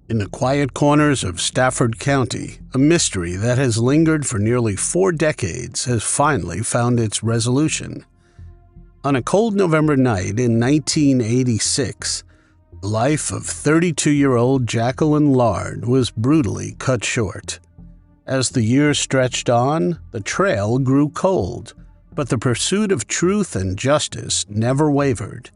In the quiet corners of Stafford County, a mystery that has lingered for nearly 4 decades has finally found its resolution. On a cold November night in 1986, the life of 32-year-old Jacqueline Lard was brutally cut short. As the years stretched on, the trail grew cold, but the pursuit of truth and justice never wavered.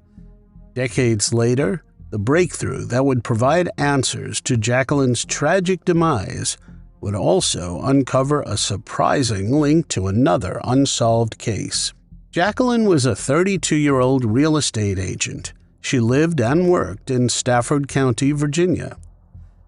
Decades later, the breakthrough that would provide answers to Jacqueline's tragic demise would also uncover a surprising link to another unsolved case. Jacqueline was a 32-year-old real estate agent. She lived and worked in Stafford County, Virginia.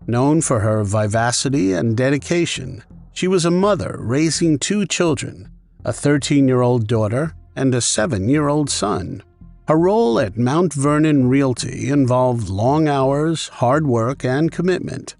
Known for her vivacity and dedication, she was a mother raising 2 children, a 13-year-old daughter and a 7-year-old son. Her role at Mount Vernon Realty involved long hours, hard work, and commitment.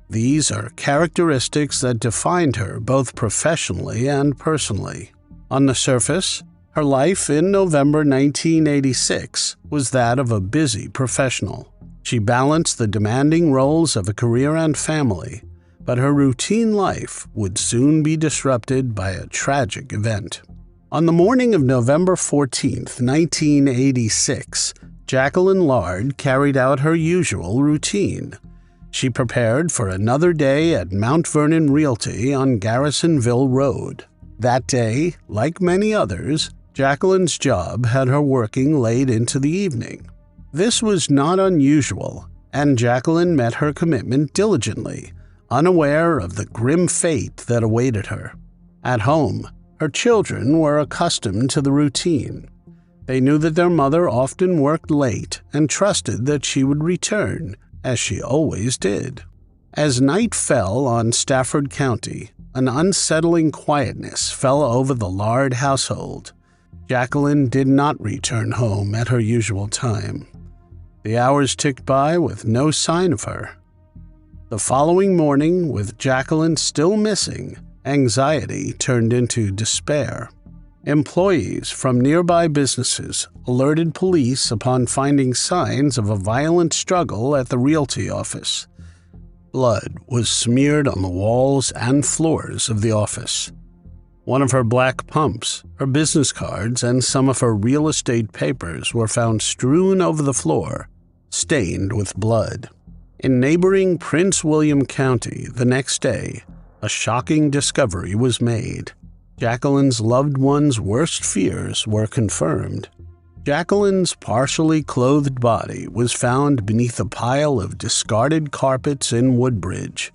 These are characteristics that defined her both professionally and personally. On the surface, her life in November 1986 was that of a busy professional. She balanced the demanding roles of a career and family, but her routine life would soon be disrupted by a tragic event. On the morning of November 14, 1986, Jacqueline Lard carried out her usual routine. She prepared for another day at Mount Vernon Realty on Garrisonville Road. That day, like many others, Jacqueline's job had her working late into the evening. This was not unusual, and Jacqueline met her commitment diligently, unaware of the grim fate that awaited her. At home, her children were accustomed to the routine. They knew that their mother often worked late and trusted that she would return, as she always did. As night fell on Stafford County, an unsettling quietness fell over the Lard household. Jacqueline did not return home at her usual time. The hours ticked by with no sign of her. The following morning, with Jacqueline still missing, anxiety turned into despair. Employees from nearby businesses alerted police upon finding signs of a violent struggle at the realty office. Blood was smeared on the walls and floors of the office. One of her black pumps, her business cards, and some of her real estate papers were found strewn over the floor, stained with blood. In neighboring Prince William County the next day, a shocking discovery was made. Jacqueline's loved one's worst fears were confirmed. Jacqueline's partially clothed body was found beneath a pile of discarded carpets in Woodbridge.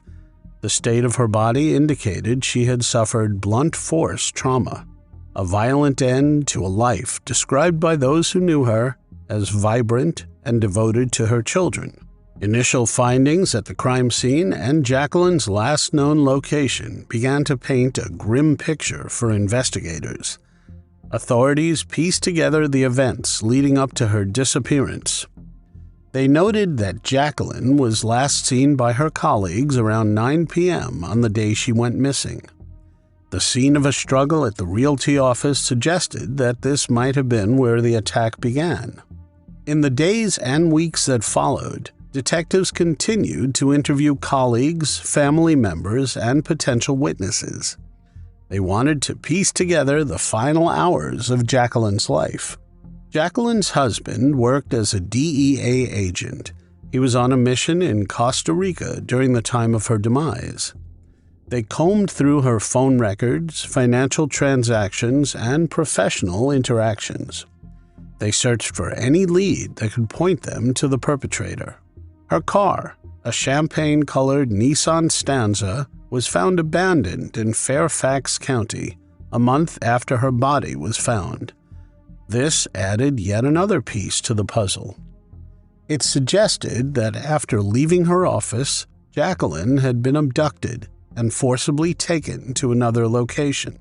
The state of her body indicated she had suffered blunt force trauma, a violent end to a life described by those who knew her as vibrant and devoted to her children. Initial findings at the crime scene and Jacqueline's last known location began to paint a grim picture for investigators. Authorities pieced together the events leading up to her disappearance. They noted that Jacqueline was last seen by her colleagues around 9 p.m. on the day she went missing. The scene of a struggle at the realty office suggested that this might have been where the attack began. In the days and weeks that followed, detectives continued to interview colleagues, family members, and potential witnesses. They wanted to piece together the final hours of Jacqueline's life. Jacqueline's husband worked as a DEA agent. He was on a mission in Costa Rica during the time of her demise. They combed through her phone records, financial transactions, and professional interactions. They searched for any lead that could point them to the perpetrator. Her car, a champagne-colored Nissan Stanza, was found abandoned in Fairfax County a month after her body was found. This added yet another piece to the puzzle. It suggested that after leaving her office, Jacqueline had been abducted and forcibly taken to another location.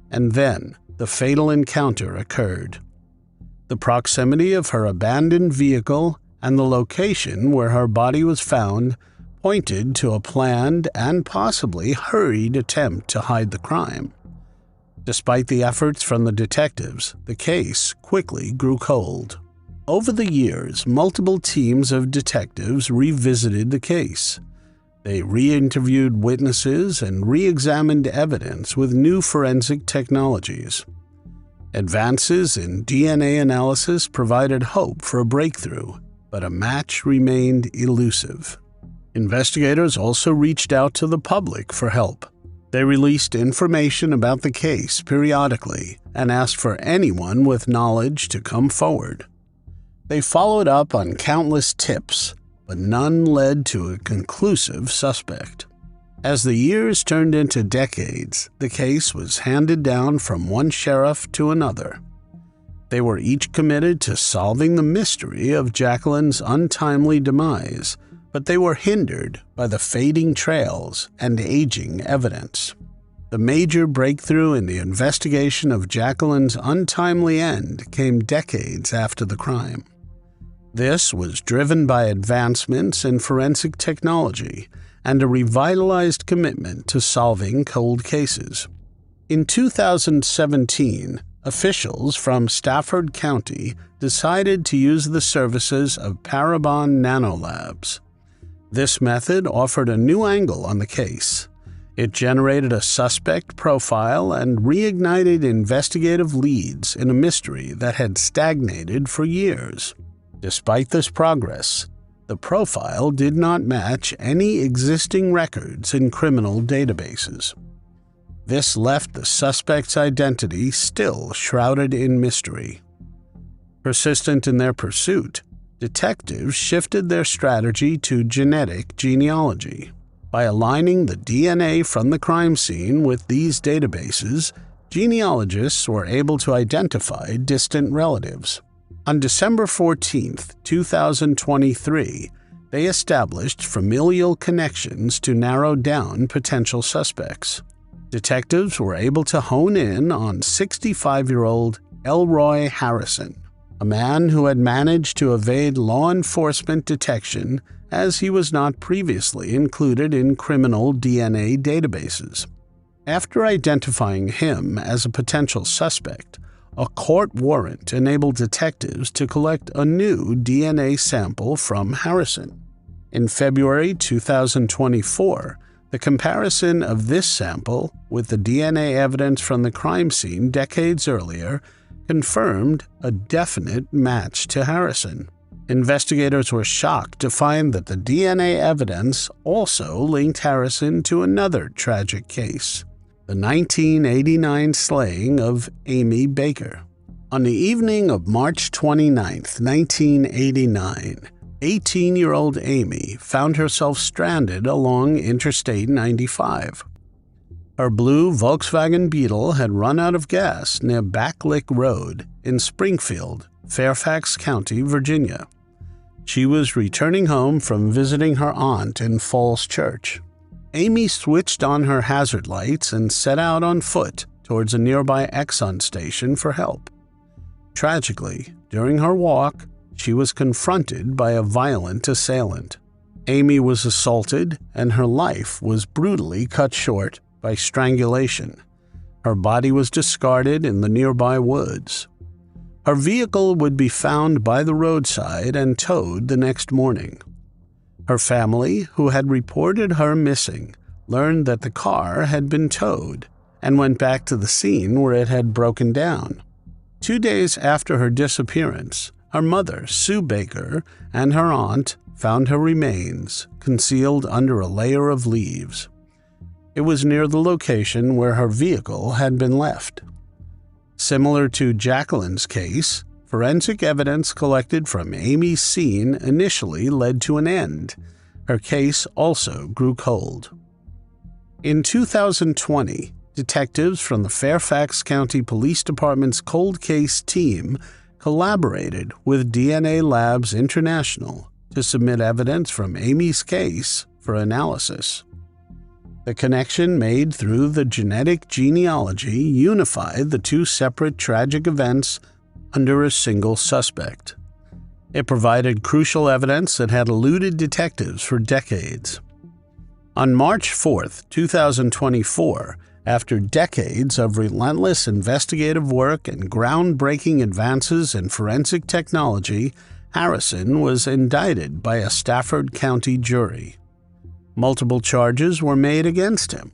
And then the fatal encounter occurred. The proximity of her abandoned vehicle and the location where her body was found pointed to a planned and possibly hurried attempt to hide the crime. Despite the efforts from the detectives, the case quickly grew cold. Over the years, multiple teams of detectives revisited the case. They re-interviewed witnesses and re-examined evidence with new forensic technologies. Advances in DNA analysis provided hope for a breakthrough, but a match remained elusive. Investigators also reached out to the public for help. They released information about the case periodically and asked for anyone with knowledge to come forward. They followed up on countless tips, but none led to a conclusive suspect. As the years turned into decades, the case was handed down from one sheriff to another. They were each committed to solving the mystery of Jacqueline's untimely demise, but they were hindered by the fading trails and aging evidence. The major breakthrough in the investigation of Jacqueline's untimely end came decades after the crime. This was driven by advancements in forensic technology and a revitalized commitment to solving cold cases. In 2017, officials from Stafford County decided to use the services of Parabon Nanolabs. This method offered a new angle on the case. It generated a suspect profile and reignited investigative leads in a mystery that had stagnated for years. Despite this progress, the profile did not match any existing records in criminal databases. This left the suspect's identity still shrouded in mystery. Persistent in their pursuit, detectives shifted their strategy to genetic genealogy. By aligning the DNA from the crime scene with these databases, genealogists were able to identify distant relatives. On December 14, 2023, they established familial connections to narrow down potential suspects. Detectives were able to hone in on 65-year-old Elroy Harrison, a man who had managed to evade law enforcement detection as he was not previously included in criminal DNA databases. After identifying him as a potential suspect, a court warrant enabled detectives to collect a new DNA sample from Harrison. In February 2024, the comparison of this sample with the DNA evidence from the crime scene decades earlier confirmed a definite match to Harrison. Investigators were shocked to find that the DNA evidence also linked Harrison to another tragic case, the 1989 slaying of Amy Baker. On the evening of March 29, 1989, 18-year-old Amy found herself stranded along Interstate 95. Her blue Volkswagen Beetle had run out of gas near Backlick Road in Springfield, Fairfax County, Virginia. She was returning home from visiting her aunt in Falls Church. Amy switched on her hazard lights and set out on foot towards a nearby Exxon station for help. Tragically, during her walk, she was confronted by a violent assailant. Amy was assaulted, and her life was brutally cut short by strangulation. Her body was discarded in the nearby woods. Her vehicle would be found by the roadside and towed the next morning. Her family, who had reported her missing, learned that the car had been towed and went back to the scene where it had broken down. 2 days after her disappearance, her mother, Sue Baker, and her aunt found her remains concealed under a layer of leaves. It was near the location where her vehicle had been left. Similar to Jacqueline's case, forensic evidence collected from Amy's scene initially led to an end. Her case also grew cold. In 2020, detectives from the Fairfax County Police Department's cold case team collaborated with DNA Labs International to submit evidence from Amy's case for analysis. The connection made through the genetic genealogy unified the two separate tragic events under a single suspect. It provided crucial evidence that had eluded detectives for decades. On March 4, 2024, after decades of relentless investigative work and groundbreaking advances in forensic technology, Harrison was indicted by a Stafford County jury. Multiple charges were made against him.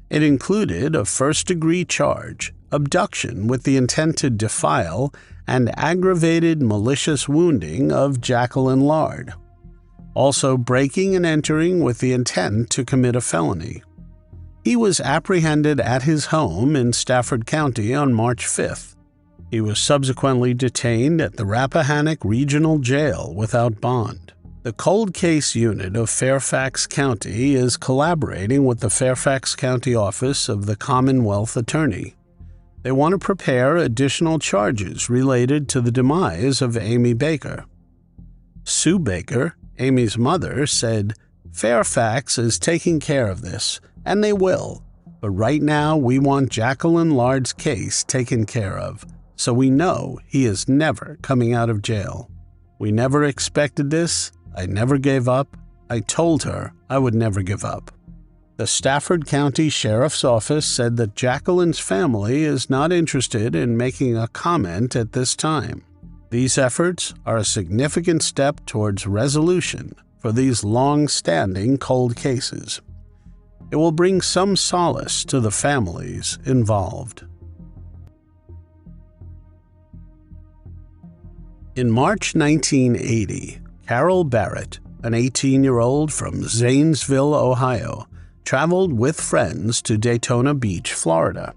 It included a first-degree charge, abduction with the intent to defile, and aggravated malicious wounding of Jacqueline Lard. Also breaking and entering with the intent to commit a felony. He was apprehended at his home in Stafford County on March 5th. He was subsequently detained at the Rappahannock Regional Jail without bond. The Cold Case Unit of Fairfax County is collaborating with the Fairfax County Office of the Commonwealth Attorney. They want to prepare additional charges related to the demise of Amy Baker. Sue Baker, Amy's mother, said, "Fairfax is taking care of this, and they will. But right now we want Jacqueline Lard's case taken care of, so we know he is never coming out of jail. We never expected this. I never gave up. I told her I would never give up." The Stafford County Sheriff's Office said that Jacqueline's family is not interested in making a comment at this time. These efforts are a significant step towards resolution for these long-standing cold cases. It will bring some solace to the families involved. In March 1980, Carol Barrett, an 18-year-old from Zanesville, Ohio, traveled with friends to Daytona Beach, Florida.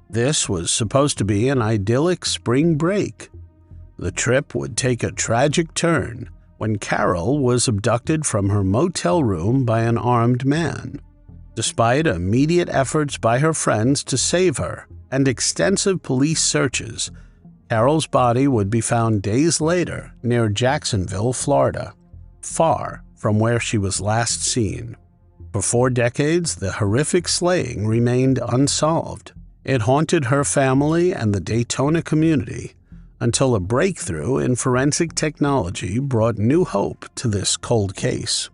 This was supposed to be an idyllic spring break. The trip would take a tragic turn when Carol was abducted from her motel room by an armed man. Despite immediate efforts by her friends to save her and extensive police searches, Carol's body would be found days later near Jacksonville, Florida, far from where she was last seen. For 4 decades, the horrific slaying remained unsolved. It haunted her family and the Daytona community until a breakthrough in forensic technology brought new hope to this cold case.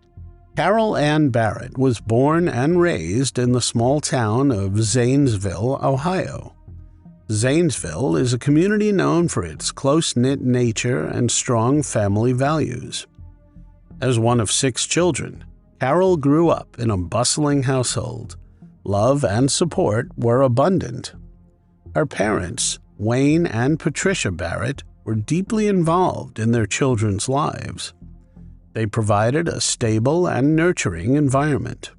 Kelle Ann Barrett was born and raised in the small town of Zanesville, Ohio. Zanesville is a community known for its close-knit nature and strong family values. As one of 6 children, Carol grew up in a bustling household. Love and support were abundant. Her parents, Wayne and Patricia Barrett, were deeply involved in their children's lives. They provided a stable and nurturing environment.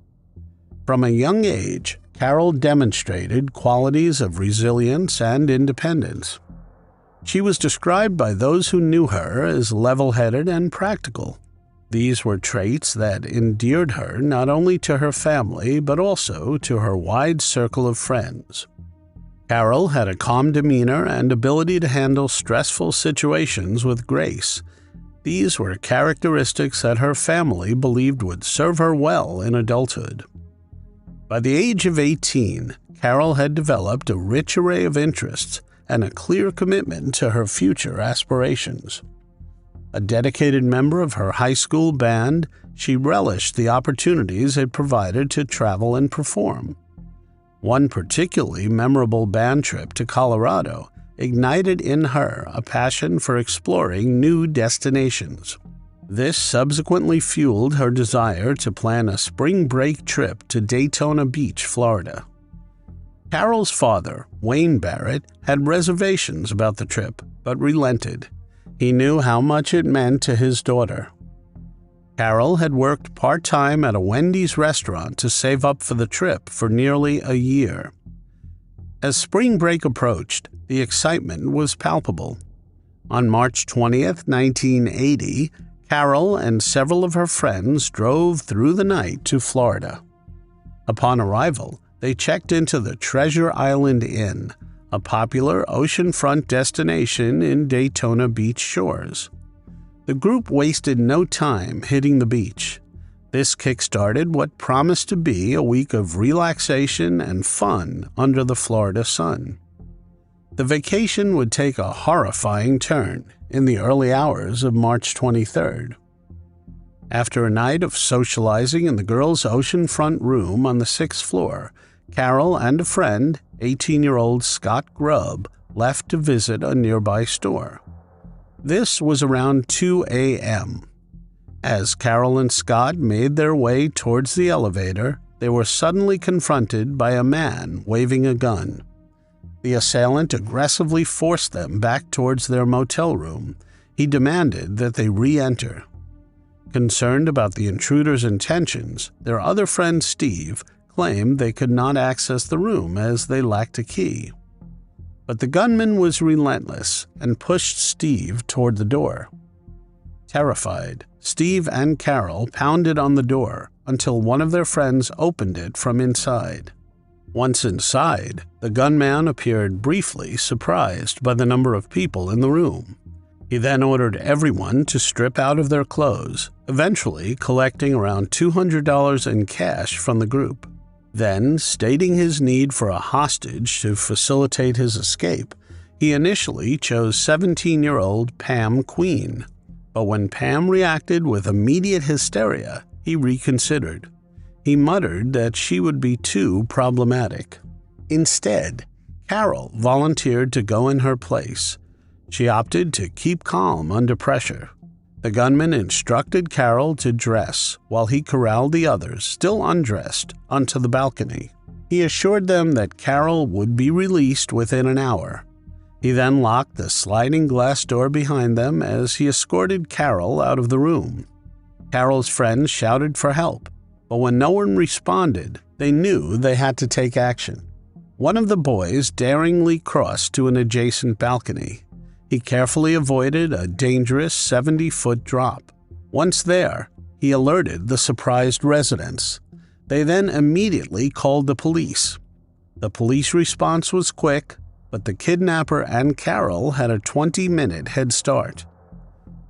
From a young age, Carol demonstrated qualities of resilience and independence. She was described by those who knew her as level-headed and practical. These were traits that endeared her not only to her family but also to her wide circle of friends. Carol had a calm demeanor and ability to handle stressful situations with grace. These were characteristics that her family believed would serve her well in adulthood. By the age of 18, Carol had developed a rich array of interests and a clear commitment to her future aspirations. A dedicated member of her high school band, she relished the opportunities it provided to travel and perform. One particularly memorable band trip to Colorado ignited in her a passion for exploring new destinations. This subsequently fueled her desire to plan a spring break trip to Daytona Beach, Florida. Carol's father, Wayne Barrett, had reservations about the trip, but relented. He knew how much it meant to his daughter. Carol had worked part-time at a Wendy's restaurant to save up for the trip for nearly a year. As spring break approached, the excitement was palpable. On March 20th, 1980, Carol and several of her friends drove through the night to Florida. Upon arrival, they checked into the Treasure Island Inn, a popular oceanfront destination in Daytona Beach shores. The group wasted no time hitting the beach. This kick-started what promised to be a week of relaxation and fun under the Florida sun. The vacation would take a horrifying turn in the early hours of March 23rd. After a night of socializing in the girls' oceanfront room on the 6th floor, Carol and a friend, 18-year-old Scott Grubb, left to visit a nearby store. This was around 2 a.m. As Carol and Scott made their way towards the elevator, they were suddenly confronted by a man waving a gun. The assailant aggressively forced them back towards their motel room. He demanded that they re-enter. Concerned about the intruder's intentions, their other friend Steve claimed they could not access the room as they lacked a key. But the gunman was relentless and pushed Steve toward the door. Terrified, Steve and Carol pounded on the door until one of their friends opened it from inside. Once inside, the gunman appeared briefly surprised by the number of people in the room. He then ordered everyone to strip out of their clothes, eventually collecting around $200 in cash from the group. Then, stating his need for a hostage to facilitate his escape, he initially chose 17-year-old Pam Queen. But when Pam reacted with immediate hysteria, he reconsidered. He muttered that she would be too problematic. Instead, Carol volunteered to go in her place. She opted to keep calm under pressure. The gunman instructed Carol to dress while he corralled the others, still undressed, onto the balcony. He assured them that Carol would be released within an hour. He then locked the sliding glass door behind them as he escorted Carol out of the room. Carol's friends shouted for help, but when no one responded, they knew they had to take action. One of the boys daringly crossed to an adjacent balcony. He carefully avoided a dangerous 70-foot drop. Once there, he alerted the surprised residents. They then immediately called the police. The police response was quick, but the kidnapper and Carol had a 20-minute head start.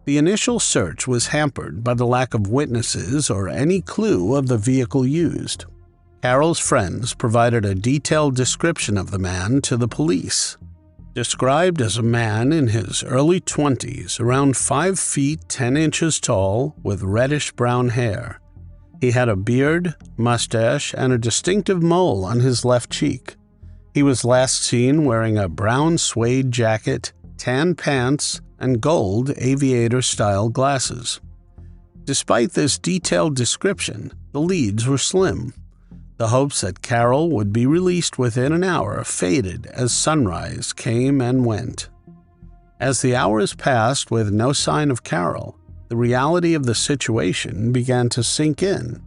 The initial search was hampered by the lack of witnesses or any clue of the vehicle used. Carol's friends provided a detailed description of the man to the police. Described as a man in his early 20s, around 5 feet 10 inches tall, with reddish-brown hair. He had a beard, mustache, and a distinctive mole on his left cheek. He was last seen wearing a brown suede jacket, tan pants, and gold aviator-style glasses. Despite this detailed description, the leads were slim. The hopes that Carol would be released within an hour faded as sunrise came and went. As the hours passed with no sign of Carol, the reality of the situation began to sink in.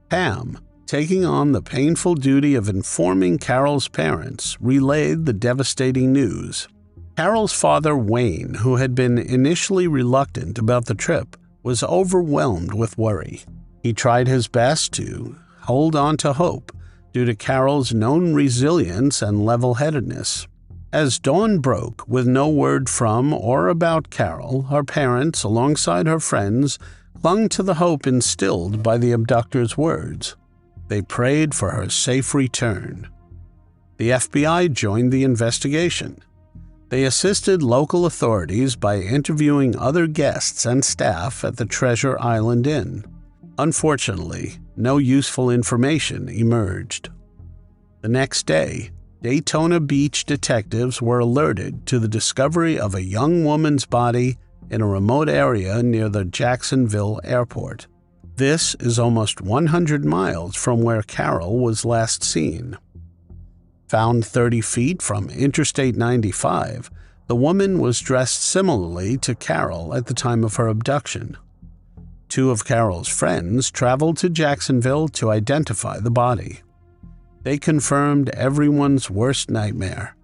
Pam, taking on the painful duty of informing Carol's parents, relayed the devastating news. Carol's father, Wayne, who had been initially reluctant about the trip, was overwhelmed with worry. He tried his best to hold on to hope due to Carol's known resilience and level-headedness. As dawn broke with no word from or about Carol, her parents, alongside her friends, clung to the hope instilled by the abductor's words. They prayed for her safe return. The FBI joined the investigation. They assisted local authorities by interviewing other guests and staff at the Treasure Island Inn. Unfortunately, no useful information emerged. The next day, Daytona Beach detectives were alerted to the discovery of a young woman's body in a remote area near the Jacksonville airport. This is almost 100 miles from where Carol was last seen. Found 30 feet from Interstate 95, the woman was dressed similarly to Carol at the time of her abduction. 2 of Carol's friends traveled to Jacksonville to identify the body. They confirmed everyone's worst nightmare.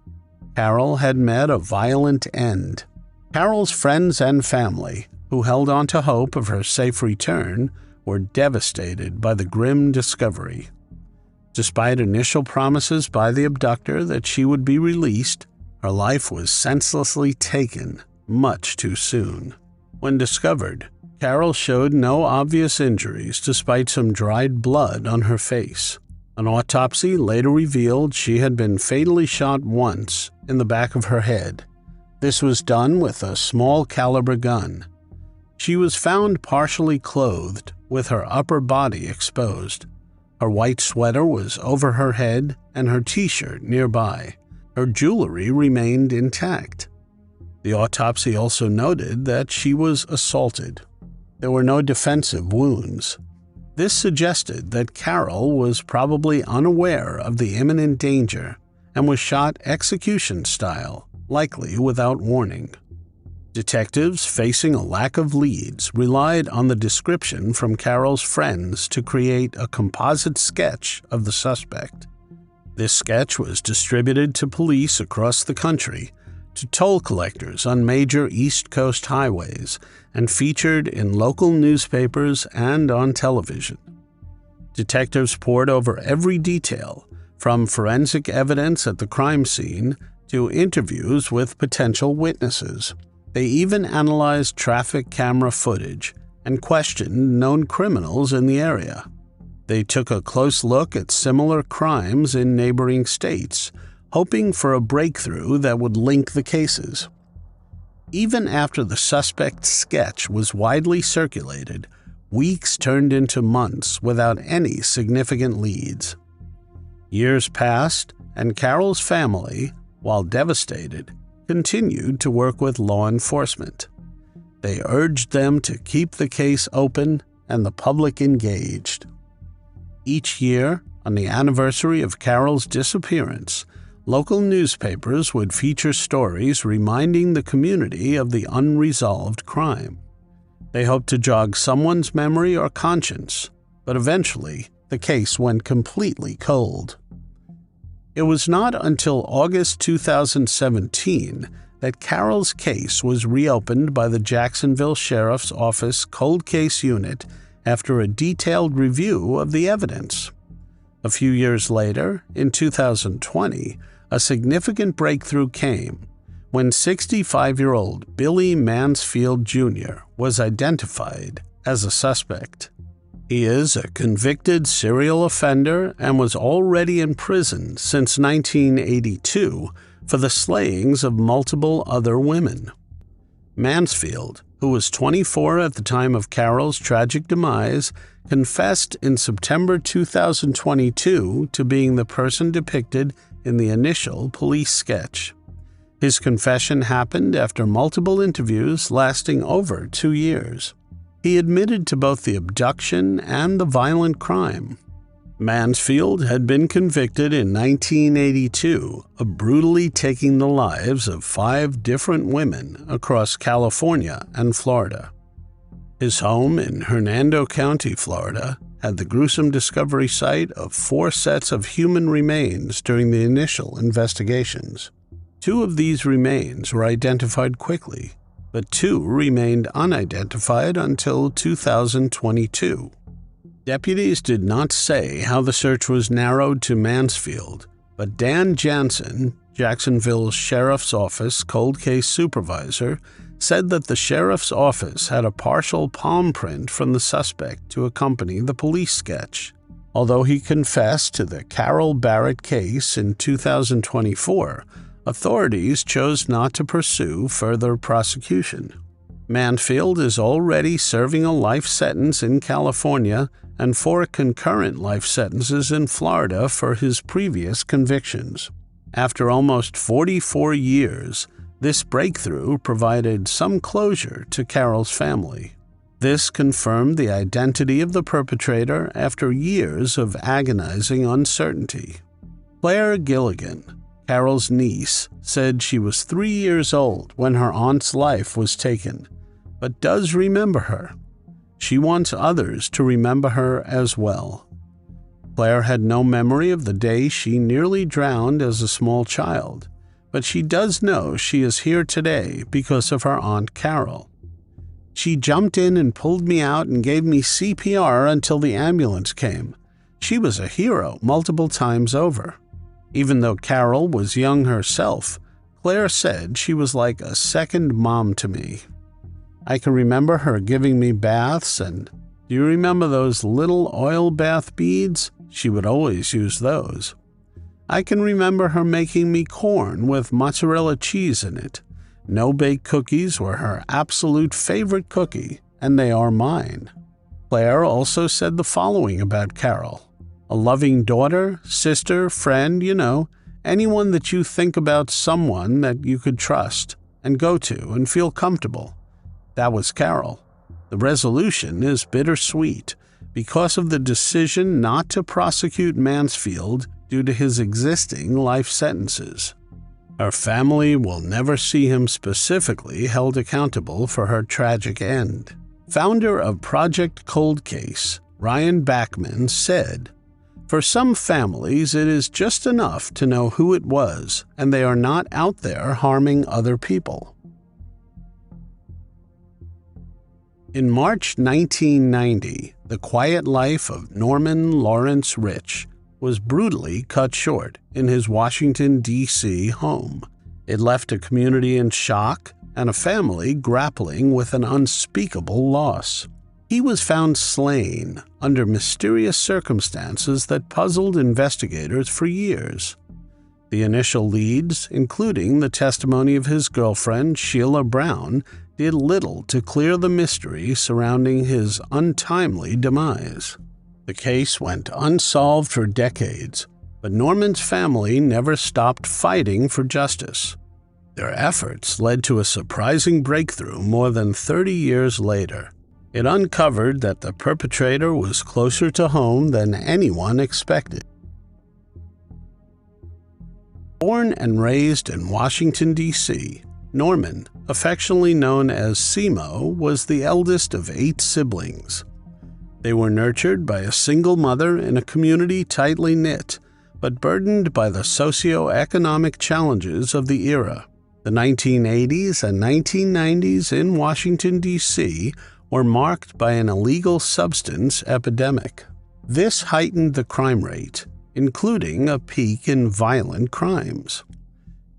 Carol had met a violent end. Carol's friends and family, who held on to hope of her safe return, were devastated by the grim discovery. Despite initial promises by the abductor that she would be released, her life was senselessly taken much too soon. When discovered, Carol showed no obvious injuries despite some dried blood on her face. An autopsy later revealed she had been fatally shot once in the back of her head. This was done with a small caliber gun. She was found partially clothed, with her upper body exposed. Her white sweater was over her head and her t-shirt nearby. Her jewelry remained intact. The autopsy also noted that she was assaulted. There were no defensive wounds. This suggested that Carol was probably unaware of the imminent danger and was shot execution style, likely without warning. Detectives, facing a lack of leads, relied on the description from Carol's friends to create a composite sketch of the suspect. This sketch was distributed to police across the country, to toll collectors on major East Coast highways, and featured in local newspapers and on television. Detectives pored over every detail, from forensic evidence at the crime scene to interviews with potential witnesses. They even analyzed traffic camera footage and questioned known criminals in the area. They took a close look at similar crimes in neighboring states, hoping for a breakthrough that would link the cases. Even after the suspect's sketch was widely circulated, weeks turned into months without any significant leads. Years passed, and Carol's family, while devastated, continued to work with law enforcement. They urged them to keep the case open and the public engaged. Each year, on the anniversary of Carol's disappearance, local newspapers would feature stories reminding the community of the unresolved crime. They hoped to jog someone's memory or conscience, but eventually the case went completely cold. It was not until August 2017 that Carol's case was reopened by the Jacksonville Sheriff's Office Cold Case Unit after a detailed review of the evidence. A few years later, in 2020, a significant breakthrough came when 65-year-old Billy Mansfield Jr. was identified as a suspect. He is a convicted serial offender and was already in prison since 1982 for the slayings of multiple other women. Mansfield, who was 24 at the time of Carol's tragic demise, confessed in September 2022 to being the person depicted in the initial police sketch. His confession happened after multiple interviews lasting over 2 years. He admitted to both the abduction and the violent crime. Mansfield had been convicted in 1982 of brutally taking the lives of 5 different women across California and Florida. His home in Hernando County, Florida, had the gruesome discovery site of 4 sets of human remains during the initial investigations. 2 of these remains were identified quickly, but 2 remained unidentified until 2022. Deputies did not say how the search was narrowed to Mansfield, but Dan Jansen, Jacksonville's Sheriff's Office cold case supervisor, said that the Sheriff's Office had a partial palm print from the suspect to accompany the police sketch. Although he confessed to the Carol Barrett case in 2024, authorities chose not to pursue further prosecution. Mansfield is already serving a life sentence in California and 4 concurrent life sentences in Florida for his previous convictions. After almost 44 years, this breakthrough provided some closure to Carol's family. This confirmed the identity of the perpetrator after years of agonizing uncertainty. Claire Gilligan, Carol's niece, said she was 3 years old when her aunt's life was taken, but does remember her. She wants others to remember her as well. Claire had no memory of the day she nearly drowned as a small child, but she does know she is here today because of her Aunt Carol. She jumped in and pulled me out and gave me CPR until the ambulance came. She was a hero multiple times over. Even though Carol was young herself, Claire said she was like a second mom to me. I can remember her giving me baths, and do you remember those little oil bath beads? She would always use those. I can remember her making me corn with mozzarella cheese in it. No-bake cookies were her absolute favorite cookie, and they are mine. Claire also said the following about Carol: a loving daughter, sister, friend, anyone that you think about, someone that you could trust and go to and feel comfortable. That was Carol. The resolution is bittersweet because of the decision not to prosecute Mansfield due to his existing life sentences. Her family will never see him specifically held accountable for her tragic end. Founder of Project Cold Case, Ryan Bachman, said, "For some families, it is just enough to know who it was, and they are not out there harming other people." In March 1990, the quiet life of Norman Lawrence Rich was brutally cut short in his Washington, D.C. home. It left a community in shock and a family grappling with an unspeakable loss. He was found slain under mysterious circumstances that puzzled investigators for years. The initial leads, including the testimony of his girlfriend Sheila Brown, did little to clear the mystery surrounding his untimely demise. The case went unsolved for decades, but Norman's family never stopped fighting for justice. Their efforts led to a surprising breakthrough more than 30 years later. It uncovered that the perpetrator was closer to home than anyone expected. Born and raised in Washington, D.C., Norman, affectionately known as Simo, was the eldest of 8 siblings. They were nurtured by a single mother in a community tightly knit, but burdened by the socio-economic challenges of the era. The 1980s and 1990s in Washington, D.C. were marked by an illegal substance epidemic. This heightened the crime rate, including a peak in violent crimes.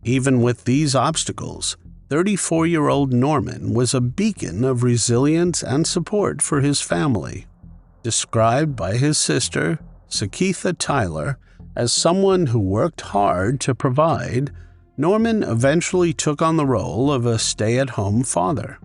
Even with these obstacles, 34-year-old Norman was a beacon of resilience and support for his family. Described by his sister, Sakitha Tyler, as someone who worked hard to provide, Norman eventually took on the role of a stay-at-home father.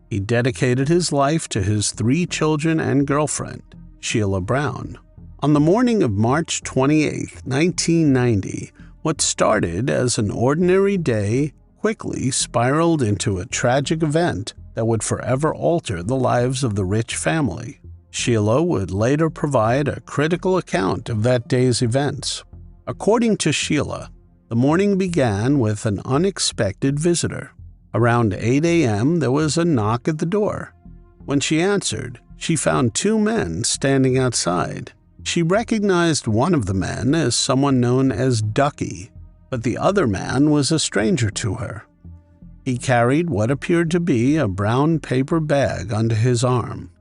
He dedicated his life to his 3 children and girlfriend, Sheila Brown. On the morning of March 28, 1990, what started as an ordinary day quickly spiraled into a tragic event that would forever alter the lives of the Rich family. Sheila would later provide a critical account of that day's events. According to Sheila, the morning began with an unexpected visitor. Around 8 a.m., there was a knock at the door. When she answered, she found 2 men standing outside. She recognized one of the men as someone known as Ducky, but the other man was a stranger to her. He carried what appeared to be a brown paper bag under his arm.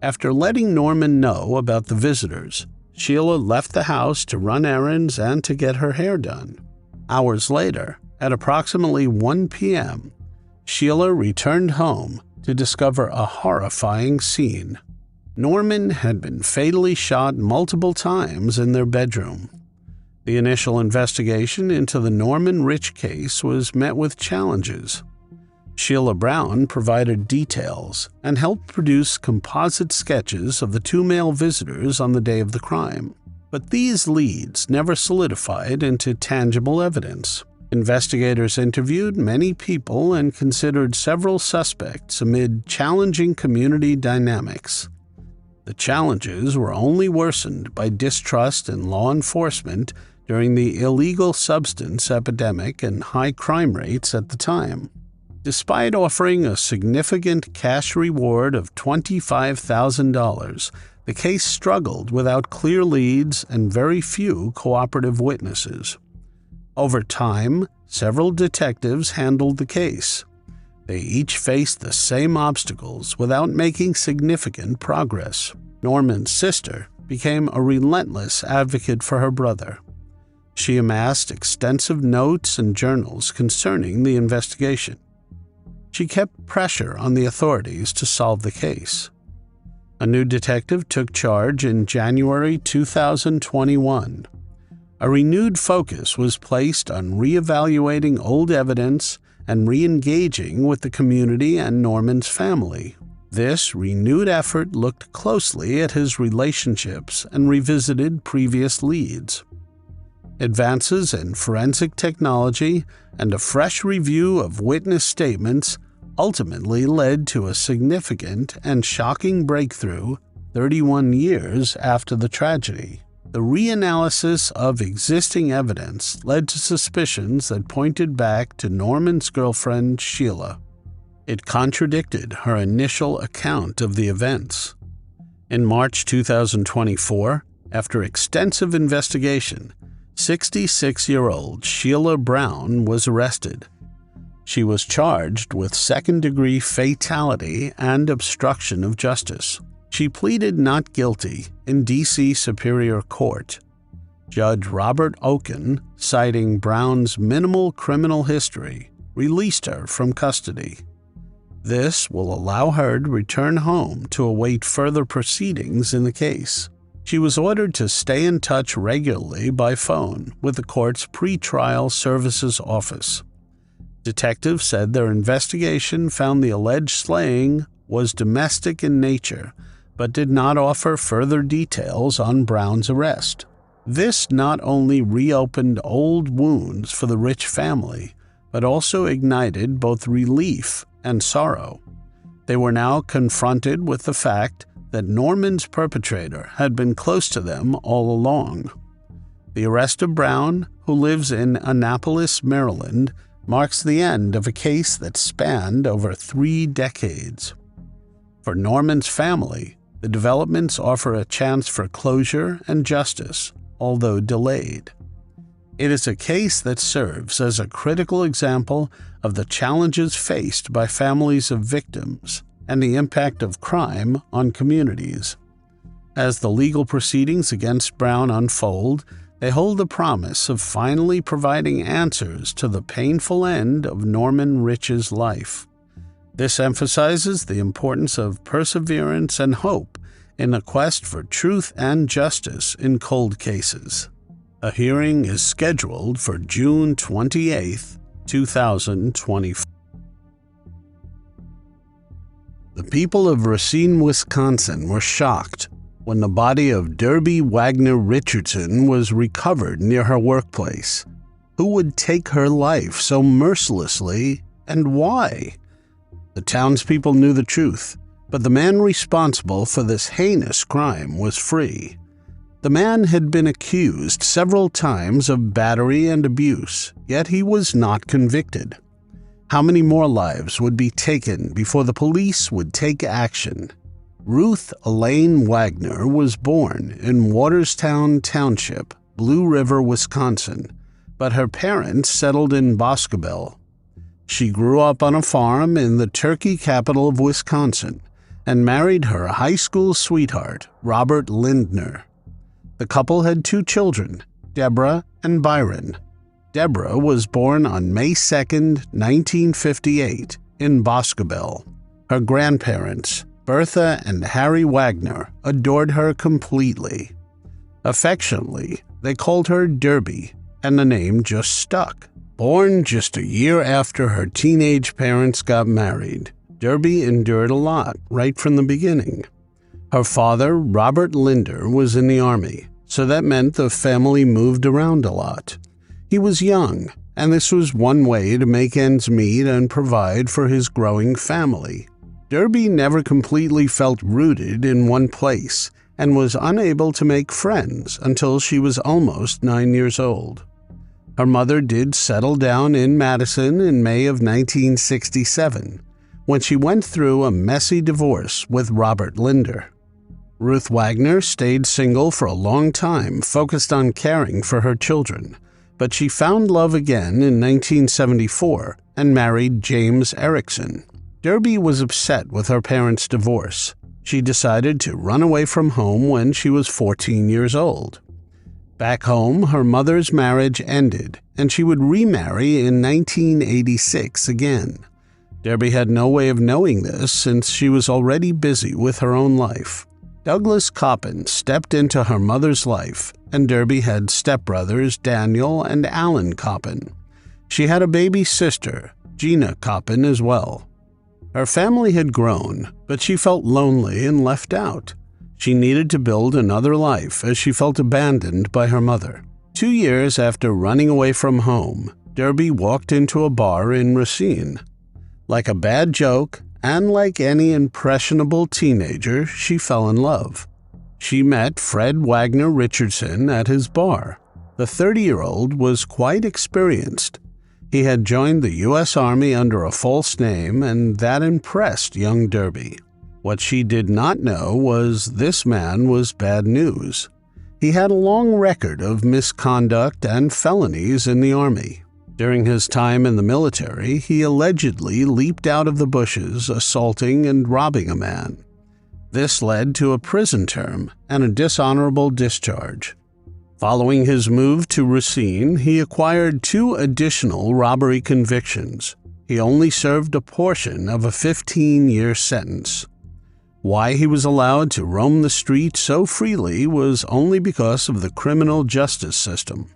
After letting Norman know about the visitors, Sheila left the house to run errands and to get her hair done. Hours later, at approximately 1 p.m., Sheila returned home to discover a horrifying scene. Norman had been fatally shot multiple times in their bedroom. The initial investigation into the Norman Rich case was met with challenges. Sheila Brown provided details and helped produce composite sketches of the 2 male visitors on the day of the crime. But these leads never solidified into tangible evidence. Investigators interviewed many people and considered several suspects amid challenging community dynamics. The challenges were only worsened by distrust in law enforcement during the illegal substance epidemic and high crime rates at the time. Despite offering a significant cash reward of $25,000, the case struggled without clear leads and very few cooperative witnesses. Over time, several detectives handled the case. They each faced the same obstacles without making significant progress. Norman's sister became a relentless advocate for her brother. She amassed extensive notes and journals concerning the investigation. She kept pressure on the authorities to solve the case. A new detective took charge in January 2021. A renewed focus was placed on reevaluating old evidence and re-engaging with the community and Norman's family. This renewed effort looked closely at his relationships and revisited previous leads. Advances in forensic technology and a fresh review of witness statements ultimately led to a significant and shocking breakthrough 31 years after the tragedy. The reanalysis of existing evidence led to suspicions that pointed back to Norman's girlfriend, Sheila. It contradicted her initial account of the events. In March 2024, after extensive investigation, 66-year-old Sheila Brown was arrested. She was charged with second-degree fatality and obstruction of justice. She pleaded not guilty in D.C. Superior Court. Judge Robert Oken, citing Brown's minimal criminal history, released her from custody. This will allow her to return home to await further proceedings in the case. She was ordered to stay in touch regularly by phone with the court's pretrial services office. Detectives said their investigation found the alleged slaying was domestic in nature, but did not offer further details on Brown's arrest. This not only reopened old wounds for the Rich family, but also ignited both relief and sorrow. They were now confronted with the fact that Norman's perpetrator had been close to them all along. The arrest of Brown, who lives in Annapolis, Maryland, marks the end of a case that spanned over 3 decades. For Norman's family, the developments offer a chance for closure and justice, although delayed. It is a case that serves as a critical example of the challenges faced by families of victims and the impact of crime on communities. As the legal proceedings against Brown unfold, they hold the promise of finally providing answers to the painful end of Norman Rich's life. This emphasizes the importance of perseverance and hope in the quest for truth and justice in cold cases. A hearing is scheduled for June 28, 2024. The people of Racine, Wisconsin were shocked when the body of Derby Wagner-Richardson was recovered near her workplace. Who would take her life so mercilessly, and why? The townspeople knew the truth, but the man responsible for this heinous crime was free. The man had been accused several times of battery and abuse, yet he was not convicted. How many more lives would be taken before the police would take action? Ruth Elaine Wagner was born in Waterstown Township, Blue River, Wisconsin, but her parents settled in Boscobel. She grew up on a farm in the turkey capital of Wisconsin and married her high school sweetheart, Robert Lindner. The couple had 2 children, Deborah and Byron. Deborah was born on May 2, 1958, in Boscobel. Her grandparents, Bertha and Harry Wagner, adored her completely. Affectionately, they called her Derby, and the name just stuck. Born just a year after her teenage parents got married, Derby endured a lot right from the beginning. Her father, Robert Linder, was in the Army, so that meant the family moved around a lot. He was young, and this was one way to make ends meet and provide for his growing family. Derby never completely felt rooted in one place and was unable to make friends until she was almost 9 years old. Her mother did settle down in Madison in May of 1967, when she went through a messy divorce with Robert Linder. Ruth Wagner stayed single for a long time, focused on caring for her children, but she found love again in 1974 and married James Erickson. Derby was upset with her parents' divorce. She decided to run away from home when she was 14 years old. Back home, her mother's marriage ended, and she would remarry in 1986 again. Derby had no way of knowing this since she was already busy with her own life. Douglas Coppin stepped into her mother's life, and Derby had stepbrothers Daniel and Alan Coppin. She had a baby sister, Gina Coppin, as well. Her family had grown, but she felt lonely and left out. She needed to build another life as she felt abandoned by her mother. 2 years after running away from home, Derby walked into a bar in Racine. Like a bad joke, and like any impressionable teenager, she fell in love. She met Fred Wagner-Richardson at his bar. The 30-year-old was quite experienced. He had joined the U.S. Army under a false name, and that impressed young Derby. What she did not know was this man was bad news. He had a long record of misconduct and felonies in the Army. During his time in the military, he allegedly leaped out of the bushes, assaulting and robbing a man. This led to a prison term and a dishonorable discharge. Following his move to Racine, he acquired 2 additional robbery convictions. He only served a portion of a 15-year sentence. Why he was allowed to roam the streets so freely was only because of the criminal justice system.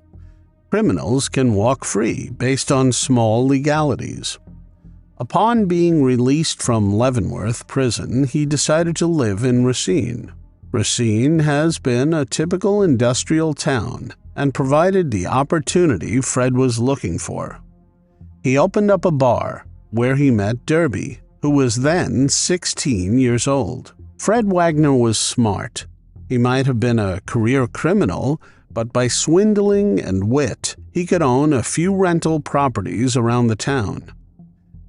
Criminals can walk free based on small legalities. Upon being released from Leavenworth prison, he decided to live in Racine. Racine has been a typical industrial town and provided the opportunity Fred was looking for. He opened up a bar where he met Derby, who was then 16 years old. Fred Wagner was smart. He might have been a career criminal, but by swindling and wit, he could own a few rental properties around the town.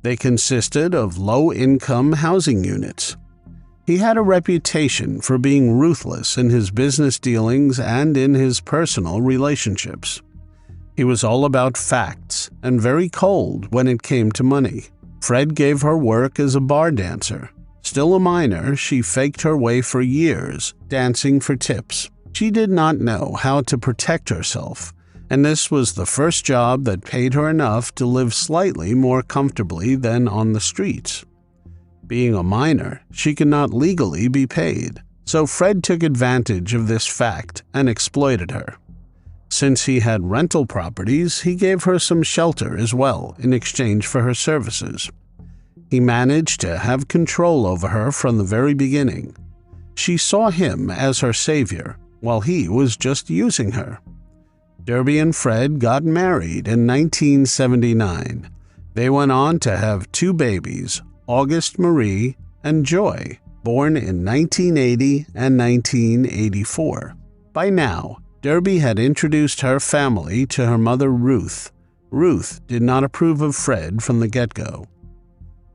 They consisted of low-income housing units. He had a reputation for being ruthless in his business dealings and in his personal relationships. He was all about facts and very cold when it came to money. Fred gave her work as a bar dancer. Still a minor, she faked her way for years, dancing for tips. She did not know how to protect herself, and this was the first job that paid her enough to live slightly more comfortably than on the streets. Being a minor, she could not legally be paid, so Fred took advantage of this fact and exploited her. Since he had rental properties, he gave her some shelter as well in exchange for her services. He managed to have control over her from the very beginning. She saw him as her savior, while he was just using her. Derby and Fred got married in 1979. They went on to have 2 babies, August Marie and Joy, born in 1980 and 1984. By now, Derby had introduced her family to her mother Ruth. Ruth did not approve of Fred from the get-go.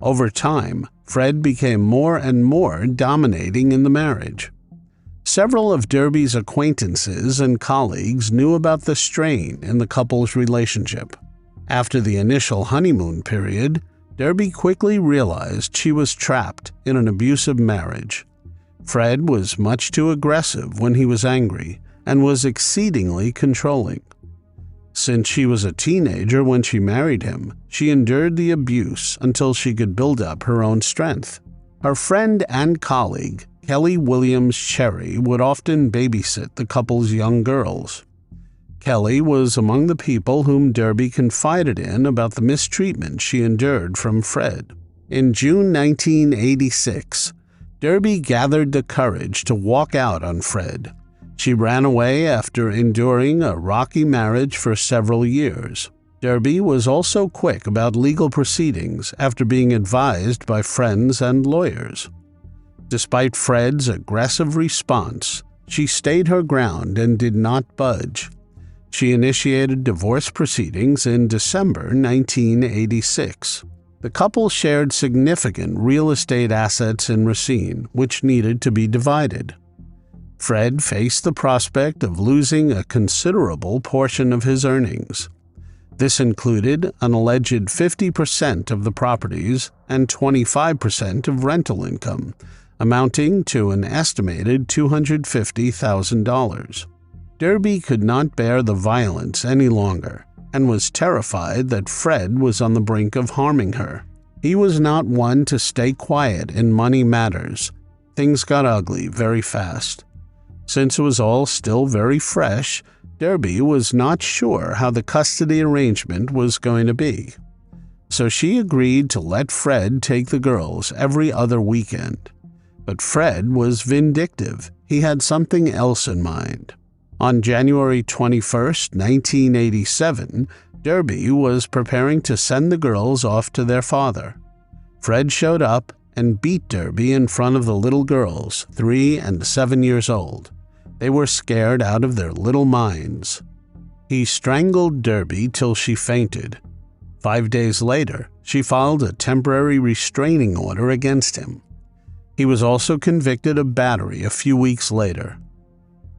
Over time, Fred became more and more dominating in the marriage. Several of Derby's acquaintances and colleagues knew about the strain in the couple's relationship. After the initial honeymoon period, Derby quickly realized she was trapped in an abusive marriage. Fred was much too aggressive when he was angry and was exceedingly controlling. Since she was a teenager when she married him, she endured the abuse until she could build up her own strength. Her friend and colleague, Kelly Williams Cherry, would often babysit the couple's young girls. Kelly was among the people whom Derby confided in about the mistreatment she endured from Fred. In June 1986, Derby gathered the courage to walk out on Fred. She ran away after enduring a rocky marriage for several years. Derby was also quick about legal proceedings after being advised by friends and lawyers. Despite Fred's aggressive response, she stayed her ground and did not budge. She initiated divorce proceedings in December 1986. The couple shared significant real estate assets in Racine, which needed to be divided. Fred faced the prospect of losing a considerable portion of his earnings. This included an alleged 50% of the properties and 25% of rental income, amounting to an estimated $250,000. Derby could not bear the violence any longer and was terrified that Fred was on the brink of harming her. He was not one to stay quiet in money matters. Things got ugly very fast. Since it was all still very fresh, Derby was not sure how the custody arrangement was going to be. So she agreed to let Fred take the girls every other weekend. But Fred was vindictive. He had something else in mind. On January 21, 1987, Derby was preparing to send the girls off to their father. Fred showed up and beat Derby in front of the little girls, 3 and 7 years old. They were scared out of their little minds. He strangled Derby till she fainted. 5 days later, she filed a temporary restraining order against him. He was also convicted of battery a few weeks later.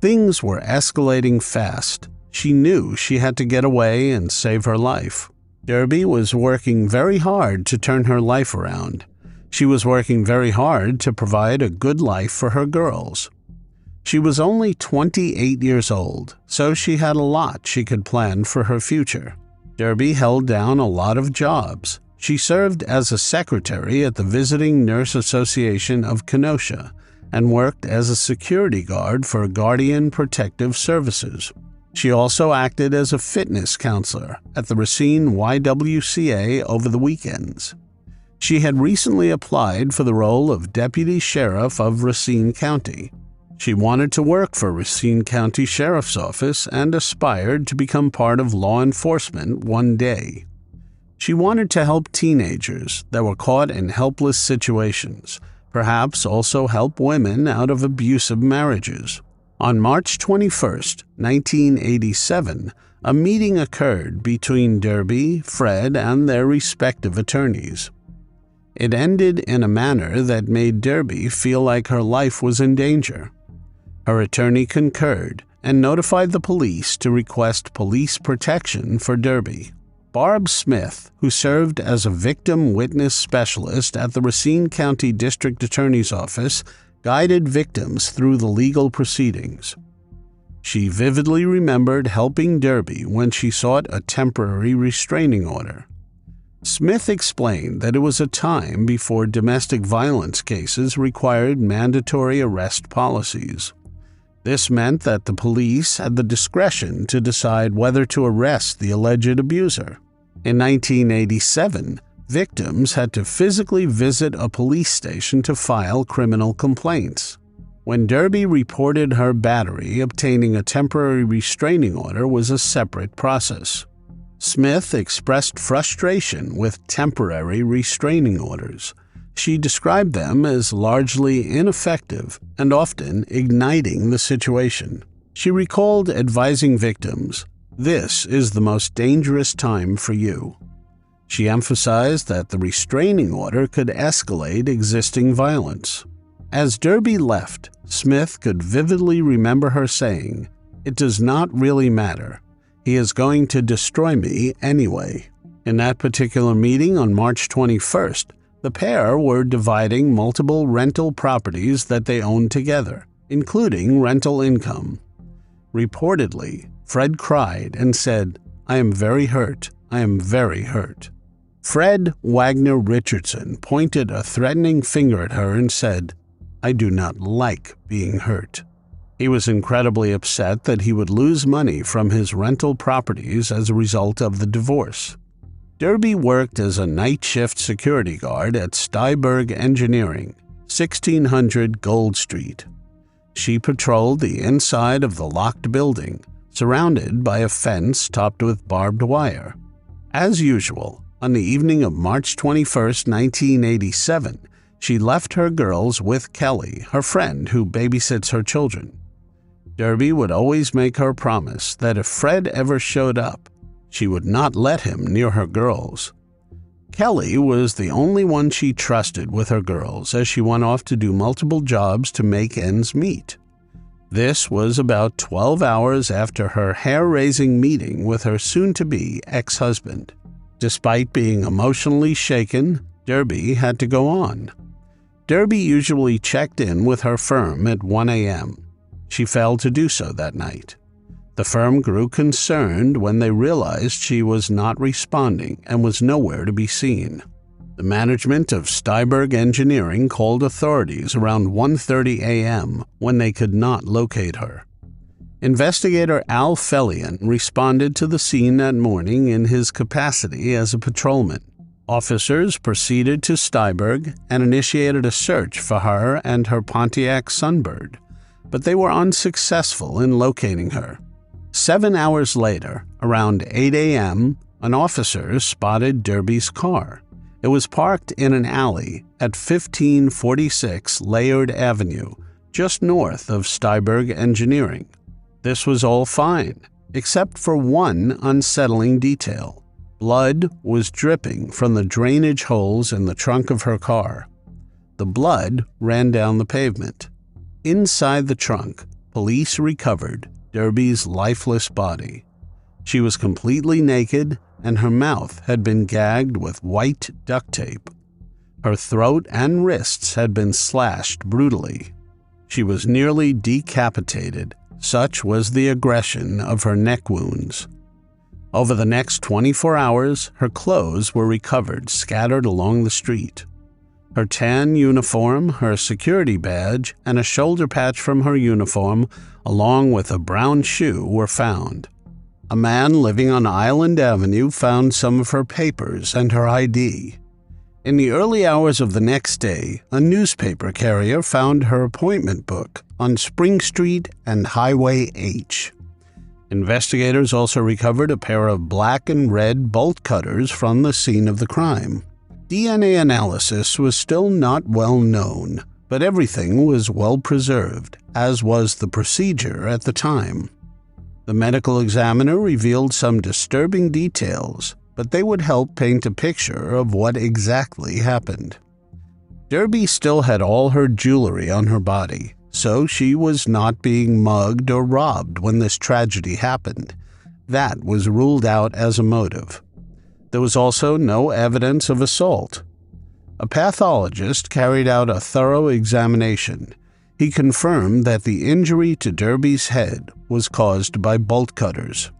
Things were escalating fast. She knew she had to get away and save her life. Derby was working very hard to turn her life around. She was working very hard to provide a good life for her girls. She was only 28 years old, so she had a lot she could plan for her future. Derby held down a lot of jobs. She served as a secretary at the Visiting Nurse Association of Kenosha and worked as a security guard for Guardian Protective Services. She also acted as a fitness counselor at the Racine YWCA over the weekends. She had recently applied for the role of Deputy Sheriff of Racine County. She wanted to work for Racine County Sheriff's Office and aspired to become part of law enforcement one day. She wanted to help teenagers that were caught in helpless situations, perhaps also help women out of abusive marriages. On March 21, 1987, a meeting occurred between Derby, Fred, and their respective attorneys. It ended in a manner that made Derby feel like her life was in danger. Her attorney concurred and notified the police to request police protection for Derby. Barb Smith, who served as a victim witness specialist at the Racine County District Attorney's Office, guided victims through the legal proceedings. She vividly remembered helping Derby when she sought a temporary restraining order. Smith explained that it was a time before domestic violence cases required mandatory arrest policies. This meant that the police had the discretion to decide whether to arrest the alleged abuser. In 1987, victims had to physically visit a police station to file criminal complaints. When Derby reported her battery, obtaining a temporary restraining order was a separate process. Smith expressed frustration with temporary restraining orders. She described them as largely ineffective and often igniting the situation. She recalled advising victims, "This is the most dangerous time for you." She emphasized that the restraining order could escalate existing violence. As Derby left, Smith could vividly remember her saying, "It does not really matter. He is going to destroy me anyway." In that particular meeting on March 21st, the pair were dividing multiple rental properties that they owned together, including rental income. Reportedly, Fred cried and said, "I am very hurt. I am very hurt." Fred Wagner-Richardson pointed a threatening finger at her and said, "I do not like being hurt." He was incredibly upset that he would lose money from his rental properties as a result of the divorce. Derby worked as a night shift security guard at Steiberg Engineering, 1600 Gold Street. She patrolled the inside of the locked building, surrounded by a fence topped with barbed wire. As usual, on the evening of March 21, 1987, she left her girls with Kelly, her friend who babysits her children. Derby would always make her promise that if Fred ever showed up, she would not let him near her girls. Kelly was the only one she trusted with her girls as she went off to do multiple jobs to make ends meet. This was about 12 hours after her hair-raising meeting with her soon-to-be ex-husband. Despite being emotionally shaken, Derby had to go on. Derby usually checked in with her firm at 1 a.m. She failed to do so that night. The firm grew concerned when they realized she was not responding and was nowhere to be seen. The management of Steiberg Engineering called authorities around 1:30 a.m. when they could not locate her. Investigator Al Fellion responded to the scene that morning in his capacity as a patrolman. Officers proceeded to Steiberg and initiated a search for her and her Pontiac Sunbird, but they were unsuccessful in locating her. 7 hours later, around 8 a.m., an officer spotted Derby's car. It was parked in an alley at 1546 Layard Avenue, just north of Steiberg Engineering. This was all fine, except for one unsettling detail. Blood was dripping from the drainage holes in the trunk of her car. The blood ran down the pavement. Inside the trunk, police recovered Derby's lifeless body. She was completely naked, and her mouth had been gagged with white duct tape. Her throat and wrists had been slashed brutally. She was nearly decapitated. Such was the aggression of her neck wounds. Over the next 24 hours, her clothes were recovered scattered along the street. Her tan uniform, her security badge, and a shoulder patch from her uniform, along with a brown shoe, were found. A man living on Island Avenue found some of her papers and her ID. In the early hours of the next day, a newspaper carrier found her appointment book on Spring Street and Highway H. Investigators also recovered a pair of black and red bolt cutters from the scene of the crime. DNA analysis was still not well known, but everything was well preserved, as was the procedure at the time. The medical examiner revealed some disturbing details, but they would help paint a picture of what exactly happened. Derby still had all her jewelry on her body, so she was not being mugged or robbed when this tragedy happened. That was ruled out as a motive. There was also no evidence of assault. A pathologist carried out a thorough examination. He confirmed that the injury to Derby's head was caused by bolt cutters.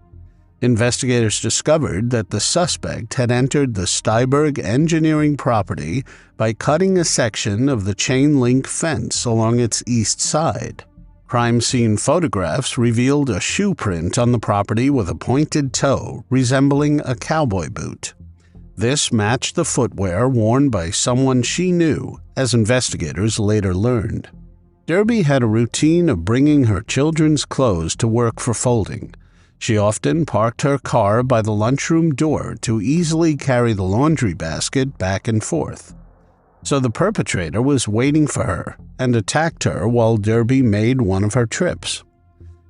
Investigators discovered that the suspect had entered the Steiberg Engineering property by cutting a section of the chain-link fence along its east side. Crime scene photographs revealed a shoe print on the property with a pointed toe resembling a cowboy boot. This matched the footwear worn by someone she knew, as investigators later learned. Derby had a routine of bringing her children's clothes to work for folding. She often parked her car by the lunchroom door to easily carry the laundry basket back and forth. So the perpetrator was waiting for her and attacked her while Derby made one of her trips.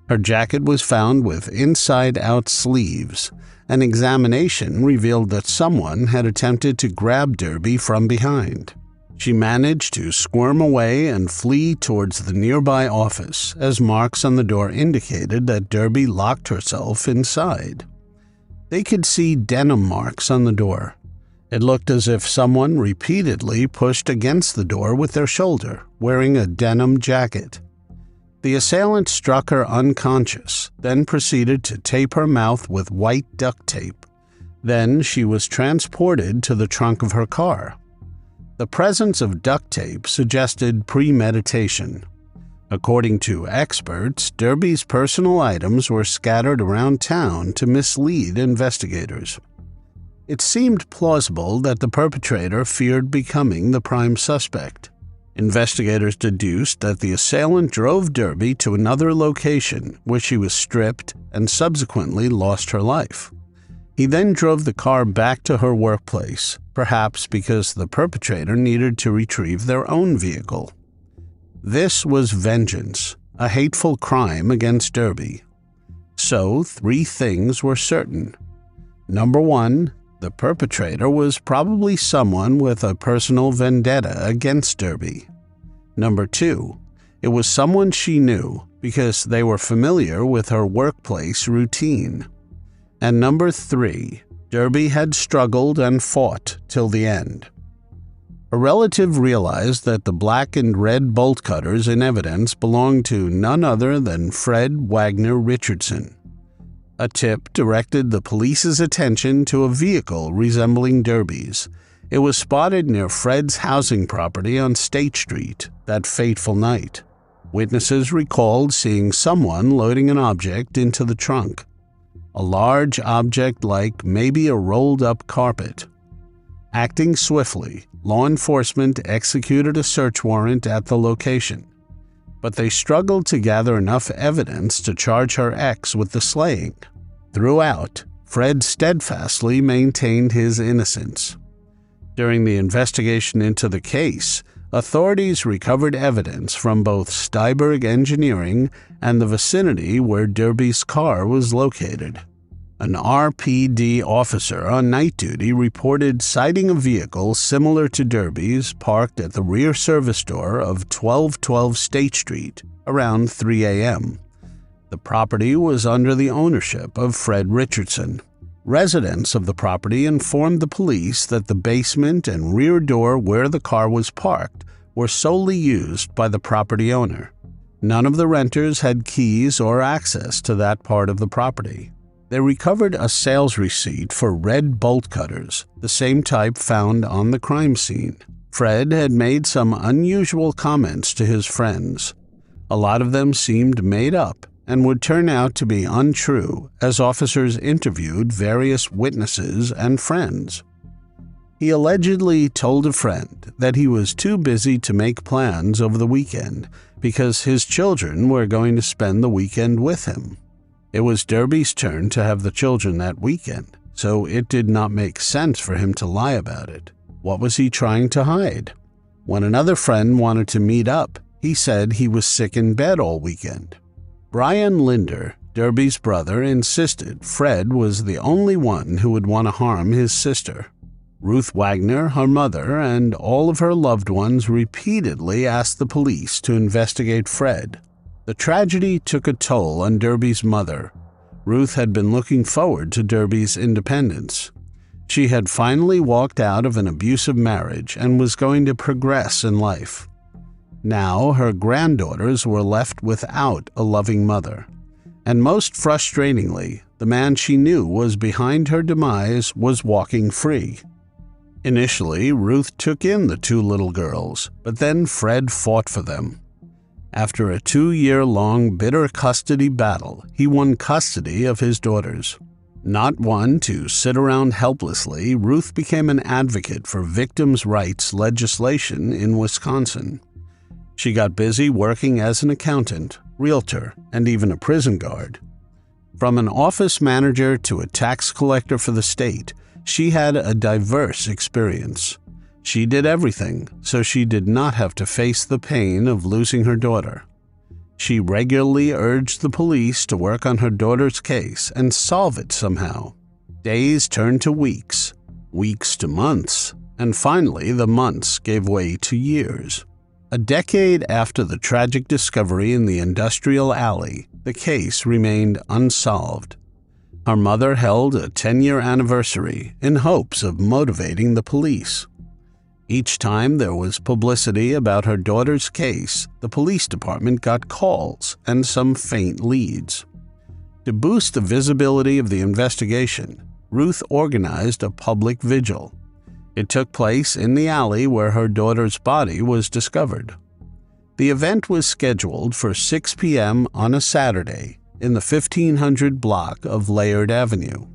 Her jacket was found with inside-out sleeves. An examination revealed that someone had attempted to grab Derby from behind. She managed to squirm away and flee towards the nearby office, as marks on the door indicated that Derby locked herself inside. They could see denim marks on the door. It looked as if someone repeatedly pushed against the door with their shoulder, wearing a denim jacket. The assailant struck her unconscious, then proceeded to tape her mouth with white duct tape. Then she was transported to the trunk of her car. The presence of duct tape suggested premeditation. According to experts, Derby's personal items were scattered around town to mislead investigators. It seemed plausible that the perpetrator feared becoming the prime suspect. Investigators deduced that the assailant drove Derby to another location where she was stripped and subsequently lost her life. He then drove the car back to her workplace, perhaps because the perpetrator needed to retrieve their own vehicle. This was vengeance, a hateful crime against Derby. So 3 things were certain. Number 1, the perpetrator was probably someone with a personal vendetta against Derby. Number 2, it was someone she knew because they were familiar with her workplace routine. And number 3, Derby had struggled and fought till the end. A relative realized that the black and red bolt cutters in evidence belonged to none other than Fred Wagner-Richardson. A tip directed the police's attention to a vehicle resembling Derby's. It was spotted near Fred's housing property on State Street that fateful night. Witnesses recalled seeing someone loading an object into the trunk. A large object like maybe a rolled-up carpet. Acting swiftly, law enforcement executed a search warrant at the location. But they struggled to gather enough evidence to charge her ex with the slaying. Throughout, Fred steadfastly maintained his innocence. During the investigation into the case, authorities recovered evidence from both Steiberg Engineering and the vicinity where Derby's car was located. An RPD officer on night duty reported sighting a vehicle similar to Derby's parked at the rear service door of 1212 State Street around 3 a.m. The property was under the ownership of Fred Richardson. Residents of the property informed the police that the basement and rear door where the car was parked were solely used by the property owner. None of the renters had keys or access to that part of the property. They recovered a sales receipt for red bolt cutters, the same type found on the crime scene. Fred had made some unusual comments to his friends. A lot of them seemed made up and would turn out to be untrue as officers interviewed various witnesses and friends. He allegedly told a friend that he was too busy to make plans over the weekend because his children were going to spend the weekend with him. It was Derby's turn to have the children that weekend, so it did not make sense for him to lie about it. What was he trying to hide? When another friend wanted to meet up, he said he was sick in bed all weekend. Brian Linder, Derby's brother, insisted Fred was the only one who would want to harm his sister. Ruth Wagner, her mother, and all of her loved ones repeatedly asked the police to investigate Fred. The tragedy took a toll on Derby's mother. Ruth had been looking forward to Derby's independence. She had finally walked out of an abusive marriage and was going to progress in life. Now her granddaughters were left without a loving mother. And most frustratingly, the man she knew was behind her demise was walking free. Initially, Ruth took in the two little girls, but then Fred fought for them. After a 2-year-long bitter custody battle, he won custody of his daughters. Not one to sit around helplessly, Ruth became an advocate for victims' rights legislation in Wisconsin. She got busy working as an accountant, realtor, and even a prison guard. From an office manager to a tax collector for the state, she had a diverse experience. She did everything, so she did not have to face the pain of losing her daughter. She regularly urged the police to work on her daughter's case and solve it somehow. Days turned to weeks, weeks to months, and finally the months gave way to years. A decade after the tragic discovery in the industrial alley, the case remained unsolved. Her mother held a 10-year anniversary in hopes of motivating the police. Each time there was publicity about her daughter's case, the police department got calls and some faint leads. To boost the visibility of the investigation, Ruth organized a public vigil. It took place in the alley where her daughter's body was discovered. The event was scheduled for 6 p.m. on a Saturday in the 1500 block of Laird Avenue.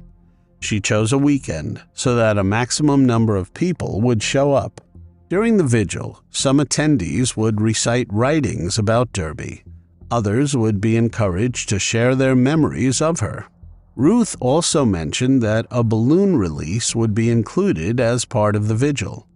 She chose a weekend so that a maximum number of people would show up. During the vigil, some attendees would recite writings about Derby. Others would be encouraged to share their memories of her. Ruth also mentioned that a balloon release would be included as part of the vigil.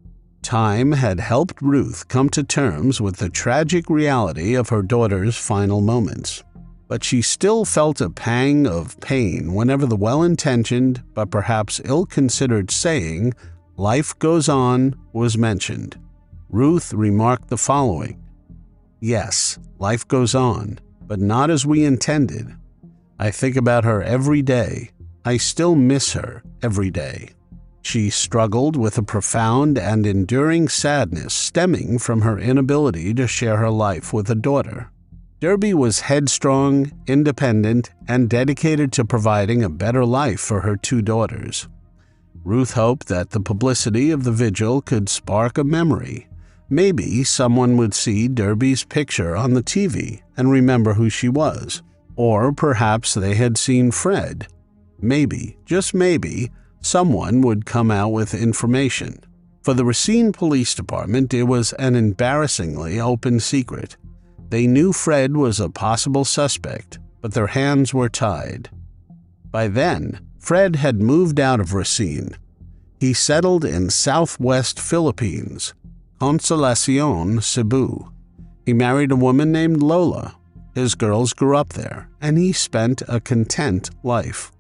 Time had helped Ruth come to terms with the tragic reality of her daughter's final moments. But she still felt a pang of pain whenever the well-intentioned but perhaps ill-considered saying, "Life goes on," was mentioned. Ruth remarked the following: "Yes, life goes on, but not as we intended. I think about her every day. I still miss her every day." She struggled with a profound and enduring sadness stemming from her inability to share her life with a daughter. Derby was headstrong, independent, and dedicated to providing a better life for her two daughters. Ruth hoped that the publicity of the vigil could spark a memory. Maybe someone would see Derby's picture on the TV and remember who she was. Or perhaps they had seen Fred. Maybe, just maybe, someone would come out with information. For the Racine Police Department, it was an embarrassingly open secret. They knew Fred was a possible suspect, but their hands were tied. By then, Fred had moved out of Racine. he settled in southwest Philippines, Consolacion, Cebu. He married a woman named Lola. His girls grew up there, and he spent a content life.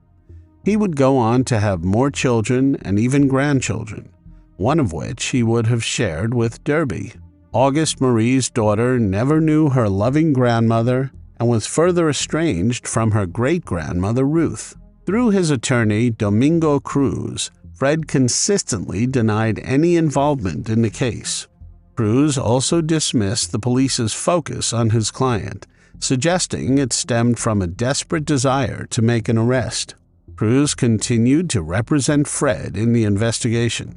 He would go on to have more children and even grandchildren, one of which he would have shared with Derby. August Marie's daughter never knew her loving grandmother and was further estranged from her great-grandmother Ruth. Through his attorney, Domingo Cruz, Fred consistently denied any involvement in the case. Cruz also dismissed the police's focus on his client, suggesting it stemmed from a desperate desire to make an arrest. Cruz continued to represent Fred in the investigation.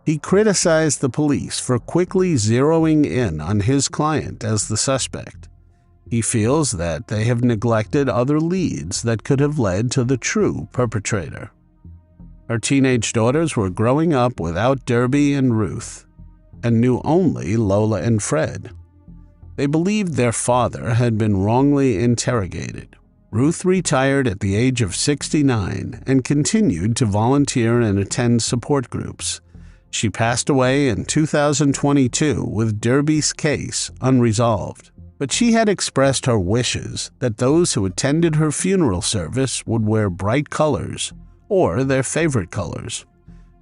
He criticized the police for quickly zeroing in on his client as the suspect. He feels that they have neglected other leads that could have led to the true perpetrator. Her teenage daughters were growing up without Derby and Ruth, and knew only Lola and Fred. They believed their father had been wrongly interrogated. Ruth retired at the age of 69 and continued to volunteer and attend support groups. She passed away in 2022 with Derby's case unresolved, but she had expressed her wishes that those who attended her funeral service would wear bright colors or their favorite colors.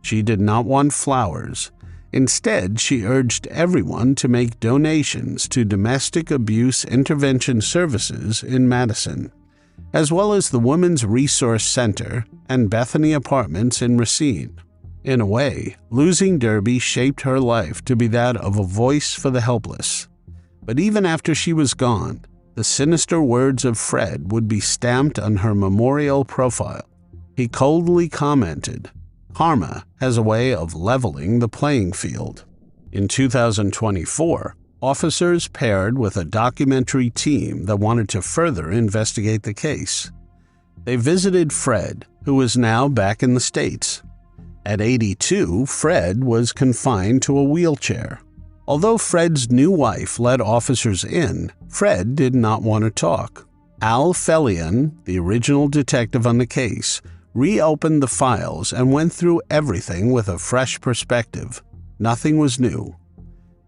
She did not want flowers. Instead, she urged everyone to make donations to domestic abuse intervention services in Madison, as well as the Women's Resource Center and Bethany Apartments in Racine. In a way, losing Derby shaped her life to be that of a voice for the helpless. But even after she was gone, the sinister words of Fred would be stamped on her memorial profile. He coldly commented, "Karma has a way of leveling the playing field." In 2024, officers paired with a documentary team that wanted to further investigate the case. They visited Fred, who is now back in the States. At 82, Fred was confined to a wheelchair. Although Fred's new wife let officers in, Fred did not want to talk. Al Fellion, the original detective on the case, reopened the files and went through everything with a fresh perspective. Nothing was new.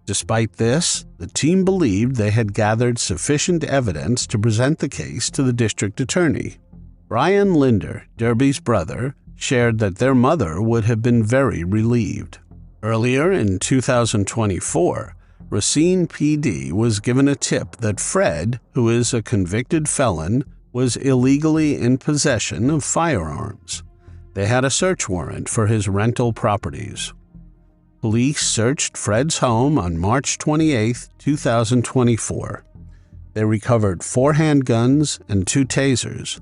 Despite this, the team believed they had gathered sufficient evidence to present the case to the district attorney. Brian Linder, Derby's brother, shared that their mother would have been very relieved. Earlier in 2024, Racine PD was given a tip that Fred, who is a convicted felon, was illegally in possession of firearms. They had a search warrant for his rental properties. Police searched Fred's home on March 28, 2024. They recovered 4 handguns and 2 tasers.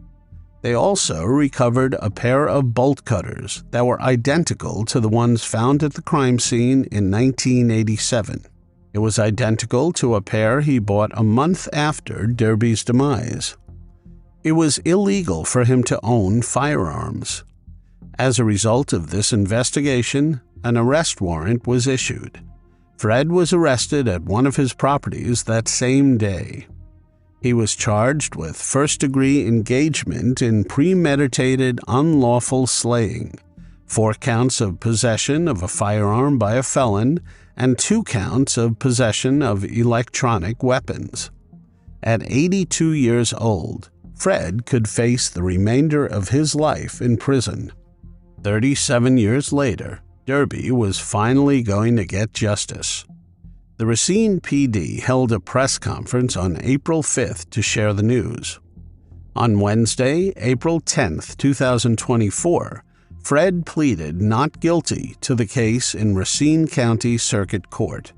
They also recovered a pair of bolt cutters that were identical to the ones found at the crime scene in 1987. It was identical to a pair he bought a month after Derby's demise. It was illegal for him to own firearms. As a result of this investigation, an arrest warrant was issued. Fred was arrested at one of his properties that same day. He was charged with first-degree engagement in premeditated unlawful slaying, 4 counts of possession of a firearm by a felon, and 2 counts of possession of electronic weapons. At 82 years old, Fred could face the remainder of his life in prison. 37 years later, Derby was finally going to get justice. The Racine PD held a press conference on April 5th to share the news. On Wednesday, April 10th, 2024, Fred pleaded not guilty to the case in Racine County Circuit Court.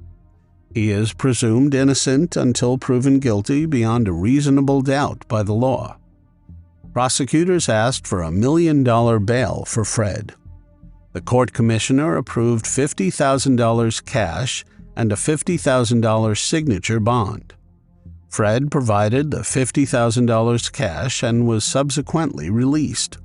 He is presumed innocent until proven guilty beyond a reasonable doubt by the law. Prosecutors asked for $1 million bail for Fred. The court commissioner approved $50,000 cash and a $50,000 signature bond. Fred provided the $50,000 cash and was subsequently released.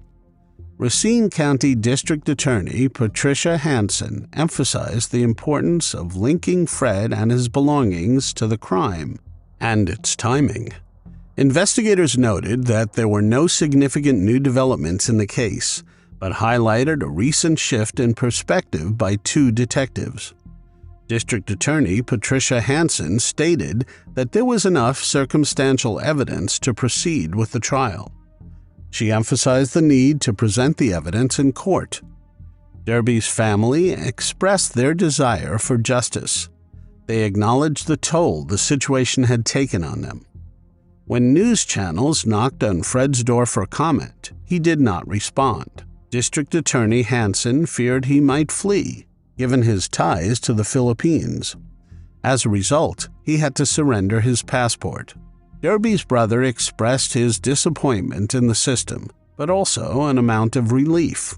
Racine County District Attorney Patricia Hansen emphasized the importance of linking Fred and his belongings to the crime and its timing. Investigators noted that there were no significant new developments in the case, but highlighted a recent shift in perspective by two detectives. District Attorney Patricia Hansen stated that there was enough circumstantial evidence to proceed with the trial. She emphasized the need to present the evidence in court. Derby's family expressed their desire for justice. They acknowledged the toll the situation had taken on them. When news channels knocked on Fred's door for comment, he did not respond. District Attorney Hansen feared he might flee, given his ties to the Philippines. As a result, he had to surrender his passport. Derby's brother expressed his disappointment in the system, but also an amount of relief.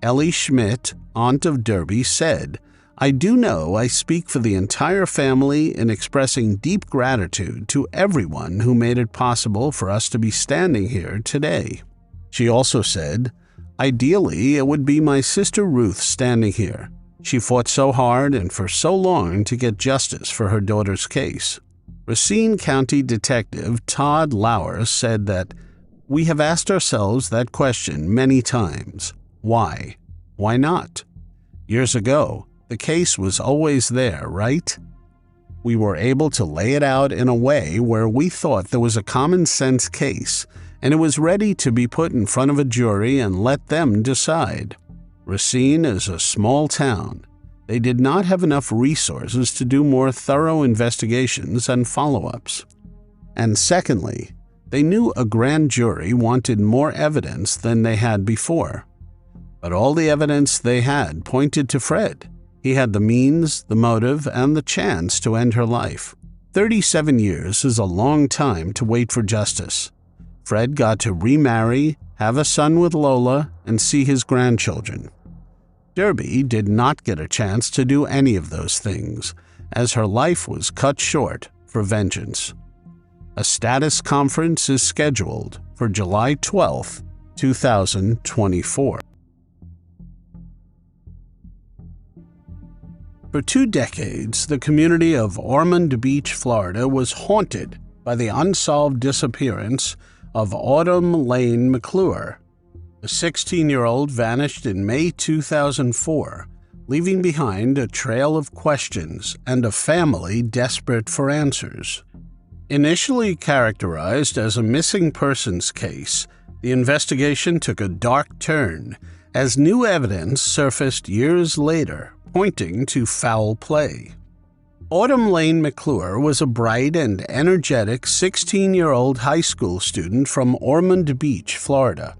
Ellie Schmidt, aunt of Derby, said, "I do know I speak for the entire family in expressing deep gratitude to everyone who made it possible for us to be standing here today." She also said, "Ideally, it would be my sister Ruth standing here. She fought so hard and for so long to get justice for her daughter's case." Racine County Detective Todd Lauer said that, "We have asked ourselves that question many times. Why? Why not? Years ago, the case was always there, right? We were able to lay it out in a way where we thought there was a common-sense case, and it was ready to be put in front of a jury and let them decide. Racine is a small town. They did not have enough resources to do more thorough investigations and follow-ups. And secondly, they knew a grand jury wanted more evidence than they had before. But all the evidence they had pointed to Fred. He had the means, the motive, and the chance to end her life. 37 years is a long time to wait for justice. Fred got to remarry, have a son with Lola, and see his grandchildren. Derby did not get a chance to do any of those things, as her life was cut short for vengeance. A status conference is scheduled for July 12, 2024. For 2 decades, the community of Ormond Beach, Florida was haunted by the unsolved disappearance of Autumn Lane McClure. The 16-year-old vanished in May 2004, leaving behind a trail of questions and a family desperate for answers. Initially characterized as a missing persons case, the investigation took a dark turn as new evidence surfaced years later, pointing to foul play. Autumn Lane McClure was a bright and energetic 16-year-old high school student from Ormond Beach, Florida.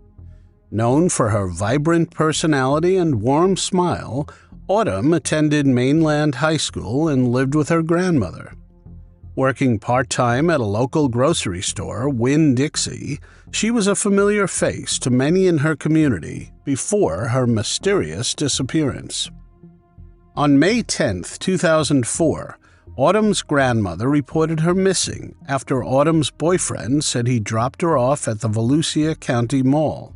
Known for her vibrant personality and warm smile, Autumn attended Mainland High School and lived with her grandmother. Working part-time at a local grocery store, Winn-Dixie, she was a familiar face to many in her community before her mysterious disappearance. On May 10, 2004, Autumn's grandmother reported her missing after Autumn's boyfriend said he dropped her off at the Volusia County Mall.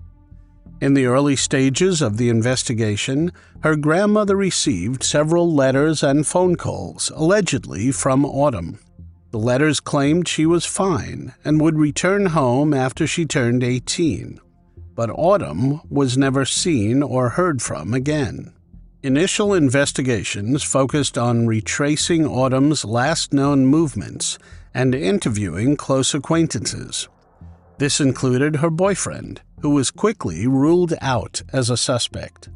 In the early stages of the investigation, her grandmother received several letters and phone calls, allegedly from Autumn. The letters claimed she was fine and would return home after she turned 18, but Autumn was never seen or heard from again. Initial investigations focused on retracing Autumn's last known movements and interviewing close acquaintances. This included her boyfriend, who was quickly ruled out as a suspect.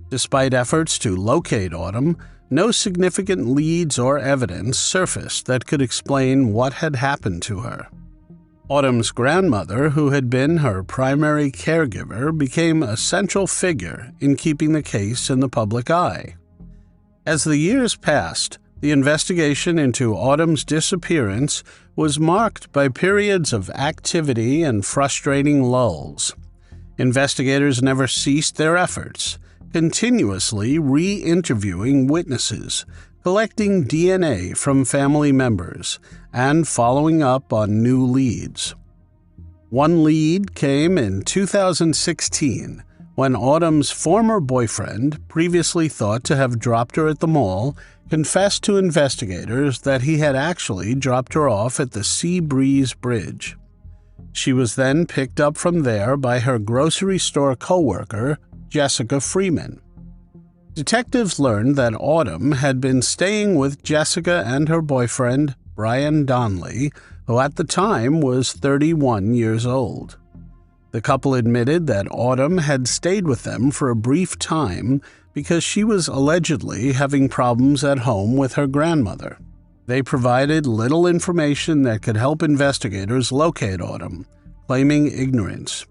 Despite efforts to locate Autumn, no significant leads or evidence surfaced that could explain what had happened to her. Autumn's grandmother, who had been her primary caregiver, became a central figure in keeping the case in the public eye. As the years passed, the investigation into Autumn's disappearance was marked by periods of activity and frustrating lulls. Investigators never ceased their efforts, continuously re-interviewing witnesses, collecting DNA from family members, and following up on new leads. One lead came in 2016 when Autumn's former boyfriend, previously thought to have dropped her at the mall, confessed to investigators that he had actually dropped her off at the Sea Breeze Bridge. She was then picked up from there by her grocery store co-worker, Jessica Freeman. Detectives learned that Autumn had been staying with Jessica and her boyfriend, Brian Donnelly, who at the time was 31 years old. The couple admitted that Autumn had stayed with them for a brief time because she was allegedly having problems at home with her grandmother. They provided little information that could help investigators locate Autumn, claiming ignorance.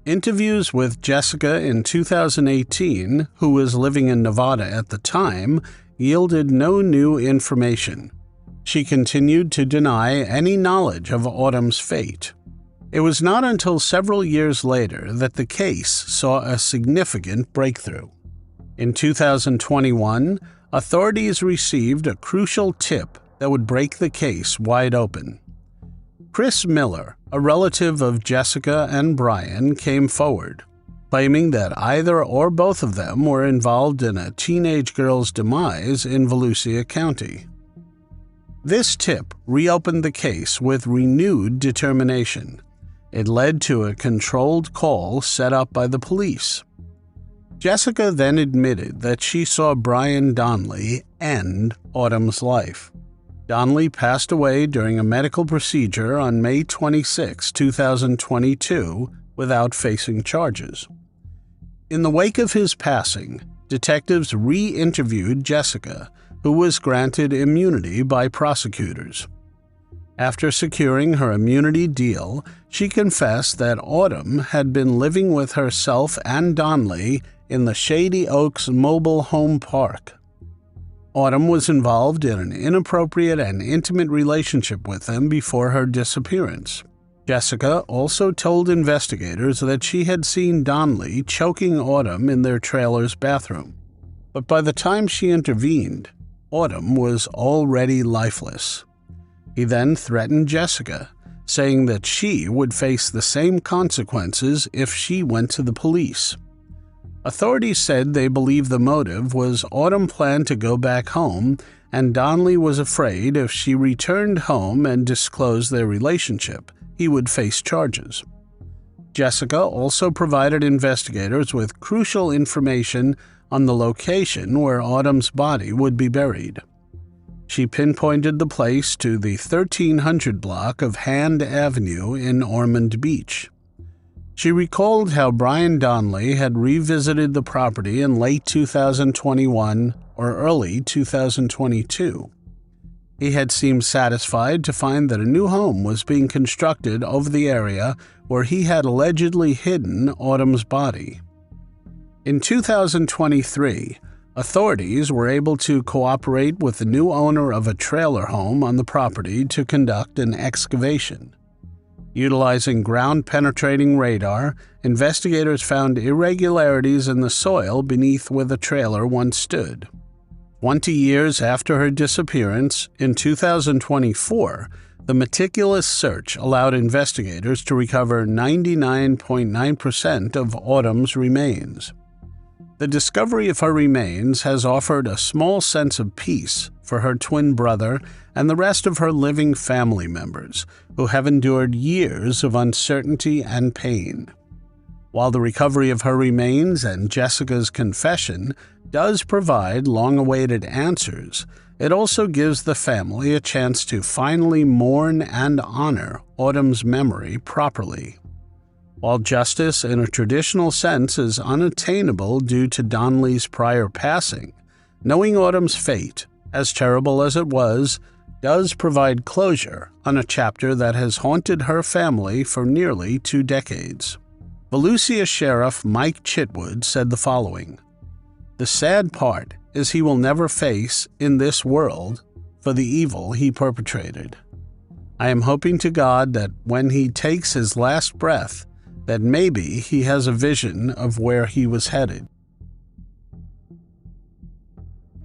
Interviews with Jessica in 2018, who was living in Nevada at the time, yielded no new information. She continued to deny any knowledge of Autumn's fate. It was not until several years later that the case saw a significant breakthrough. In 2021, authorities received a crucial tip that would break the case wide open. Chris Miller, a relative of Jessica and Brian, came forward, claiming that either or both of them were involved in a teenage girl's demise in Volusia County. This tip reopened the case with renewed determination. It led to a controlled call set up by the police. Jessica then admitted that she saw Brian Donnelly end Autumn's life. Donnelly passed away during a medical procedure on May 26, 2022, without facing charges. In the wake of his passing, detectives re-interviewed Jessica, who was granted immunity by prosecutors. After securing her immunity deal, she confessed that Autumn had been living with herself and Donnelly in the Shady Oaks Mobile Home Park. Autumn was involved in an inappropriate and intimate relationship with them before her disappearance. Jessica also told investigators that she had seen Donnelly choking Autumn in their trailer's bathroom. But by the time she intervened, Autumn was already lifeless. He then threatened Jessica, saying that she would face the same consequences if she went to the police. Authorities said they believe the motive was Autumn planned to go back home, and Donnelly was afraid if she returned home and disclosed their relationship, he would face charges. Jessica also provided investigators with crucial information on the location where Autumn's body would be buried. She pinpointed the place to the 1300 block of Hand Avenue in Ormond Beach. She recalled how Brian Donnelly had revisited the property in late 2021 or early 2022. He had seemed satisfied to find that a new home was being constructed over the area where he had allegedly hidden Autumn's body. In 2023, authorities were able to cooperate with the new owner of a trailer home on the property to conduct an excavation. Utilizing ground-penetrating radar, investigators found irregularities in the soil beneath where the trailer once stood. 20 years after her disappearance, in 2024, the meticulous search allowed investigators to recover 99.9% of Autumn's remains. The discovery of her remains has offered a small sense of peace for her twin brother and the rest of her living family members, who have endured years of uncertainty and pain. While the recovery of her remains and Jessica's confession does provide long-awaited answers, it also gives the family a chance to finally mourn and honor Autumn's memory properly. While justice in a traditional sense is unattainable due to Donnelly's prior passing, knowing Autumn's fate, as terrible as it was, does provide closure on a chapter that has haunted her family for nearly 2 decades. Volusia Sheriff Mike Chitwood said the following: "The sad part is he will never face, in this world, for the evil he perpetrated. I am hoping to God that when he takes his last breath, that maybe he has a vision of where he was headed."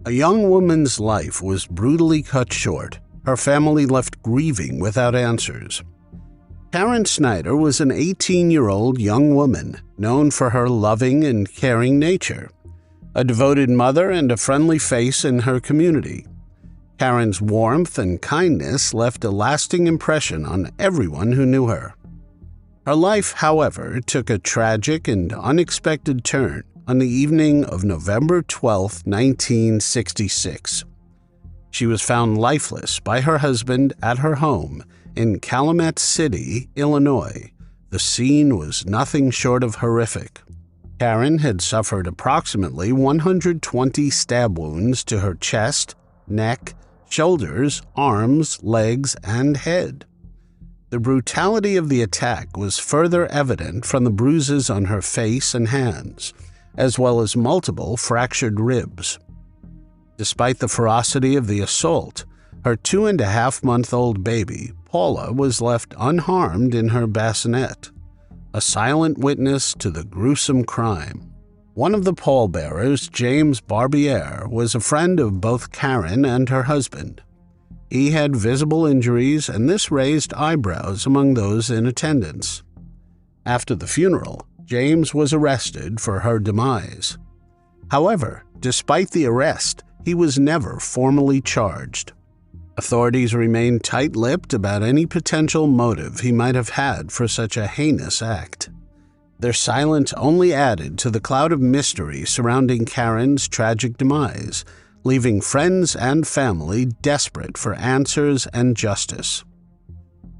A young woman's life was brutally cut short, her family left grieving without answers. Karen Snider was an 18-year-old young woman known for her loving and caring nature, a devoted mother and a friendly face in her community. Karen's warmth and kindness left a lasting impression on everyone who knew her. Her life, however, took a tragic and unexpected turn on the evening of November 12, 1966. She was found lifeless by her husband at her home in Calumet City, Illinois. The scene was nothing short of horrific. Karen had suffered approximately 120 stab wounds to her chest, neck, shoulders, arms, legs, and head. The brutality of the attack was further evident from the bruises on her face and hands, as well as multiple fractured ribs. Despite the ferocity of the assault, her 2.5-month-old baby, Paula, was left unharmed in her bassinet, a silent witness to the gruesome crime. One of the pallbearers, James Barbier, was a friend of both Karen and her husband. He had visible injuries, and this raised eyebrows among those in attendance. After the funeral, James was arrested for her demise. However, despite the arrest, he was never formally charged. Authorities remained tight-lipped about any potential motive he might have had for such a heinous act. Their silence only added to the cloud of mystery surrounding Karen's tragic demise, leaving friends and family desperate for answers and justice.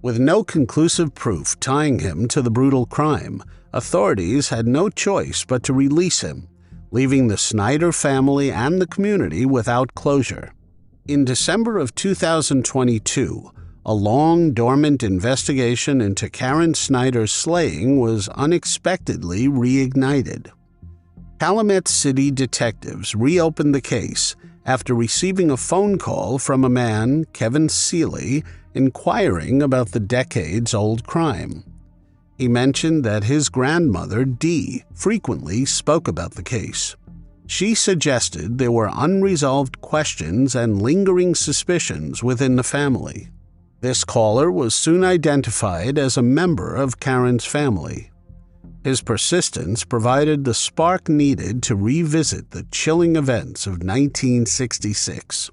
With no conclusive proof tying him to the brutal crime, authorities had no choice but to release him, leaving the Snider family and the community without closure. In December of 2022, a long-dormant investigation into Karen Snider's slaying was unexpectedly reignited. Calumet City detectives reopened the case after receiving a phone call from a man, Kevin Seeley, inquiring about the decades-old crime. He mentioned that his grandmother, Dee, frequently spoke about the case. She suggested there were unresolved questions and lingering suspicions within the family. This caller was soon identified as a member of Karen's family. His persistence provided the spark needed to revisit the chilling events of 1966.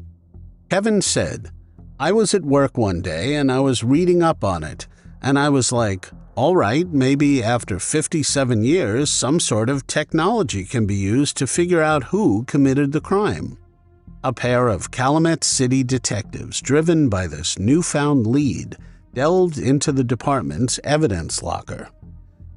Kevin said, "I was at work one day and I was reading up on it, and I was like, all right, maybe after 57 years, some sort of technology can be used to figure out who committed the crime." A pair of Calumet City detectives, driven by this newfound lead, delved into the department's evidence locker.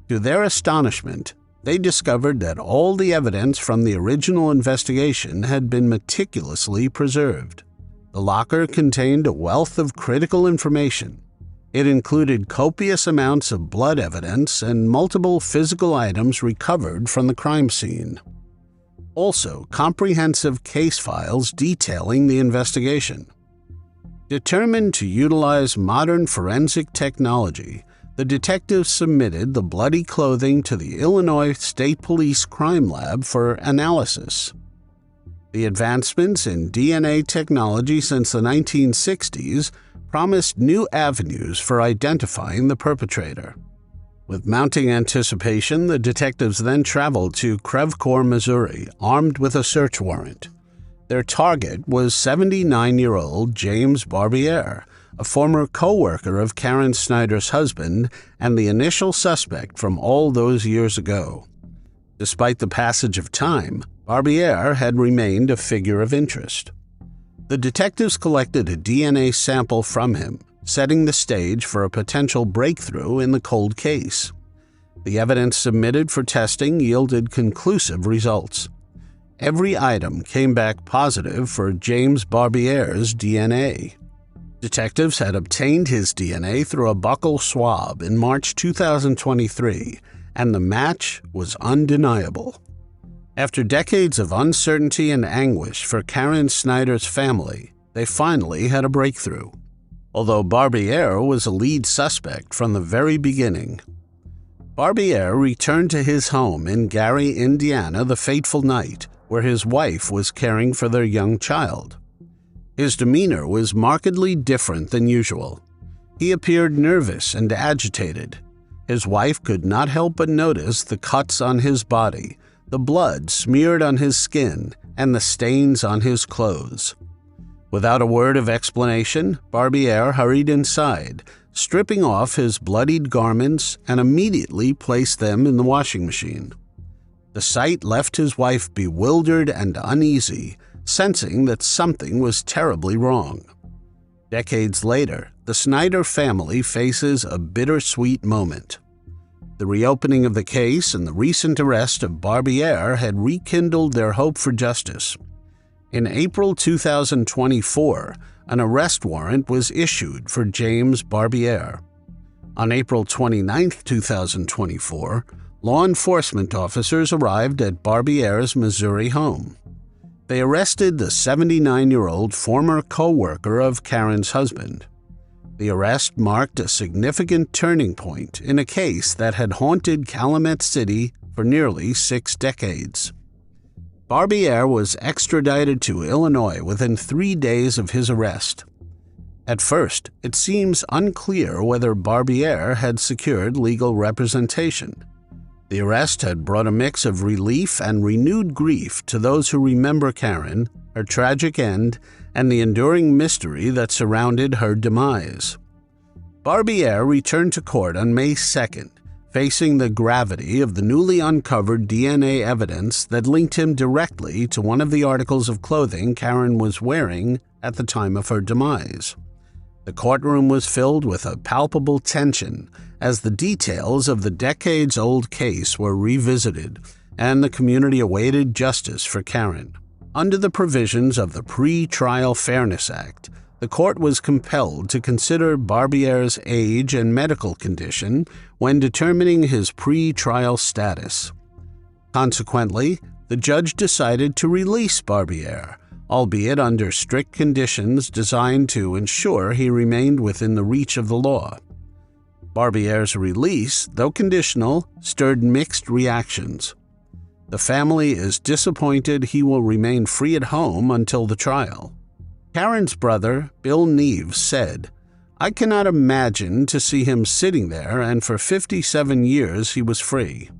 To their astonishment, they discovered that all the evidence from the original investigation had been meticulously preserved. The locker contained a wealth of critical information. It included copious amounts of blood evidence and multiple physical items recovered from the crime scene. Also, comprehensive case files detailing the investigation. Determined to utilize modern forensic technology, the detectives submitted the bloody clothing to the Illinois State Police Crime Lab for analysis. The advancements in DNA technology since the 1960s promised new avenues for identifying the perpetrator. With mounting anticipation, the detectives then traveled to Crevcoeur, Missouri, armed with a search warrant. Their target was 79-year-old James Barbier, a former co-worker of Karen Snider's husband and the initial suspect from all those years ago. Despite the passage of time, Barbier had remained a figure of interest. The detectives collected a DNA sample from him, setting the stage for a potential breakthrough in the cold case. The evidence submitted for testing yielded conclusive results. Every item came back positive for James Barbier's DNA. Detectives had obtained his DNA through a buccal swab in March 2023, and the match was undeniable. After decades of uncertainty and anguish for Karen Snider's family, they finally had a breakthrough. Although Barbier was a lead suspect from the very beginning. Barbier returned to his home in Gary, Indiana the fateful night, where his wife was caring for their young child. His demeanor was markedly different than usual. He appeared nervous and agitated. His wife could not help but notice the cuts on his body, the blood smeared on his skin, and the stains on his clothes. Without a word of explanation, Barbier hurried inside, stripping off his bloodied garments and immediately placed them in the washing machine. The sight left his wife bewildered and uneasy, sensing that something was terribly wrong. Decades later, the Snider family faces a bittersweet moment. The reopening of the case and the recent arrest of Barbiere had rekindled their hope for justice. In April 2024, an arrest warrant was issued for James Barbiere. On April 29, 2024, law enforcement officers arrived at Barbiere's Missouri home. They arrested the 79-year-old former co-worker of Karen's husband. The arrest marked a significant turning point in a case that had haunted Calumet City for nearly 6 decades. Barbiere was extradited to Illinois within 3 days of his arrest. At first, it seems unclear whether Barbiere had secured legal representation. The arrest had brought a mix of relief and renewed grief to those who remember Karen, her tragic end, and the enduring mystery that surrounded her demise. Barbiere returned to court on May 2nd, facing the gravity of the newly uncovered DNA evidence that linked him directly to one of the articles of clothing Karen was wearing at the time of her demise. The courtroom was filled with a palpable tension as the details of the decades-old case were revisited and the community awaited justice for Karen. Under the provisions of the Pre-Trial Fairness Act, the court was compelled to consider Barbiere's age and medical condition when determining his pre-trial status. Consequently, the judge decided to release Barbiere, albeit under strict conditions designed to ensure he remained within the reach of the law. Barbiere's release, though conditional, stirred mixed reactions. The family is disappointed he will remain free at home until the trial. Karen's brother, Bill Neves, said, "I cannot imagine to see him sitting there, and for 57 years he was free.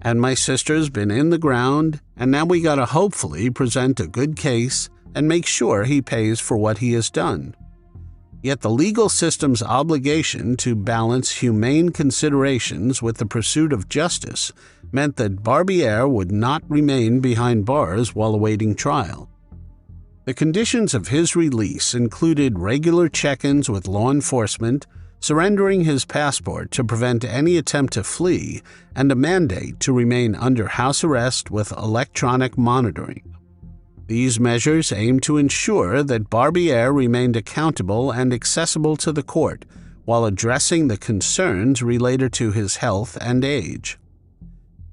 And my sister's been in the ground, and now we gotta hopefully present a good case and make sure he pays for what he has done." Yet the legal system's obligation to balance humane considerations with the pursuit of justice meant that Barbiere would not remain behind bars while awaiting trial. The conditions of his release included regular check-ins with law enforcement, surrendering his passport to prevent any attempt to flee, and a mandate to remain under house arrest with electronic monitoring. These measures aimed to ensure that Barbiere remained accountable and accessible to the court while addressing the concerns related to his health and age.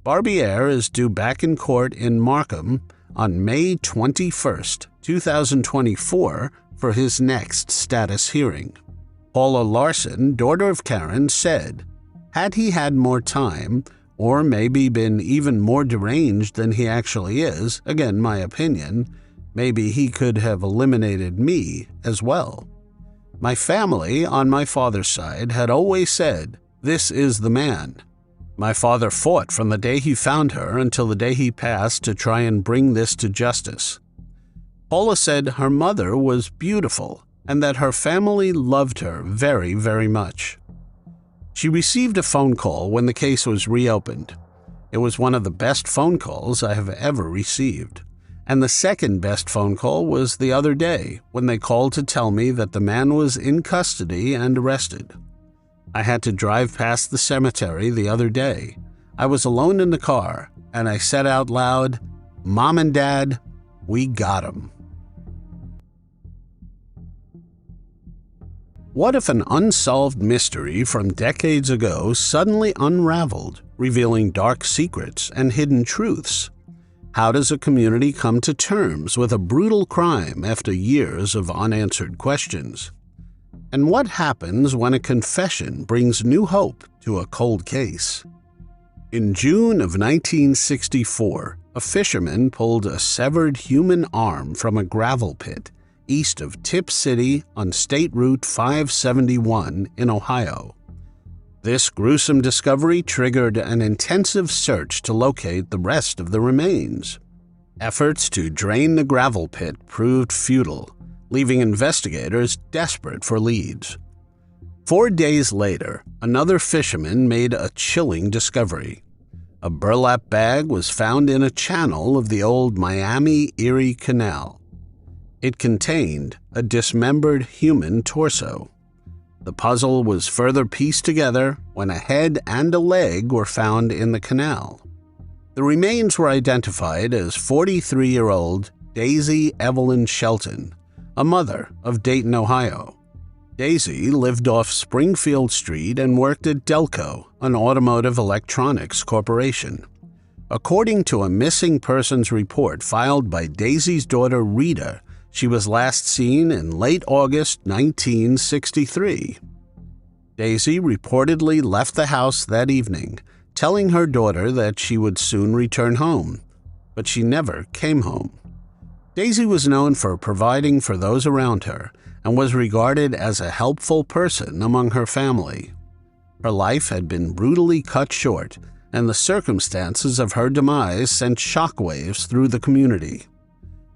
Barbiere is due back in court in Markham on May 21, 2024, for his next status hearing. Paula Larson, daughter of Karen, said, "Had he had more time, or maybe been even more deranged than he actually is, again my opinion, maybe he could have eliminated me as well. My family, on my father's side, had always said, 'This is the man.' My father fought from the day he found her until the day he passed to try and bring this to justice." Paula said her mother was beautiful and that her family loved her very, very much. She received a phone call when the case was reopened. It was one of the best phone calls I have ever received. And the second best phone call was the other day when they called to tell me that the man was in custody and arrested. I had to drive past the cemetery the other day. I was alone in the car, and I said out loud, "Mom and Dad, we got him." What if an unsolved mystery from decades ago suddenly unraveled, revealing dark secrets and hidden truths? How does a community come to terms with a brutal crime after years of unanswered questions? And what happens when a confession brings new hope to a cold case? In June of 1964, a fisherman pulled a severed human arm from a gravel pit east of Tip City on State Route 571 in Ohio. This gruesome discovery triggered an intensive search to locate the rest of the remains. Efforts to drain the gravel pit proved futile, leaving investigators desperate for leads. 4 days later, another fisherman made a chilling discovery. A burlap bag was found in a channel of the old Miami-Erie Canal. It contained a dismembered human torso. The puzzle was further pieced together when a head and a leg were found in the canal. The remains were identified as 43-year-old Daisy Evelyn Shelton, a mother of Dayton, Ohio. Daisy lived off Springfield Street and worked at Delco, an automotive electronics corporation. According to a missing persons report filed by Daisy's daughter Rita, she was last seen in late August 1963. Daisy reportedly left the house that evening, telling her daughter that she would soon return home, but she never came home. Daisy was known for providing for those around her and was regarded as a helpful person among her family. Her life had been brutally cut short, and the circumstances of her demise sent shockwaves through the community.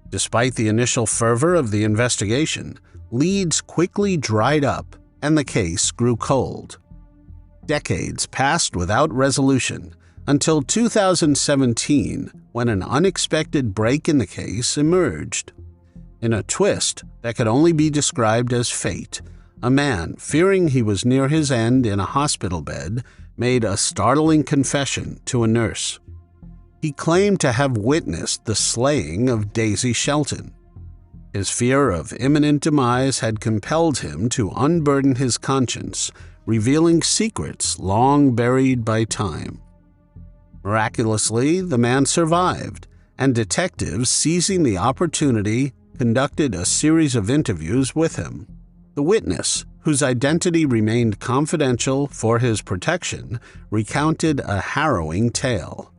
Despite the initial fervor of the investigation, leads quickly dried up and the case grew cold. Decades passed without resolution until 2017, when an unexpected break in the case emerged. In a twist that could only be described as fate, a man, fearing he was near his end in a hospital bed, made a startling confession to a nurse. He claimed to have witnessed the slaying of Daisy Shelton. His fear of imminent demise had compelled him to unburden his conscience, revealing secrets long buried by time. Miraculously, the man survived, and detectives, seizing the opportunity, conducted a series of interviews with him. The witness, whose identity remained confidential for his protection, recounted a harrowing tale.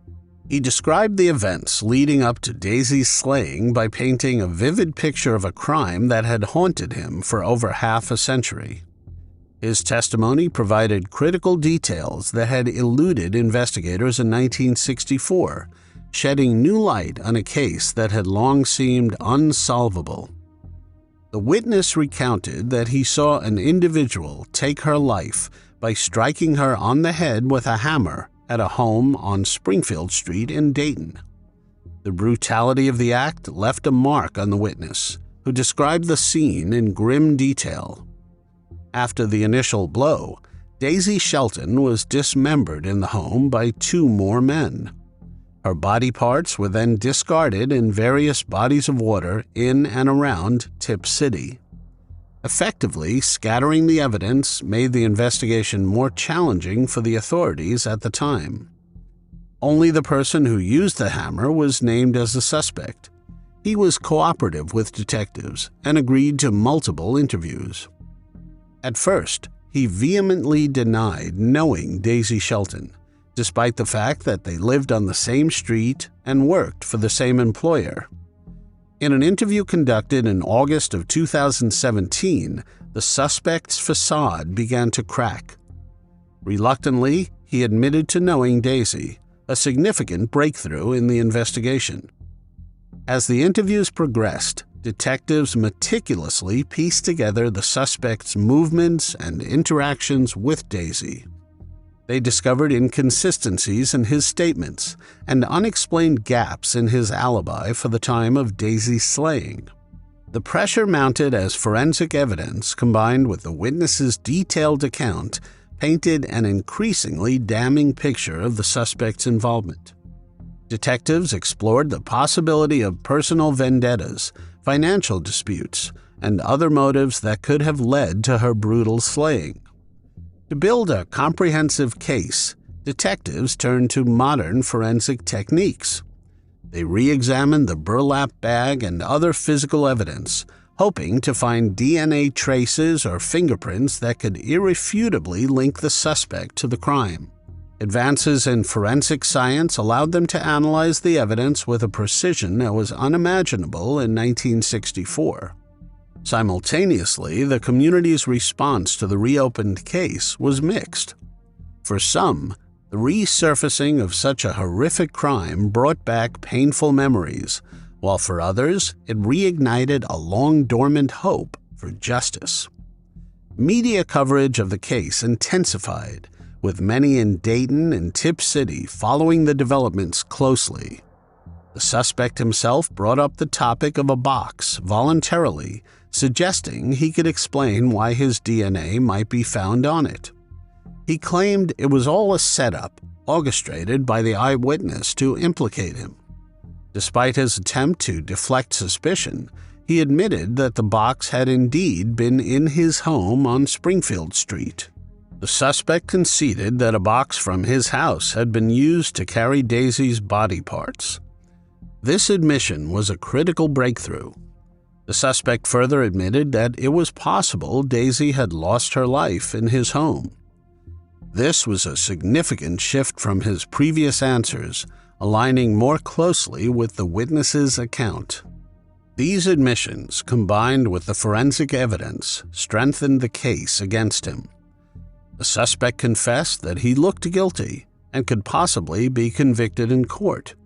He described the events leading up to Daisy's slaying by painting a vivid picture of a crime that had haunted him for over half a century. His testimony provided critical details that had eluded investigators in 1964, shedding new light on a case that had long seemed unsolvable. The witness recounted that he saw an individual take her life by striking her on the head with a hammer at a home on Springfield Street in Dayton. The brutality of the act left a mark on the witness, who described the scene in grim detail. After the initial blow, Daisy Shelton was dismembered in the home by 2 more men. Her body parts were then discarded in various bodies of water in and around Tip City. Effectively scattering the evidence made the investigation more challenging for the authorities at the time. Only the person who used the hammer was named as a suspect. He was cooperative with detectives and agreed to multiple interviews. At first, he vehemently denied knowing Daisy Shelton, despite the fact that they lived on the same street and worked for the same employer. In an interview conducted in August of 2017, the suspect's facade began to crack. Reluctantly, he admitted to knowing Daisy, a significant breakthrough in the investigation. As the interviews progressed, detectives meticulously pieced together the suspect's movements and interactions with Daisy. They discovered inconsistencies in his statements and unexplained gaps in his alibi for the time of Daisy's slaying. The pressure mounted as forensic evidence combined with the witness's detailed account painted an increasingly damning picture of the suspect's involvement. Detectives explored the possibility of personal vendettas, financial disputes, and other motives that could have led to her brutal slaying. To build a comprehensive case, detectives turned to modern forensic techniques. They re-examined the burlap bag and other physical evidence, hoping to find DNA traces or fingerprints that could irrefutably link the suspect to the crime. Advances in forensic science allowed them to analyze the evidence with a precision that was unimaginable in 1964. Simultaneously, the community's response to the reopened case was mixed. For some, the resurfacing of such a horrific crime brought back painful memories, while for others, it reignited a long-dormant hope for justice. Media coverage of the case intensified, with many in Dayton and Tip City following the developments closely. The suspect himself brought up the topic of a box voluntarily, suggesting he could explain why his DNA might be found on it. He claimed it was all a setup, orchestrated by the eyewitness to implicate him. Despite his attempt to deflect suspicion, he admitted that the box had indeed been in his home on Springfield Street. The suspect conceded that a box from his house had been used to carry Daisy's body parts. This admission was a critical breakthrough. The suspect further admitted that it was possible Daisy had lost her life in his home. This was a significant shift from his previous answers, aligning more closely with the witness's account. These admissions, combined with the forensic evidence, strengthened the case against him. The suspect confessed that he looked guilty and could possibly be convicted in court.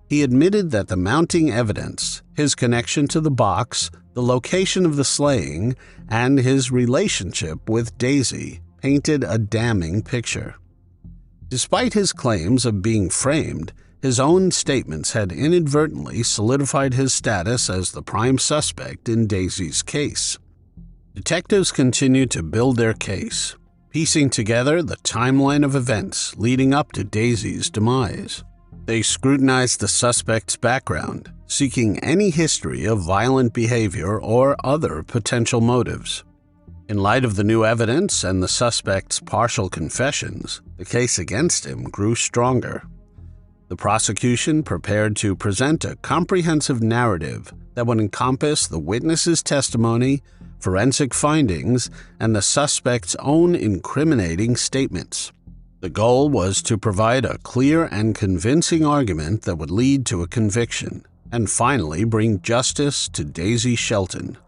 He admitted that the mounting evidence, his connection to the box, the location of the slaying, and his relationship with Daisy painted a damning picture. Despite his claims of being framed, his own statements had inadvertently solidified his status as the prime suspect in Daisy's case. Detectives continued to build their case, piecing together the timeline of events leading up to Daisy's demise. They scrutinized the suspect's background, seeking any history of violent behavior or other potential motives. In light of the new evidence and the suspect's partial confessions, the case against him grew stronger. The prosecution prepared to present a comprehensive narrative that would encompass the witness's testimony, forensic findings, and the suspect's own incriminating statements. The goal was to provide a clear and convincing argument that would lead to a conviction, and finally bring justice to Daisy Shelton.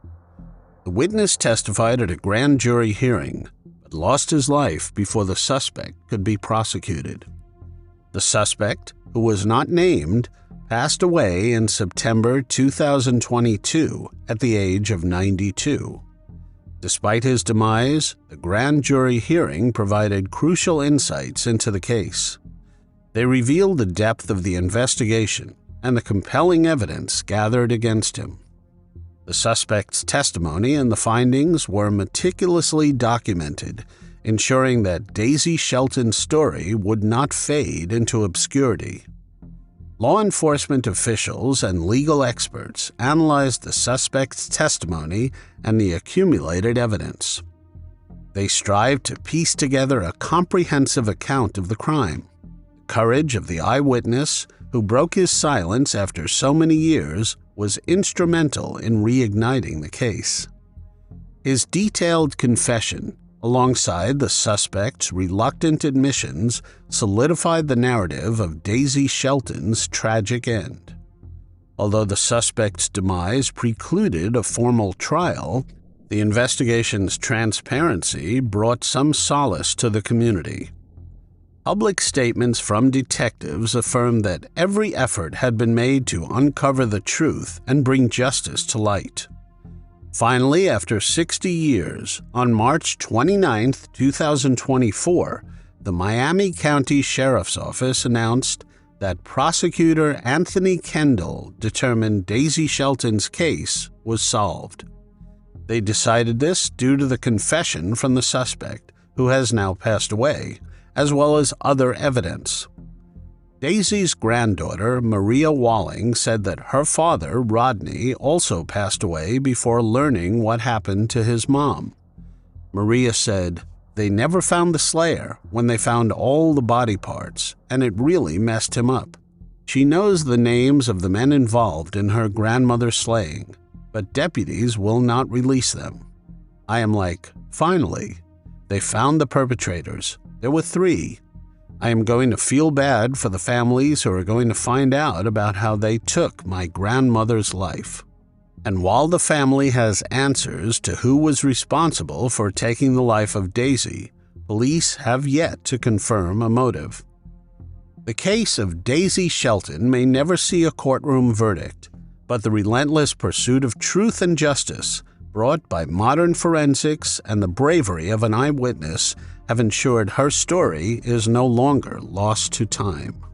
The witness testified at a grand jury hearing, but lost his life before the suspect could be prosecuted. The suspect, who was not named, passed away in September 2022 at the age of 92. Despite his demise, the grand jury hearing provided crucial insights into the case. They revealed the depth of the investigation and the compelling evidence gathered against him. The suspect's testimony and the findings were meticulously documented, ensuring that Daisy Shelton's story would not fade into obscurity. Law enforcement officials and legal experts analyzed the suspect's testimony and the accumulated evidence. They strived to piece together a comprehensive account of the crime. The courage of the eyewitness, who broke his silence after so many years, was instrumental in reigniting the case. His detailed confession, alongside the suspect's reluctant admissions, solidified the narrative of Daisy Shelton's tragic end. Although the suspect's demise precluded a formal trial, the investigation's transparency brought some solace to the community. Public statements from detectives affirmed that every effort had been made to uncover the truth and bring justice to light. Finally, after 60 years, on March 29, 2024, the Miami County Sheriff's Office announced that Prosecutor Anthony Kendall determined Daisy Shelton's case was solved. They decided this due to the confession from the suspect, who has now passed away, as well as other evidence. Daisy's granddaughter, Maria Walling, said that her father, Rodney, also passed away before learning what happened to his mom. Maria said, "They never found the slayer when they found all the body parts, and it really messed him up. She knows the names of the men involved in her grandmother's slaying, but deputies will not release them. I am like, finally, they found the perpetrators. There were 3. I am going to feel bad for the families who are going to find out about how they took my grandmother's life." And while the family has answers to who was responsible for taking the life of Daisy, police have yet to confirm a motive. The case of Daisy Shelton may never see a courtroom verdict, but the relentless pursuit of truth and justice brought by modern forensics and the bravery of an eyewitness, have ensured her story is no longer lost to time.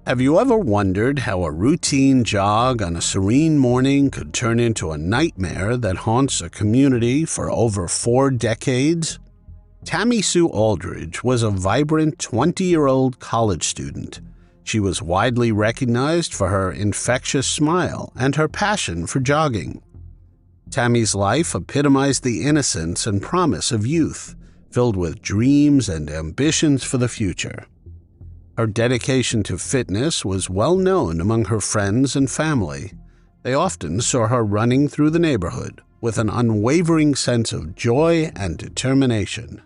Have you ever wondered how a routine jog on a serene morning could turn into a nightmare that haunts a community for over 4 decades? Tammy Sue Aldridge was a vibrant 20-year-old college student. She was widely recognized for her infectious smile and her passion for jogging. Tammy's life epitomized the innocence and promise of youth, filled with dreams and ambitions for the future. Her dedication to fitness was well known among her friends and family. They often saw her running through the neighborhood with an unwavering sense of joy and determination.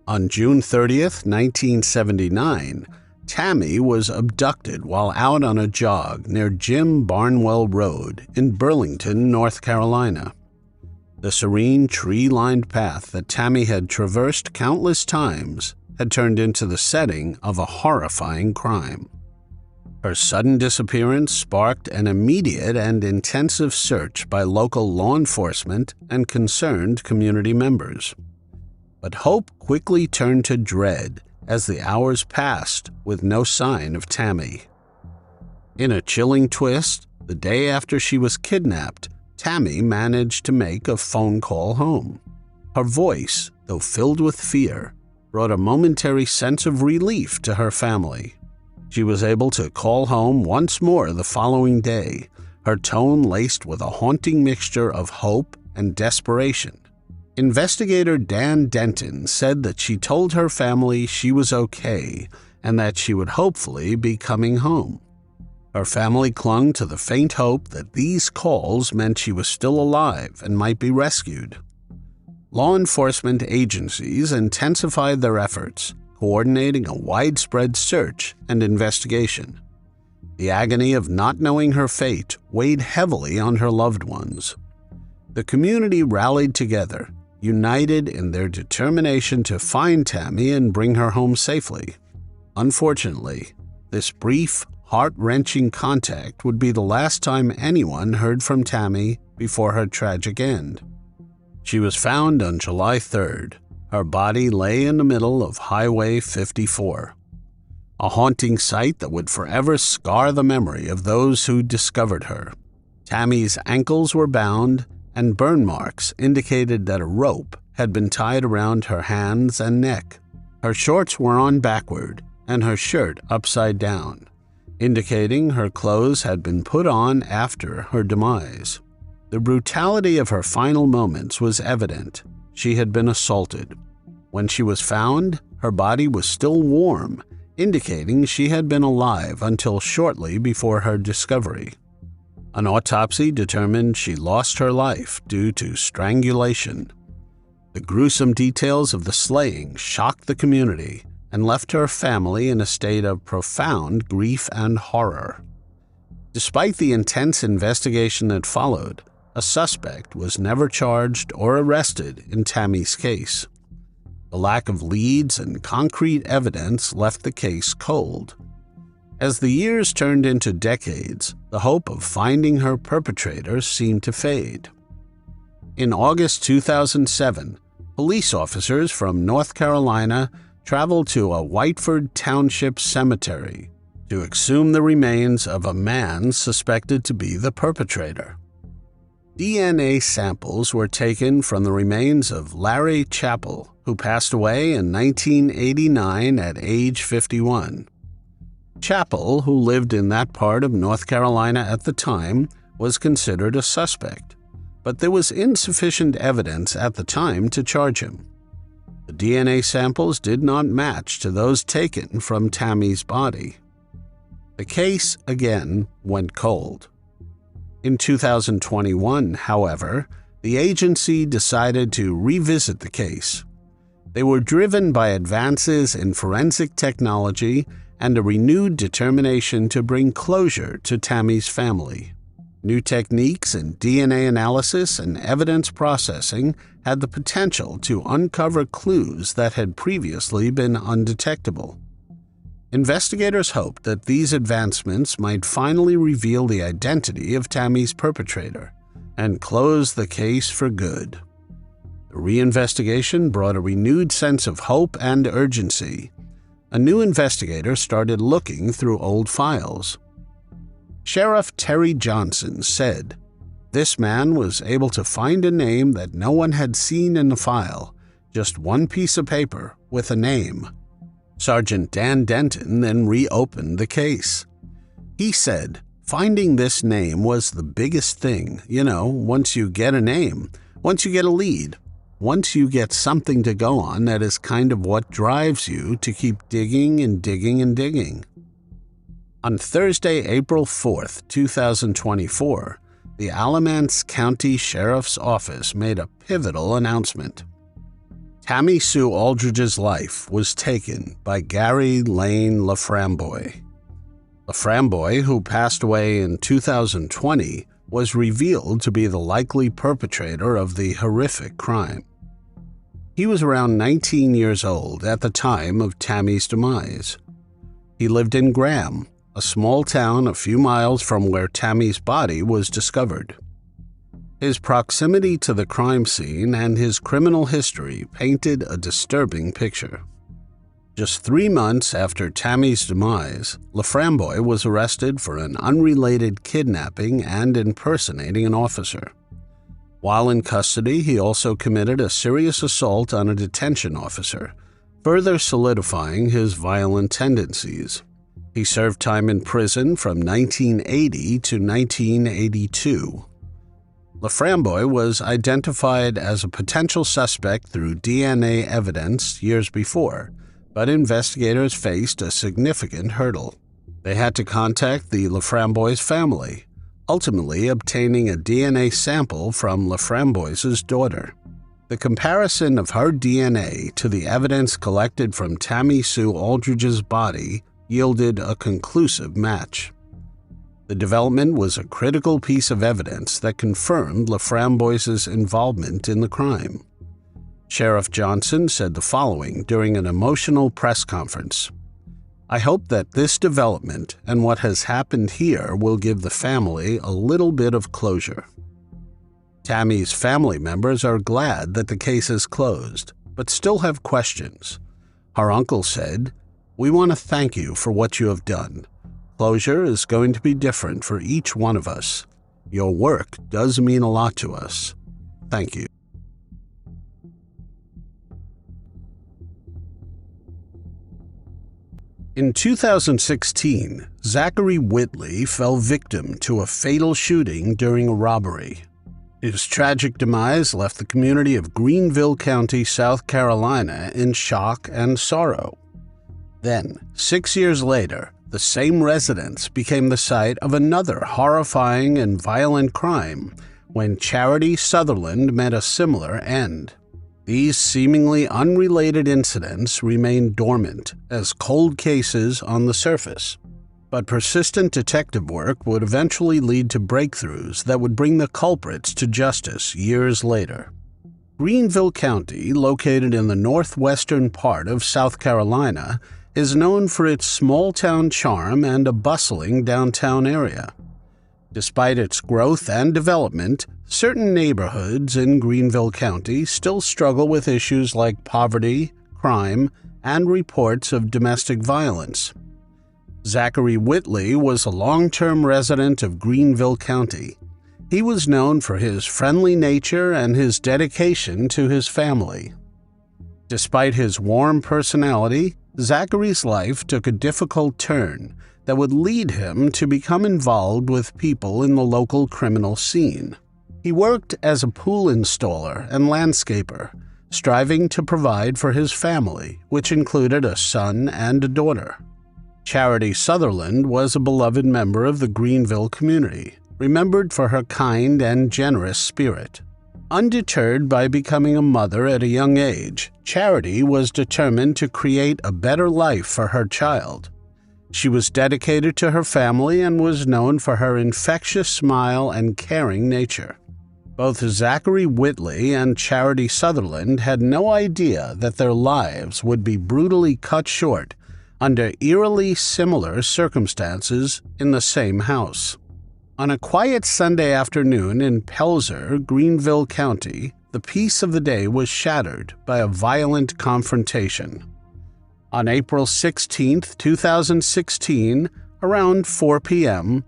On June 30th, 1979, Tammy was abducted while out on a jog near Jim Barnwell Road in Burlington, North Carolina. The serene, tree-lined path that Tammy had traversed countless times had turned into the setting of a horrifying crime. Her sudden disappearance sparked an immediate and intensive search by local law enforcement and concerned community members. But hope quickly turned to dread as the hours passed with no sign of Tammy. In a chilling twist, the day after she was kidnapped, Tammy managed to make a phone call home. Her voice, though filled with fear, brought a momentary sense of relief to her family. She was able to call home once more the following day, her tone laced with a haunting mixture of hope and desperation. Investigator Dan Denton said that she told her family she was okay and that she would hopefully be coming home. Her family clung to the faint hope that these calls meant she was still alive and might be rescued. Law enforcement agencies intensified their efforts, coordinating a widespread search and investigation. The agony of not knowing her fate weighed heavily on her loved ones. The community rallied together, united in their determination to find Tammy and bring her home safely. Unfortunately, this brief, heart-wrenching contact would be the last time anyone heard from Tammy before her tragic end. She was found on July 3rd. Her body lay in the middle of Highway 54, a haunting sight that would forever scar the memory of those who discovered her. Tammy's ankles were bound, and burn marks indicated that a rope had been tied around her hands and neck. Her shorts were on backward, and her shirt upside down, indicating her clothes had been put on after her demise. The brutality of her final moments was evident. She had been assaulted. When she was found, her body was still warm, indicating she had been alive until shortly before her discovery. An autopsy determined she lost her life due to strangulation. The gruesome details of the slaying shocked the community and left her family in a state of profound grief and horror. Despite the intense investigation that followed, a suspect was never charged or arrested in Tammy's case. The lack of leads and concrete evidence left the case cold. As the years turned into decades, the hope of finding her perpetrator seemed to fade. In August 2007, police officers from North Carolina traveled to a Whiteford Township cemetery to exhume the remains of a man suspected to be the perpetrator. DNA samples were taken from the remains of Lou Japel, who passed away in 1989 at age 51. Japel, who lived in that part of North Carolina at the time, was considered a suspect, but there was insufficient evidence at the time to charge him. The DNA samples did not match to those taken from Tammy's body. The case again went cold. In 2021, however, the agency decided to revisit the case. They were driven by advances in forensic technology and a renewed determination to bring closure to Tammy's family. New techniques in DNA analysis and evidence processing had the potential to uncover clues that had previously been undetectable. Investigators hoped that these advancements might finally reveal the identity of Tammy's perpetrator and close the case for good. The reinvestigation brought a renewed sense of hope and urgency. A new investigator started looking through old files. Sheriff Terry Johnson said, "This man was able to find a name that no one had seen in the file, just one piece of paper with a name." Sergeant Dan Denton then reopened the case. He said, "Finding this name was the biggest thing. Once you get a name, once you get a lead, once you get something to go on, that is kind of what drives you to keep digging and digging and digging." On Thursday, April 4th, 2024, the Alamance County Sheriff's Office made a pivotal announcement. Tammy Sue Aldridge's life was taken by Gary Lane Laframboy. Laframboy, who passed away in 2020, was revealed to be the likely perpetrator of the horrific crime. He was around 19 years old at the time of Tammy's demise. He lived in Graham, a small town a few miles from where Tammy's body was discovered. His proximity to the crime scene and his criminal history painted a disturbing picture. Just 3 months after Tammy's demise, Laframboy was arrested for an unrelated kidnapping and impersonating an officer. While in custody, he also committed a serious assault on a detention officer, further solidifying his violent tendencies. He served time in prison from 1980 to 1982. Laframboy was identified as a potential suspect through DNA evidence years before, but investigators faced a significant hurdle. They had to contact the Laframboy's family, ultimately obtaining a DNA sample from Laframboy's daughter. The comparison of her DNA to the evidence collected from Tammy Sue Aldridge's body yielded a conclusive match. The development was a critical piece of evidence that confirmed Laframboy's involvement in the crime. Sheriff Johnson said the following during an emotional press conference: "I hope that this development and what has happened here will give the family a little bit of closure." Tammy's family members are glad that the case is closed, but still have questions. Her uncle said, "We want to thank you for what you have done. Closure is going to be different for each one of us. Your work does mean a lot to us. Thank you." In 2016, Zachary Whitley fell victim to a fatal shooting during a robbery. His tragic demise left the community of Greenville County, South Carolina, in shock and sorrow. Then, 6 years later, the same residence became the site of another horrifying and violent crime when Charity Southerland met a similar end. These seemingly unrelated incidents remained dormant as cold cases on the surface, but persistent detective work would eventually lead to breakthroughs that would bring the culprits to justice years later. Greenville County, located in the northwestern part of South Carolina, is known for its small-town charm and a bustling downtown area. Despite its growth and development, certain neighborhoods in Greenville County still struggle with issues like poverty, crime, and reports of domestic violence. Zachary Whitley was a long-term resident of Greenville County. He was known for his friendly nature and his dedication to his family. Despite his warm personality, Zachary's life took a difficult turn that would lead him to become involved with people in the local criminal scene. He worked as a pool installer and landscaper, striving to provide for his family, which included a son and a daughter. Charity Southerland was a beloved member of the Greenville community, remembered for her kind and generous spirit. Undeterred by becoming a mother at a young age, Charity was determined to create a better life for her child. She was dedicated to her family and was known for her infectious smile and caring nature. Both Zachary Whitley and Charity Southerland had no idea that their lives would be brutally cut short under eerily similar circumstances in the same house. On a quiet Sunday afternoon in Pelzer, Greenville County, the peace of the day was shattered by a violent confrontation. On April 16, 2016, around 4 p.m.,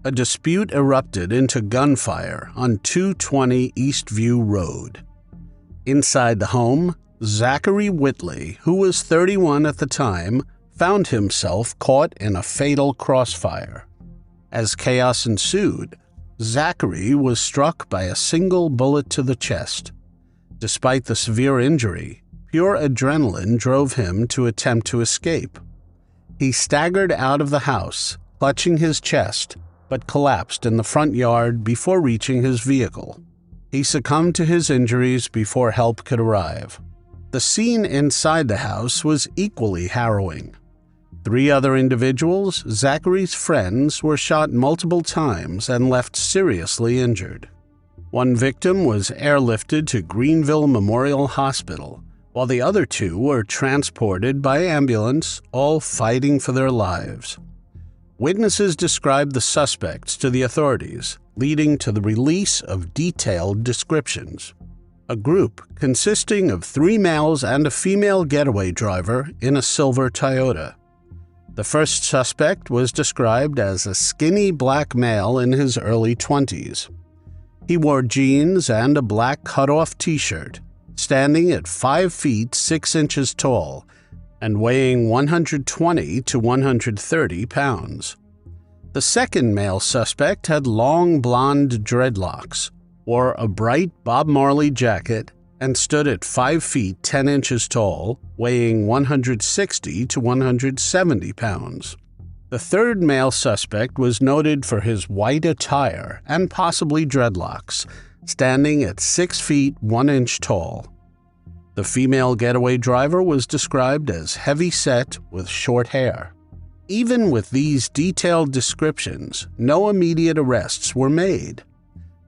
a dispute erupted into gunfire on 220 Eastview Road. Inside the home, Zachary Whitley, who was 31 at the time, found himself caught in a fatal crossfire. As chaos ensued, Zachary was struck by a single bullet to the chest. Despite the severe injury, pure adrenaline drove him to attempt to escape. He staggered out of the house, clutching his chest, but collapsed in the front yard before reaching his vehicle. He succumbed to his injuries before help could arrive. The scene inside the house was equally harrowing. 3 other individuals, Zachary's friends, were shot multiple times and left seriously injured. One victim was airlifted to Greenville Memorial Hospital, while the other 2 were transported by ambulance, all fighting for their lives. Witnesses described the suspects to the authorities, leading to the release of detailed descriptions. A group consisting of 3 males and a female getaway driver in a silver Toyota. The first suspect was described as a skinny black male in his early 20s. He wore jeans and a black cut-off t-shirt, standing at 5 feet 6 inches tall and weighing 120 to 130 pounds. The second male suspect had long blonde dreadlocks, wore a bright Bob Marley jacket, and stood at 5 feet 10 inches tall, weighing 160 to 170 pounds. The third male suspect was noted for his white attire and possibly dreadlocks, standing at 6 feet 1 inch tall. The female getaway driver was described as heavy-set with short hair. Even with these detailed descriptions, no immediate arrests were made.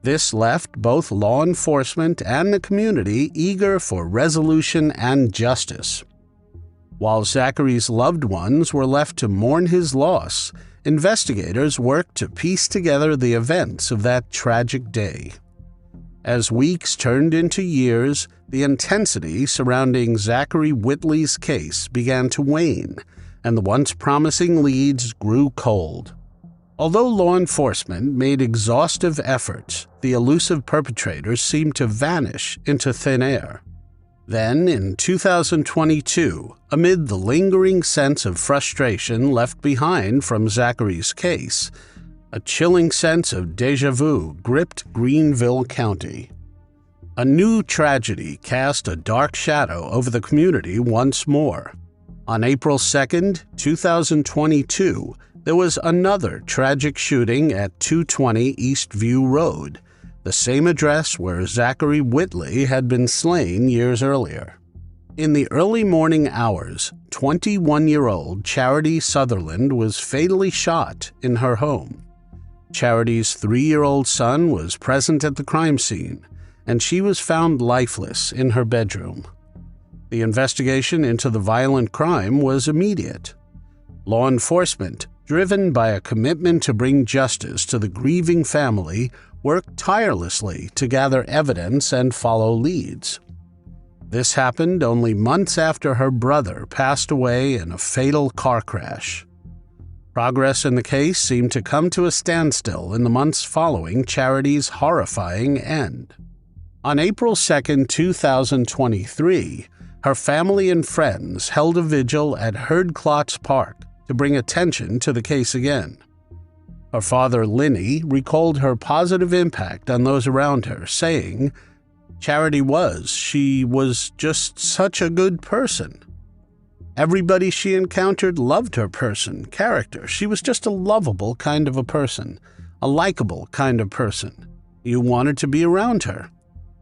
This left both law enforcement and the community eager for resolution and justice. While Zachary's loved ones were left to mourn his loss, investigators worked to piece together the events of that tragic day. As weeks turned into years, the intensity surrounding Zachary Whitley's case began to wane, and the once promising leads grew cold. Although law enforcement made exhaustive efforts, the elusive perpetrators seemed to vanish into thin air. Then, in 2022, amid the lingering sense of frustration left behind from Zachary's case, a chilling sense of déjà vu gripped Greenville County. A new tragedy cast a dark shadow over the community once more. On April 2, 2022, there was another tragic shooting at 220 Eastview Road, the same address where Zachary Whitley had been slain years earlier. In the early morning hours, 21-year-old Charity Southerland was fatally shot in her home. Charity's 3-year-old son was present at the crime scene, and she was found lifeless in her bedroom. The investigation into the violent crime was immediate. Law enforcement, driven by a commitment to bring justice to the grieving family, worked tirelessly to gather evidence and follow leads. This happened only months after her brother passed away in a fatal car crash. Progress in the case seemed to come to a standstill in the months following Charity's horrifying end. On April 2, 2023, her family and friends held a vigil at Herdklotz Park to bring attention to the case again. Her father, Linny, recalled her positive impact on those around her, saying, She was just such a good person. Everybody she encountered loved her character. She was just a lovable kind of a person, a likable kind of person. You wanted to be around her.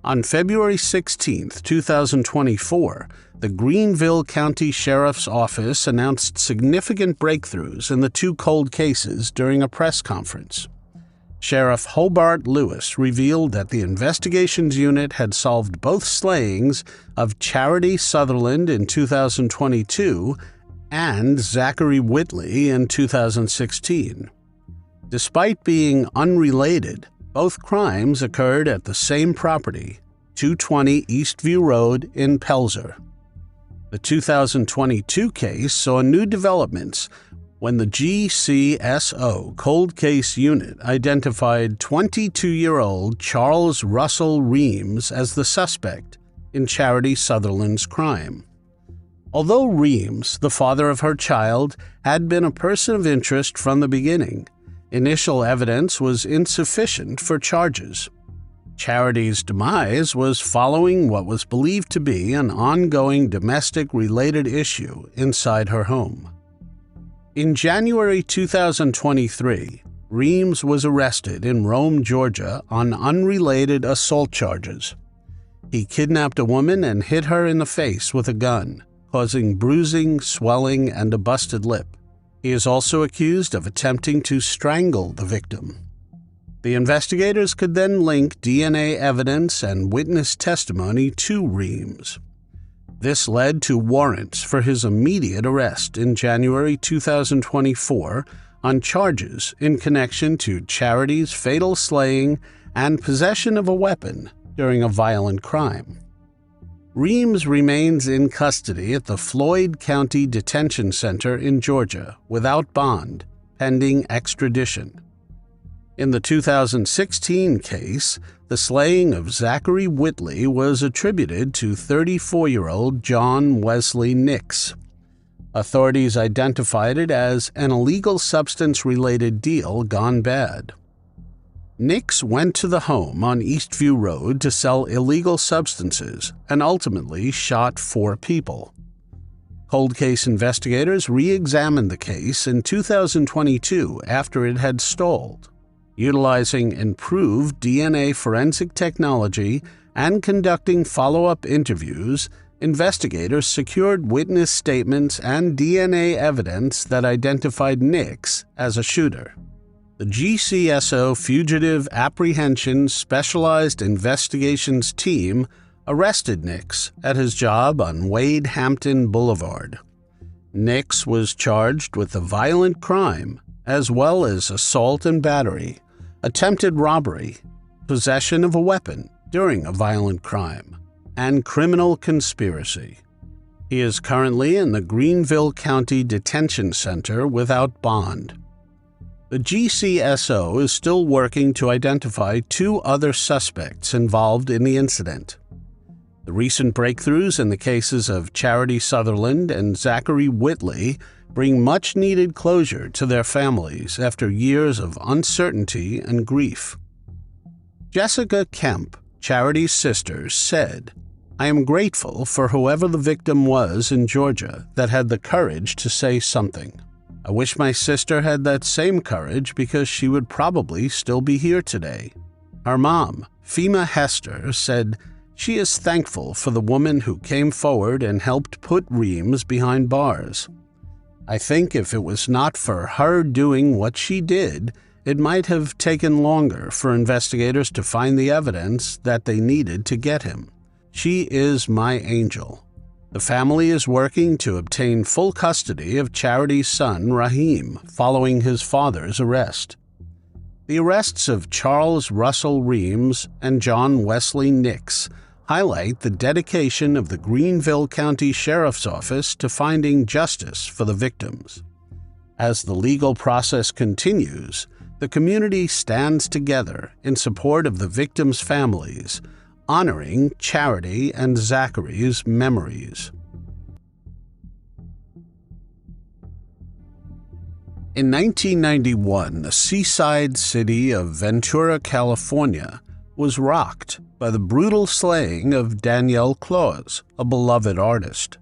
On February 16, 2024, the Greenville County Sheriff's Office announced significant breakthroughs in the 2 cold cases during a press conference. Sheriff Hobart Lewis revealed that the investigations unit had solved both slayings of Charity Southerland in 2022 and Zachary Whitley in 2016. Despite being unrelated, both crimes occurred at the same property, 220 Eastview Road in Pelzer. The 2022 case saw new developments when the GCSO Cold Case Unit identified 22-year-old Charles Russell Reams as the suspect in Charity Southerland's crime. Although Reams, the father of her child, had been a person of interest from the beginning, initial evidence was insufficient for charges. Charity's demise was following what was believed to be an ongoing domestic-related issue inside her home. In January 2023, Reams was arrested in Rome, Georgia, on unrelated assault charges. He kidnapped a woman and hit her in the face with a gun, causing bruising, swelling, and a busted lip. He is also accused of attempting to strangle the victim. The investigators could then link DNA evidence and witness testimony to Reams. This led to warrants for his immediate arrest in January 2024 on charges in connection to Charity's fatal slaying and possession of a weapon during a violent crime. Reams remains in custody at the Floyd County Detention Center in Georgia without bond, pending extradition. In the 2016 case, the slaying of Zachary Whitley was attributed to 34-year-old John Wesley Nix. Authorities identified it as an illegal substance-related deal gone bad. Nix went to the home on Eastview Road to sell illegal substances and ultimately shot 4 people. Cold case investigators re-examined the case in 2022 after it had stalled. Utilizing improved DNA forensic technology and conducting follow-up interviews, investigators secured witness statements and DNA evidence that identified Nix as a shooter. The GCSO Fugitive Apprehension Specialized Investigations Team arrested Nix at his job on Wade Hampton Boulevard. Nix was charged with a violent crime, as well as assault and battery, attempted robbery, possession of a weapon during a violent crime, and criminal conspiracy. He is currently in the Greenville County Detention Center without bond. The GCSO is still working to identify 2 other suspects involved in the incident. The recent breakthroughs in the cases of Charity Southerland and Zachary Whitley bring much-needed closure to their families after years of uncertainty and grief. Jessica Kemp, Charity's sister, said, "I am grateful for whoever the victim was in Georgia that had the courage to say something. I wish my sister had that same courage because she would probably still be here today." Her mom, Fema Hester, said she is thankful for the woman who came forward and helped put Reams behind bars. "I think if it was not for her doing what she did, it might have taken longer for investigators to find the evidence that they needed to get him. She is my angel." The family is working to obtain full custody of Charity's son, Raheem, following his father's arrest. The arrests of Charles Russell Reams and John Wesley Nix highlight the dedication of the Greenville County Sheriff's Office to finding justice for the victims. As the legal process continues, the community stands together in support of the victims' families, honoring Charity and Zachary's memories. In 1991, the seaside city of Ventura, California, was rocked by the brutal slaying of Danielle Clause, a beloved artist.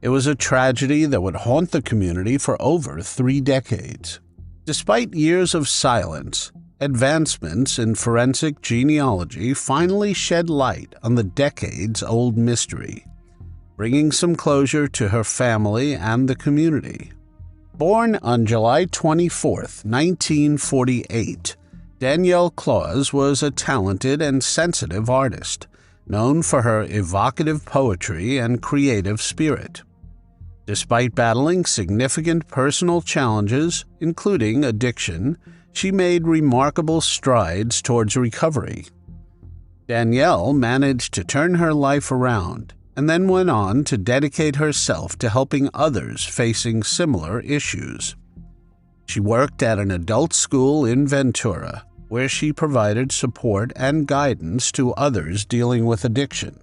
It was a tragedy that would haunt the community for over 3 decades. Despite years of silence, advancements in forensic genealogy finally shed light on the decades-old mystery, bringing some closure to her family and the community. Born on July 24, 1948, Danielle Clause was a talented and sensitive artist, known for her evocative poetry and creative spirit. Despite battling significant personal challenges, including addiction, she made remarkable strides towards recovery. Danielle managed to turn her life around and then went on to dedicate herself to helping others facing similar issues. She worked at an adult school in Ventura, where she provided support and guidance to others dealing with addiction.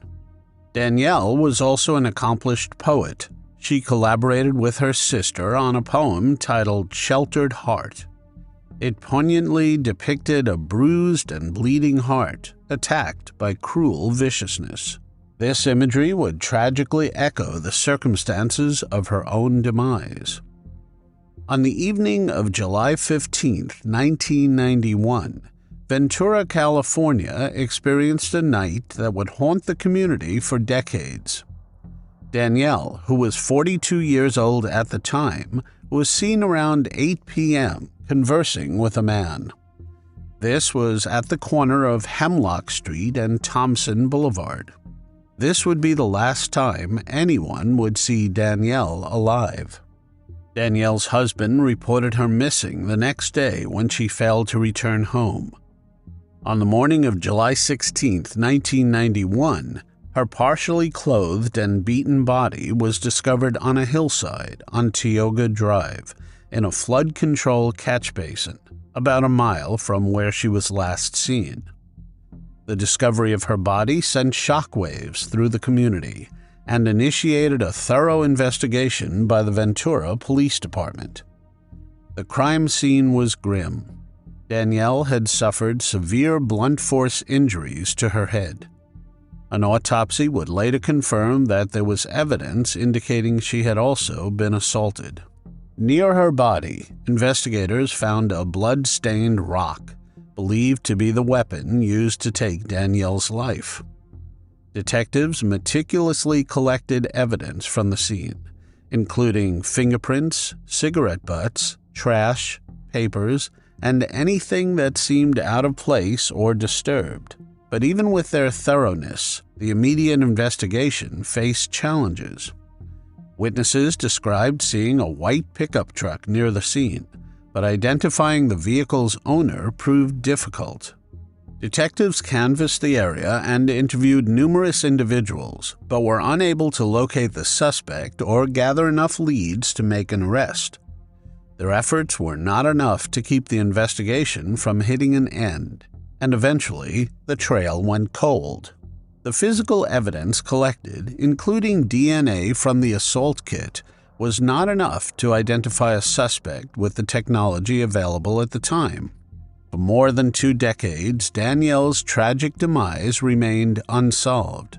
Danielle was also an accomplished poet. She collaborated with her sister on a poem titled "Sheltered Heart." It poignantly depicted a bruised and bleeding heart attacked by cruel viciousness. This imagery would tragically echo the circumstances of her own demise. On the evening of July 15, 1991, Ventura, California experienced a night that would haunt the community for decades. Danielle, who was 42 years old at the time, was seen around 8 p.m. conversing with a man. This was at the corner of Hemlock Street and Thompson Boulevard. This would be the last time anyone would see Danielle alive. Danielle's husband reported her missing the next day when she failed to return home. On the morning of July 16, 1991, her partially clothed and beaten body was discovered on a hillside on Tioga Drive in a flood control catch basin, about a mile from where she was last seen. The discovery of her body sent shockwaves through the community and initiated a thorough investigation by the Ventura Police Department. The crime scene was grim. Danielle had suffered severe blunt force injuries to her head. An autopsy would later confirm that there was evidence indicating she had also been assaulted. Near her body, investigators found a blood-stained rock, believed to be the weapon used to take Danielle's life. Detectives meticulously collected evidence from the scene, including fingerprints, cigarette butts, trash, papers, and anything that seemed out of place or disturbed. But even with their thoroughness, the immediate investigation faced challenges. Witnesses described seeing a white pickup truck near the scene, but identifying the vehicle's owner proved difficult. Detectives canvassed the area and interviewed numerous individuals, but were unable to locate the suspect or gather enough leads to make an arrest. Their efforts were not enough to keep the investigation from hitting an end, and eventually the trail went cold. The physical evidence collected, including DNA from the assault kit, was not enough to identify a suspect with the technology available at the time. For more than 2 decades, Danielle's tragic demise remained unsolved.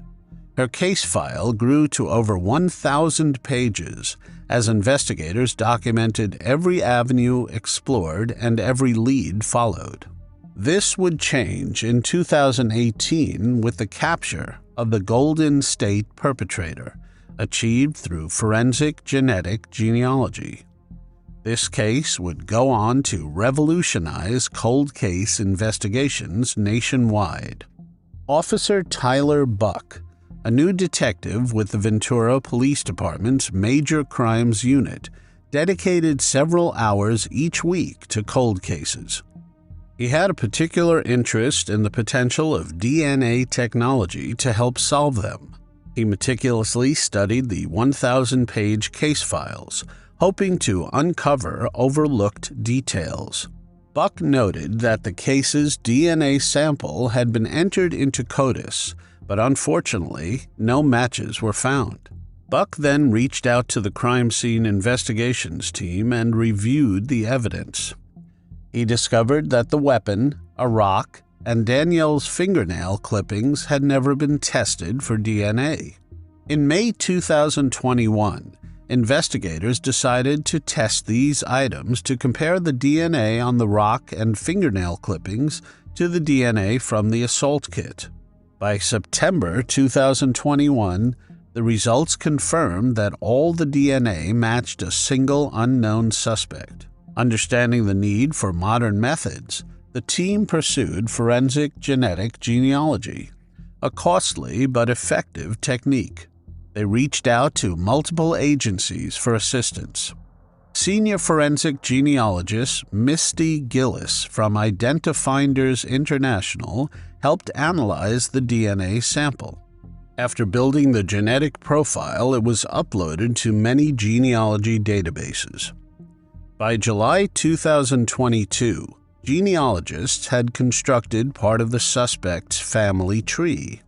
Her case file grew to over 1,000 pages as investigators documented every avenue explored and every lead followed. This would change in 2018 with the capture of the Golden State perpetrator, achieved through forensic genetic genealogy. This case would go on to revolutionize cold case investigations nationwide. Officer Tyler Buck, a new detective with the Ventura Police Department's Major Crimes Unit, dedicated several hours each week to cold cases. He had a particular interest in the potential of DNA technology to help solve them. He meticulously studied the 1,000-page case files, hoping to uncover overlooked details. Buck noted that the case's DNA sample had been entered into CODIS, but unfortunately, no matches were found. Buck then reached out to the crime scene investigations team and reviewed the evidence. He discovered that the weapon, a rock, and Danielle's fingernail clippings had never been tested for DNA. In May 2021, investigators decided to test these items to compare the DNA on the rock and fingernail clippings to the DNA from the assault kit. By September 2021, the results confirmed that all the DNA matched a single unknown suspect. Understanding the need for modern methods, the team pursued forensic genetic genealogy, a costly but effective technique. They reached out to multiple agencies for assistance. Senior forensic genealogist Misty Gillis from Identifinders International helped analyze the DNA sample. After building the genetic profile, it was uploaded to many genealogy databases. By July 2022, genealogists had constructed part of the suspect's family tree.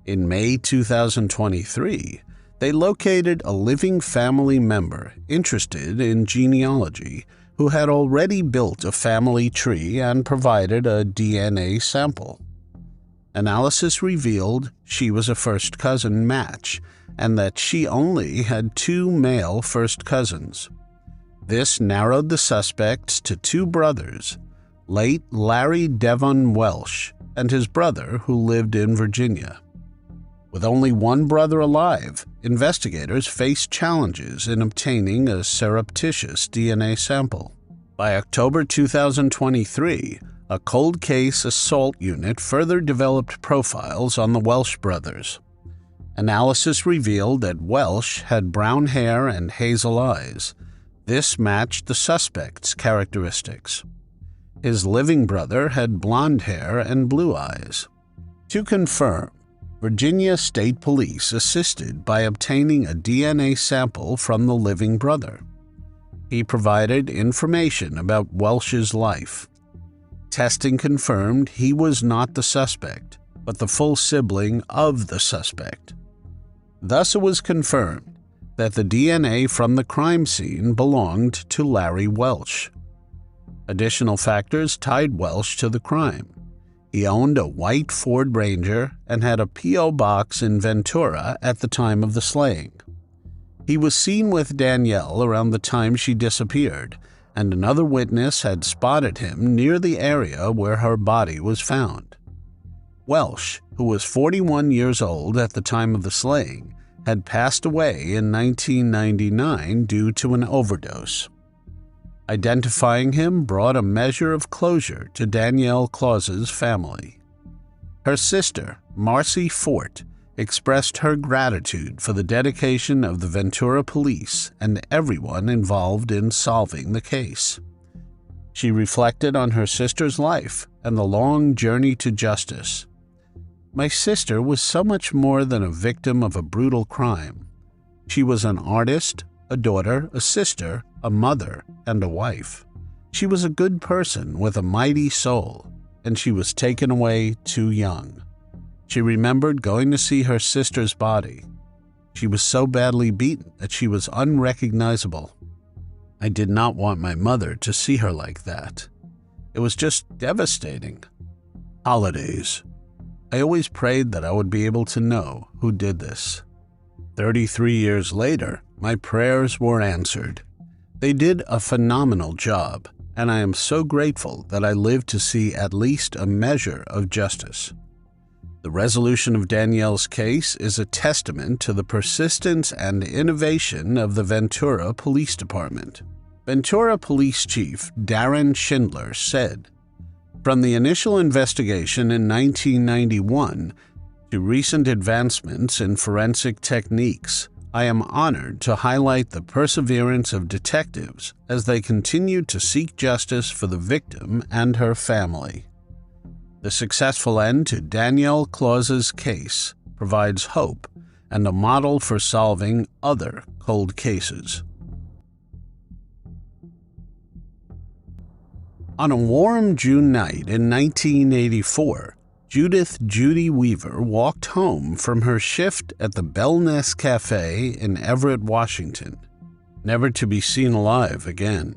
In May 2023, they located a living family member interested in genealogy who had already built a family tree and provided a DNA sample. Analysis revealed she was a first cousin match and that she only had 2 male first cousins. This narrowed the suspects to 2 brothers, late Larry Devon Welsh and his brother who lived in Virginia. With only 1 brother alive, investigators faced challenges in obtaining a surreptitious DNA sample. By October 2023, a cold case assault unit further developed profiles on the Welsh brothers. Analysis revealed that Welsh had brown hair and hazel eyes. This matched the suspect's characteristics. His living brother had blonde hair and blue eyes. To confirm, Virginia State Police assisted by obtaining a DNA sample from the living brother. He provided information about Welsh's life. Testing confirmed he was not the suspect, but the full sibling of the suspect. Thus it was confirmed that the DNA from the crime scene belonged to Larry Welsh. Additional factors tied Welsh to the crime. He owned a white Ford Ranger and had a P.O. box in Ventura at the time of the slaying. He was seen with Danielle around the time she disappeared, and another witness had spotted him near the area where her body was found. Welsh, who was 41 years old at the time of the slaying, had passed away in 1999 due to an overdose. Identifying him brought a measure of closure to Danielle Clause's family. Her sister, Marcy Fort, expressed her gratitude for the dedication of the Ventura police and everyone involved in solving the case. She reflected on her sister's life and the long journey to justice. "My sister was so much more than a victim of a brutal crime. She was an artist, a daughter, a sister, a mother, and a wife. She was a good person with a mighty soul, and she was taken away too young." She remembered going to see her sister's body. She was so badly beaten that she was unrecognizable. "I did not want my mother to see her like that. It was just devastating." Holidays. "I always prayed that I would be able to know who did this. 33 years later, my prayers were answered. They did a phenomenal job, and I am so grateful that I lived to see at least a measure of justice. The resolution of Danielle's case is a testament to the persistence and innovation of the Ventura Police Department." Ventura Police Chief Darren Schindler said, "From the initial investigation in 1991 to recent advancements in forensic techniques, I am honored to highlight the perseverance of detectives as they continue to seek justice for the victim and her family. The successful end to Danielle Clause's case provides hope and a model for solving other cold cases." On a warm June night in 1984, Judith Judy Weaver walked home from her shift at the Bell Nest Cafe in Everett, Washington, never to be seen alive again.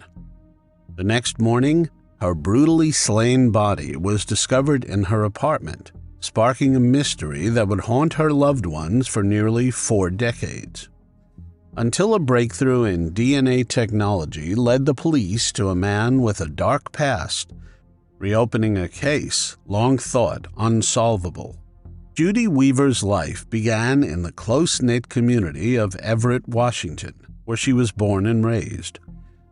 The next morning, her brutally slain body was discovered in her apartment, sparking a mystery that would haunt her loved ones for nearly 4 decades. Until a breakthrough in DNA technology led the police to a man with a dark past, reopening a case long thought unsolvable. Judy Weaver's life began in the close-knit community of Everett, Washington, where she was born and raised.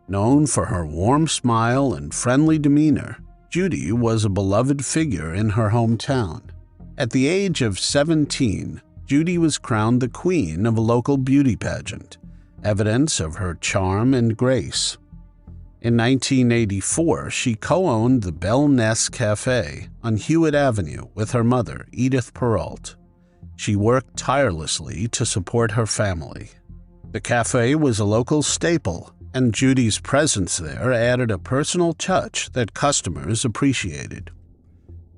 Known for her warm smile and friendly demeanor, Judy was a beloved figure in her hometown. At the age of 17, Judy was crowned the queen of a local beauty pageant, evidence of her charm and grace. In 1984, she co-owned the Belle Ness Cafe on Hewitt Avenue with her mother, Edith Perrault. She worked tirelessly to support her family. The cafe was a local staple, and Judy's presence there added a personal touch that customers appreciated.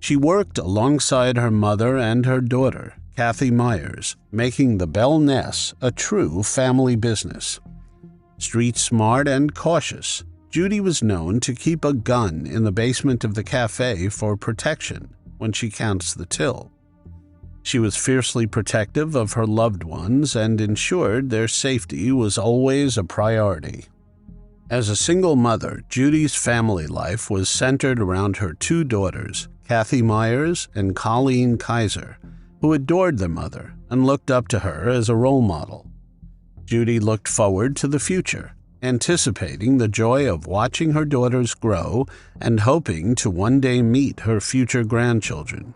She worked alongside her mother and her daughter, Kathy Myers, making the Belle Ness a true family business. Street smart and cautious, Judy was known to keep a gun in the basement of the cafe for protection when she counts the till. She was fiercely protective of her loved ones and ensured their safety was always a priority. As a single mother, Judy's family life was centered around her two daughters, Kathy Myers and Colleen Kaiser, who adored their mother and looked up to her as a role model. Judy looked forward to the future, anticipating the joy of watching her daughters grow and hoping to one day meet her future grandchildren.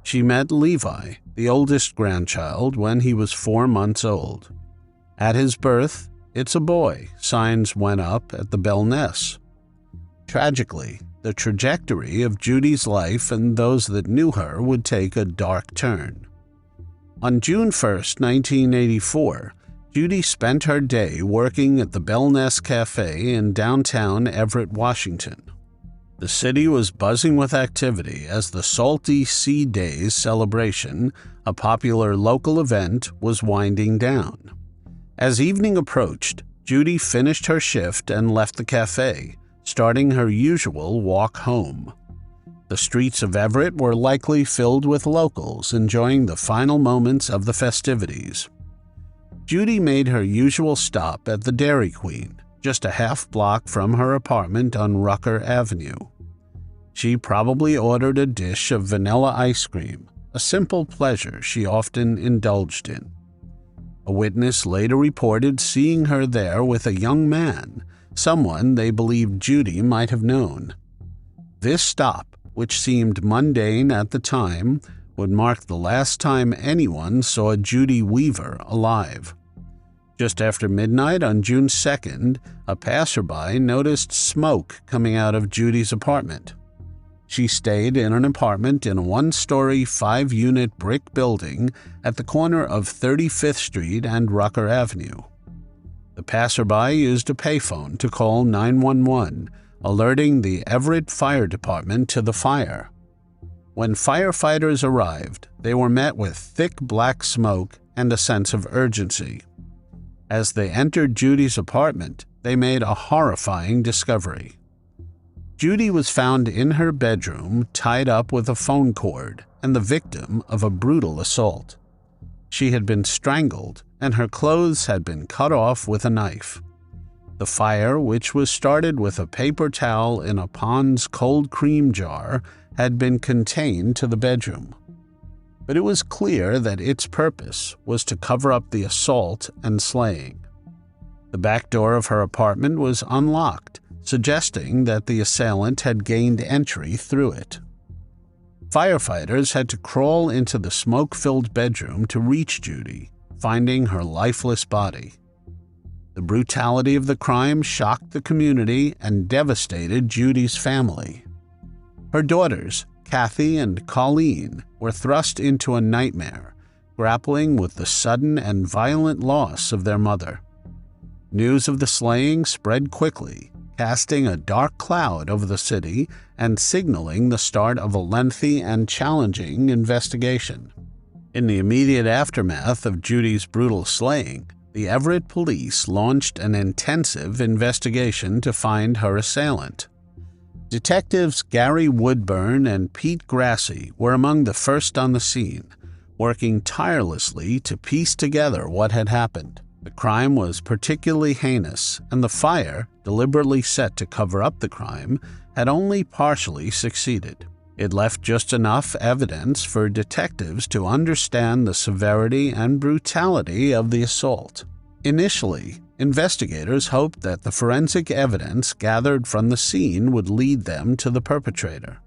She met Levi, the oldest grandchild, when he was 4 months old. At his birth, "It's a boy," signs went up at the Belle Ness. Tragically, the trajectory of Judy's life and those that knew her would take a dark turn. On June 1, 1984, Judy spent her day working at the Belle Ness Cafe in downtown Everett, Washington. The city was buzzing with activity as the Salty Sea Days celebration, a popular local event, was winding down. As evening approached, Judy finished her shift and left the cafe, starting her usual walk home. The streets of Everett were likely filled with locals enjoying the final moments of the festivities. Judy made her usual stop at the Dairy Queen, just a half block from her apartment on Rucker Avenue. She probably ordered a dish of vanilla ice cream, a simple pleasure she often indulged in. A witness later reported seeing her there with a young man, someone they believed Judy might have known. This stop, which seemed mundane at the time, would mark the last time anyone saw Judy Weaver alive. Just after midnight on June 2nd, a passerby noticed smoke coming out of Judy's apartment. She stayed in an apartment in a 1-story, 5-unit brick building at the corner of 35th Street and Rucker Avenue. The passerby used a payphone to call 911, alerting the Everett Fire Department to the fire. When firefighters arrived, they were met with thick black smoke and a sense of urgency. As they entered Judy's apartment, they made a horrifying discovery. Judy was found in her bedroom, tied up with a phone cord, and the victim of a brutal assault. She had been strangled, and her clothes had been cut off with a knife. The fire, which was started with a paper towel in a Pond's cold cream jar, had been contained to the bedroom. But it was clear that its purpose was to cover up the assault and slaying. The back door of her apartment was unlocked, suggesting that the assailant had gained entry through it. Firefighters had to crawl into the smoke-filled bedroom to reach Judy, finding her lifeless body. The brutality of the crime shocked the community and devastated Judy's family. Her daughters, Kathy and Colleen, were thrust into a nightmare, grappling with the sudden and violent loss of their mother. News of the slaying spread quickly, casting a dark cloud over the city and signaling the start of a lengthy and challenging investigation. In the immediate aftermath of Judy's brutal slaying, the Everett police launched an intensive investigation to find her assailant. Detectives Gary Woodburn and Pete Grassi were among the first on the scene, working tirelessly to piece together what had happened. The crime was particularly heinous, and the fire, deliberately set to cover up the crime, had only partially succeeded. It left just enough evidence for detectives to understand the severity and brutality of the assault. Initially, investigators hoped that the forensic evidence gathered from the scene would lead them to the perpetrator.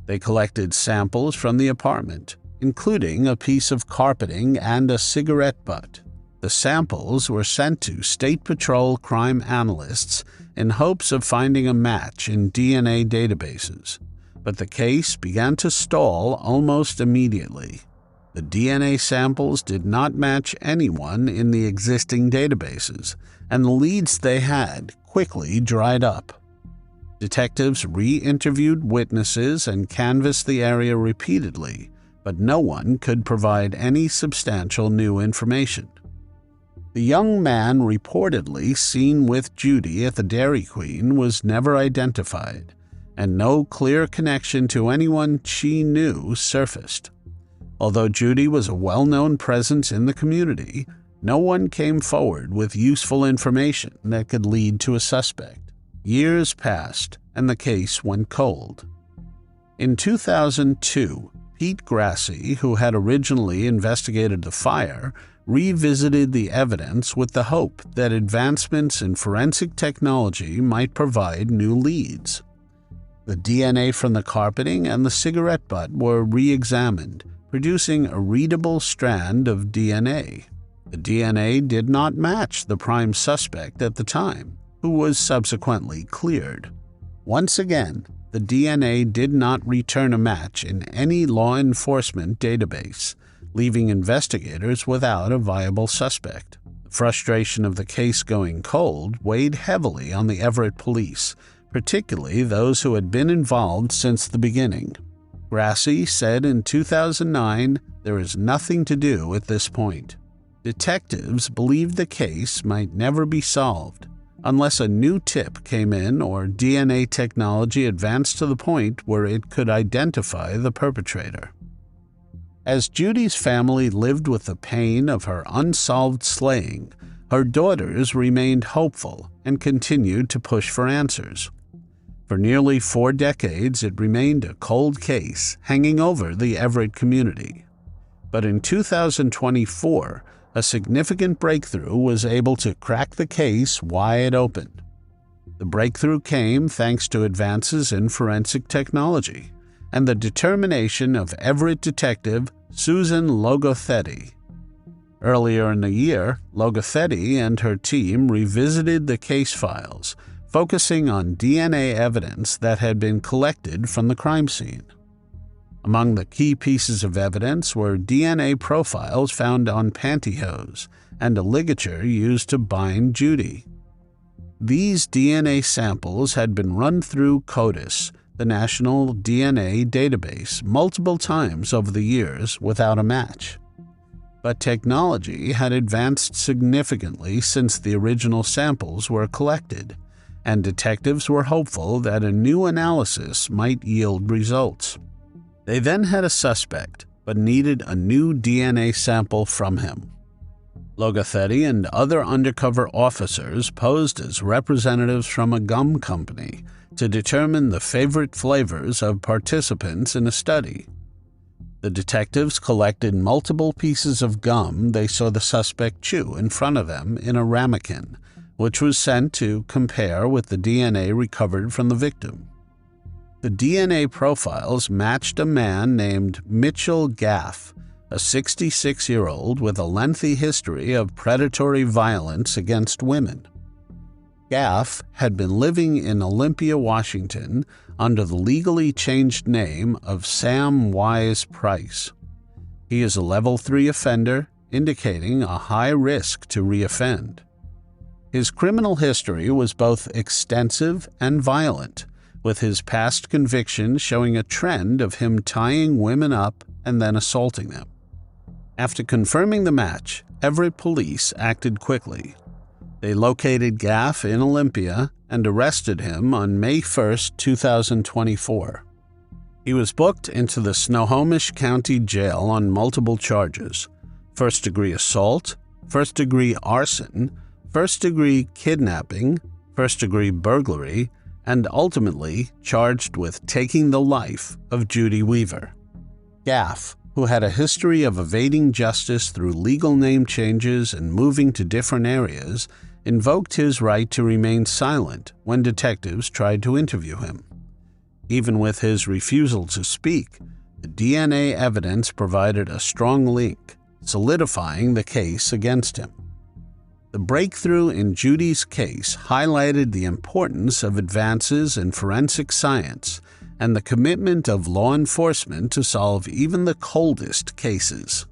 They collected samples from the apartment, including a piece of carpeting and a cigarette butt. The samples were sent to State Patrol crime analysts in hopes of finding a match in DNA databases, but the case began to stall almost immediately. The DNA samples did not match anyone in the existing databases, and the leads they had quickly dried up. Detectives re-interviewed witnesses and canvassed the area repeatedly, but no one could provide any substantial new information. The young man reportedly seen with Judy at the Dairy Queen was never identified, and no clear connection to anyone she knew surfaced. Although Judy was a well-known presence in the community, no one came forward with useful information that could lead to a suspect. Years passed, and the case went cold. In 2002, Pete Grassi, who had originally investigated the fire, revisited the evidence with the hope that advancements in forensic technology might provide new leads. The DNA from the carpeting and the cigarette butt were re-examined, producing a readable strand of DNA. The DNA did not match the prime suspect at the time, who was subsequently cleared. Once again, the DNA did not return a match in any law enforcement database, leaving investigators without a viable suspect. The frustration of the case going cold weighed heavily on the Everett police, particularly those who had been involved since the beginning. Grassi said in 2009, "There is nothing to do at this point." Detectives believed the case might never be solved unless a new tip came in or DNA technology advanced to the point where it could identify the perpetrator. As Judy's family lived with the pain of her unsolved slaying, her daughters remained hopeful and continued to push for answers. For nearly 4 decades, it remained a cold case hanging over the Everett community. But in 2024, a significant breakthrough was able to crack the case wide open. The breakthrough came thanks to advances in forensic technology and the determination of Everett detective Susan Logothetti. Earlier in the year, Logothetti and her team revisited the case files, focusing on DNA evidence that had been collected from the crime scene. Among the key pieces of evidence were DNA profiles found on pantyhose and a ligature used to bind Judy. These DNA samples had been run through CODIS, the National DNA Database, multiple times over the years without a match. But technology had advanced significantly since the original samples were collected, and detectives were hopeful that a new analysis might yield results. They then had a suspect, but needed a new DNA sample from him. Logothetti and other undercover officers posed as representatives from a gum company to determine the favorite flavors of participants in a study. The detectives collected multiple pieces of gum they saw the suspect chew in front of them in a ramekin, which was sent to compare with the DNA recovered from the victim. The DNA profiles matched a man named Mitchell Gaff, a 66-year-old with a lengthy history of predatory violence against women. Gaff had been living in Olympia, Washington, under the legally changed name of Sam Wise Price. He is a Level 3 offender, indicating a high risk to reoffend. His criminal history was both extensive and violent, with his past convictions showing a trend of him tying women up and then assaulting them. After confirming the match, Everett police acted quickly. They located Gaff in Olympia and arrested him on May 1, 2024. He was booked into the Snohomish County Jail on multiple charges: first-degree assault, first-degree arson, first-degree kidnapping, first-degree burglary, and ultimately charged with taking the life of Judy Weaver. Gaff, who had a history of evading justice through legal name changes and moving to different areas, invoked his right to remain silent when detectives tried to interview him. Even with his refusal to speak, the DNA evidence provided a strong link, solidifying the case against him. The breakthrough in Judy's case highlighted the importance of advances in forensic science and the commitment of law enforcement to solve even the coldest cases.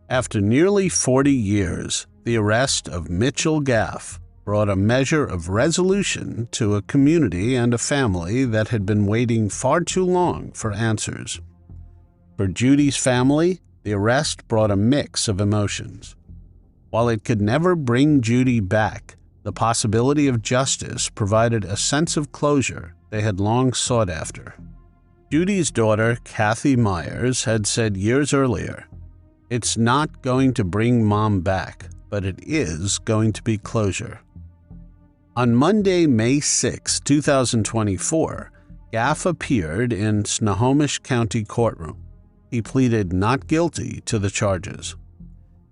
After nearly 40 years, the arrest of Mitchell Gaff brought a measure of resolution to a community and a family that had been waiting far too long for answers. For Judy's family, the arrest brought a mix of emotions. While it could never bring Judy back, the possibility of justice provided a sense of closure they had long sought after. Judy's daughter, Kathy Myers, had said years earlier, "It's not going to bring Mom back, but it is going to be closure." On Monday, May 6, 2024, Gaff appeared in Snohomish County courtroom. He pleaded not guilty to the charges.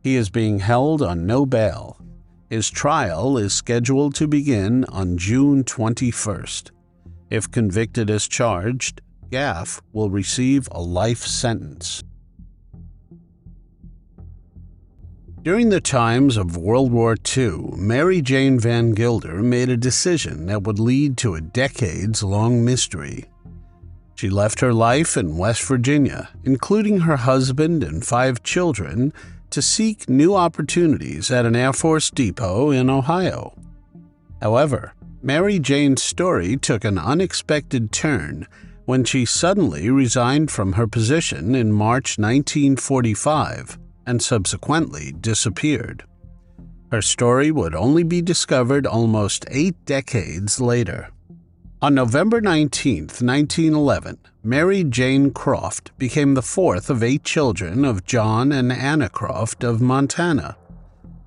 He is being held on no bail. His trial is scheduled to begin on June 21st. If convicted as charged, Gaff will receive a life sentence. During the times of World War II, Mary Jane Vangilder made a decision that would lead to a decades-long mystery. She left her life in West Virginia, including her husband and 5 children, to seek new opportunities at an Air Force depot in Ohio. However, Mary Jane's story took an unexpected turn when she suddenly resigned from her position in March 1945 and subsequently disappeared. Her story would only be discovered almost 8 decades later. On November 19, 1911, Mary Jane Croft became the 4th of 8 children of John and Anna Croft of Montana.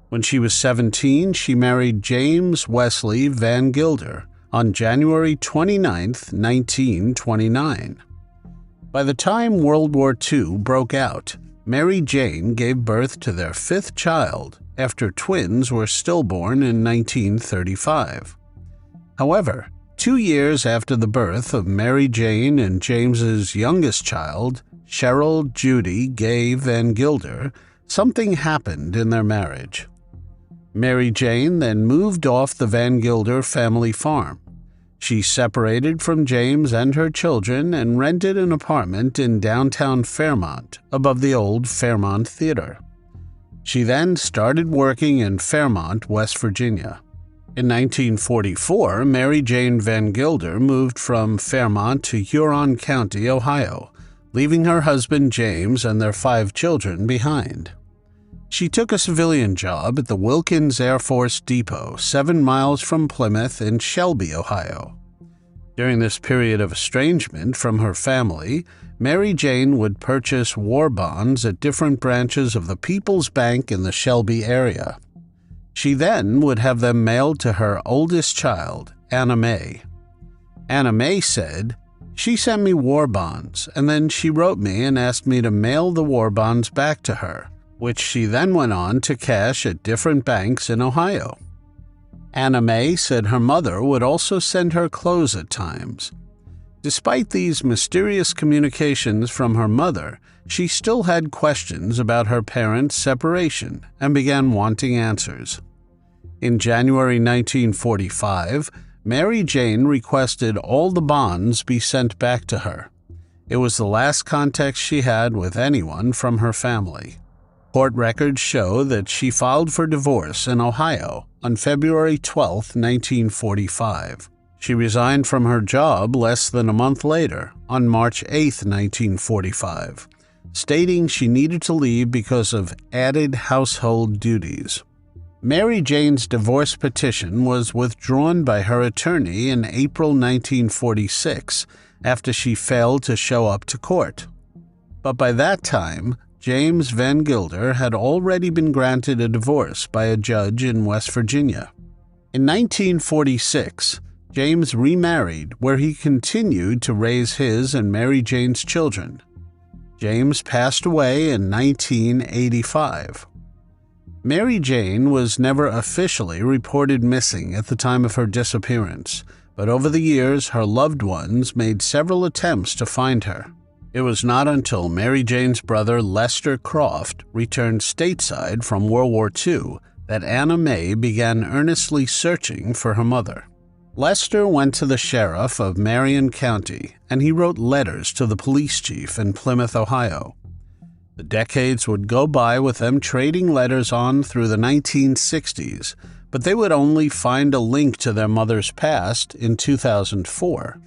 When she was 17, she married James Wesley Vangilder on January 29, 1929. By the time World War II broke out, Mary Jane gave birth to their 5th child after twins were stillborn in 1935. However, 2 years after the birth of Mary Jane and James's youngest child, Cheryl Judy Gay Vangilder, something happened in their marriage. Mary Jane then moved off the Vangilder family farm. She separated from James and her children and rented an apartment in downtown Fairmont, above the old Fairmont Theater. She then started working in Fairmont, West Virginia. In 1944, Mary Jane Vangilder moved from Fairmont to Huron County, Ohio, leaving her husband James and their 5 children behind. She took a civilian job at the Wilkins Air Force Depot, 7 miles from Plymouth in Shelby, Ohio. During this period of estrangement from her family, Mary Jane would purchase war bonds at different branches of the People's Bank in the Shelby area. She then would have them mailed to her oldest child, Anna Mae. Anna Mae said, "She sent me war bonds, and then she wrote me and asked me to mail the war bonds back to her, which she then went on to cash at different banks in Ohio." Anna Mae said her mother would also send her clothes at times. Despite these mysterious communications from her mother, she still had questions about her parents' separation and began wanting answers. In January 1945, Mary Jane requested all the bonds be sent back to her. It was the last contact she had with anyone from her family. Court records show that she filed for divorce in Ohio on February 12, 1945. She resigned from her job less than a month later, on March 8, 1945, stating she needed to leave because of added household duties. Mary Jane's divorce petition was withdrawn by her attorney in April 1946 after she failed to show up to court. But by that time, James Vangilder had already been granted a divorce by a judge in West Virginia. In 1946, James remarried, where he continued to raise his and Mary Jane's children. James passed away in 1985. Mary Jane was never officially reported missing at the time of her disappearance, but over the years her loved ones made several attempts to find her. It was not until Mary Jane's brother Lester Croft returned stateside from World War II that Anna May began earnestly searching for her mother. Lester went to the sheriff of Marion County, and he wrote letters to the police chief in Plymouth, Ohio. The decades would go by with them trading letters on through the 1960s, but they would only find a link to their mother's past in 2004.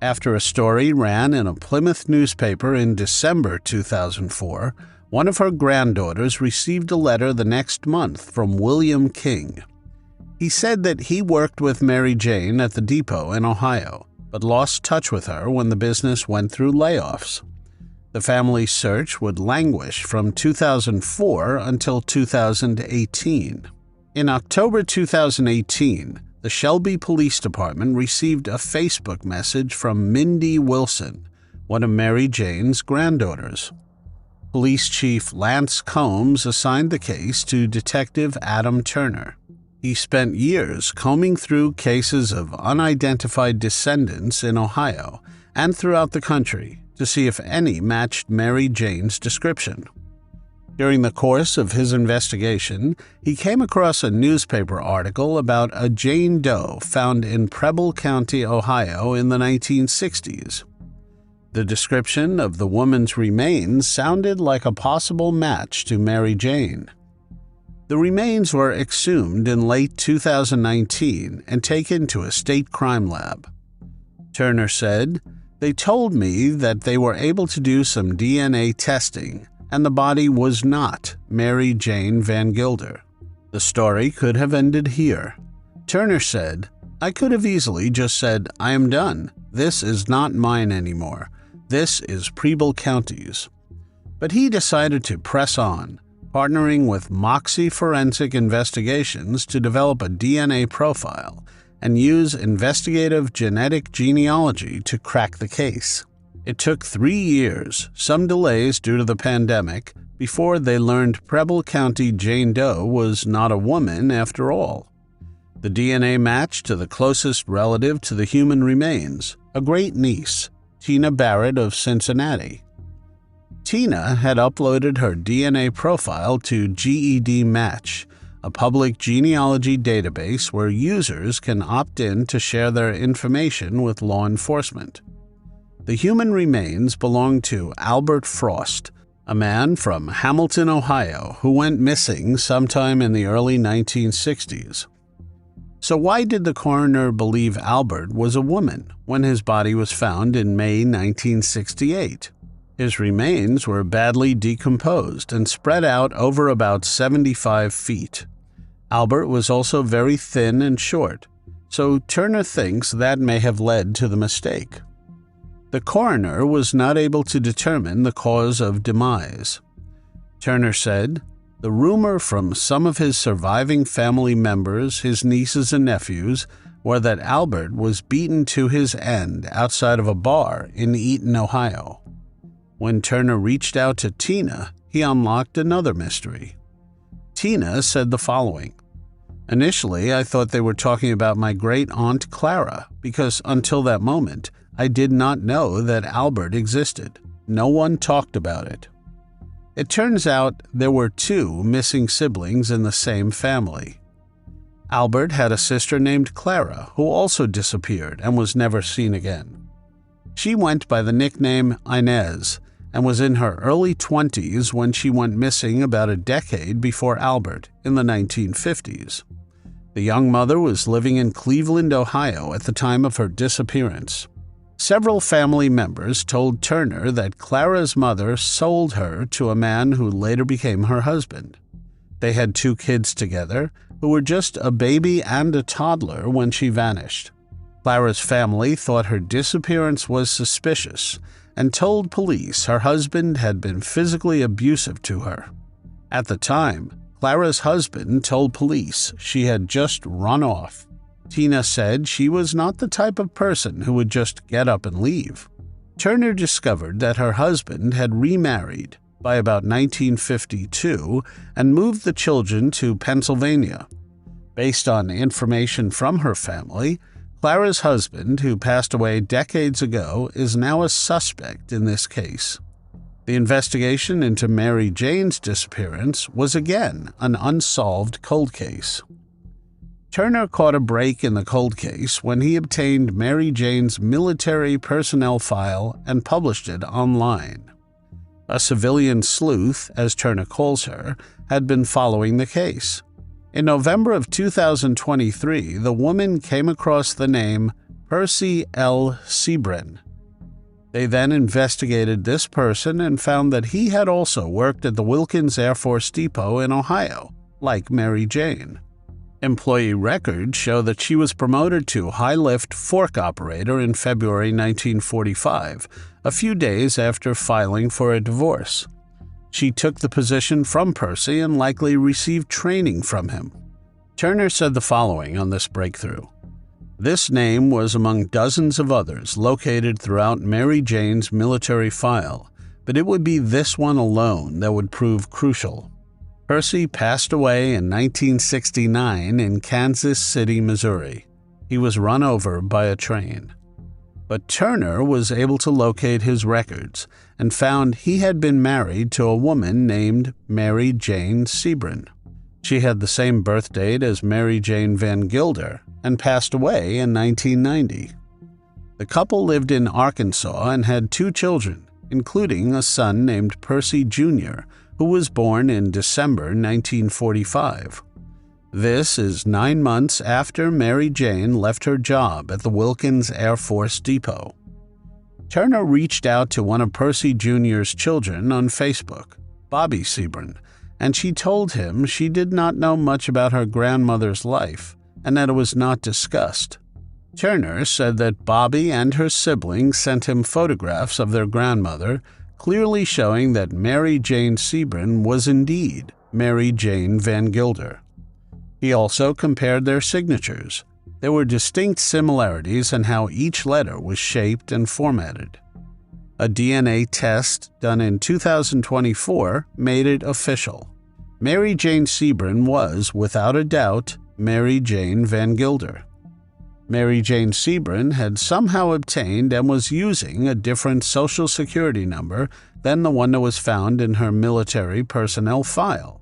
After a story ran in a Plymouth newspaper in December 2004, one of her granddaughters received a letter the next month from William King. He said that he worked with Mary Jane at the depot in Ohio, but lost touch with her when the business went through layoffs. The family's search would languish from 2004 until 2018. In October 2018, the Shelby Police Department received a Facebook message from Mindy Wilson, one of Mary Jane's granddaughters. Police Chief Lance Combs assigned the case to Detective Adam Turner. He spent years combing through cases of unidentified descendants in Ohio and throughout the country to see if any matched Mary Jane's description. During the course of his investigation, he came across a newspaper article about a Jane Doe found in Preble County, Ohio in the 1960s. The description of the woman's remains sounded like a possible match to Mary Jane. The remains were exhumed in late 2019 and taken to a state crime lab. Turner said, "They told me that they were able to do some DNA testing, and the body was not Mary Jane Vangilder. The story could have ended here." Turner said, "I could have easily just said, 'I am done. This is not mine anymore. This is Preble County's.' But he decided to press on, partnering with Moxie Forensic Investigations to develop a DNA profile and use investigative genetic genealogy to crack the case. It took 3 years, some delays due to the pandemic, before they learned Preble County Jane Doe was not a woman after all. The DNA matched to the closest relative to the human remains, a great-niece, Tina Barrett of Cincinnati. Tina had uploaded her DNA profile to GED Match, a public genealogy database where users can opt in to share their information with law enforcement. The human remains belonged to Albert Frost, a man from Hamilton, Ohio, who went missing sometime in the early 1960s. So why did the coroner believe Albert was a woman when his body was found in May 1968? His remains were badly decomposed and spread out over about 75 feet. Albert was also very thin and short, so Turner thinks that may have led to the mistake. The coroner was not able to determine the cause of demise. Turner said, "The rumor from some of his surviving family members, his nieces and nephews, were that Albert was beaten to his end outside of a bar in Eaton, Ohio." When Turner reached out to Tina, he unlocked another mystery. Tina said the following: "Initially, I thought they were talking about my great-aunt Clara, because until that moment, I did not know that Albert existed. No one talked about it." It turns out there were 2 missing siblings in the same family. Albert had a sister named Clara, who also disappeared and was never seen again. She went by the nickname Inez and was in her early 20s when she went missing about a decade before Albert in the 1950s. The young mother was living in Cleveland, Ohio at the time of her disappearance. Several family members told Turner that Clara's mother sold her to a man who later became her husband. They had 2 kids together who were just a baby and a toddler when she vanished. Clara's family thought her disappearance was suspicious and told police her husband had been physically abusive to her. At the time, Clara's husband told police she had just run off. Tina said she was not the type of person who would just get up and leave. Turner discovered that her husband had remarried by about 1952 and moved the children to Pennsylvania. Based on information from her family, Clara's husband, who passed away decades ago, is now a suspect in this case. The investigation into Mary Jane's disappearance was again an unsolved cold case. Turner caught a break in the cold case when he obtained Mary Jane's military personnel file and published it online. A civilian sleuth, as Turner calls her, had been following the case. In November of 2023, the woman came across the name Percy L. Sebrin. They then investigated this person and found that he had also worked at the Wilkins Air Force Depot in Ohio, like Mary Jane. Employee records show that she was promoted to high-lift fork operator in February 1945, a few days after filing for a divorce. She took the position from Percy and likely received training from him. Turner said the following on this breakthrough. This name was among dozens of others located throughout Mary Jane's military file, but it would be this one alone that would prove crucial. Percy passed away in 1969 in Kansas City, Missouri. He was run over by a train. But Turner was able to locate his records and found he had been married to a woman named Mary Jane Sebrin. She had the same birth date as Mary Jane Vangilder and passed away in 1990. The couple lived in Arkansas and had 2 children, including a son named Percy Jr., who was born in December 1945. This is 9 months after Mary Jane left her job at the Wilkins Air Force Depot. Turner reached out to one of Percy Jr.'s children on Facebook, Bobby Sebrin, and she told him she did not know much about her grandmother's life and that it was not discussed. Turner said that Bobby and her siblings sent him photographs of their grandmother, clearly showing that Mary Jane Sebrin was indeed Mary Jane Vangilder. He also compared their signatures. There were distinct similarities in how each letter was shaped and formatted. A DNA test done in 2024 made it official. Mary Jane Sebrin was, without a doubt, Mary Jane Vangilder. Mary Jane Sebrin had somehow obtained and was using a different Social Security number than the one that was found in her military personnel file.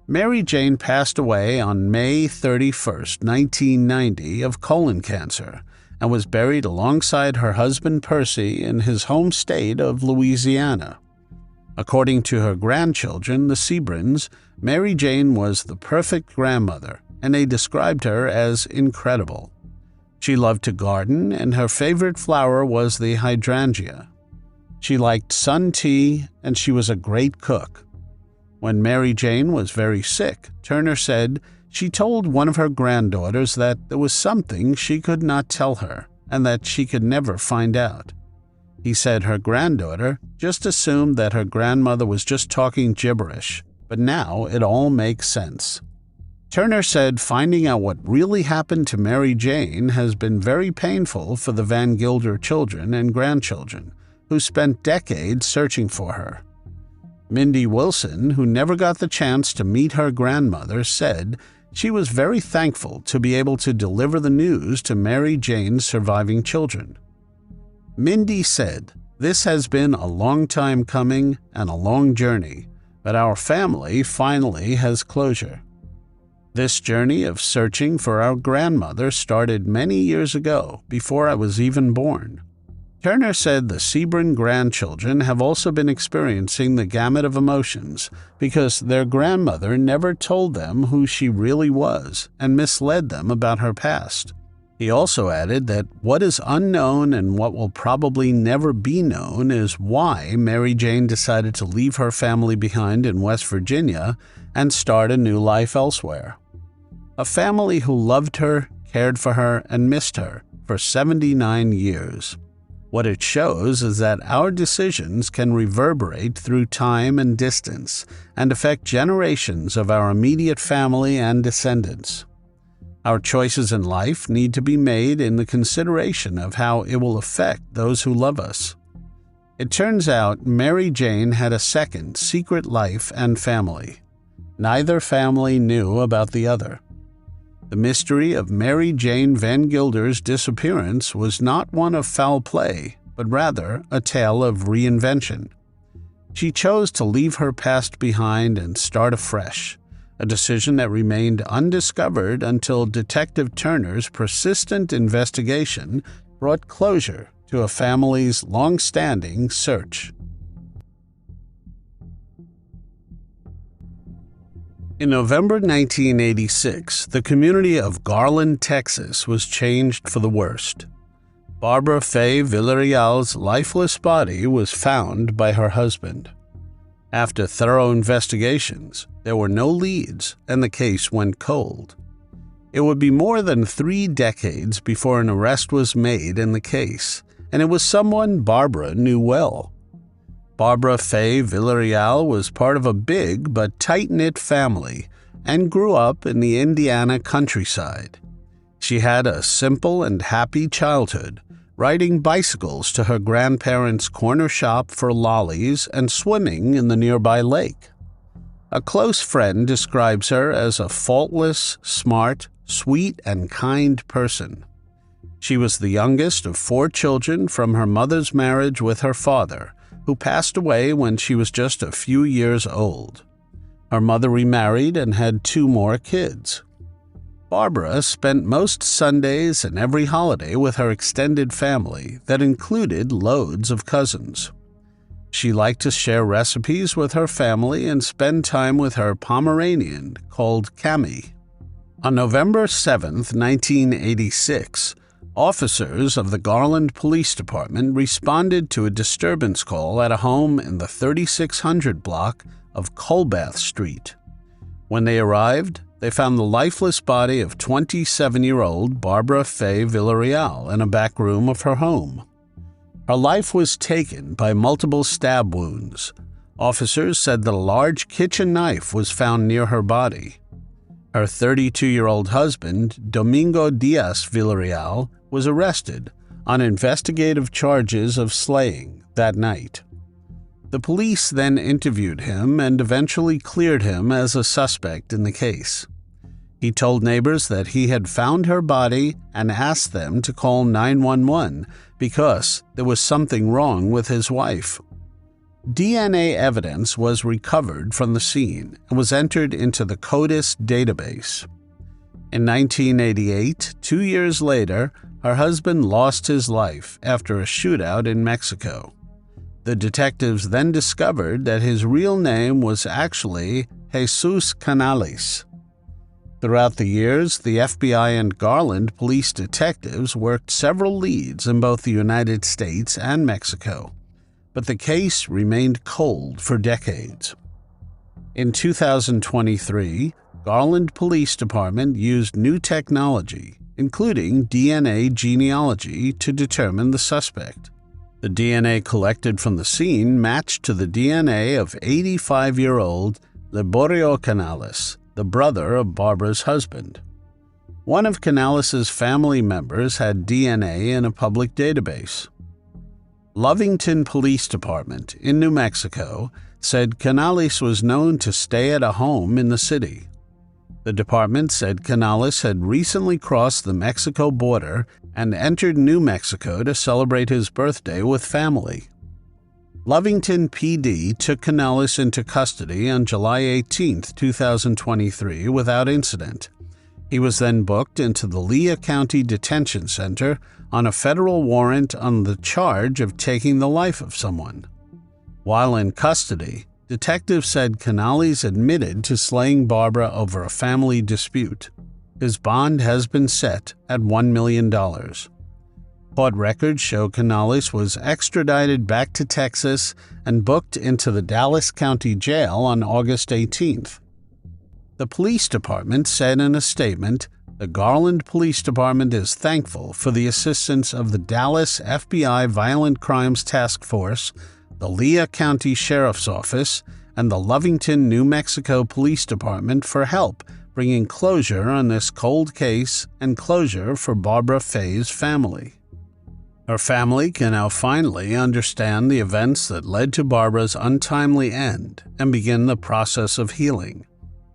Mary Jane passed away on May 31, 1990, of colon cancer, and was buried alongside her husband Percy in his home state of Louisiana. According to her grandchildren, the Sebrins, Mary Jane was the perfect grandmother, and they described her as incredible. She loved to garden, and her favorite flower was the hydrangea. She liked sun tea, and she was a great cook. When Mary Jane was very sick, Turner said she told one of her granddaughters that there was something she could not tell her and that she could never find out. He said her granddaughter just assumed that her grandmother was just talking gibberish, but now it all makes sense. Turner said finding out what really happened to Mary Jane has been very painful for the Vangilder children and grandchildren, who spent decades searching for her. Mindy Wilson, who never got the chance to meet her grandmother, said she was very thankful to be able to deliver the news to Mary Jane's surviving children. Mindy said, "This has been a long time coming and a long journey, but our family finally has closure. This journey of searching for our grandmother started many years ago, before I was even born." Turner said the Sebrin grandchildren have also been experiencing the gamut of emotions because their grandmother never told them who she really was and misled them about her past. He also added that what is unknown and what will probably never be known is why Mary Jane decided to leave her family behind in West Virginia and start a new life elsewhere. A family who loved her, cared for her, and missed her for 79 years. What it shows is that our decisions can reverberate through time and distance and affect generations of our immediate family and descendants. Our choices in life need to be made in the consideration of how it will affect those who love us. It turns out Mary Jane had a second secret life and family. Neither family knew about the other. The mystery of Mary Jane Vangilder's disappearance was not one of foul play, but rather a tale of reinvention. She chose to leave her past behind and start afresh, a decision that remained undiscovered until Detective Turner's persistent investigation brought closure to a family's long-standing search. In November 1986, the community of Garland, Texas was changed for the worst. Barbara Fay Villarreal's lifeless body was found by her husband. After thorough investigations, there were no leads and the case went cold. It would be more than 3 decades before an arrest was made in the case, and it was someone Barbara knew well. Barbara Fay Villarreal was part of a big but tight-knit family and grew up in the Indiana countryside. She had a simple and happy childhood, riding bicycles to her grandparents' corner shop for lollies and swimming in the nearby lake. A close friend describes her as a faultless, smart, sweet, and kind person. She was the youngest of 4 children from her mother's marriage with her father, who passed away when she was just a few years old. Her mother remarried and had 2 more kids. Barbara spent most Sundays and every holiday with her extended family that included loads of cousins. She liked to share recipes with her family and spend time with her Pomeranian called Cammy. On November 7, 1986, officers of the Garland Police Department responded to a disturbance call at a home in the 3600 block of Colbath Street. When they arrived, they found the lifeless body of 27-year-old Barbara Fay Villarreal in a back room of her home. Her life was taken by multiple stab wounds. Officers said that a large kitchen knife was found near her body. Her 32-year-old husband, Domingo Diaz Villarreal, was arrested on investigative charges of slaying that night. The police then interviewed him and eventually cleared him as a suspect in the case. He told neighbors that he had found her body and asked them to call 911 because there was something wrong with his wife. DNA evidence was recovered from the scene and was entered into the CODIS database. In 1988, 2 years later, her husband lost his life after a shootout in Mexico. The detectives then discovered that his real name was actually Jesus Canales. Throughout the years, the FBI and Garland police detectives worked several leads in both the United States and Mexico, but the case remained cold for decades. In 2023, Garland Police Department used new technology, including DNA genealogy, to determine the suspect. The DNA collected from the scene matched to the DNA of 85-year-old Liborio Canales, the brother of Barbara's husband. One of Canales' family members had DNA in a public database. Lovington Police Department in New Mexico said Canales was known to stay at a home in the city. The department said Canales had recently crossed the Mexico border and entered New Mexico to celebrate his birthday with family. Lovington PD took Canales into custody on July 18, 2023, without incident. He was then booked into the Lea County Detention Center on a federal warrant on the charge of taking the life of someone. While in custody, detectives said Canales admitted to slaying Barbara over a family dispute. His bond has been set at $1 million. Court records show Canales was extradited back to Texas and booked into the Dallas County Jail on August 18th. The police department said in a statement, "The Garland Police Department is thankful for the assistance of the Dallas FBI Violent Crimes Task Force, the Lea County Sheriff's Office, and the Lovington, New Mexico Police Department for help bringing closure on this cold case and closure for Barbara Fay's family." Her family can now finally understand the events that led to Barbara's untimely end and begin the process of healing.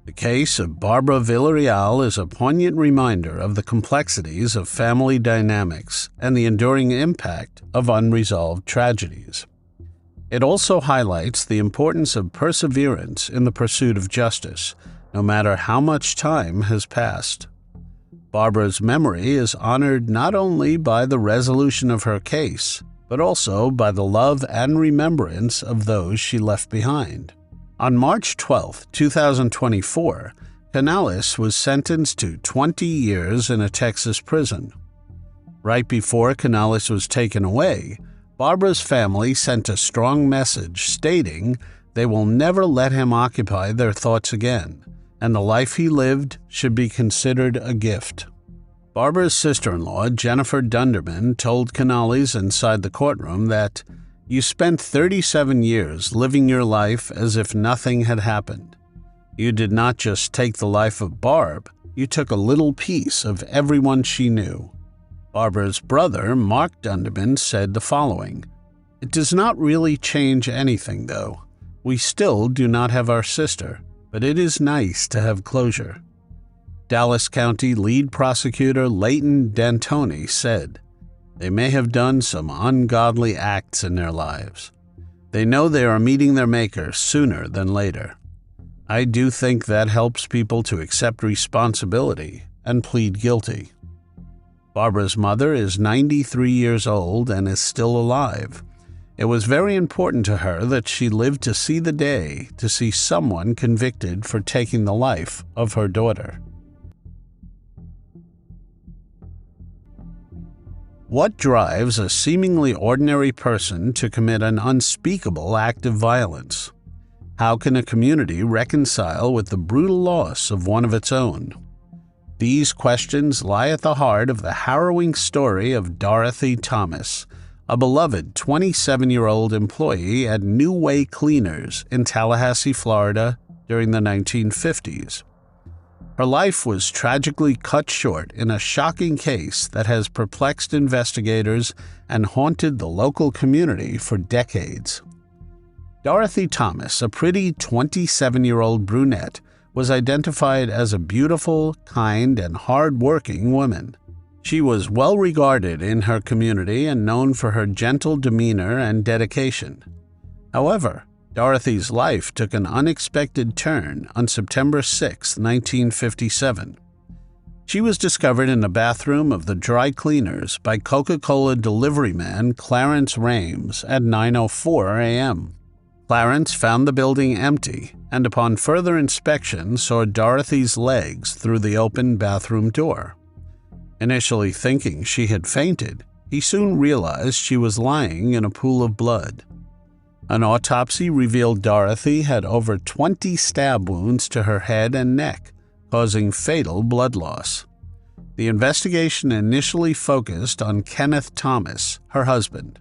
The case of Barbara Villarreal is a poignant reminder of the complexities of family dynamics and the enduring impact of unresolved tragedies. It also highlights the importance of perseverance in the pursuit of justice, no matter how much time has passed. Barbara's memory is honored not only by the resolution of her case, but also by the love and remembrance of those she left behind. On March 12, 2024, Canales was sentenced to 20 years in a Texas prison. Right before Canales was taken away, Barbara's family sent a strong message stating they will never let him occupy their thoughts again, and the life he lived should be considered a gift. Barbara's sister-in-law, Jennifer Dunderman, told Canales inside the courtroom that, "You spent 37 years living your life as if nothing had happened. You did not just take the life of Barb, you took a little piece of everyone she knew." Barbara's brother, Mark Dunderman, said the following, "It does not really change anything, though. We still do not have our sister, but it is nice to have closure." Dallas County lead prosecutor Leighton D'Antoni said, "They may have done some ungodly acts in their lives. They know they are meeting their maker sooner than later. I do think that helps people to accept responsibility and plead guilty." Barbara's mother is 93 years old and is still alive. It was very important to her that she lived to see the day to see someone convicted for taking the life of her daughter. What drives a seemingly ordinary person to commit an unspeakable act of violence? How can a community reconcile with the brutal loss of one of its own? These questions lie at the heart of the harrowing story of Dorothy Thomas, a beloved 27-year-old employee at New Way Cleaners in Tallahassee, Florida, during the 1950s. Her life was tragically cut short in a shocking case that has perplexed investigators and haunted the local community for decades. Dorothy Thomas, a pretty 27-year-old brunette, was identified as a beautiful, kind, and hard-working woman. She was well regarded in her community and known for her gentle demeanor and dedication. However, Dorothy's life took an unexpected turn on September 6, 1957. She was discovered in the bathroom of the dry cleaners by Coca-Cola delivery man Clarence Rames at 9:04 a.m. Clarence found the building empty and upon further inspection saw Dorothy's legs through the open bathroom door. Initially thinking she had fainted, he soon realized she was lying in a pool of blood. An autopsy revealed Dorothy had over 20 stab wounds to her head and neck, causing fatal blood loss. The investigation initially focused on Kenneth Thomas, her husband.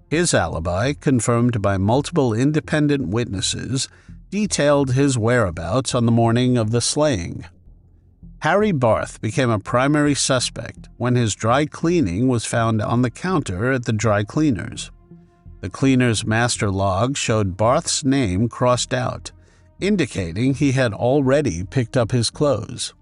His alibi, confirmed by multiple independent witnesses, detailed his whereabouts on the morning of the slaying. Harry Barth became a primary suspect when his dry cleaning was found on the counter at the dry cleaners. The cleaner's master log showed Barth's name crossed out, indicating he had already picked up his clothes.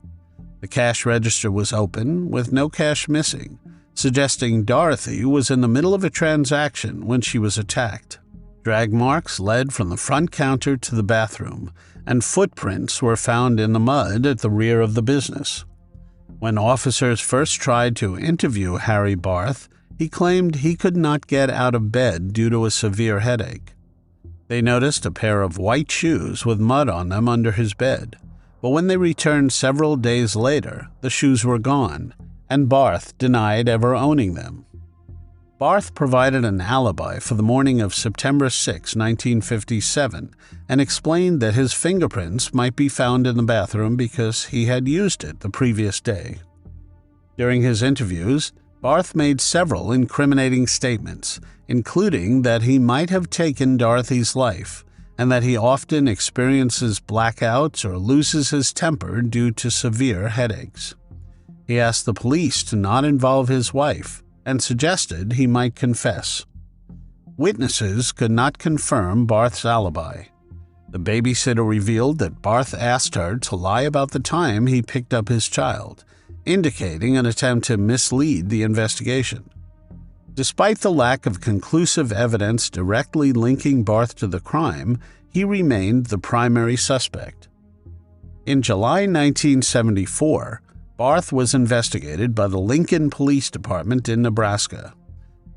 The cash register was open, with no cash missing, suggesting Dorothy was in the middle of a transaction when she was attacked. Drag marks led from the front counter to the bathroom, and footprints were found in the mud at the rear of the business. When officers first tried to interview Harry Barth, he claimed he could not get out of bed due to a severe headache. They noticed a pair of white shoes with mud on them under his bed, but when they returned several days later, the shoes were gone, and Barth denied ever owning them. Barth provided an alibi for the morning of September 6, 1957, and explained that his fingerprints might be found in the bathroom because he had used it the previous day. During his interviews, Barth made several incriminating statements, including that he might have taken Dorothy's life and that he often experiences blackouts or loses his temper due to severe headaches. He asked the police to not involve his wife and suggested he might confess. Witnesses could not confirm Barth's alibi. The babysitter revealed that Barth asked her to lie about the time he picked up his child, indicating an attempt to mislead the investigation. Despite the lack of conclusive evidence directly linking Barth to the crime, he remained the primary suspect. In July 1974, Barth was investigated by the Lincoln Police Department in Nebraska.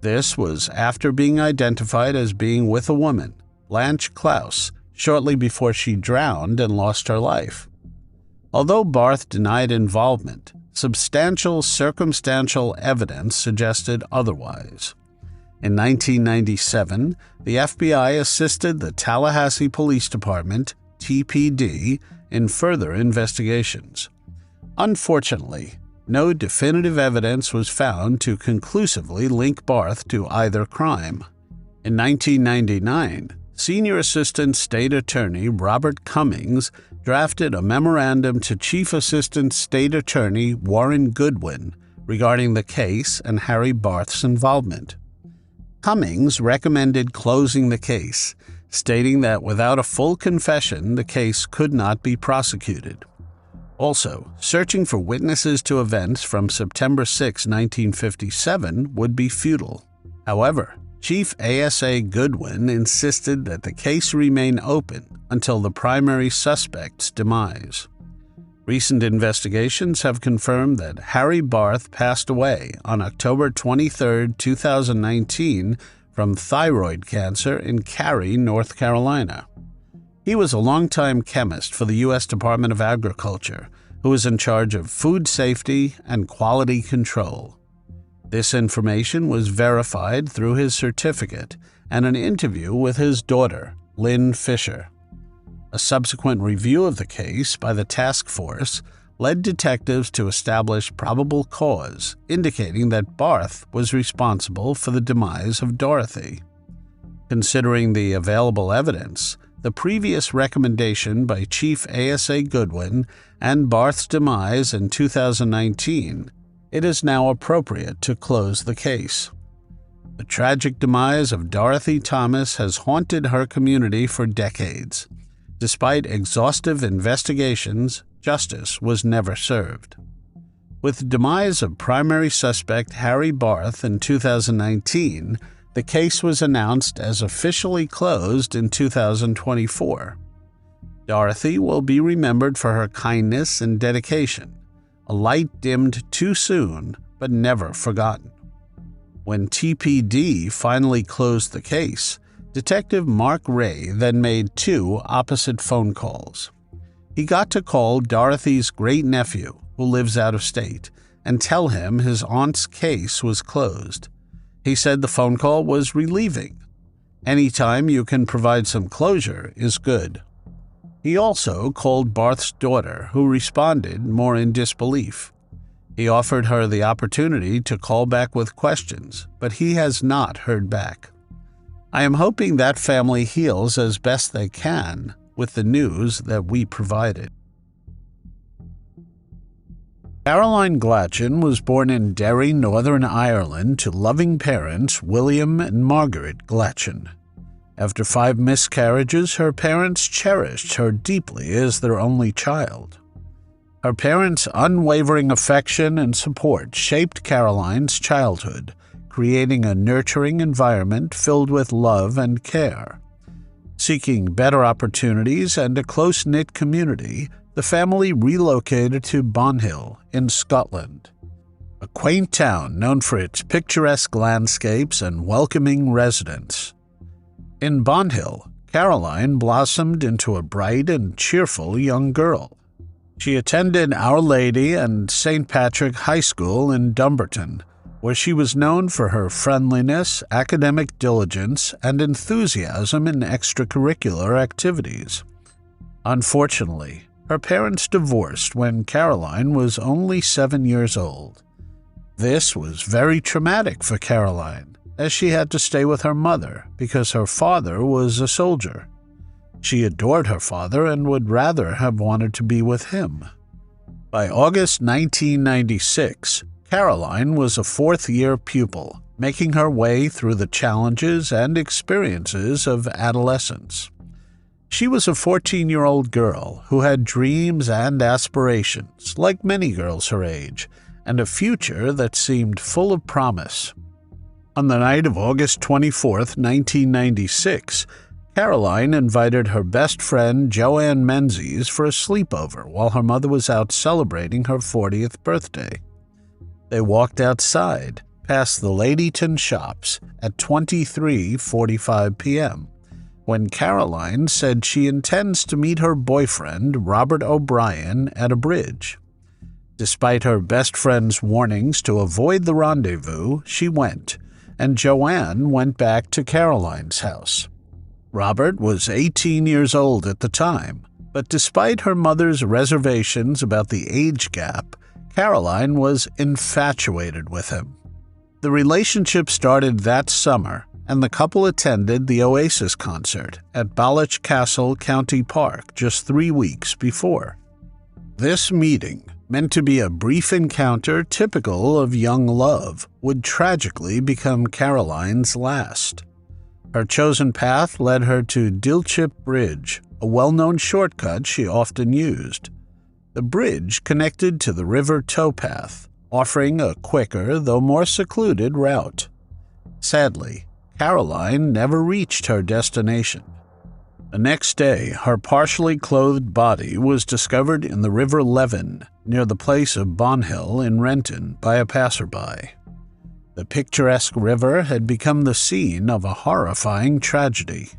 This was after being identified as being with a woman, Blanche Klaus, shortly before she drowned and lost her life. Although Barth denied involvement, substantial circumstantial evidence suggested otherwise. In 1997, the FBI assisted the Tallahassee Police Department, TPD, in further investigations. Unfortunately, no definitive evidence was found to conclusively link Barth to either crime. In 1999, Senior Assistant State Attorney Robert Cummings drafted a memorandum to Chief Assistant State Attorney Warren Goodwin regarding the case and Harry Barth's involvement. Cummings recommended closing the case, stating that without a full confession, the case could not be prosecuted. Also, searching for witnesses to events from September 6, 1957 would be futile. However, Chief ASA Goodwin insisted that the case remain open until the primary suspect's demise. Recent investigations have confirmed that Harry Barth passed away on October 23, 2019 from thyroid cancer in Cary, North Carolina. He was a longtime chemist for the U.S. Department of Agriculture, who was in charge of food safety and quality control. This information was verified through his certificate and an interview with his daughter, Lynn Fisher. A subsequent review of the case by the task force led detectives to establish probable cause, indicating that Barth was responsible for the demise of Dorothy. Considering the available evidence, the previous recommendation by Chief ASA Goodwin, and Barth's demise in 2019, it is now appropriate to close the case. The tragic demise of Dorothy Thomas has haunted her community for decades. Despite exhaustive investigations, justice was never served. With the demise of primary suspect Harry Barth in 2019, the case was announced as officially closed in 2024. Dorothy will be remembered for her kindness and dedication, a light dimmed too soon but never forgotten. When TPD finally closed the case, Detective Mark Ray then made two opposite phone calls. He got to call Dorothy's great-nephew, who lives out of state, and tell him his aunt's case was closed. He said the phone call was relieving. Anytime you can provide some closure is good. He also called Barth's daughter, who responded more in disbelief. He offered her the opportunity to call back with questions, but he has not heard back. I am hoping that family heals as best they can with the news that we provided. Caroline Glachan was born in Derry, Northern Ireland, to loving parents William and Margaret Glachan. After 5 miscarriages, her parents cherished her deeply as their only child. Her parents' unwavering affection and support shaped Caroline's childhood, creating a nurturing environment filled with love and care. Seeking better opportunities and a close-knit community, the family relocated to Bonhill in Scotland, a quaint town known for its picturesque landscapes and welcoming residents. In Bonhill, Caroline blossomed into a bright and cheerful young girl. She attended Our Lady and St. Patrick High School in Dumbarton, where she was known for her friendliness, academic diligence, and enthusiasm in extracurricular activities. Unfortunately, her parents divorced when Caroline was only 7 years old. This was very traumatic for Caroline, as she had to stay with her mother because her father was a soldier. She adored her father and would rather have wanted to be with him. By August 1996, Caroline was a fourth-year pupil, making her way through the challenges and experiences of adolescence. She was a 14-year-old girl who had dreams and aspirations, like many girls her age, and a future that seemed full of promise. On the night of August 24, 1996, Caroline invited her best friend Joanne Menzies for a sleepover while her mother was out celebrating her 40th birthday. They walked outside, past the Ladyton shops, at 23:45 p.m., when Caroline said she intends to meet her boyfriend, Robert O'Brien, at a bridge. Despite her best friend's warnings to avoid the rendezvous, she went, and Joanne went back to Caroline's house. Robert was 18 years old at the time, but despite her mother's reservations about the age gap, Caroline was infatuated with him. The relationship started that summer, and the couple attended the Oasis concert at Balloch Castle County Park just 3 weeks before. This meeting, meant to be a brief encounter typical of young love, would tragically become Caroline's last. Her chosen path led her to Dilchip Bridge, a well-known shortcut she often used. The bridge connected to the river towpath, offering a quicker, though more secluded, route. Sadly, Caroline never reached her destination. The next day, her partially clothed body was discovered in the River Leven, near the place of Bonhill in Renton, by a passerby. The picturesque river had become the scene of a horrifying tragedy.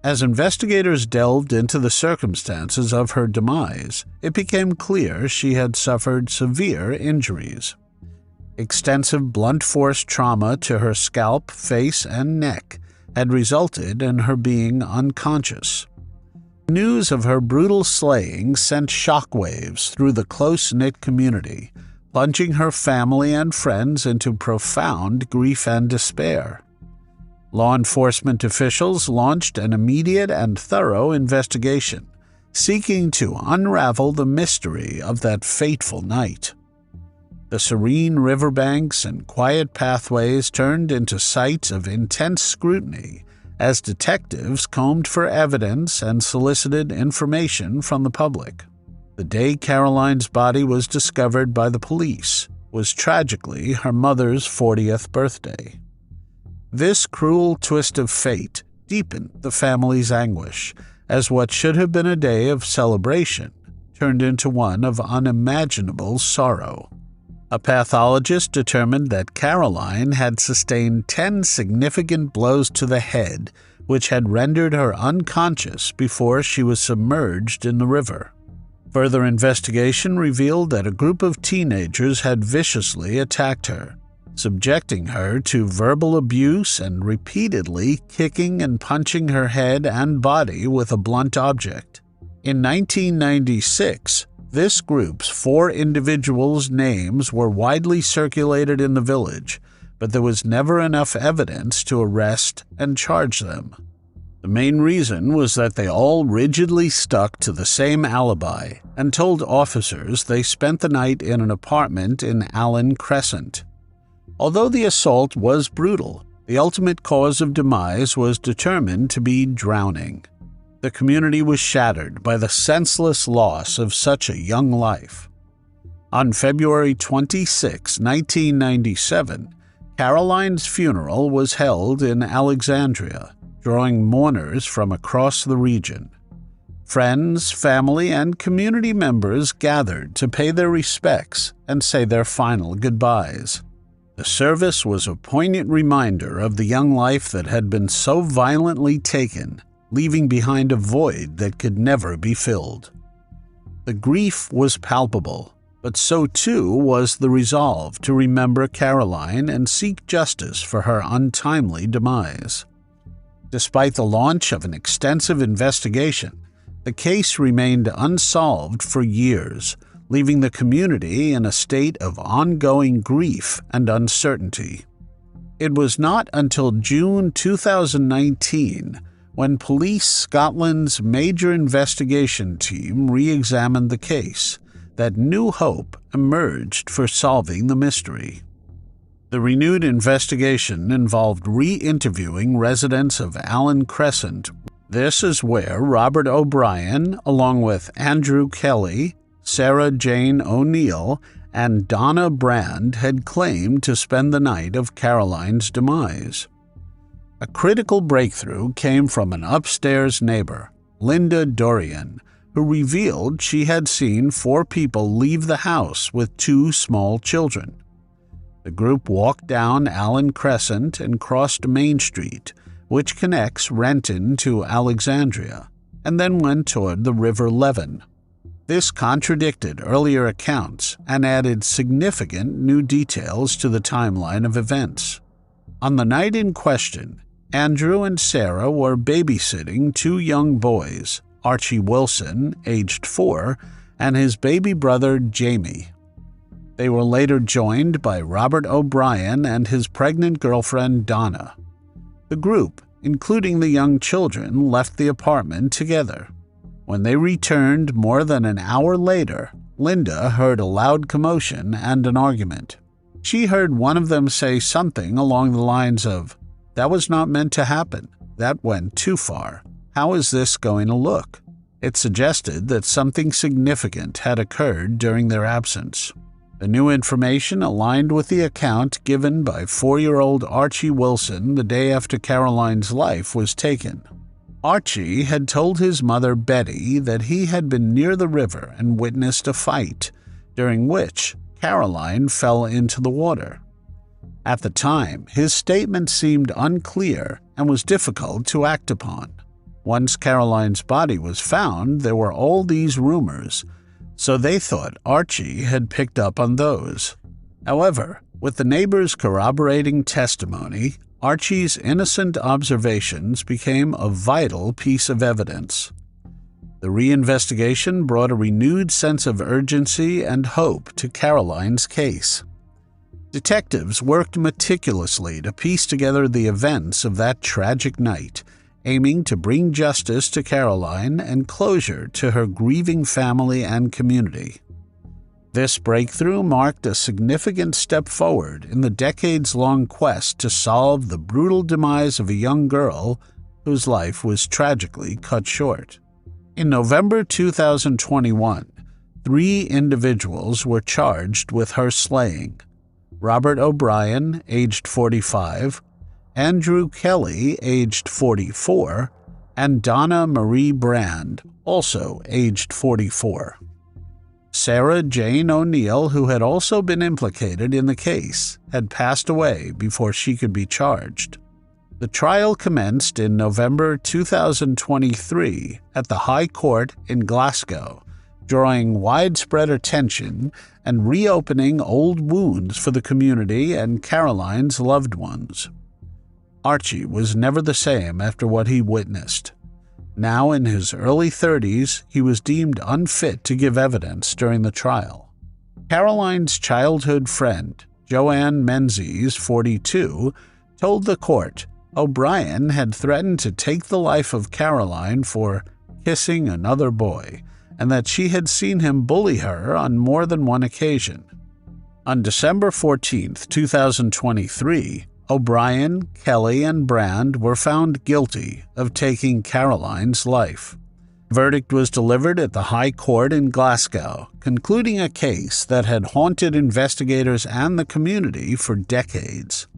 As investigators delved into the circumstances of her demise, it became clear she had suffered severe injuries. Extensive blunt force trauma to her scalp, face, and neck had resulted in her being unconscious. News of her brutal slaying sent shockwaves through the close-knit community, plunging her family and friends into profound grief and despair. Law enforcement officials launched an immediate and thorough investigation, seeking to unravel the mystery of that fateful night. The serene riverbanks and quiet pathways turned into sites of intense scrutiny as detectives combed for evidence and solicited information from the public. The day Caroline's body was discovered by the police was tragically her mother's 40th birthday. This cruel twist of fate deepened the family's anguish, as what should have been a day of celebration turned into one of unimaginable sorrow. A pathologist determined that Caroline had sustained 10 significant blows to the head, which had rendered her unconscious before she was submerged in the river. Further investigation revealed that a group of teenagers had viciously attacked her, subjecting her to verbal abuse and repeatedly kicking and punching her head and body with a blunt object. In 1996, this group's 4 individuals' names were widely circulated in the village, but there was never enough evidence to arrest and charge them. The main reason was that they all rigidly stuck to the same alibi and told officers they spent the night in an apartment in Allen Crescent. Although the assault was brutal, the ultimate cause of demise was determined to be drowning. The community was shattered by the senseless loss of such a young life. On February 26, 1997, Caroline's funeral was held in Alexandria, drawing mourners from across the region. Friends, family, and community members gathered to pay their respects and say their final goodbyes. The service was a poignant reminder of the young life that had been so violently taken, leaving behind a void that could never be filled. The grief was palpable, but so too was the resolve to remember Caroline and seek justice for her untimely demise. Despite the launch of an extensive investigation, the case remained unsolved for years, leaving the community in a state of ongoing grief and uncertainty. It was not until June 2019 when Police Scotland's major investigation team re-examined the case that new hope emerged for solving the mystery. The renewed investigation involved re-interviewing residents of Allen Crescent, This is where Robert O'Brien, along with Andrew Kelly, Sarah Jane O'Neill, and Donna Brand had claimed to spend the night of Caroline's demise. A critical breakthrough came from an upstairs neighbor, Linda Dorian, who revealed she had seen 4 people leave the house with 2 small children. The group walked down Allen Crescent and crossed Main Street, which connects Renton to Alexandria, and then went toward the River Leven. This contradicted earlier accounts and added significant new details to the timeline of events. On the night in question, Andrew and Sarah were babysitting 2 young boys, Archie Wilson, aged 4, and his baby brother Jamie. They were later joined by Robert O'Brien and his pregnant girlfriend Donna. The group, including the young children, left the apartment together. When they returned more than an hour later, Linda heard a loud commotion and an argument. She heard one of them say something along the lines of, "That was not meant to happen. That went too far. How is this going to look?" It suggested that something significant had occurred during their absence. The new information aligned with the account given by 4-year-old Archie Wilson the day after Caroline's life was taken. Archie had told his mother Betty that he had been near the river and witnessed a fight, during which Caroline fell into the water. At the time, his statement seemed unclear and was difficult to act upon. Once Caroline's body was found, there were all these rumors, so they thought Archie had picked up on those. However, with the neighbors' corroborating testimony, Archie's innocent observations became a vital piece of evidence. The reinvestigation brought a renewed sense of urgency and hope to Caroline's case. Detectives worked meticulously to piece together the events of that tragic night, aiming to bring justice to Caroline and closure to her grieving family and community. This breakthrough marked a significant step forward in the decades-long quest to solve the brutal demise of a young girl whose life was tragically cut short. In November 2021, 3 individuals were charged with her slaying: Robert O'Brien, aged 45, Andrew Kelly, aged 44, and Donna Marie Brand, also aged 44. Sarah Jane O'Neill, who had also been implicated in the case, had passed away before she could be charged. The trial commenced in November 2023 at the High Court in Glasgow, drawing widespread attention and reopening old wounds for the community and Caroline's loved ones. Archie was never the same after what he witnessed. Now in his early 30s, he was deemed unfit to give evidence during the trial. Caroline's childhood friend, Joanne Menzies, 42, told the court O'Brien had threatened to take the life of Caroline for kissing another boy, and that she had seen him bully her on more than one occasion. On December 14, 2023, O'Brien, Kelly, and Brand were found guilty of taking Caroline's life. The verdict was delivered at the High Court in Glasgow, concluding a case that had haunted investigators and the community for decades.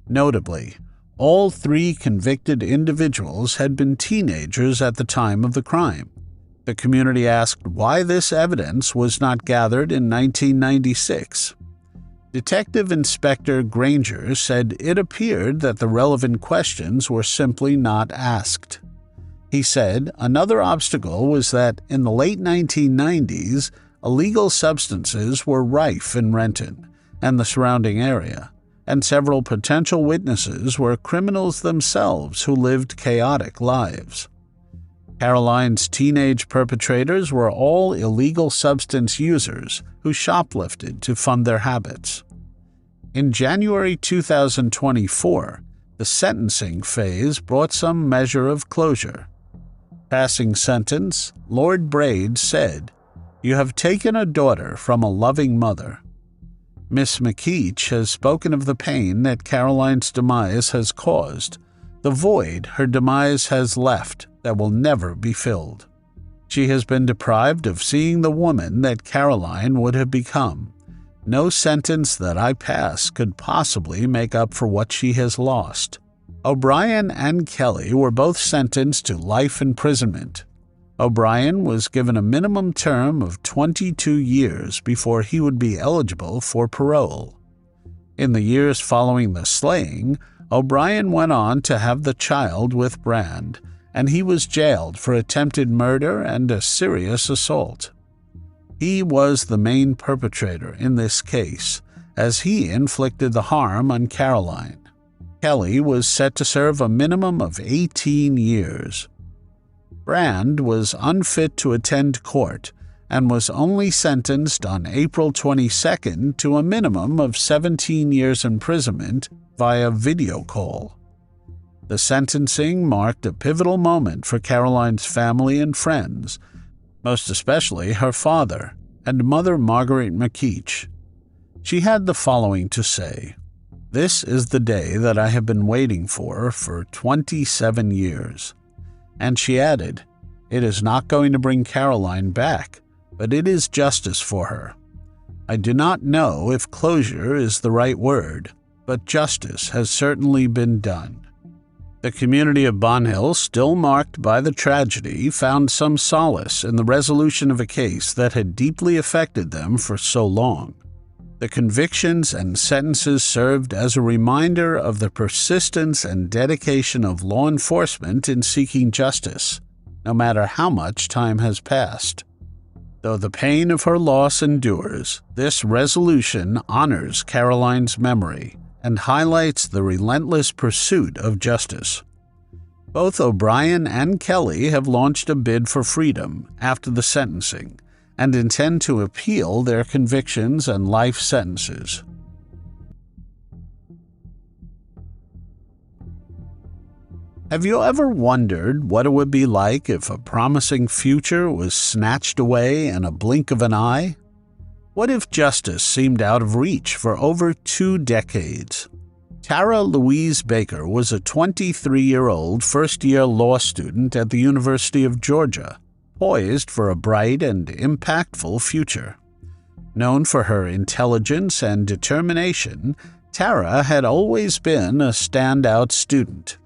Notably, all 3 convicted individuals had been teenagers at the time of the crime. The community asked why this evidence was not gathered in 1996. Detective Inspector Granger said it appeared that the relevant questions were simply not asked. He said another obstacle was that in the late 1990s, illegal substances were rife in Renton and the surrounding area, and several potential witnesses were criminals themselves who lived chaotic lives. Caroline's teenage perpetrators were all illegal substance users who shoplifted to fund their habits. In January 2024, the sentencing phase brought some measure of closure. Passing sentence, Lord Braid said, "You have taken a daughter from a loving mother." Miss McKeach has spoken of the pain that Caroline's demise has caused, the void her demise has left that will never be filled. She has been deprived of seeing the woman that Caroline would have become. No sentence that I pass could possibly make up for what she has lost. O'Brien and Kelly were both sentenced to life imprisonment. O'Brien was given a minimum term of 22 years before he would be eligible for parole. In the years following the slaying, O'Brien went on to have the child with Brand, and he was jailed for attempted murder and a serious assault. He was the main perpetrator in this case, as he inflicted the harm on Caroline. Kelly was set to serve a minimum of 18 years. Brand was unfit to attend court and was only sentenced on April 22nd to a minimum of 17 years imprisonment via video call. The sentencing marked a pivotal moment for Caroline's family and friends, most especially her father and mother Margaret McKeach. She had the following to say: "This is the day that I have been waiting for 27 years." And she added, "It is not going to bring Caroline back, but it is justice for her. I do not know if closure is the right word, but justice has certainly been done." The community of Bonhill, still marked by the tragedy, found some solace in the resolution of a case that had deeply affected them for so long. The convictions and sentences served as a reminder of the persistence and dedication of law enforcement in seeking justice, no matter how much time has passed. Though the pain of her loss endures, this resolution honors Caroline's memory and highlights the relentless pursuit of justice. Both O'Brien and Kelly have launched a bid for freedom after the sentencing and intend to appeal their convictions and life sentences. Have you ever wondered what it would be like if a promising future was snatched away in a blink of an eye? What if justice seemed out of reach for over 2 decades? Tara Louise Baker was a 23-year-old first-year law student at the University of Georgia, poised for a bright and impactful future. Known for her intelligence and determination, Tara had always been a standout student.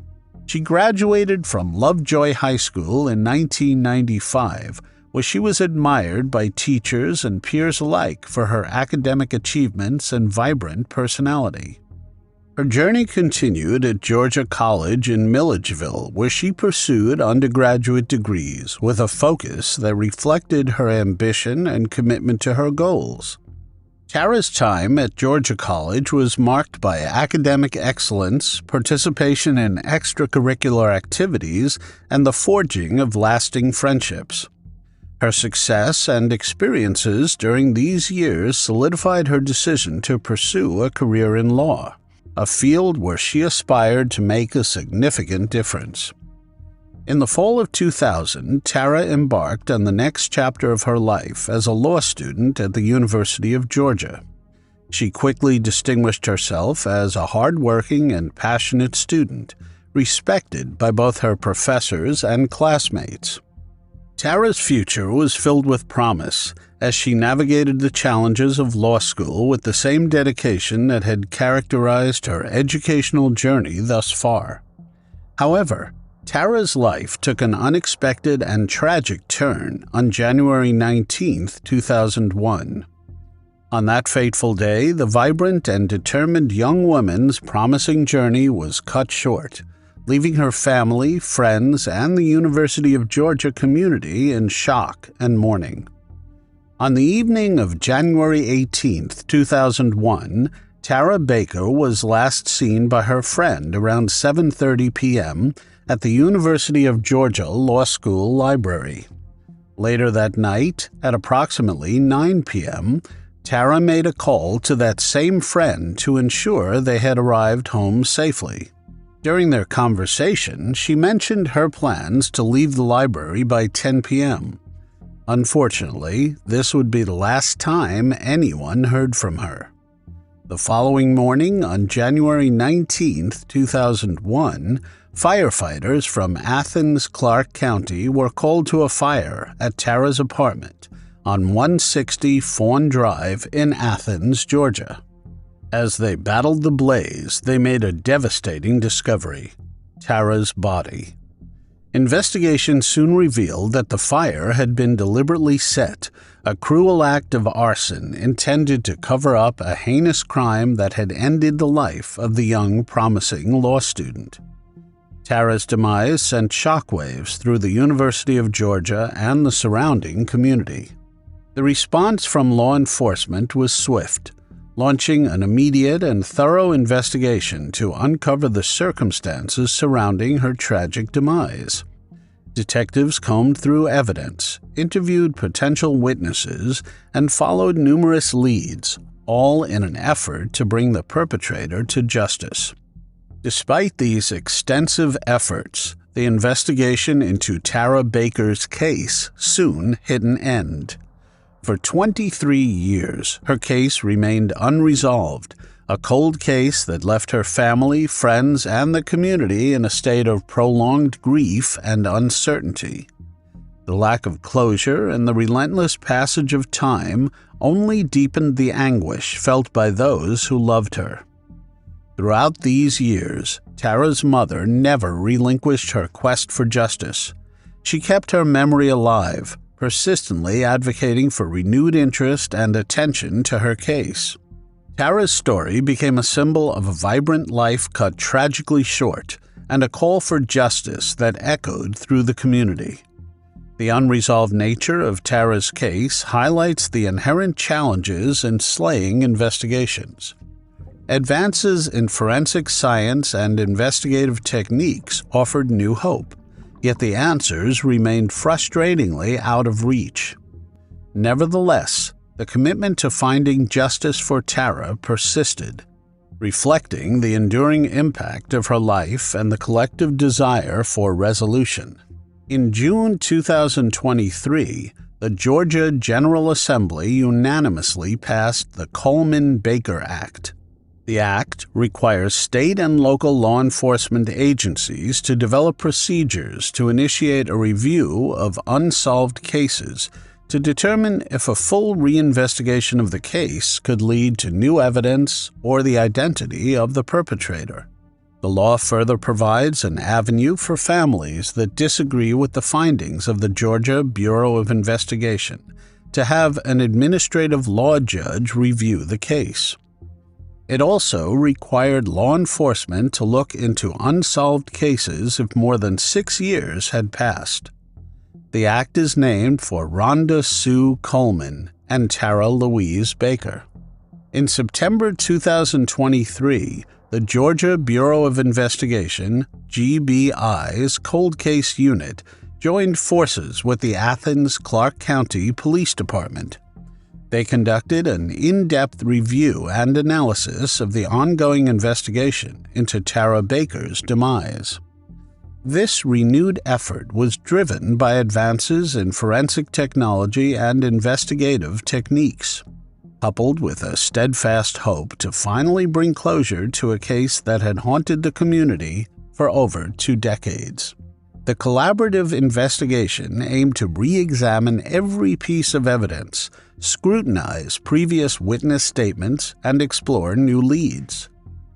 She graduated from Lovejoy High School in 1995, where she was admired by teachers and peers alike for her academic achievements and vibrant personality. Her journey continued at Georgia College in Milledgeville, where she pursued undergraduate degrees with a focus that reflected her ambition and commitment to her goals. Tara's time at Georgia College was marked by academic excellence, participation in extracurricular activities, and the forging of lasting friendships. Her success and experiences during these years solidified her decision to pursue a career in law, a field where she aspired to make a significant difference. In the fall of 2000, Tara embarked on the next chapter of her life as a law student at the University of Georgia. She quickly distinguished herself as a hardworking and passionate student, respected by both her professors and classmates. Tara's future was filled with promise as she navigated the challenges of law school with the same dedication that had characterized her educational journey thus far. However, Tara's life took an unexpected and tragic turn on January 19, 2001. On that fateful day, the vibrant and determined young woman's promising journey was cut short, leaving her family, friends, and the University of Georgia community in shock and mourning. On the evening of January 18, 2001, Tara Baker was last seen by her friend around 7:30 p.m. at the University of Georgia Law School Library. Later that night, at approximately 9 p.m., Tara made a call to that same friend to ensure they had arrived home safely. During their conversation, she mentioned her plans to leave the library by 10 p.m. Unfortunately, this would be the last time anyone heard from her. The following morning, on January 19, 2001, firefighters from Athens, Clarke County were called to a fire at Tara's apartment on 160 Fawn Drive in Athens, Georgia. As they battled the blaze, they made a devastating discovery: Tara's body. Investigation soon revealed that the fire had been deliberately set, a cruel act of arson intended to cover up a heinous crime that had ended the life of the young, promising law student. Tara's demise sent shockwaves through the University of Georgia and the surrounding community. The response from law enforcement was swift, launching an immediate and thorough investigation to uncover the circumstances surrounding her tragic demise. Detectives combed through evidence, interviewed potential witnesses, and followed numerous leads, all in an effort to bring the perpetrator to justice. Despite these extensive efforts, the investigation into Tara Baker's case soon hit an end. For 23 years, her case remained unresolved, a cold case that left her family, friends, and the community in a state of prolonged grief and uncertainty. The lack of closure and the relentless passage of time only deepened the anguish felt by those who loved her. Throughout these years, Tara's mother never relinquished her quest for justice. She kept her memory alive, persistently advocating for renewed interest and attention to her case. Tara's story became a symbol of a vibrant life cut tragically short and a call for justice that echoed through the community. The unresolved nature of Tara's case highlights the inherent challenges in slaying investigations. Advances in forensic science and investigative techniques offered new hope, yet the answers remained frustratingly out of reach. Nevertheless, the commitment to finding justice for Tara persisted, reflecting the enduring impact of her life and the collective desire for resolution. In June 2023, the Georgia General Assembly unanimously passed the Coleman-Baker Act. The act requires state and local law enforcement agencies to develop procedures to initiate a review of unsolved cases to determine if a full reinvestigation of the case could lead to new evidence or the identity of the perpetrator. The law further provides an avenue for families that disagree with the findings of the Georgia Bureau of Investigation to have an administrative law judge review the case. It also required law enforcement to look into unsolved cases if more than 6 years had passed. The act is named for Rhonda Sue Coleman and Tara Louise Baker. In September 2023, the Georgia Bureau of Investigation, GBI's Cold Case Unit, joined forces with the Athens, Clarke County Police Department. They conducted an in-depth review and analysis of the ongoing investigation into Tara Baker's demise. This renewed effort was driven by advances in forensic technology and investigative techniques, coupled with a steadfast hope to finally bring closure to a case that had haunted the community for over 2 decades. The collaborative investigation aimed to re-examine every piece of evidence, scrutinize previous witness statements, and explore new leads.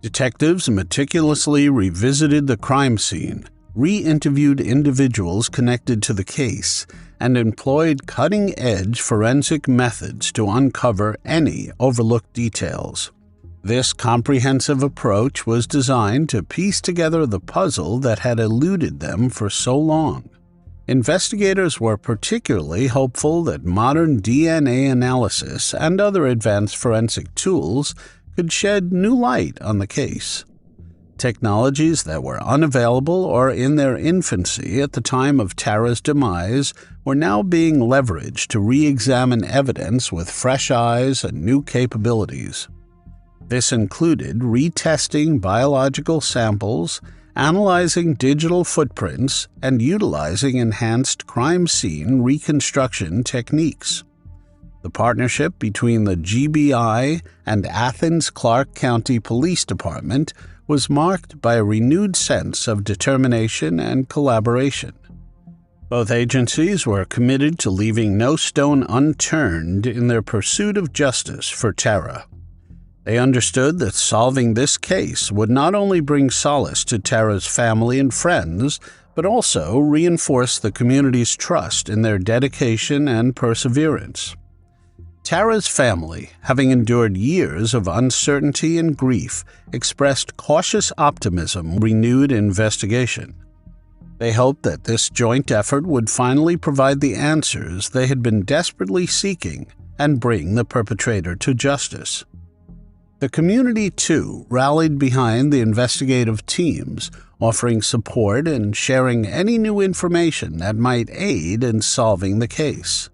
Detectives meticulously revisited the crime scene, re-interviewed individuals connected to the case, and employed cutting-edge forensic methods to uncover any overlooked details. This comprehensive approach was designed to piece together the puzzle that had eluded them for so long. Investigators were particularly hopeful that modern DNA analysis and other advanced forensic tools could shed new light on the case. Technologies that were unavailable or in their infancy at the time of Tara's demise were now being leveraged to re-examine evidence with fresh eyes and new capabilities. This included retesting biological samples, analyzing digital footprints, and utilizing enhanced crime scene reconstruction techniques. The partnership between the GBI and Athens Clarke County Police Department was marked by a renewed sense of determination and collaboration. Both agencies were committed to leaving no stone unturned in their pursuit of justice for Tara. They understood that solving this case would not only bring solace to Tara's family and friends, but also reinforce the community's trust in their dedication and perseverance. Tara's family, having endured years of uncertainty and grief, expressed cautious optimism, renewed investigation. They hoped that this joint effort would finally provide the answers they had been desperately seeking and bring the perpetrator to justice. The community, too, rallied behind the investigative teams, offering support and sharing any new information that might aid in solving the case.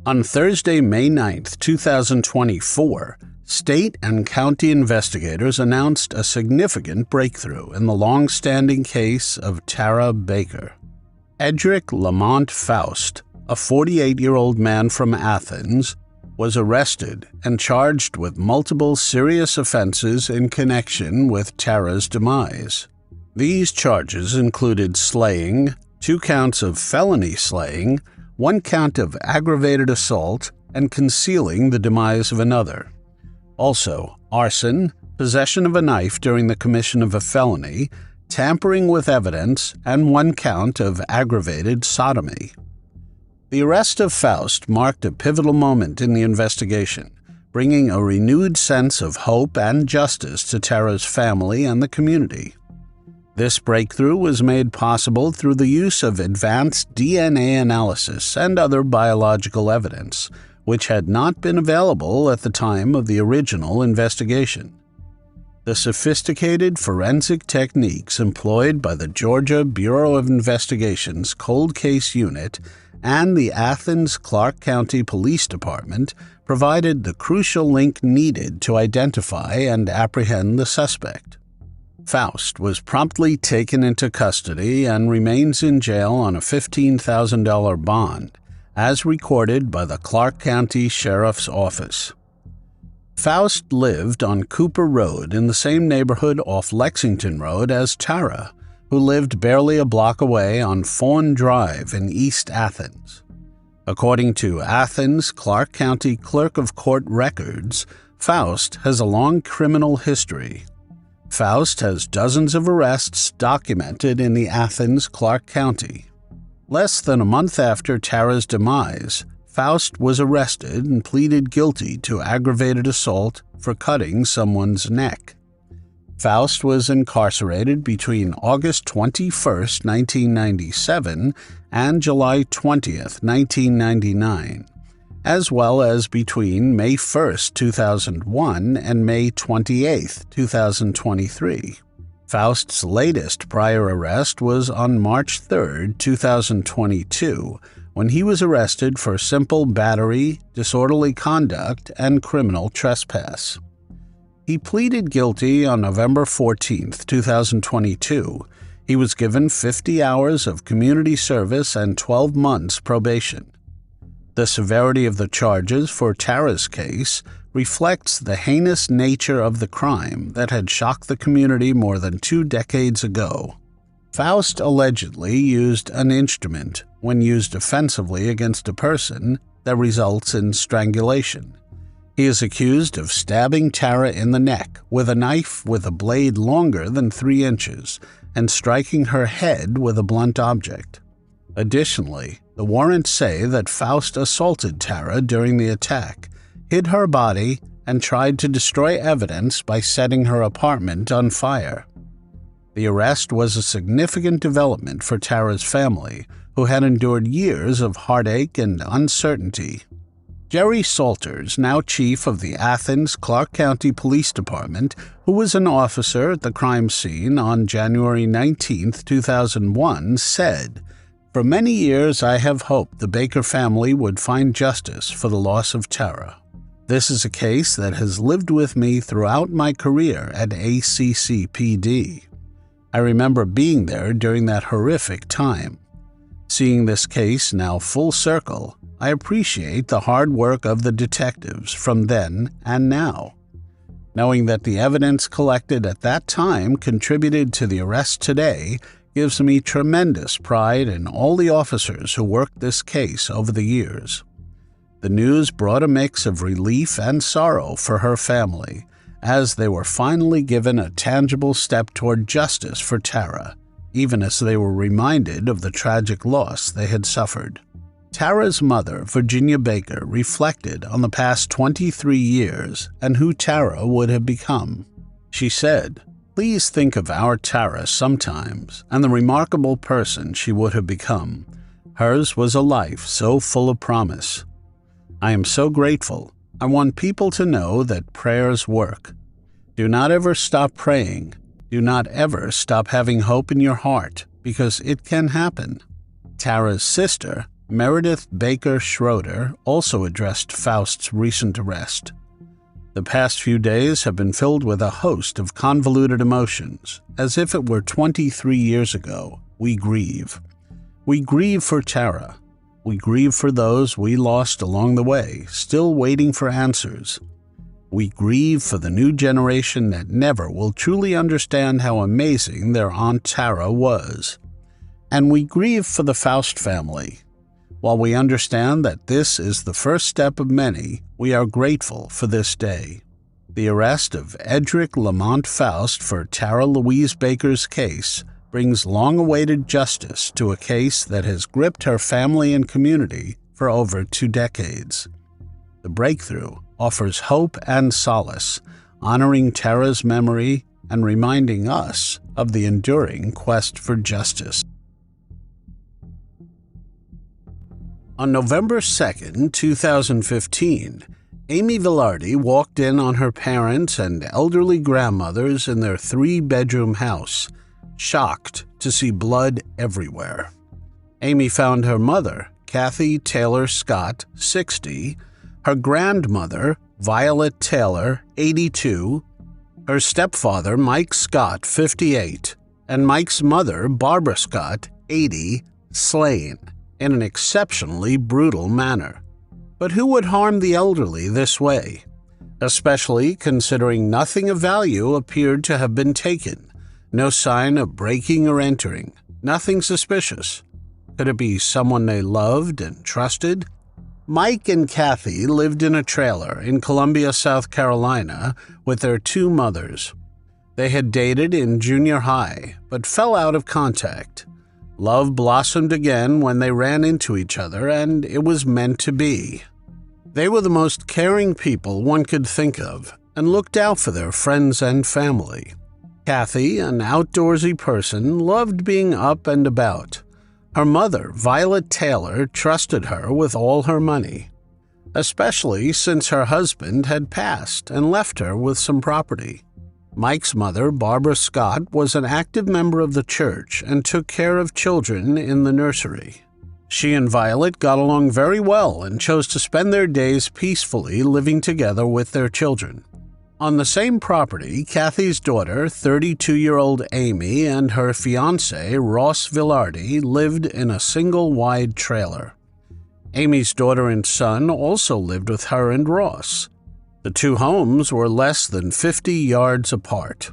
On Thursday, May 9, 2024, state and county investigators announced a significant breakthrough in the long-standing case of Tara Baker. Edric Lamont Faust, a 48-year-old man from Athens, was arrested and charged with multiple serious offenses in connection with Tara's demise. These charges included slaying, 2 counts of felony slaying, 1 count of aggravated assault, and concealing the demise of another. Also, arson, possession of a knife during the commission of a felony, tampering with evidence, and 1 count of aggravated sodomy. The arrest of Faust marked a pivotal moment in the investigation, bringing a renewed sense of hope and justice to Tara's family and the community. This breakthrough was made possible through the use of advanced DNA analysis and other biological evidence, which had not been available at the time of the original investigation. The sophisticated forensic techniques employed by the Georgia Bureau of Investigation's Cold Case Unit and the Athens-Clarke County Police Department provided the crucial link needed to identify and apprehend the suspect. Faust was promptly taken into custody and remains in jail on a $15,000 bond, as recorded by the Clarke County Sheriff's Office. Faust lived on Cooper Road in the same neighborhood off Lexington Road as Tara, who lived barely a block away on Fawn Drive in East Athens. According to Athens Clarke County Clerk of Court records, Faust has a long criminal history. Faust has dozens of arrests documented in the Athens Clarke County. Less than a month after Tara's demise, Faust was arrested and pleaded guilty to aggravated assault for cutting someone's neck. Faust was incarcerated between August 21, 1997 and July 20, 1999, as well as between May 1, 2001 and May 28, 2023. Faust's latest prior arrest was on March 3, 2022, when he was arrested for simple battery, disorderly conduct, and criminal trespass. He pleaded guilty on November 14, 2022. He was given 50 hours of community service and 12 months probation. The severity of the charges for Tara's case reflects the heinous nature of the crime that had shocked the community more than 2 decades ago. Faust allegedly used an instrument, when used offensively against a person, that results in strangulation. He is accused of stabbing Tara in the neck with a knife with a blade longer than 3 inches and striking her head with a blunt object. Additionally, the warrants say that Faust assaulted Tara during the attack, hid her body, and tried to destroy evidence by setting her apartment on fire. The arrest was a significant development for Tara's family, who had endured years of heartache and uncertainty. Jerry Salters, now chief of the Athens Clarke County Police Department, who was an officer at the crime scene on January 19, 2001, said, "For many years I have hoped the Baker family would find justice for the loss of Tara. This is a case that has lived with me throughout my career at ACCPD. I remember being there during that horrific time. Seeing this case now full circle, I appreciate the hard work of the detectives from then and now. Knowing that the evidence collected at that time contributed to the arrest today gives me tremendous pride in all the officers who worked this case over the years. The news brought a mix of relief and sorrow for her family, as they were finally given a tangible step toward justice for Tara, even as they were reminded of the tragic loss they had suffered. Tara's mother, Virginia Baker, reflected on the past 23 years and who Tara would have become. She said, "Please think of our Tara sometimes and the remarkable person she would have become. Hers was a life so full of promise. I am so grateful. I want people to know that prayers work. Do not ever stop praying. Do not ever stop having hope in your heart, because it can happen." Tara's sister, Meredith Baker Schroeder, also addressed Faust's recent arrest. "The past few days have been filled with a host of convoluted emotions, as if it were 23 years ago. We grieve. We grieve for Tara. We grieve for those we lost along the way, still waiting for answers. We grieve for the new generation that never will truly understand how amazing their Aunt Tara was. And we grieve for the Faust family. While we understand that this is the first step of many, we are grateful for this day." The arrest of Edric Lamont Faust for Tara Louise Baker's case brings long-awaited justice to a case that has gripped her family and community for over 2 decades. The breakthrough offers hope and solace, honoring Tara's memory and reminding us of the enduring quest for justice. On November 2, 2015, Amy Vilardi walked in on her parents and elderly grandmothers in their 3-bedroom house, shocked to see blood everywhere. Amy found her mother, Kathy Taylor Scott, 60, her grandmother, Violet Taylor, 82, her stepfather, Mike Scott, 58, and Mike's mother, Barbara Scott, 80, slain in an exceptionally brutal manner. But who would harm the elderly this way, especially considering nothing of value appeared to have been taken? No sign of breaking or entering, nothing suspicious. Could it be someone they loved and trusted? Mike and Kathy lived in a trailer in Columbia, South Carolina, with their 2 mothers. They had dated in junior high, but fell out of contact. Love blossomed again when they ran into each other, and it was meant to be. They were the most caring people one could think of, and looked out for their friends and family. Kathy, an outdoorsy person, loved being up and about. Her mother, Violet Taylor, trusted her with all her money, especially since her husband had passed and left her with some property. Mike's mother, Barbara Scott, was an active member of the church and took care of children in the nursery. She and Violet got along very well and chose to spend their days peacefully living together with their children. On the same property, Kathy's daughter, 32-year-old Amy, and her fiancé, Ross Vilardi, lived in a single-wide trailer. Amy's daughter and son also lived with her and Ross. The 2 homes were less than 50 yards apart.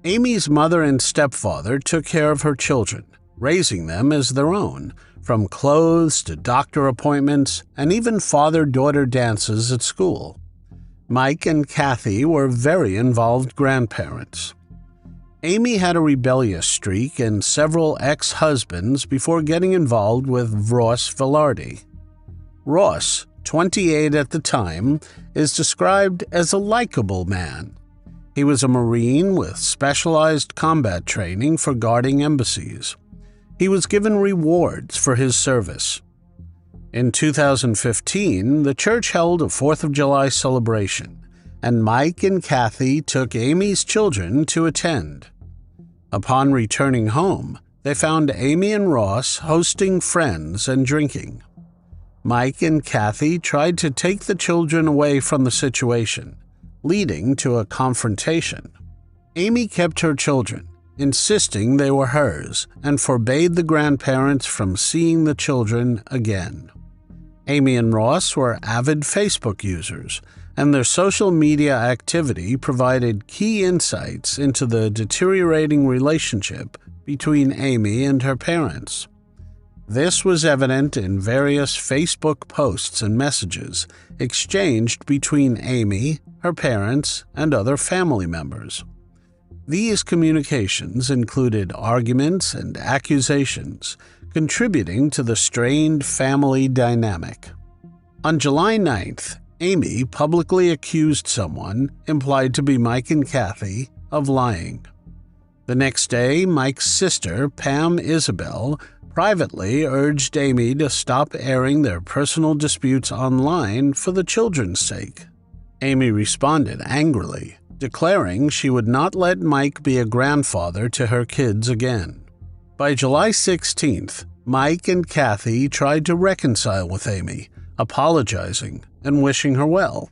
Amy's mother and stepfather took care of her children, raising them as their own, from clothes to doctor appointments and even father-daughter dances at school. Mike and Kathy were very involved grandparents. Amy had a rebellious streak and several ex-husbands before getting involved with Ross Vilardi. Ross, 28 at the time, is described as a likable man. He was a Marine with specialized combat training for guarding embassies. He was given rewards for his service. In 2015, the church held a 4th of July celebration, and Mike and Kathy took Amy's children to attend. Upon returning home, they found Amy and Ross hosting friends and drinking. Mike and Kathy tried to take the children away from the situation, leading to a confrontation. Amy kept her children, insisting they were hers, and forbade the grandparents from seeing the children again. Amy and Ross were avid Facebook users, and their social media activity provided key insights into the deteriorating relationship between Amy and her parents. This was evident in various Facebook posts and messages exchanged between Amy, her parents, and other family members. These communications included arguments and accusations, contributing to the strained family dynamic. On July 9th, Amy publicly accused someone, implied to be Mike and Kathy, of lying. The next day, Mike's sister, Pam Isabel, privately urged Amy to stop airing their personal disputes online for the children's sake. Amy responded angrily, declaring she would not let Mike be a grandfather to her kids again. By July 16th, Mike and Kathy tried to reconcile with Amy, apologizing and wishing her well.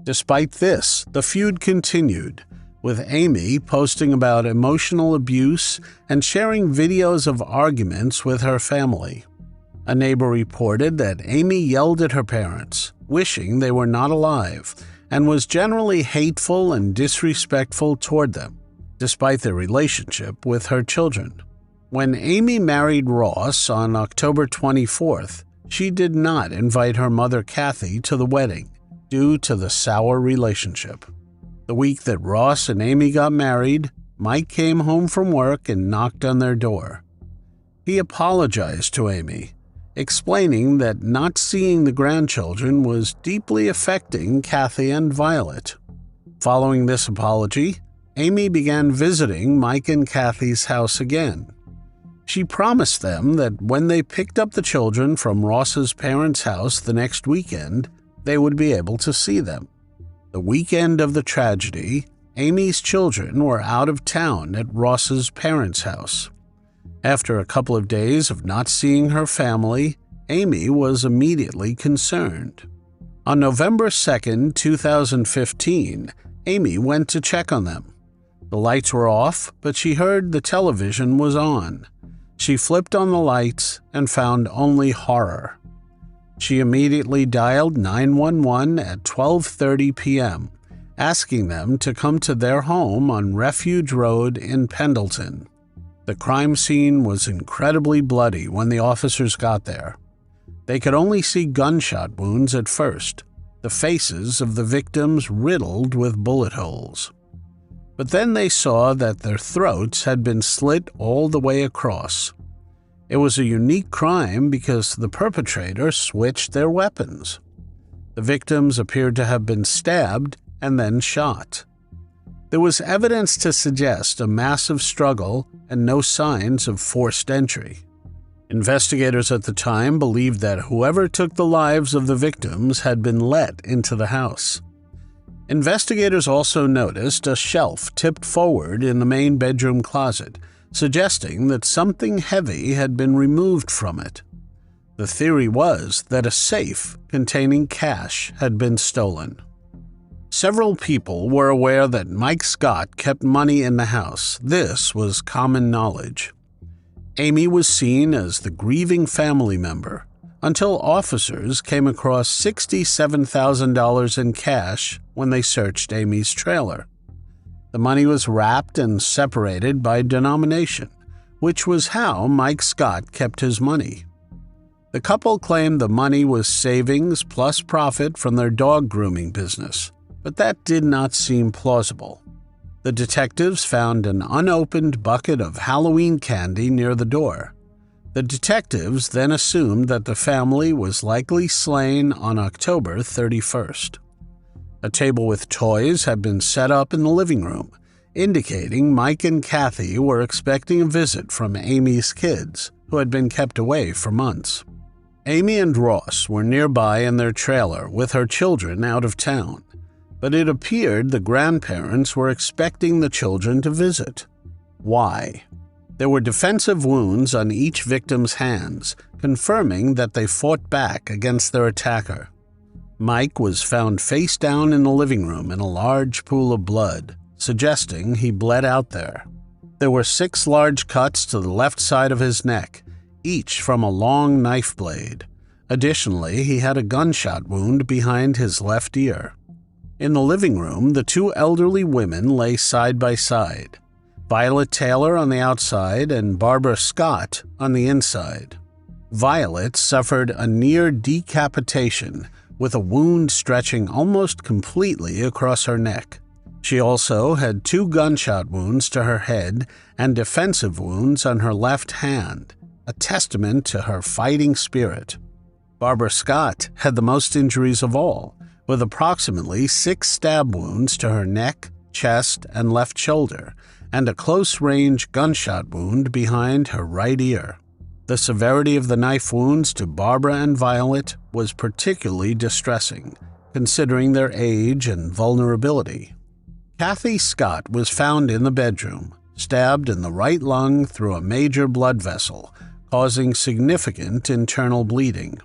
Despite this, the feud continued, with Amy posting about emotional abuse and sharing videos of arguments with her family. A neighbor reported that Amy yelled at her parents, wishing they were not alive, and was generally hateful and disrespectful toward them, despite their relationship with her children. When Amy married Ross on October 24th, she did not invite her mother Kathy to the wedding due to the sour relationship. The week that Ross and Amy got married, Mike came home from work and knocked on their door. He apologized to Amy, explaining that not seeing the grandchildren was deeply affecting Kathy and Violet. Following this apology, Amy began visiting Mike and Kathy's house again. She promised them that when they picked up the children from Ross's parents' house the next weekend, they would be able to see them. The weekend of the tragedy, Amy's children were out of town at Ross's parents' house. After a couple of days of not seeing her family, Amy was immediately concerned. On November 2, 2015, Amy went to check on them. The lights were off, but she heard the television was on. She flipped on the lights and found only horror. She immediately dialed 911 at 12:30 p.m., asking them to come to their home on Refuge Road in Pendleton. The crime scene was incredibly bloody when the officers got there. They could only see gunshot wounds at first, the faces of the victims riddled with bullet holes. But then they saw that their throats had been slit all the way across. It was a unique crime because the perpetrator switched their weapons. The victims appeared to have been stabbed and then shot. There was evidence to suggest a massive struggle and no signs of forced entry. Investigators at the time believed that whoever took the lives of the victims had been let into the house. Investigators also noticed a shelf tipped forward in the main bedroom closet, suggesting that something heavy had been removed from it. The theory was that a safe containing cash had been stolen. Several people were aware that Mike Scott kept money in the house. This was common knowledge. Amy was seen as the grieving family member, until officers came across $67,000 in cash when they searched Amy's trailer. The money was wrapped and separated by denomination, which was how Mike Scott kept his money. The couple claimed the money was savings plus profit from their dog grooming business, but that did not seem plausible. The detectives found an unopened bucket of Halloween candy near the door. The detectives then assumed that the family was likely slain on October 31st. A table with toys had been set up in the living room, indicating Mike and Kathy were expecting a visit from Amy's kids, who had been kept away for months. Amy and Ross were nearby in their trailer with her children out of town, but it appeared the grandparents were expecting the children to visit. Why? There were defensive wounds on each victim's hands, confirming that they fought back against their attacker. Mike was found face down in the living room in a large pool of blood, suggesting he bled out there. There were 6 large cuts to the left side of his neck, each from a long knife blade. Additionally, he had a gunshot wound behind his left ear. In the living room, the two elderly women lay side by side, Violet Taylor on the outside and Barbara Scott on the inside. Violet suffered a near decapitation with a wound stretching almost completely across her neck. She also had 2 gunshot wounds to her head and defensive wounds on her left hand, a testament to her fighting spirit. Barbara Scott had the most injuries of all, with approximately 6 stab wounds to her neck, chest, and left shoulder, and a close-range gunshot wound behind her right ear. The severity of the knife wounds to Barbara and Violet was particularly distressing, considering their age and vulnerability. Kathy Scott was found in the bedroom, stabbed in the right lung through a major blood vessel, causing significant internal bleeding.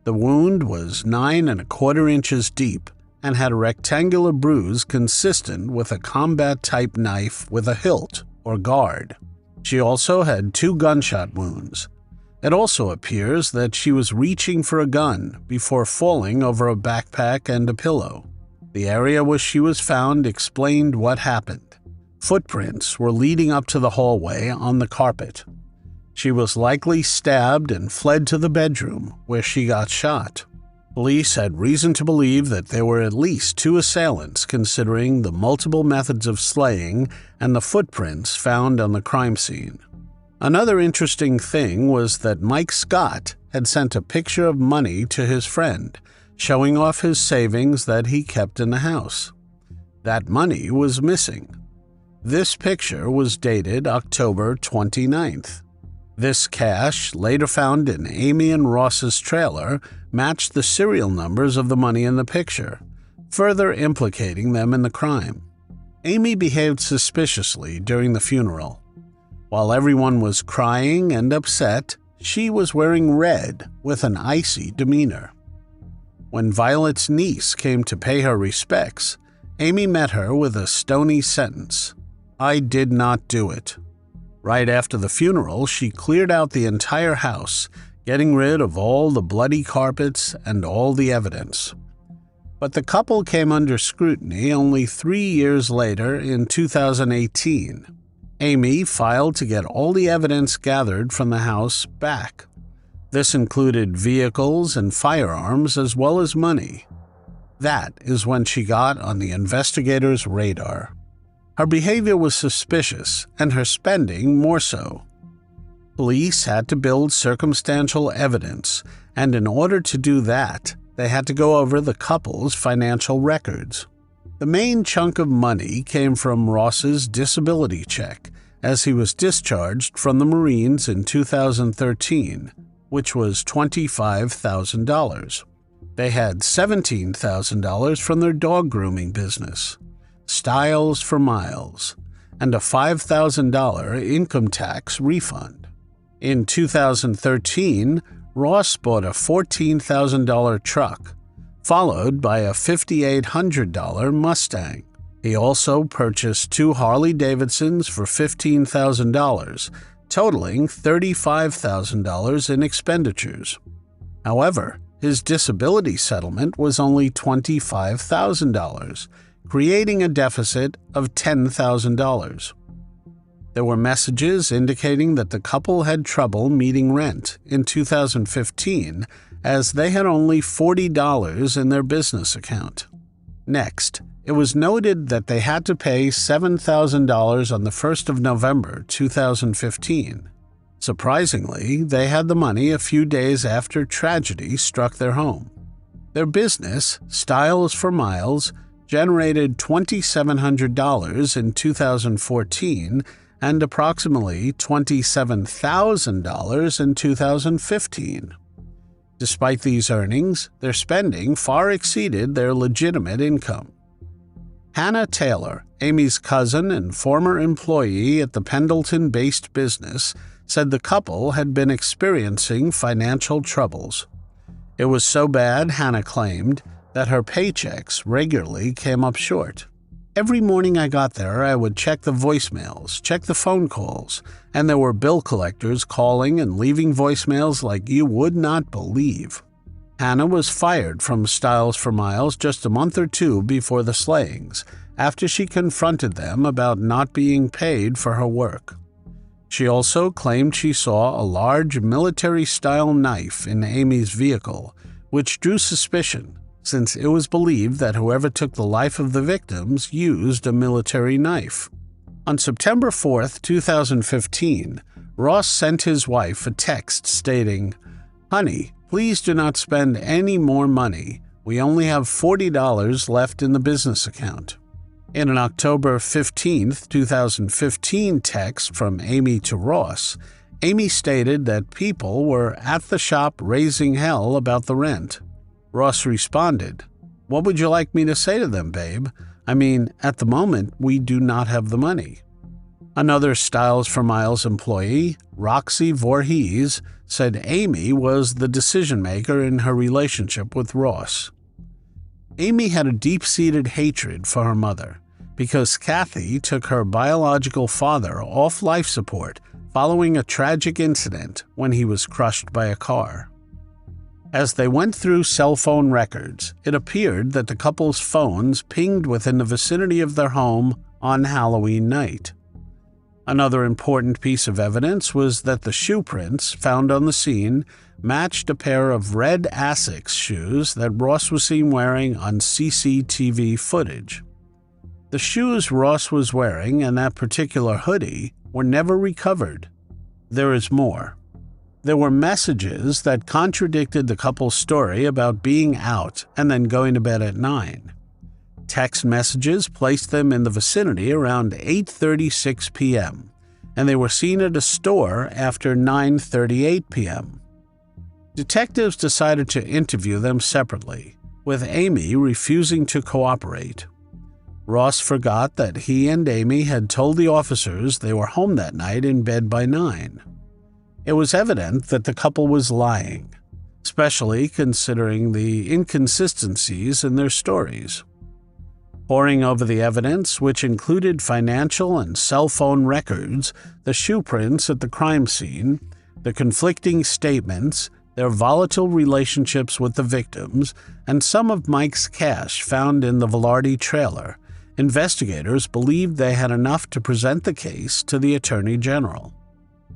The wound was 9 1/4 inches deep and had a rectangular bruise consistent with a combat-type knife with a hilt or guard. She also had 2 gunshot wounds. It also appears that she was reaching for a gun before falling over a backpack and a pillow. The area where she was found explained what happened. Footprints were leading up to the hallway on the carpet. She was likely stabbed and fled to the bedroom where she got shot. Police had reason to believe that there were at least 2 assailants, considering the multiple methods of slaying and the footprints found on the crime scene. Another interesting thing was that Mike Scott had sent a picture of money to his friend, showing off his savings that he kept in the house. That money was missing. This picture was dated October 29th. This cash, later found in Amy and Ross's trailer, matched the serial numbers of the money in the picture, further implicating them in the crime. Amy behaved suspiciously during the funeral. While everyone was crying and upset, she was wearing red with an icy demeanor. When Violet's niece came to pay her respects, Amy met her with a stony sentence: "I did not do it." Right after the funeral, she cleared out the entire house, getting rid of all the bloody carpets and all the evidence. But the couple came under scrutiny only 3 years later in 2018. Amy filed to get all the evidence gathered from the house back. This included vehicles and firearms as well as money. That is when she got on the investigators' radar. Her behavior was suspicious, and her spending more so. Police had to build circumstantial evidence, and in order to do that, they had to go over the couple's financial records. The main chunk of money came from Ross's disability check, as he was discharged from the Marines in 2013, which was $25,000. They had $17,000 from their dog grooming business, Styles for Miles, and a $5,000 income tax refund. In 2013, Ross bought a $14,000 truck, followed by a $5,800 Mustang. He also purchased 2 Harley-Davidsons for $15,000, totaling $35,000 in expenditures. However, his disability settlement was only $25,000, creating a deficit of $10,000. There were messages indicating that the couple had trouble meeting rent in 2015, as they had only $40 in their business account. Next, it was noted that they had to pay $7,000 on the 1st of November 2015. Surprisingly, they had the money a few days after tragedy struck their home. Their business, Styles for Miles, generated $2,700 in 2014 and approximately $27,000 in 2015. Despite these earnings, their spending far exceeded their legitimate income. Hannah Taylor, Amy's cousin and former employee at the Pendleton-based business, said the couple had been experiencing financial troubles. It was so bad, Hannah claimed, that her paychecks regularly came up short. Every morning I got there, I would check the voicemails, check the phone calls, and there were bill collectors calling and leaving voicemails like you would not believe. Hannah was fired from Stiles for Miles just a month or two before the slayings, after she confronted them about not being paid for her work. She also claimed she saw a large military-style knife in Amy's vehicle, which drew suspicion, since it was believed that whoever took the life of the victims used a military knife. On September 4, 2015, Ross sent his wife a text stating, "Honey, please do not spend any more money. We only have $40 left in the business account." In an October 15, 2015 text from Amy to Ross, Amy stated that people were at the shop raising hell about the rent. Ross responded, "What would you like me to say to them, babe? I mean, at the moment, we do not have the money." Another Stiles for Miles employee, Roxy Voorhees, said Amy was the decision-maker in her relationship with Ross. Amy had a deep-seated hatred for her mother, because Kathy took her biological father off life support following a tragic incident when he was crushed by a car. As they went through cell phone records, it appeared that the couple's phones pinged within the vicinity of their home on Halloween night. Another important piece of evidence was that the shoe prints found on the scene matched a pair of red Asics shoes that Ross was seen wearing on CCTV footage. The shoes Ross was wearing and that particular hoodie were never recovered. There is more. There were messages that contradicted the couple's story about being out and then going to bed at 9. Text messages placed them in the vicinity around 8:36 p.m., and they were seen at a store after 9:38 p.m. Detectives decided to interview them separately, with Amy refusing to cooperate. Ross forgot that he and Amy had told the officers they were home that night in bed by 9. It was evident that the couple was lying, especially considering the inconsistencies in their stories. Poring over the evidence, which included financial and cell phone records, the shoe prints at the crime scene, the conflicting statements, their volatile relationships with the victims, and some of Mike's cash found in the Vilardi trailer, investigators believed they had enough to present the case to the Attorney General.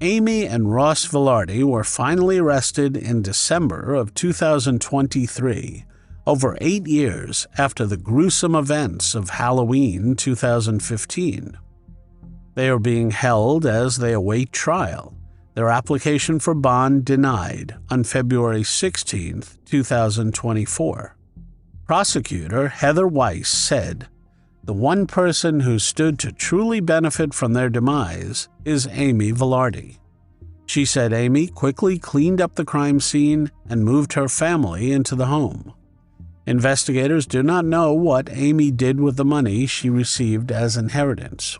Amy and Ross Vilardi were finally arrested in December of 2023, over 8 years after the gruesome events of Halloween 2015. They are being held as they await trial, their application for bond denied on February 16, 2024. Prosecutor Heather Weiss said, "The one person who stood to truly benefit from their demise is Amy Vilardi." She said Amy quickly cleaned up the crime scene and moved her family into the home. Investigators do not know what Amy did with the money she received as inheritance.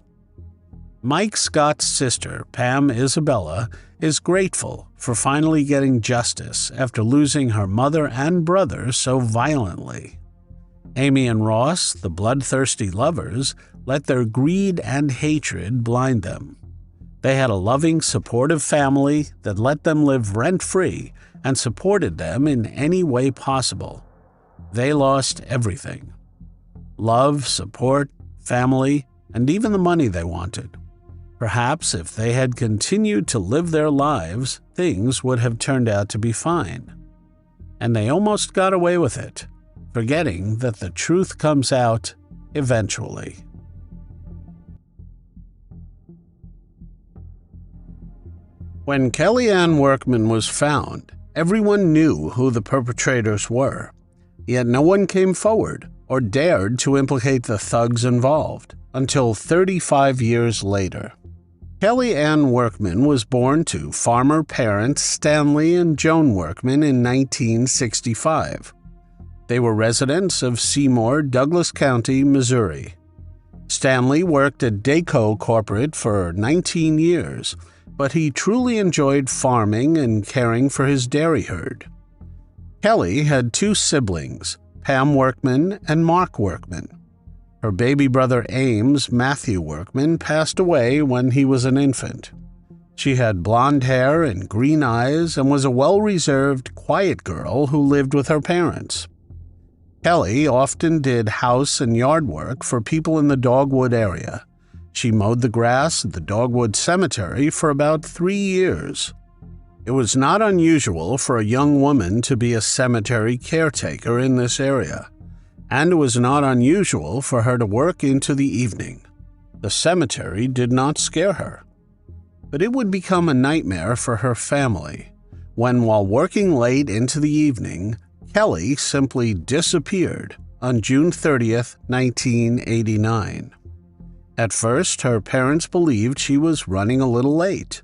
Mike Scott's sister, Pam Isabella, is grateful for finally getting justice after losing her mother and brother so violently. Amy and Ross, the bloodthirsty lovers, let their greed and hatred blind them. They had a loving, supportive family that let them live rent-free and supported them in any way possible. They lost everything: love, support, family, and even the money they wanted. Perhaps if they had continued to live their lives, things would have turned out to be fine. And they almost got away with it, forgetting that the truth comes out eventually. When Kelle Ann Workman was found, everyone knew who the perpetrators were, yet no one came forward or dared to implicate the thugs involved until 35 years later. Kelle Ann Workman was born to farmer parents Stanley and Joan Workman in 1965. They were residents of Seymour, Douglas County, Missouri. Stanley worked at Dayco Corporate for 19 years, but he truly enjoyed farming and caring for his dairy herd. Kelle had 2 siblings, Pam Workman and Mark Workman. Her baby brother Ames, Matthew Workman, passed away when he was an infant. She had blonde hair and green eyes and was a well-reserved, quiet girl who lived with her parents. Kelle often did house and yard work for people in the Dogwood area. She mowed the grass at the Dogwood Cemetery for about 3 years. It was not unusual for a young woman to be a cemetery caretaker in this area, and it was not unusual for her to work into the evening. The cemetery did not scare her. But it would become a nightmare for her family when, while working late into the evening, Kelle simply disappeared on June 30th, 1989. At first, her parents believed she was running a little late,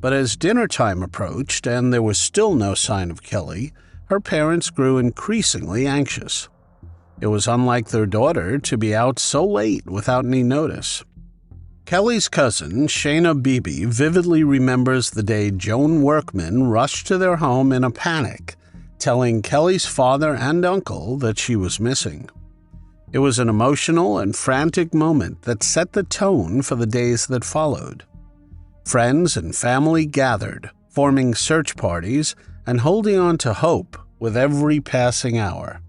but as dinner time approached and there was still no sign of Kelle, her parents grew increasingly anxious. It was unlike their daughter to be out so late without any notice. Kelly's cousin, Shayna Beebe, vividly remembers the day Joan Workman rushed to their home in a panic, telling Kelly's father and uncle that she was missing. It was an emotional and frantic moment that set the tone for the days that followed. Friends and family gathered, forming search parties and holding on to hope with every passing hour.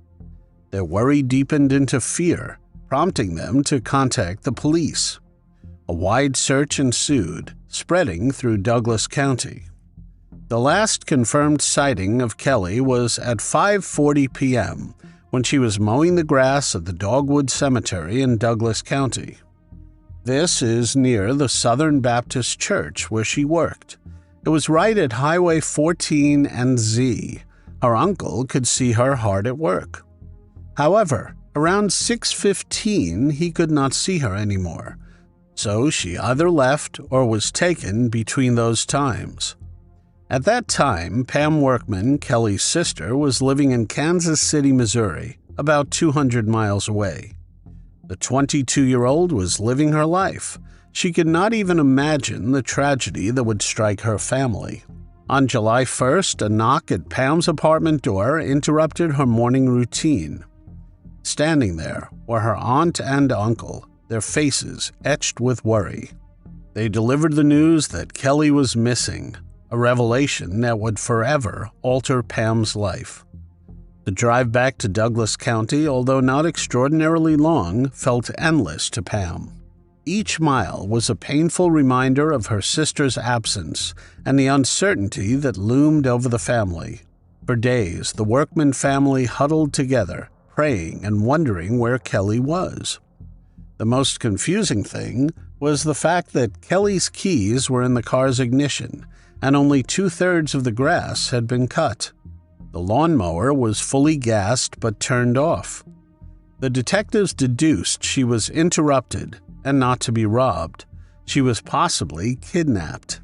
Their worry deepened into fear, prompting them to contact the police. A wide search ensued, spreading through Douglas County. The last confirmed sighting of Kelle was at 5:40 p.m. when she was mowing the grass at the Dogwood Cemetery in Douglas County. This is near the Southern Baptist Church where she worked. It was right at Highway 14 and Z. Her uncle could see her hard at work. However, around 6:15 he could not see her anymore, so she either left or was taken between those times. At that time, Pam Workman, Kelly's sister, was living in Kansas City, Missouri, about 200 miles away. The 22-year-old was living her life. She could not even imagine the tragedy that would strike her family. On July 1st, a knock at Pam's apartment door interrupted her morning routine. Standing there were her aunt and uncle, their faces etched with worry. They delivered the news that Kelle was missing, a revelation that would forever alter Pam's life. The drive back to Douglas County, although not extraordinarily long, felt endless to Pam. Each mile was a painful reminder of her sister's absence and the uncertainty that loomed over the family. For days, the Workman family huddled together, praying and wondering where Kelle was. The most confusing thing was the fact that Kelle's keys were in the car's ignition, and only 2/3 of the grass had been cut. The lawnmower was fully gassed but turned off. The detectives deduced she was interrupted and not to be robbed. She was possibly kidnapped.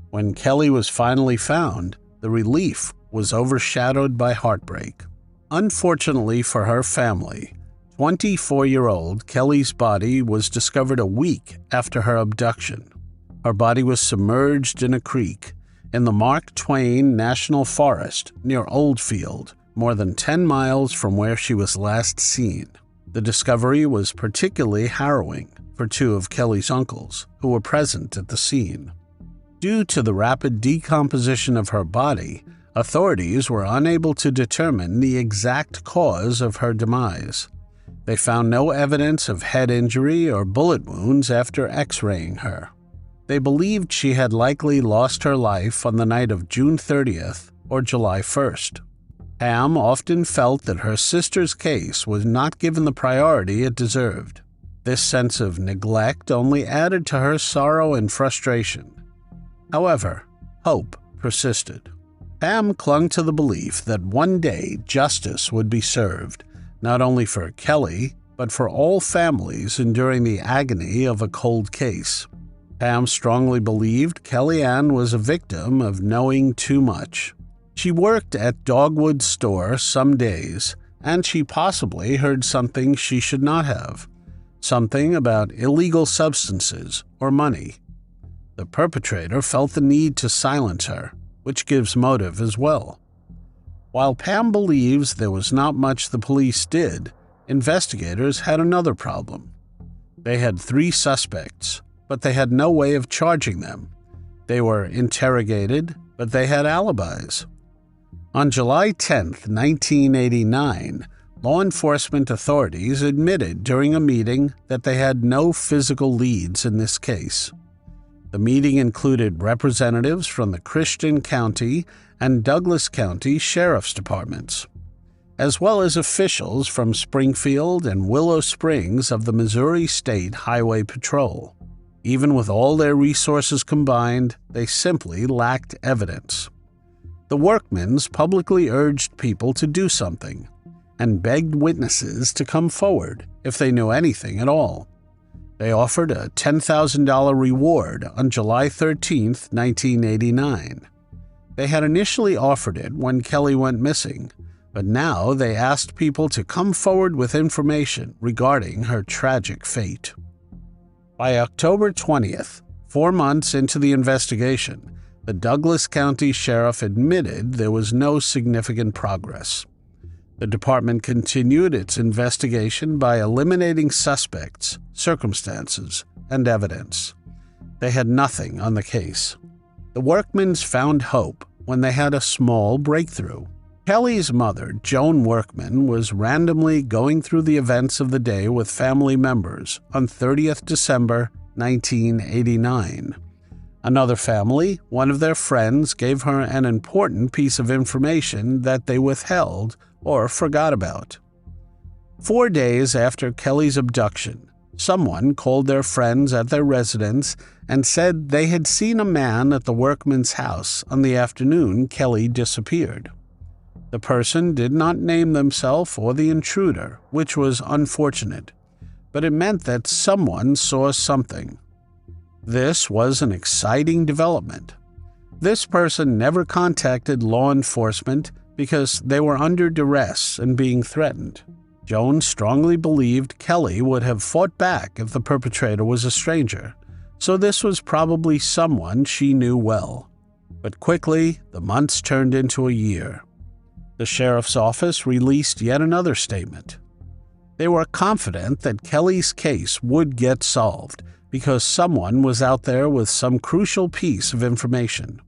When Kelle was finally found, the relief was overshadowed by heartbreak. Unfortunately for her family, 24-year-old Kelle's body was discovered a week after her abduction. Her body was submerged in a creek in the Mark Twain National Forest near Oldfield, more than 10 miles from where she was last seen. The discovery was particularly harrowing for two of Kelle's uncles, who were present at the scene. Due to the rapid decomposition of her body, authorities were unable to determine the exact cause of her demise. They found no evidence of head injury or bullet wounds after x-raying her. They believed she had likely lost her life on the night of June 30th or July 1st. Pam often felt that her sister's case was not given the priority it deserved. This sense of neglect only added to her sorrow and frustration. However, hope persisted. Pam clung to the belief that one day justice would be served, not only for Kelle, but for all families enduring the agony of a cold case. Pam strongly believed Kelle Ann was a victim of knowing too much. She worked at Dogwood's store some days, and she possibly heard something she should not have, something about illegal substances or money. The perpetrator felt the need to silence her, which gives motive as well. While Pam believes there was not much the police did, investigators had another problem. They had 3 suspects, but they had no way of charging them. They were interrogated, but they had alibis. On July 10, 1989, law enforcement authorities admitted during a meeting that they had no physical leads in this case. The meeting included representatives from the Christian County and Douglas County Sheriff's Departments, as well as officials from Springfield and Willow Springs of the Missouri State Highway Patrol. Even with all their resources combined, they simply lacked evidence. The Workmans publicly urged people to do something and begged witnesses to come forward if they knew anything at all. They offered a $10,000 reward on July 13, 1989. They had initially offered it when Kelle went missing, but now they asked people to come forward with information regarding her tragic fate. By October 20th, 4 months into the investigation, the Douglas County Sheriff admitted there was no significant progress. The department continued its investigation by eliminating suspects, circumstances, and evidence. They had nothing on the case. The Workmans found hope when they had a small breakthrough. Kelle's mother, Joan Workman, was randomly going through the events of the day with family members on 30th December 1989. Another family, one of their friends, gave her an important piece of information that they withheld or forgot about. 4 days after Kelle's abduction, someone called their friends at their residence and said they had seen a man at the Workman's house on the afternoon Kelle disappeared. The person did not name themselves or the intruder, which was unfortunate, but it meant that someone saw something. This was an exciting development. This person never contacted law enforcement because they were under duress and being threatened. Joan strongly believed Kelle would have fought back if the perpetrator was a stranger, so this was probably someone she knew well. But quickly, the months turned into a year. The sheriff's office released yet another statement. They were confident that Kelle's case would get solved because someone was out there with some crucial piece of information.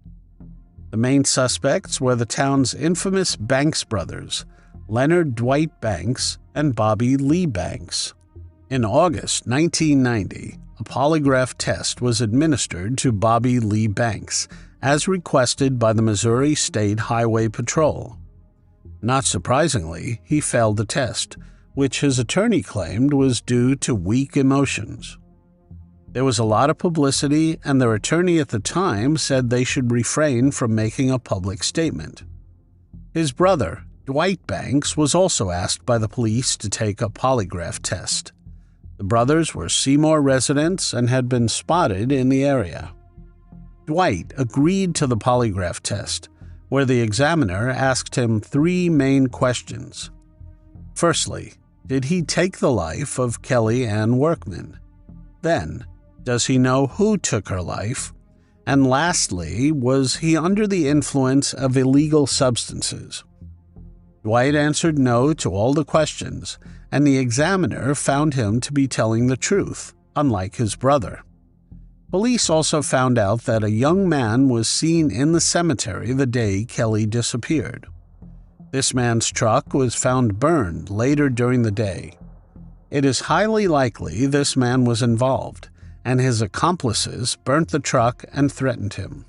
The main suspects were the town's infamous Banks brothers, Leonard Dwight Banks and Bobby Lee Banks. In August 1990, a polygraph test was administered to Bobby Lee Banks, as requested by the Missouri State Highway Patrol. Not surprisingly, he failed the test, which his attorney claimed was due to weak emotions. There was a lot of publicity, and their attorney at the time said they should refrain from making a public statement. His brother, Dwight Banks, was also asked by the police to take a polygraph test. The brothers were Seymour residents and had been spotted in the area. Dwight agreed to the polygraph test, where the examiner asked him 3 main questions. Firstly, did he take the life of Kelle Ann Workman? Then, does he know who took her life? And lastly, was he under the influence of illegal substances? Dwight answered no to all the questions, and the examiner found him to be telling the truth, unlike his brother. Police also found out that a young man was seen in the cemetery the day Kelle disappeared. This man's truck was found burned later during the day. It is highly likely this man was involved, and his accomplices burnt the truck and threatened him.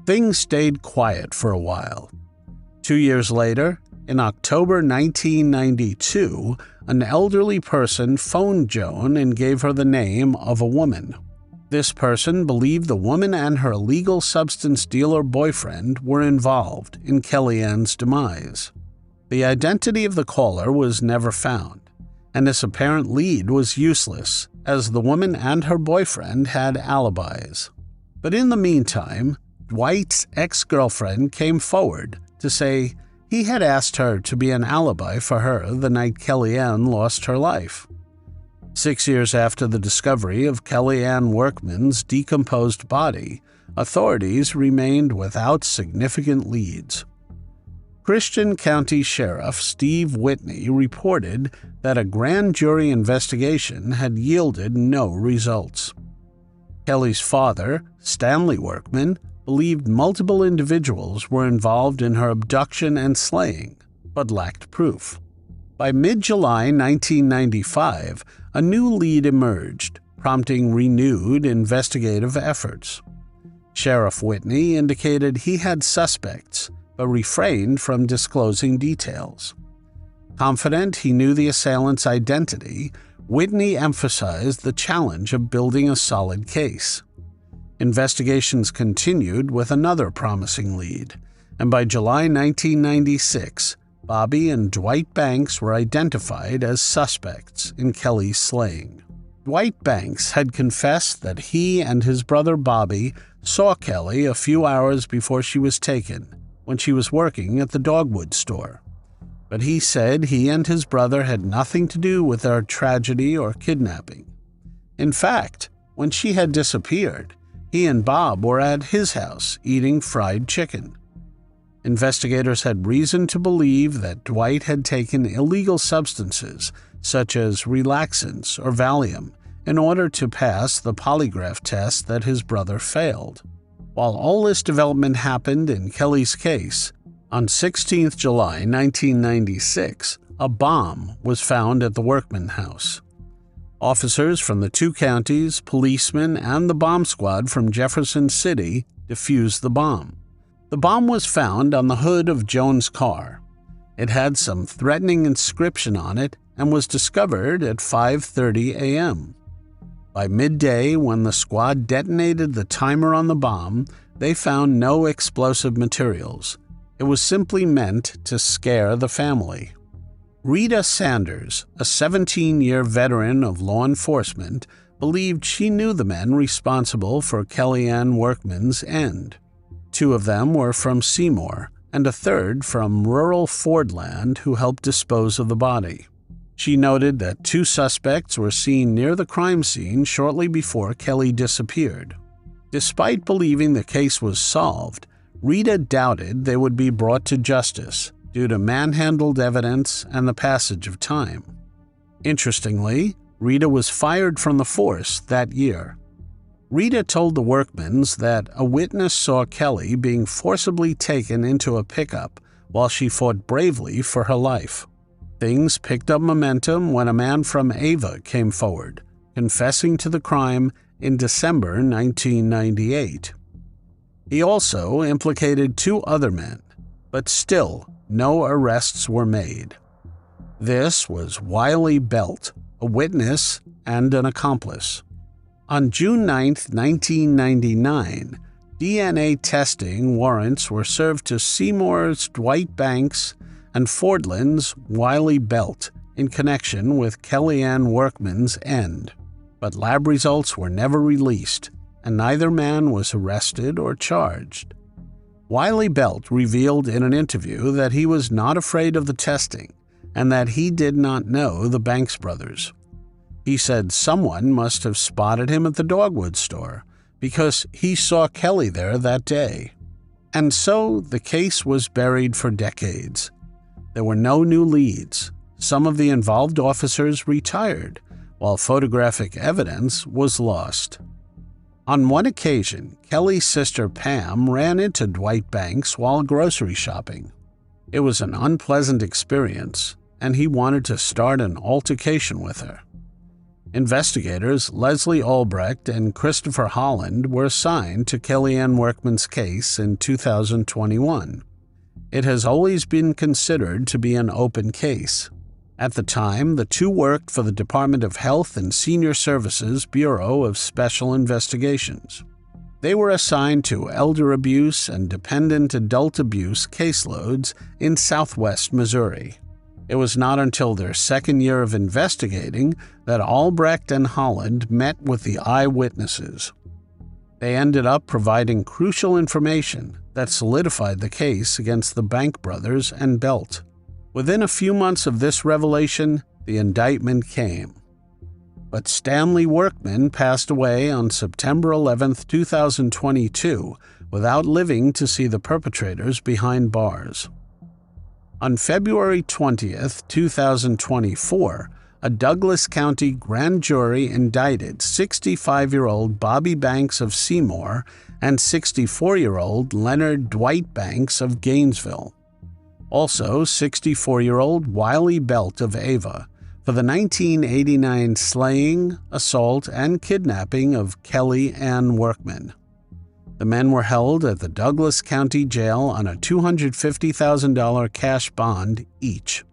Things stayed quiet for a while. 2 years later, in October 1992, an elderly person phoned Joan and gave her the name of a woman. This person believed the woman and her illegal substance dealer boyfriend were involved in Kelle Ann's demise. The identity of the caller was never found, and this apparent lead was useless, as the woman and her boyfriend had alibis. But in the meantime, Dwight's ex-girlfriend came forward to say he had asked her to be an alibi for her the night Kelle Ann lost her life. 6 years after the discovery of Kelle Ann Workman's decomposed body, authorities remained without significant leads. Christian County Sheriff Steve Whitney reported that a grand jury investigation had yielded no results. Kelly's father, Stanley Workman, believed multiple individuals were involved in her abduction and slaying, but lacked proof. By mid-July 1995, a new lead emerged, prompting renewed investigative efforts. Sheriff Whitney indicated he had suspects, but refrained from disclosing details. Confident he knew the assailant's identity, Whitney emphasized the challenge of building a solid case. Investigations continued with another promising lead, and by July 1996, Bobby and Dwight Banks were identified as suspects in Kelly's slaying. Dwight Banks had confessed that he and his brother Bobby saw Kelly a few hours before she was taken, when she was working at the dogwood store. But he said he and his brother had nothing to do with her tragedy or kidnapping. In fact, when she had disappeared, he and Bob were at his house eating fried chicken. Investigators had reason to believe that Dwight had taken illegal substances, such as relaxants or Valium, in order to pass the polygraph test that his brother failed. While all this development happened in Kelly's case, on 16 July 1996, a bomb was found at the Workman house. Officers from the two counties, policemen, and the bomb squad from Jefferson City defused the bomb. The bomb was found on the hood of Joan's car. It had some threatening inscription on it and was discovered at 5:30 a.m. By midday, when the squad detonated the timer on the bomb, they found no explosive materials. It was simply meant to scare the family. Rita Sanders, a 17-year veteran of law enforcement, believed she knew the men responsible for Kelle Ann Workman's end. Two of them were from Seymour, and a third from rural Fordland who helped dispose of the body. She noted that two suspects were seen near the crime scene shortly before Kelly disappeared. Despite believing the case was solved, Rita doubted they would be brought to justice due to manhandled evidence and the passage of time. Interestingly, Rita was fired from the force that year. Rita told the Workmans that a witness saw Kelly being forcibly taken into a pickup while she fought bravely for her life. Things picked up momentum when a man from Ava came forward, confessing to the crime in December 1998. He also implicated two other men, but still no arrests were made. This was Wiley Belt, a witness and an accomplice. On June 9, 1999, DNA testing warrants were served to Seymour's Dwight Banks and Fordland's Wiley Belt in connection with Kelle Ann Workman's end, but lab results were never released, and neither man was arrested or charged. Wiley Belt revealed in an interview that he was not afraid of the testing and that he did not know the Banks brothers. He said someone must have spotted him at the dogwood store because he saw Kelly there that day. And so the case was buried for decades. There were no new leads. Some of the involved officers retired, while photographic evidence was lost. On one occasion, Kelly's sister Pam ran into Dwight Banks while grocery shopping. It was an unpleasant experience, and he wanted to start an altercation with her. Investigators Leslie Albrecht and Christopher Holland were assigned to Kelle Ann Workman's case in 2021. It has always been considered to be an open case. At the time, the two worked for the Department of Health and Senior Services Bureau of Special Investigations. They were assigned to elder abuse and dependent adult abuse caseloads in southwest Missouri. It was not until their second year of investigating that Albrecht and Holland met with the eyewitnesses. They ended up providing crucial information that solidified the case against the Bank brothers and Belt. Within a few months of this revelation, the indictment came. But Stanley Workman passed away on September 11, 2022, without living to see the perpetrators behind bars. On February 20, 2024, a Douglas County grand jury indicted 65-year-old Bobby Banks of Seymour and 64-year-old Leonard Dwight Banks of Gainesville. Also, 64-year-old Wiley Belt of Ava for the 1989 slaying, assault, and kidnapping of Kelle Ann Workman. The men were held at the Douglas County Jail on a $250,000 cash bond each.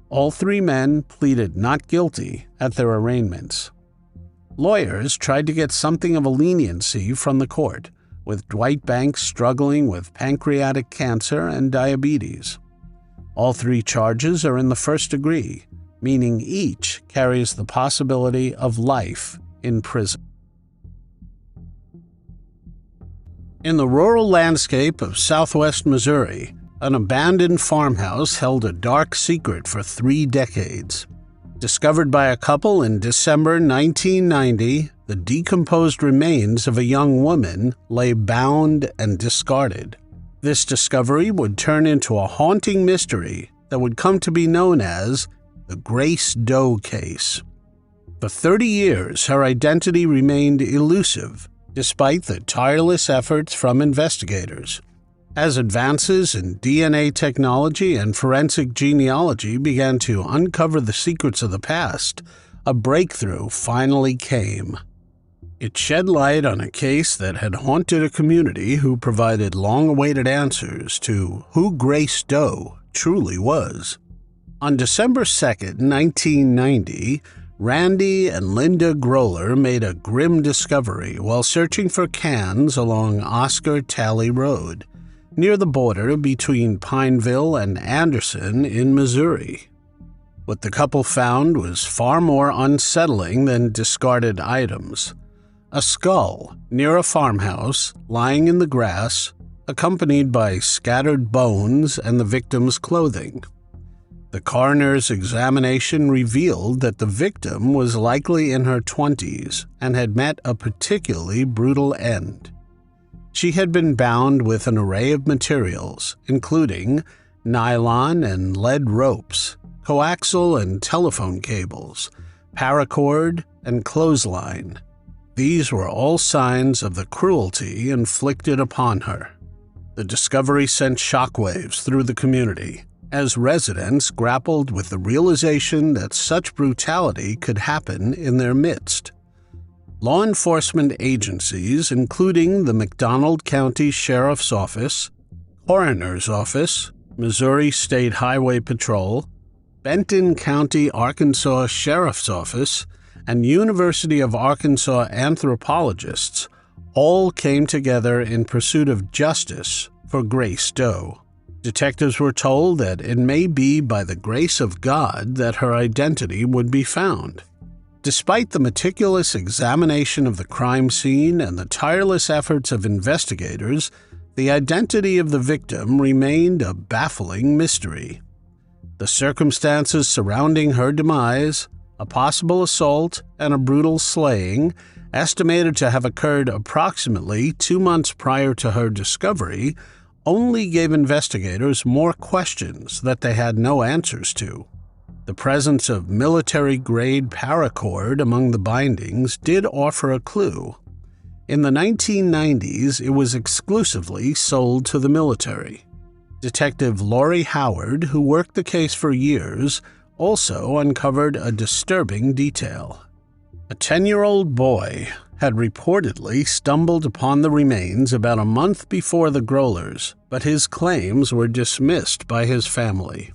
All three men pleaded not guilty at their arraignments. Lawyers tried to get something of a leniency from the court, with Dwight Banks struggling with pancreatic cancer and diabetes. All three charges are in the first degree, meaning each carries the possibility of life in prison. In the rural landscape of southwest Missouri, an abandoned farmhouse held a dark secret for 3 decades. Discovered by a couple in December 1990, the decomposed remains of a young woman lay bound and discarded. This discovery would turn into a haunting mystery that would come to be known as the Grace Doe case. For 30 years, her identity remained elusive, despite the tireless efforts from investigators. As advances in DNA technology and forensic genealogy began to uncover the secrets of the past, a breakthrough finally came. It shed light on a case that had haunted a community who provided long-awaited answers to who Grace Doe truly was. On December 2, 1990, Randy and Linda Groller made a grim discovery while searching for cans along Oscar Talley Road, near the border between Pineville and Anderson in Missouri. What the couple found was far more unsettling than discarded items. A skull near a farmhouse lying in the grass, accompanied by scattered bones and the victim's clothing. The coroner's examination revealed that the victim was likely in her 20s and had met a particularly brutal end. She had been bound with an array of materials, including nylon and lead ropes, coaxial and telephone cables, paracord, and clothesline. These were all signs of the cruelty inflicted upon her. The discovery sent shockwaves through the community, as residents grappled with the realization that such brutality could happen in their midst. Law enforcement agencies, including the McDonald County Sheriff's Office, Coroner's Office, Missouri State Highway Patrol, Benton County, Arkansas Sheriff's Office, and University of Arkansas anthropologists all came together in pursuit of justice for Grace Doe. Detectives were told that it may be by the grace of God that her identity would be found. Despite the meticulous examination of the crime scene and the tireless efforts of investigators, the identity of the victim remained a baffling mystery. The circumstances surrounding her demise, a possible assault, and a brutal slaying, estimated to have occurred approximately 2 months prior to her discovery, only gave investigators more questions that they had no answers to. The presence of military-grade paracord among the bindings did offer a clue. In the 1990s, it was exclusively sold to the military. Detective Laurie Howard, who worked the case for years, also uncovered a disturbing detail. A 10-year-old boy had reportedly stumbled upon the remains about a month before the Grollers, but his claims were dismissed by his family.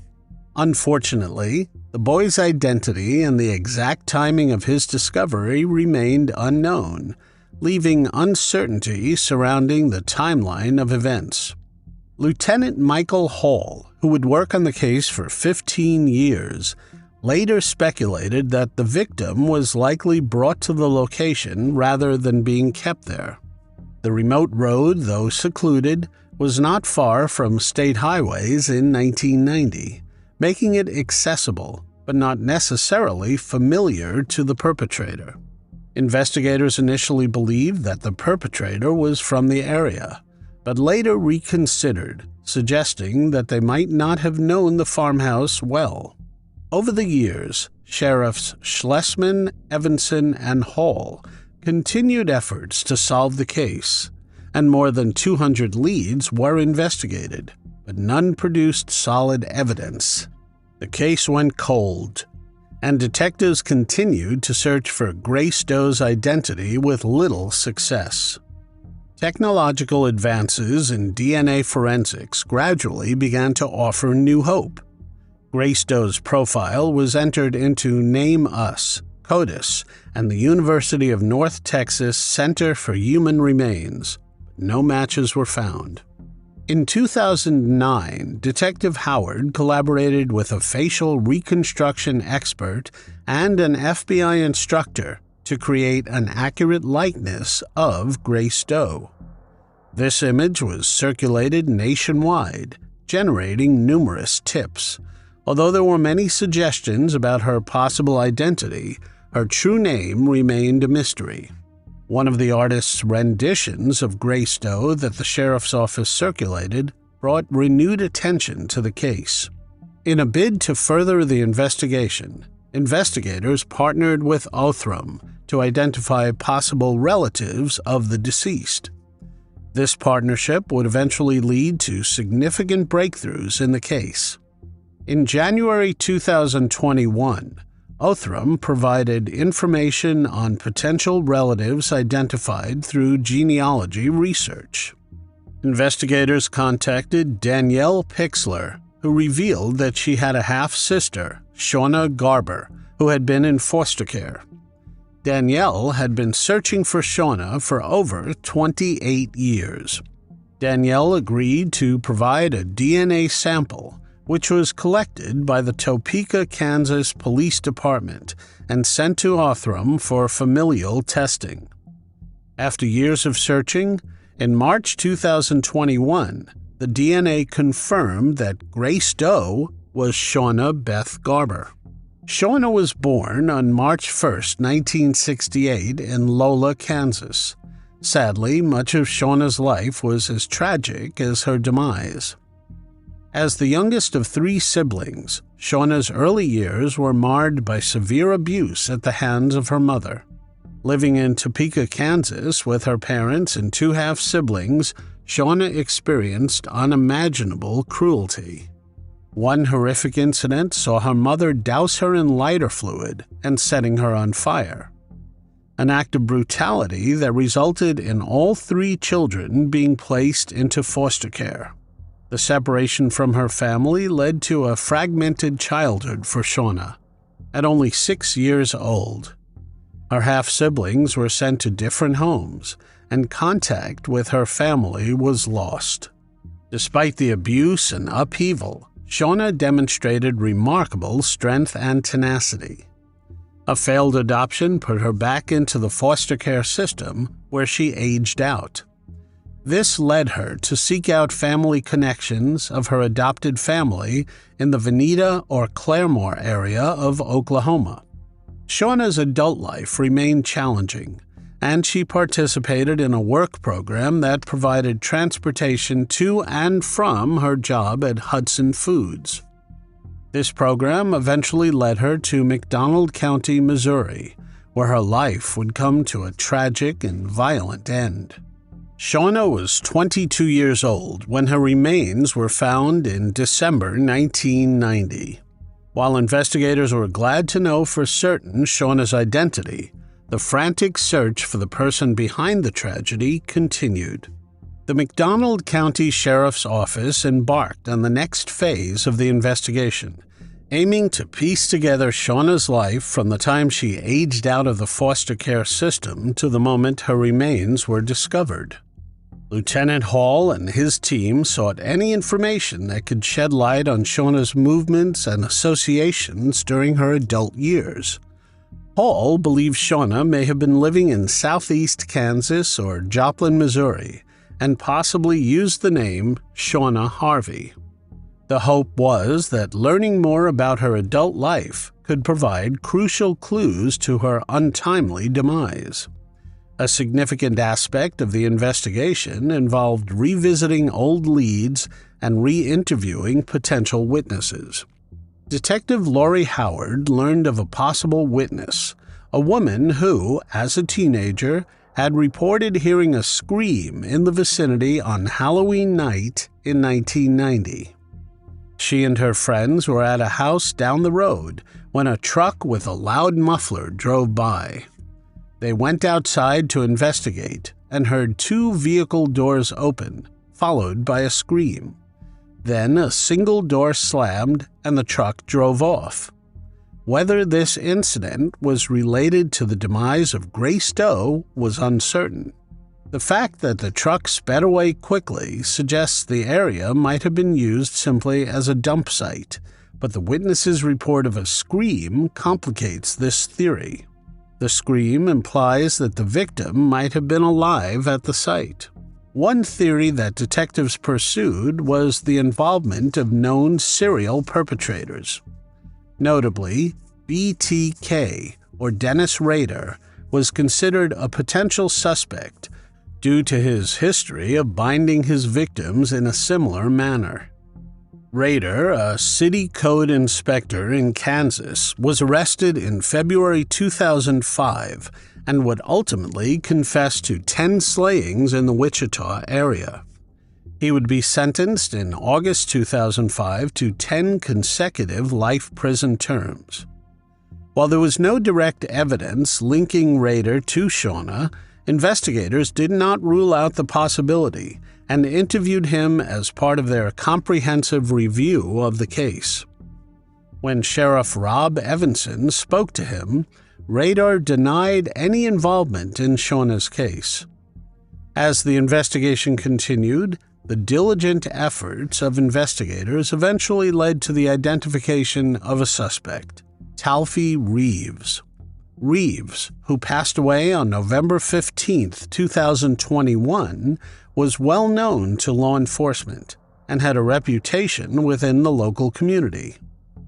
Unfortunately, the boy's identity and the exact timing of his discovery remained unknown, leaving uncertainty surrounding the timeline of events. Lieutenant Michael Hall, who would work on the case for 15 years, later speculated that the victim was likely brought to the location rather than being kept there. The remote road, though secluded, was not far from state highways in 1990, making it accessible but not necessarily familiar to the perpetrator. Investigators initially believed that the perpetrator was from the area, but later reconsidered, suggesting that they might not have known the farmhouse well. Over the years, Sheriffs Schlesman, Evanson, and Hall continued efforts to solve the case, and more than 200 leads were investigated, but none produced solid evidence. The case went cold, and detectives continued to search for Grace Doe's identity with little success. Technological advances in DNA forensics gradually began to offer new hope. Grace Doe's profile was entered into Name Us, CODIS, and the University of North Texas Center for Human Remains, but no matches were found. In 2009, Detective Howard collaborated with a facial reconstruction expert and an FBI instructor to create an accurate likeness of Grace Doe. This image was circulated nationwide, generating numerous tips. Although there were many suggestions about her possible identity, her true name remained a mystery. One of the artist's renditions of Grace Doe that the sheriff's office circulated brought renewed attention to the case. In a bid to further the investigation, investigators partnered with Othram to identify possible relatives of the deceased. This partnership would eventually lead to significant breakthroughs in the case. In January 2021, Othram provided information on potential relatives identified through genealogy research. Investigators contacted Danielle Pixler, who revealed that she had a half-sister, Shauna Garber, who had been in foster care. Danielle had been searching for Shauna for over 28 years. Danielle agreed to provide a DNA sample, which was collected by the Topeka, Kansas Police Department and sent to Othram for familial testing. After years of searching, in March 2021, the DNA confirmed that Grace Doe was Shauna Beth Garber. Shauna was born on March 1, 1968 in Lola, Kansas. Sadly, much of Shauna's life was as tragic as her demise. As the youngest of 3 siblings, Shauna's early years were marred by severe abuse at the hands of her mother. Living in Topeka, Kansas with her parents and 2 half-siblings, Shauna experienced unimaginable cruelty. One horrific incident saw her mother douse her in lighter fluid and setting her on fire. An act of brutality that resulted in all 3 children being placed into foster care. The separation from her family led to a fragmented childhood for Shauna. At only 6 years old, her half-siblings were sent to different homes, and contact with her family was lost. Despite the abuse and upheaval, Shauna demonstrated remarkable strength and tenacity. A failed adoption put her back into the foster care system, where she aged out. This led her to seek out family connections of her adopted family in the Veneta or Claremore area of Oklahoma. Shauna's adult life remained challenging, and she participated in a work program that provided transportation to and from her job at Hudson Foods. This program eventually led her to McDonald County, Missouri, where her life would come to a tragic and violent end. Shauna was 22 years old when her remains were found in December 1990. While investigators were glad to know for certain Shauna's identity, the frantic search for the person behind the tragedy continued. The McDonald County Sheriff's Office embarked on the next phase of the investigation, aiming to piece together Shauna's life from the time she aged out of the foster care system to the moment her remains were discovered. Lieutenant Hall and his team sought any information that could shed light on Shauna's movements and associations during her adult years. Hall believes Shauna may have been living in southeast Kansas or Joplin, Missouri, and possibly used the name Shauna Harvey. The hope was that learning more about her adult life could provide crucial clues to her untimely demise. A significant aspect of the investigation involved revisiting old leads and re-interviewing potential witnesses. Detective Laurie Howard learned of a possible witness, a woman who, as a teenager, had reported hearing a scream in the vicinity on Halloween night in 1990. She and her friends were at a house down the road when a truck with a loud muffler drove by. They went outside to investigate and heard two vehicle doors open, followed by a scream. Then a single door slammed and the truck drove off. Whether this incident was related to the demise of Grace Doe was uncertain. The fact that the truck sped away quickly suggests the area might have been used simply as a dump site, but the witness's report of a scream complicates this theory. The scream implies that the victim might have been alive at the site. One theory that detectives pursued was the involvement of known serial perpetrators. Notably, BTK, or Dennis Rader, was considered a potential suspect due to his history of binding his victims in a similar manner. Rader, a city code inspector in Kansas, was arrested in February 2005 and would ultimately confess to 10 slayings in the Wichita area. He would be sentenced in August 2005 to 10 consecutive life prison terms. While there was no direct evidence linking Rader to Shauna, investigators did not rule out the possibility and interviewed him as part of their comprehensive review of the case. When Sheriff Rob Evanson spoke to him, Rader denied any involvement in Shauna's case. As the investigation continued, the diligent efforts of investigators eventually led to the identification of a suspect, Talfie Reeves. Reeves, who passed away on November 15, 2021, was well known to law enforcement and had a reputation within the local community.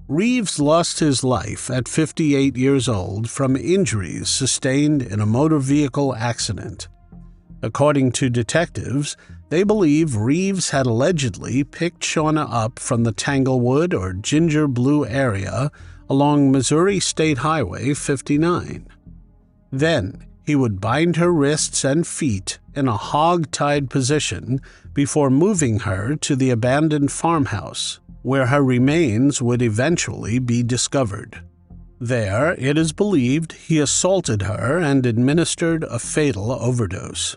Reeves lost his life at 58 years old from injuries sustained in a motor vehicle accident. According to detectives, they believe Reeves had allegedly picked Shauna up from the Tanglewood or Ginger Blue area along Missouri State Highway 59. Then he would bind her wrists and feet in a hog-tied position before moving her to the abandoned farmhouse, where her remains would eventually be discovered. There, it is believed, he assaulted her and administered a fatal overdose.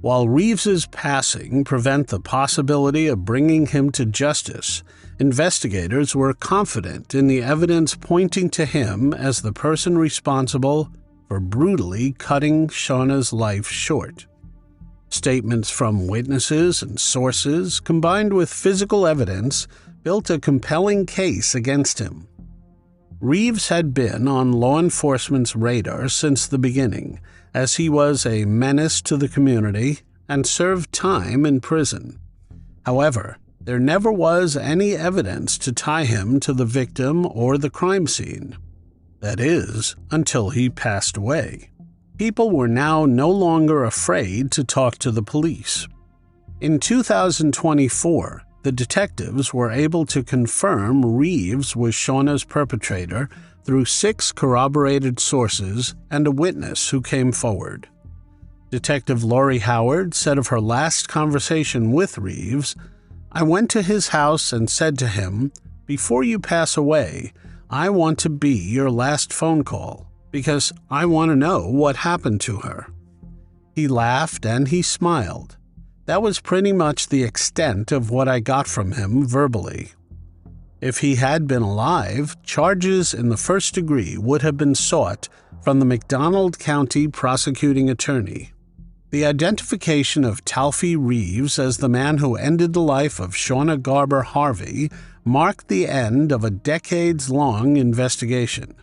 While Reeves's passing prevented the possibility of bringing him to justice, investigators were confident in the evidence pointing to him as the person responsible for brutally cutting Shauna's life short. Statements from witnesses and sources, combined with physical evidence, built a compelling case against him. Reeves had been on law enforcement's radar since the beginning, as he was a menace to the community and served time in prison. However, there never was any evidence to tie him to the victim or the crime scene. That is, until he passed away. People were now no longer afraid to talk to the police. In 2024, the detectives were able to confirm Reeves was Shauna's perpetrator through 6 corroborated sources and a witness who came forward. Detective Laurie Howard said of her last conversation with Reeves, "I went to his house and said to him, 'Before you pass away, I want to be your last phone call because I want to know what happened to her.' He laughed and he smiled. That was pretty much the extent of what I got from him verbally. If he had been alive, charges in the first degree would have been sought from the McDonald County prosecuting attorney. The identification of Talfie Reeves as the man who ended the life of Shauna Garber Harvey marked the end of a decades-long investigation.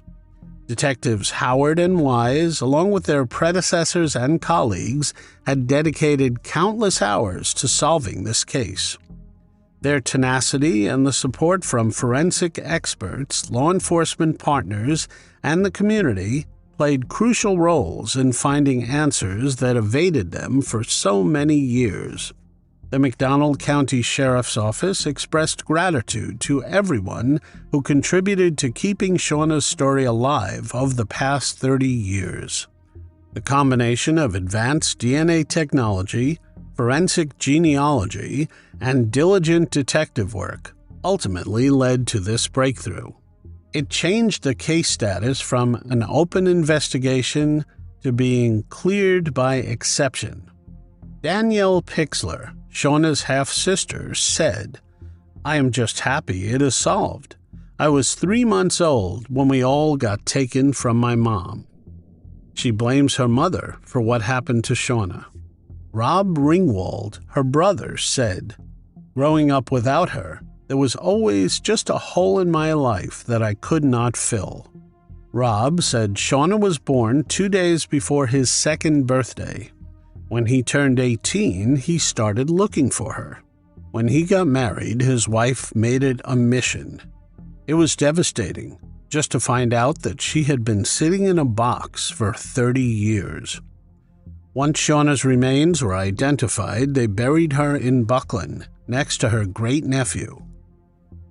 Detectives Howard and Wise, along with their predecessors and colleagues, had dedicated countless hours to solving this case. Their tenacity and the support from forensic experts, law enforcement partners, and the community played crucial roles in finding answers that evaded them for so many years. The McDonald County Sheriff's Office expressed gratitude to everyone who contributed to keeping Shauna's story alive over the past 30 years. The combination of advanced DNA technology, forensic genealogy, and diligent detective work ultimately led to this breakthrough. It changed the case status from an open investigation to being cleared by exception. Danielle Pixler, Shauna's half-sister, said, "I am just happy it is solved. I was 3 months old when we all got taken from my mom." She blames her mother for what happened to Shauna. Rob Ringwald, her brother, said, "Growing up without her, there was always just a hole in my life that I could not fill." Rob said Shauna was born 2 days before his second birthday. When he turned 18, he started looking for her. When he got married, his wife made it a mission. It was devastating just to find out that she had been sitting in a box for 30 years. Once Shauna's remains were identified, they buried her in Buckland, next to her great-nephew.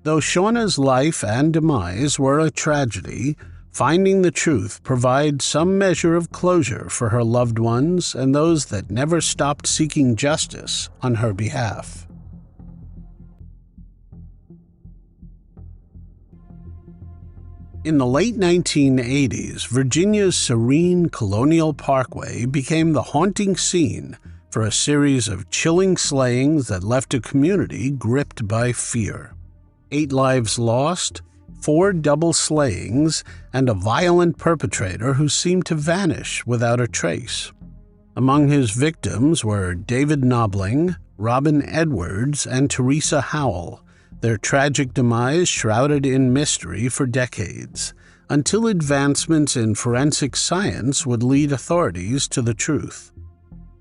Though Shauna's life and demise were a tragedy, finding the truth provides some measure of closure for her loved ones and those that never stopped seeking justice on her behalf. In the late 1980s, Virginia's serene Colonial Parkway became the haunting scene for a series of chilling slayings that left a community gripped by fear. 8 lives lost, 4 double slayings, and a violent perpetrator who seemed to vanish without a trace. Among his victims were David Knobling, Robin Edwards, and Teresa Howell, their tragic demise shrouded in mystery for decades, until advancements in forensic science would lead authorities to the truth.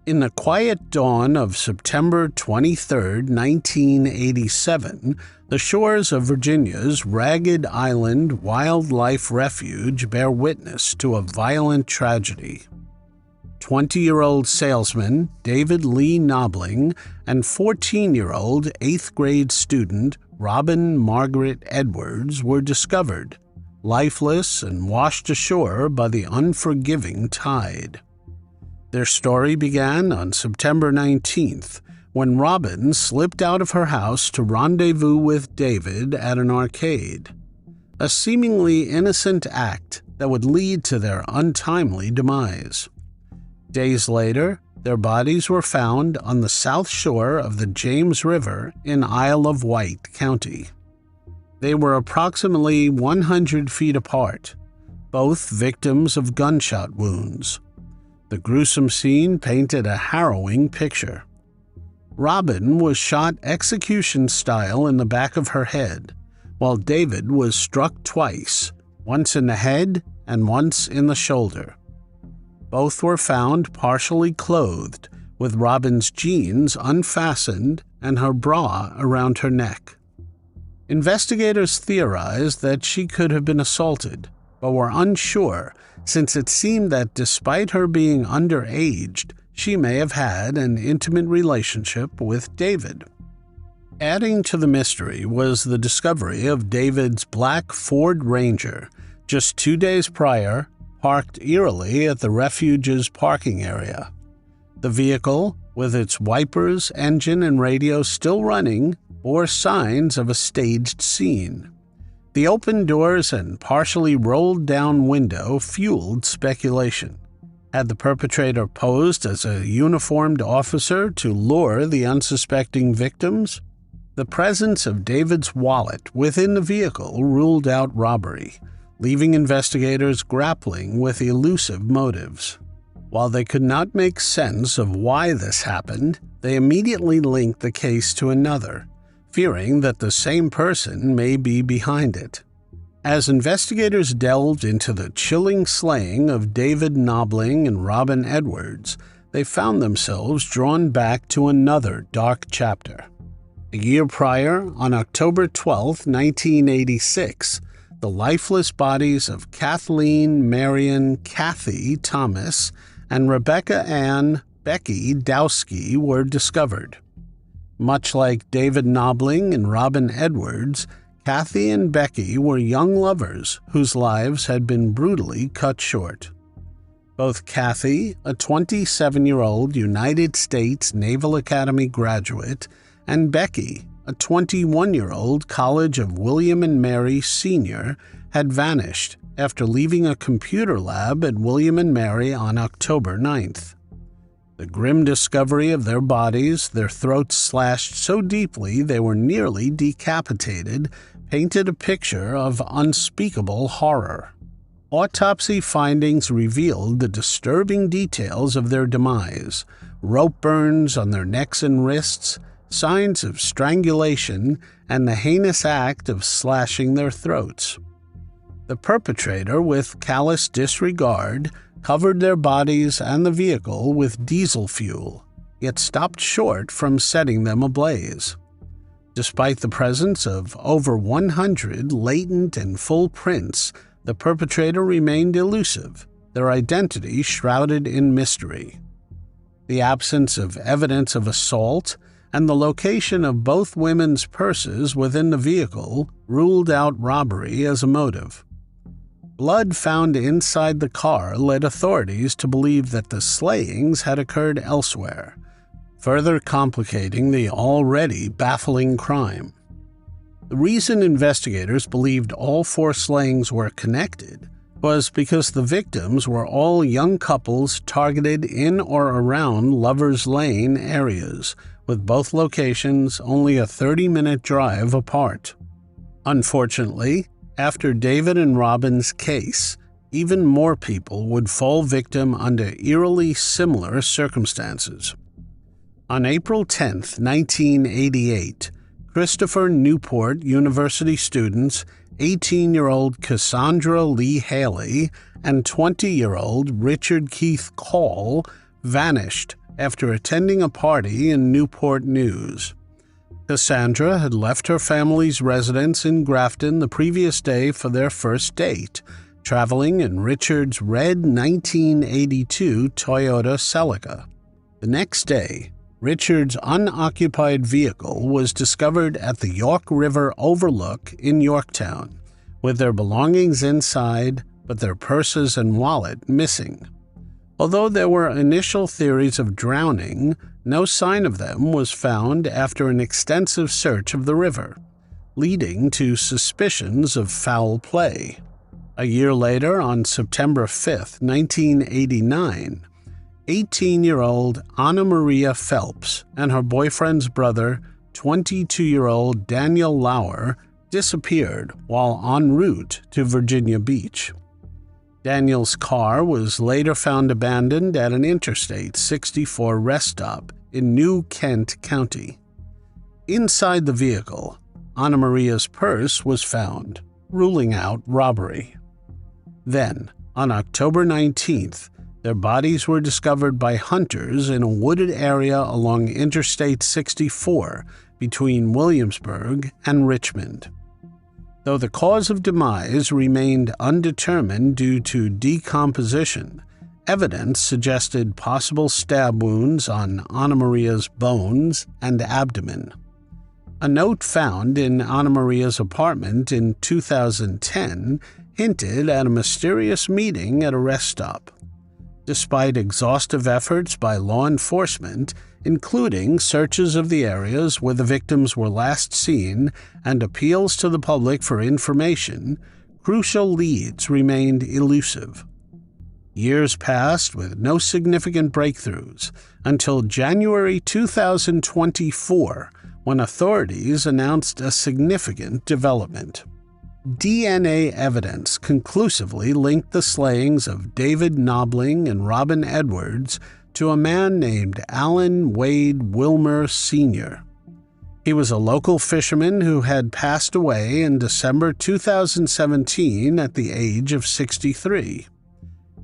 In the quiet dawn of September 23, 1987, the shores of Virginia's Ragged Island Wildlife Refuge bear witness to a violent tragedy. 20-year-old salesman David Lee Knobling and 14-year-old 8th grade student Robin Margaret Edwards were discovered, lifeless and washed ashore by the unforgiving tide. Their story began on September 19th, when Robin slipped out of her house to rendezvous with David at an arcade, a seemingly innocent act that would lead to their untimely demise. Days later, their bodies were found on the south shore of the James River in Isle of Wight County. They were approximately 100 feet apart, both victims of gunshot wounds. The gruesome scene painted a harrowing picture. Robin was shot execution style in the back of her head, while David was struck twice, once in the head and once in the shoulder. Both were found partially clothed, with Robin's jeans unfastened and her bra around her neck. Investigators theorized that she could have been assaulted, but were unsure since it seemed that despite her being underaged, she may have had an intimate relationship with David. Adding to the mystery was the discovery of David's black Ford Ranger just 2 days prior, parked eerily at the refuge's parking area. The vehicle, with its wipers, engine, and radio still running, bore signs of a staged scene. The open doors and partially rolled down window fueled speculation. Had the perpetrator posed as a uniformed officer to lure the unsuspecting victims? The presence of David's wallet within the vehicle ruled out robbery, leaving investigators grappling with elusive motives. While they could not make sense of why this happened, they immediately linked the case to another, fearing that the same person may be behind it. As investigators delved into the chilling slaying of David Knobling and Robin Edwards, they found themselves drawn back to another dark chapter. A year prior, on October 12, 1986, the lifeless bodies of Kathleen Marion Kathy Thomas and Rebecca Ann Becky Dowski were discovered. Much like David Knobling and Robin Edwards, Kathy and Becky were young lovers whose lives had been brutally cut short. Both Kathy, a 27-year-old United States Naval Academy graduate, and Becky, a 21-year-old College of William and Mary senior, had vanished after leaving a computer lab at William and Mary on October 9th. The grim discovery of their bodies, their throats slashed so deeply they were nearly decapitated, painted a picture of unspeakable horror. Autopsy findings revealed the disturbing details of their demise: rope burns on their necks and wrists, signs of strangulation, and the heinous act of slashing their throats. The perpetrator, with callous disregard, covered their bodies and the vehicle with diesel fuel, yet stopped short from setting them ablaze. Despite the presence of over 100 latent and full prints, the perpetrator remained elusive, their identity shrouded in mystery. The absence of evidence of assault and the location of both women's purses within the vehicle ruled out robbery as a motive. Blood found inside the car led authorities to believe that the slayings had occurred elsewhere, further complicating the already baffling crime. The reason investigators believed all 4 slayings were connected was because the victims were all young couples targeted in or around Lover's Lane areas, with both locations only a 30-minute drive apart. Unfortunately, after David and Robin's case, even more people would fall victim under eerily similar circumstances. On April 10, 1988, Christopher Newport University students 18-year-old Cassandra Lee Haley and 20-year-old Richard Keith Call vanished after attending a party in Newport News. Cassandra had left her family's residence in Grafton the previous day for their first date, traveling in Richard's red 1982 Toyota Celica. The next day, Richard's unoccupied vehicle was discovered at the York River Overlook in Yorktown, with their belongings inside but their purses and wallet missing. Although there were initial theories of drowning, no sign of them was found after an extensive search of the river, leading to suspicions of foul play. A year later, on September 5, 1989, 18-year-old Anna Maria Phelps and her boyfriend's brother, 22-year-old Daniel Lauer, disappeared while en route to Virginia Beach. Daniel's car was later found abandoned at an Interstate 64 rest stop in New Kent County. Inside the vehicle, Anna Maria's purse was found, ruling out robbery. Then, on October 19th, their bodies were discovered by hunters in a wooded area along Interstate 64 between Williamsburg and Richmond. Though the cause of demise remained undetermined due to decomposition, evidence suggested possible stab wounds on Anna Maria's bones and abdomen. A note found in Anna Maria's apartment in 2010 hinted at a mysterious meeting at a rest stop. Despite exhaustive efforts by law enforcement, including searches of the areas where the victims were last seen and appeals to the public for information, crucial leads remained elusive. Years passed with no significant breakthroughs until January 2024, when authorities announced a significant development. DNA evidence conclusively linked the slayings of David Knobling and Robin Edwards to a man named Alan Wade Wilmer Sr. He was a local fisherman who had passed away in December 2017 at the age of 63.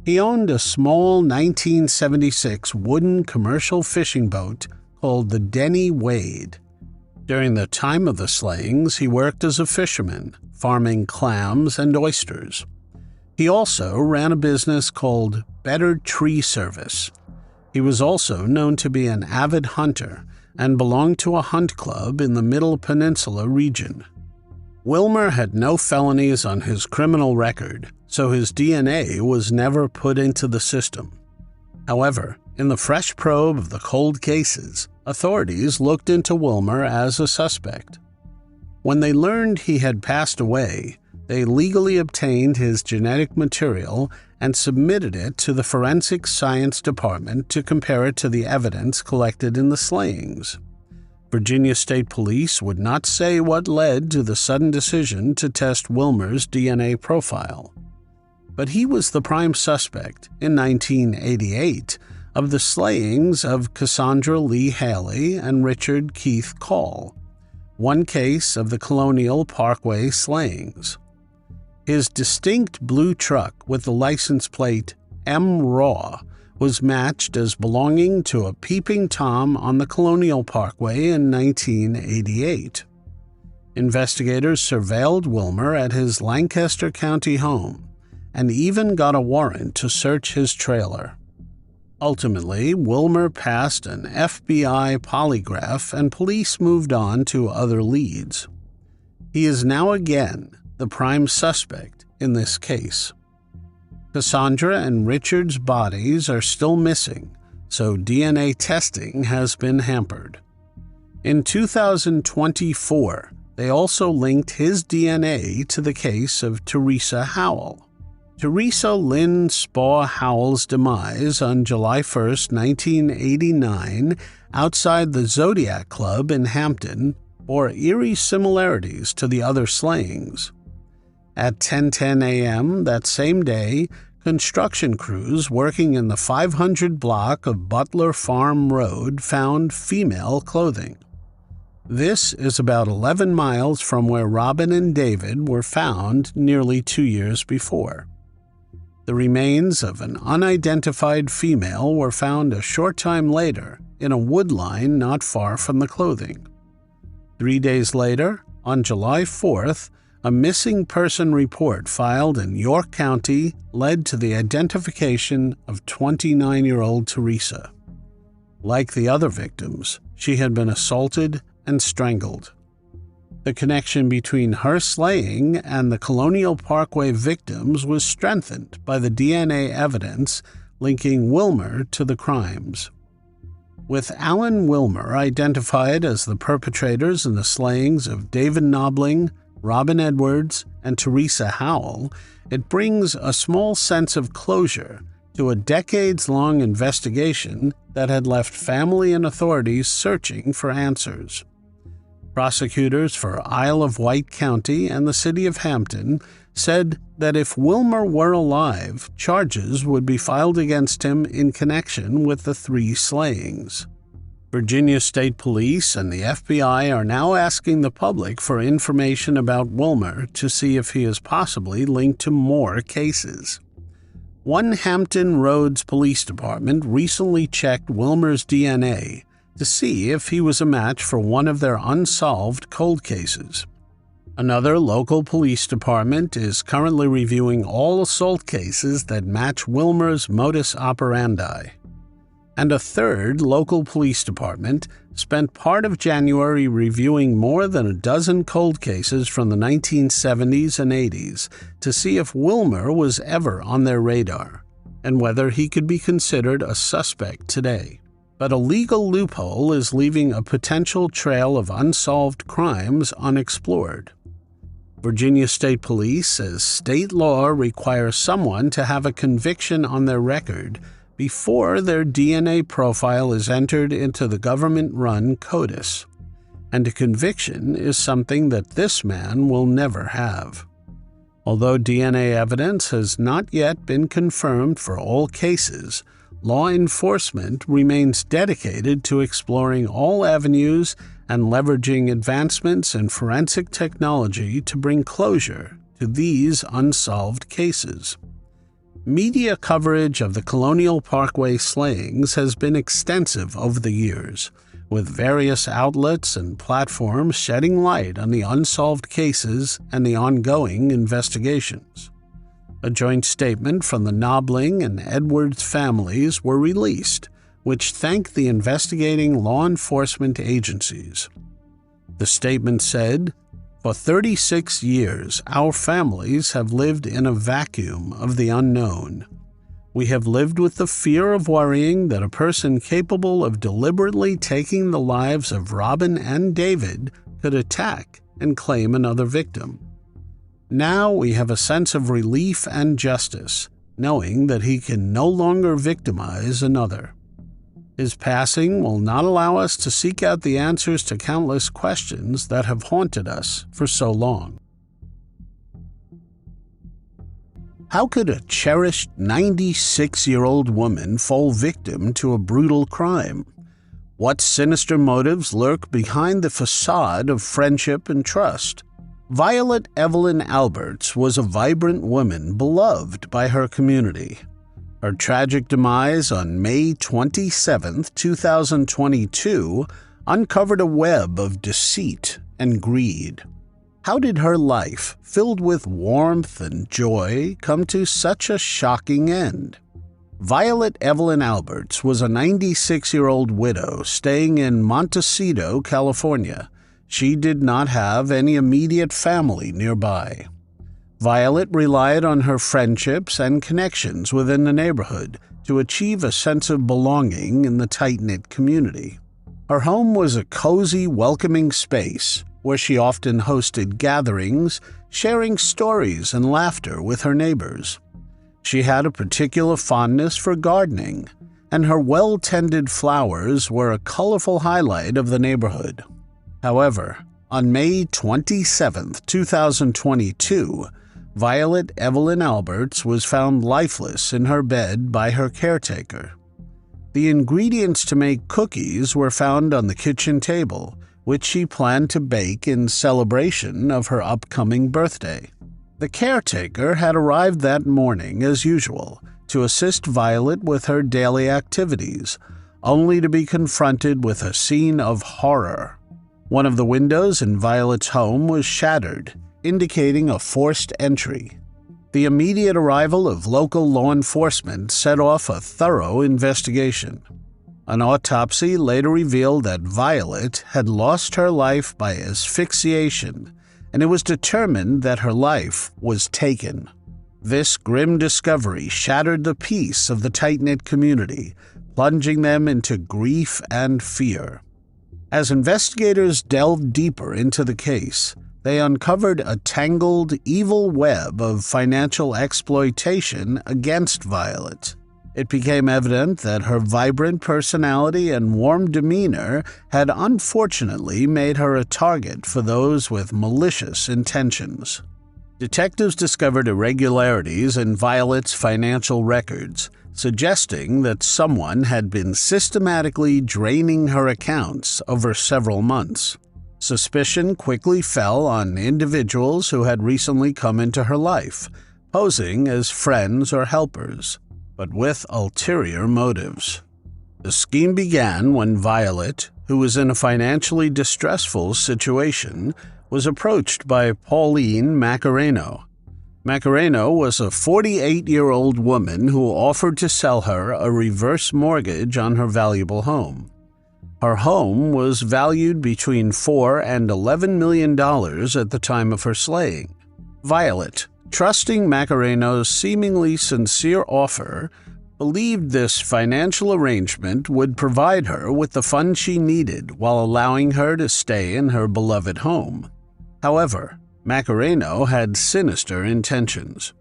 He owned a small 1976 wooden commercial fishing boat called the Denny Wade. During the time of the slayings, he worked as a fisherman, farming clams and oysters. He also ran a business called Better Tree Service. He was also known to be an avid hunter and belonged to a hunt club in the Middle Peninsula region. Wilmer had no felonies on his criminal record, so his DNA was never put into the system. However, in the fresh probe of the cold cases, authorities looked into Wilmer as a suspect. When they learned he had passed away, they legally obtained his genetic material and submitted it to the Forensic Science Department to compare it to the evidence collected in the slayings. Virginia State Police would not say what led to the sudden decision to test Wilmer's DNA profile. But he was the prime suspect in 1988 of the slayings of Cassandra Lee Haley and Richard Keith Call, one case of the Colonial Parkway slayings. His distinct blue truck with the license plate M. Raw was matched as belonging to a Peeping Tom on the Colonial Parkway in 1988. Investigators surveilled Wilmer at his Lancaster County home and even got a warrant to search his trailer. Ultimately, Wilmer passed an FBI polygraph and police moved on to other leads. He is now again the prime suspect in this case. Cassandra and Richard's bodies are still missing, so DNA testing has been hampered. In 2024, they also linked his DNA to the case of Teresa Howell. Teresa Lynn Spaw Howell's demise on July 1, 1989, outside the Zodiac Club in Hampton, bore eerie similarities to the other slayings. At 10:10 a.m. that same day, construction crews working in the 500 block of Butler Farm Road found female clothing. This is about 11 miles from where Robin and David were found nearly 2 years before. The remains of an unidentified female were found a short time later in a wood line not far from the clothing. 3 days later, on July 4th, a missing person report filed in York County led to the identification of 29-year-old Teresa. Like the other victims, she had been assaulted and strangled. The connection between her slaying and the Colonial Parkway victims was strengthened by the DNA evidence linking Wilmer to the crimes. With Alan Wilmer identified as the perpetrators in the slayings of David Knobling, Robin Edwards, and Teresa Howell, it brings a small sense of closure to a decades-long investigation that had left family and authorities searching for answers. Prosecutors for Isle of Wight County and the city of Hampton said that if Wilmer were alive, charges would be filed against him in connection with the 3 slayings. Virginia State Police and the FBI are now asking the public for information about Wilmer to see if he is possibly linked to more cases. One Hampton Roads Police Department recently checked Wilmer's DNA to see if he was a match for one of their unsolved cold cases. Another local police department is currently reviewing all assault cases that match Wilmer's modus operandi. And a third local police department spent part of January reviewing more than a dozen cold cases from the 1970s and 80s to see if Wilmer was ever on their radar, and whether he could be considered a suspect today. But a legal loophole is leaving a potential trail of unsolved crimes unexplored. Virginia State Police says state law requires someone to have a conviction on their record before their DNA profile is entered into the government-run CODIS, and a conviction is something that this man will never have. Although DNA evidence has not yet been confirmed for all cases, law enforcement remains dedicated to exploring all avenues and leveraging advancements in forensic technology to bring closure to these unsolved cases. Media coverage of the Colonial Parkway slayings has been extensive over the years, with various outlets and platforms shedding light on the unsolved cases and the ongoing investigations. A joint statement from the Knobling and Edwards families were released, which thanked the investigating law enforcement agencies. The statement said, "For 36 years, our families have lived in a vacuum of the unknown. We have lived with the fear of worrying that a person capable of deliberately taking the lives of Robin and David could attack and claim another victim. Now we have a sense of relief and justice, knowing that he can no longer victimize another. His passing will not allow us to seek out the answers to countless questions that have haunted us for so long." How could a cherished 96-year-old woman fall victim to a brutal crime? What sinister motives lurk behind the facade of friendship and trust? Violet Evelyn Alberts was a vibrant woman beloved by her community. Her tragic demise on May 27, 2022, uncovered a web of deceit and greed. How did her life, filled with warmth and joy, come to such a shocking end? Violet Evelyn Alberts was a 96-year-old widow staying in Montecito, California. She did not have any immediate family nearby. Violet relied on her friendships and connections within the neighborhood to achieve a sense of belonging in the tight-knit community. Her home was a cozy, welcoming space where she often hosted gatherings, sharing stories and laughter with her neighbors. She had a particular fondness for gardening, and her well-tended flowers were a colorful highlight of the neighborhood. However, on May 27, 2022, Violet Evelyn Alberts was found lifeless in her bed by her caretaker. The ingredients to make cookies were found on the kitchen table, which she planned to bake in celebration of her upcoming birthday. The caretaker had arrived that morning as usual to assist Violet with her daily activities, only to be confronted with a scene of horror. One of the windows in Violet's home was shattered, indicating a forced entry. The immediate arrival of local law enforcement set off a thorough investigation. An autopsy later revealed that Violet had lost her life by asphyxiation, and it was determined that her life was taken. This grim discovery shattered the peace of the tight-knit community, plunging them into grief and fear. As investigators delved deeper into the case, they uncovered a tangled, evil web of financial exploitation against Violet. It became evident that her vibrant personality and warm demeanor had unfortunately made her a target for those with malicious intentions. Detectives discovered irregularities in Violet's financial records, suggesting that someone had been systematically draining her accounts over several months. Suspicion quickly fell on individuals who had recently come into her life, posing as friends or helpers, but with ulterior motives. The scheme began when Violet, who was in a financially distressful situation, was approached by Pauline Macareno. Macareno was a 48-year-old woman who offered to sell her a reverse mortgage on her valuable home. Her home was valued between $4 and $11 million at the time of her slaying. Violet, trusting Macareno's seemingly sincere offer, believed this financial arrangement would provide her with the funds she needed while allowing her to stay in her beloved home. However, Macareno had sinister intentions.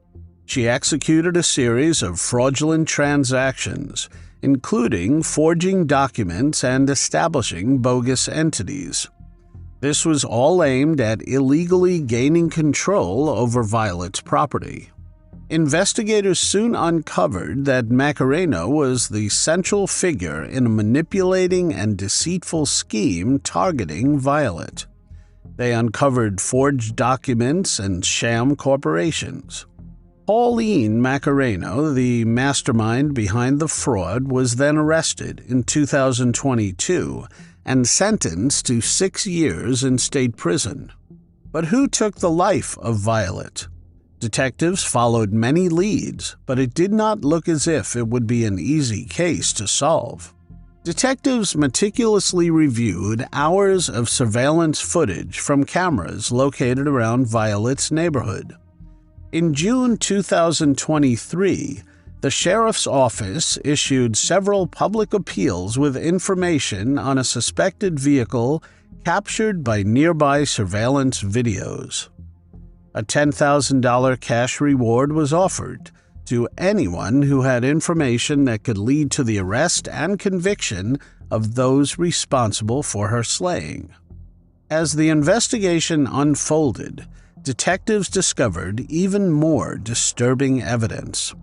She executed a series of fraudulent transactions, including forging documents and establishing bogus entities. This was all aimed at illegally gaining control over Violet's property. Investigators soon uncovered that Macareno was the central figure in a manipulating and deceitful scheme targeting Violet. They uncovered forged documents and sham corporations. Pauline Macareno, the mastermind behind the fraud, was then arrested in 2022 and sentenced to 6 years in state prison. But who took the life of Violet? Detectives followed many leads, but it did not look as if it would be an easy case to solve. Detectives meticulously reviewed hours of surveillance footage from cameras located around Violet's neighborhood. In June 2023, the sheriff's office issued several public appeals with information on a suspected vehicle captured by nearby surveillance videos. A $10,000 cash reward was offered to anyone who had information that could lead to the arrest and conviction of those responsible for her slaying. As the investigation unfolded, detectives discovered even more disturbing evidence.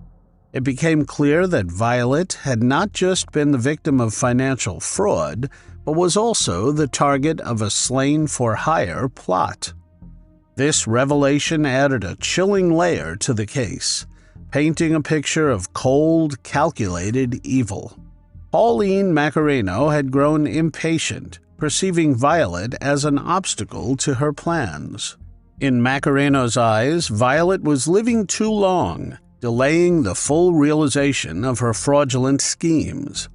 It became clear that Violet had not just been the victim of financial fraud, but was also the target of a slain-for-hire plot. This revelation added a chilling layer to the case, painting a picture of cold, calculated evil. Pauline Macareno had grown impatient, perceiving Violet as an obstacle to her plans. In Macareno's eyes, Violet was living too long, delaying the full realization of her fraudulent schemes.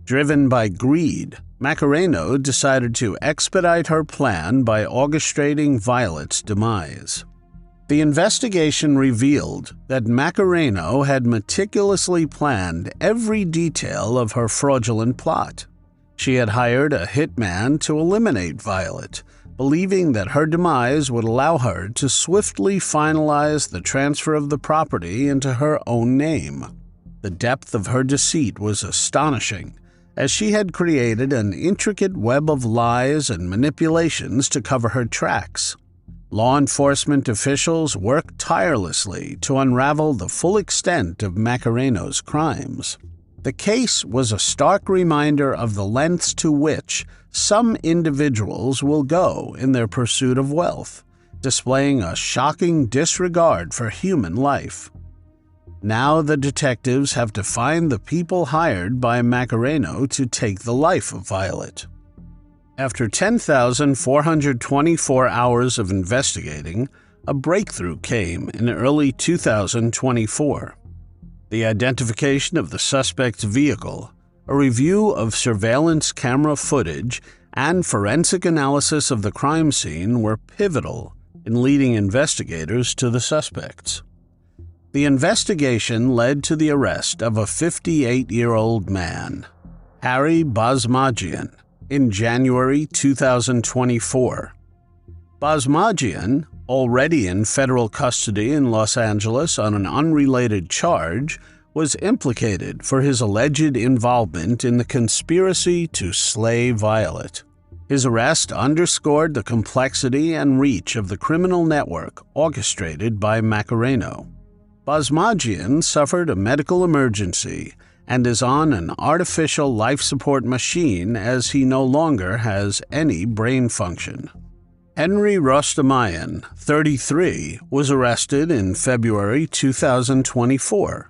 Driven by greed, Macareno decided to expedite her plan by orchestrating Violet's demise. The investigation revealed that Macareno had meticulously planned every detail of her fraudulent plot. She had hired a hitman to eliminate Violet, believing that her demise would allow her to swiftly finalize the transfer of the property into her own name. The depth of her deceit was astonishing, as she had created an intricate web of lies and manipulations to cover her tracks. Law enforcement officials worked tirelessly to unravel the full extent of Macareno's crimes. The case was a stark reminder of the lengths to which some individuals will go in their pursuit of wealth, displaying a shocking disregard for human life. Now the detectives have to find the people hired by Macareno to take the life of Violet. After 10,424 hours of investigating, a breakthrough came in early 2024. The identification of the suspect's vehicle, a review of surveillance camera footage, and forensic analysis of the crime scene were pivotal in leading investigators to the suspects. The investigation led to the arrest of a 58-year-old man, Harry Basmajian, in January 2024. Basmajian, already in federal custody in Los Angeles on an unrelated charge, was implicated for his alleged involvement in the conspiracy to slay Violet. His arrest underscored the complexity and reach of the criminal network orchestrated by Macareno. Basmajian suffered a medical emergency and is on an artificial life support machine as he no longer has any brain function. Henry Rostamayan, 33, was arrested in February 2024.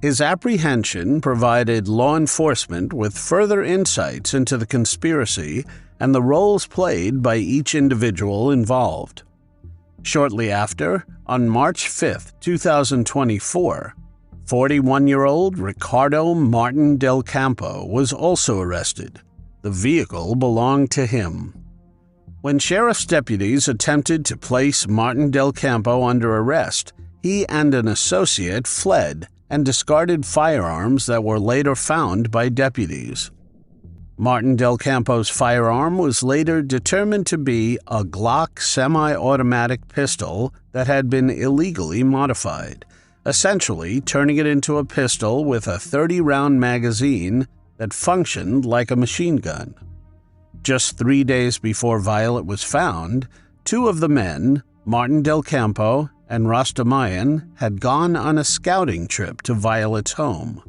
His apprehension provided law enforcement with further insights into the conspiracy and the roles played by each individual involved. Shortly after, on March 5, 2024, 41-year-old Ricardo Martin Del Campo was also arrested. The vehicle belonged to him. When sheriff's deputies attempted to place Martin Del Campo under arrest, he and an associate fled and discarded firearms that were later found by deputies. Martin Del Campo's firearm was later determined to be a Glock semi-automatic pistol that had been illegally modified, essentially turning it into a pistol with a 30-round magazine that functioned like a machine gun. Just 3 days before Violet was found, two of the men, Martin Del Campo and Rostamayan, had gone on a scouting trip to Violet's home.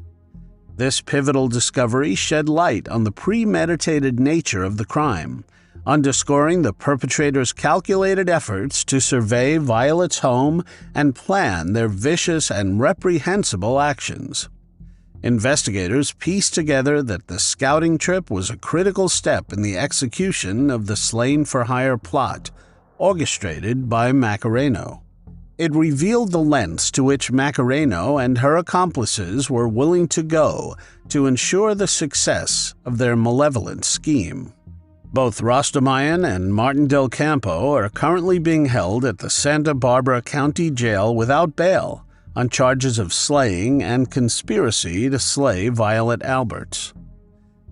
This pivotal discovery shed light on the premeditated nature of the crime, underscoring the perpetrator's calculated efforts to survey Violet's home and plan their vicious and reprehensible actions. Investigators pieced together that the scouting trip was a critical step in the execution of the slain-for-hire plot, orchestrated by Macareno. It revealed the lengths to which Macareno and her accomplices were willing to go to ensure the success of their malevolent scheme. Both Rostamayan and Martin Del Campo are currently being held at the Santa Barbara County Jail without bail on charges of slaying and conspiracy to slay Violet Alberts.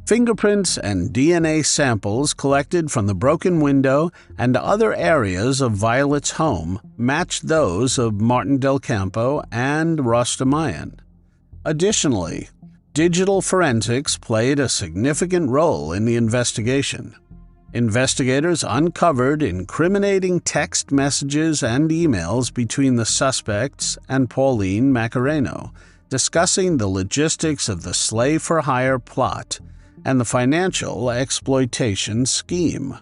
Fingerprints and DNA samples collected from the broken window and other areas of Violet's home matched those of Martin Del Campo and Rostamayan. Additionally, digital forensics played a significant role in the investigation. Investigators uncovered incriminating text messages and emails between the suspects and Pauline Macareno, discussing the logistics of the slave-for-hire plot and the financial exploitation scheme.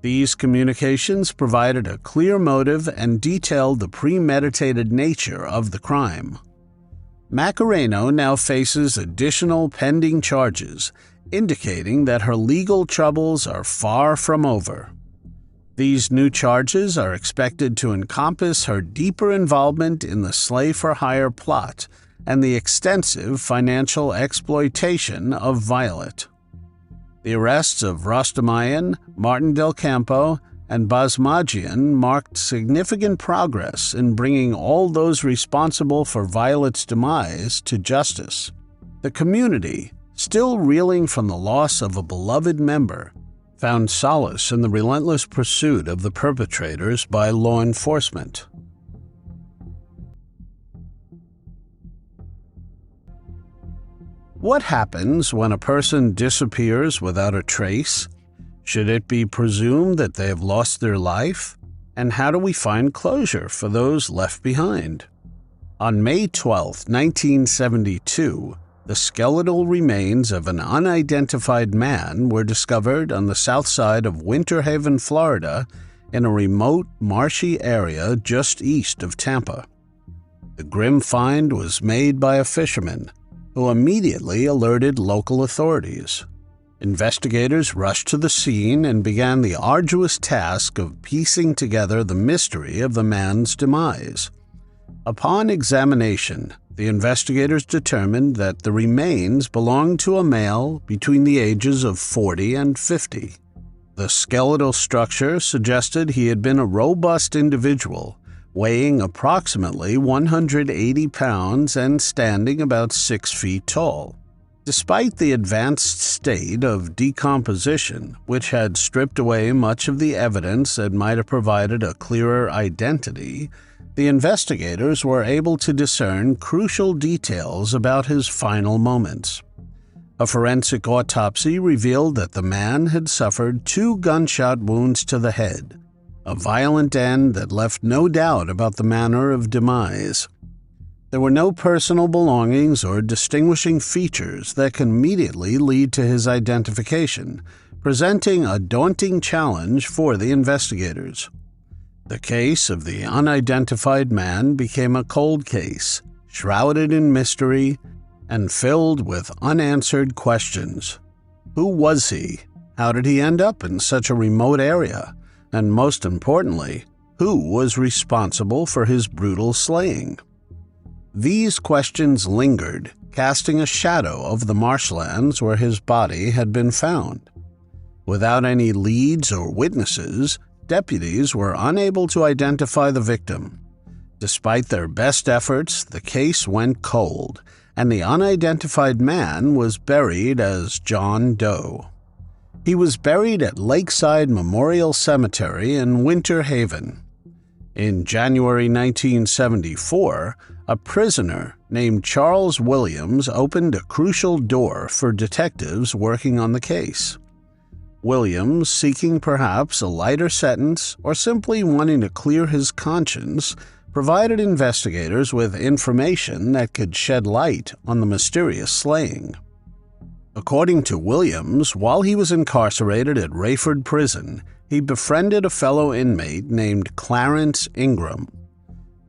These communications provided a clear motive and detailed the premeditated nature of the crime. Macareno now faces additional pending charges, indicating that her legal troubles are far from over. These new charges are expected to encompass her deeper involvement in the slave-for-hire plot and the extensive financial exploitation of Violet. The arrests of Rostamayan, Martin Del Campo, and Basmajian marked significant progress in bringing all those responsible for Violet's demise to justice. The community, still reeling from the loss of a beloved member, found solace in the relentless pursuit of the perpetrators by law enforcement. What happens when a person disappears without a trace? Should it be presumed that they have lost their life? And how do we find closure for those left behind? On May 12, 1972, the skeletal remains of an unidentified man were discovered on the south side of Winter Haven, Florida, in a remote, marshy area just east of Tampa. The grim find was made by a fisherman, who immediately alerted local authorities. Investigators rushed to the scene and began the arduous task of piecing together the mystery of the man's demise. Upon examination, the investigators determined that the remains belonged to a male between the ages of 40 and 50. The skeletal structure suggested he had been a robust individual, weighing approximately 180 pounds and standing about 6 feet tall. Despite the advanced state of decomposition, which had stripped away much of the evidence that might have provided a clearer identity, the investigators were able to discern crucial details about his final moments. A forensic autopsy revealed that the man had suffered 2 gunshot wounds to the head, a violent end that left no doubt about the manner of demise. There were no personal belongings or distinguishing features that can immediately lead to his identification, presenting a daunting challenge for the investigators. The case of the unidentified man became a cold case, shrouded in mystery and filled with unanswered questions. Who was he? How did he end up in such a remote area? And most importantly, who was responsible for his brutal slaying? These questions lingered, casting a shadow over the marshlands where his body had been found. Without any leads or witnesses, deputies were unable to identify the victim. Despite their best efforts, the case went cold, and the unidentified man was buried as John Doe. He was buried at Lakeside Memorial Cemetery in Winter Haven. In January 1974, a prisoner named Charles Williams opened a crucial door for detectives working on the case. Williams, seeking perhaps a lighter sentence or simply wanting to clear his conscience, provided investigators with information that could shed light on the mysterious slaying. According to Williams, while he was incarcerated at Rayford Prison, he befriended a fellow inmate named Clarence Ingram.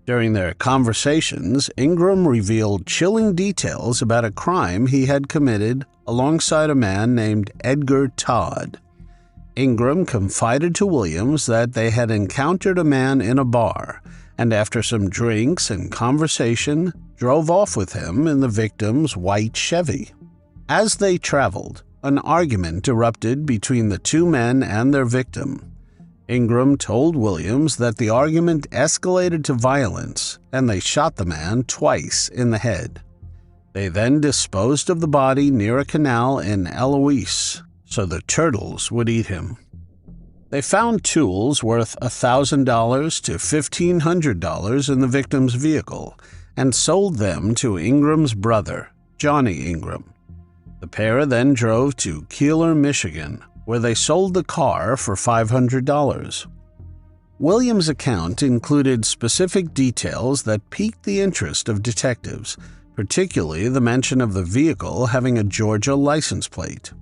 During their conversations, Ingram revealed chilling details about a crime he had committed alongside a man named Edgar Todd. Ingram confided to Williams that they had encountered a man in a bar and after some drinks and conversation, drove off with him in the victim's white Chevy. As they traveled, an argument erupted between the two men and their victim. Ingram told Williams that the argument escalated to violence and they shot the man twice in the head. They then disposed of the body near a canal in Eloise so the turtles would eat him. They found tools worth $1,000 to $1,500 in the victim's vehicle and sold them to Ingram's brother, Johnny Ingram. The pair then drove to Keeler, Michigan, where they sold the car for $500. Williams' account included specific details that piqued the interest of detectives, particularly the mention of the vehicle having a Georgia license plate.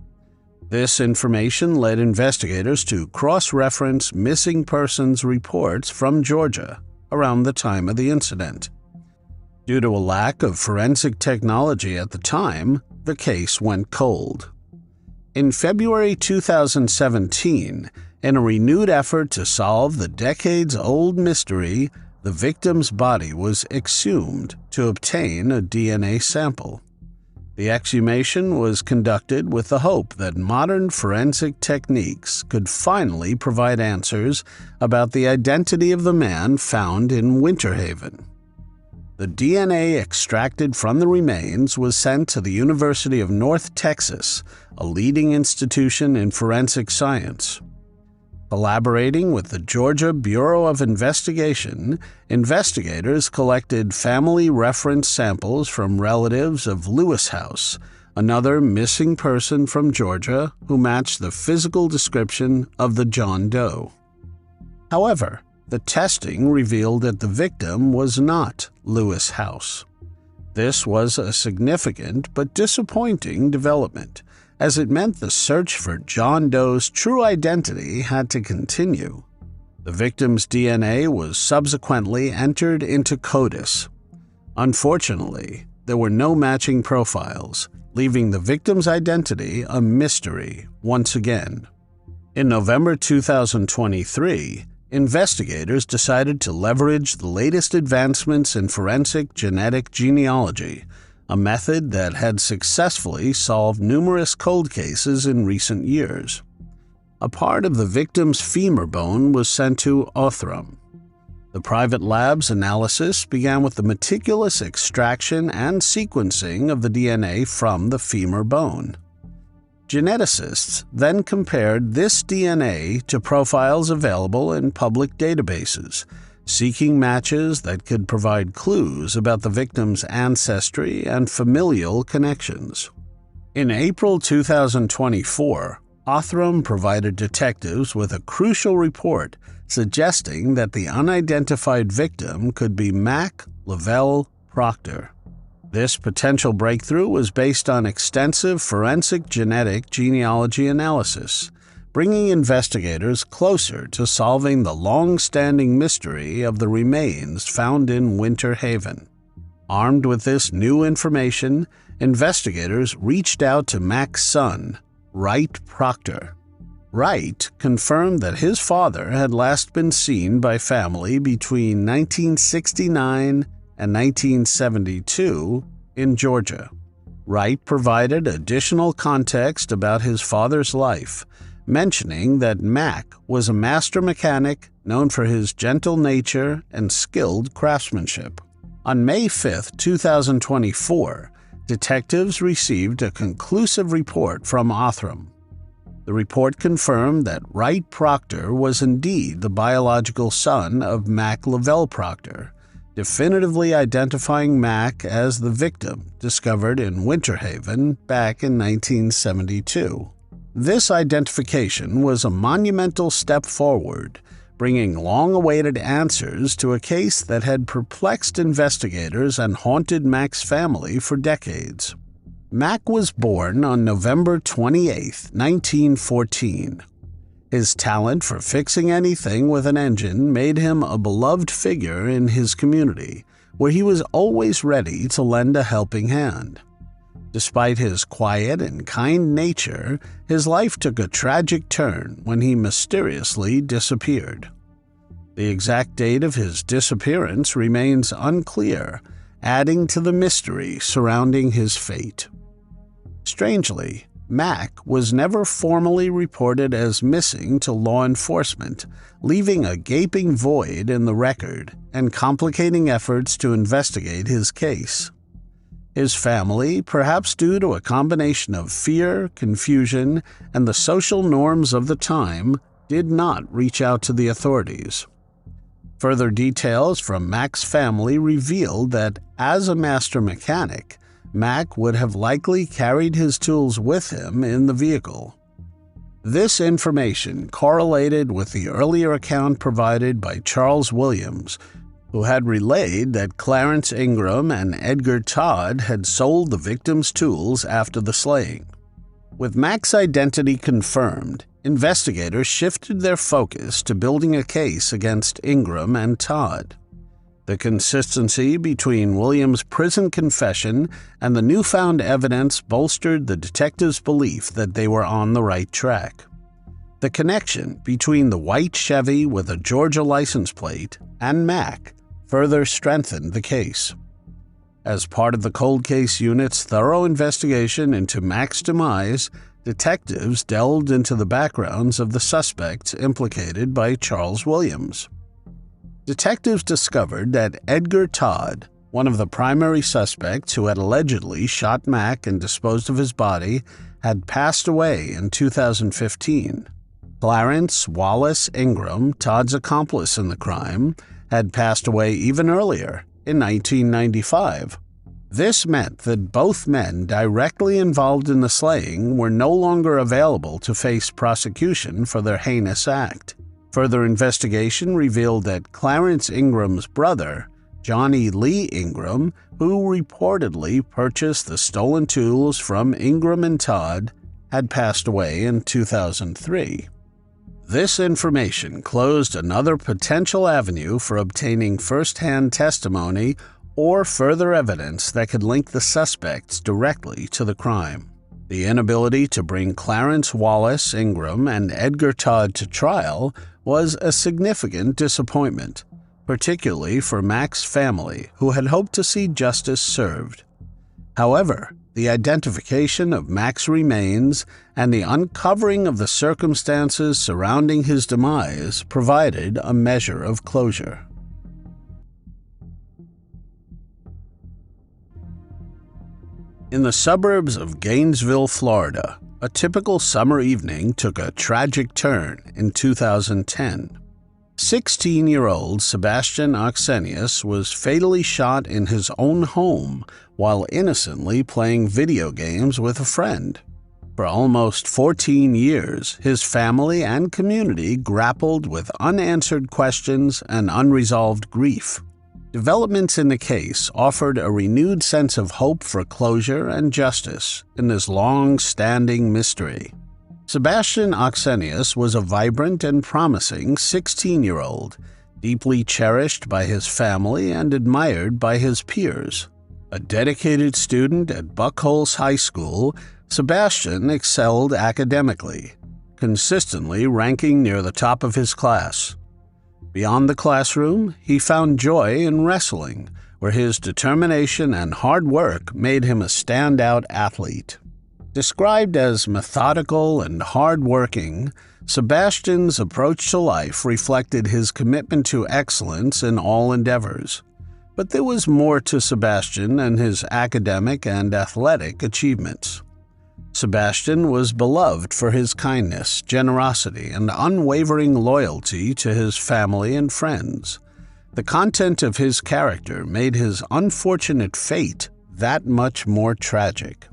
This information led investigators to cross-reference missing persons reports from Georgia around the time of the incident. Due to a lack of forensic technology at the time, the case went cold. In February 2017, in a renewed effort to solve the decades-old mystery, the victim's body was exhumed to obtain a DNA sample. The exhumation was conducted with the hope that modern forensic techniques could finally provide answers about the identity of the man found in Winter Haven. The DNA extracted from the remains was sent to the University of North Texas, a leading institution in forensic science. Collaborating with the Georgia Bureau of Investigation, investigators collected family reference samples from relatives of Lewis House, another missing person from Georgia who matched the physical description of the John Doe. However, the testing revealed that the victim was not Lewis House. This was a significant but disappointing development, as it meant the search for John Doe's true identity had to continue. The victim's DNA was subsequently entered into CODIS. Unfortunately, there were no matching profiles, leaving the victim's identity a mystery once again. In November 2023, investigators decided to leverage the latest advancements in forensic genetic genealogy, a method that had successfully solved numerous cold cases in recent years. A part of the victim's femur bone was sent to Othram. The private lab's analysis began with the meticulous extraction and sequencing of the DNA from the femur bone. Geneticists then compared this DNA to profiles available in public databases, seeking matches that could provide clues about the victim's ancestry and familial connections. In April 2024, Othram provided detectives with a crucial report suggesting that the unidentified victim could be Mack Lavell Proctor. This potential breakthrough was based on extensive forensic genetic genealogy analysis, bringing investigators closer to solving the long-standing mystery of the remains found in Winter Haven. Armed with this new information, investigators reached out to Mack's son, Wright Proctor. Wright confirmed that his father had last been seen by family between 1969 and 1972 in Georgia. Wright provided additional context about his father's life, mentioning that Mack was a master mechanic known for his gentle nature and skilled craftsmanship. On May 5, 2024, detectives received a conclusive report from Othram. The report confirmed that Wright Proctor was indeed the biological son of Mack Lavell Proctor, definitively identifying Mack as the victim discovered in Winter Haven back in 1972. This identification was a monumental step forward, bringing long-awaited answers to a case that had perplexed investigators and haunted Mack's family for decades. Mack was born on November 28, 1914. His talent for fixing anything with an engine made him a beloved figure in his community, where he was always ready to lend a helping hand. Despite his quiet and kind nature, his life took a tragic turn when he mysteriously disappeared. The exact date of his disappearance remains unclear, adding to the mystery surrounding his fate. Strangely, Mack was never formally reported as missing to law enforcement, leaving a gaping void in the record and complicating efforts to investigate his case. His family, perhaps due to a combination of fear, confusion, and the social norms of the time, did not reach out to the authorities. Further details from Mack's family revealed that, as a master mechanic, Mack would have likely carried his tools with him in the vehicle. This information correlated with the earlier account provided by Charles Williams, who had relayed that Clarence Ingram and Edgar Todd had sold the victim's tools after the slaying. With Mack's identity confirmed, investigators shifted their focus to building a case against Ingram and Todd. The consistency between Williams' prison confession and the newfound evidence bolstered the detectives' belief that they were on the right track. The connection between the white Chevy with a Georgia license plate and Mack further strengthened the case. As part of the cold case unit's thorough investigation into Mack's demise, detectives delved into the backgrounds of the suspects implicated by Charles Williams. Detectives discovered that Edgar Todd, one of the primary suspects who had allegedly shot Mack and disposed of his body, had passed away in 2015. Clarence Wallace Ingram, Todd's accomplice in the crime, had passed away even earlier, in 1995. This meant that both men directly involved in the slaying were no longer available to face prosecution for their heinous act. Further investigation revealed that Clarence Ingram's brother, Johnny Lee Ingram, who reportedly purchased the stolen tools from Ingram and Todd, had passed away in 2003. This information closed another potential avenue for obtaining first-hand testimony or further evidence that could link the suspects directly to the crime. The inability to bring Clarence Wallace Ingram and Edgar Todd to trial was a significant disappointment, particularly for Mack's family, who had hoped to see justice served. However, the identification of Mack's remains and the uncovering of the circumstances surrounding his demise provided a measure of closure. In the suburbs of Gainesville, Florida, a typical summer evening took a tragic turn in 2010. 16-year-old Sebastian Ochsenius was fatally shot in his own home while innocently playing video games with a friend. For almost 14 years, his family and community grappled with unanswered questions and unresolved grief. Developments in the case offered a renewed sense of hope for closure and justice in this long-standing mystery. Sebastian Ochsenius was a vibrant and promising 16-year-old, deeply cherished by his family and admired by his peers. A dedicated student at Buckholz High School, Sebastian excelled academically, consistently ranking near the top of his class. Beyond the classroom, he found joy in wrestling, where his determination and hard work made him a standout athlete. Described as methodical and hard-working, Sebastian's approach to life reflected his commitment to excellence in all endeavors. But there was more to Sebastian than his academic and athletic achievements. Sebastian was beloved for his kindness, generosity, and unwavering loyalty to his family and friends. The content of his character made his unfortunate fate that much more tragic.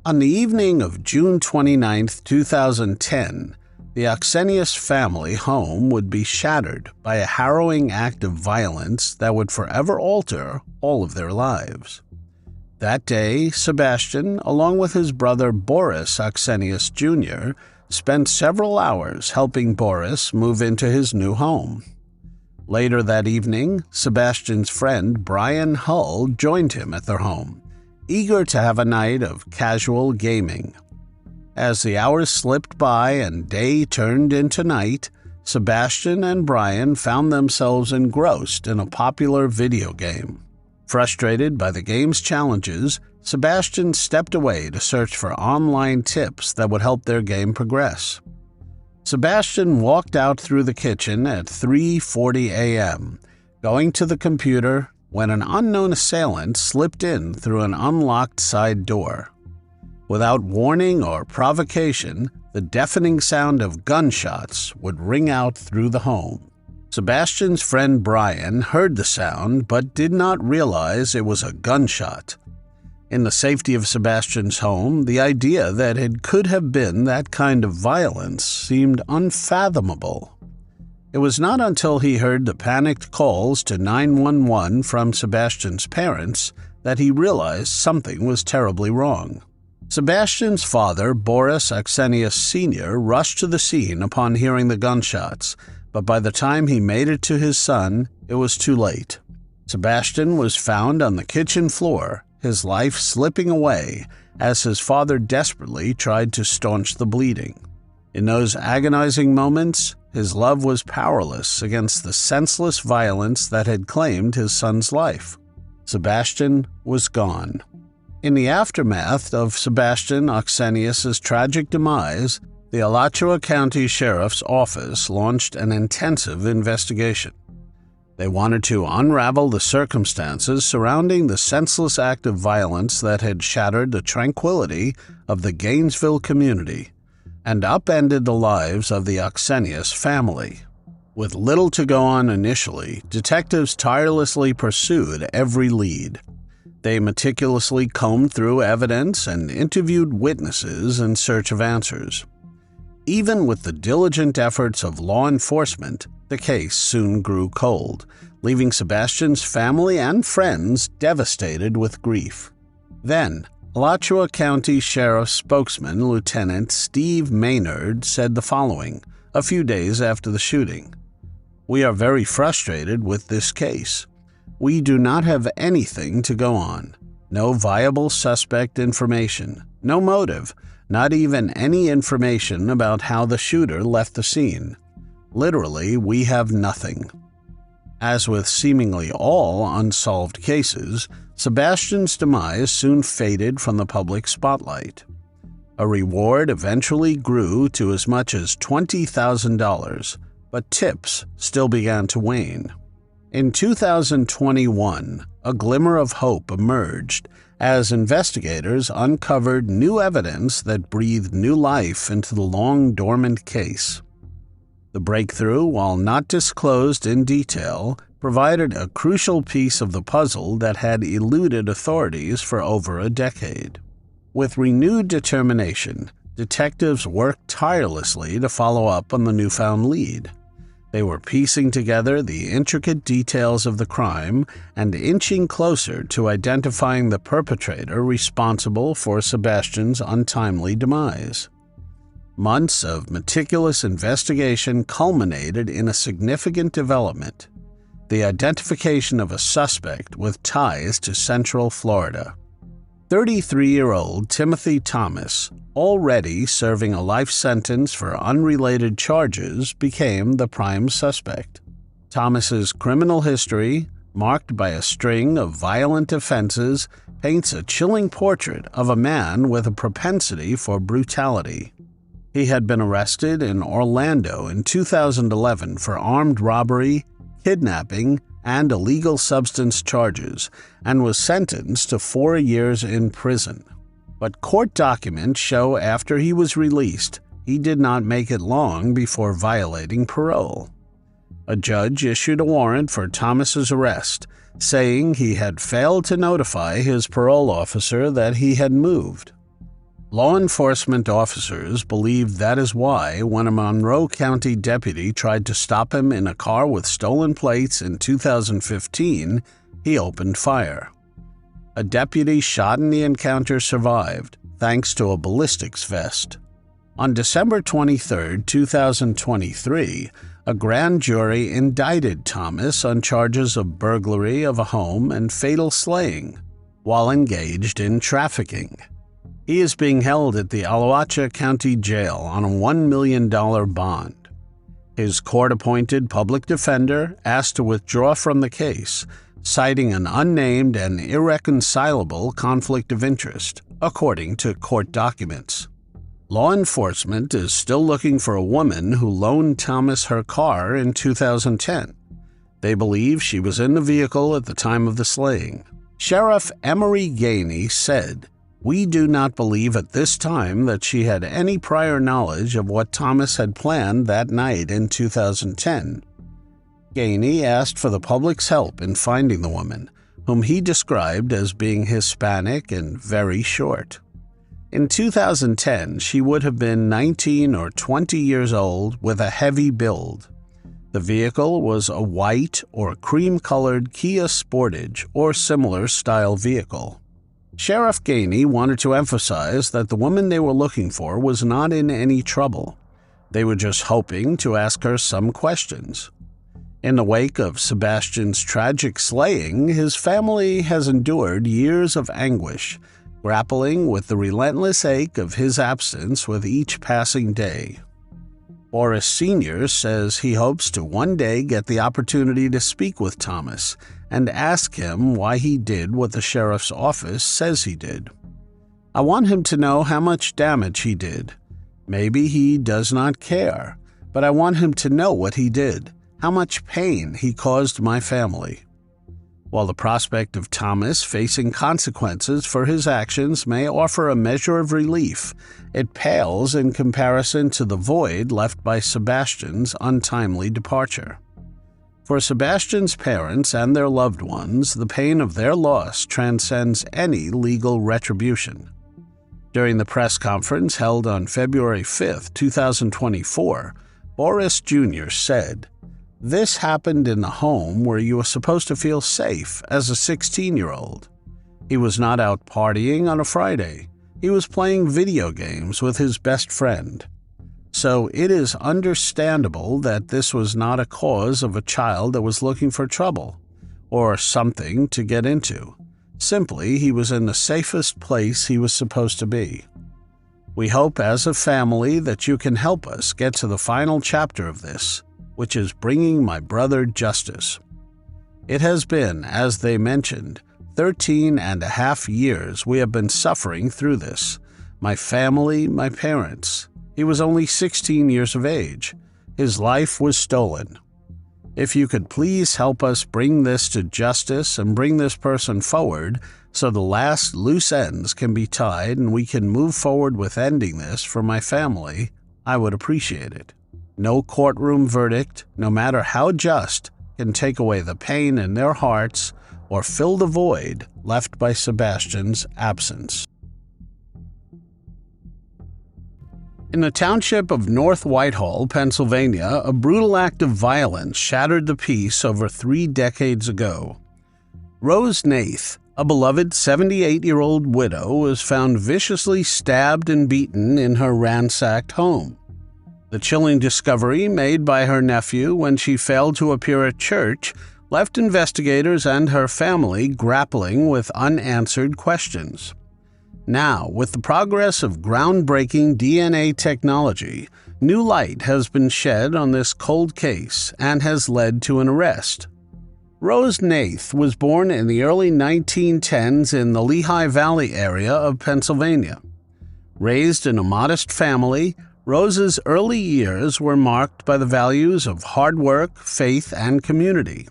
On the evening of June 29, 2010, the Ochsenius family home would be shattered by a harrowing act of violence that would forever alter all of their lives. That day, Sebastian, along with his brother Boris Ochsenius Jr., spent several hours helping Boris move into his new home. Later that evening, Sebastian's friend Brian Hull joined him at their home, eager to have a night of casual gaming. As the hours slipped by and day turned into night, Sebastian and Brian found themselves engrossed in a popular video game. Frustrated by the game's challenges, Sebastian stepped away to search for online tips that would help their game progress. Sebastian walked out through the kitchen at 3:40 a.m., going to the computer when an unknown assailant slipped in through an unlocked side door. Without warning or provocation, the deafening sound of gunshots would ring out through the home. Sebastian's friend Brian heard the sound but did not realize it was a gunshot. In the safety of Sebastian's home, the idea that it could have been that kind of violence seemed unfathomable. It was not until he heard the panicked calls to 911 from Sebastian's parents that he realized something was terribly wrong. Sebastian's father, Boris Ochsenius Sr., rushed to the scene upon hearing the gunshots, but by the time he made it to his son, it was too late. Sebastian was found on the kitchen floor, his life slipping away as his father desperately tried to staunch the bleeding. In those agonizing moments, his love was powerless against the senseless violence that had claimed his son's life. Sebastian was gone. In the aftermath of Sebastian Ochsenius' tragic demise, the Alachua County Sheriff's Office launched an intensive investigation. They wanted to unravel the circumstances surrounding the senseless act of violence that had shattered the tranquility of the Gainesville community and upended the lives of the Ochsenius family. With little to go on initially, detectives tirelessly pursued every lead. They meticulously combed through evidence and interviewed witnesses in search of answers. Even with the diligent efforts of law enforcement, the case soon grew cold, leaving Sebastian's family and friends devastated with grief. Then, Alachua County Sheriff's spokesman, Lieutenant Steve Maynard, said the following, a few days after the shooting. "We are very frustrated with this case. We do not have anything to go on. No viable suspect information, no motive, not even any information about how the shooter left the scene. Literally, we have nothing." As with seemingly all unsolved cases, Sebastian's demise soon faded from the public spotlight. A reward eventually grew to as much as $20,000, but tips still began to wane. In 2021, a glimmer of hope emerged as investigators uncovered new evidence that breathed new life into the long-dormant case. The breakthrough, while not disclosed in detail, provided a crucial piece of the puzzle that had eluded authorities for over a decade. With renewed determination, detectives worked tirelessly to follow up on the newfound lead. They were piecing together the intricate details of the crime and inching closer to identifying the perpetrator responsible for Sebastian's untimely demise. Months of meticulous investigation culminated in a significant development: the identification of a suspect with ties to Central Florida. 33-year-old Timothy Thomas, already serving a life sentence for unrelated charges, became the prime suspect. Thomas's criminal history, marked by a string of violent offenses, paints a chilling portrait of a man with a propensity for brutality. He had been arrested in Orlando in 2011 for armed robbery, kidnapping, and illegal substance charges, and was sentenced to 4 years in prison. But court documents show after he was released, he did not make it long before violating parole. A judge issued a warrant for Thomas's arrest, saying he had failed to notify his parole officer that he had moved. Law enforcement officers believe that is why, when a Monroe County deputy tried to stop him in a car with stolen plates in 2015, he opened fire. A deputy shot in the encounter survived, thanks to a ballistics vest. On December 23, 2023, a grand jury indicted Thomas on charges of burglary of a home and fatal slaying, while engaged in trafficking. He is being held at the Alachua County Jail on a $1 million bond. His court-appointed public defender asked to withdraw from the case, citing an unnamed and irreconcilable conflict of interest, according to court documents. Law enforcement is still looking for a woman who loaned Thomas her car in 2010. They believe she was in the vehicle at the time of the slaying. Sheriff Emery Gainey said, "We do not believe at this time that she had any prior knowledge of what Thomas had planned that night in 2010. Gainey asked for the public's help in finding the woman, whom he described as being Hispanic and very short. In 2010, she would have been 19 or 20 years old with a heavy build. The vehicle was a white or cream-colored Kia Sportage or similar style vehicle." Sheriff Gainey wanted to emphasize that the woman they were looking for was not in any trouble. They were just hoping to ask her some questions. In the wake of Sebastian's tragic slaying, his family has endured years of anguish, grappling with the relentless ache of his absence with each passing day. Boris Sr. says he hopes to one day get the opportunity to speak with Thomas and ask him why he did what the sheriff's office says he did. "I want him to know how much damage he did. Maybe he does not care, but I want him to know what he did, how much pain he caused my family." While the prospect of Thomas facing consequences for his actions may offer a measure of relief, it pales in comparison to the void left by Sebastian's untimely departure. For Sebastian's parents and their loved ones, the pain of their loss transcends any legal retribution. During the press conference held on February 5, 2024, Boris Jr. said, "This happened in the home where you were supposed to feel safe as a 16-year-old. He was not out partying on a Friday. He was playing video games with his best friend. So it is understandable that this was not a cause of a child that was looking for trouble or something to get into. Simply, he was in the safest place he was supposed to be. We hope as a family that you can help us get to the final chapter of this, which is bringing my brother justice. It has been, as they mentioned, 13.5 years we have been suffering through this. My family, my parents. He was only 16 years of age. His life was stolen. If you could please help us bring this to justice and bring this person forward so the last loose ends can be tied and we can move forward with ending this for my family, I would appreciate it. No courtroom verdict, no matter how just, can take away the pain in their hearts or fill the void left by Sebastian's absence." In the township of North Whitehall, Pennsylvania, a brutal act of violence shattered the peace over 3 decades ago. Rose Nath, a beloved 78-year-old widow, was found viciously stabbed and beaten in her ransacked home. The chilling discovery made by her nephew when she failed to appear at church left investigators and her family grappling with unanswered questions. Now, with the progress of groundbreaking DNA technology, new light has been shed on this cold case and has led to an arrest. Rose Nath was born in the early 1910s in the Lehigh Valley area of Pennsylvania. Raised in a modest family, Rose's early years were marked by the values of hard work, faith, and community.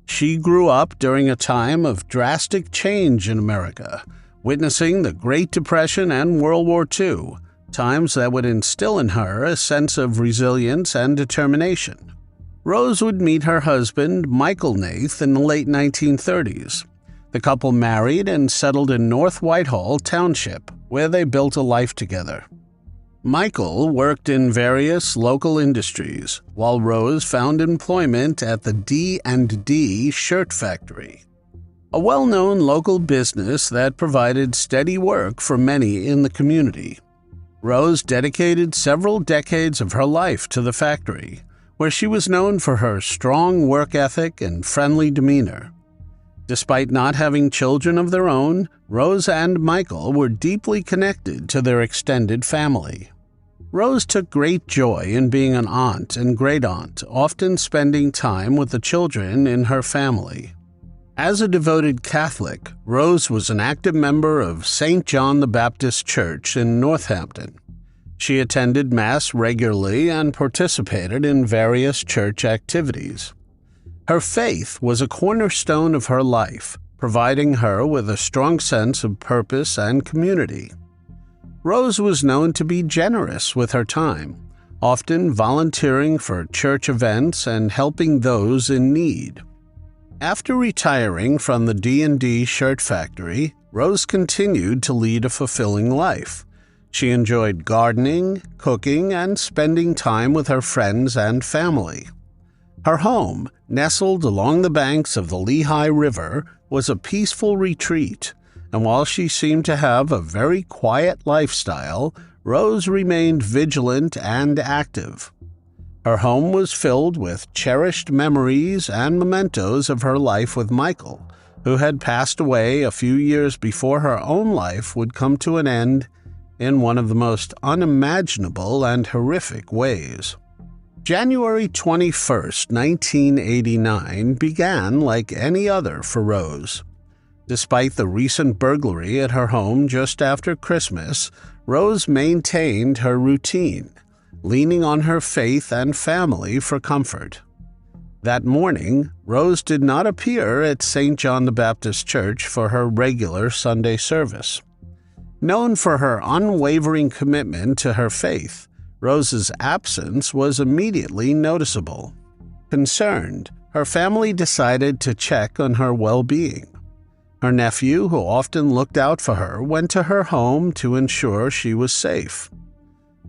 She grew up during a time of drastic change in America, witnessing the Great Depression and World War II, times that would instill in her a sense of resilience and determination. Rose would meet her husband, Michael Nath, in the late 1930s. The couple married and settled in North Whitehall Township, where they built a life together. Michael worked in various local industries, while Rose found employment at the D&D Shirt Factory, a well-known local business that provided steady work for many in the community. Rose dedicated several decades of her life to the factory, where she was known for her strong work ethic and friendly demeanor. Despite not having children of their own, Rose and Michael were deeply connected to their extended family. Rose took great joy in being an aunt and great-aunt, often spending time with the children in her family. As a devoted Catholic, Rose was an active member of St. John the Baptist Church in Northampton. She attended Mass regularly and participated in various church activities. Her faith was a cornerstone of her life, providing her with a strong sense of purpose and community. Rose was known to be generous with her time, often volunteering for church events and helping those in need. After retiring from the D&D shirt factory, Rose continued to lead a fulfilling life. She enjoyed gardening, cooking, and spending time with her friends and family. Her home, nestled along the banks of the Lehigh River, was a peaceful retreat, and while she seemed to have a very quiet lifestyle, Rose remained vigilant and active. Her home was filled with cherished memories and mementos of her life with Michael, who had passed away a few years before her own life would come to an end in one of the most unimaginable and horrific ways. January 21, 1989 began like any other for Rose. Despite the recent burglary at her home just after Christmas, Rose maintained her routine, leaning on her faith and family for comfort. That morning, Rose did not appear at St. John the Baptist Church for her regular Sunday service. Known for her unwavering commitment to her faith, Rose's absence was immediately noticeable. Concerned, her family decided to check on her well-being. Her nephew, who often looked out for her, went to her home to ensure she was safe.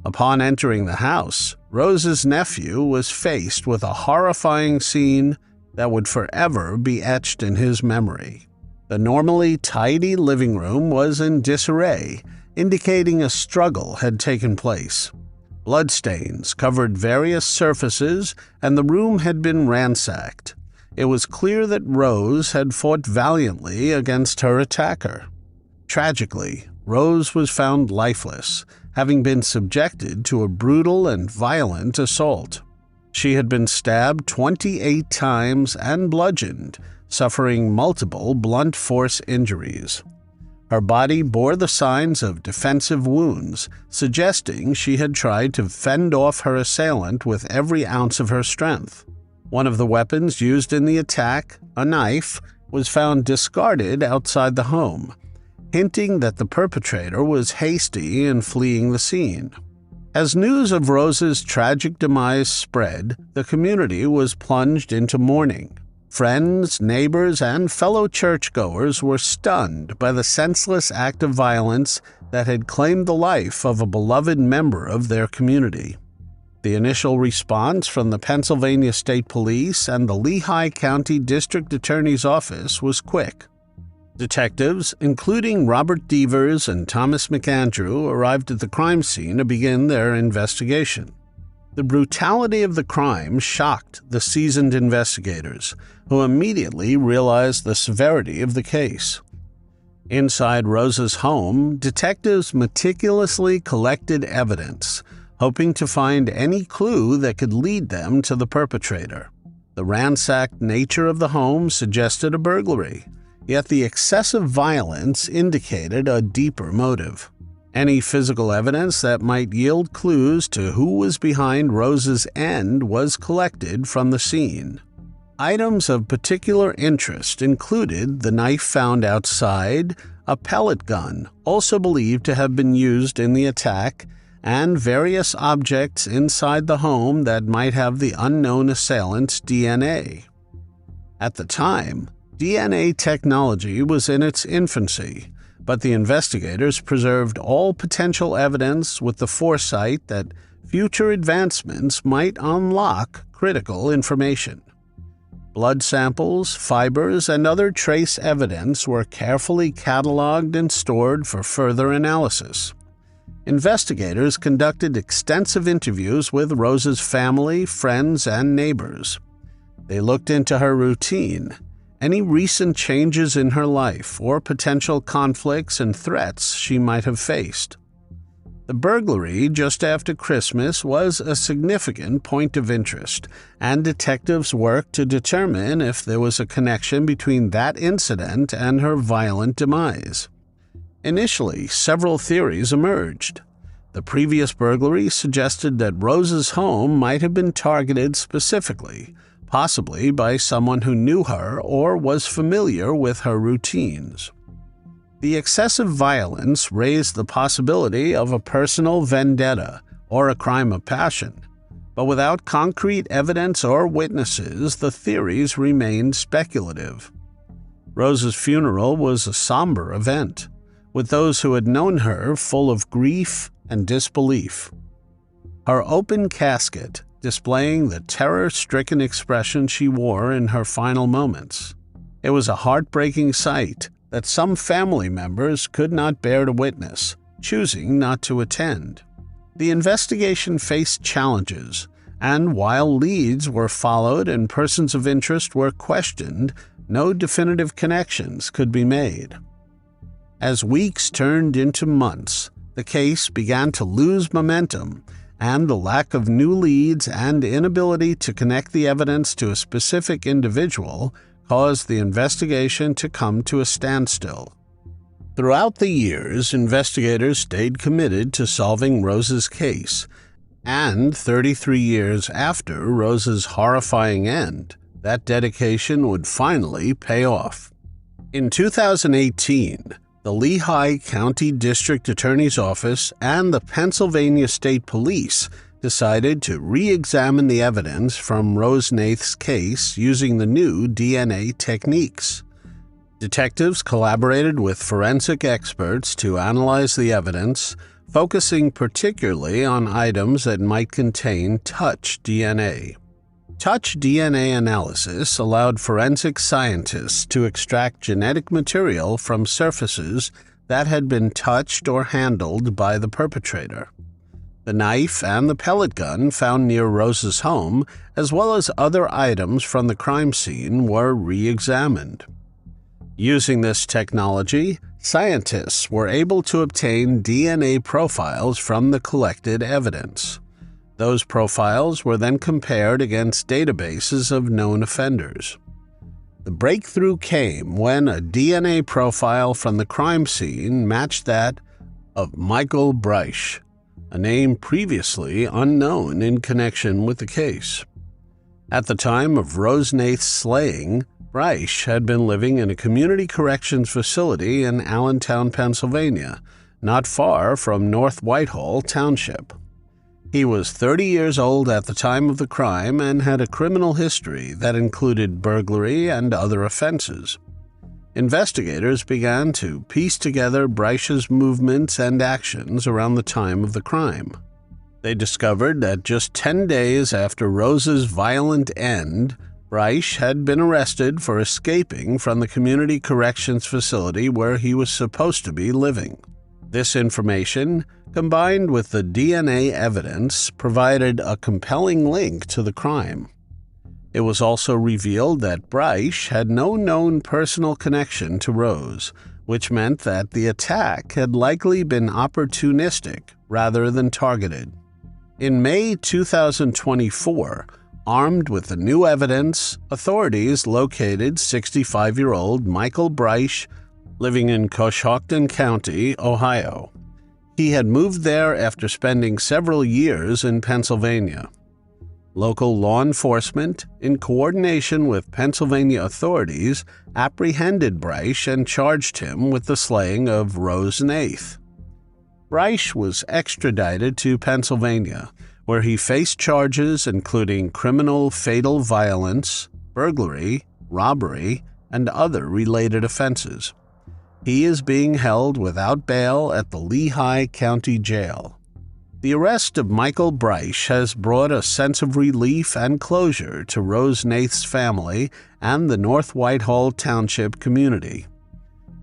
Upon entering the house, Rose's nephew was faced with a horrifying scene that would forever be etched in his memory. The normally tidy living room was in disarray, indicating a struggle had taken place. Bloodstains covered various surfaces, and the room had been ransacked. It was clear that Rose had fought valiantly against her attacker. Tragically, Rose was found lifeless, having been subjected to a brutal and violent assault. She had been stabbed 28 times and bludgeoned, suffering multiple blunt force injuries. Her body bore the signs of defensive wounds, suggesting she had tried to fend off her assailant with every ounce of her strength. One of the weapons used in the attack, a knife, was found discarded outside the home, hinting that the perpetrator was hasty in fleeing the scene. As news of Rose's tragic demise spread, the community was plunged into mourning. Friends, neighbors, and fellow churchgoers were stunned by the senseless act of violence that had claimed the life of a beloved member of their community. The initial response from the Pennsylvania State Police and the Lehigh County District Attorney's Office was quick. Detectives, including Robert Devers and Thomas McAndrew, arrived at the crime scene to begin their investigation. The brutality of the crime shocked the seasoned investigators, who immediately realized the severity of the case. Inside Rose's home, detectives meticulously collected evidence, hoping to find any clue that could lead them to the perpetrator. The ransacked nature of the home suggested a burglary, yet the excessive violence indicated a deeper motive. Any physical evidence that might yield clues to who was behind Rose's end was collected from the scene. Items of particular interest included the knife found outside, a pellet gun, also believed to have been used in the attack, and various objects inside the home that might have the unknown assailant's DNA. At the time, DNA technology was in its infancy, but the investigators preserved all potential evidence with the foresight that future advancements might unlock critical information. Blood samples, fibers, and other trace evidence were carefully cataloged and stored for further analysis. Investigators conducted extensive interviews with Rose's family, friends, and neighbors. They looked into her routine, any recent changes in her life, or potential conflicts and threats she might have faced. The The burglary just after Christmas was a significant point of interest, and detectives worked to determine if there was a connection between that incident and her violent demise. Initially, several theories emerged. The previous burglary suggested that Rose's home might have been targeted specifically, possibly by someone who knew her or was familiar with her routines. The excessive violence raised the possibility of a personal vendetta or a crime of passion, but without concrete evidence or witnesses, the theories remained speculative. Rose's funeral was a somber event, with those who had known her full of grief and disbelief. Her open casket displaying the terror-stricken expression she wore in her final moments. It was a heartbreaking sight that some family members could not bear to witness, choosing not to attend. The investigation faced challenges, and while leads were followed and persons of interest were questioned, no definitive connections could be made. As weeks turned into months, the case began to lose momentum, and the lack of new leads and inability to connect the evidence to a specific individual caused the investigation to come to a standstill. Throughout the years, investigators stayed committed to solving Rose's case, and 33 years after Rose's horrifying end, that dedication would finally pay off. In 2018, the Lehigh County District Attorney's Office and the Pennsylvania State Police decided to re-examine the evidence from Rose Nath's case using the new DNA techniques. Detectives collaborated with forensic experts to analyze the evidence, focusing particularly on items that might contain touch DNA. Touch DNA analysis allowed forensic scientists to extract genetic material from surfaces that had been touched or handled by the perpetrator. The knife and the pellet gun found near Rose's home, as well as other items from the crime scene, were re-examined. Using this technology, scientists were able to obtain DNA profiles from the collected evidence. Those profiles were then compared against databases of known offenders. The breakthrough came when a DNA profile from the crime scene matched that of Michael Breisch, a name previously unknown in connection with the case. At the time of Rose Nath's slaying, Breisch had been living in a community corrections facility in Allentown, Pennsylvania, not far from North Whitehall Township. He was 30 years old at the time of the crime and had a criminal history that included burglary and other offenses. Investigators began to piece together Breisch's movements and actions around the time of the crime. They discovered that just 10 days after Rose's violent end, Breisch had been arrested for escaping from the community corrections facility where he was supposed to be living. This information, combined with the DNA evidence, provided a compelling link to the crime. It was also revealed that Breisch had no known personal connection to Rose, which meant that the attack had likely been opportunistic rather than targeted. In May 2024, armed with the new evidence, authorities located 65-year-old Michael Breisch, living in Coshocton County, Ohio. He had moved there after spending several years in Pennsylvania. Local law enforcement, in coordination with Pennsylvania authorities, apprehended Breisch and charged him with the slaying of Rose Nath. Breisch was extradited to Pennsylvania, where he faced charges including criminal fatal violence, burglary, robbery, and other related offenses. He is being held without bail at the Lehigh County Jail. The arrest of Michael Breisch has brought a sense of relief and closure to Rose Nath's family and the North Whitehall Township community.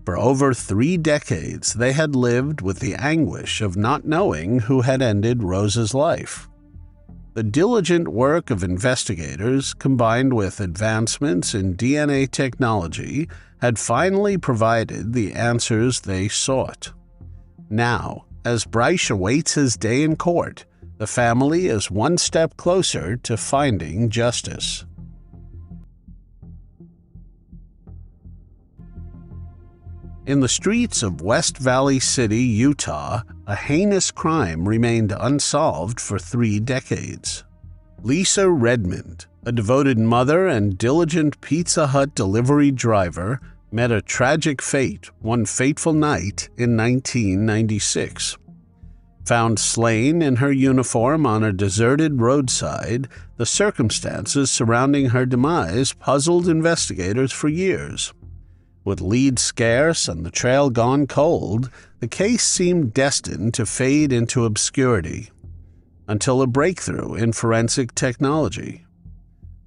For over 3 decades, they had lived with the anguish of not knowing who had ended Rose's life. The diligent work of investigators, combined with advancements in DNA technology, had finally provided the answers they sought. Now, as Bryce awaits his day in court, the family is one step closer to finding justice. In the streets of West Valley City, Utah, a heinous crime remained unsolved for 3 decades. Lisa Redmond, a devoted mother and diligent Pizza Hut delivery driver, met a tragic fate one fateful night in 1996. Found slain in her uniform on a deserted roadside, the circumstances surrounding her demise puzzled investigators for years. With leads scarce and the trail gone cold, the case seemed destined to fade into obscurity, until a breakthrough in forensic technology.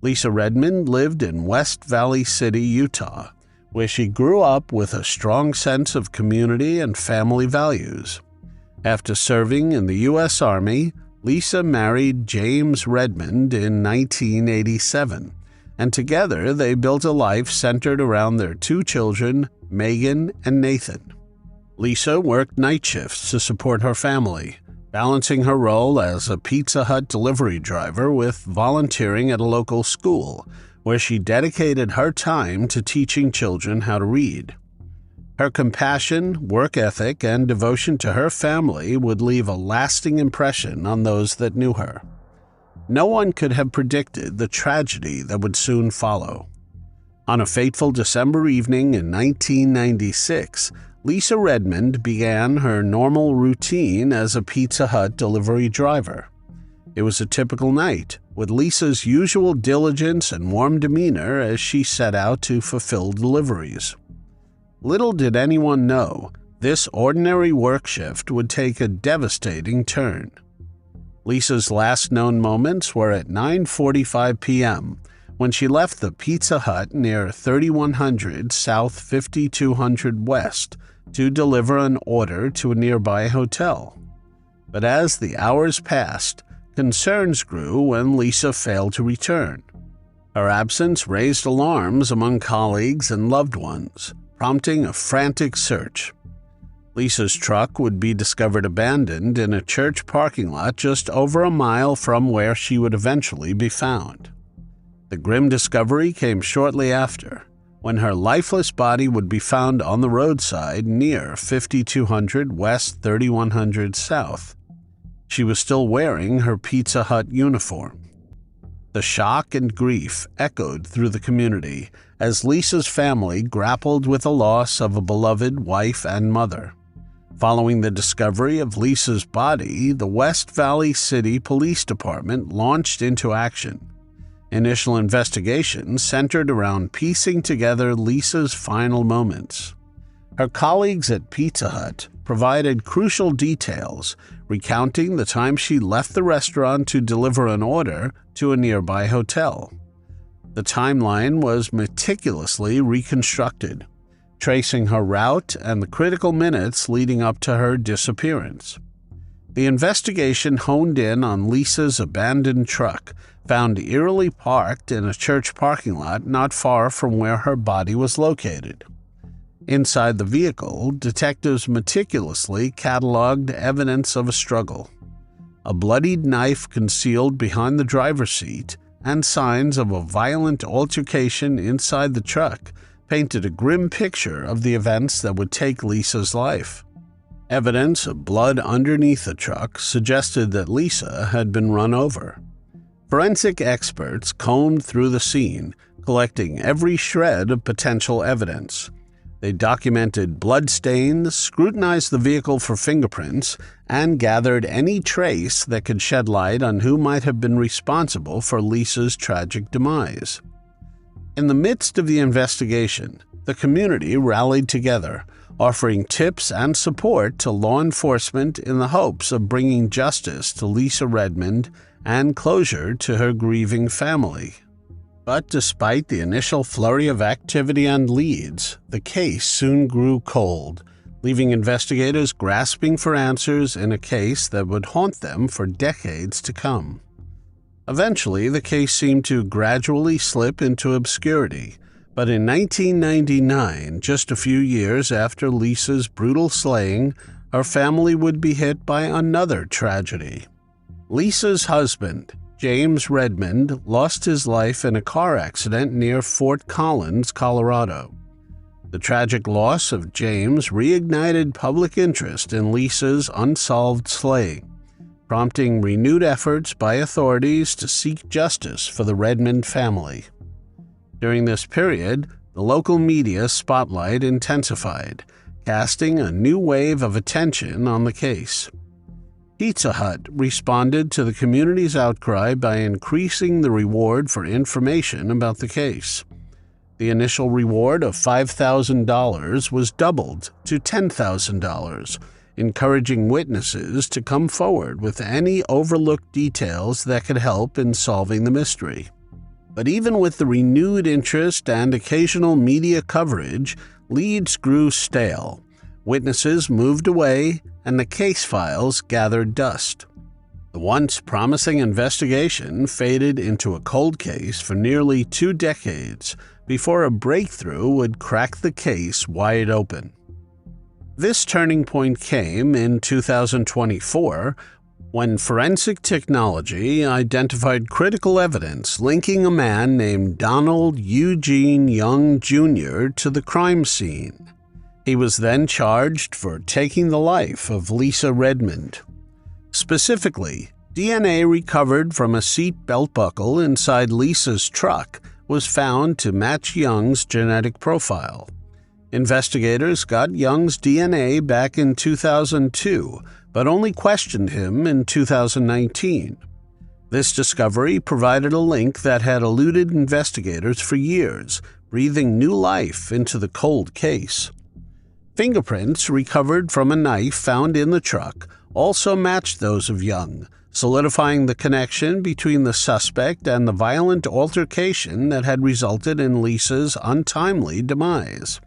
Lisa Redmond lived in West Valley City, Utah, where she grew up with a strong sense of community and family values. After serving in the U.S. Army, Lisa married James Redmond in 1987, and together they built a life centered around their 2 children, Megan and Nathan. Lisa worked night shifts to support her family, balancing her role as a Pizza Hut delivery driver with volunteering at a local school, where she dedicated her time to teaching children how to read. Her compassion, work ethic, and devotion to her family would leave a lasting impression on those that knew her. No one could have predicted the tragedy that would soon follow. On a fateful December evening in 1996, Lisa Redmond began her normal routine as a Pizza Hut delivery driver. It was a typical night, with Lisa's usual diligence and warm demeanor as she set out to fulfill deliveries. Little did anyone know, this ordinary work shift would take a devastating turn. Lisa's last known moments were at 9:45 p.m., when she left the Pizza Hut near 3100 South 5200 West to deliver an order to a nearby hotel. But as the hours passed, concerns grew when Lisa failed to return. Her absence raised alarms among colleagues and loved ones, prompting a frantic search. Lisa's truck would be discovered abandoned in a church parking lot just over a mile from where she would eventually be found. The grim discovery came shortly after, when her lifeless body would be found on the roadside near 5200 West 3100 South. She was still wearing her Pizza Hut uniform. The shock and grief echoed through the community as Lisa's family grappled with the loss of a beloved wife and mother. Following the discovery of Lisa's body, the West Valley City Police Department launched into action. Initial investigations centered around piecing together Lisa's final moments. Her colleagues at Pizza Hut provided crucial details, recounting the time she left the restaurant to deliver an order to a nearby hotel. The timeline was meticulously reconstructed, tracing her route and the critical minutes leading up to her disappearance. The investigation honed in on Lisa's abandoned truck, found eerily parked in a church parking lot not far from where her body was located. Inside the vehicle, detectives meticulously cataloged evidence of a struggle. A bloodied knife concealed behind the driver's seat and signs of a violent altercation inside the truck painted a grim picture of the events that would take Lisa's life. Evidence of blood underneath the truck suggested that Lisa had been run over. Forensic experts combed through the scene, collecting every shred of potential evidence. They documented blood stains, scrutinized the vehicle for fingerprints, and gathered any trace that could shed light on who might have been responsible for Lisa's tragic demise. In the midst of the investigation, the community rallied together, offering tips and support to law enforcement in the hopes of bringing justice to Lisa Redmond and closure to her grieving family. But despite the initial flurry of activity and leads, the case soon grew cold, leaving investigators grasping for answers in a case that would haunt them for decades to come. Eventually, the case seemed to gradually slip into obscurity, but in 1999, just a few years after Lisa's brutal slaying, her family would be hit by another tragedy. Lisa's husband, James Redmond, lost his life in a car accident near Fort Collins, Colorado. The tragic loss of James reignited public interest in Lisa's unsolved slaying, prompting renewed efforts by authorities to seek justice for the Redmond family. During this period, the local media spotlight intensified, casting a new wave of attention on the case. Pizza Hut responded to the community's outcry by increasing the reward for information about the case. The initial reward of $5,000 was doubled to $10,000, encouraging witnesses to come forward with any overlooked details that could help in solving the mystery. But even with the renewed interest and occasional media coverage, leads grew stale. Witnesses moved away, and the case files gathered dust. The once promising investigation faded into a cold case for nearly 2 decades before a breakthrough would crack the case wide open. This turning point came in 2024 when forensic technology identified critical evidence linking a man named Donald Eugene Young Jr. to the crime scene. He was then charged for taking the life of Lisa Redmond. Specifically, DNA recovered from a seat belt buckle inside Lisa's truck was found to match Young's genetic profile. Investigators got Young's DNA back in 2002, but only questioned him in 2019. This discovery provided a link that had eluded investigators for years, breathing new life into the cold case. Fingerprints recovered from a knife found in the truck also matched those of Young, solidifying the connection between the suspect and the violent altercation that had resulted in Lisa's untimely demise.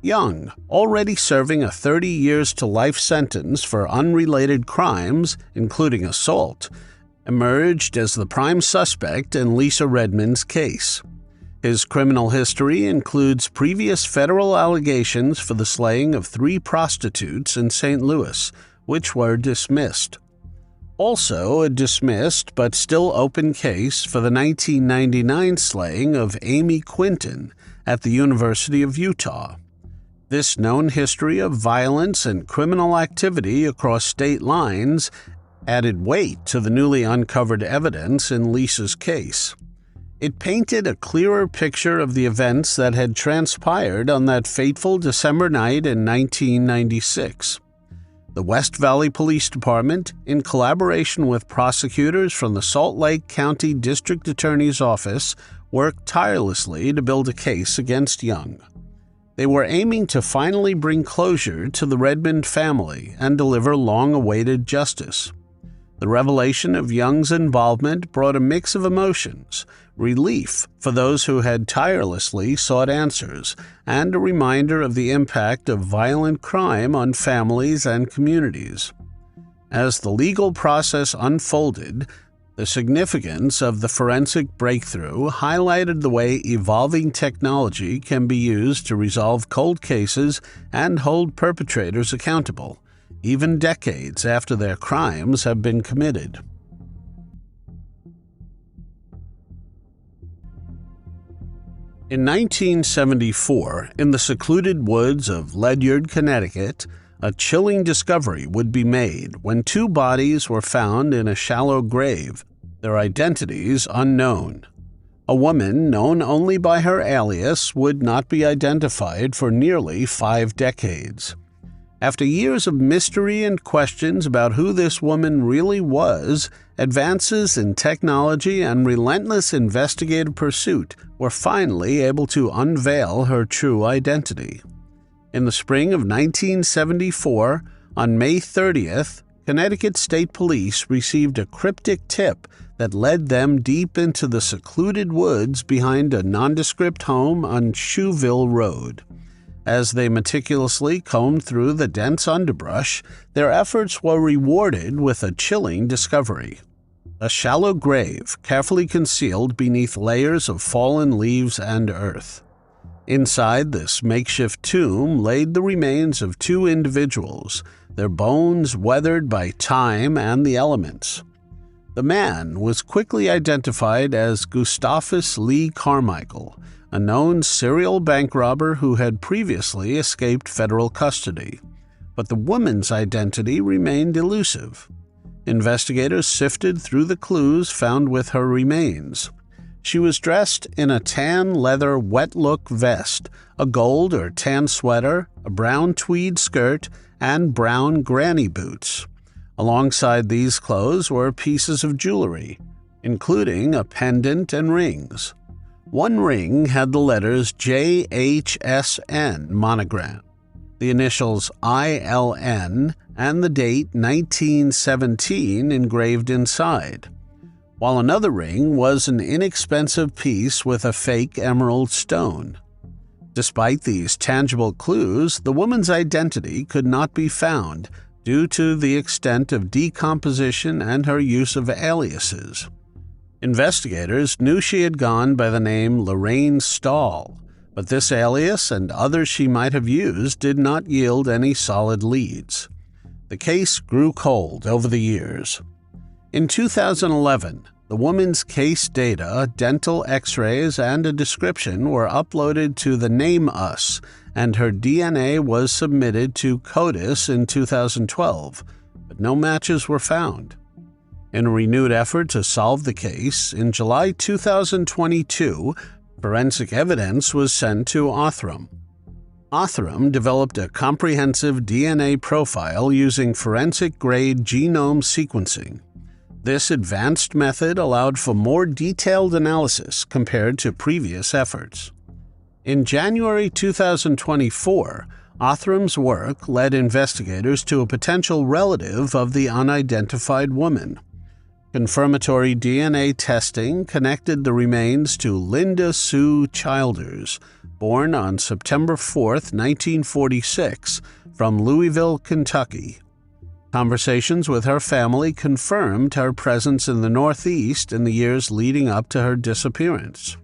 Young, already serving a 30 years to life sentence for unrelated crimes, including assault, emerged as the prime suspect in Lisa Redmond's case. His criminal history includes previous federal allegations for the slaying of 3 prostitutes in St. Louis, which were dismissed. Also a dismissed but still open case for the 1999 slaying of Amy Quinton at the University of Utah. This known history of violence and criminal activity across state lines added weight to the newly uncovered evidence in Lisa's case. It painted a clearer picture of the events that had transpired on that fateful December night in 1996. The West Valley Police Department, in collaboration with prosecutors from the Salt Lake County District Attorney's Office, worked tirelessly to build a case against Young. They were aiming to finally bring closure to the Redmond family and deliver long-awaited justice. The revelation of Young's involvement brought a mix of emotions, relief for those who had tirelessly sought answers, and a reminder of the impact of violent crime on families and communities. As the legal process unfolded, the significance of the forensic breakthrough highlighted the way evolving technology can be used to resolve cold cases and hold perpetrators accountable, even decades after their crimes have been committed. In 1974, in the secluded woods of Ledyard, Connecticut, a chilling discovery would be made when 2 bodies were found in a shallow grave, their identities unknown. A woman known only by her alias would not be identified for nearly 5 decades. After years of mystery and questions about who this woman really was, advances in technology and relentless investigative pursuit were finally able to unveil her true identity. In the spring of 1974, on May 30th, Connecticut State Police received a cryptic tip that led them deep into the secluded woods behind a nondescript home on Shoeville Road. As they meticulously combed through the dense underbrush, their efforts were rewarded with a chilling discovery. A shallow grave, carefully concealed beneath layers of fallen leaves and earth. Inside this makeshift tomb laid the remains of 2 individuals, their bones weathered by time and the elements. The man was quickly identified as Gustavus Lee Carmichael, a known serial bank robber who had previously escaped federal custody. But the woman's identity remained elusive. Investigators sifted through the clues found with her remains. She was dressed in a tan leather wet-look vest, a gold or tan sweater, a brown tweed skirt, and brown granny boots. Alongside these clothes were pieces of jewelry, including a pendant and rings. One ring had the letters JHSN monogrammed, the initials ILN, and the date 1917 engraved inside, while another ring was an inexpensive piece with a fake emerald stone. Despite these tangible clues, the woman's identity could not be found due to the extent of decomposition and her use of aliases. Investigators knew she had gone by the name Lorraine Stahl, but this alias and others she might have used did not yield any solid leads. The case grew cold over the years. In 2011, the woman's case data, dental x-rays, and a description were uploaded to the Name Us, and her DNA was submitted to CODIS in 2012, but no matches were found. In a renewed effort to solve the case, in July 2022, forensic evidence was sent to Othram. Othram developed a comprehensive DNA profile using forensic-grade genome sequencing. This advanced method allowed for more detailed analysis compared to previous efforts. In January 2024, Othram's work led investigators to a potential relative of the unidentified woman. Confirmatory DNA testing connected the remains to Linda Sue Childers, born on September 4, 1946, from Louisville, Kentucky. Conversations with her family confirmed her presence in the Northeast in the years leading up to her disappearance.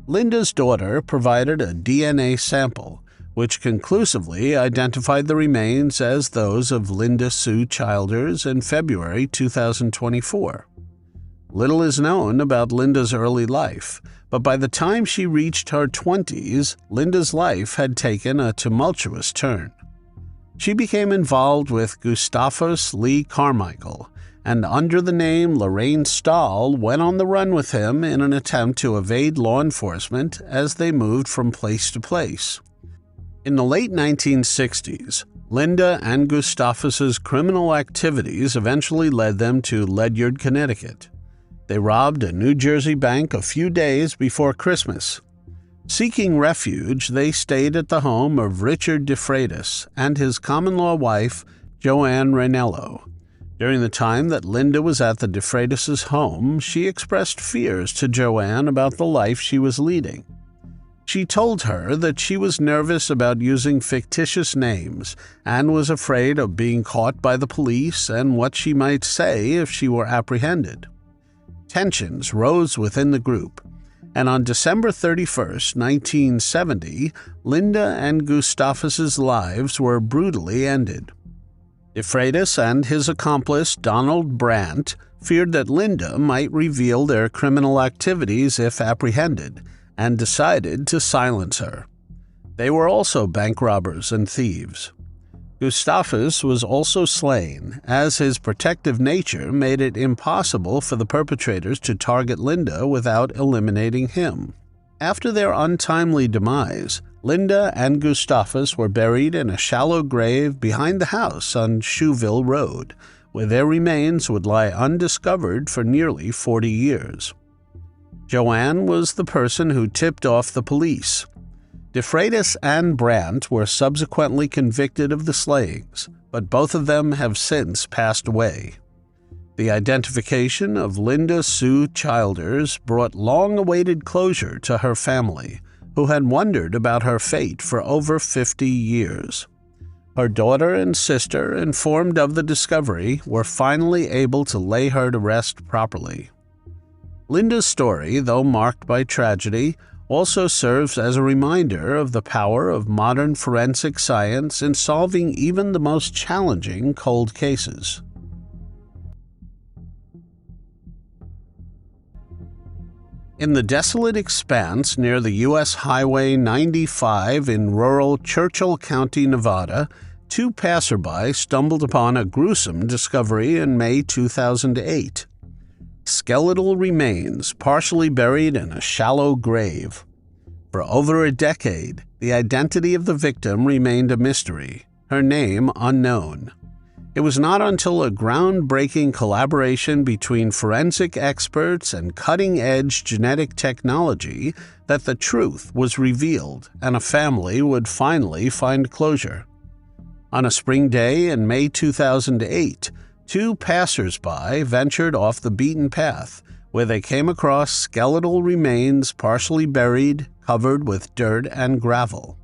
Linda's daughter provided a DNA sample, which conclusively identified the remains as those of Linda Sue Childers in February 2024. Little is known about Linda's early life, but by the time she reached her 20s, Linda's life had taken a tumultuous turn. She became involved with Gustavus Lee Carmichael, and under the name Lorraine Stahl went on the run with him in an attempt to evade law enforcement as they moved from place to place. In the late 1960s, Linda and Gustavus's criminal activities eventually led them to Ledyard, Connecticut. They robbed a New Jersey bank a few days before Christmas. Seeking refuge, they stayed at the home of Richard DeFreitas and his common-law wife, Joanne Ranello. During the time that Linda was at the DeFreitas' home, she expressed fears to Joanne about the life she was leading. She told her that she was nervous about using fictitious names and was afraid of being caught by the police and what she might say if she were apprehended. Tensions rose within the group, and on December 31, 1970, Linda and Gustavus's lives were brutally ended. DeFreitas and his accomplice Donald Brandt feared that Linda might reveal their criminal activities if apprehended, and decided to silence her. They were also bank robbers and thieves. Gustavus was also slain, as his protective nature made it impossible for the perpetrators to target Linda without eliminating him. After their untimely demise, Linda and Gustavus were buried in a shallow grave behind the house on Shoeville Road, where their remains would lie undiscovered for nearly 40 years. Joanne was the person who tipped off the police. DeFreitas and Brandt were subsequently convicted of the slayings, but both of them have since passed away. The identification of Linda Sue Childers brought long-awaited closure to her family, who had wondered about her fate for over 50 years. Her daughter and sister, informed of the discovery, were finally able to lay her to rest properly. Linda's story, though marked by tragedy, also serves as a reminder of the power of modern forensic science in solving even the most challenging cold cases. In the desolate expanse near the U.S. Highway 95 in rural Churchill County, Nevada, two passersby stumbled upon a gruesome discovery in May 2008. Skeletal remains partially buried in a shallow grave. For over a decade, the identity of the victim remained a mystery, her name unknown. It was not until a groundbreaking collaboration between forensic experts and cutting-edge genetic technology that the truth was revealed and a family would finally find closure. On a spring day in May 2008, two passersby ventured off the beaten path, where they came across skeletal remains partially buried, covered with dirt and gravel.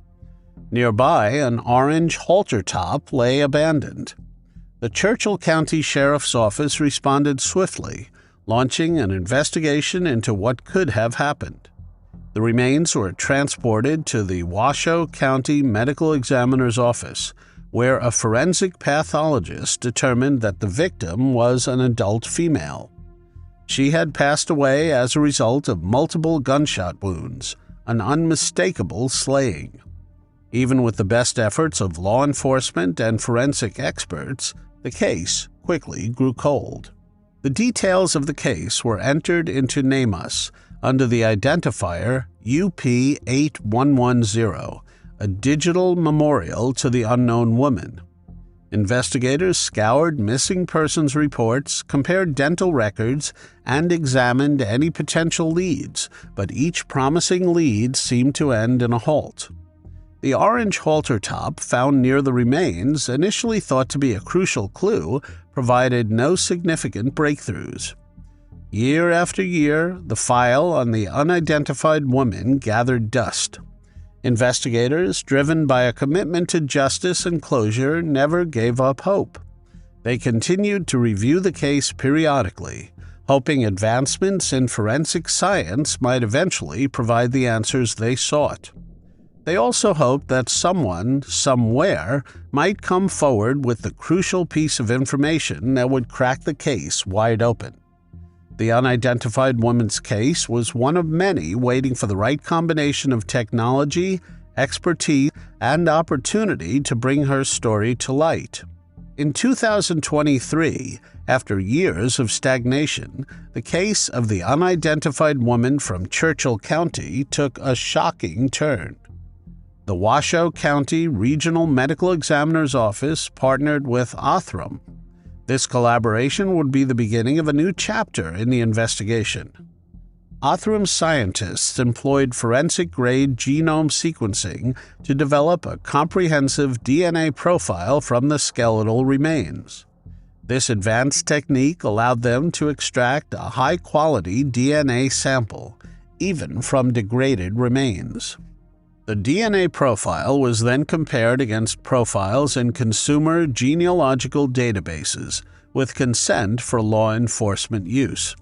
Nearby, an orange halter top lay abandoned. The Churchill County Sheriff's Office responded swiftly, launching an investigation into what could have happened. The remains were transported to the Washoe County Medical Examiner's Office, where a forensic pathologist determined that the victim was an adult female. She had passed away as a result of multiple gunshot wounds, an unmistakable slaying. Even with the best efforts of law enforcement and forensic experts, the case quickly grew cold. The details of the case were entered into NamUs under the identifier UP8110, a digital memorial to the unknown woman. Investigators scoured missing persons reports, compared dental records, and examined any potential leads, but each promising lead seemed to end in a halt. The orange halter top found near the remains, initially thought to be a crucial clue, provided no significant breakthroughs. Year after year, the file on the unidentified woman gathered dust. Investigators, driven by a commitment to justice and closure, never gave up hope. They continued to review the case periodically, hoping advancements in forensic science might eventually provide the answers they sought. They also hoped that someone, somewhere, might come forward with the crucial piece of information that would crack the case wide open. The unidentified woman's case was one of many waiting for the right combination of technology, expertise, and opportunity to bring her story to light. In 2023, after years of stagnation, the case of the unidentified woman from Churchill County took a shocking turn. The Washoe County Regional Medical Examiner's Office partnered with Othram. This collaboration would be the beginning of a new chapter in the investigation. Othram scientists employed forensic-grade genome sequencing to develop a comprehensive DNA profile from the skeletal remains. This advanced technique allowed them to extract a high-quality DNA sample, even from degraded remains. The DNA profile was then compared against profiles in consumer genealogical databases, with consent for law enforcement use.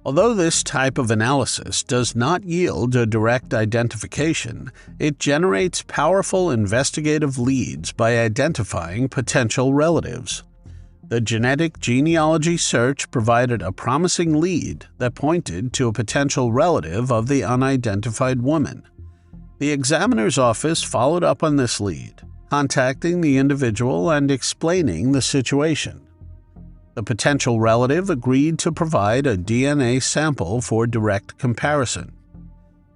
Although this type of analysis does not yield a direct identification, it generates powerful investigative leads by identifying potential relatives. The genetic genealogy search provided a promising lead that pointed to a potential relative of the unidentified woman. The examiner's office followed up on this lead, contacting the individual and explaining the situation. The potential relative agreed to provide a DNA sample for direct comparison.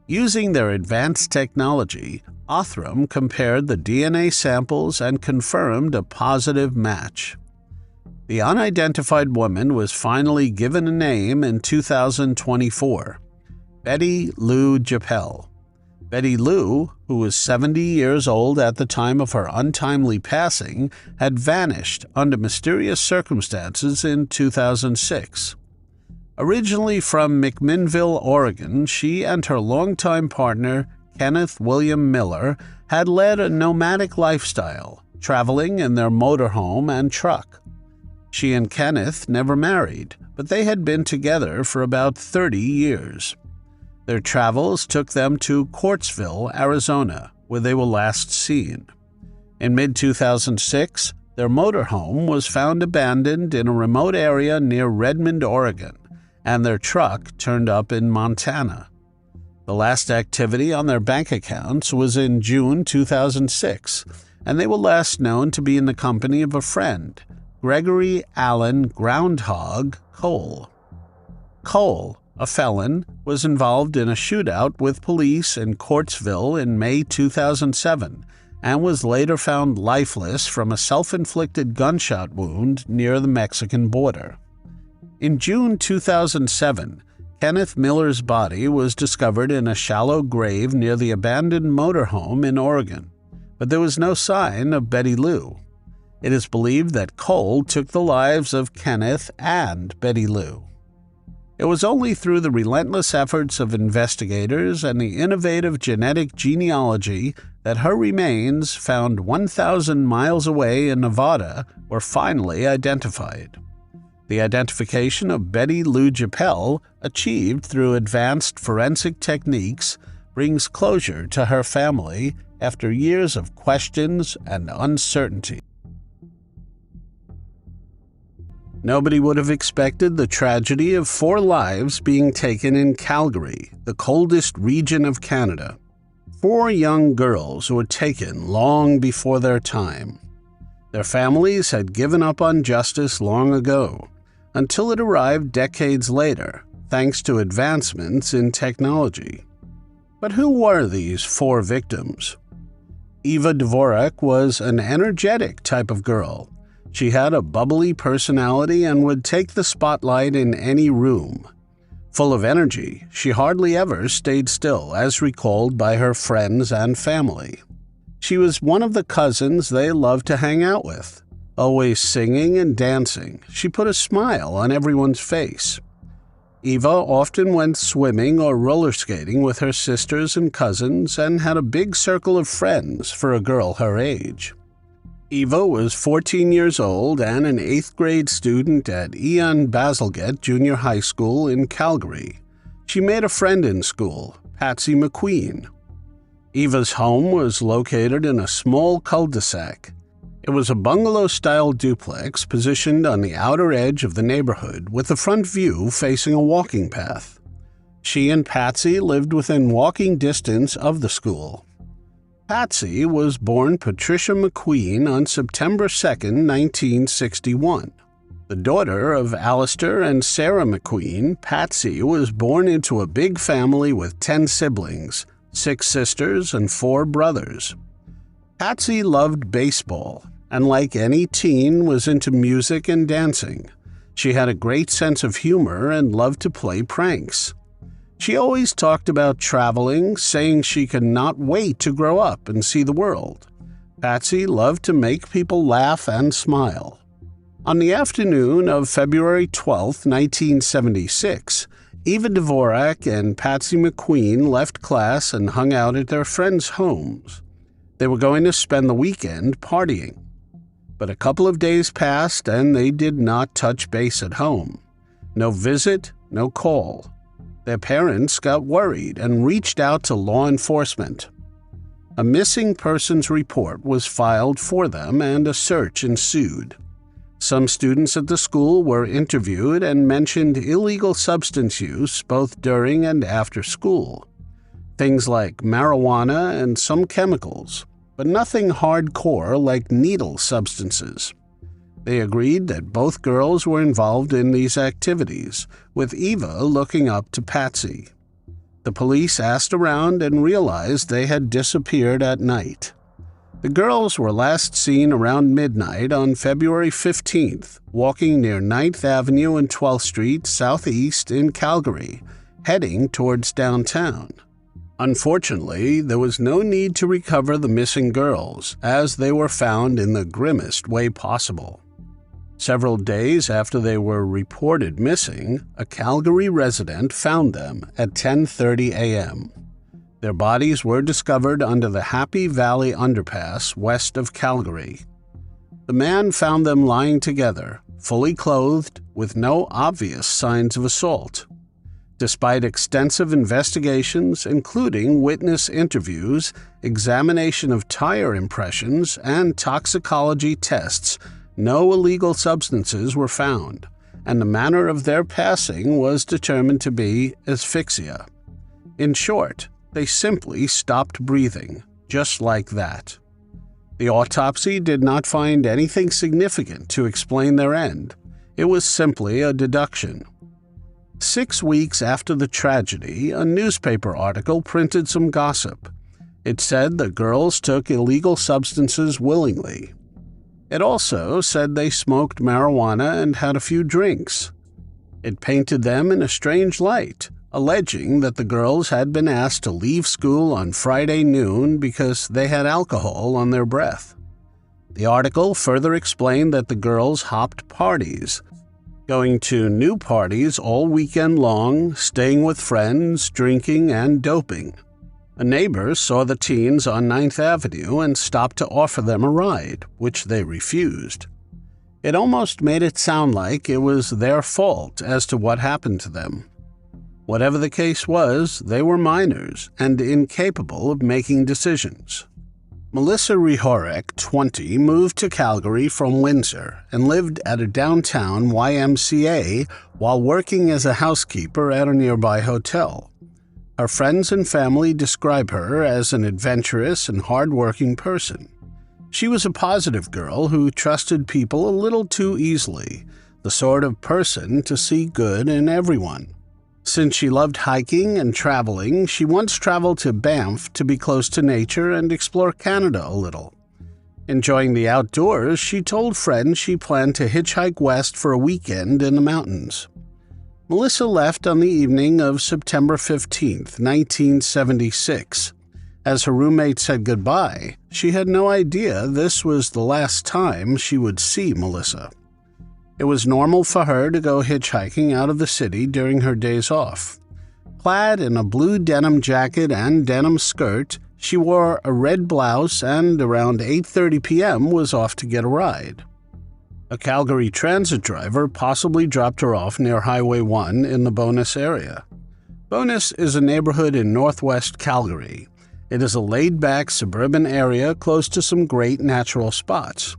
Using their advanced technology, Othram compared the DNA samples and confirmed a positive match. The unidentified woman was finally given a name in 2024, Betty Lou Japel. Betty Lou, who was 70 years old at the time of her untimely passing, had vanished under mysterious circumstances in 2006. Originally from McMinnville, Oregon, she and her longtime partner, Kenneth William Miller, had led a nomadic lifestyle, traveling in their motorhome and truck. She and Kenneth never married, but they had been together for about 30 years. Their travels took them to Quartzville, Arizona, where they were last seen. In mid-2006, their motorhome was found abandoned in a remote area near Redmond, Oregon, and their truck turned up in Montana. The last activity on their bank accounts was in June 2006, and they were last known to be in the company of a friend, Gregory Allen Groundhog Cole. Cole, a felon, was involved in a shootout with police in Quartzville in May 2007 and was later found lifeless from a self-inflicted gunshot wound near the Mexican border. In June 2007, Kenneth Miller's body was discovered in a shallow grave near the abandoned motorhome in Oregon, but there was no sign of Betty Lou. It is believed that Cole took the lives of Kenneth and Betty Lou. It was only through the relentless efforts of investigators and the innovative genetic genealogy that her remains, found 1,000 miles away in Nevada, were finally identified. The identification of Betty Lou Japel, achieved through advanced forensic techniques, brings closure to her family after years of questions and uncertainty. Nobody would have expected the tragedy of 4 lives being taken in Calgary, the coldest region of Canada. 4 young girls were taken long before their time. Their families had given up on justice long ago, until it arrived decades later, thanks to advancements in technology. But who were these 4 victims? Eva Dvorak was an energetic type of girl. She had a bubbly personality and would take the spotlight in any room. Full of energy, she hardly ever stayed still, as recalled by her friends and family. She was one of the cousins they loved to hang out with. Always singing and dancing, she put a smile on everyone's face. Eva often went swimming or roller skating with her sisters and cousins and had a big circle of friends for a girl her age. Eva was 14 years old and an 8th grade student at Ian Bazalgette Junior High School in Calgary. She made a friend in school, Patsy McQueen. Eva's home was located in a small cul-de-sac. It was a bungalow-style duplex positioned on the outer edge of the neighborhood with the front view facing a walking path. She and Patsy lived within walking distance of the school. Patsy was born Patricia McQueen on September 2, 1961. The daughter of Alistair and Sarah McQueen, Patsy was born into a big family with 10 siblings, 6 sisters and 4 brothers. Patsy loved baseball, and like any teen, was into music and dancing. She had a great sense of humor and loved to play pranks. She always talked about traveling, saying she could not wait to grow up and see the world. Patsy loved to make people laugh and smile. On the afternoon of February 12, 1976, Eva Dvorak and Patsy McQueen left class and hung out at their friends' homes. They were going to spend the weekend partying. But a couple of days passed and they did not touch base at home. No visit, no call. Their parents got worried and reached out to law enforcement. A missing persons report was filed for them and a search ensued. Some students at the school were interviewed and mentioned illegal substance use both during and after school. Things like marijuana and some chemicals, but nothing hardcore like needle substances. They agreed that both girls were involved in these activities, with Eva looking up to Patsy. The police asked around and realized they had disappeared at night. The girls were last seen around midnight on February 15th, walking near 9th Avenue and 12th Street southeast in Calgary, heading towards downtown. Unfortunately, there was no need to recover the missing girls, as they were found in the grimmest way possible. Several days after they were reported missing, a Calgary resident found them at 10:30 a.m. Their bodies were discovered under the Happy Valley Underpass west of Calgary. The man found them lying together, fully clothed, with no obvious signs of assault. Despite extensive investigations, including witness interviews, examination of tire impressions, and toxicology tests, no illegal substances were found, and the manner of their passing was determined to be asphyxia. In short, they simply stopped breathing, just like that. The autopsy did not find anything significant to explain their end. It was simply a deduction. 6 weeks after the tragedy, a newspaper article printed some gossip. It said the girls took illegal substances willingly. It also said they smoked marijuana and had a few drinks. It painted them in a strange light, alleging that the girls had been asked to leave school on Friday noon because they had alcohol on their breath. The article further explained that the girls hopped parties, going to new parties all weekend long, staying with friends, drinking, and doping. A neighbor saw the teens on 9th Avenue and stopped to offer them a ride, which they refused. It almost made it sound like it was their fault as to what happened to them. Whatever the case was, they were minors and incapable of making decisions. Melissa Rehorek, 20, moved to Calgary from Windsor and lived at a downtown YMCA while working as a housekeeper at a nearby hotel. Her friends and family describe her as an adventurous and hard-working person. She was a positive girl who trusted people a little too easily, the sort of person to see good in everyone. Since she loved hiking and traveling, she once traveled to Banff to be close to nature and explore Canada a little. Enjoying the outdoors, she told friends she planned to hitchhike west for a weekend in the mountains. Melissa left on the evening of September 15, 1976. As her roommate said goodbye, she had no idea this was the last time she would see Melissa. It was normal for her to go hitchhiking out of the city during her days off. Clad in a blue denim jacket and denim skirt, she wore a red blouse and around 8:30 p.m. was off to get a ride. A Calgary transit driver possibly dropped her off near Highway 1 in the Bowness area. Bowness is a neighborhood in northwest Calgary. It is a laid-back suburban area close to some great natural spots.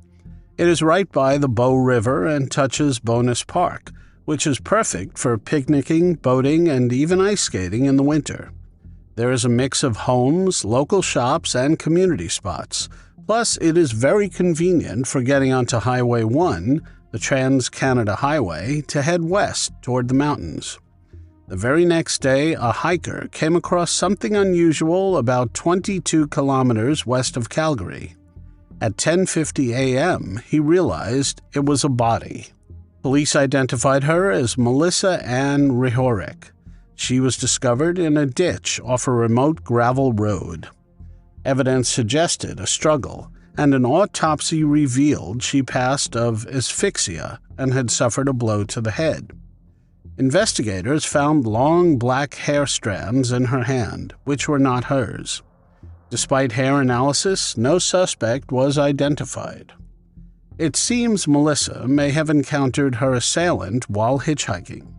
It is right by the Bow River and touches Bowness Park, which is perfect for picnicking, boating, and even ice skating in the winter. There is a mix of homes, local shops, and community spots. Plus, it is very convenient for getting onto Highway 1, the Trans-Canada Highway, to head west toward the mountains. The very next day, a hiker came across something unusual about 22 kilometers west of Calgary. At 10:50 a.m., he realized it was a body. Police identified her as Melissa Ann Rehorek. She was discovered in a ditch off a remote gravel road. Evidence suggested a struggle, and an autopsy revealed she passed of asphyxia and had suffered a blow to the head. Investigators found long black hair strands in her hand, which were not hers. Despite hair analysis, no suspect was identified. It seems Melissa may have encountered her assailant while hitchhiking.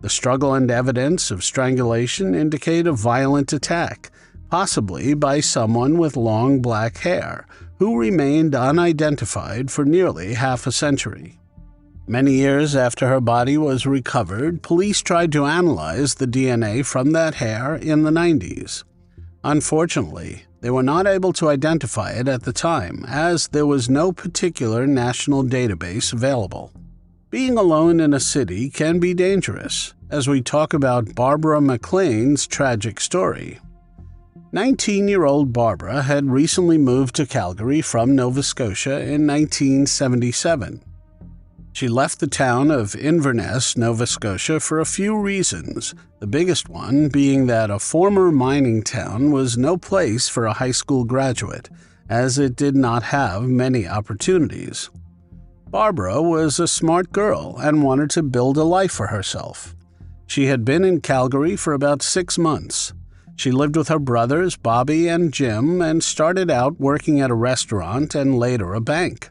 The struggle and evidence of strangulation indicate a violent attack, possibly by someone with long black hair, who remained unidentified for nearly half a century. Many years after her body was recovered, police tried to analyze the DNA from that hair in the 90s. Unfortunately, they were not able to identify it at the time, as there was no particular national database available. Being alone in a city can be dangerous, as we talk about Barbara McLean's tragic story. 19-year-old Barbara had recently moved to Calgary from Nova Scotia in 1977. She left the town of Inverness, Nova Scotia, for a few reasons, the biggest one being that a former mining town was no place for a high school graduate, as it did not have many opportunities. Barbara was a smart girl and wanted to build a life for herself. She had been in Calgary for about 6 months. She lived with her brothers, Bobby and Jim, and started out working at a restaurant and later a bank.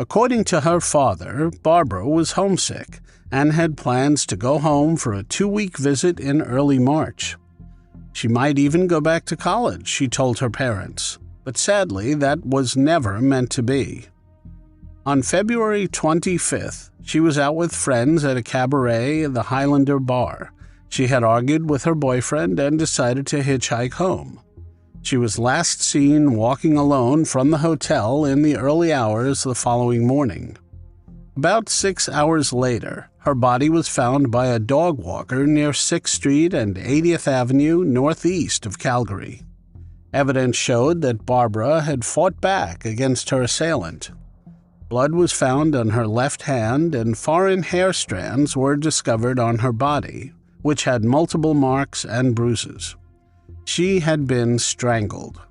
According to her father, Barbara was homesick and had plans to go home for a 2-week visit in early March. She might even go back to college, she told her parents, but sadly that was never meant to be. On February 25th, she was out with friends at a cabaret in the Highlander bar. She had argued with her boyfriend and decided to hitchhike home. She was last seen walking alone from the hotel in the early hours the following morning. About 6 hours later, her body was found by a dog walker near 6th Street and 80th Avenue northeast of Calgary. Evidence showed that Barbara had fought back against her assailant. Blood was found on her left hand and foreign hair strands were discovered on her body, which had multiple marks and bruises. She had been strangled.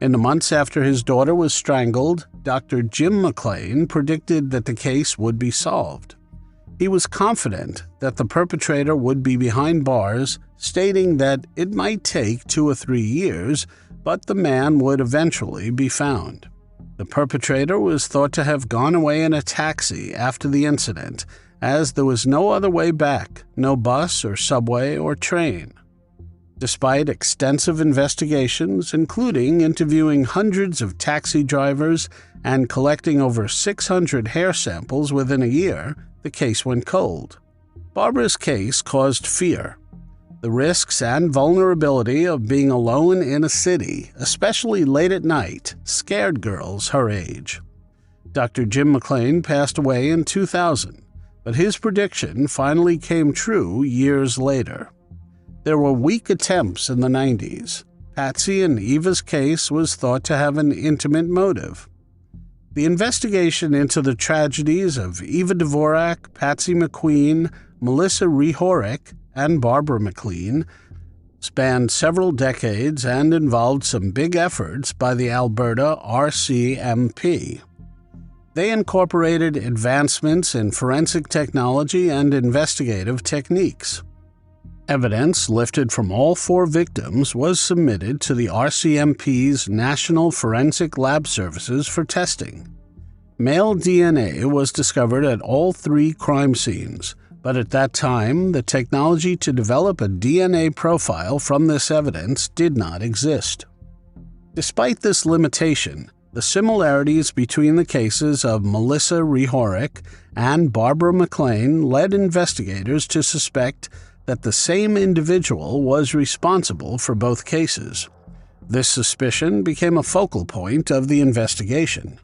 In the months after his daughter was strangled, Dr. Jim McLean predicted that the case would be solved. He was confident that the perpetrator would be behind bars, stating that it might take 2 or 3 years, but the man would eventually be found. The perpetrator was thought to have gone away in a taxi after the incident, as there was no other way back, no bus or subway or train. Despite extensive investigations, including interviewing hundreds of taxi drivers and collecting over 600 hair samples within a year, the case went cold. Barbara's case caused fear. The risks and vulnerability of being alone in a city, especially late at night, scared girls her age. Dr. Jim McLean passed away in 2000, but his prediction finally came true years later. There were weak attempts in the 90s. Patsy and Eva's case was thought to have an intimate motive. The investigation into the tragedies of Eva Dvorak, Patsy McQueen, Melissa Rehorick, and Barbara McLean spanned several decades and involved some big efforts by the Alberta RCMP. They incorporated advancements in forensic technology and investigative techniques. Evidence lifted from all 4 victims was submitted to the RCMP's National Forensic Lab Services for testing. Male DNA was discovered at all 3 crime scenes, but at that time, the technology to develop a DNA profile from this evidence did not exist. Despite this limitation, the similarities between the cases of Melissa Rehorick and Barbara McLean led investigators to suspect that the same individual was responsible for both cases. This suspicion became a focal point of the investigation.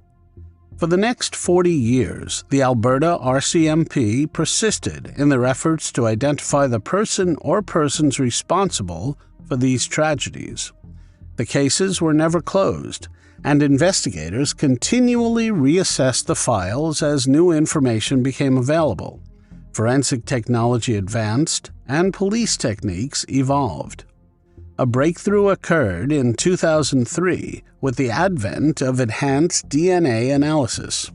For the next 40 years, the Alberta RCMP persisted in their efforts to identify the person or persons responsible for these tragedies. The cases were never closed, and investigators continually reassessed the files as new information became available. Forensic technology advanced, and police techniques evolved. A breakthrough occurred in 2003 with the advent of enhanced DNA analysis.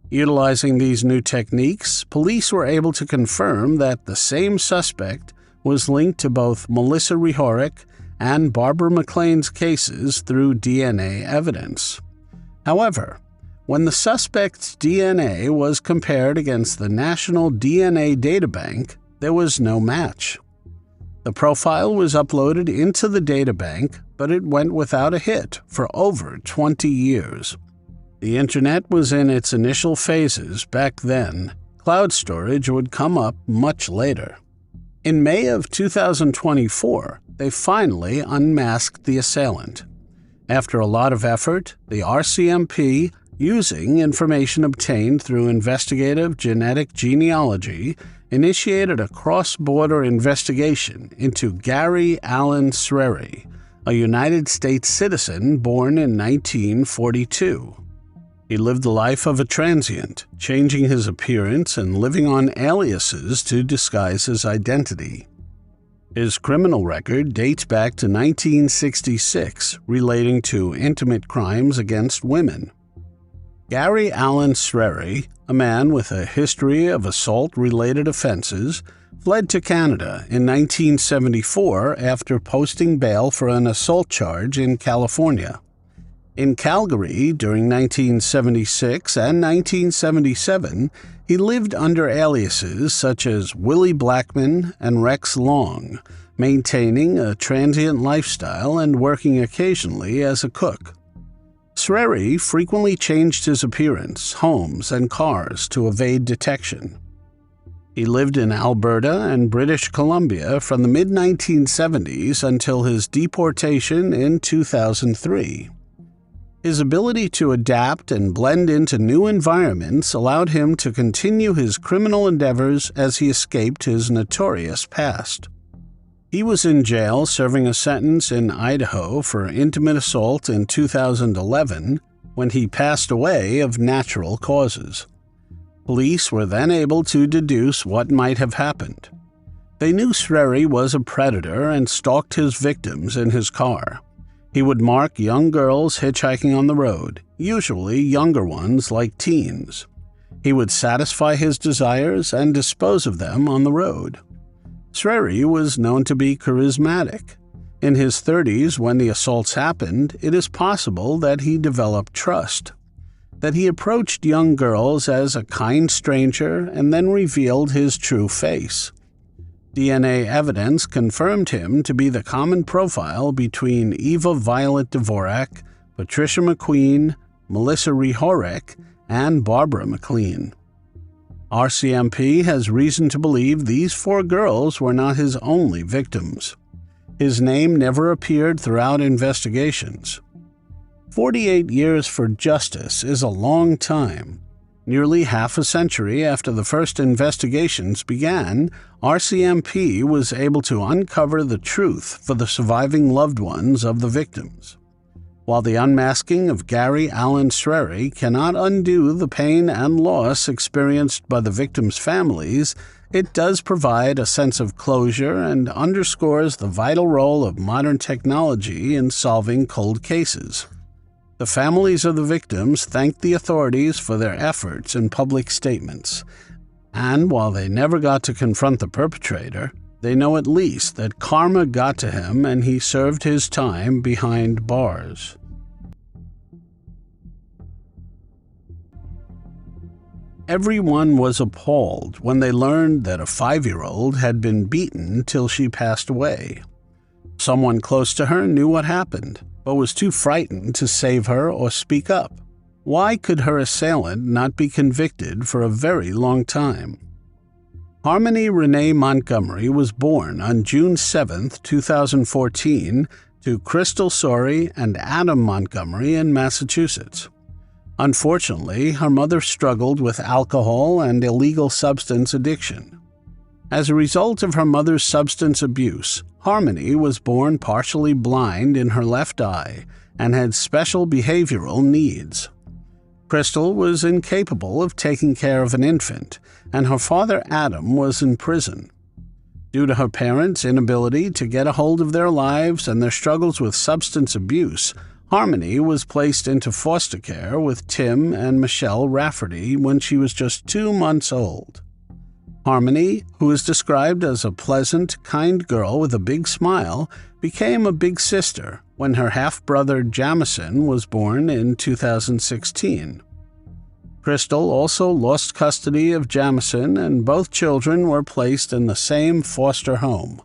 Utilizing these new techniques, police were able to confirm that the same suspect was linked to both Melissa Rehorick and Barbara McLean's cases through DNA evidence. However, when the suspect's DNA was compared against the National DNA Databank, there was no match. The profile was uploaded into the databank, but it went without a hit for over 20 years. The internet was in its initial phases back then. Cloud storage would come up much later. In May of 2024, they finally unmasked the assailant. After a lot of effort, the RCMP, using information obtained through investigative genetic genealogy, initiated a cross-border investigation into Gary Allen Sreri, a United States citizen born in 1942. He lived the life of a transient, changing his appearance and living on aliases to disguise his identity. His criminal record dates back to 1966, relating to intimate crimes against women. Gary Allen Sreri, a man with a history of assault-related offenses, fled to Canada in 1974 after posting bail for an assault charge in California. In Calgary during 1976 and 1977, he lived under aliases such as Willie Blackman and Rex Long, maintaining a transient lifestyle and working occasionally as a cook. Sreri frequently changed his appearance, homes, and cars to evade detection. He lived in Alberta and British Columbia from the mid-1970s until his deportation in 2003. His ability to adapt and blend into new environments allowed him to continue his criminal endeavors as he escaped his notorious past. He was in jail serving a sentence in Idaho for intimate assault in 2011 when he passed away of natural causes. Police were then able to deduce what might have happened. They knew Sreri was a predator and stalked his victims in his car. He would mark young girls hitchhiking on the road, usually younger ones like teens. He would satisfy his desires and dispose of them on the road. Sreri was known to be charismatic. In his 30s, when the assaults happened, it is possible that he developed trust, that he approached young girls as a kind stranger and then revealed his true face. DNA evidence confirmed him to be the common profile between Eva Violet Dvorak, Patricia McQueen, Melissa Rehorek, and Barbara McLean. RCMP has reason to believe these 4 girls were not his only victims. His name never appeared throughout investigations. 48 years for justice is a long time. Nearly half a century after the first investigations began, RCMP was able to uncover the truth for the surviving loved ones of the victims. While the unmasking of Gary Allen Sreri cannot undo the pain and loss experienced by the victims' families, it does provide a sense of closure and underscores the vital role of modern technology in solving cold cases. The families of the victims thanked the authorities for their efforts in public statements, and while they never got to confront the perpetrator, they know at least that karma got to him and he served his time behind bars. Everyone was appalled when they learned that a 5-year-old had been beaten till she passed away. Someone close to her knew what happened, but was too frightened to save her or speak up. Why could her assailant not be convicted for a very long time? Harmony Renee Montgomery was born on June 7, 2014, to Crystal Sorey and Adam Montgomery in Massachusetts. Unfortunately, her mother struggled with alcohol and illegal substance addiction. As a result of her mother's substance abuse, Harmony was born partially blind in her left eye and had special behavioral needs. Crystal was incapable of taking care of an infant, and her father Adam was in prison. Due to her parents' inability to get a hold of their lives and their struggles with substance abuse, Harmony was placed into foster care with Tim and Michelle Rafferty when she was just 2 months old. Harmony, who is described as a pleasant, kind girl with a big smile, became a big sister when her half-brother Jamison was born in 2016. Crystal also lost custody of Jamison, and both children were placed in the same foster home.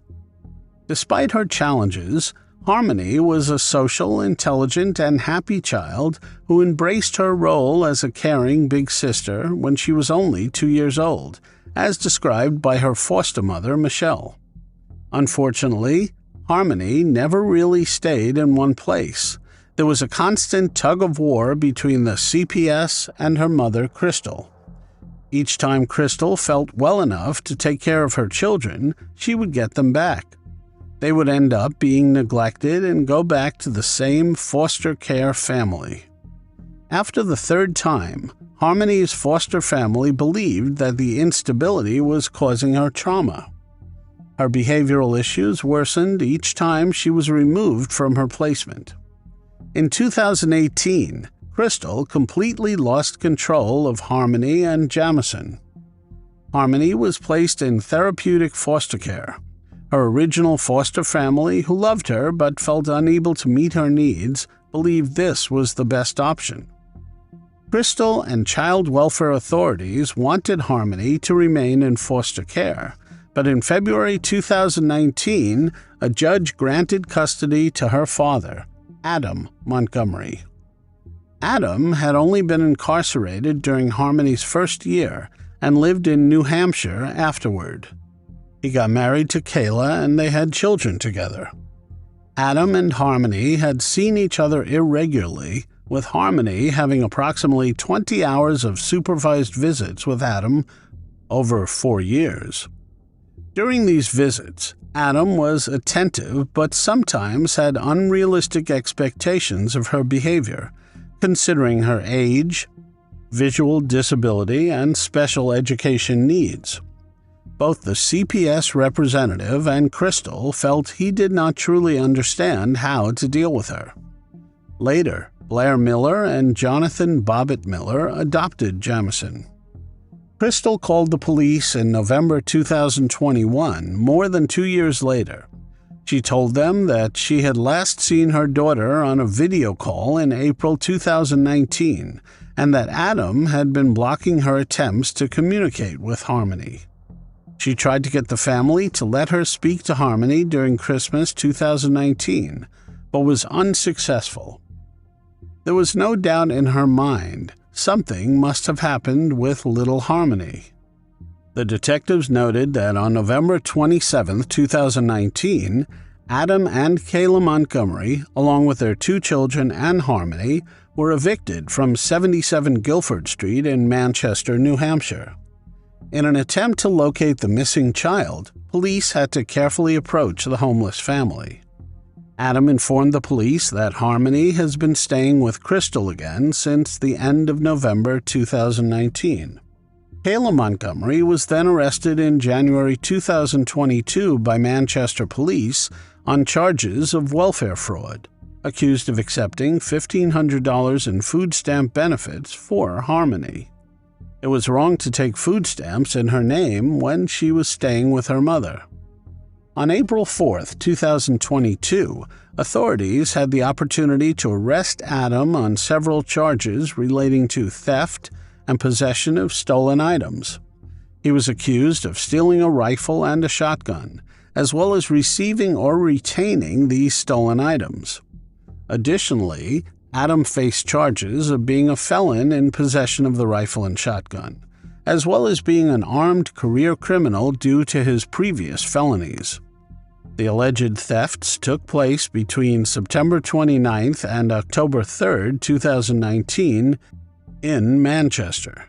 Despite her challenges, Harmony was a social, intelligent, and happy child who embraced her role as a caring big sister when she was only 2 years old, as described by her foster mother, Michelle. Unfortunately, Harmony never really stayed in one place. There was a constant tug-of-war between the CPS and her mother, Crystal. Each time Crystal felt well enough to take care of her children, she would get them back. They would end up being neglected and go back to the same foster care family. After the 3rd time, Harmony's foster family believed that the instability was causing her trauma. Her behavioral issues worsened each time she was removed from her placement. In 2018, Crystal completely lost control of Harmony and Jamison. Harmony was placed in therapeutic foster care. Her original foster family, who loved her but felt unable to meet her needs, believed this was the best option. Crystal and child welfare authorities wanted Harmony to remain in foster care, but in February 2019, a judge granted custody to her father, Adam Montgomery. Adam had only been incarcerated during Harmony's first year and lived in New Hampshire afterward. He got married to Kelle and they had children together. Adam and Harmony had seen each other irregularly, with Harmony having approximately 20 hours of supervised visits with Adam over 4 years. During these visits, Adam was attentive but sometimes had unrealistic expectations of her behavior, considering her age, visual disability, and special education needs. Both the CPS representative and Crystal felt he did not truly understand how to deal with her. Later, Blair Miller and Jonathan Bobbitt Miller adopted Jamison. Crystal called the police in November 2021, more than 2 years later. She told them that she had last seen her daughter on a video call in April 2019, and that Adam had been blocking her attempts to communicate with Harmony. She tried to get the family to let her speak to Harmony during Christmas 2019, but was unsuccessful. There was no doubt in her mind something must have happened with little Harmony. The detectives noted that on November 27, 2019, Adam and Kelle Montgomery, along with their 2 children and Harmony, were evicted from 77 Guilford Street in Manchester, New Hampshire. In an attempt to locate the missing child, police had to carefully approach the homeless family. Adam informed the police that Harmony has been staying with Crystal again since the end of November 2019. Kelle Montgomery was then arrested in January 2022 by Manchester police on charges of welfare fraud, accused of accepting $1,500 in food stamp benefits for Harmony. It was wrong to take food stamps in her name when she was staying with her mother. On April 4, 2022, authorities had the opportunity to arrest Adam on several charges relating to theft and possession of stolen items. He was accused of stealing a rifle and a shotgun, as well as receiving or retaining these stolen items. Additionally, Adam faced charges of being a felon in possession of the rifle and shotgun, as well as being an armed career criminal due to his previous felonies. The alleged thefts took place between September 29th and October 3rd, 2019, in Manchester.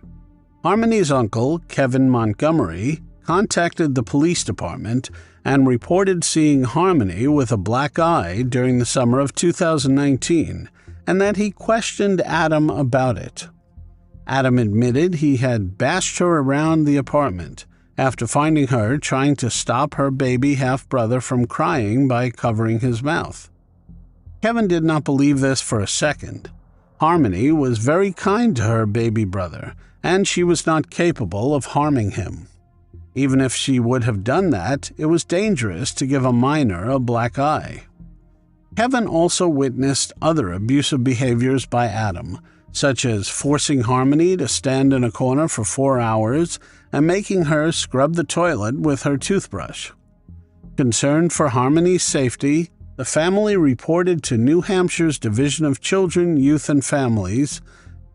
Harmony's uncle, Kevin Montgomery, contacted the police department and reported seeing Harmony with a black eye during the summer of 2019, and that he questioned Adam about it. Adam admitted he had bashed her around the apartment after finding her trying to stop her baby half-brother from crying by covering his mouth. Kevin did not believe this for a second. Harmony was very kind to her baby brother, and she was not capable of harming him. Even if she would have done that, it was dangerous to give a minor a black eye. Kevin also witnessed other abusive behaviors by Adam, such as forcing Harmony to stand in a corner for 4 hours and making her scrub the toilet with her toothbrush. Concerned for Harmony's safety, the family reported to New Hampshire's Division of Children, Youth and Families,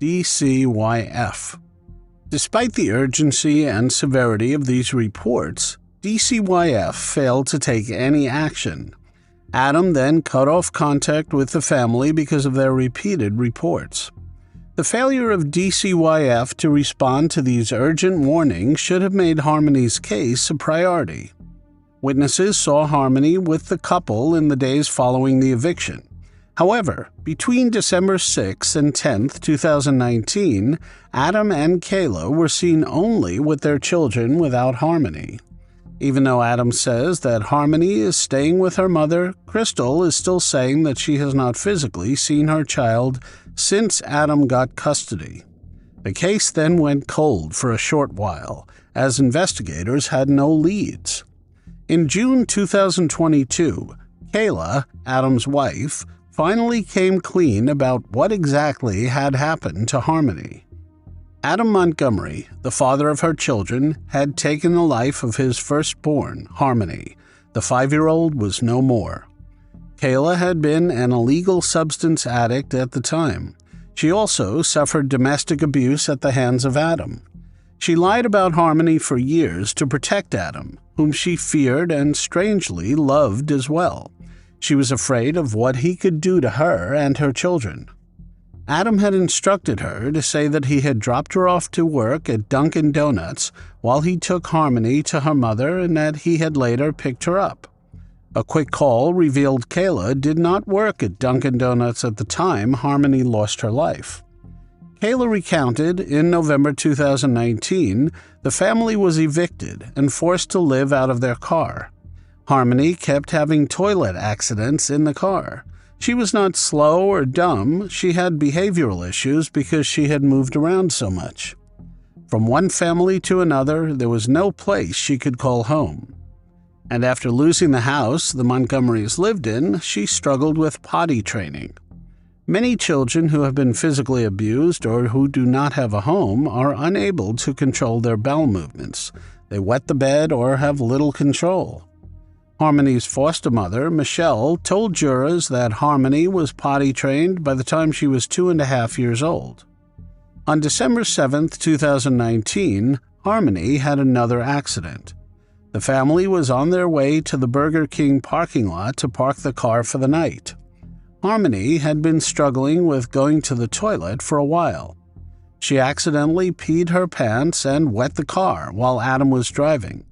DCYF. Despite the urgency and severity of these reports, DCYF failed to take any action. Adam then cut off contact with the family because of their repeated reports. The failure of DCYF to respond to these urgent warnings should have made Harmony's case a priority. Witnesses saw Harmony with the couple in the days following the eviction. However, between December 6 and 10, 2019, Adam and Kelle were seen only with their children without Harmony. Even though Adam says that Harmony is staying with her mother, Crystal is still saying that she has not physically seen her child since Adam got custody. The case then went cold for a short while, as investigators had no leads. In June 2022, Kelle, Adam's wife, finally came clean about what exactly had happened to Harmony. Adam Montgomery, the father of her children, had taken the life of his firstborn, Harmony. The 5-year-old was no more. Kelle had been an illegal substance addict at the time. She also suffered domestic abuse at the hands of Adam. She lied about Harmony for years to protect Adam, whom she feared and strangely loved as well. She was afraid of what he could do to her and her children. Adam had instructed her to say that he had dropped her off to work at Dunkin' Donuts while he took Harmony to her mother and that he had later picked her up. A quick call revealed Kelle did not work at Dunkin' Donuts at the time Harmony lost her life. Kelle recounted in November 2019 the family was evicted and forced to live out of their car. Harmony kept having toilet accidents in the car. She was not slow or dumb, she had behavioral issues because she had moved around so much. From one family to another, there was no place she could call home. And after losing the house the Montgomerys lived in, she struggled with potty training. Many children who have been physically abused or who do not have a home are unable to control their bowel movements. They wet the bed or have little control. Harmony's foster mother, Michelle, told jurors that Harmony was potty trained by the time she was 2.5 years old. On December 7, 2019, Harmony had another accident. The family was on their way to the Burger King parking lot to park the car for the night. Harmony had been struggling with going to the toilet for a while. She accidentally peed her pants and wet the car while Adam was driving.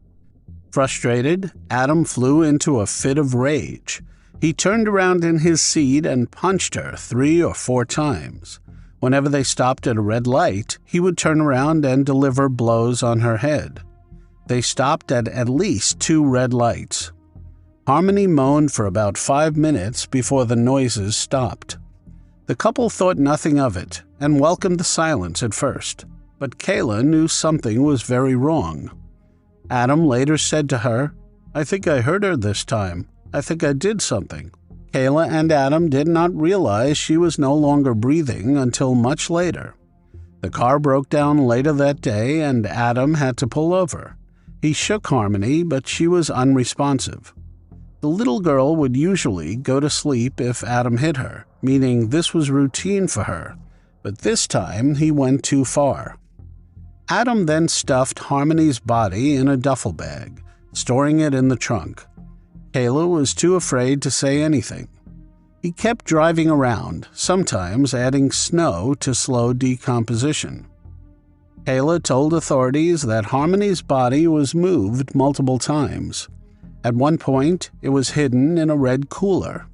Frustrated, Adam flew into a fit of rage. He turned around in his seat and punched her 3 or 4 times. Whenever they stopped at a red light, he would turn around and deliver blows on her head. They stopped at least 2 red lights. Harmony moaned for about 5 minutes before the noises stopped. The couple thought nothing of it and welcomed the silence at first, but Kelle knew something was very wrong. Adam later said to her, "I think I hurt her this time. I think I did something." Kelle and Adam did not realize she was no longer breathing until much later. The car broke down later that day and Adam had to pull over. He shook Harmony, but she was unresponsive. The little girl would usually go to sleep if Adam hit her, meaning this was routine for her, but this time he went too far. Adam then stuffed Harmony's body in a duffel bag, storing it in the trunk. Kelle was too afraid to say anything. He kept driving around, sometimes adding snow to slow decomposition. Kelle told authorities that Harmony's body was moved multiple times. At one point, it was hidden in a red cooler.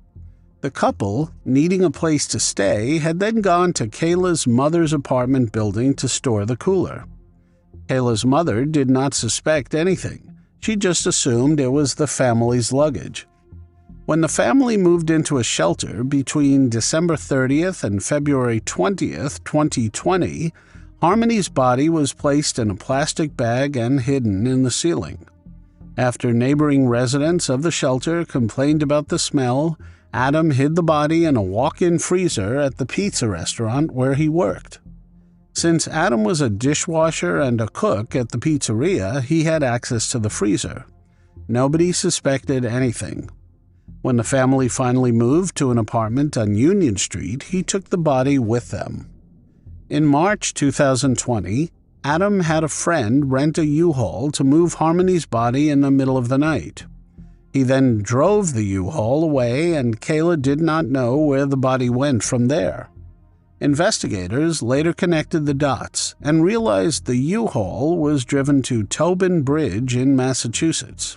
The couple, needing a place to stay, had then gone to Kelle's mother's apartment building to store the cooler. Kelle's mother did not suspect anything. She just assumed it was the family's luggage. When the family moved into a shelter between December 30th and February 20th, 2020, Harmony's body was placed in a plastic bag and hidden in the ceiling. After neighboring residents of the shelter complained about the smell, Adam hid the body in a walk-in freezer at the pizza restaurant where he worked. Since Adam was a dishwasher and a cook at the pizzeria, he had access to the freezer. Nobody suspected anything. When the family finally moved to an apartment on Union Street, he took the body with them. In March 2020, Adam had a friend rent a U-Haul to move Harmony's body in the middle of the night. He then drove the U-Haul away and Kelle did not know where the body went from there. Investigators later connected the dots and realized the U-Haul was driven to Tobin Bridge in Massachusetts.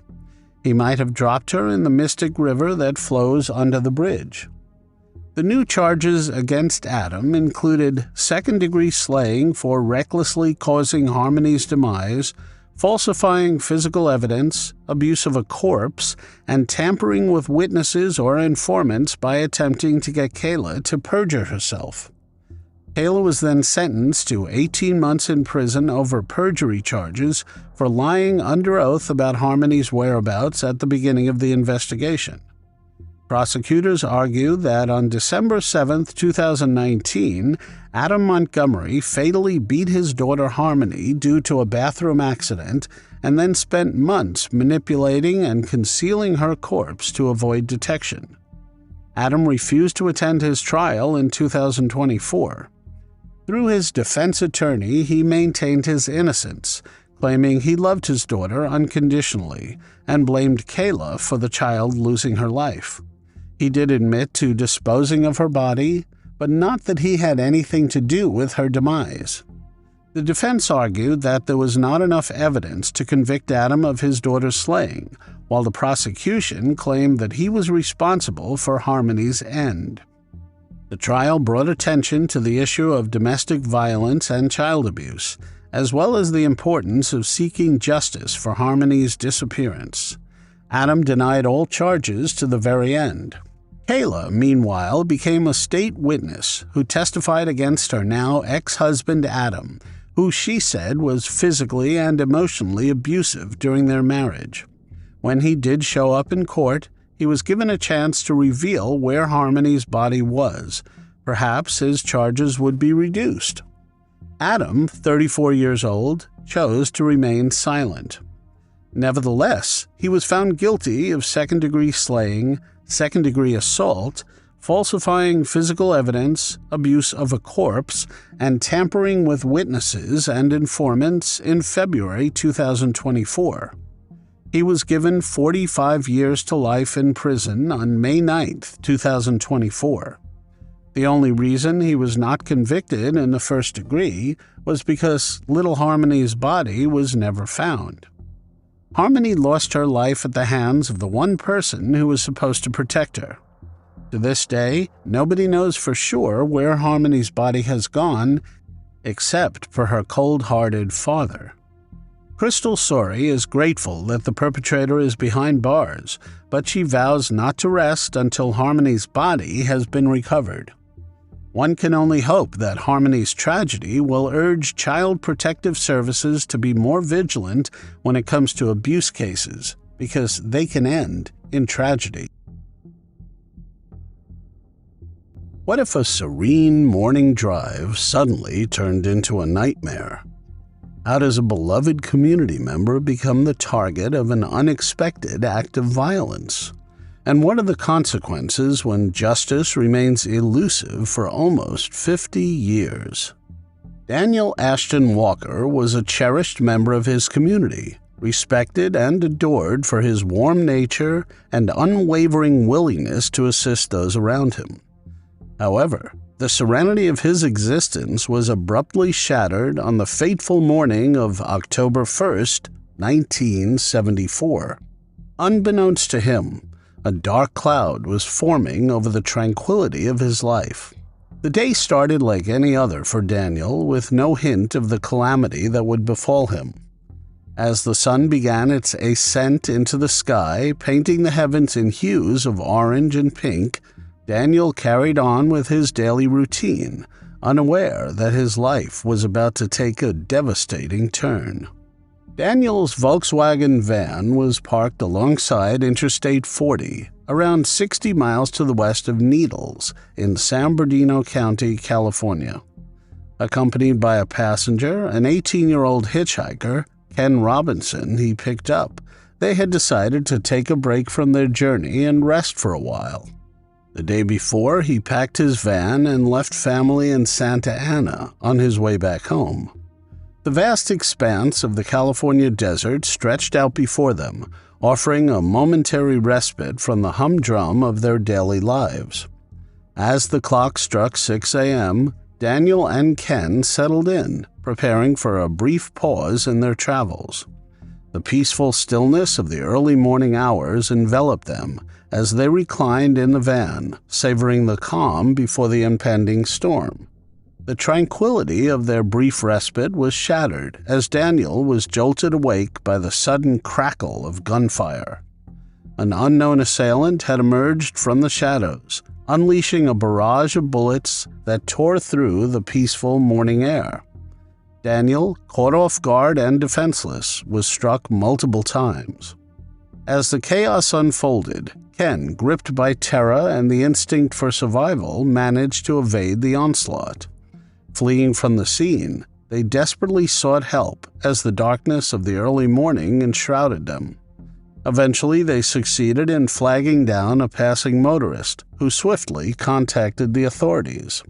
He might have dropped her in the Mystic River that flows under the bridge. The new charges against Adam included second-degree slaying for recklessly causing Harmony's demise, falsifying physical evidence, abuse of a corpse, and tampering with witnesses or informants by attempting to get Kelle to perjure herself. Kelle was then sentenced to 18 months in prison over perjury charges for lying under oath about Harmony's whereabouts at the beginning of the investigation. Prosecutors argue that on December 7, 2019, Adam Montgomery fatally beat his daughter Harmony due to a bathroom accident and then spent months manipulating and concealing her corpse to avoid detection. Adam refused to attend his trial in 2024. Through his defense attorney, he maintained his innocence, claiming he loved his daughter unconditionally and blamed Kayla for the child losing her life. He did admit to disposing of her body, but not that he had anything to do with her demise. The defense argued that there was not enough evidence to convict Adam of his daughter's slaying, while the prosecution claimed that he was responsible for Harmony's end. The trial brought attention to the issue of domestic violence and child abuse, as well as the importance of seeking justice for Harmony's disappearance. Adam denied all charges to the very end. Kayla, meanwhile, became a state witness who testified against her now ex-husband Adam, who she said was physically and emotionally abusive during their marriage. When he did show up in court, he was given a chance to reveal where Harmony's body was. Perhaps his charges would be reduced. Adam, 34 years old, chose to remain silent. Nevertheless, he was found guilty of second-degree slaying, second-degree assault, falsifying physical evidence, abuse of a corpse, and tampering with witnesses and informants in February 2024. He was given 45 years to life in prison on May 9, 2024. The only reason he was not convicted in the first degree was because little Harmony's body was never found. Harmony lost her life at the hands of the one person who was supposed to protect her. To this day, nobody knows for sure where Harmony's body has gone, except for her cold-hearted father. Crystal Sorey is grateful that the perpetrator is behind bars, but she vows not to rest until Harmony's body has been recovered. One can only hope that Harmony's tragedy will urge Child Protective Services to be more vigilant when it comes to abuse cases, because they can end in tragedy. What if a serene morning drive suddenly turned into a nightmare? How does a beloved community member become the target of an unexpected act of violence? And what are the consequences when justice remains elusive for almost 50 years? Daniel Ashton Walker was a cherished member of his community, respected and adored for his warm nature and unwavering willingness to assist those around him. However, the serenity of his existence was abruptly shattered on the fateful morning of October 1st, 1974. Unbeknownst to him, a dark cloud was forming over the tranquility of his life. The day started like any other for Daniel, with no hint of the calamity that would befall him. As the sun began its ascent into the sky, painting the heavens in hues of orange and pink, Daniel carried on with his daily routine, unaware that his life was about to take a devastating turn. Daniel's Volkswagen van was parked alongside Interstate 40, around 60 miles to the west of Needles in San Bernardino County, California. Accompanied by a passenger, an 18-year-old hitchhiker, Ken Robinson, he picked up, they had decided to take a break from their journey and rest for a while. The day before, he packed his van and left family in Santa Ana on his way back home. The vast expanse of the California desert stretched out before them, offering a momentary respite from the humdrum of their daily lives. As the clock struck 6 a.m., Daniel and Ken settled in, preparing for a brief pause in their travels. The peaceful stillness of the early morning hours enveloped them as they reclined in the van, savoring the calm before the impending storm. The tranquility of their brief respite was shattered as Daniel was jolted awake by the sudden crackle of gunfire. An unknown assailant had emerged from the shadows, unleashing a barrage of bullets that tore through the peaceful morning air. Daniel, caught off guard and defenseless, was struck multiple times. As the chaos unfolded, Ken, gripped by terror and the instinct for survival, managed to evade the onslaught. Fleeing from the scene, they desperately sought help as the darkness of the early morning enshrouded them. Eventually, they succeeded in flagging down a passing motorist, who swiftly contacted the authorities.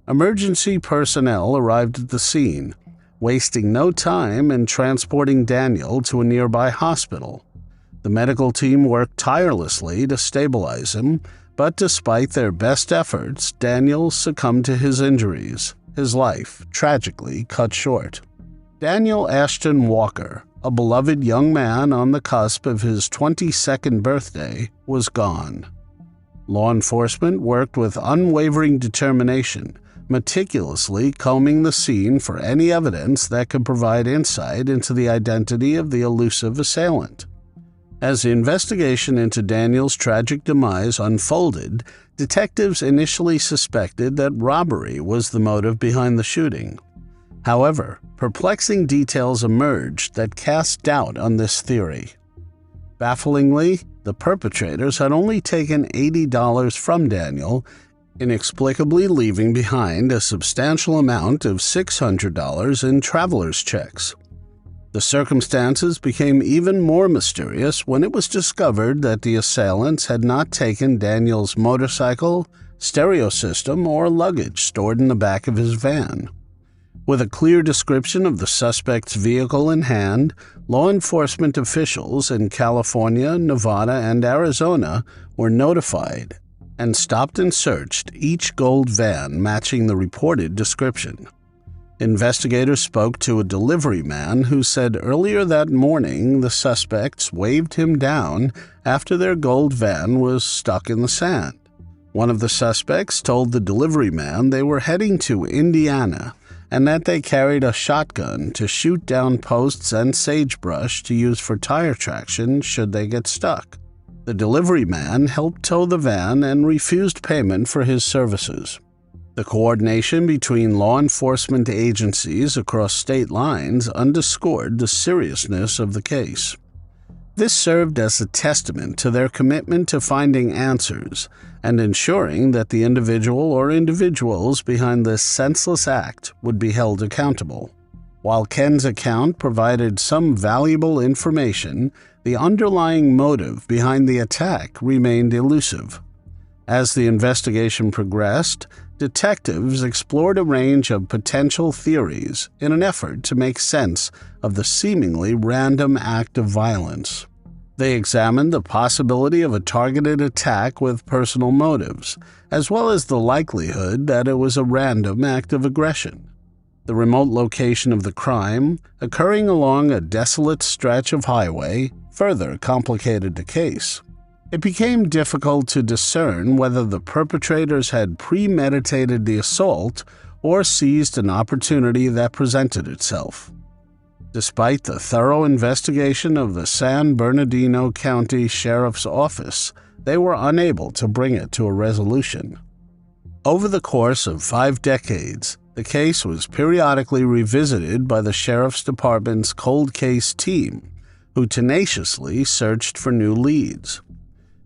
Emergency personnel arrived at the scene, wasting no time in transporting Daniel to a nearby hospital. The medical team worked tirelessly to stabilize him, but despite their best efforts, Daniel succumbed to his injuries, his life tragically cut short. Daniel Ashton Walker, a beloved young man on the cusp of his 22nd birthday, was gone. Law enforcement worked with unwavering determination, meticulously combing the scene for any evidence that could provide insight into the identity of the elusive assailant. As the investigation into Daniel's tragic demise unfolded, detectives initially suspected that robbery was the motive behind the shooting. However, perplexing details emerged that cast doubt on this theory. Bafflingly, the perpetrators had only taken $80 from Daniel, inexplicably leaving behind a substantial amount of $600 in traveler's checks. The circumstances became even more mysterious when it was discovered that the assailants had not taken Daniel's motorcycle, stereo system, or luggage stored in the back of his van. With a clear description of the suspect's vehicle in hand, law enforcement officials in California, Nevada, and Arizona were notified and stopped and searched each gold van matching the reported description. Investigators spoke to a delivery man who said earlier that morning the suspects waved him down after their gold van was stuck in the sand. One of the suspects told the delivery man they were heading to Indiana and that they carried a shotgun to shoot down posts and sagebrush to use for tire traction should they get stuck. The delivery man helped tow the van and refused payment for his services. The coordination between law enforcement agencies across state lines underscored the seriousness of the case. This served as a testament to their commitment to finding answers and ensuring that the individual or individuals behind this senseless act would be held accountable. While Ken's account provided some valuable information, the underlying motive behind the attack remained elusive. As the investigation progressed, detectives explored a range of potential theories in an effort to make sense of the seemingly random act of violence. They examined the possibility of a targeted attack with personal motives, as well as the likelihood that it was a random act of aggression. The remote location of the crime, occurring along a desolate stretch of highway, further complicated the case. It became difficult to discern whether the perpetrators had premeditated the assault or seized an opportunity that presented itself. Despite the thorough investigation of the San Bernardino County Sheriff's Office, they were unable to bring it to a resolution. Over the course of 5 decades, the case was periodically revisited by the Sheriff's Department's cold case team, who tenaciously searched for new leads.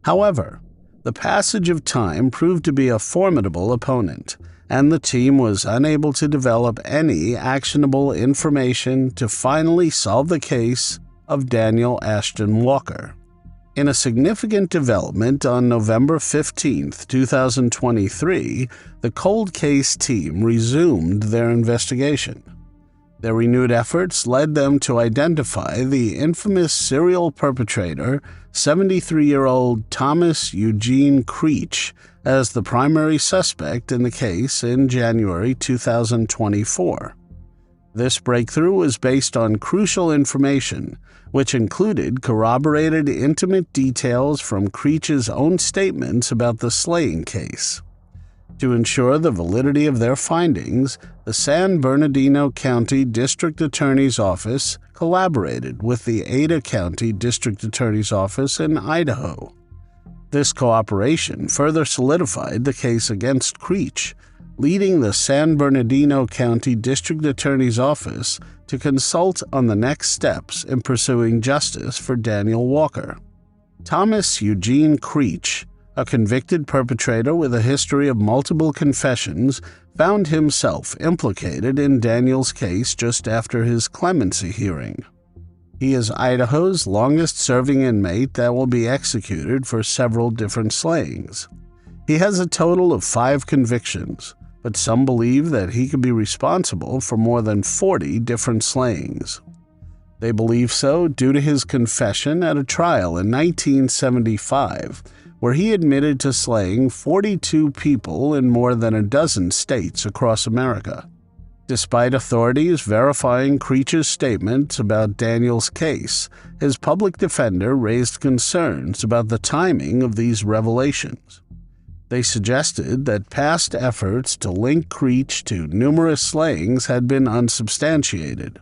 However, the passage of time proved to be a formidable opponent, and the team was unable to develop any actionable information to finally solve the case of Daniel Ashton Walker. In a significant development on November 15, 2023, the cold case team resumed their investigation. Their renewed efforts led them to identify the infamous serial perpetrator, 73-year-old Thomas Eugene Creech, as the primary suspect in the case in January 2024. This breakthrough was based on crucial information, which included corroborated intimate details from Creech's own statements about the slaying case. To ensure the validity of their findings, the San Bernardino County District Attorney's Office collaborated with the Ada County District Attorney's Office in Idaho. This cooperation further solidified the case against Creech, leading the San Bernardino County District Attorney's Office to consult on the next steps in pursuing justice for Daniel Walker. Thomas Eugene Creech, a convicted perpetrator with a history of multiple confessions, found himself implicated in Daniel's case just after his clemency hearing. He is Idaho's longest-serving inmate that will be executed for several different slayings. He has a total of 5 convictions, but some believe that he could be responsible for more than 40 different slayings. They believe so due to his confession at a trial in 1975, where he admitted to slaying 42 people in more than a dozen states across America. Despite authorities verifying Creech's statements about Daniel's case, his public defender raised concerns about the timing of these revelations. They suggested that past efforts to link Creech to numerous slayings had been unsubstantiated.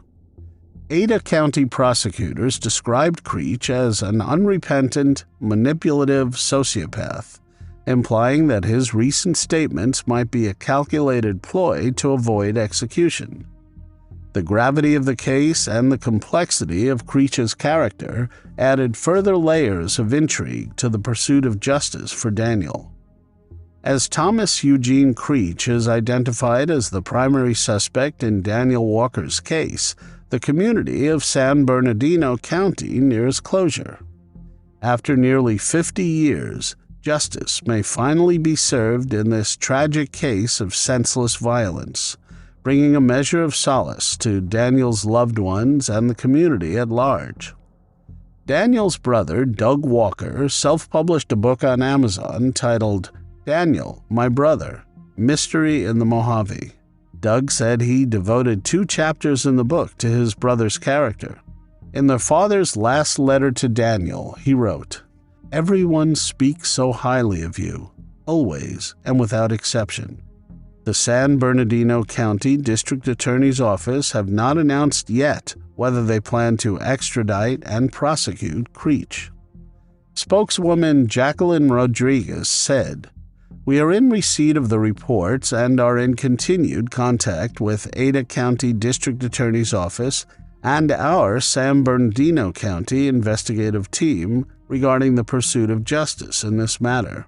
Ada County prosecutors described Creech as an unrepentant, manipulative sociopath, implying that his recent statements might be a calculated ploy to avoid execution. The gravity of the case and the complexity of Creech's character added further layers of intrigue to the pursuit of justice for Daniel. As Thomas Eugene Creech is identified as the primary suspect in Daniel Walker's case, the community of San Bernardino County nears closure. After nearly 50 years, justice may finally be served in this tragic case of senseless violence, bringing a measure of solace to Daniel's loved ones and the community at large. Daniel's brother, Doug Walker, self-published a book on Amazon titled Daniel, My Brother, Mystery in the Mojave. Doug said he devoted 2 chapters in the book to his brother's character. In their father's last letter to Daniel, he wrote, "Everyone speaks so highly of you, always and without exception. The San Bernardino County District Attorney's Office have not announced yet whether they plan to extradite and prosecute Creech." Spokeswoman Jacqueline Rodriguez said, "We are in receipt of the reports and are in continued contact with Ada County District Attorney's Office and our San Bernardino County investigative team regarding the pursuit of justice in this matter.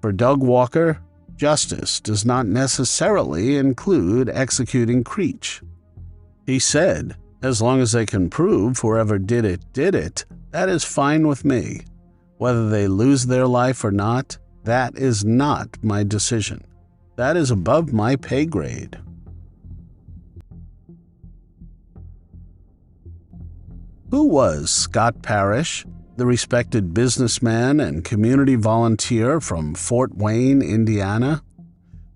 For Doug Walker, justice does not necessarily include executing Creech." He said, "As long as they can prove whoever did it, that is fine with me. Whether they lose their life or not, that is not my decision. That is above my pay grade." Who was Scott Parrish, the respected businessman and community volunteer from Fort Wayne, Indiana?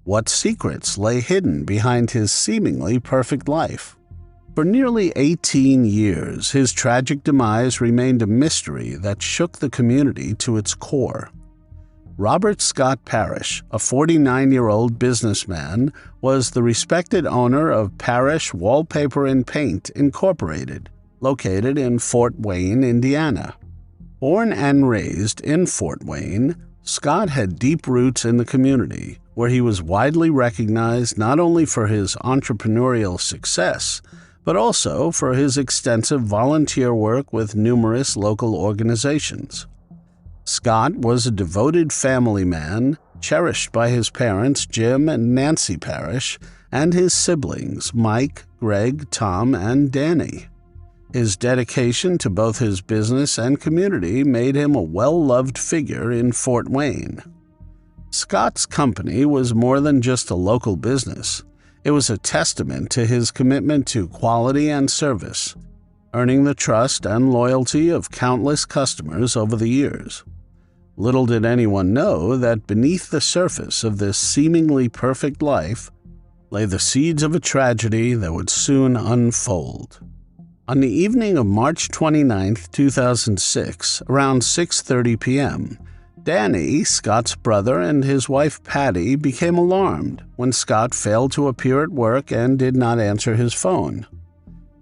What secrets lay hidden behind his seemingly perfect life? For nearly 18 years, his tragic demise remained a mystery that shook the community to its core. Robert Scott Parrish, a 49-year-old businessman, was the respected owner of Parrish Wallpaper and Paint, Incorporated, located in Fort Wayne, Indiana. Born and raised in Fort Wayne, Scott had deep roots in the community, where he was widely recognized not only for his entrepreneurial success, but also for his extensive volunteer work with numerous local organizations. Scott was a devoted family man, cherished by his parents Jim and Nancy Parrish, and his siblings Mike, Greg, Tom, and Danny. His dedication to both his business and community made him a well-loved figure in Fort Wayne. Scott's company was more than just a local business. It was a testament to his commitment to quality and service, earning the trust and loyalty of countless customers over the years. Little did anyone know that beneath the surface of this seemingly perfect life lay the seeds of a tragedy that would soon unfold. On the evening of March 29, 2006, around 6:30 p.m., Danny, Scott's brother, and his wife Patty became alarmed when Scott failed to appear at work and did not answer his phone.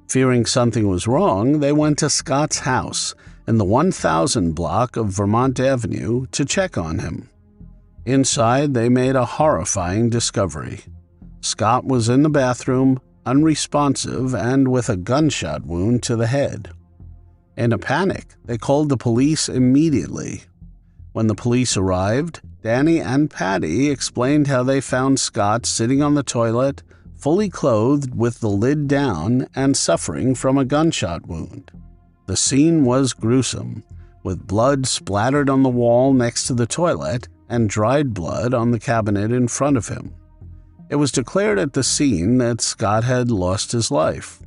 Fearing something was wrong, they went to Scott's house in the 1000 block of Vermont Avenue to check on him. Inside, they made a horrifying discovery. Scott was in the bathroom, unresponsive and with a gunshot wound to the head. In a panic, they called the police immediately. When the police arrived, Danny and Patty explained how they found Scott sitting on the toilet, fully clothed with the lid down and suffering from a gunshot wound. The scene was gruesome, with blood splattered on the wall next to the toilet and dried blood on the cabinet in front of him. It was declared at the scene that Scott had lost his life.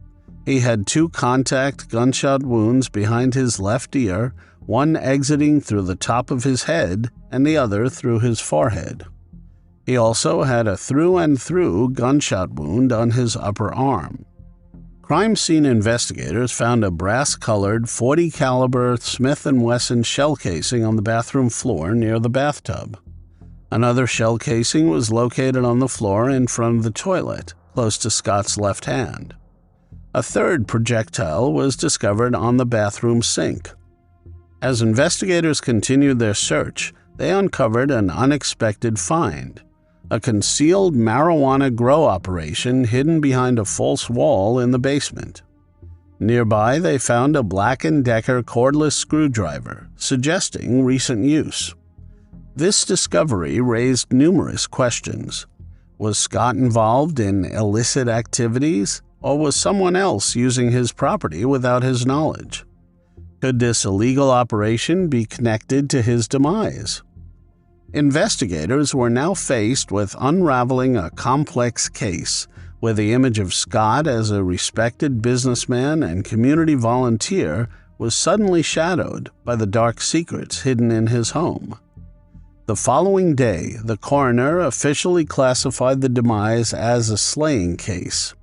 He had 2 contact gunshot wounds behind his left ear, one exiting through the top of his head and the other through his forehead. He also had a through-and-through gunshot wound on his upper arm. Crime scene investigators found a brass-colored .40 caliber Smith & Wesson shell casing on the bathroom floor near the bathtub. Another shell casing was located on the floor in front of the toilet, close to Scott's left hand. A third projectile was discovered on the bathroom sink. As investigators continued their search, they uncovered an unexpected find: a concealed marijuana grow operation hidden behind a false wall in the basement. Nearby, they found a Black & Decker cordless screwdriver, suggesting recent use. This discovery raised numerous questions. Was Scott involved in illicit activities, or was someone else using his property without his knowledge? Could this illegal operation be connected to his demise? Investigators were now faced with unraveling a complex case where the image of Scott as a respected businessman and community volunteer was suddenly shadowed by the dark secrets hidden in his home. The following day, the coroner officially classified the demise as a slaying case.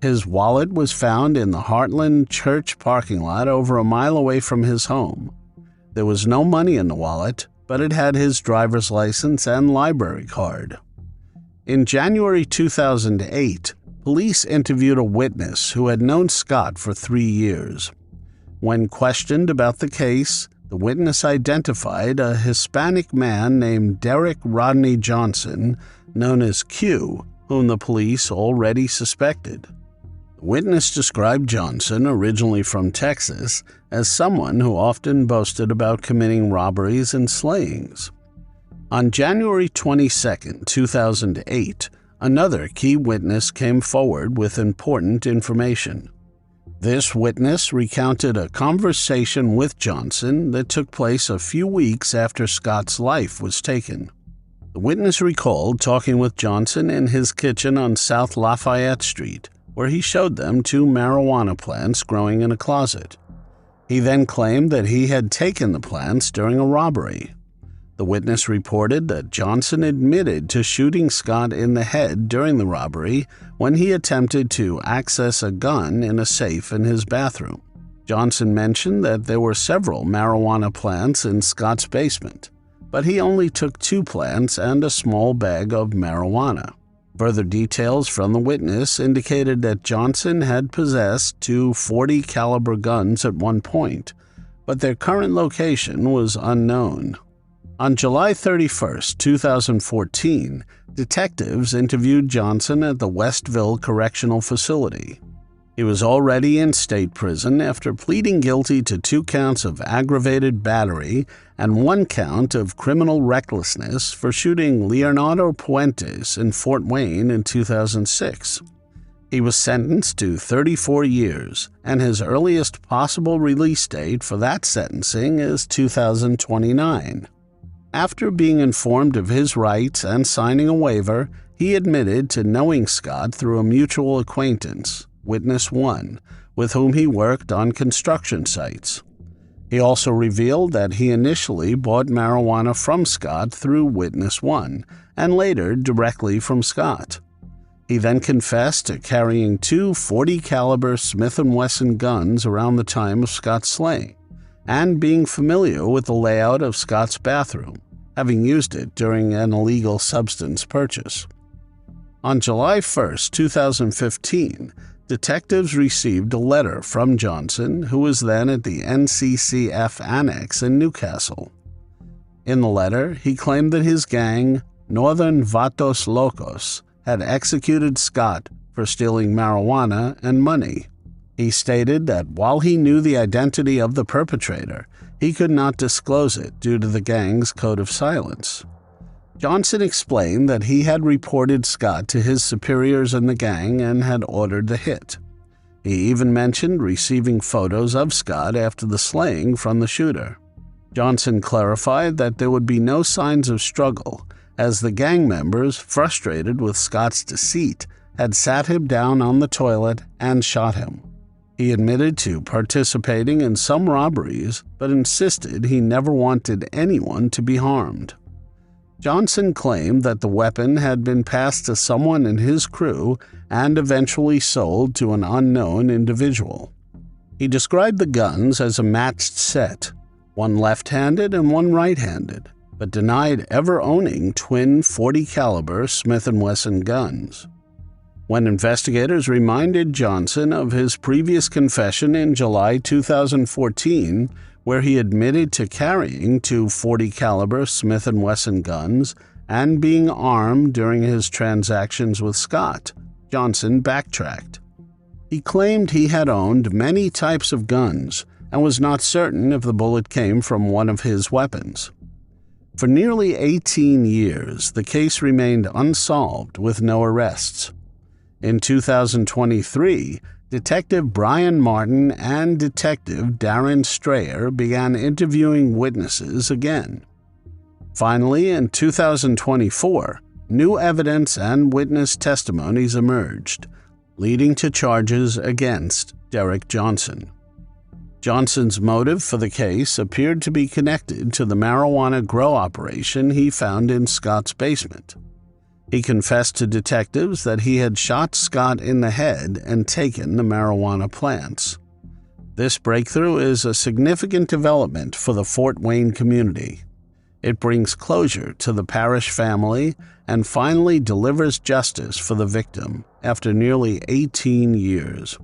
His wallet was found in the Heartland Church parking lot over a mile away from his home. There was no money in the wallet, but it had his driver's license and library card. In January 2008, police interviewed a witness who had known Scott for 3 years. When questioned about the case, the witness identified a Hispanic man named Derek Rodney Johnson, known as Q, whom the police already suspected. The witness described Johnson, originally from Texas, as someone who often boasted about committing robberies and slayings. On January 22, 2008, another key witness came forward with important information. This witness recounted a conversation with Johnson that took place a few weeks after Scott's life was taken. The witness recalled talking with Johnson in his kitchen on South Lafayette Street, where he showed them 2 marijuana plants growing in a closet. He then claimed that he had taken the plants during a robbery. The witness reported that Johnson admitted to shooting Scott in the head during the robbery when he attempted to access a gun in a safe in his bathroom. Johnson mentioned that there were several marijuana plants in Scott's basement, but he only took 2 plants and a small bag of marijuana. Further details from the witness indicated that Johnson had possessed 2 .40 caliber guns at one point, but their current location was unknown. On July 31, 2014, detectives interviewed Johnson at the Westville Correctional Facility. He was already in state prison after pleading guilty to 2 counts of aggravated battery and 1 count of criminal recklessness for shooting Leonardo Puentes in Fort Wayne in 2006. He was sentenced to 34 years, and his earliest possible release date for that sentencing is 2029. After being informed of his rights and signing a waiver, he admitted to knowing Scott through a mutual acquaintance, Witness 1, with whom he worked on construction sites. He also revealed that he initially bought marijuana from Scott through Witness 1, and later directly from Scott. He then confessed to carrying 2 .40 caliber Smith & Wesson guns around the time of Scott's slaying, and being familiar with the layout of Scott's bathroom, having used it during an illegal substance purchase. On July 1, 2015, detectives received a letter from Johnson, who was then at the NCCF Annex in Newcastle. In the letter, he claimed that his gang, Northern Vatos Locos, had executed Scott for stealing marijuana and money. He stated that while he knew the identity of the perpetrator, he could not disclose it due to the gang's code of silence. Johnson explained that he had reported Scott to his superiors in the gang and had ordered the hit. He even mentioned receiving photos of Scott after the slaying from the shooter. Johnson clarified that there would be no signs of struggle, as the gang members, frustrated with Scott's deceit, had sat him down on the toilet and shot him. He admitted to participating in some robberies, but insisted he never wanted anyone to be harmed. Johnson claimed that the weapon had been passed to someone in his crew and eventually sold to an unknown individual. He described the guns as a matched set, one left-handed and one right-handed, but denied ever owning twin .40 caliber Smith & Wesson guns. When investigators reminded Johnson of his previous confession in July 2014, where he admitted to carrying two .40 caliber Smith & Wesson guns and being armed during his transactions with Scott, Johnson backtracked. He claimed he had owned many types of guns and was not certain if the bullet came from one of his weapons. For nearly 18 years, the case remained unsolved with no arrests. In 2023, Detective Brian Martin and Detective Darren Strayer began interviewing witnesses again. Finally, in 2024, new evidence and witness testimonies emerged, leading to charges against Derek Johnson. Johnson's motive for the case appeared to be connected to the marijuana grow operation he found in Scott's basement. He confessed to detectives that he had shot Scott in the head and taken the marijuana plants. This breakthrough is a significant development for the Fort Wayne community. It brings closure to the Parrish family and finally delivers justice for the victim after nearly 18 years.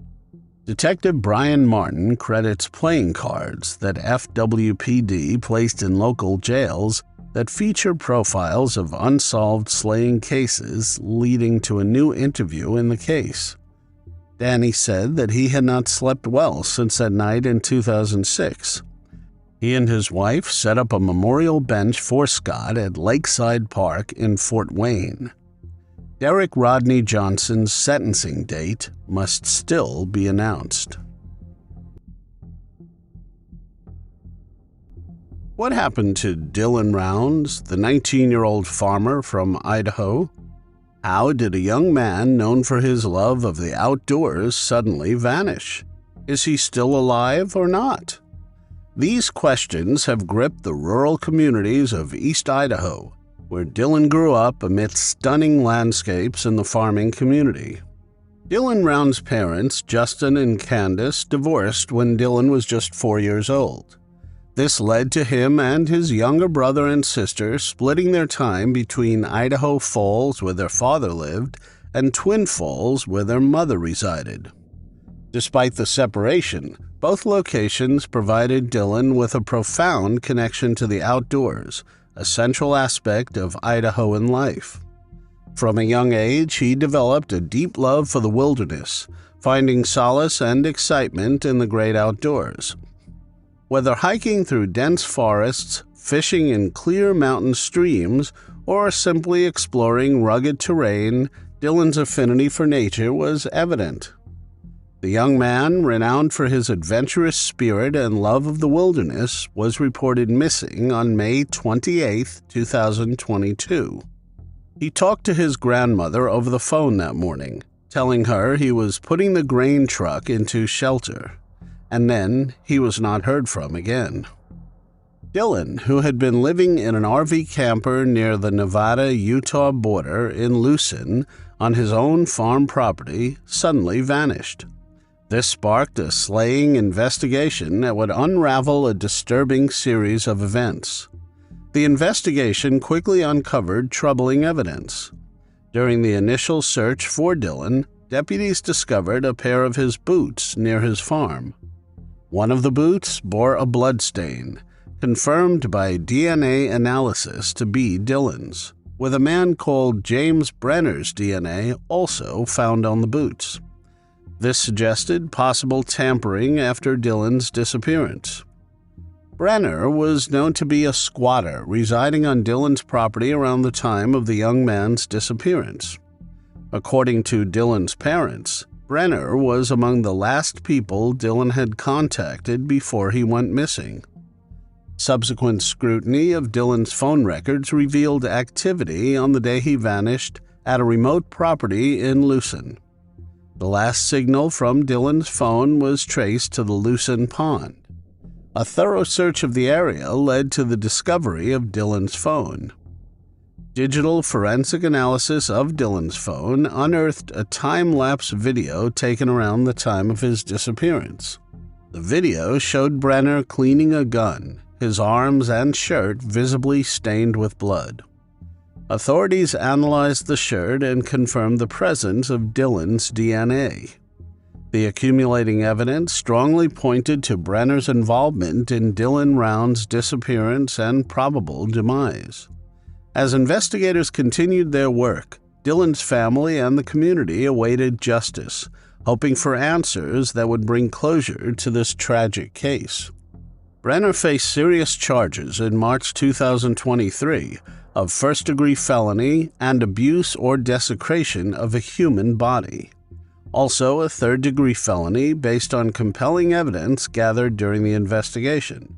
Detective Brian Martin credits playing cards that FWPD placed in local jails that feature profiles of unsolved slaying cases, leading to a new interview in the case. Danny said that he had not slept well since that night in 2006. He and his wife set up a memorial bench for Scott at Lakeside Park in Fort Wayne. Derek Rodney Johnson's sentencing date must still be announced. What happened to Dylan Rounds, the 19-year-old farmer from Idaho? How did a young man known for his love of the outdoors suddenly vanish? Is he still alive or not? These questions have gripped the rural communities of East Idaho, where Dylan grew up amidst stunning landscapes in the farming community. Dylan Rounds' parents, Justin and Candace, divorced when Dylan was just 4 years old. This led to him and his younger brother and sister splitting their time between Idaho Falls, where their father lived, and Twin Falls, where their mother resided. Despite the separation, both locations provided Dylan with a profound connection to the outdoors, a central aspect of Idahoan life. From a young age, he developed a deep love for the wilderness, finding solace and excitement in the great outdoors. Whether hiking through dense forests, fishing in clear mountain streams, or simply exploring rugged terrain, Dylan's affinity for nature was evident. The young man, renowned for his adventurous spirit and love of the wilderness, was reported missing on May 28, 2022. He talked to his grandmother over the phone that morning, telling her he was putting the grain truck into shelter, and then he was not heard from again. Dylan, who had been living in an RV camper near the Nevada-Utah border in Lucin on his own farm property, suddenly vanished. This sparked a slaying investigation that would unravel a disturbing series of events. The investigation quickly uncovered troubling evidence. During the initial search for Dylan, deputies discovered a pair of his boots near his farm. One of the boots bore a blood stain, confirmed by DNA analysis to be Dylan's, with a man called James Brenner's DNA also found on the boots. This suggested possible tampering after Dylan's disappearance. Brenner was known to be a squatter residing on Dylan's property around the time of the young man's disappearance. According to Dylan's parents, Brenner was among the last people Dylan had contacted before he went missing. Subsequent scrutiny of Dylan's phone records revealed activity on the day he vanished at a remote property in Lucin. The last signal from Dylan's phone was traced to the Lucin Pond. A thorough search of the area led to the discovery of Dylan's phone. Digital forensic analysis of Dylan's phone unearthed a time-lapse video taken around the time of his disappearance. The video showed Brenner cleaning a gun, his arms and shirt visibly stained with blood. Authorities analyzed the shirt and confirmed the presence of Dylan's DNA. The accumulating evidence strongly pointed to Brenner's involvement in Dylan Round's disappearance and probable demise. As investigators continued their work, Dylan's family and the community awaited justice, hoping for answers that would bring closure to this tragic case. Brenner faced serious charges in March 2023 of first-degree felony and abuse or desecration of a human body. Also, a third-degree felony based on compelling evidence gathered during the investigation.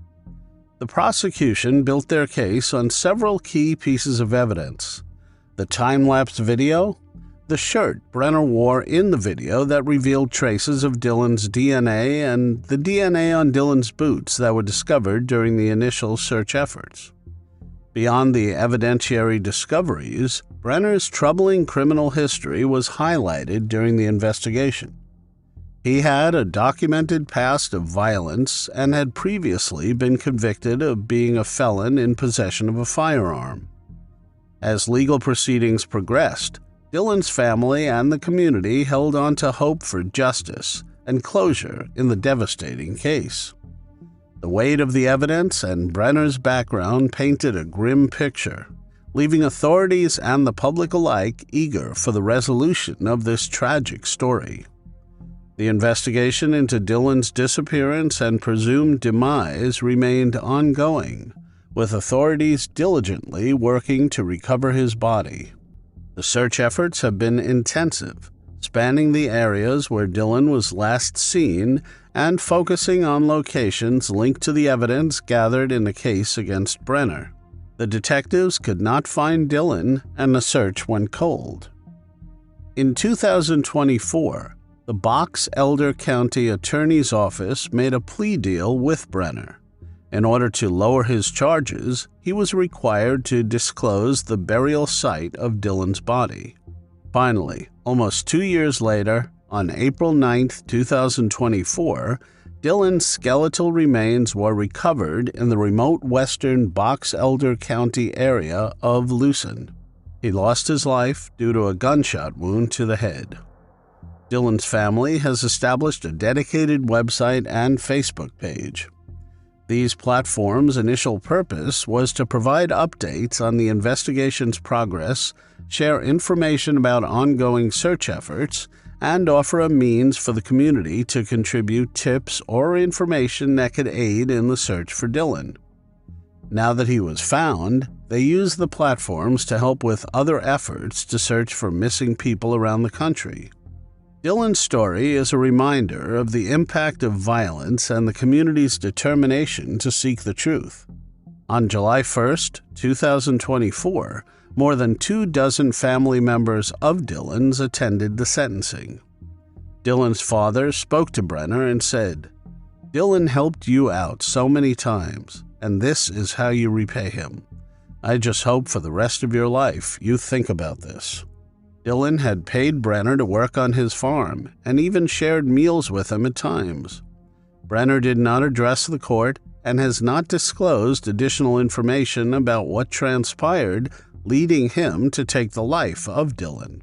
The prosecution built their case on several key pieces of evidence: the time-lapse video, the shirt Brenner wore in the video that revealed traces of Dylan's DNA, and the DNA on Dylan's boots that were discovered during the initial search efforts. Beyond the evidentiary discoveries, Brenner's troubling criminal history was highlighted during the investigation. He had a documented past of violence and had previously been convicted of being a felon in possession of a firearm. As legal proceedings progressed, Dylan's family and the community held on to hope for justice and closure in the devastating case. The weight of the evidence and Brenner's background painted a grim picture, leaving authorities and the public alike eager for the resolution of this tragic story. The investigation into Dylan's disappearance and presumed demise remained ongoing, with authorities diligently working to recover his body. The search efforts have been intensive, spanning the areas where Dylan was last seen and focusing on locations linked to the evidence gathered in the case against Brenner. The detectives could not find Dylan, and the search went cold. In 2024, the Box Elder County Attorney's Office made a plea deal with Brenner. In order to lower his charges, he was required to disclose the burial site of Dylan's body. Finally, almost 2 years later, on April 9, 2024, Dylan's skeletal remains were recovered in the remote western Box Elder County area of Lucin. He lost his life due to a gunshot wound to the head. Dylan's family has established a dedicated website and Facebook page. These platforms' initial purpose was to provide updates on the investigation's progress, share information about ongoing search efforts, and offer a means for the community to contribute tips or information that could aid in the search for Dylan. Now that he was found, they used the platforms to help with other efforts to search for missing people around the country. Dylan's story is a reminder of the impact of violence and the community's determination to seek the truth. On July 1, 2024, more than 24 family members of Dylan's attended the sentencing. Dylan's father spoke to Brenner and said, "Dylan helped you out so many times, and this is how you repay him. I just hope for the rest of your life you think about this." Dylan had paid Brenner to work on his farm and even shared meals with him at times. Brenner did not address the court and has not disclosed additional information about what transpired, leading him to take the life of Dylan.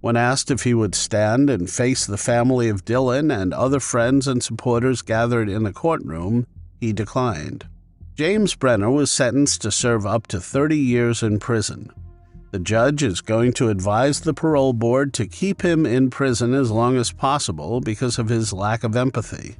When asked if he would stand and face the family of Dylan and other friends and supporters gathered in the courtroom, he declined. James Brenner was sentenced to serve up to 30 years in prison. The judge is going to advise the parole board to keep him in prison as long as possible because of his lack of empathy.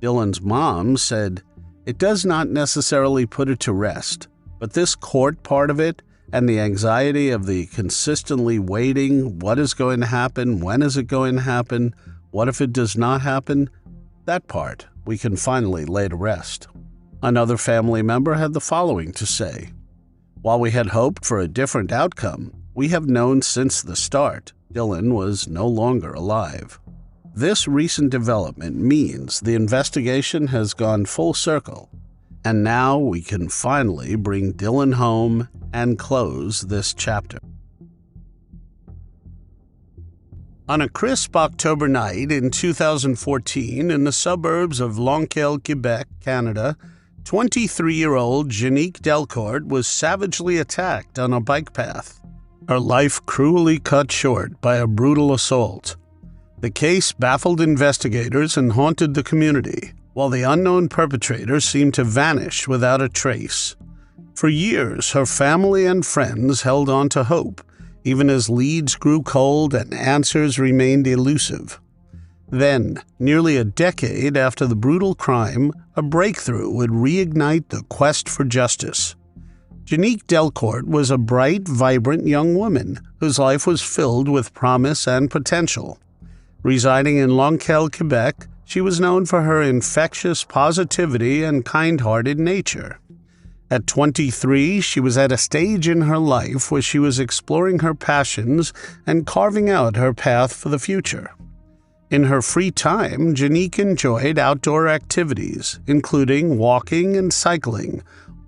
Dylan's mom said, "It does not necessarily put it to rest, but this court part of it and the anxiety of the consistently waiting, what is going to happen, when is it going to happen, what if it does not happen, that part we can finally lay to rest." Another family member had the following to say, "While we had hoped for a different outcome, we have known since the start Dylan was no longer alive. This recent development means the investigation has gone full circle, and now we can finally bring Dylan home and close this chapter." On a crisp October night in 2014 in the suburbs of Longueuil, Quebec, Canada, 23-year-old Jenique Dalcourt was savagely attacked on a bike path, her life cruelly cut short by a brutal assault. The case baffled investigators and haunted the community, while the unknown perpetrator seemed to vanish without a trace. For years, her family and friends held on to hope, even as leads grew cold and answers remained elusive. Then, nearly a decade after the brutal crime, a breakthrough would reignite the quest for justice. Jenique Dalcourt was a bright, vibrant young woman whose life was filled with promise and potential. Residing in Longueuil, Quebec, she was known for her infectious positivity and kind-hearted nature. At 23, she was at a stage in her life where she was exploring her passions and carving out her path for the future. In her free time, Jenique enjoyed outdoor activities, including walking and cycling,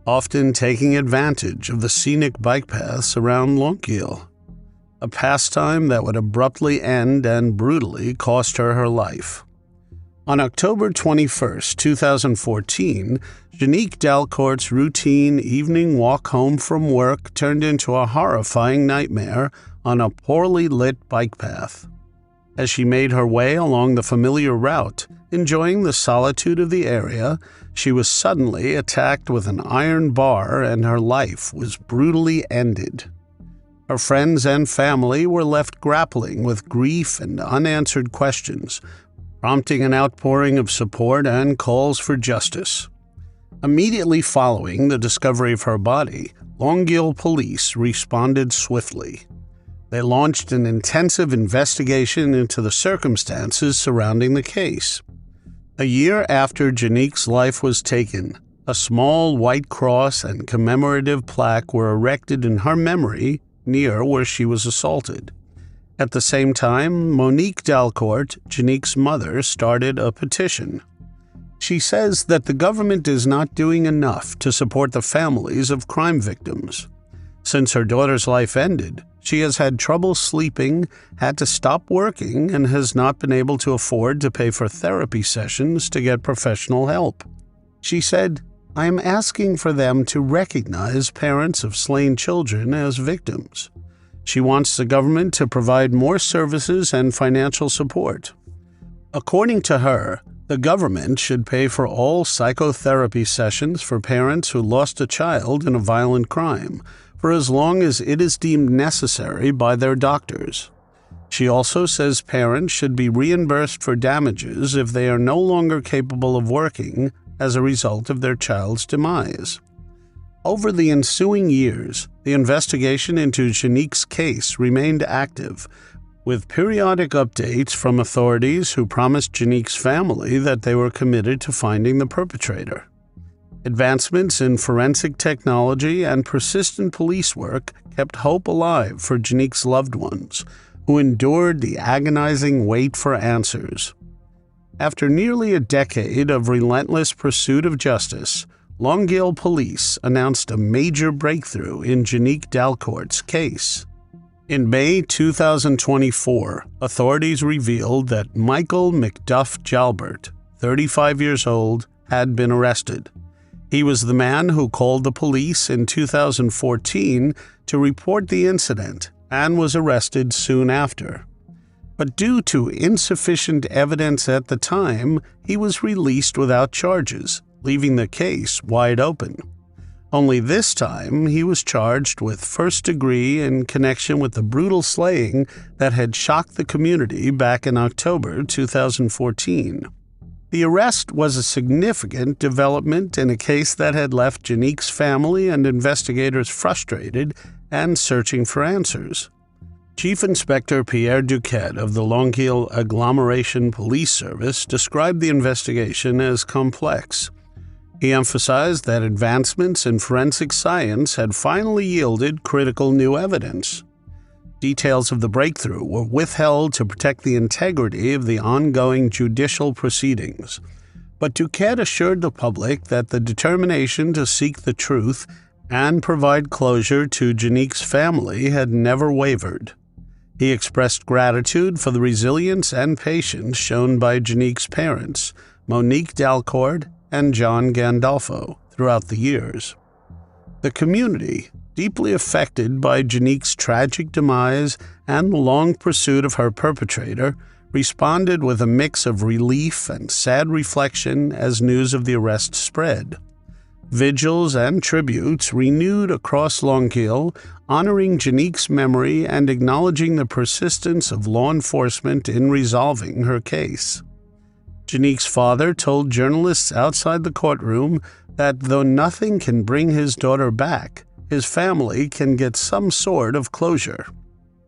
often taking advantage of the scenic bike paths around Longueuil, a pastime that would abruptly end and brutally cost her her life. On October 21, 2014, Jenique Dalcourt's routine evening walk home from work turned into a horrifying nightmare on a poorly lit bike path. As she made her way along the familiar route, enjoying the solitude of the area, she was suddenly attacked with an iron bar and her life was brutally ended. Her friends and family were left grappling with grief and unanswered questions, prompting an outpouring of support and calls for justice. Immediately following the discovery of her body, Longueuil police responded swiftly. They launched an intensive investigation into the circumstances surrounding the case. A year after Jenique's life was taken, a small white cross and commemorative plaque were erected in her memory near where she was assaulted. At the same time, Monique Dalcourt, Jenique's mother, started a petition. She says that the government is not doing enough to support the families of crime victims. Since her daughter's life ended, she has had trouble sleeping, had to stop working, and has not been able to afford to pay for therapy sessions to get professional help. She said, "I am asking for them to recognize parents of slain children as victims." She wants the government to provide more services and financial support. According to her, the government should pay for all psychotherapy sessions for parents who lost a child in a violent crime, for as long as it is deemed necessary by their doctors. She also says parents should be reimbursed for damages if they are no longer capable of working as a result of their child's demise. Over the ensuing years, the investigation into Jenique's case remained active, with periodic updates from authorities who promised Jenique's family that they were committed to finding the perpetrator. Advancements in forensic technology and persistent police work kept hope alive for Jenique's loved ones, who endured the agonizing wait for answers. After nearly a decade of relentless pursuit of justice, Longueuil police announced a major breakthrough in Jenique Dalcourt's case. In May 2024, authorities revealed that Michael McDuff Jalbert, 35 years old, had been arrested. He was the man who called the police in 2014 to report the incident and was arrested soon after. But due to insufficient evidence at the time, he was released without charges, leaving the case wide open. Only this time he was charged with first degree in connection with the brutal slaying that had shocked the community back in October 2014. The arrest was a significant development in a case that had left Jenique's family and investigators frustrated and searching for answers. Chief Inspector Pierre Duquette of the Longueuil Agglomeration Police Service described the investigation as complex. He emphasized that advancements in forensic science had finally yielded critical new evidence. Details of the breakthrough were withheld to protect the integrity of the ongoing judicial proceedings, but Duquette assured the public that the determination to seek the truth and provide closure to Jenique's family had never wavered. He expressed gratitude for the resilience and patience shown by Jenique's parents, Monique Dalcourt and John Gandolfo, throughout the years. The community, deeply affected by Jenique's tragic demise and the long pursuit of her perpetrator, responded with a mix of relief and sad reflection as news of the arrest spread. Vigils and tributes renewed across Longueuil, honoring Jenique's memory and acknowledging the persistence of law enforcement in resolving her case. Jenique's father told journalists outside the courtroom that though nothing can bring his daughter back, his family can get some sort of closure.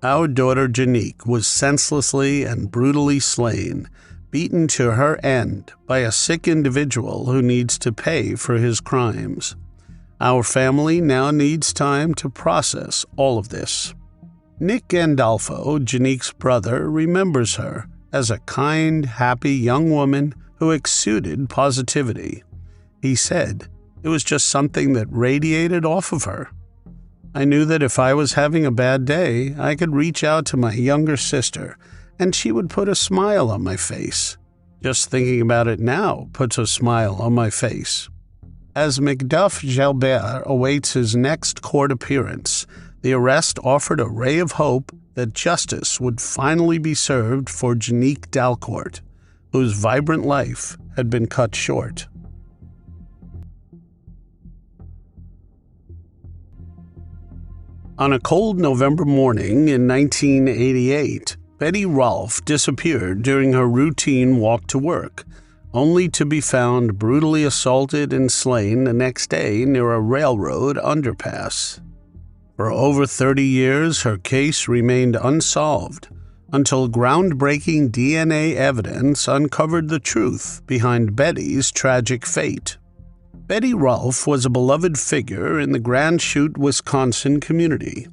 Our daughter Jenique was senselessly and brutally slain, beaten to her end by a sick individual who needs to pay for his crimes. Our family now needs time to process all of this. Nick Gandolfo, Jenique's brother, remembers her as a kind, happy young woman who exuded positivity. He said, "It was just something that radiated off of her. I knew that if I was having a bad day, I could reach out to my younger sister, and she would put a smile on my face. Just thinking about it now puts a smile on my face." As Macduff Gilbert awaits his next court appearance, the arrest offered a ray of hope that justice would finally be served for Jenique Dalcourt, whose vibrant life had been cut short. On a cold November morning in 1988, Betty Rolfe disappeared during her routine walk to work, only to be found brutally assaulted and slain the next day near a railroad underpass. For over 30 years, her case remained unsolved until groundbreaking DNA evidence uncovered the truth behind Betty's tragic fate. Betty Rolfe was a beloved figure in the Grand Chute, Wisconsin community.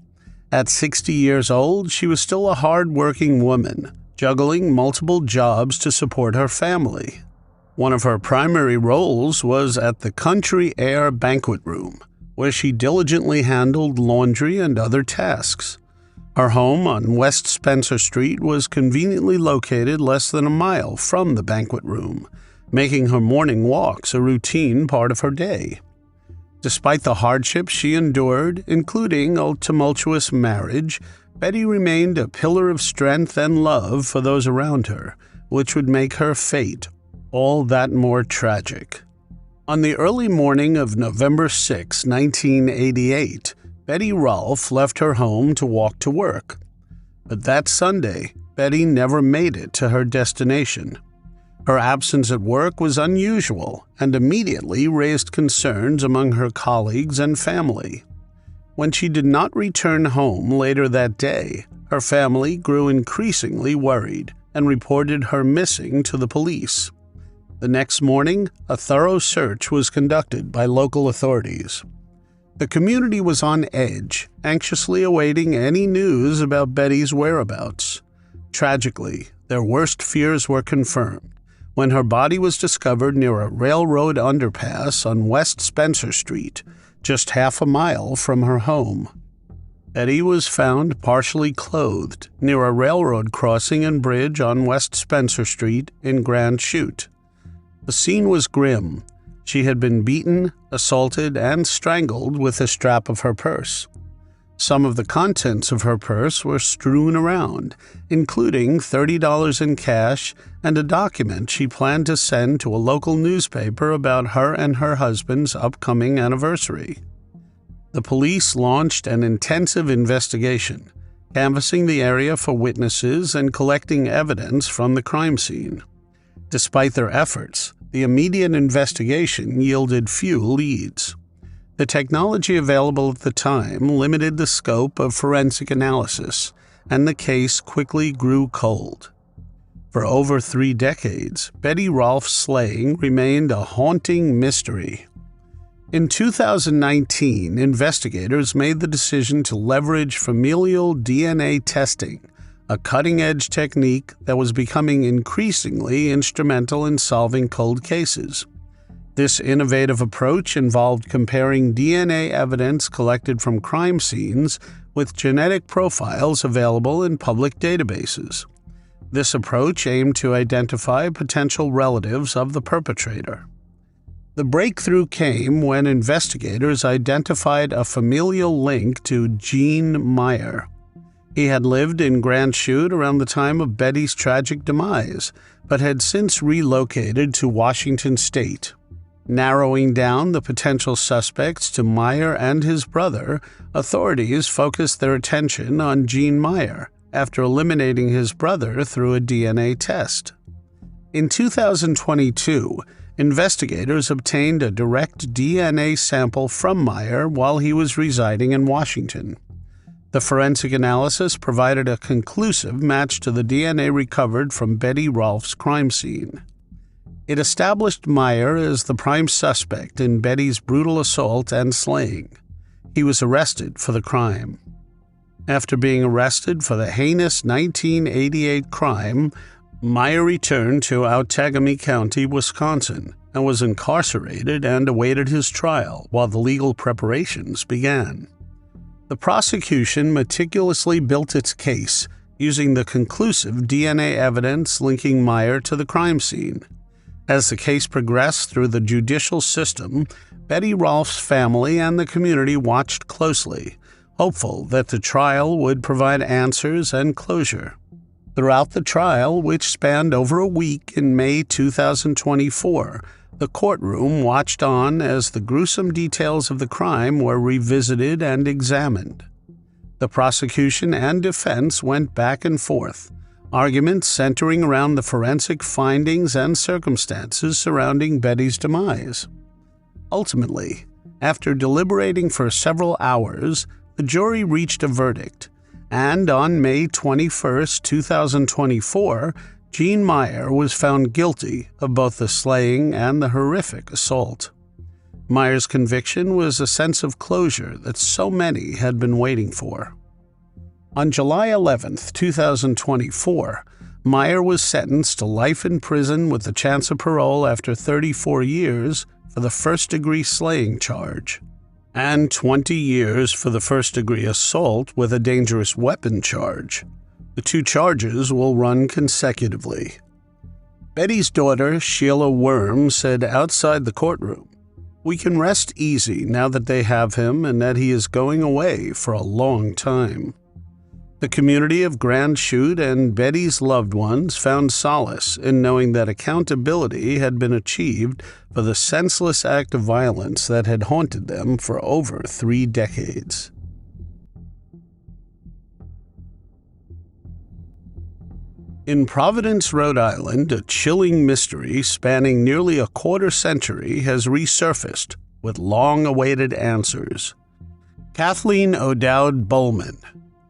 At 60 years old, she was still a hard-working woman, juggling multiple jobs to support her family. One of her primary roles was at the Country Air banquet room, where she diligently handled laundry and other tasks. Her home on West Spencer Street was conveniently located less than a mile from the banquet room, making her morning walks a routine part of her day. Despite the hardships she endured, including a tumultuous marriage, Betty remained a pillar of strength and love for those around her, which would make her fate all that more tragic. On the early morning of November 6, 1988, Betty Rolfe left her home to walk to work. But that Sunday, Betty never made it to her destination. Her absence at work was unusual and immediately raised concerns among her colleagues and family. When she did not return home later that day, her family grew increasingly worried and reported her missing to the police. The next morning, a thorough search was conducted by local authorities. The community was on edge, anxiously awaiting any news about Betty's whereabouts. Tragically, their worst fears were confirmed when her body was discovered near a railroad underpass on West Spencer Street, just half a mile from her home. Betty was found partially clothed near a railroad crossing and bridge on West Spencer Street in Grand Chute. The scene was grim. She had been beaten, assaulted, and strangled with the strap of her purse. Some of the contents of her purse were strewn around, including $30 in cash and a document she planned to send to a local newspaper about her and her husband's upcoming anniversary. The police launched an intensive investigation, canvassing the area for witnesses and collecting evidence from the crime scene. Despite their efforts, the immediate investigation yielded few leads. The technology available at the time limited the scope of forensic analysis, and the case quickly grew cold. For over 3 decades, Betty Rolfe's slaying remained a haunting mystery. In 2019, investigators made the decision to leverage familial DNA testing, a cutting-edge technique that was becoming increasingly instrumental in solving cold cases. This innovative approach involved comparing DNA evidence collected from crime scenes with genetic profiles available in public databases. This approach aimed to identify potential relatives of the perpetrator. The breakthrough came when investigators identified a familial link to Gene Meyer. He had lived in Grand Chute around the time of Betty's tragic demise, but had since relocated to Washington State. Narrowing down the potential suspects to Meyer and his brother, authorities focused their attention on Gene Meyer after eliminating his brother through a DNA test. In 2022, investigators obtained a direct DNA sample from Meyer while he was residing in Washington. The forensic analysis provided a conclusive match to the DNA recovered from Betty Rolfe's crime scene. It established Meyer as the prime suspect in Betty's brutal assault and slaying. He was arrested for the crime. After being arrested for the heinous 1988 crime, Meyer returned to Outagamie County, Wisconsin, and was incarcerated and awaited his trial while the legal preparations began. The prosecution meticulously built its case using the conclusive DNA evidence linking Meyer to the crime scene. As the case progressed through the judicial system, Betty Rolfe's family and the community watched closely, hopeful that the trial would provide answers and closure. Throughout the trial, which spanned over a week in May 2024, the courtroom watched on as the gruesome details of the crime were revisited and examined. The prosecution and defense went back and forth, arguments centering around the forensic findings and circumstances surrounding Betty's demise. Ultimately, after deliberating for several hours, the jury reached a verdict, and on May 21, 2024, Gene Meyer was found guilty of both the slaying and the horrific assault. Meyer's conviction was a sense of closure that so many had been waiting for. On July 11, 2024, Meyer was sentenced to life in prison with the chance of parole after 34 years for the first-degree slaying charge, and 20 years for the first-degree assault with a dangerous weapon charge. The 2 charges will run consecutively. Betty's daughter, Sheila Worm, said outside the courtroom, "We can rest easy now that they have him and that he is going away for a long time." The community of Grand Chute and Betty's loved ones found solace in knowing that accountability had been achieved for the senseless act of violence that had haunted them for over 3 decades. In Providence, Rhode Island, a chilling mystery spanning nearly a quarter-century has resurfaced with long-awaited answers. Kathleen O'Dowd Boleman,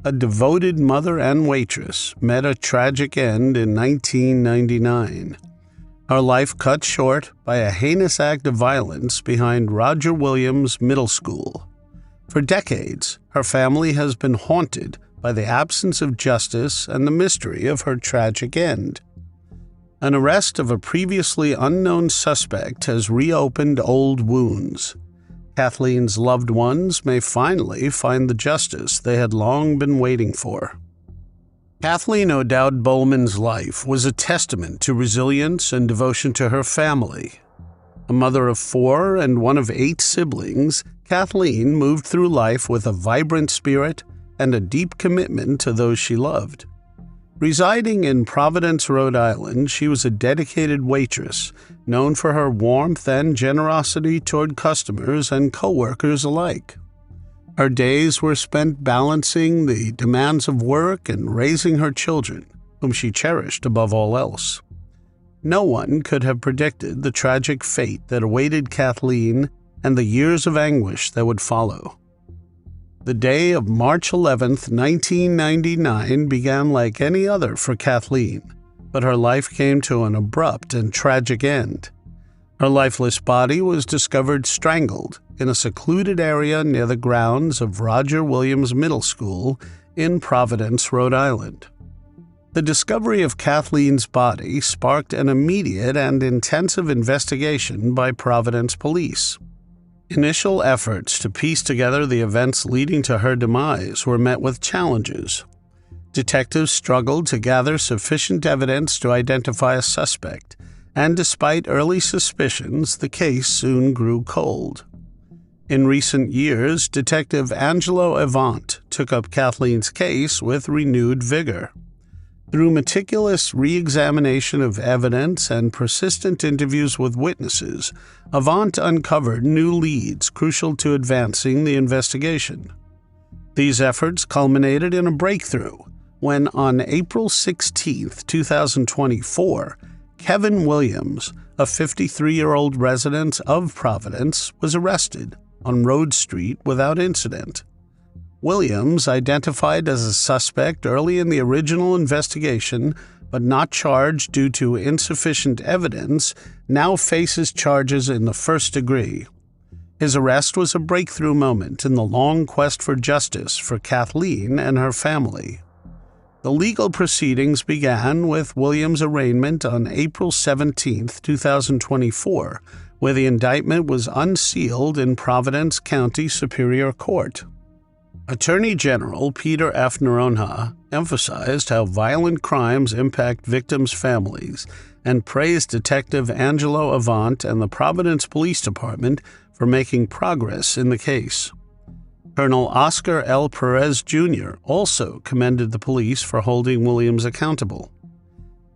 a devoted mother and waitress, met a tragic end in 1999. Her life cut short by a heinous act of violence behind Roger Williams Middle School. For decades, her family has been haunted by the absence of justice and the mystery of her tragic end. An arrest of a previously unknown suspect has reopened old wounds. Kathleen's loved ones may finally find the justice they had long been waiting for. Kathleen O'Dowd Boleman's life was a testament to resilience and devotion to her family. A mother of 4 and one of 8 siblings, Kathleen moved through life with a vibrant spirit and a deep commitment to those she loved. Residing in Providence, Rhode Island, she was a dedicated waitress, known for her warmth and generosity toward customers and co-workers alike. Her days were spent balancing the demands of work and raising her children, whom she cherished above all else. No one could have predicted the tragic fate that awaited Kathleen and the years of anguish that would follow. The day of March 11th, 1999 began like any other for Kathleen, but her life came to an abrupt and tragic end. Her lifeless body was discovered strangled in a secluded area near the grounds of Roger Williams Middle School in Providence, Rhode Island. The discovery of Kathleen's body sparked an immediate and intensive investigation by Providence police. Initial efforts to piece together the events leading to her demise were met with challenges. Detectives struggled to gather sufficient evidence to identify a suspect, and despite early suspicions, the case soon grew cold. In recent years, Detective Angelo Avant took up Kathleen's case with renewed vigor. Through meticulous re-examination of evidence and persistent interviews with witnesses, Avant uncovered new leads crucial to advancing the investigation. These efforts culminated in a breakthrough when, on April 16, 2024, Kevin Williams, a 53-year-old resident of Providence, was arrested on Road Street without incident. Williams, identified as a suspect early in the original investigation but not charged due to insufficient evidence, now faces charges in the first degree. His arrest was a breakthrough moment in the long quest for justice for Kathleen and her family. The legal proceedings began with Williams' arraignment on April 17, 2024, where the indictment was unsealed in Providence County Superior Court. Attorney General Peter F. Noronha emphasized how violent crimes impact victims' families and praised Detective Angelo Avant and the Providence Police Department for making progress in the case. Colonel Oscar L. Perez, Jr. also commended the police for holding Williams accountable.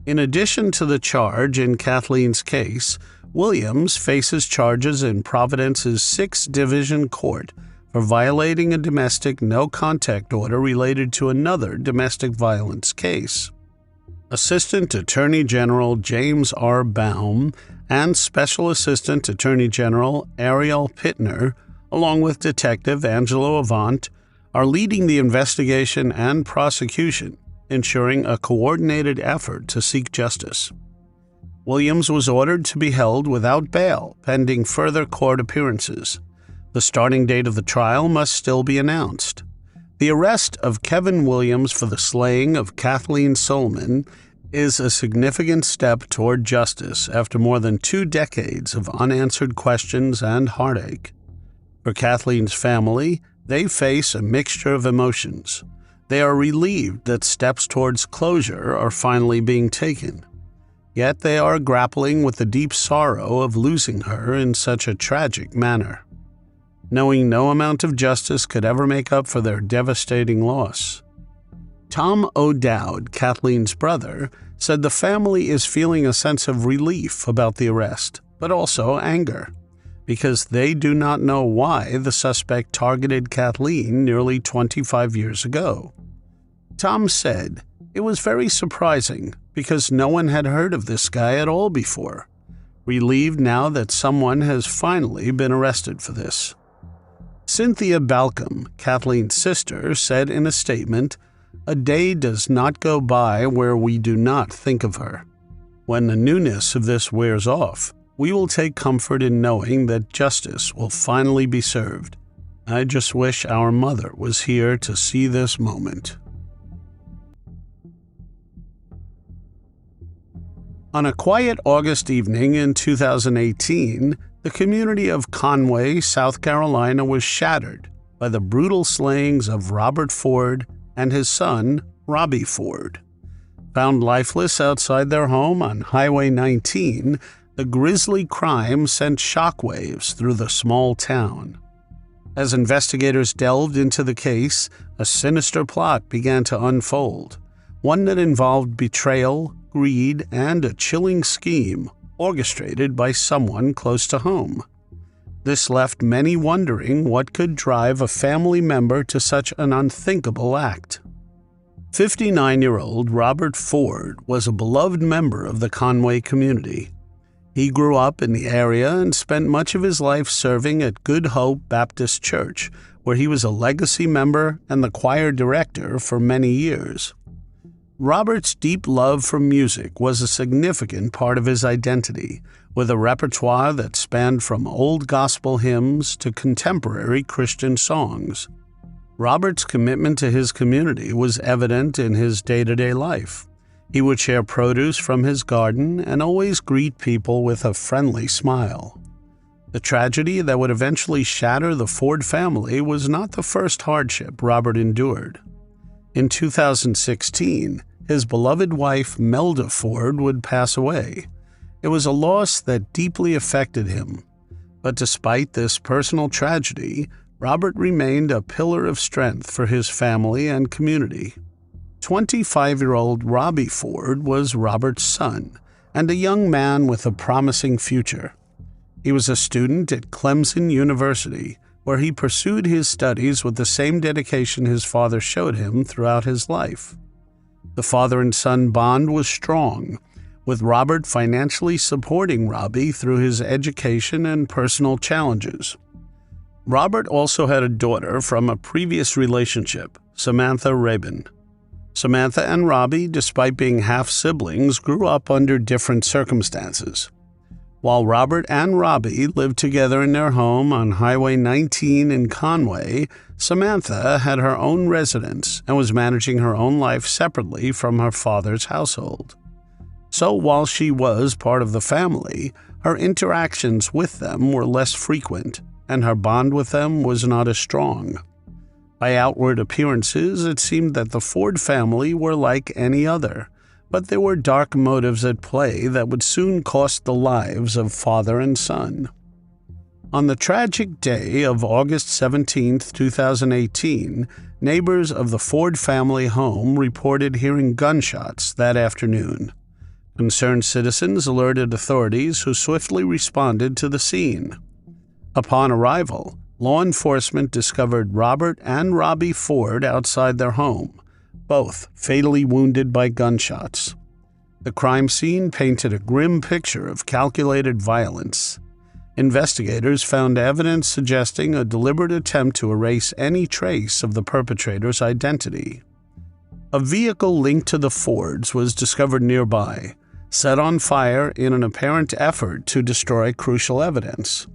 In addition to the charge in Kathleen's case, Williams faces charges in Providence's 6th Division Court for violating a domestic no-contact order related to another domestic violence case. Assistant Attorney General James R. Baum and Special Assistant Attorney General Ariel Pittner, along with Detective Angelo Avant, are leading the investigation and prosecution, ensuring a coordinated effort to seek justice. Williams was ordered to be held without bail pending further court appearances. The starting date of the trial must still be announced. The arrest of Kevin Williams for the slaying of Kathleen Solomon is a significant step toward justice after more than 2 decades of unanswered questions and heartache. For Kathleen's family, they face a mixture of emotions. They are relieved that steps towards closure are finally being taken. Yet they are grappling with the deep sorrow of losing her in such a tragic manner, knowing no amount of justice could ever make up for their devastating loss. Tom O'Dowd, Kathleen's brother, said the family is feeling a sense of relief about the arrest, but also anger, because they do not know why the suspect targeted Kathleen nearly 25 years ago. Tom said, "It was very surprising because no one had heard of this guy at all before. Relieved now that someone has finally been arrested for this." Cynthia Balcom, Kathleen's sister, said in a statement, "A day does not go by where we do not think of her. When the newness of this wears off, we will take comfort in knowing that justice will finally be served. I just wish our mother was here to see this moment." On a quiet August evening in 2018, the community of Conway, South Carolina was shattered by the brutal slayings of Robert Ford and his son, Robbie Ford. Found lifeless outside their home on Highway 19, the grisly crime sent shockwaves through the small town. As investigators delved into the case, a sinister plot began to unfold, one that involved betrayal, greed, and a chilling scheme orchestrated by someone close to home. This left many wondering what could drive a family member to such an unthinkable act. 59-year-old Robert Ford was a beloved member of the Conway community. He grew up in the area and spent much of his life serving at Good Hope Baptist Church, where he was a legacy member and the choir director for many years. Robert's deep love for music was a significant part of his identity, with a repertoire that spanned from old gospel hymns to contemporary Christian songs. Robert's commitment to his community was evident in his day-to-day life. He would share produce from his garden and always greet people with a friendly smile. The tragedy that would eventually shatter the Ford family was not the first hardship Robert endured. In 2016, his beloved wife Melda Ford would pass away. It was a loss that deeply affected him. But despite this personal tragedy, Robert remained a pillar of strength for his family and community. 25-year-old Robbie Ford was Robert's son and a young man with a promising future. He was a student at Clemson University, where he pursued his studies with the same dedication his father showed him throughout his life. The father and son bond was strong, with Robert financially supporting Robbie through his education and personal challenges. Robert also had a daughter from a previous relationship, Samantha Rabin. Samantha and Robbie, despite being half-siblings, grew up under different circumstances. While Robert and Robbie lived together in their home on Highway 19 in Conway, Samantha had her own residence and was managing her own life separately from her father's household. So while she was part of the family, her interactions with them were less frequent, and her bond with them was not as strong. By outward appearances, it seemed that the Ford family were like any other, but there were dark motives at play that would soon cost the lives of father and son. On the tragic day of August 17, 2018, neighbors of the Ford family home reported hearing gunshots that afternoon. Concerned citizens alerted authorities, who swiftly responded to the scene. Upon arrival, law enforcement discovered Robert and Robbie Ford outside their home, both fatally wounded by gunshots. The crime scene painted a grim picture of calculated violence. Investigators found evidence suggesting a deliberate attempt to erase any trace of the perpetrator's identity. A vehicle linked to the Fords was discovered nearby, set on fire in an apparent effort to destroy crucial evidence.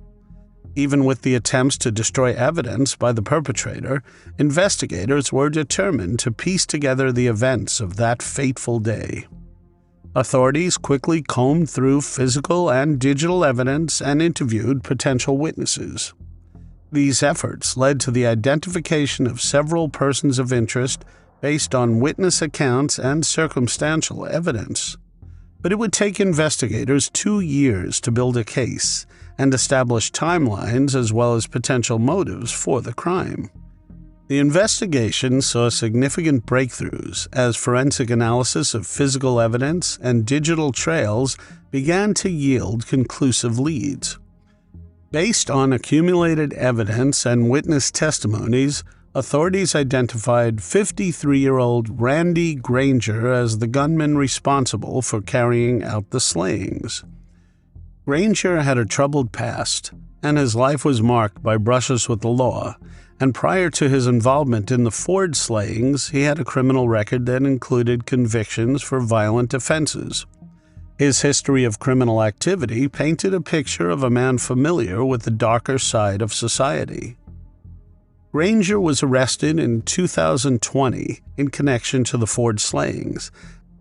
Even with the attempts to destroy evidence by the perpetrator, investigators were determined to piece together the events of that fateful day. Authorities quickly combed through physical and digital evidence and interviewed potential witnesses. These efforts led to the identification of several persons of interest based on witness accounts and circumstantial evidence. But it would take investigators 2 years to build a case and establish timelines as well as potential motives for the crime. The investigation saw significant breakthroughs as forensic analysis of physical evidence and digital trails began to yield conclusive leads. Based on accumulated evidence and witness testimonies, authorities identified 53-year-old Randy Granger as the gunman responsible for carrying out the slayings. Granger had a troubled past, and his life was marked by brushes with the law, and prior to his involvement in the Ford slayings, he had a criminal record that included convictions for violent offenses. His history of criminal activity painted a picture of a man familiar with the darker side of society. Granger was arrested in 2020 in connection to the Ford slayings,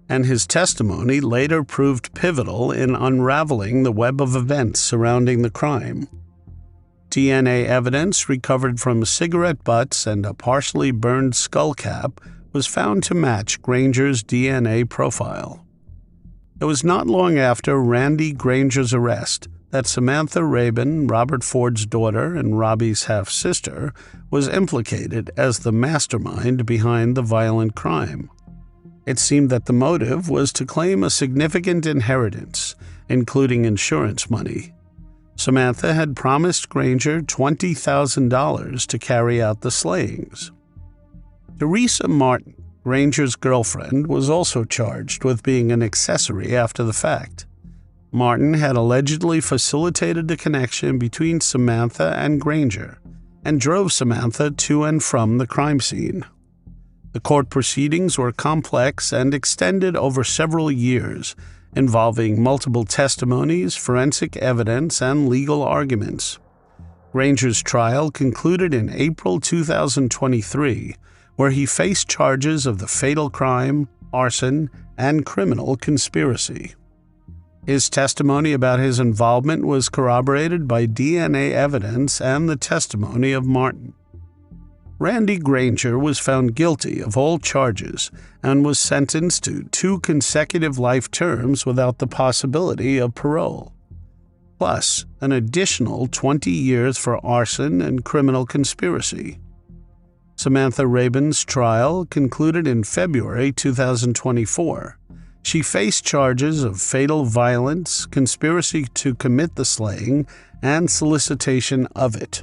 and his testimony later proved pivotal in unraveling the web of events surrounding the crime. DNA evidence recovered from cigarette butts and a partially burned skull cap was found to match Granger's DNA profile. It was not long after Randy Granger's arrest that Samantha Rabin, Robert Ford's daughter and Robbie's half-sister, was implicated as the mastermind behind the violent crime. It seemed that the motive was to claim a significant inheritance, including insurance money. Samantha had promised Granger $20,000 to carry out the slayings. Teresa Martin, Granger's girlfriend, was also charged with being an accessory after the fact. Martin had allegedly facilitated the connection between Samantha and Granger and drove Samantha to and from the crime scene. The court proceedings were complex and extended over several years, involving multiple testimonies, forensic evidence, and legal arguments. Granger's trial concluded in April 2023, where he faced charges of the fatal crime, arson, and criminal conspiracy. His testimony about his involvement was corroborated by DNA evidence and the testimony of Martin. Randy Granger was found guilty of all charges and was sentenced to 2 consecutive life terms without the possibility of parole, plus an additional 20 years for arson and criminal conspiracy. Samantha Rabin's trial concluded in February 2024. She faced charges of fatal violence, conspiracy to commit the slaying, and solicitation of it.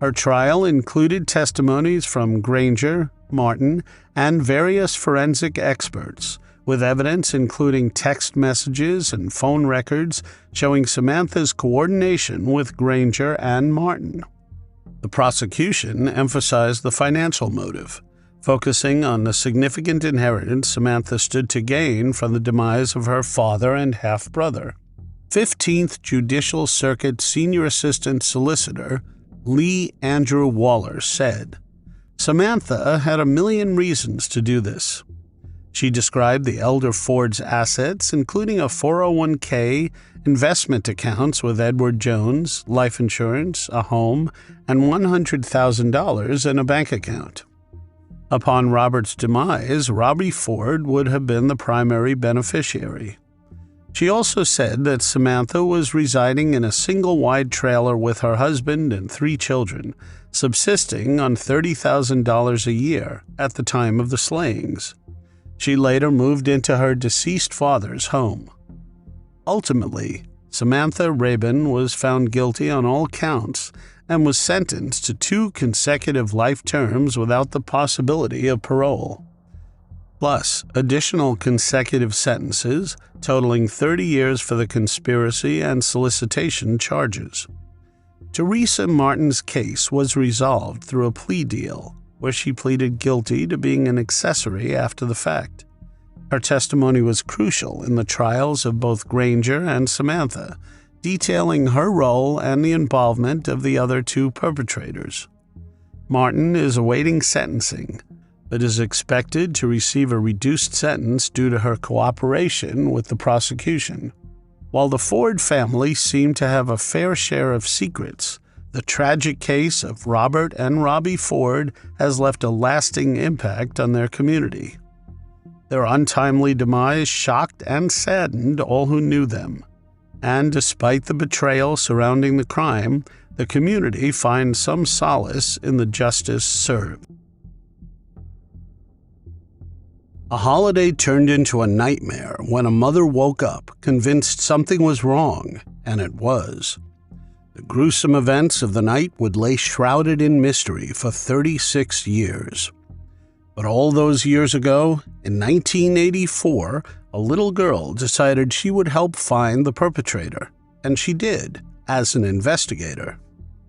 Her trial included testimonies from Granger, Martin, and various forensic experts, with evidence including text messages and phone records showing Samantha's coordination with Granger and Martin. The prosecution emphasized the financial motive, focusing on the significant inheritance Samantha stood to gain from the demise of her father and half-brother. 15th Judicial Circuit Senior Assistant Solicitor Lee Andrew Waller said, "Samantha had a million reasons to do this." She described the elder Ford's assets, including a 401k, investment accounts with Edward Jones, life insurance, a home, and $100,000 in a bank account. Upon Robert's demise, Robbie Ford would have been the primary beneficiary. She also said that Samantha was residing in a single-wide trailer with her husband and 3 children, subsisting on $30,000 a year at the time of the slayings. She later moved into her deceased father's home. Ultimately, Samantha Rabin was found guilty on all counts and was sentenced to 2 consecutive life terms without the possibility of parole, plus additional consecutive sentences totaling 30 years for the conspiracy and solicitation charges. Teresa Martin's case was resolved through a plea deal, where she pleaded guilty to being an accessory after the fact. Her testimony was crucial in the trials of both Granger and Samantha, detailing her role and the involvement of the other 2 perpetrators. Martin is awaiting sentencing, but is expected to receive a reduced sentence due to her cooperation with the prosecution. While the Ford family seemed to have a fair share of secrets, the tragic case of Robert and Robbie Ford has left a lasting impact on their community. Their untimely demise shocked and saddened all who knew them, and despite the betrayal surrounding the crime, the community finds some solace in the justice served. A holiday turned into a nightmare when a mother woke up convinced something was wrong, and it was. The gruesome events of the night would lay shrouded in mystery for 36 years. But all those years ago, in 1984, a little girl decided she would help find the perpetrator, and she did, as an investigator.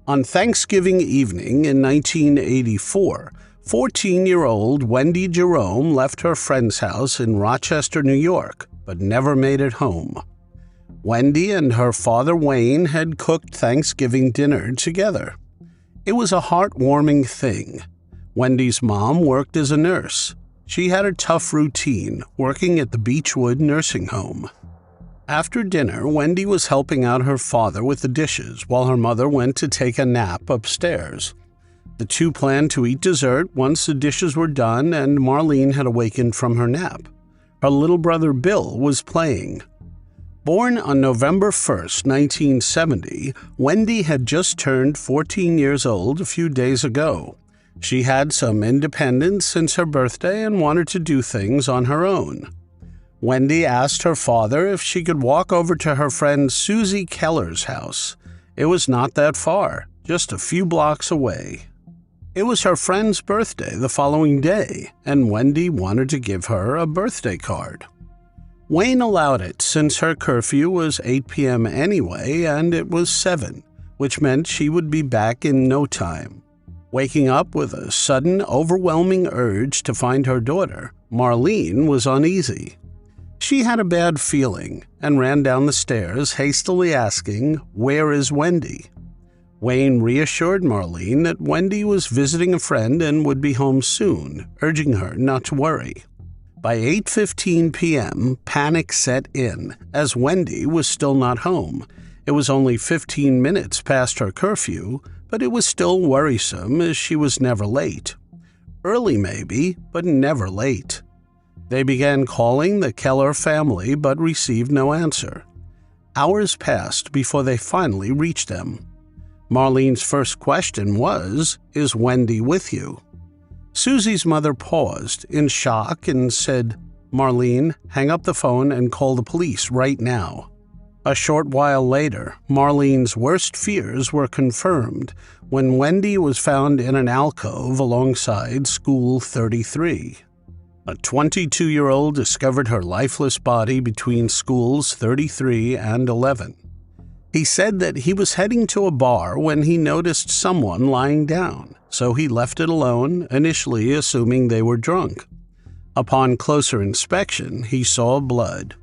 On Thanksgiving evening in 1984, 14-year-old Wendy Jerome left her friend's house in Rochester, New York, but never made it home. Wendy and her father Wayne had cooked Thanksgiving dinner together. It was a heartwarming thing. Wendy's mom worked as a nurse. She had a tough routine, working at the Beechwood nursing home. After dinner, Wendy was helping out her father with the dishes while her mother went to take a nap upstairs. The 2 planned to eat dessert once the dishes were done and Marlene had awakened from her nap. Her little brother Bill was playing. Born on November 1st, 1970, Wendy had just turned 14 years old a few days ago. She had some independence since her birthday and wanted to do things on her own. Wendy asked her father if she could walk over to her friend Susie Keller's house, It was not that far, just a few blocks away. It was her friend's birthday the following day, and Wendy wanted to give her a birthday card. Wayne allowed it since her curfew was 8 p.m. anyway, and it was 7, which meant she would be back in no time. Waking up with a sudden, overwhelming urge to find her daughter, Marlene was uneasy. She had a bad feeling and ran down the stairs, hastily asking, "Where is Wendy?" Wayne reassured Marlene that Wendy was visiting a friend and would be home soon, urging her not to worry. By 8:15 p.m., panic set in, as Wendy was still not home. It was only 15 minutes past her curfew, but it was still worrisome as she was never late. Early maybe, but never late. They began calling the Keller family but received no answer. Hours passed before they finally reached them. Marlene's first question was, "Is Wendy with you?" Susie's mother paused in shock and said, "Marlene, hang up the phone and call the police right now." A short while later, Marlene's worst fears were confirmed when Wendy was found in an alcove alongside School 33. A 22-year-old discovered her lifeless body between schools 33 and 11. He said that he was heading to a bar when he noticed someone lying down, so he left it alone, initially assuming they were drunk. Upon closer inspection, he saw blood.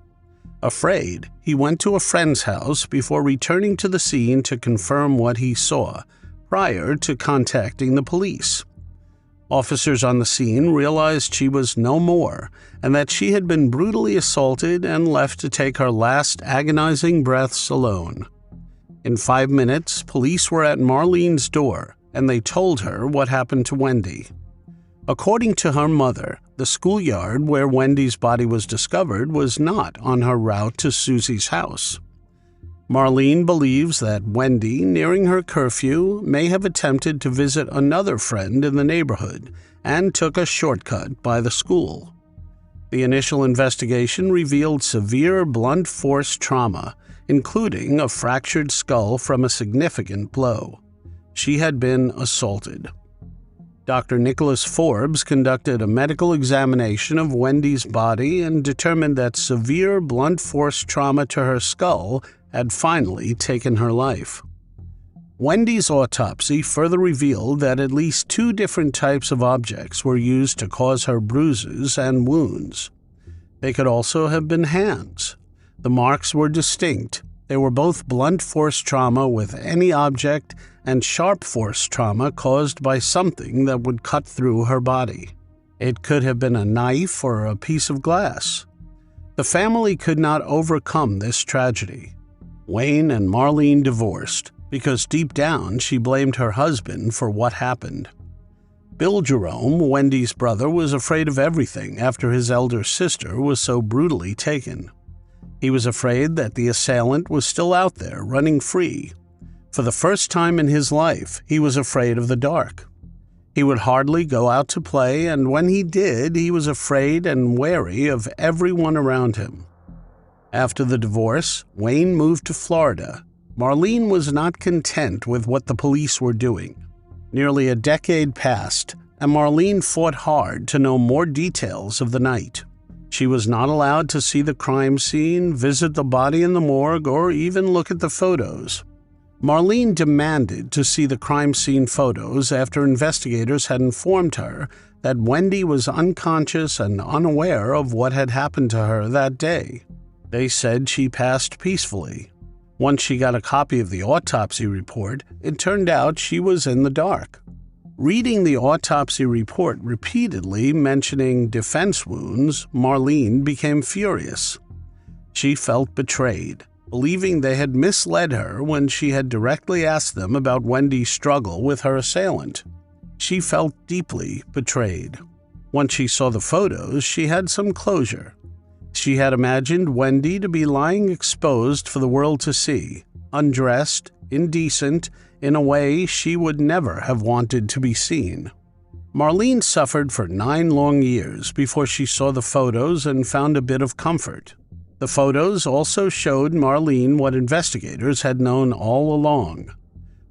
Afraid, he went to a friend's house before returning to the scene to confirm what he saw, prior to contacting the police. Officers on the scene realized she was no more and that she had been brutally assaulted and left to take her last agonizing breaths alone. In 5 minutes, police were at Marlene's door, and they told her what happened to Wendy. According to her mother, the schoolyard where Wendy's body was discovered was not on her route to Susie's house. Marlene believes that Wendy, nearing her curfew, may have attempted to visit another friend in the neighborhood and took a shortcut by the school. The initial investigation revealed severe blunt force trauma, including a fractured skull from a significant blow. She had been assaulted. Dr. Nicholas Forbes conducted a medical examination of Wendy's body and determined that severe blunt force trauma to her skull had finally taken her life. Wendy's autopsy further revealed that at least 2 different types of objects were used to cause her bruises and wounds. They could also have been hands. The marks were distinct. They were both blunt force trauma with any object and sharp force trauma caused by something that would cut through her body. It could have been a knife or a piece of glass. The family could not overcome this tragedy. Wayne and Marlene divorced because deep down she blamed her husband for what happened. Bill Jerome, Wendy's brother, was afraid of everything after his elder sister was so brutally taken. He was afraid that the assailant was still out there, running free. For the first time in his life, he was afraid of the dark. He would hardly go out to play, and when he did, he was afraid and wary of everyone around him. After the divorce, Wayne moved to Florida. Marlene was not content with what the police were doing. Nearly a decade passed, and Marlene fought hard to know more details of the night. She was not allowed to see the crime scene, visit the body in the morgue, or even look at the photos. Marlene demanded to see the crime scene photos after investigators had informed her that Wendy was unconscious and unaware of what had happened to her that day. They said she passed peacefully. Once she got a copy of the autopsy report, it turned out she was in the dark. Reading the autopsy report repeatedly mentioning defense wounds, Marlene became furious. She felt betrayed, believing they had misled her when she had directly asked them about Wendy's struggle with her assailant. She felt deeply betrayed. Once she saw the photos, she had some closure. She had imagined Wendy to be lying exposed for the world to see, undressed, indecent, in a way she would never have wanted to be seen. Marlene suffered for 9 long years before she saw the photos and found a bit of comfort. The photos also showed Marlene what investigators had known all along.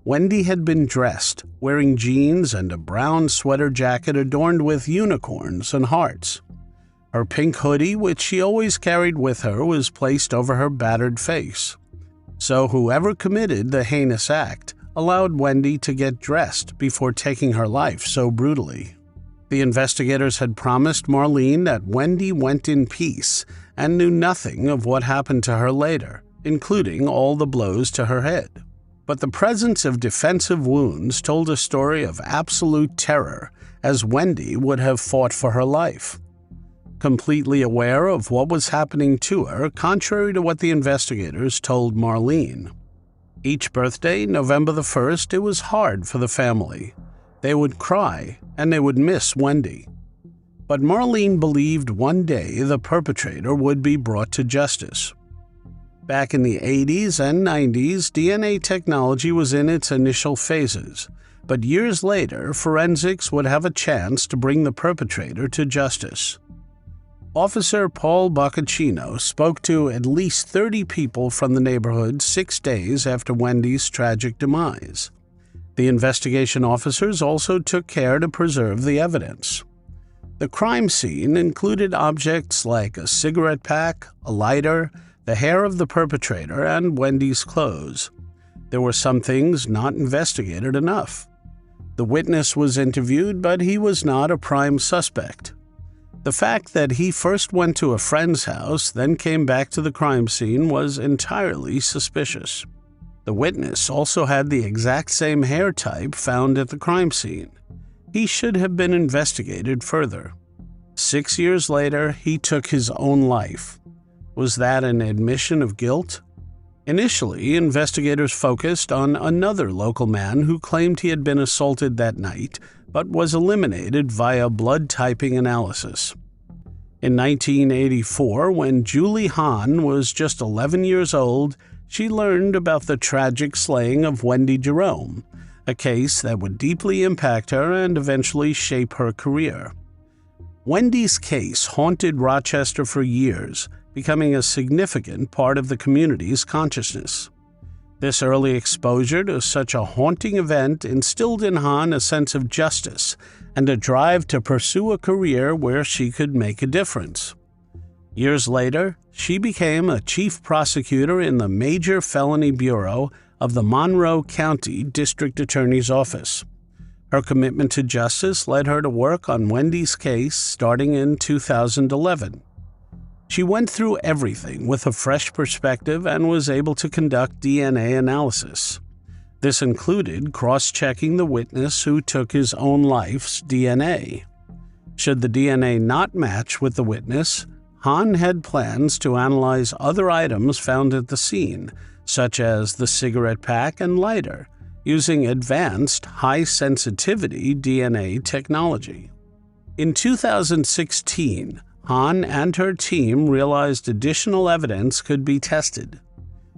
Wendy had been dressed, wearing jeans and a brown sweater jacket adorned with unicorns and hearts. Her pink hoodie, which she always carried with her, was placed over her battered face. So whoever committed the heinous act allowed Wendy to get dressed before taking her life so brutally. The investigators had promised Marlene that Wendy went in peace and knew nothing of what happened to her later, including all the blows to her head. But the presence of defensive wounds told a story of absolute terror, as Wendy would have fought for her life. Completely aware of what was happening to her, contrary to what the investigators told Marlene. Each birthday, November the 1st, it was hard for the family. They would cry, and they would miss Wendy. But Marlene believed one day the perpetrator would be brought to justice. Back in the 80s and 90s, DNA technology was in its initial phases, but years later, forensics would have a chance to bring the perpetrator to justice. Officer Paul Boccaccino spoke to at least 30 people from the neighborhood 6 days after Wendy's tragic demise. The investigation officers also took care to preserve the evidence. The crime scene included objects like a cigarette pack, a lighter, the hair of the perpetrator, and Wendy's clothes. There were some things not investigated enough. The witness was interviewed, but he was not a prime suspect. The fact that he first went to a friend's house, then came back to the crime scene was entirely suspicious. The witness also had the exact same hair type found at the crime scene. He should have been investigated further. 6 years later, he took his own life. Was that an admission of guilt? Initially, investigators focused on another local man who claimed he had been assaulted that night, but was eliminated via blood typing analysis. In 1984, when Julie Hahn was just 11 years old, she learned about the tragic slaying of Wendy Jerome, a case that would deeply impact her and eventually shape her career. Wendy's case haunted Rochester for years, becoming a significant part of the community's consciousness. This early exposure to such a haunting event instilled in Hahn a sense of justice and a drive to pursue a career where she could make a difference. Years later, she became a chief prosecutor in the Major Felony Bureau of the Monroe County District Attorney's Office. Her commitment to justice led her to work on Wendy's case starting in 2011. She went through everything with a fresh perspective and was able to conduct DNA analysis. This included cross-checking the witness who took his own life's DNA. Should the DNA not match with the witness, Hahn had plans to analyze other items found at the scene, such as the cigarette pack and lighter, using advanced high-sensitivity DNA technology. In 2016, Hahn and her team realized additional evidence could be tested.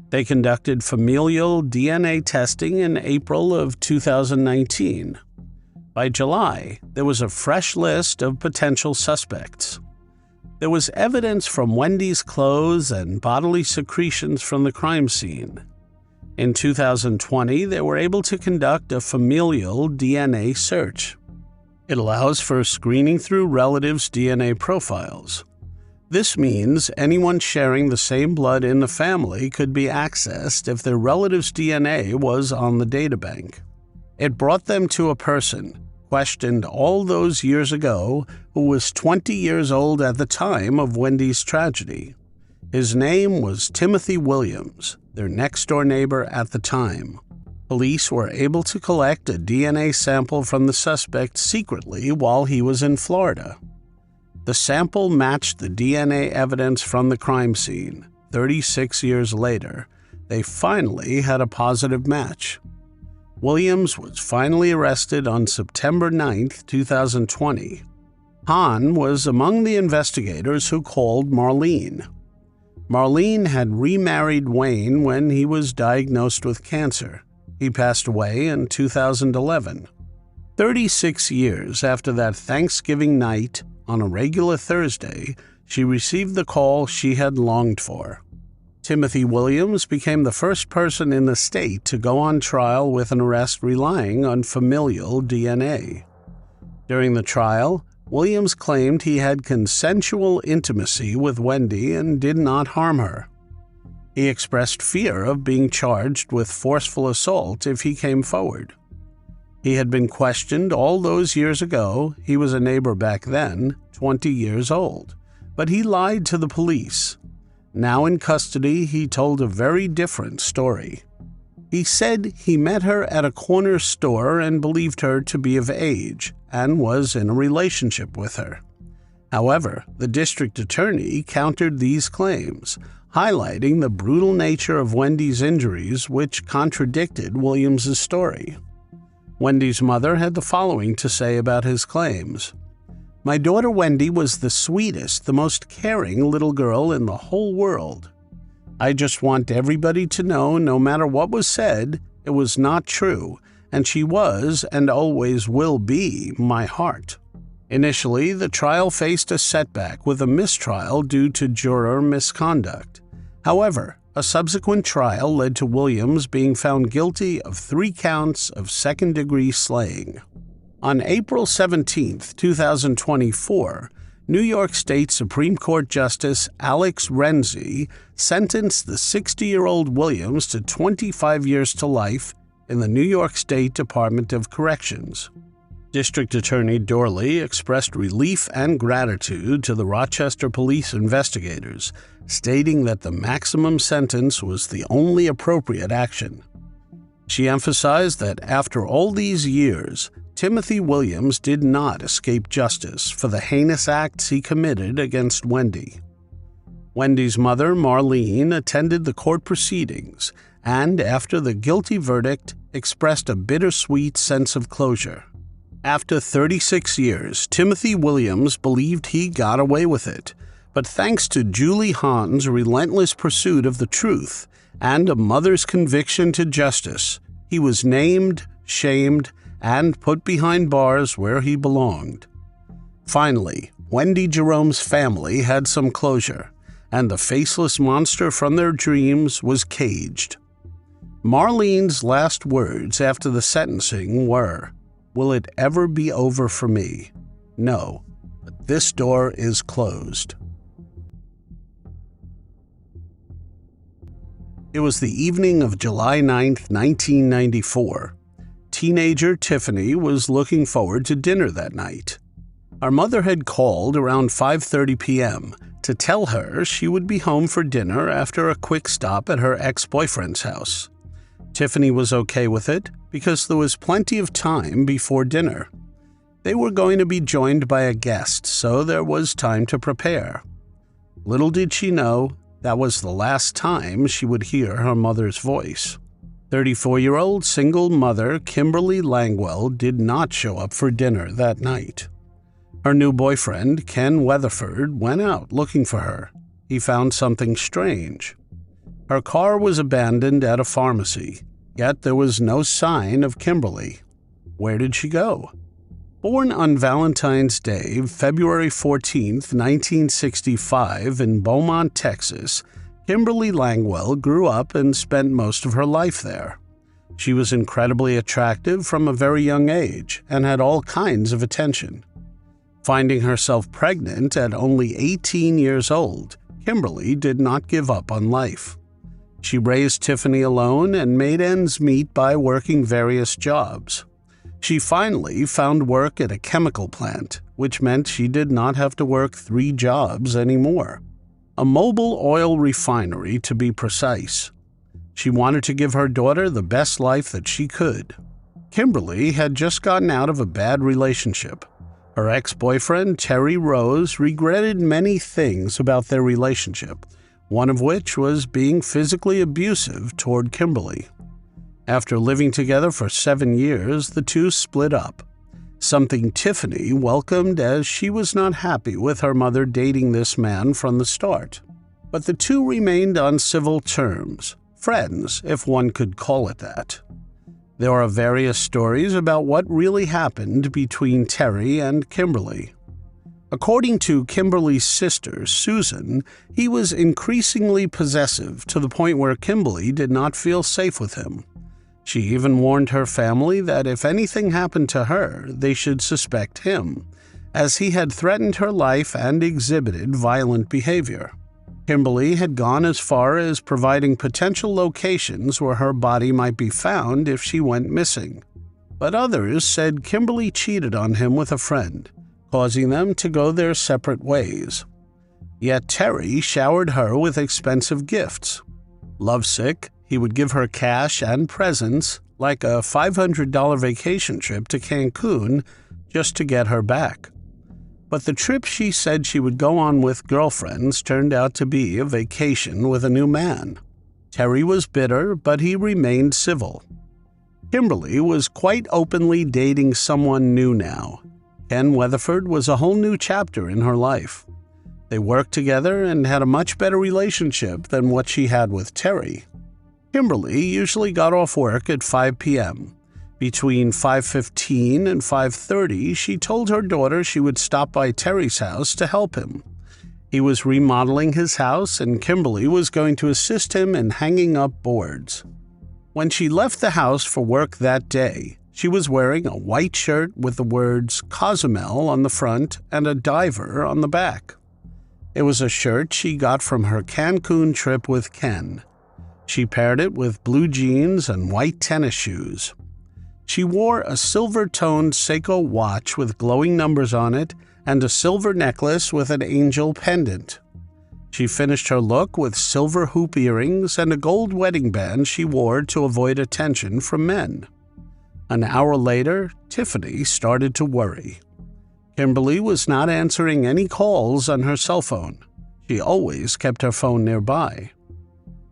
They conducted familial DNA testing in April of 2019. By July, there was a fresh list of potential suspects. There was evidence from Wendy's clothes and bodily secretions from the crime scene. In 2020, they were able to conduct a familial DNA search. It allows for screening through relatives' DNA profiles. This means anyone sharing the same blood in the family could be accessed if their relative's DNA was on the databank. It brought them to a person, questioned all those years ago, who was 20 years old at the time of Wendy's tragedy. His name was Timothy Williams, their next-door neighbor at the time. Police were able to collect a DNA sample from the suspect secretly while he was in Florida. The sample matched the DNA evidence from the crime scene. 36 years later, they finally had a positive match. Williams was finally arrested on September 9, 2020. Hahn was among the investigators who called Marlene. Marlene had remarried Wayne when he was diagnosed with cancer. He passed away in 2011. 36 years after that Thanksgiving night, on a regular Thursday, she received the call she had longed for. Timothy Williams became the first person in the state to go on trial with an arrest relying on familial DNA. During the trial, Williams claimed he had consensual intimacy with Wendy and did not harm her. He expressed fear of being charged with forceful assault if he came forward. He had been questioned all those years ago. He was a neighbor back then, 20 years old, but he lied to the police. Now in custody, he told a very different story. He said he met her at a corner store and believed her to be of age and was in a relationship with her. However, the district attorney countered these claims, highlighting the brutal nature of Wendy's injuries, which contradicted Williams's story. Wendy's mother had the following to say about his claims. "My daughter Wendy was the sweetest, the most caring little girl in the whole world. I just want everybody to know, no matter what was said, it was not true, and she was and always will be my heart." Initially, the trial faced a setback with a mistrial due to juror misconduct. However, a subsequent trial led to Williams being found guilty of 3 counts of second-degree slaying. On April 17, 2024, New York State Supreme Court Justice Alex Renzi sentenced the 60-year-old Williams to 25 years to life in the New York State Department of Corrections. District Attorney Dorley expressed relief and gratitude to the Rochester police investigators, stating that the maximum sentence was the only appropriate action. She emphasized that after all these years, Timothy Williams did not escape justice for the heinous acts he committed against Wendy. Wendy's mother, Marlene, attended the court proceedings and, after the guilty verdict, expressed a bittersweet sense of closure. After 36 years, Timothy Williams believed he got away with it, but thanks to Julie Hahn's relentless pursuit of the truth and a mother's conviction to justice, he was named, shamed, and put behind bars where he belonged. Finally, Wendy Jerome's family had some closure, and the faceless monster from their dreams was caged. Marlene's last words after the sentencing were, "Will it ever be over for me? No, but this door is closed." It was the evening of July 9, 1994. Teenager Tiffany was looking forward to dinner that night. Our mother had called around 5:30 p.m. to tell her she would be home for dinner after a quick stop at her ex-boyfriend's house. Tiffany was okay with it because there was plenty of time before dinner. They were going to be joined by a guest, so there was time to prepare. Little did she know, that was the last time she would hear her mother's voice. 34-year-old single mother Kimberly Langwell did not show up for dinner that night. Her new boyfriend, Ken Weatherford, went out looking for her. He found something strange. Her car was abandoned at a pharmacy, yet there was no sign of Kimberly. Where did she go? Born on Valentine's Day, February 14, 1965, in Beaumont, Texas, Kimberly Langwell grew up and spent most of her life there. She was incredibly attractive from a very young age and had all kinds of attention. Finding herself pregnant at only 18 years old, Kimberly did not give up on life. She raised Tiffany alone and made ends meet by working various jobs. She finally found work at a chemical plant, which meant she did not have to work 3 jobs anymore. A mobile oil refinery, to be precise. She wanted to give her daughter the best life that she could. Kimberly had just gotten out of a bad relationship. Her ex-boyfriend, Terry Rose, regretted many things about their relationship, one of which was being physically abusive toward Kimberly. After living together for 7 years, the two split up, something Tiffany welcomed as she was not happy with her mother dating this man from the start. But the two remained on civil terms, friends, if one could call it that. There are various stories about what really happened between Terry and Kimberly. According to Kimberly's sister, Susan, he was increasingly possessive to the point where Kimberly did not feel safe with him. She even warned her family that if anything happened to her, they should suspect him, as he had threatened her life and exhibited violent behavior. Kimberly had gone as far as providing potential locations where her body might be found if she went missing. But others said Kimberly cheated on him with a friend, causing them to go their separate ways. Yet Terry showered her with expensive gifts. Lovesick, he would give her cash and presents, like a $500 vacation trip to Cancun, just to get her back. But the trip she said she would go on with girlfriends turned out to be a vacation with a new man. Terry was bitter, but he remained civil. Kimberly was quite openly dating someone new now. Ken Weatherford was a whole new chapter in her life. They worked together and had a much better relationship than what she had with Terry. Kimberly usually got off work at 5 p.m. Between 5:15 and 5:30, she told her daughter she would stop by Terry's house to help him. He was remodeling his house, and Kimberly was going to assist him in hanging up boards. When she left the house for work that day, she was wearing a white shirt with the words Cozumel on the front and a diver on the back. It was a shirt she got from her Cancun trip with Ken. She paired it with blue jeans and white tennis shoes. She wore a silver-toned Seiko watch with glowing numbers on it and a silver necklace with an angel pendant. She finished her look with silver hoop earrings and a gold wedding band she wore to avoid attention from men. An hour later, Tiffany started to worry. Kimberly was not answering any calls on her cell phone. She always kept her phone nearby.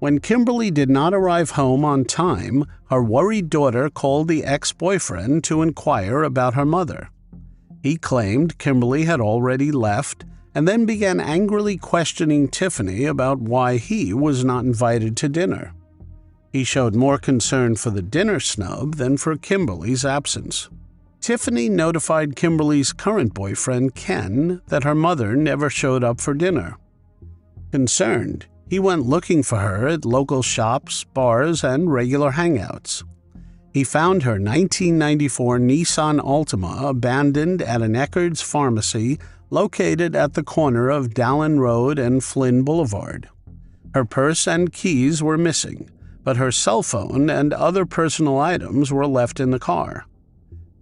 When Kimberly did not arrive home on time, her worried daughter called the ex-boyfriend to inquire about her mother. He claimed Kimberly had already left and then began angrily questioning Tiffany about why he was not invited to dinner. He showed more concern for the dinner snub than for Kimberly's absence. Tiffany notified Kimberly's current boyfriend, Ken, that her mother never showed up for dinner. Concerned, he went looking for her at local shops, bars, and regular hangouts. He found her 1994 Nissan Altima abandoned at an Eckerd's pharmacy located at the corner of Dallin Road and Flynn Boulevard. Her purse and keys were missing, but her cell phone and other personal items were left in the car.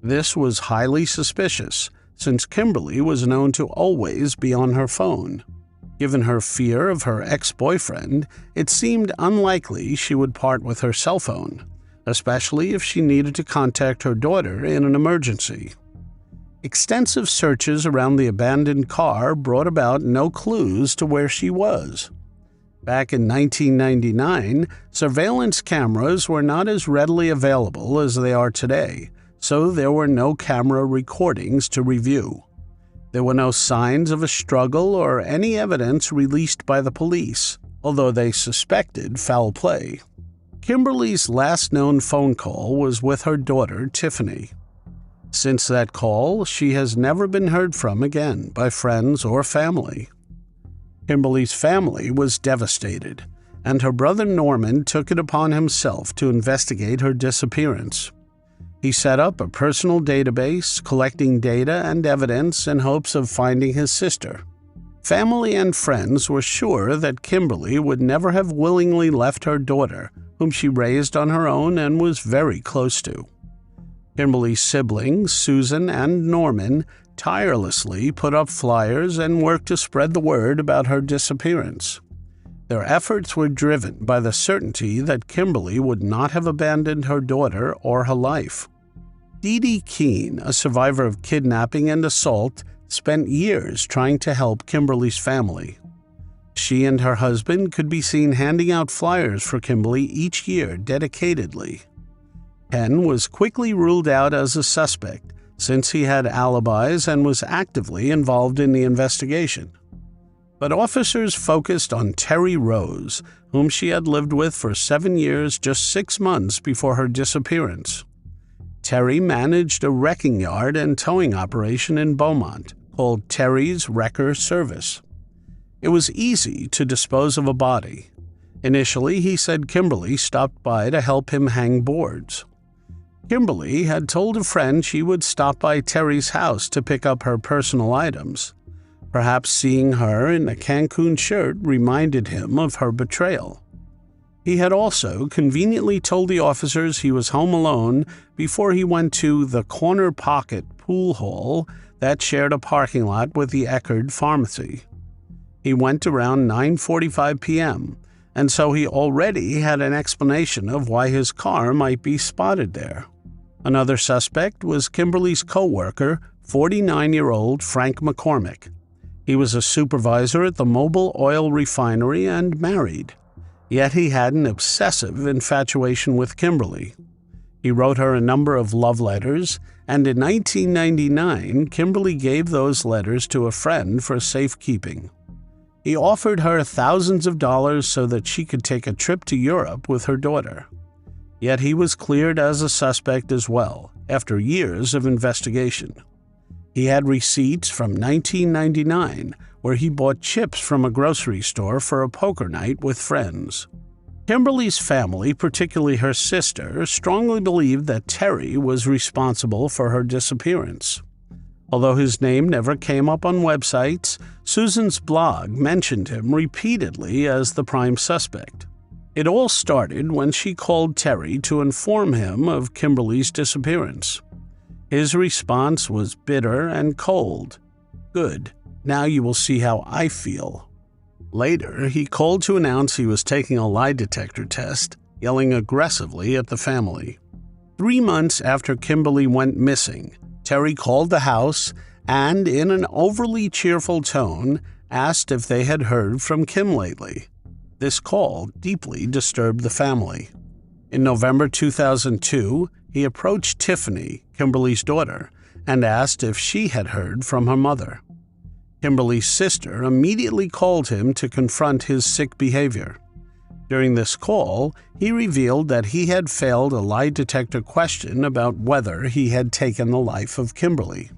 This was highly suspicious, since Kimberly was known to always be on her phone. Given her fear of her ex-boyfriend, it seemed unlikely she would part with her cell phone, especially if she needed to contact her daughter in an emergency. Extensive searches around the abandoned car brought about no clues to where she was. Back in 1999, surveillance cameras were not as readily available as they are today, so there were no camera recordings to review. There were no signs of a struggle or any evidence released by the police, although they suspected foul play. Kimberly's last known phone call was with her daughter, Tiffany. Since that call, she has never been heard from again by friends or family. Kimberly's family was devastated, and her brother Norman took it upon himself to investigate her disappearance. He set up a personal database, collecting data and evidence in hopes of finding his sister. Family and friends were sure that Kimberly would never have willingly left her daughter, whom she raised on her own and was very close to. Kimberly's siblings, Susan and Norman, tirelessly put up flyers and worked to spread the word about her disappearance. Their efforts were driven by the certainty that Kimberly would not have abandoned her daughter or her life. Dee Dee Keene, a survivor of kidnapping and assault, spent years trying to help Kimberly's family. She and her husband could be seen handing out flyers for Kimberly each year dedicatedly. Ken was quickly ruled out as a suspect since he had alibis and was actively involved in the investigation. But officers focused on Terry Rose, whom she had lived with for 7 years, just 6 months before her disappearance. Terry managed a wrecking yard and towing operation in Beaumont, called Terry's Wrecker Service. It was easy to dispose of a body. Initially, he said Kimberly stopped by to help him hang boards. Kimberly had told a friend she would stop by Terry's house to pick up her personal items. Perhaps seeing her in a Cancun shirt reminded him of her betrayal. He had also conveniently told the officers he was home alone before he went to the Corner Pocket pool hall that shared a parking lot with the Eckerd Pharmacy. He went around 9:45 p.m., and so he already had an explanation of why his car might be spotted there. Another suspect was Kimberly's co-worker, 49-year-old Frank McCormick. He was a supervisor at the Mobil Oil Refinery and married. Yet he had an obsessive infatuation with Kimberly. He wrote her a number of love letters, and in 1999, Kimberly gave those letters to a friend for safekeeping. He offered her thousands of dollars so that she could take a trip to Europe with her daughter. Yet he was cleared as a suspect as well, after years of investigation. He had receipts from 1999, where he bought chips from a grocery store for a poker night with friends. Kimberly's family, particularly her sister, strongly believed that Terry was responsible for her disappearance. Although his name never came up on websites, Susan's blog mentioned him repeatedly as the prime suspect. It all started when she called Terry to inform him of Kimberly's disappearance. His response was bitter and cold. "Good. Now you will see how I feel." Later, he called to announce he was taking a lie detector test, yelling aggressively at the family. 3 months after Kimberly went missing, Terry called the house and, in an overly cheerful tone, asked if they had heard from Kim lately. This call deeply disturbed the family. In November 2002, he approached Tiffany, Kimberly's daughter, and asked if she had heard from her mother. Kimberly's sister immediately called him to confront his sick behavior. During this call, he revealed that he had failed a lie detector question about whether he had taken the life of Kimberly.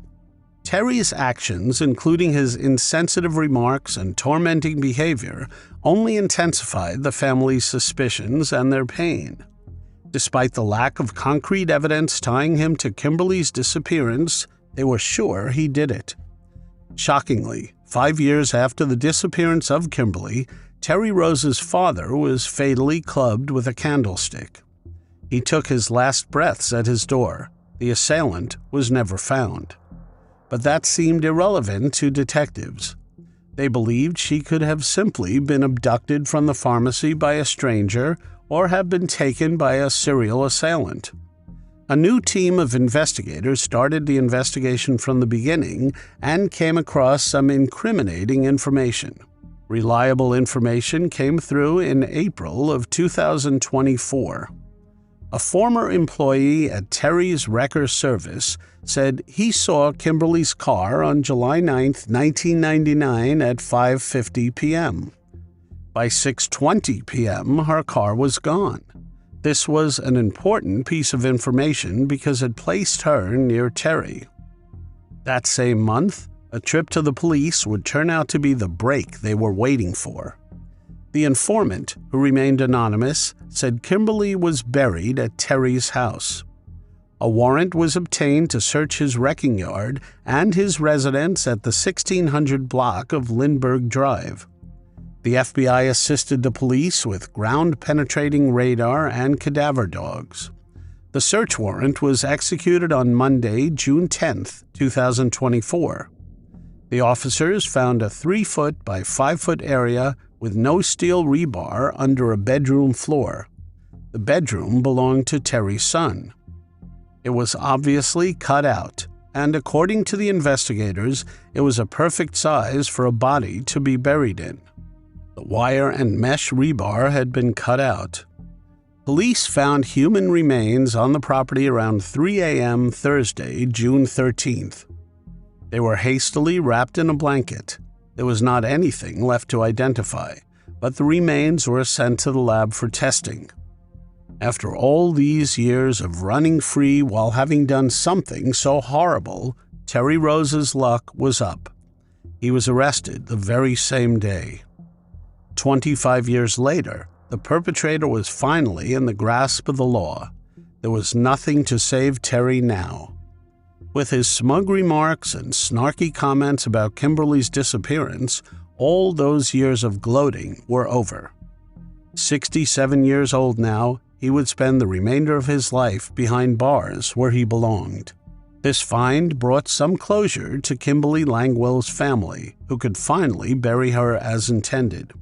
Terry's actions, including his insensitive remarks and tormenting behavior, only intensified the family's suspicions and their pain. Despite the lack of concrete evidence tying him to Kimberly's disappearance, they were sure he did it. Shockingly, 5 years after the disappearance of Kimberly, Terry Rose's father was fatally clubbed with a candlestick. He took his last breaths at his door. The assailant was never found. But that seemed irrelevant to detectives. They believed she could have simply been abducted from the pharmacy by a stranger or have been taken by a serial assailant. A new team of investigators started the investigation from the beginning and came across some incriminating information. Reliable information came through in April of 2024. A former employee at Terry's Wrecker Service said he saw Kimberly's car on July 9, 1999 at 5:50 p.m. By 6:20 p.m., her car was gone. This was an important piece of information because it placed her near Terry. That same month, a trip to the police would turn out to be the break they were waiting for. The informant, who remained anonymous, said Kimberly was buried at Terry's house. A warrant was obtained to search his wrecking yard and his residence at the 1600 block of Lindbergh Drive. The FBI assisted the police with ground-penetrating radar and cadaver dogs. The search warrant was executed on Monday, June 10, 2024. The officers found a 3-foot by 5-foot area with no steel rebar under a bedroom floor. The bedroom belonged to Terry's son. It was obviously cut out, and according to the investigators, it was a perfect size for a body to be buried in. The wire and mesh rebar had been cut out. Police found human remains on the property around 3 a.m. Thursday, June 13th. They were hastily wrapped in a blanket. There was not anything left to identify, but the remains were sent to the lab for testing. After all these years of running free while having done something so horrible, Terry Rose's luck was up. He was arrested the very same day. 25 years later, the perpetrator was finally in the grasp of the law. There was nothing to save Terry now. With his smug remarks and snarky comments about Kimberly's disappearance, all those years of gloating were over. 67 years old now, he would spend the remainder of his life behind bars where he belonged. This find brought some closure to Kimberly Langwell's family, who could finally bury her as intended.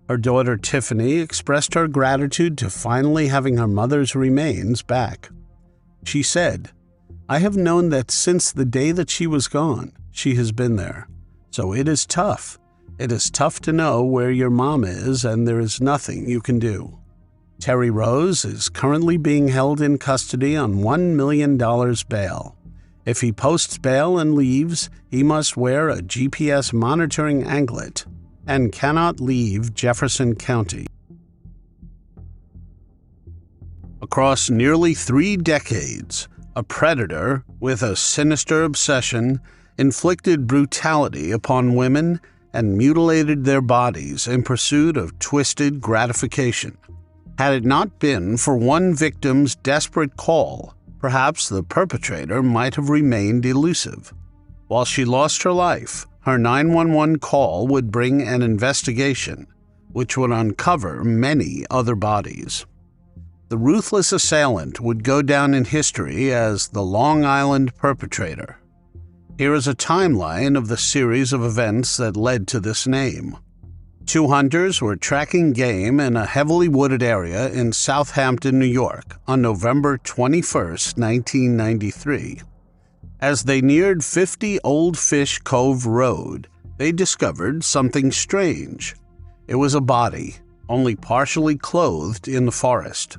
Her daughter Tiffany expressed her gratitude to finally having her mother's remains back. She said, "I have known that since the day that she was gone, she has been there. So it is tough. It is tough to know where your mom is, and there is nothing you can do." Terry Rose is currently being held in custody on $1 million bail. If he posts bail and leaves, he must wear a GPS monitoring anklet and cannot leave Jefferson County. Across nearly 3 decades, a predator with a sinister obsession inflicted brutality upon women and mutilated their bodies in pursuit of twisted gratification. Had it not been for one victim's desperate call, perhaps the perpetrator might have remained elusive. While she lost her life, her 911 call would bring an investigation, which would uncover many other bodies. The ruthless assailant would go down in history as the Long Island perpetrator. Here is a timeline of the series of events that led to this name. 2 hunters were tracking game in a heavily wooded area in Southampton, New York, on November 21, 1993. As they neared 50 Old Fish Cove Road, they discovered something strange. It was a body, only partially clothed in the forest.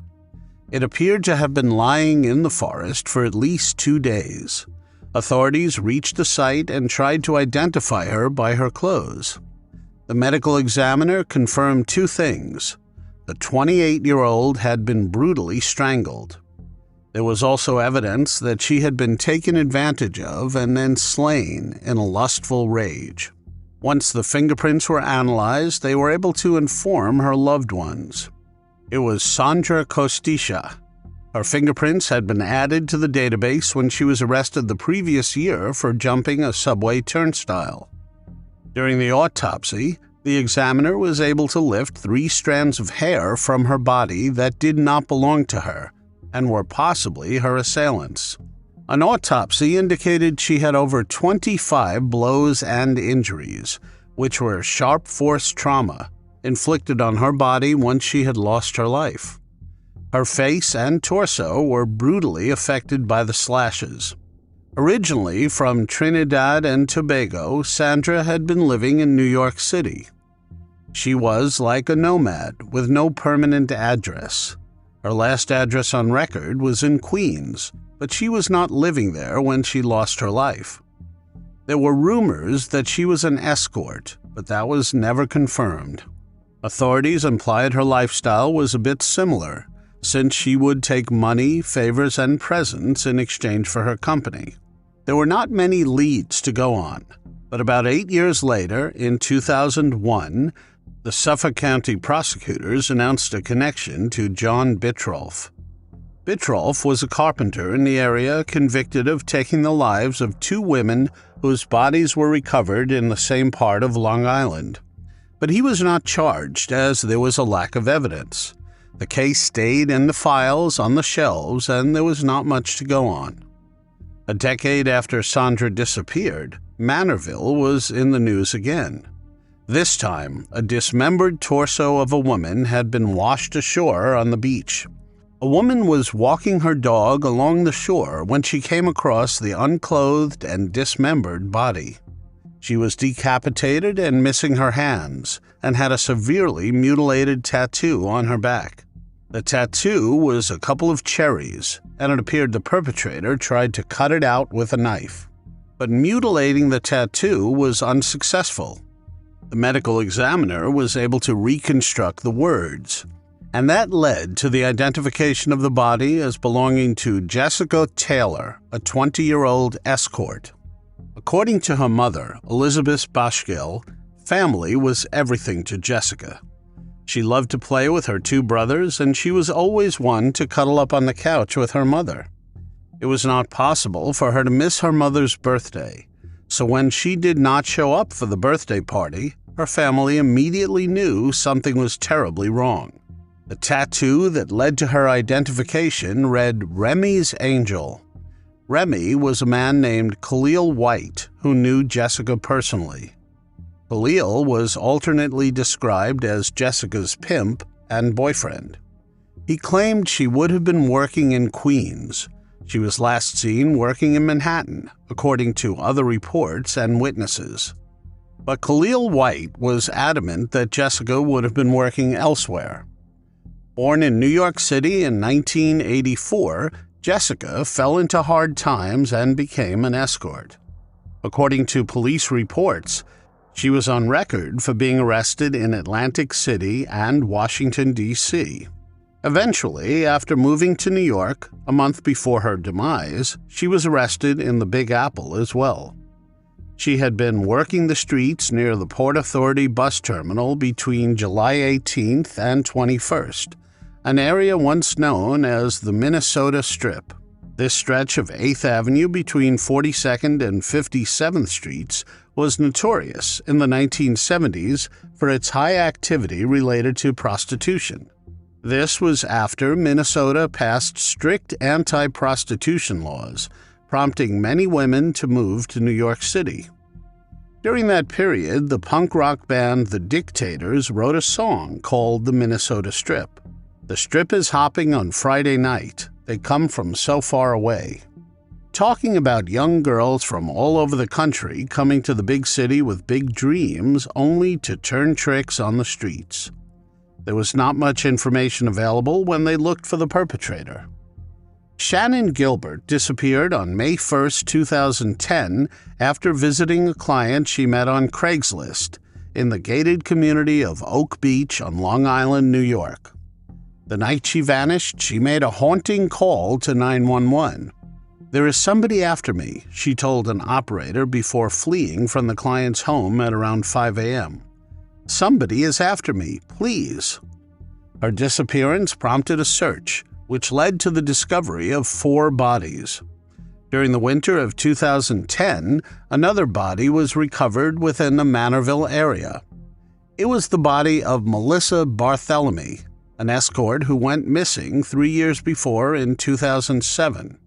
It appeared to have been lying in the forest for at least 2 days. Authorities reached the site and tried to identify her by her clothes. The medical examiner confirmed 2 things. The 28-year-old had been brutally strangled. There was also evidence that she had been taken advantage of and then slain in a lustful rage. Once the fingerprints were analyzed, they were able to inform her loved ones. It was Sandra Costisha. Her fingerprints had been added to the database when she was arrested the previous year for jumping a subway turnstile. During the autopsy, the examiner was able to lift 3 strands of hair from her body that did not belong to her and were possibly her assailants. An autopsy indicated she had over 25 blows and injuries, which were sharp force trauma inflicted on her body once she had lost her life. Her face and torso were brutally affected by the slashes. Originally from Trinidad and Tobago, Sandra had been living in New York City. She was like a nomad with no permanent address. Her last address on record was in Queens, but she was not living there when she lost her life. There were rumors that she was an escort, but that was never confirmed. Authorities implied her lifestyle was a bit similar, since she would take money, favors, and presents in exchange for her company. There were not many leads to go on, but about 8 years later, in 2001, the Suffolk County prosecutors announced a connection to John Bittrolff. Bittrolff was a carpenter in the area convicted of taking the lives of 2 women whose bodies were recovered in the same part of Long Island. But he was not charged as there was a lack of evidence. The case stayed in the files on the shelves and there was not much to go on. A decade after Sandra disappeared, Manorville was in the news again. This time, a dismembered torso of a woman had been washed ashore on the beach. A woman was walking her dog along the shore when she came across the unclothed and dismembered body. She was decapitated and missing her hands, and had a severely mutilated tattoo on her back. The tattoo was a couple of cherries, and it appeared the perpetrator tried to cut it out with a knife. But mutilating the tattoo was unsuccessful. The medical examiner was able to reconstruct the words, and that led to the identification of the body as belonging to Jessica Taylor, a 20-year-old escort. According to her mother, Elizabeth Boschgill, family was everything to Jessica. She loved to play with her two brothers, and she was always one to cuddle up on the couch with her mother. It was not possible for her to miss her mother's birthday, so when she did not show up for the birthday party, her family immediately knew something was terribly wrong. The tattoo that led to her identification read Remy's Angel. Remy was a man named Khalil White who knew Jessica personally. Khalil was alternately described as Jessica's pimp and boyfriend. He claimed she would have been working in Queens. She was last seen working in Manhattan, according to other reports and witnesses. But Khalil White was adamant that Jessica would have been working elsewhere. Born in New York City in 1984, Jessica fell into hard times and became an escort. According to police reports, she was on record for being arrested in Atlantic City and Washington, D.C. Eventually, after moving to New York, a month before her demise, she was arrested in the Big Apple as well. She had been working the streets near the Port Authority bus terminal between July 18th and 21st, an area once known as the Minnesota Strip. This stretch of 8th Avenue between 42nd and 57th Streets was notorious in the 1970s for its high activity related to prostitution. This was after Minnesota passed strict anti-prostitution laws, prompting many women to move to New York City. During that period, the punk rock band The Dictators wrote a song called The Minnesota Strip. The strip is hopping on Friday night. They come from so far away. Talking about young girls from all over the country coming to the big city with big dreams only to turn tricks on the streets. There was not much information available when they looked for the perpetrator. Shannon Gilbert disappeared on May 1, 2010, after visiting a client she met on Craigslist in the gated community of Oak Beach on Long Island, New York. The night she vanished, she made a haunting call to 911. "There is somebody after me," she told an operator before fleeing from the client's home at around 5 a.m. "Somebody is after me, please." Her disappearance prompted a search, which led to the discovery of 4 bodies. During the winter of 2010, another body was recovered within the Manorville area. It was the body of Melissa Barthélemy, an escort who went missing 3 years before in 2007.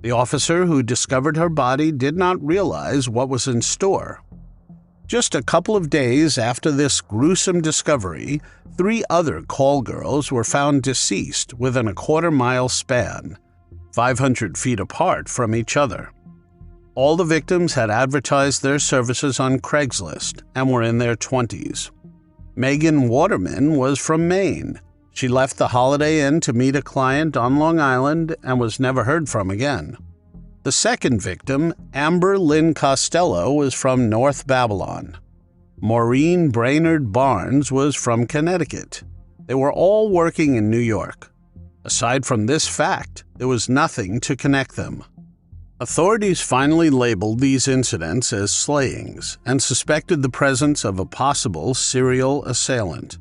The officer who discovered her body did not realize what was in store. Just a couple of days after this gruesome discovery, 3 other call girls were found deceased within a quarter-mile span, 500 feet apart from each other. All the victims had advertised their services on Craigslist and were in their 20s. Megan Waterman was from Maine. She left the Holiday Inn to meet a client on Long Island and was never heard from again. The second victim, Amber Lynn Costello, was from North Babylon. Maureen Brainerd Barnes was from Connecticut. They were all working in New York. Aside from this fact, there was nothing to connect them. Authorities finally labeled these incidents as slayings and suspected the presence of a possible serial assailant.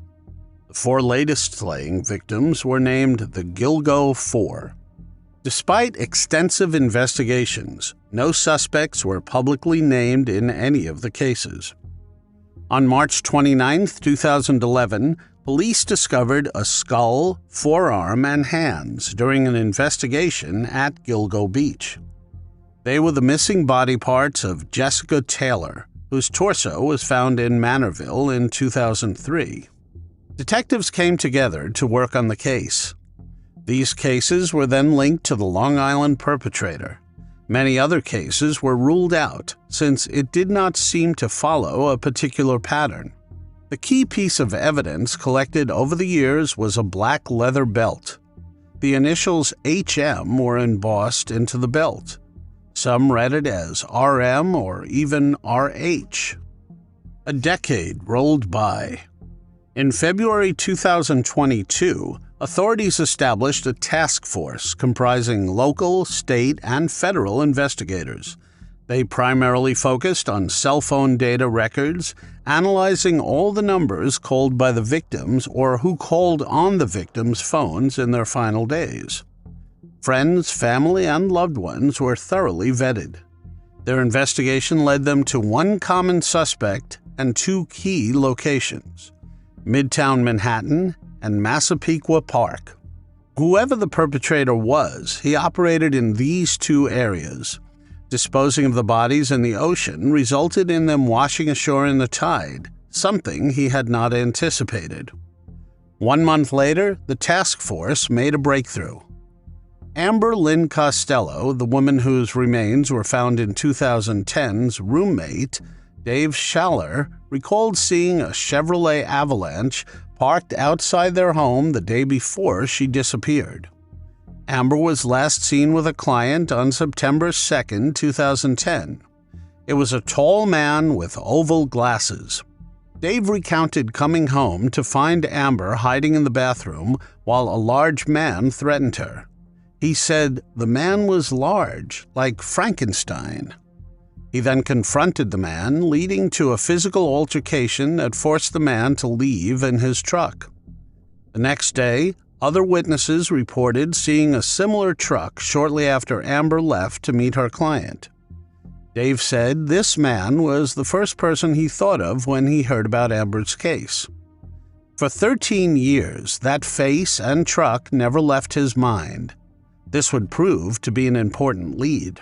The 4 latest slaying victims were named the Gilgo 4. Despite extensive investigations, no suspects were publicly named in any of the cases. On March 29, 2011, police discovered a skull, forearm, and hands during an investigation at Gilgo Beach. They were the missing body parts of Jessica Taylor, whose torso was found in Manorville in 2003. Detectives came together to work on the case. These cases were then linked to the Long Island perpetrator. Many other cases were ruled out since it did not seem to follow a particular pattern. The key piece of evidence collected over the years was a black leather belt. The initials HM were embossed into the belt. Some read it as RM or even RH. A decade rolled by. In February 2022, authorities established a task force comprising local, state, and federal investigators. They primarily focused on cell phone data records, analyzing all the numbers called by the victims or who called on the victims' phones in their final days. Friends, family, and loved ones were thoroughly vetted. Their investigation led them to one common suspect and two key locations: Midtown Manhattan and Massapequa Park. Whoever the perpetrator was, he operated in these two areas. Disposing of the bodies in the ocean resulted in them washing ashore in the tide, something he had not anticipated. 1 month later, the task force made a breakthrough. Amber Lynn Costello, the woman whose remains were found in 2010's roommate, Dave Schaller, recalled seeing a Chevrolet Avalanche parked outside their home the day before she disappeared. Amber was last seen with a client on September 2, 2010. It was a tall man with oval glasses. Dave recounted coming home to find Amber hiding in the bathroom while a large man threatened her. He said the man was large, like Frankenstein. He then confronted the man, leading to a physical altercation that forced the man to leave in his truck. The next day, other witnesses reported seeing a similar truck shortly after Amber left to meet her client. Dave said this man was the first person he thought of when he heard about Amber's case. For 13 years, that face and truck never left his mind. This would prove to be an important lead.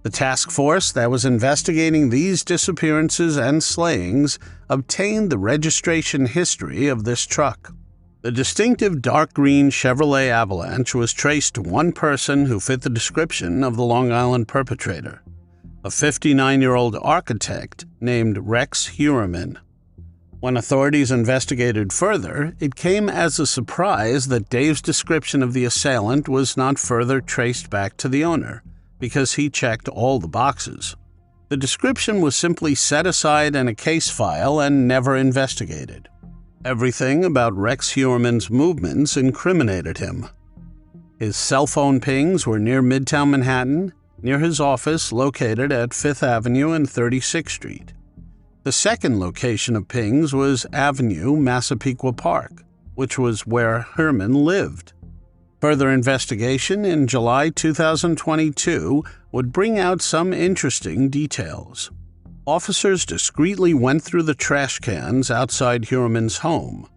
The task force that was investigating these disappearances and slayings obtained the registration history of this truck. The distinctive dark green Chevrolet Avalanche was traced to one person who fit the description of the Long Island perpetrator, a 59-year-old architect named Rex Heuermann. When authorities investigated further, it came as a surprise that Dave's description of the assailant was not further traced back to the owner, because he checked all the boxes. The description was simply set aside in a case file and never investigated. Everything about Rex Heuermann's movements incriminated him. His cell phone pings were near Midtown Manhattan, near his office located at 5th Avenue and 36th Street. The second location of pings was Avenue, Massapequa Park, which was where Herman lived. Further investigation in July 2022 would bring out some interesting details. Officers discreetly went through the trash cans outside Heuermann's home.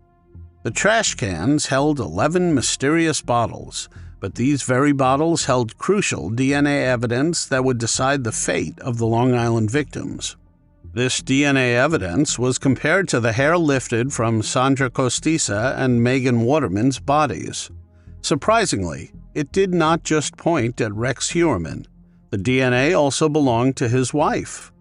The trash cans held 11 mysterious bottles, but these very bottles held crucial DNA evidence that would decide the fate of the Long Island victims. This DNA evidence was compared to the hair lifted from Sandra Costisa and Megan Waterman's bodies. Surprisingly, it did not just point at Rex Heuermann. The DNA also belonged to his wife.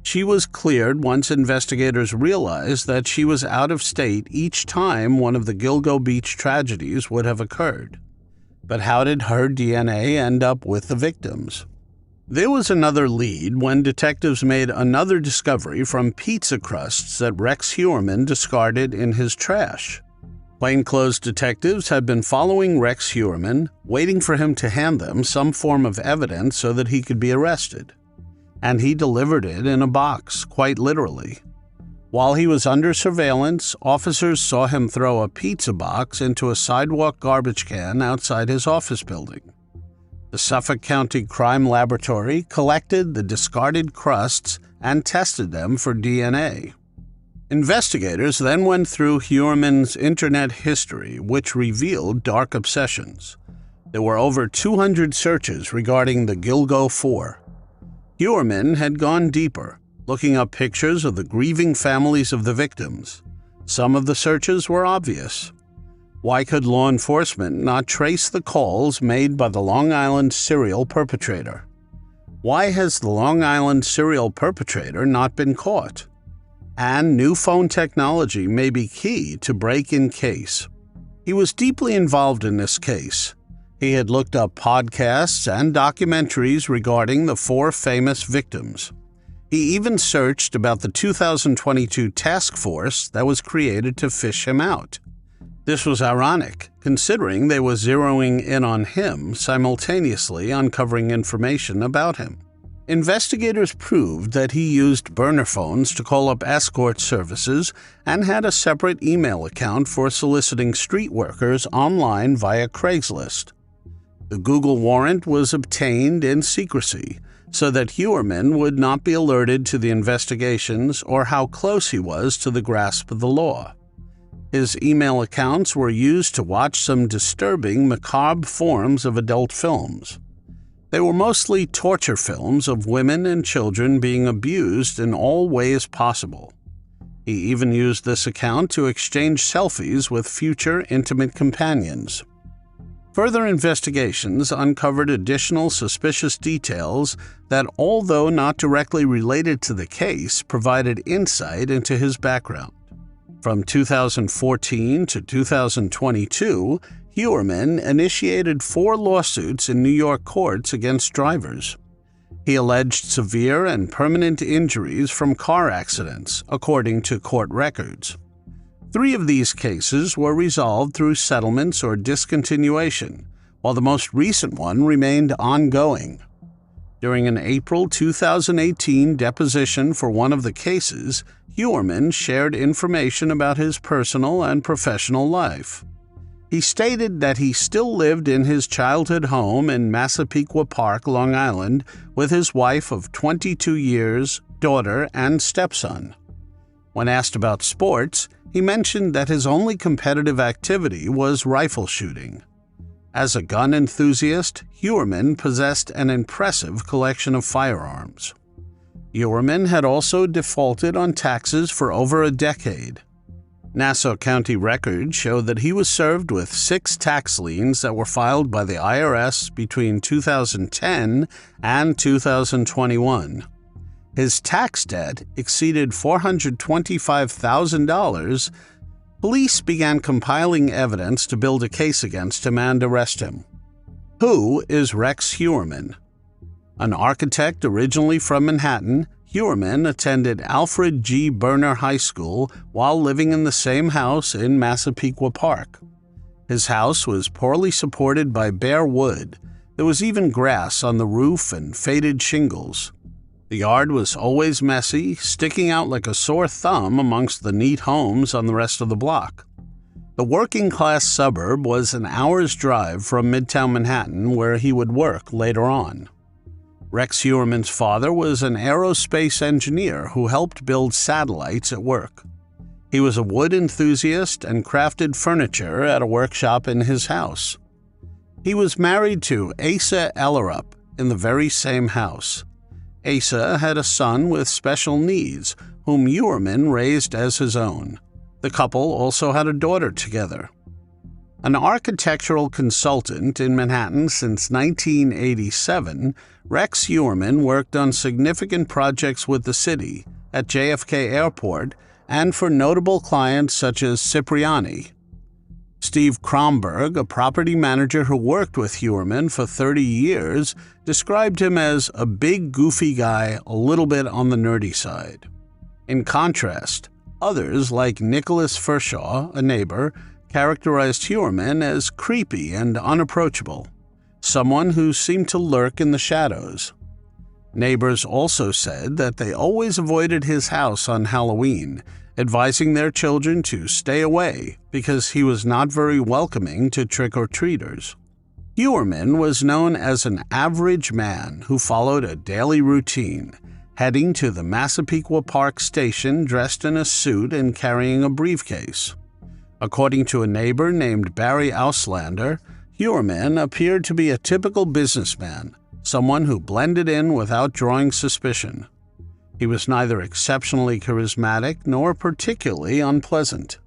She was cleared once investigators realized that she was out of state each time one of the Gilgo Beach tragedies would have occurred. But how did her DNA end up with the victims? There was another lead when detectives made another discovery from pizza crusts that Rex Heuermann discarded in his trash. Plainclothes detectives had been following Rex Heuermann, waiting for him to hand them some form of evidence so that he could be arrested. And he delivered it in a box, quite literally. While he was under surveillance, officers saw him throw a pizza box into a sidewalk garbage can outside his office building. The Suffolk County Crime Laboratory collected the discarded crusts and tested them for DNA. Investigators then went through Heuermann's internet history, which revealed dark obsessions. There were over 200 searches regarding the Gilgo Four. Heuermann had gone deeper, looking up pictures of the grieving families of the victims. Some of the searches were obvious. Why could law enforcement not trace the calls made by the Long Island serial perpetrator? Why has the Long Island serial perpetrator not been caught? And new phone technology may be key to break-in case. He was deeply involved in this case. He had looked up podcasts and documentaries regarding the four famous victims. He even searched about the 2022 task force that was created to fish him out. This was ironic, considering they were zeroing in on him, simultaneously uncovering information about him. Investigators proved that he used burner phones to call up escort services and had a separate email account for soliciting street workers online via Craigslist. The Google warrant was obtained in secrecy so that Hewerman would not be alerted to the investigations or how close he was to the grasp of the law. His email accounts were used to watch some disturbing, macabre forms of adult films. They were mostly torture films of women and children being abused in all ways possible. He even used this account to exchange selfies with future intimate companions. Further investigations uncovered additional suspicious details that, although not directly related to the case, provided insight into his background. From 2014 to 2022, Hewerman initiated 4 lawsuits in New York courts against drivers. He alleged severe and permanent injuries from car accidents, according to court records. 3 of these cases were resolved through settlements or discontinuation, while the most recent one remained ongoing. During an April 2018 deposition for one of the cases, Hewerman shared information about his personal and professional life. He stated that he still lived in his childhood home in Massapequa Park, Long Island, with his wife of 22 years, daughter, and stepson. When asked about sports, he mentioned that his only competitive activity was rifle shooting. As a gun enthusiast, Hewerman possessed an impressive collection of firearms. Hewerman had also defaulted on taxes for over a decade. Nassau County records show that he was served with 6 tax liens that were filed by the IRS between 2010 and 2021. His tax debt exceeded $425,000. Police began compiling evidence to build a case against him and arrest him. Who is Rex Hewerman? An architect originally from Manhattan, Hewerman attended Alfred G. Burner High School while living in the same house in Massapequa Park. His house was poorly supported by bare wood. There was even grass on the roof and faded shingles. The yard was always messy, sticking out like a sore thumb amongst the neat homes on the rest of the block. The working-class suburb was an hour's drive from Midtown Manhattan, where he would work later on. Rex Hewerman's father was an aerospace engineer who helped build satellites at work. He was a wood enthusiast and crafted furniture at a workshop in his house. He was married to Asa Ellerup in the very same house. Asa had a son with special needs, whom Hewerman raised as his own. The couple also had a daughter together. An architectural consultant in Manhattan since 1987, Rex Hewerman worked on significant projects with the city, at JFK Airport, and for notable clients such as Cipriani. Steve Kromberg, a property manager who worked with Hewerman for 30 years, described him as a big, goofy guy, a little bit on the nerdy side. In contrast, others like Nicholas Furshaw, a neighbor, characterized Hewerman as creepy and unapproachable, someone who seemed to lurk in the shadows. Neighbors also said that they always avoided his house on Halloween, advising their children to stay away because he was not very welcoming to trick-or-treaters. Hewerman was known as an average man who followed a daily routine, heading to the Massapequa Park station dressed in a suit and carrying a briefcase. According to a neighbor named Barry Auslander, Hewerman appeared to be a typical businessman, someone who blended in without drawing suspicion. He was neither exceptionally charismatic nor particularly unpleasant.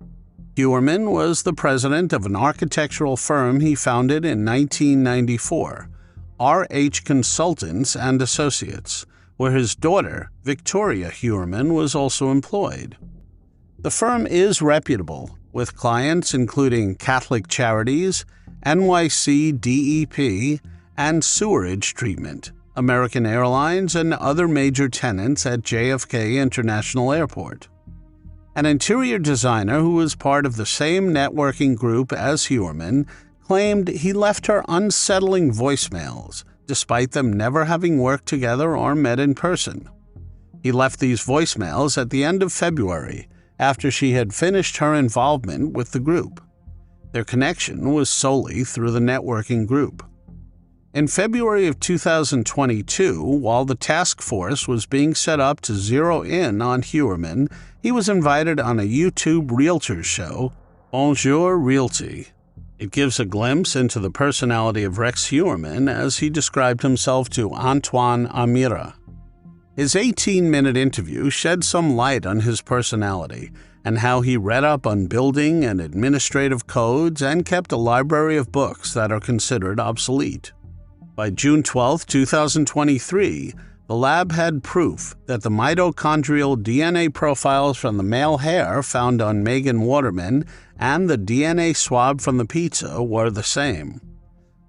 Hewerman was the president of an architectural firm he founded in 1994, R.H. Consultants and Associates, where his daughter, Victoria Hewerman, was also employed. The firm is reputable, with clients including Catholic Charities, NYC DEP, and Sewerage Treatment, American Airlines, and other major tenants at JFK International Airport. An interior designer who was part of the same networking group as Hewerman claimed he left her unsettling voicemails despite them never having worked together or met in person. He left these voicemails at the end of February, after she had finished her involvement with the group. Their connection was solely through the networking group. In February of 2022, while the task force was being set up to zero in on Hewerman, he was invited on a YouTube realtor show, Bonjour Realty. It gives a glimpse into the personality of Rex Hewerman as he described himself to Antoine Amira. His 18-minute interview shed some light on his personality and how he read up on building and administrative codes and kept a library of books that are considered obsolete. By June 12, 2023, the lab had proof that the mitochondrial DNA profiles from the male hair found on Megan Waterman and the DNA swab from the pizza were the same.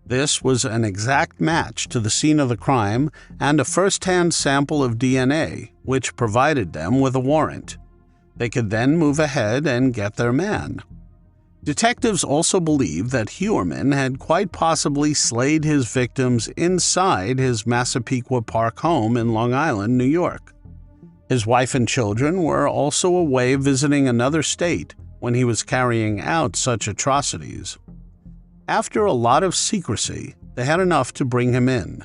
This was an exact match to the scene of the crime and a first-hand sample of DNA, which provided them with a warrant. They could then move ahead and get their man. Detectives also believe that Hewerman had quite possibly slayed his victims inside his Massapequa Park home in Long Island, New York. His wife and children were also away visiting another state when he was carrying out such atrocities. After a lot of secrecy, they had enough to bring him in.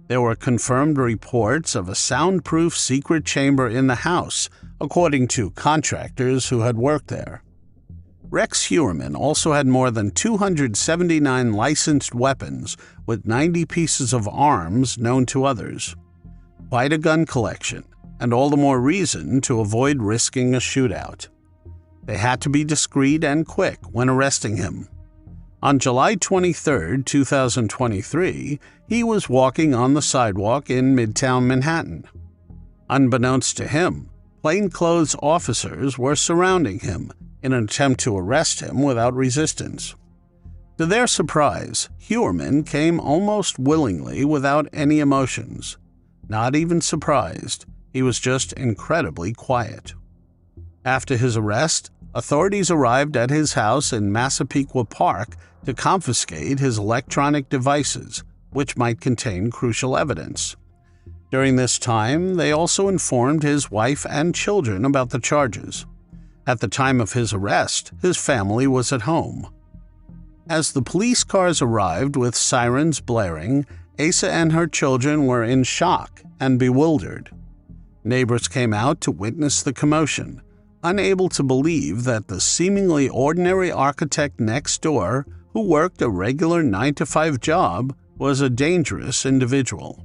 There were confirmed reports of a soundproof secret chamber in the house, according to contractors who had worked there. Rex Hewerman also had more than 279 licensed weapons, with 90 pieces of arms known to others. Quite a gun collection, and all the more reason to avoid risking a shootout. They had to be discreet and quick when arresting him. On July 23, 2023, he was walking on the sidewalk in Midtown Manhattan. Unbeknownst to him, plainclothes officers were surrounding him in an attempt to arrest him without resistance. To their surprise, Hewerman came almost willingly without any emotions. Not even surprised, he was just incredibly quiet. After his arrest, authorities arrived at his house in Massapequa Park to confiscate his electronic devices, which might contain crucial evidence. During this time, they also informed his wife and children about the charges. At the time of his arrest, his family was at home. As the police cars arrived with sirens blaring, Asa and her children were in shock and bewildered. Neighbors came out to witness the commotion, unable to believe that the seemingly ordinary architect next door, who worked a regular 9-to-5 job, was a dangerous individual.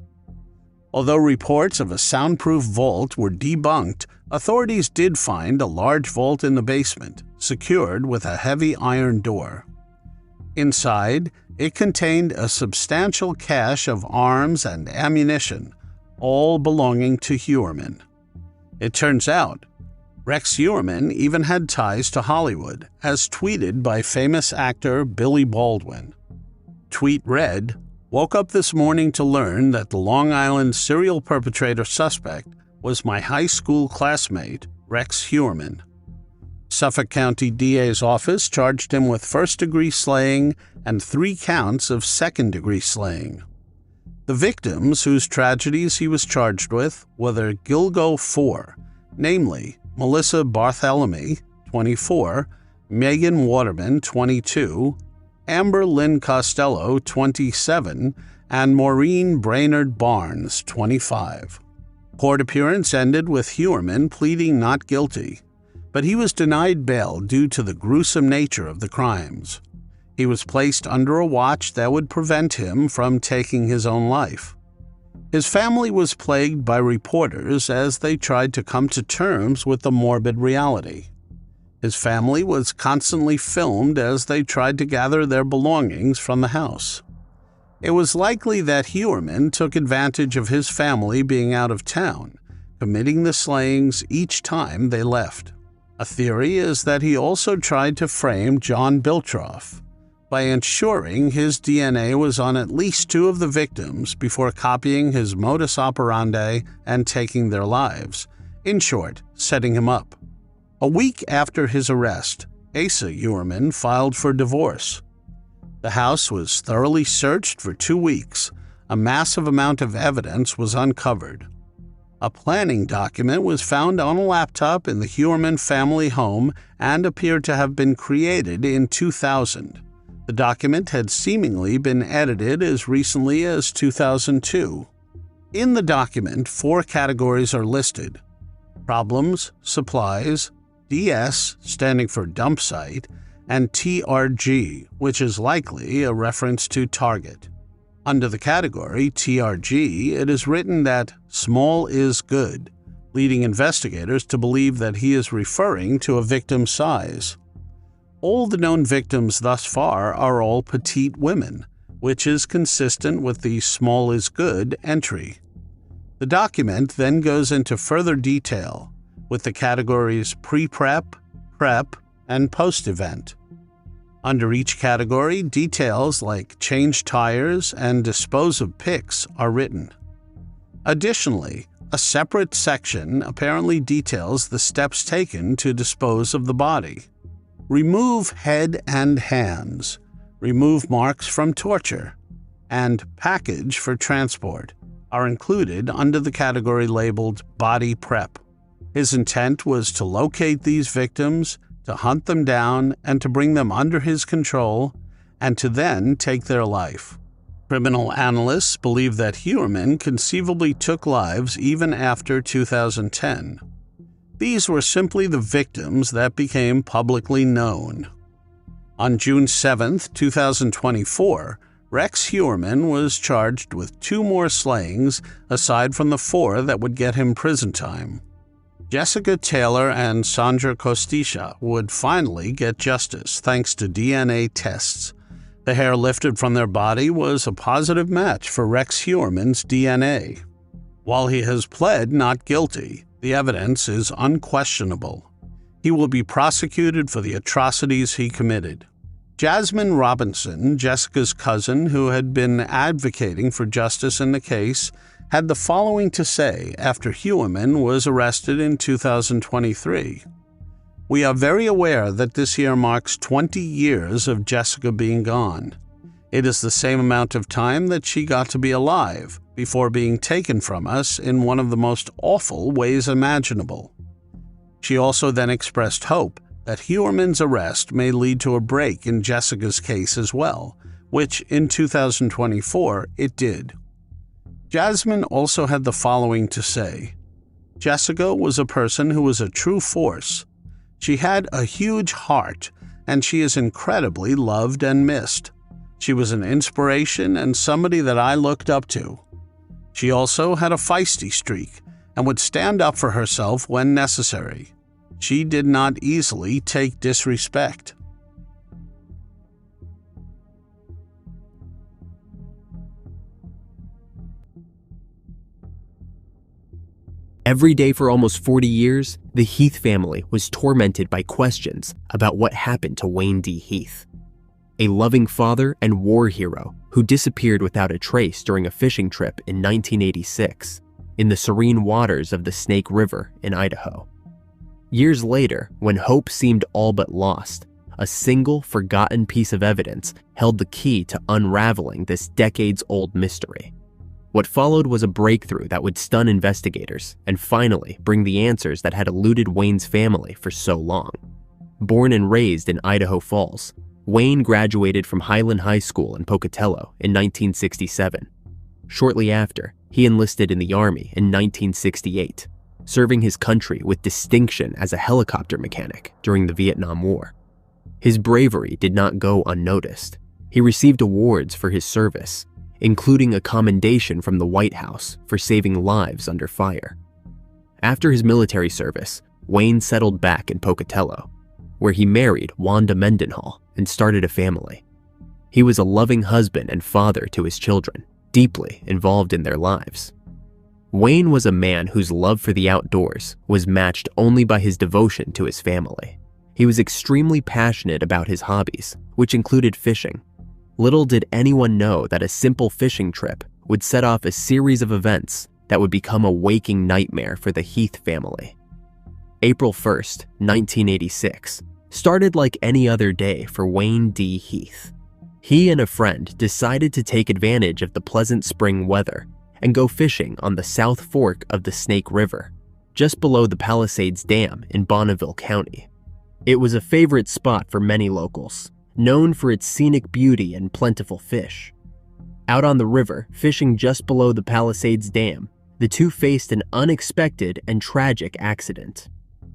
Although reports of a soundproof vault were debunked, authorities did find a large vault in the basement, secured with a heavy iron door. Inside, it contained a substantial cache of arms and ammunition, all belonging to Hewerman. It turns out, Rex Hewerman even had ties to Hollywood, as tweeted by famous actor Billy Baldwin. Tweet read, "Woke up this morning to learn that the Long Island serial perpetrator suspect was my high school classmate, Rex Hewerman." Suffolk County DA's office charged him with first-degree slaying and 3 counts of second-degree slaying. The victims whose tragedies he was charged with were the Gilgo Four, namely Melissa Bartholomew, 24, Megan Waterman, 22, Amber Lynn Costello, 27, and Maureen Brainerd Barnes, 25. Court appearance ended with Hewerman pleading not guilty, but he was denied bail due to the gruesome nature of the crimes. He was placed under a watch that would prevent him from taking his own life. His family was plagued by reporters as they tried to come to terms with the morbid reality. His family was constantly filmed as they tried to gather their belongings from the house. It was likely that Hewerman took advantage of his family being out of town, committing the slayings each time they left. A theory is that he also tried to frame John Biltroff by ensuring his DNA was on at least 2 of the victims before copying his modus operandi and taking their lives. In short, setting him up. A week after his arrest, Asa Hewerman filed for divorce. The house was thoroughly searched for 2 weeks a massive amount of evidence was uncovered. A planning document was found on a laptop in the Heurman family home and appeared to have been created in 2000. The document had seemingly been edited as recently as 2002. In the document, 4 categories are listed: problems, supplies, DS, standing for dump site, and TRG, which is likely a reference to target. Under the category TRG, it is written that small is good, leading investigators to believe that he is referring to a victim's size. All the known victims thus far are all petite women, which is consistent with the small is good entry. The document then goes into further detail, with the categories pre-prep, prep, and post-event. Under each category, details like change tires and dispose of pics are written. Additionally, a separate section apparently details the steps taken to dispose of the body. Remove head and hands, remove marks from torture, and package for transport are included under the category labeled body prep. His intent was to locate these victims, to hunt them down, and to bring them under his control, and to then take their life. Criminal analysts believe that Heurman conceivably took lives even after 2010. These were simply the victims that became publicly known. On June 7, 2024, Rex Heurman was charged with 2 more slayings aside from the 4 that would get him prison time. Jessica Taylor and Sandra Costisha would finally get justice thanks to DNA tests. The hair lifted from their body was a positive match for Rex Heurman's DNA. While he has pled not guilty, the evidence is unquestionable. He will be prosecuted for the atrocities he committed. Jasmine Robinson, Jessica's cousin who had been advocating for justice in the case, had the following to say after Heurman was arrested in 2023. "We are very aware that this year marks 20 years of Jessica being gone. It is the same amount of time that she got to be alive before being taken from us in one of the most awful ways imaginable." She also then expressed hope that Heurman's arrest may lead to a break in Jessica's case as well, which in 2024 it did. Jasmine also had the following to say: "Jessica was a person who was a true force. She had a huge heart, and she is incredibly loved and missed. She was an inspiration and somebody that I looked up to. She also had a feisty streak and would stand up for herself when necessary. She did not easily take disrespect." Every day for almost 40 years, the Heath family was tormented by questions about what happened to Wayne D. Heath, a loving father and war hero who disappeared without a trace during a fishing trip in 1986 in the serene waters of the Snake River in Idaho. Years later, when hope seemed all but lost, a single forgotten piece of evidence held the key to unraveling this decades-old mystery. What followed was a breakthrough that would stun investigators and finally bring the answers that had eluded Wayne's family for so long. Born and raised in Idaho Falls, Wayne graduated from Highland High School in Pocatello in 1967. Shortly after, he enlisted in the Army in 1968, serving his country with distinction as a helicopter mechanic during the Vietnam War. His bravery did not go unnoticed. He received awards for his service, including a commendation from the White House for saving lives under fire. After his military service, Wayne settled back in Pocatello, where he married Wanda Mendenhall and started a family. He was a loving husband and father to his children, deeply involved in their lives. Wayne was a man whose love for the outdoors was matched only by his devotion to his family. He was extremely passionate about his hobbies, which included fishing. Little did anyone know that a simple fishing trip would set off a series of events that would become a waking nightmare for the Heath family. April 1st, 1986, started like any other day for Wayne D. Heath. He and a friend decided to take advantage of the pleasant spring weather and go fishing on the South Fork of the Snake River, just below the Palisades Dam in Bonneville County. It was a favorite spot for many locals, known for its scenic beauty and plentiful fish. Out on the river, fishing just below the Palisades Dam, the two faced an unexpected and tragic accident.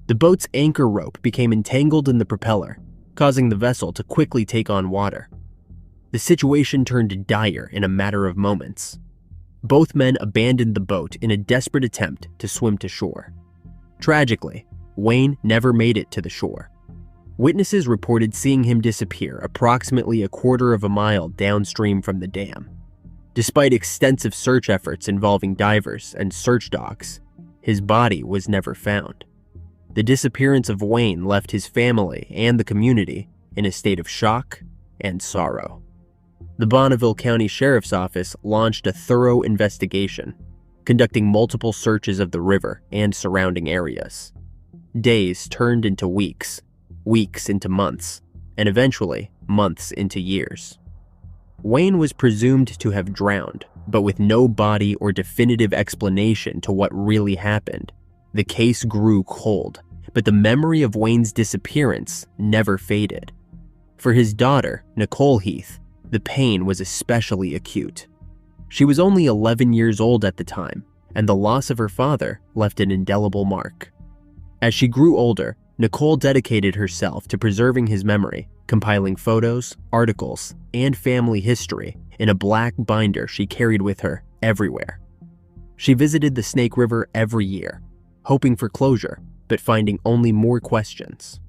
The boat's anchor rope became entangled in the propeller, causing the vessel to quickly take on water. The situation turned dire in a matter of moments. Both men abandoned the boat in a desperate attempt to swim to shore. Tragically, Wayne never made it to the shore. Witnesses reported seeing him disappear approximately a quarter of a mile downstream from the dam. Despite extensive search efforts involving divers and search dogs, his body was never found. The disappearance of Wayne left his family and the community in a state of shock and sorrow. The Bonneville County Sheriff's Office launched a thorough investigation, conducting multiple searches of the river and surrounding areas. Days turned into weeks, weeks into months, and eventually months into years. Wayne was presumed to have drowned, but with no body or definitive explanation to what really happened. The case grew cold, but the memory of Wayne's disappearance never faded. For his daughter, Nicole Heath, the pain was especially acute. She was only 11 years old at the time, and the loss of her father left an indelible mark. As she grew older, Nicole dedicated herself to preserving his memory, compiling photos, articles, and family history in a black binder she carried with her everywhere. She visited the Snake River every year, hoping for closure, but finding only more questions.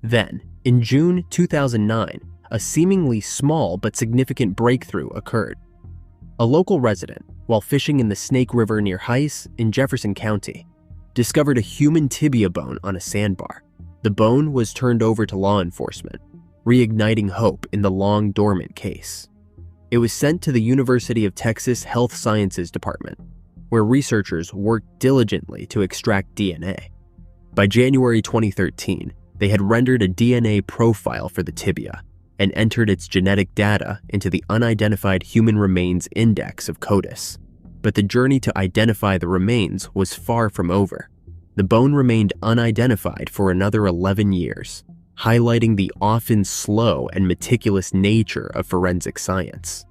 Then, in June 2009, a seemingly small but significant breakthrough occurred. A local resident, while fishing in the Snake River near Heiss in Jefferson County, discovered a human tibia bone on a sandbar. The bone was turned over to law enforcement, reigniting hope in the long-dormant case. It was sent to the University of Texas Health Sciences Department, where researchers worked diligently to extract DNA. By January 2013, they had rendered a DNA profile for the tibia and entered its genetic data into the Unidentified Human Remains Index of CODIS. But the journey to identify the remains was far from over. The bone remained unidentified for another 11 years, highlighting the often slow and meticulous nature of forensic science.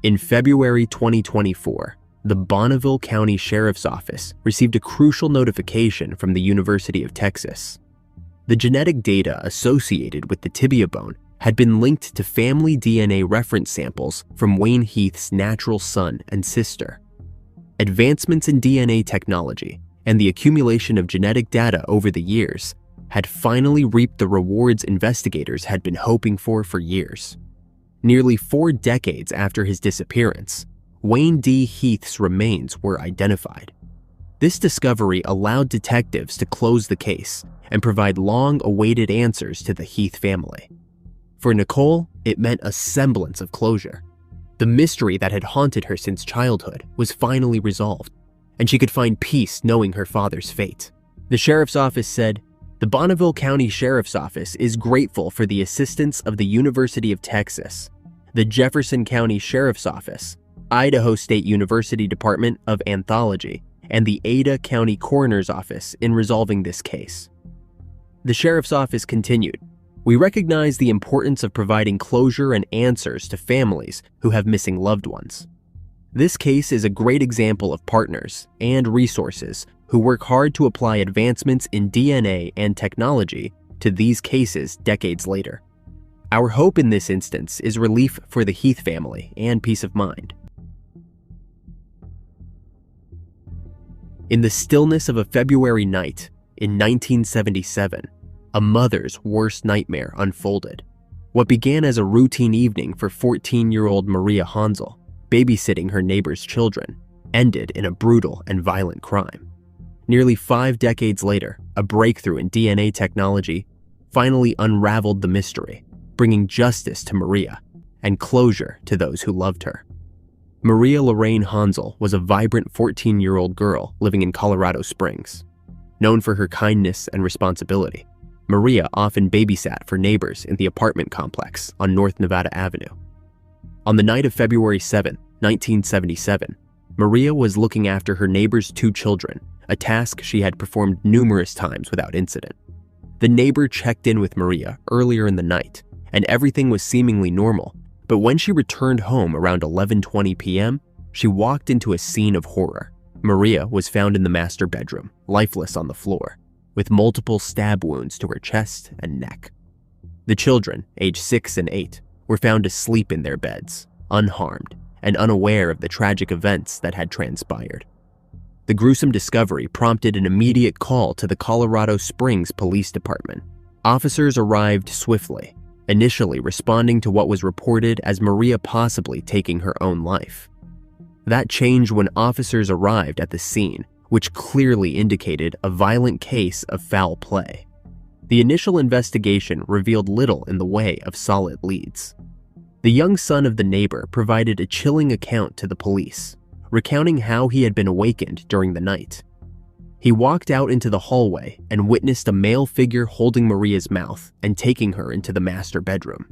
In February 2024, the Bonneville County Sheriff's Office received a crucial notification from the University of Texas. The genetic data associated with the tibia bone had been linked to family DNA reference samples from Wayne Heath's natural son and sister. Advancements in DNA technology and the accumulation of genetic data over the years had finally reaped the rewards investigators had been hoping for years. Nearly 4 decades after his disappearance, Wayne D. Heath's remains were identified. This discovery allowed detectives to close the case and provide long-awaited answers to the Heath family. For Nicole, it meant a semblance of closure. The mystery that had haunted her since childhood was finally resolved, and she could find peace knowing her father's fate. The sheriff's office said, "The Bonneville County Sheriff's Office is grateful for the assistance of the University of Texas, the Jefferson County Sheriff's Office, Idaho State University Department of Anthology, and the Ada County Coroner's Office in resolving this case." The sheriff's office continued, "We recognize the importance of providing closure and answers to families who have missing loved ones. This case is a great example of partners and resources who work hard to apply advancements in DNA and technology to these cases decades later. Our hope in this instance is relief for the Heath family and peace of mind." In the stillness of a February night in 1977, a mother's worst nightmare unfolded. What began as a routine evening for 14-year-old Maria Hansel, babysitting her neighbor's children, ended in a brutal and violent crime. Nearly 5 decades later, a breakthrough in DNA technology finally unraveled the mystery, bringing justice to Maria and closure to those who loved her. Maria Lorraine Hansel was a vibrant 14-year-old girl living in Colorado Springs. Known for her kindness and responsibility, Maria often babysat for neighbors in the apartment complex on North Nevada Avenue. On the night of February 7, 1977, Maria was looking after her neighbor's 2 children, a task she had performed numerous times without incident. The neighbor checked in with Maria earlier in the night, and everything was seemingly normal, but when she returned home around 11:20 p.m., she walked into a scene of horror. Maria was found in the master bedroom, lifeless on the floor, with multiple stab wounds to her chest and neck. The children, aged 6 and 8, were found asleep in their beds, unharmed and unaware of the tragic events that had transpired. The gruesome discovery prompted an immediate call to the Colorado Springs Police Department. Officers arrived swiftly, initially responding to what was reported as Maria possibly taking her own life. That changed when officers arrived at the scene, which clearly indicated a violent case of foul play. The initial investigation revealed little in the way of solid leads. The young son of the neighbor provided a chilling account to the police, recounting how he had been awakened during the night. He walked out into the hallway and witnessed a male figure holding Maria's mouth and taking her into the master bedroom.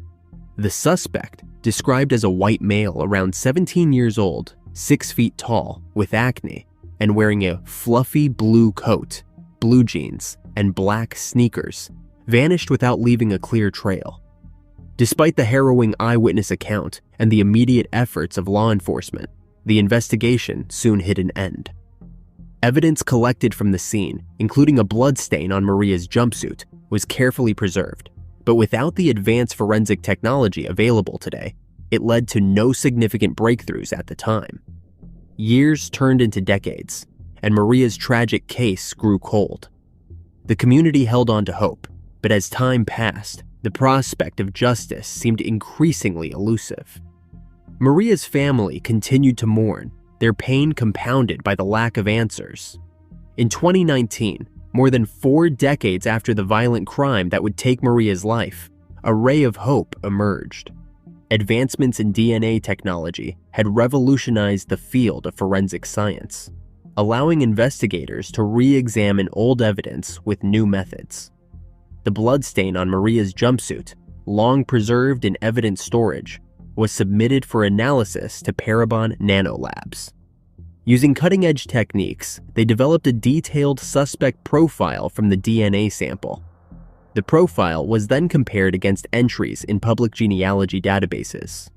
The suspect, described as a white male around 17 years old, 6 feet tall, with acne, and wearing a fluffy blue coat, blue jeans, and black sneakers, vanished without leaving a clear trail. Despite the harrowing eyewitness account and the immediate efforts of law enforcement, the investigation soon hit an end. Evidence collected from the scene, including a bloodstain on Maria's jumpsuit, was carefully preserved, but without the advanced forensic technology available today, it led to no significant breakthroughs at the time. Years turned into decades, and Maria's tragic case grew cold. The community held on to hope, but as time passed, the prospect of justice seemed increasingly elusive. Maria's family continued to mourn, their pain compounded by the lack of answers. In 2019, more than 4 decades after the violent crime that would take Maria's life, a ray of hope emerged. Advancements in DNA technology had revolutionized the field of forensic science, allowing investigators to re-examine old evidence with new methods. The bloodstain on Maria's jumpsuit, long preserved in evidence storage, was submitted for analysis to Parabon Nanolabs. Using cutting-edge techniques, they developed a detailed suspect profile from the DNA sample. The profile was then compared against entries in public genealogy databases.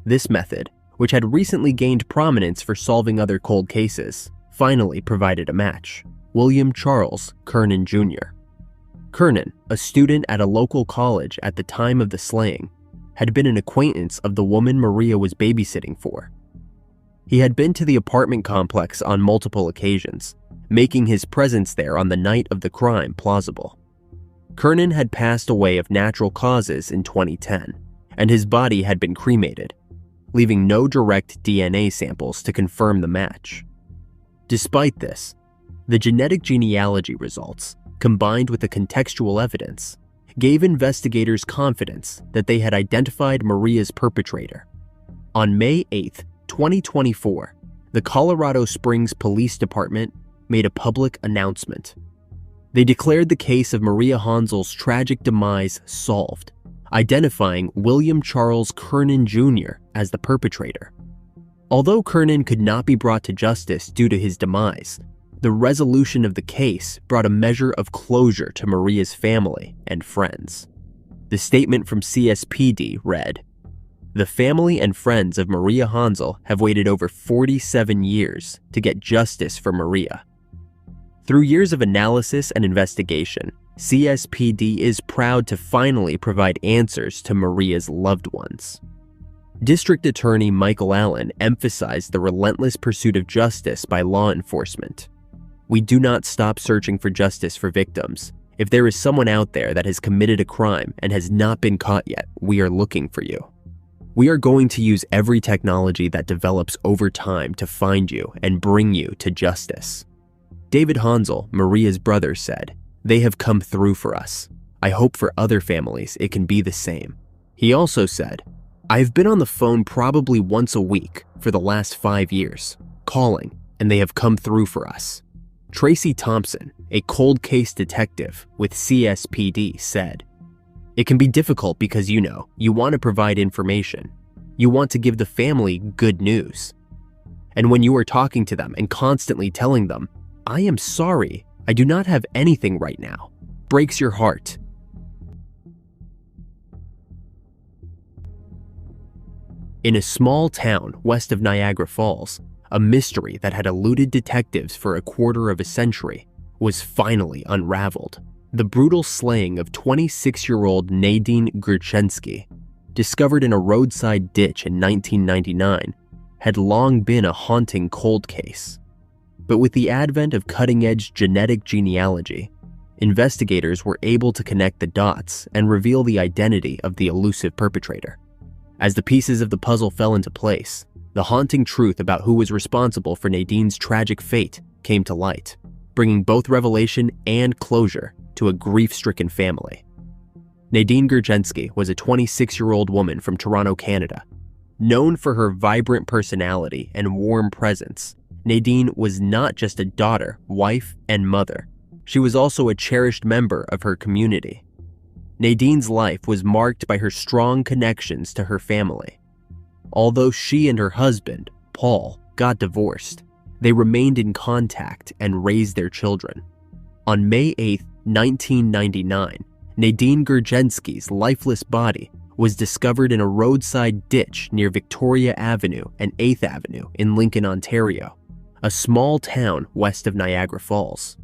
This method, which had recently gained prominence for solving other cold cases, finally provided a match: William Charles Kernan Jr. Kernan, a student at a local college at the time of the slaying, had been an acquaintance of the woman Maria was babysitting for. He had been to the apartment complex on multiple occasions, making his presence there on the night of the crime plausible. Kernan had passed away of natural causes in 2010, and his body had been cremated, leaving no direct DNA samples to confirm the match. Despite this, the genetic genealogy results, combined with the contextual evidence, gave investigators confidence that they had identified Maria's perpetrator. On May 8, 2024, the Colorado Springs Police Department made a public announcement. They declared the case of Maria Hansel's tragic demise solved, identifying William Charles Kernan Jr. as the perpetrator. Although Kernan could not be brought to justice due to his demise, the resolution of the case brought a measure of closure to Maria's family and friends. The statement from CSPD read, "The family and friends of Maria Hansel have waited over 47 years to get justice for Maria. Through years of analysis and investigation, CSPD is proud to finally provide answers to Maria's loved ones." District Attorney Michael Allen emphasized the relentless pursuit of justice by law enforcement. "We do not stop searching for justice for victims. If there is someone out there that has committed a crime and has not been caught yet, we are looking for you. We are going to use every technology that develops over time to find you and bring you to justice." David Hansel, Maria's brother, said, "They have come through for us. I hope for other families it can be the same." He also said, "I've been on the phone probably once a week for the last 5 years, calling, and they have come through for us." Tracy Thompson, a cold case detective with CSPD, said, "It can be difficult because you want to provide information. You want to give the family good news. And when you are talking to them and constantly telling them, "I am sorry, I do not have anything right now," breaks your heart. In a small town west of Niagara Falls, a mystery that had eluded detectives for a quarter of a century was finally unraveled. The brutal slaying of 26-year-old Nadine Gurczynski, discovered in a roadside ditch in 1999, had long been a haunting cold case. But with the advent of cutting-edge genetic genealogy, investigators were able to connect the dots and reveal the identity of the elusive perpetrator. As the pieces of the puzzle fell into place, the haunting truth about who was responsible for Nadine's tragic fate came to light, bringing both revelation and closure to a grief-stricken family. Nadine Gurczynski was a 26-year-old woman from Toronto, Canada. Known for her vibrant personality and warm presence, Nadine was not just a daughter, wife, and mother. She was also a cherished member of her community. Nadine's life was marked by her strong connections to her family. Although she and her husband, Paul, got divorced, they remained in contact and raised their children. On May 8, 1999, Nadine Gurczynski's lifeless body was discovered in a roadside ditch near Victoria Avenue and 8th Avenue in Lincoln, Ontario, a small town west of Niagara Falls.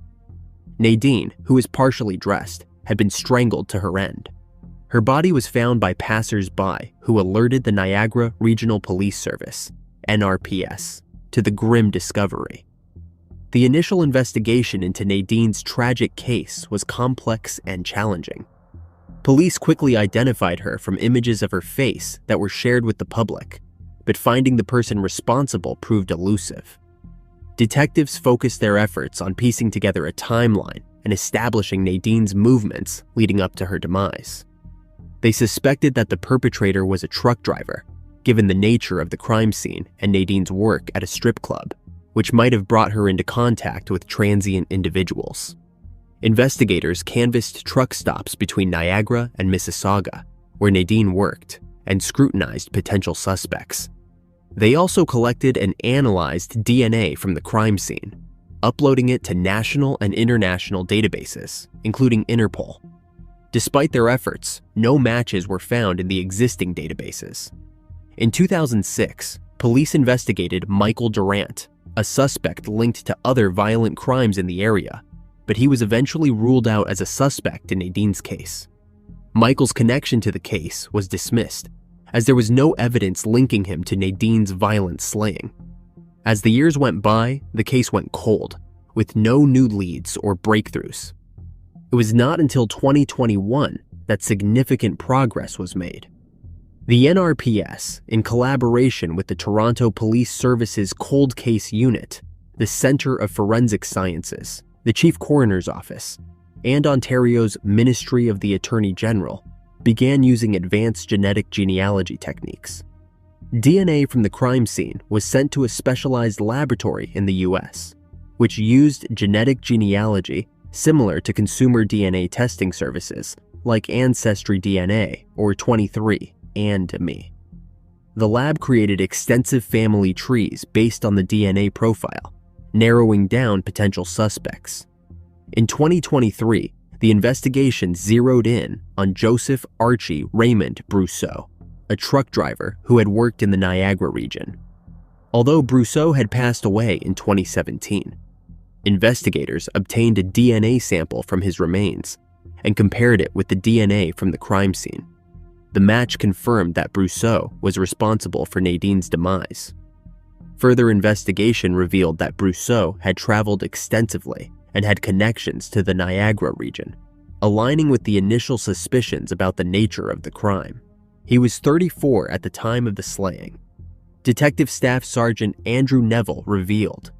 Nadine, who was partially dressed, had been strangled to her end. Her body was found by passers-by who alerted the Niagara Regional Police Service, NRPS, to the grim discovery. The initial investigation into Nadine's tragic case was complex and challenging. Police quickly identified her from images of her face that were shared with the public, but finding the person responsible proved elusive. Detectives focused their efforts on piecing together a timeline and establishing Nadine's movements leading up to her demise. They suspected that the perpetrator was a truck driver, given the nature of the crime scene and Nadine's work at a strip club, which might have brought her into contact with transient individuals. Investigators canvassed truck stops between Niagara and Mississauga, where Nadine worked, and scrutinized potential suspects. They also collected and analyzed DNA from the crime scene, uploading it to national and international databases, including Interpol. Despite their efforts, no matches were found in the existing databases. In 2006, police investigated Michael Durant, a suspect linked to other violent crimes in the area, but he was eventually ruled out as a suspect in Nadine's case. Michael's connection to the case was dismissed, as there was no evidence linking him to Nadine's violent slaying. As the years went by, the case went cold, with no new leads or breakthroughs. It was not until 2021 that significant progress was made. The NRPS, in collaboration with the Toronto Police Service's Cold Case Unit, the Centre of Forensic Sciences, the Chief Coroner's Office, and Ontario's Ministry of the Attorney General, began using advanced genetic genealogy techniques. DNA from the crime scene was sent to a specialized laboratory in the US, which used genetic genealogy similar to consumer DNA testing services like Ancestry DNA or 23andMe. The lab created extensive family trees based on the DNA profile, narrowing down potential suspects. In 2023, the investigation zeroed in on Joseph Archie Raymond Brousseau, a truck driver who had worked in the Niagara region. Although Brousseau had passed away in 2017, investigators obtained a DNA sample from his remains and compared it with the DNA from the crime scene. The match confirmed that Brousseau was responsible for Nadine's demise. Further investigation revealed that Brousseau had traveled extensively and had connections to the Niagara region, aligning with the initial suspicions about the nature of the crime. He was 34 at the time of the slaying. Detective Staff Sergeant Andrew Neville revealed,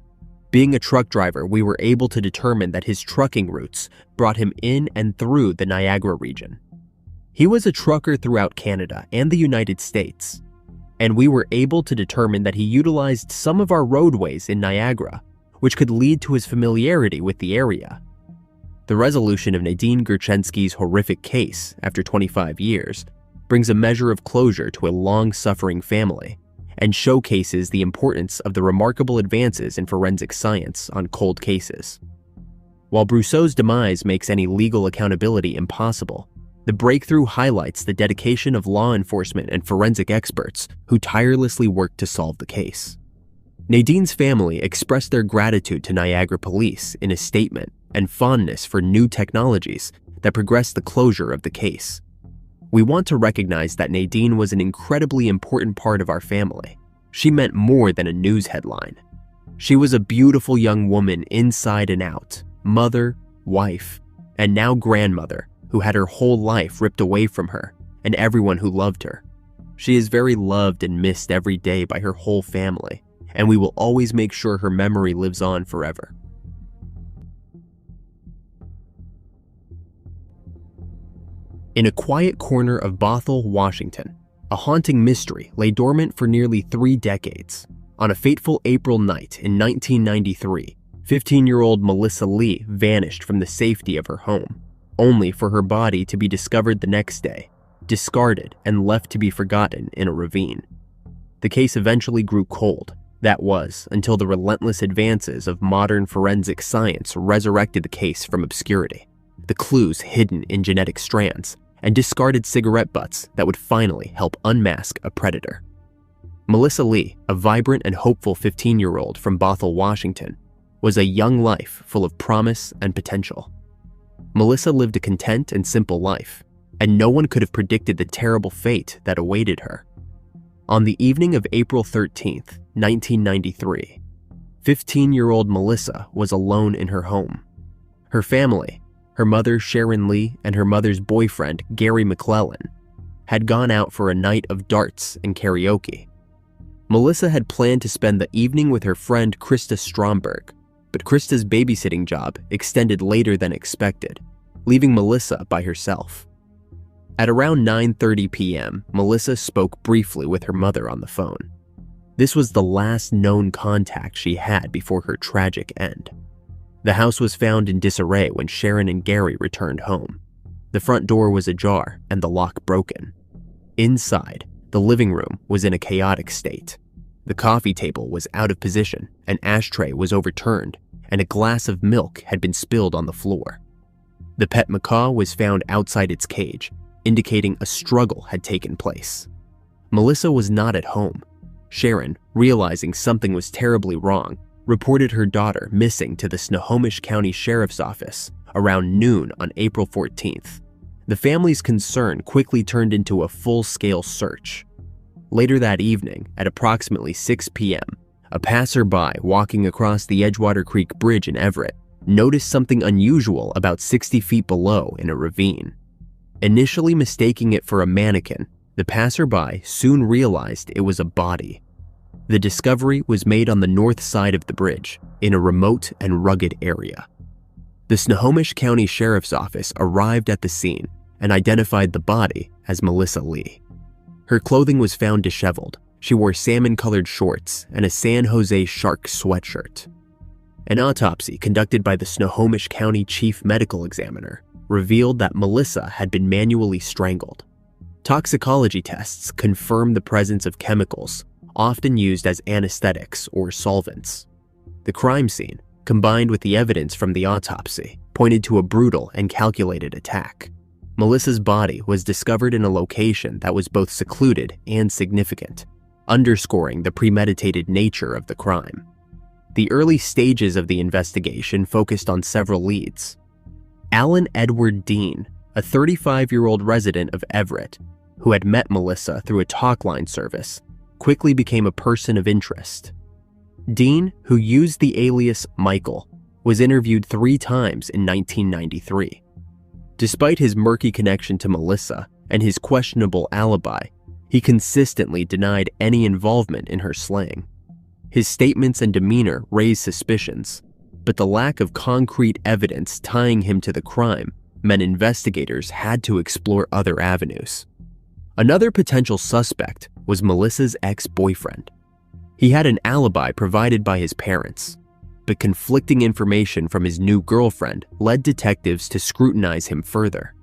"Being a truck driver, we were able to determine that his trucking routes brought him in and through the Niagara region. He was a trucker throughout Canada and the United States, and we were able to determine that he utilized some of our roadways in Niagara, which could lead to his familiarity with the area." The resolution of Nadine Gurczynski's horrific case after 25 years brings a measure of closure to a long-suffering family and showcases the importance of the remarkable advances in forensic science on cold cases. While Brousseau's demise makes any legal accountability impossible, the breakthrough highlights the dedication of law enforcement and forensic experts who tirelessly worked to solve the case. Nadine's family expressed their gratitude to Niagara Police in a statement and fondness for new technologies that progressed the closure of the case. We want to recognize that Nadine was an incredibly important part of our family. She meant more than a news headline. She was a beautiful young woman inside and out, mother, wife, and now grandmother who had her whole life ripped away from her and everyone who loved her. She is very loved and missed every day by her whole family, and we will always make sure her memory lives on forever. In a quiet corner of Bothell, Washington, a haunting mystery lay dormant for nearly 3 decades. On a fateful April night in 1993, 15-year-old Melissa Lee vanished from the safety of her home, only for her body to be discovered the next day, discarded and left to be forgotten in a ravine. The case eventually grew cold. That was until the relentless advances of modern forensic science resurrected the case from obscurity, the clues hidden in genetic strands, and discarded cigarette butts that would finally help unmask a predator. Melissa Lee, a vibrant and hopeful 15-year-old from Bothell, Washington, was a young life full of promise and potential. Melissa lived a content and simple life, and no one could have predicted the terrible fate that awaited her. On the evening of April 13th, 1993, 15-year-old Melissa was alone in her home. Her family, her mother Sharon Lee and her mother's boyfriend Gary McClellan, had gone out for a night of darts and karaoke. Melissa had planned to spend the evening with her friend Krista Stromberg, but Krista's babysitting job extended later than expected, leaving Melissa by herself. At around 9:30 p.m., Melissa spoke briefly with her mother on the phone. This was the last known contact she had before her tragic end. The house was found in disarray when Sharon and Gary returned home. The front door was ajar and the lock broken. Inside, the living room was in a chaotic state. The coffee table was out of position, an ashtray was overturned, and a glass of milk had been spilled on the floor. The pet macaw was found outside its cage, indicating a struggle had taken place. Melissa was not at home. Sharon, realizing something was terribly wrong, reported her daughter missing to the Snohomish County Sheriff's Office around noon on April 14th. The family's concern quickly turned into a full-scale search. Later that evening, at approximately 6 p.m., a passerby walking across the Edgewater Creek Bridge in Everett noticed something unusual about 60 feet below in a ravine. Initially mistaking it for a mannequin, the passerby soon realized it was a body. The discovery was made on the north side of the bridge, in a remote and rugged area. The Snohomish County Sheriff's Office arrived at the scene and identified the body as Melissa Lee. Her clothing was found disheveled. She wore salmon-colored shorts and a San Jose Shark sweatshirt. An autopsy conducted by the Snohomish County Chief Medical Examiner revealed that Melissa had been manually strangled. Toxicology tests confirmed the presence of chemicals often used as anesthetics or solvents. The crime scene, combined with the evidence from the autopsy, pointed to a brutal and calculated attack. Melissa's body was discovered in a location that was both secluded and significant, underscoring the premeditated nature of the crime. The early stages of the investigation focused on several leads. Alan Edward Dean, a 35-year-old resident of Everett, who had met Melissa through a talkline service, quickly became a person of interest. Dean, who used the alias Michael, was interviewed 3 times in 1993. Despite his murky connection to Melissa and his questionable alibi, he consistently denied any involvement in her slaying. His statements and demeanor raised suspicions, but the lack of concrete evidence tying him to the crime meant investigators had to explore other avenues. Another potential suspect was Melissa's ex-boyfriend. He had an alibi provided by his parents, but conflicting information from his new girlfriend led detectives to scrutinize him further.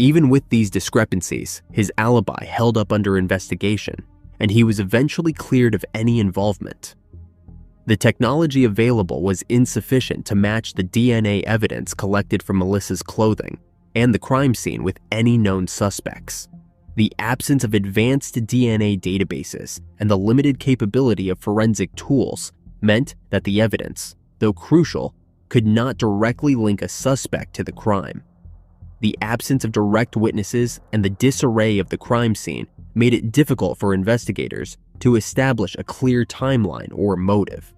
Even with these discrepancies, his alibi held up under investigation, and he was eventually cleared of any involvement. The technology available was insufficient to match the DNA evidence collected from Melissa's clothing and the crime scene with any known suspects. The absence of advanced DNA databases and the limited capability of forensic tools meant that the evidence, though crucial, could not directly link a suspect to the crime. The absence of direct witnesses and the disarray of the crime scene made it difficult for investigators to establish a clear timeline or motive.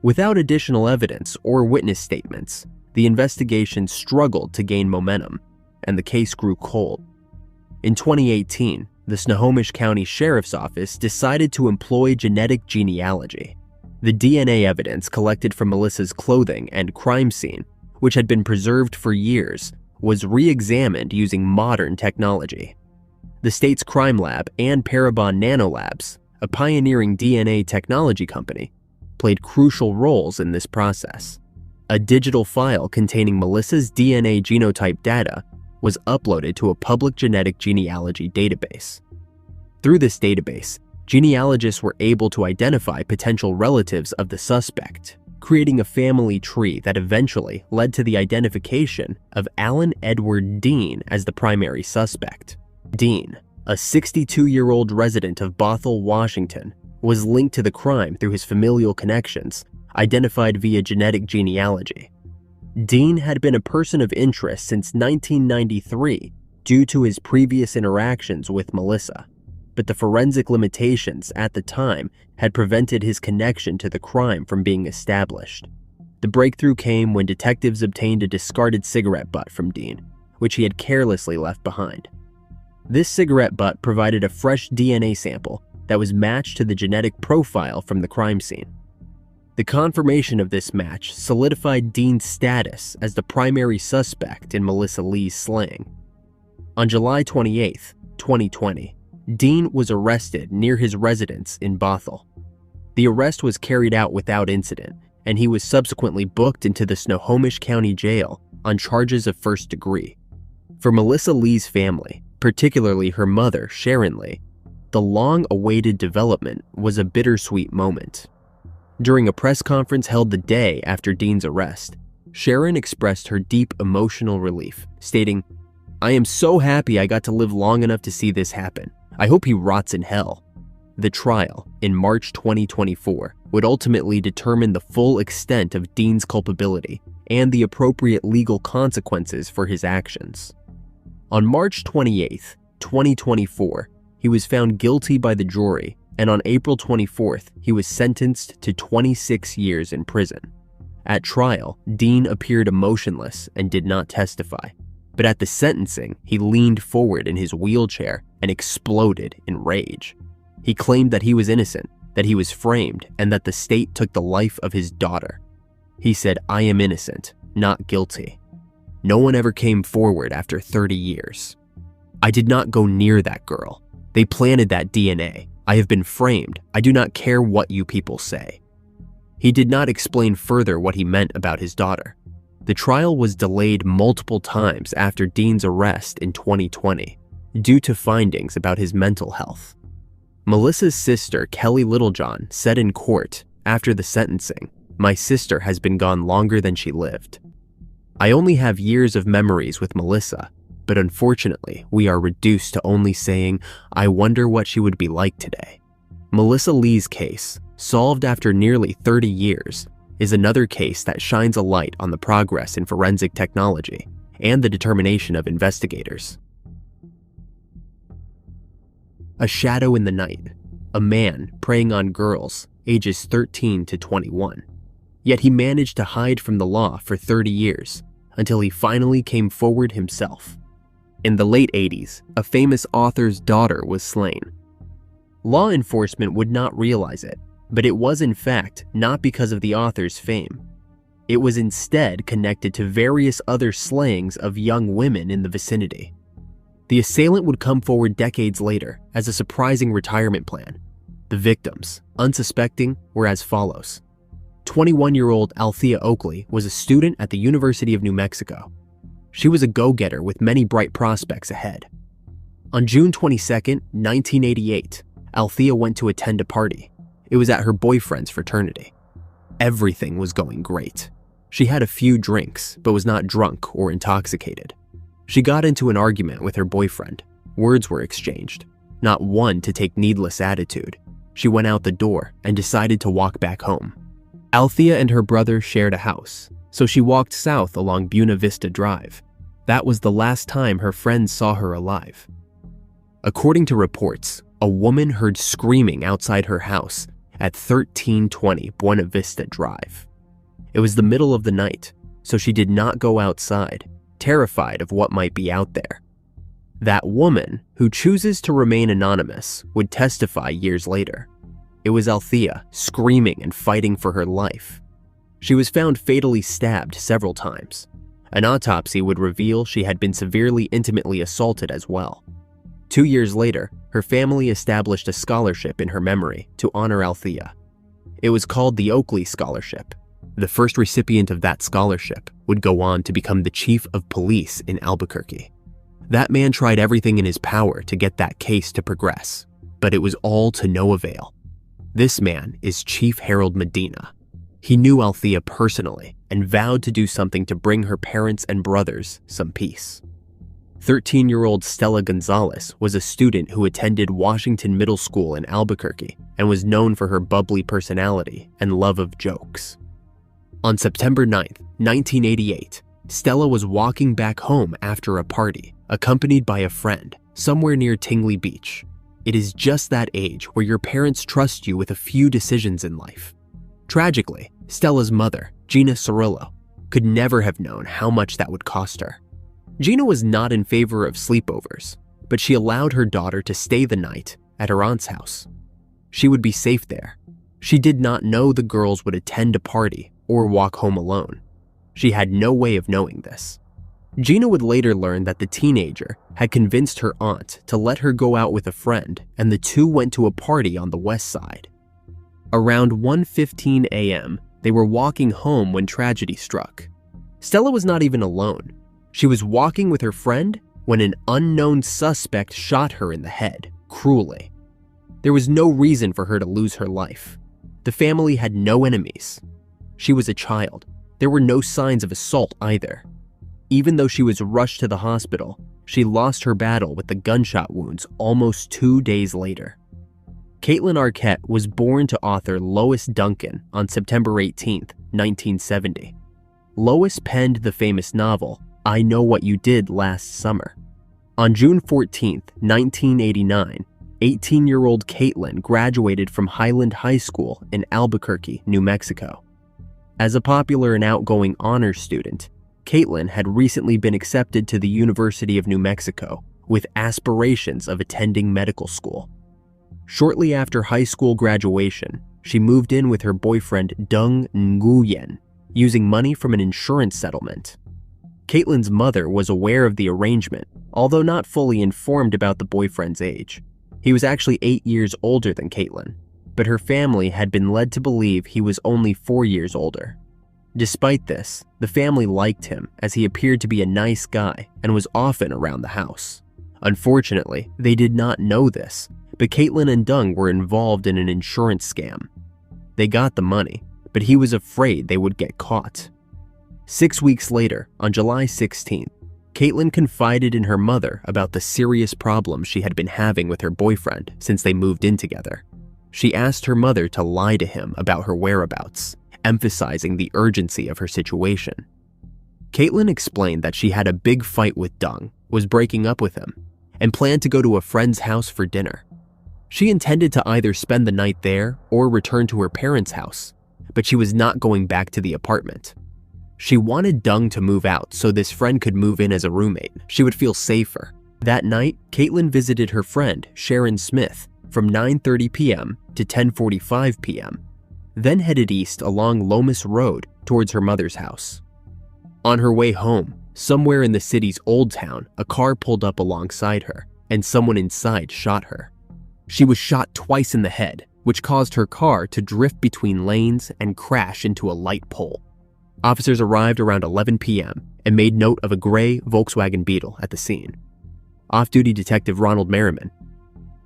Without additional evidence or witness statements, the investigation struggled to gain momentum, and the case grew cold. In 2018, the Snohomish County Sheriff's Office decided to employ genetic genealogy. The DNA evidence collected from Melissa's clothing and crime scene, which had been preserved for years, was re-examined using modern technology. The state's crime lab and Parabon Nanolabs, a pioneering DNA technology company, played crucial roles in this process. A digital file containing Melissa's DNA genotype data was uploaded to a public genetic genealogy database. Through this database, genealogists were able to identify potential relatives of the suspect, creating a family tree that eventually led to the identification of Alan Edward Dean as the primary suspect. Dean, a 62-year-old resident of Bothell, Washington, was linked to the crime through his familial connections, identified via genetic genealogy. Dean had been a person of interest since 1993 due to his previous interactions with Melissa, but the forensic limitations at the time had prevented his connection to the crime from being established. The breakthrough came when detectives obtained a discarded cigarette butt from Dean, which he had carelessly left behind. This cigarette butt provided a fresh DNA sample that was matched to the genetic profile from the crime scene. The confirmation of this match solidified Dean's status as the primary suspect in Melissa Lee's slaying. On July 28, 2020, Dean was arrested near his residence in Bothell. The arrest was carried out without incident, and he was subsequently booked into the Snohomish County Jail on charges of first degree. For Melissa Lee's family, particularly her mother, Sharon Lee, the long-awaited development was a bittersweet moment. During a press conference held the day after Dean's arrest, Sharon expressed her deep emotional relief, stating, "I am so happy I got to live long enough to see this happen. I hope he rots in hell." The trial, in March 2024, would ultimately determine the full extent of Dean's culpability and the appropriate legal consequences for his actions. On March 28, 2024, he was found guilty by the jury, and on April 24th, he was sentenced to 26 years in prison. At trial, Dean appeared emotionless and did not testify, but at the sentencing, he leaned forward in his wheelchair and exploded in rage. He claimed that he was innocent, that he was framed, and that the state took the life of his daughter. He said, "I am innocent, not guilty." No one ever came forward after 30 years. "I did not go near that girl. They planted that DNA. I have been framed. I do not care what you people say." He did not explain further what he meant about his daughter. The trial was delayed multiple times after Dean's arrest in 2020 due to findings about his mental health. Melissa's sister, Kelly Littlejohn, said in court after the sentencing, "My sister has been gone longer than she lived. I only have years of memories with Melissa, but unfortunately, we are reduced to only saying, 'I wonder what she would be like today.'" Melissa Lee's case, solved after nearly 30 years, is another case that shines a light on the progress in forensic technology and the determination of investigators. A shadow in the night, a man preying on girls ages 13 to 21. Yet he managed to hide from the law for 30 years until he finally came forward himself. In the late 80s, a famous author's daughter was slain. Law enforcement would not realize it, but it was in fact not because of the author's fame. It was instead connected to various other slayings of young women in the vicinity. The assailant would come forward decades later as a surprising retirement plan. The victims, unsuspecting, were as follows. 21-year-old Althea Oakley was a student at the University of New Mexico. She was a go-getter with many bright prospects ahead. On June 22, 1988, Althea went to attend a party. It was at her boyfriend's fraternity. Everything was going great. She had a few drinks, but was not drunk or intoxicated. She got into an argument with her boyfriend. Words were exchanged. Not one to take needless attitude. She went out the door and decided to walk back home. Althea and her brother shared a house, so she walked south along Buena Vista Drive. That was the last time her friends saw her alive. According to reports, a woman heard screaming outside her house at 1320 Buena Vista Drive. It was the middle of the night, so she did not go outside, terrified of what might be out there. That woman, who chooses to remain anonymous, would testify years later. It was Althea, screaming and fighting for her life. She was found fatally stabbed several times. An autopsy would reveal she had been severely intimately assaulted as well. 2 years later, her family established a scholarship in her memory to honor Althea. It was called the Oakley Scholarship. The first recipient of that scholarship would go on to become the chief of police in Albuquerque. That man tried everything in his power to get that case to progress, but it was all to no avail. This man is Chief Harold Medina. He knew Althea personally and vowed to do something to bring her parents and brothers some peace. 13-year-old Stella Gonzalez was a student who attended Washington Middle School in Albuquerque and was known for her bubbly personality and love of jokes. On September 9, 1988, Stella was walking back home after a party, accompanied by a friend, somewhere near Tingley Beach. It is just that age where your parents trust you with a few decisions in life. Tragically, Stella's mother, Gina Cirillo, could never have known how much that would cost her. Gina was not in favor of sleepovers, but she allowed her daughter to stay the night at her aunt's house. She would be safe there. She did not know the girls would attend a party or walk home alone. She had no way of knowing this. Gina would later learn that the teenager had convinced her aunt to let her go out with a friend, and the two went to a party on the west side. Around 1:15 a.m., they were walking home when tragedy struck. Stella was not even alone. She was walking with her friend when an unknown suspect shot her in the head, cruelly. There was no reason for her to lose her life. The family had no enemies. She was a child. There were no signs of assault either. Even though she was rushed to the hospital, she lost her battle with the gunshot wounds almost 2 days later. Caitlin Arquette was born to author Lois Duncan on September 18, 1970. Lois penned the famous novel, I Know What You Did Last Summer. On June 14, 1989, 18-year-old Caitlin graduated from Highland High School in Albuquerque, New Mexico. As a popular and outgoing honors student, Caitlin had recently been accepted to the University of New Mexico with aspirations of attending medical school. Shortly after high school graduation, she moved in with her boyfriend Dung Nguyen, using money from an insurance settlement. Caitlin's mother was aware of the arrangement, although not fully informed about the boyfriend's age. He was actually 8 years older than Caitlin, but her family had been led to believe he was only 4 years older. Despite this, the family liked him as he appeared to be a nice guy and was often around the house. Unfortunately, they did not know this, but Caitlin and Dung were involved in an insurance scam. They got the money, but he was afraid they would get caught. 6 weeks later, on July 16th, Caitlin confided in her mother about the serious problems she had been having with her boyfriend since they moved in together. She asked her mother to lie to him about her whereabouts, emphasizing the urgency of her situation. Caitlin explained that she had a big fight with Dung, was breaking up with him, and planned to go to a friend's house for dinner. She intended to either spend the night there or return to her parents' house, but she was not going back to the apartment. She wanted Dung to move out so this friend could move in as a roommate. She would feel safer. That night, Caitlin visited her friend, Sharon Smith, from 9:30 p.m. to 10:45 p.m., then headed east along Lomas Road towards her mother's house. On her way home, somewhere in the city's Old Town, a car pulled up alongside her, and someone inside shot her. She was shot twice in the head, which caused her car to drift between lanes and crash into a light pole. Officers arrived around 11 p.m. and made note of a gray Volkswagen Beetle at the scene. Off-duty Detective Ronald Merriman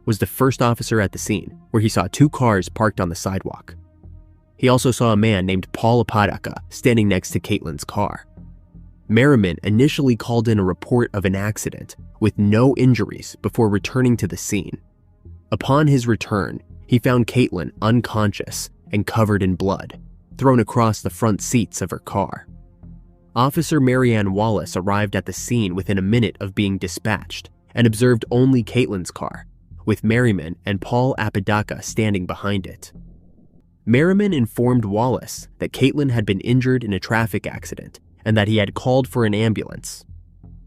was the first officer at the scene, where he saw 2 cars parked on the sidewalk. He also saw a man named Paul Apodaca standing next to Caitlin's car. Merriman initially called in a report of an accident with no injuries before returning to the scene. Upon his return, he found Caitlin unconscious and covered in blood, thrown across the front seats of her car. Officer Marianne Wallace arrived at the scene within a minute of being dispatched and observed only Caitlin's car, with Merriman and Paul Apodaca standing behind it. Merriman informed Wallace that Caitlin had been injured in a traffic accident and that he had called for an ambulance.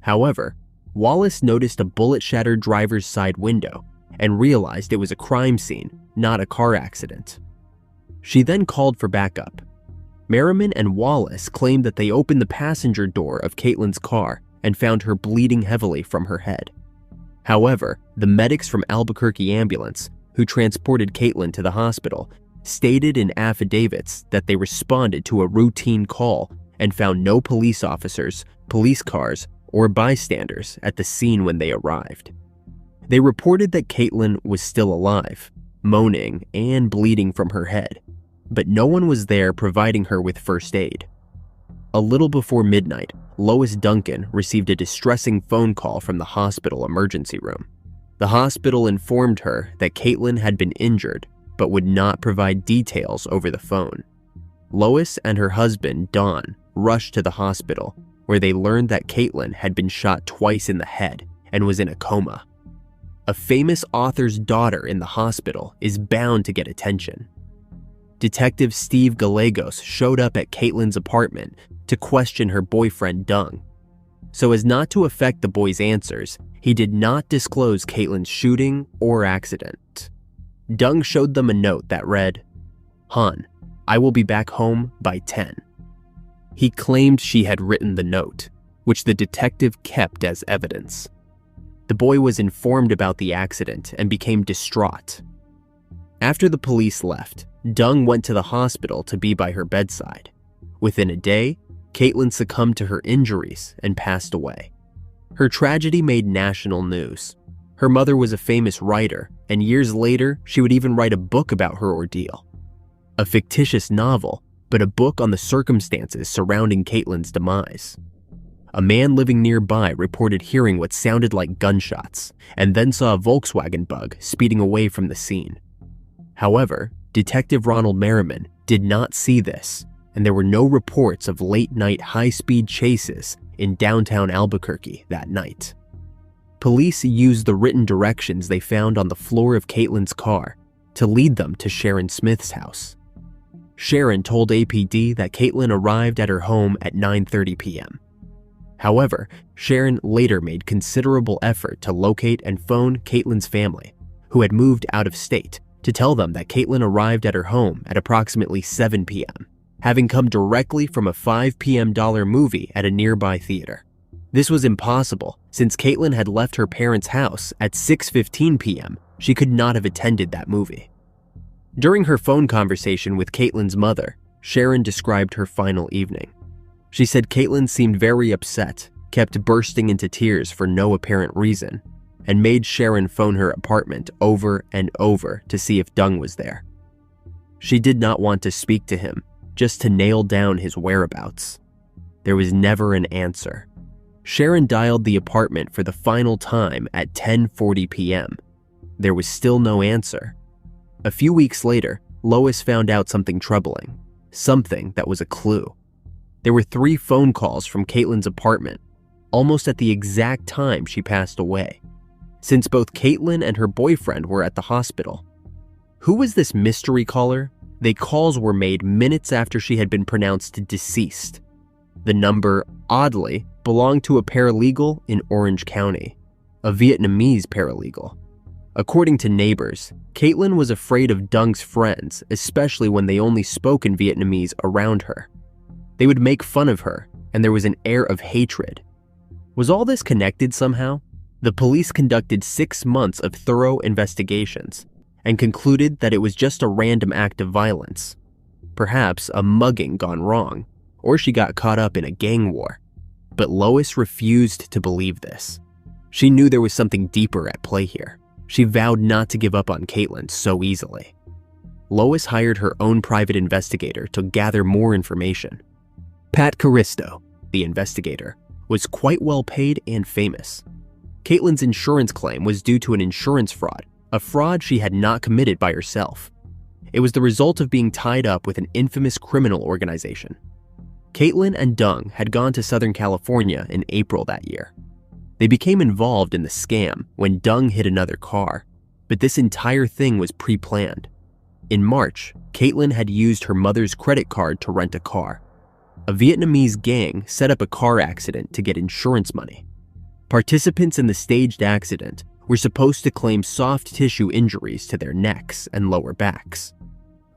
However, Wallace noticed a bullet-shattered driver's side window and realized it was a crime scene, not a car accident. She then called for backup. Merriman and Wallace claimed that they opened the passenger door of Caitlin's car and found her bleeding heavily from her head. However, the medics from Albuquerque Ambulance, who transported Caitlin to the hospital, stated in affidavits that they responded to a routine call and found no police officers, police cars, or bystanders at the scene when they arrived. They reported that Caitlin was still alive, moaning and bleeding from her head, but no one was there providing her with first aid. A little before midnight, Lois Duncan received a distressing phone call from the hospital emergency room. The hospital informed her that Caitlin had been injured, but would not provide details over the phone. Lois and her husband, Don, rushed to the hospital, where they learned that Caitlin had been shot twice in the head and was in a coma. A famous author's daughter in the hospital is bound to get attention. Detective Steve Gallegos showed up at Caitlin's apartment to question her boyfriend, Dung. So as not to affect the boy's answers, he did not disclose Caitlin's shooting or accident. Dung showed them a note that read, "Han, I will be back home by 10. He claimed she had written the note, which the detective kept as evidence. The boy was informed about the accident and became distraught. After the police left, Dung went to the hospital to be by her bedside. Within a day, Caitlin succumbed to her injuries and passed away. Her tragedy made national news. Her mother was a famous writer, and years later, she would even write a book about her ordeal. A fictitious novel, but a book on the circumstances surrounding Caitlin's demise. A man living nearby reported hearing what sounded like gunshots, and then saw a Volkswagen Bug speeding away from the scene. However, Detective Ronald Merriman did not see this, and there were no reports of late-night high-speed chases in downtown Albuquerque that night. Police used the written directions they found on the floor of Caitlin's car to lead them to Sharon Smith's house. Sharon told APD that Caitlin arrived at her home at 9:30 p.m. However, Sharon later made considerable effort to locate and phone Caitlin's family, who had moved out of state, to tell them that Caitlin arrived at her home at approximately 7 p.m., having come directly from a 5 p.m. dollar movie at a nearby theater. This was impossible since Caitlin had left her parents' house at 6:15 p.m. She could not have attended that movie. During her phone conversation with Caitlin's mother, Sharon described her final evening. She said Caitlin seemed very upset, kept bursting into tears for no apparent reason, and made Sharon phone her apartment over and over to see if Dung was there. She did not want to speak to him, just to nail down his whereabouts. There was never an answer. Sharon dialed the apartment for the final time at 10:40 p.m. There was still no answer. A few weeks later, Lois found out something troubling, something that was a clue. There were 3 phone calls from Caitlin's apartment, almost at the exact time she passed away, since both Caitlin and her boyfriend were at the hospital. Who was this mystery caller? The calls were made minutes after she had been pronounced deceased. The number, oddly, belonged to a paralegal in Orange County, a Vietnamese paralegal. According to neighbors, Caitlin was afraid of Dung's friends, especially when they only spoke in Vietnamese around her. They would make fun of her, and there was an air of hatred. Was all this connected somehow? The police conducted 6 months of thorough investigations and concluded that it was just a random act of violence. Perhaps a mugging gone wrong, or she got caught up in a gang war. But Lois refused to believe this. She knew there was something deeper at play here. She vowed not to give up on Caitlin so easily. Lois hired her own private investigator to gather more information. Pat Caristo, the investigator, was quite well paid and famous. Caitlin's insurance claim was due to an insurance fraud, a fraud she had not committed by herself. It was the result of being tied up with an infamous criminal organization. Caitlin and Dung had gone to Southern California in April that year. They became involved in the scam when Dung hit another car, but this entire thing was pre-planned. In March, Caitlin had used her mother's credit card to rent a car. A Vietnamese gang set up a car accident to get insurance money. Participants in the staged accident were supposed to claim soft tissue injuries to their necks and lower backs,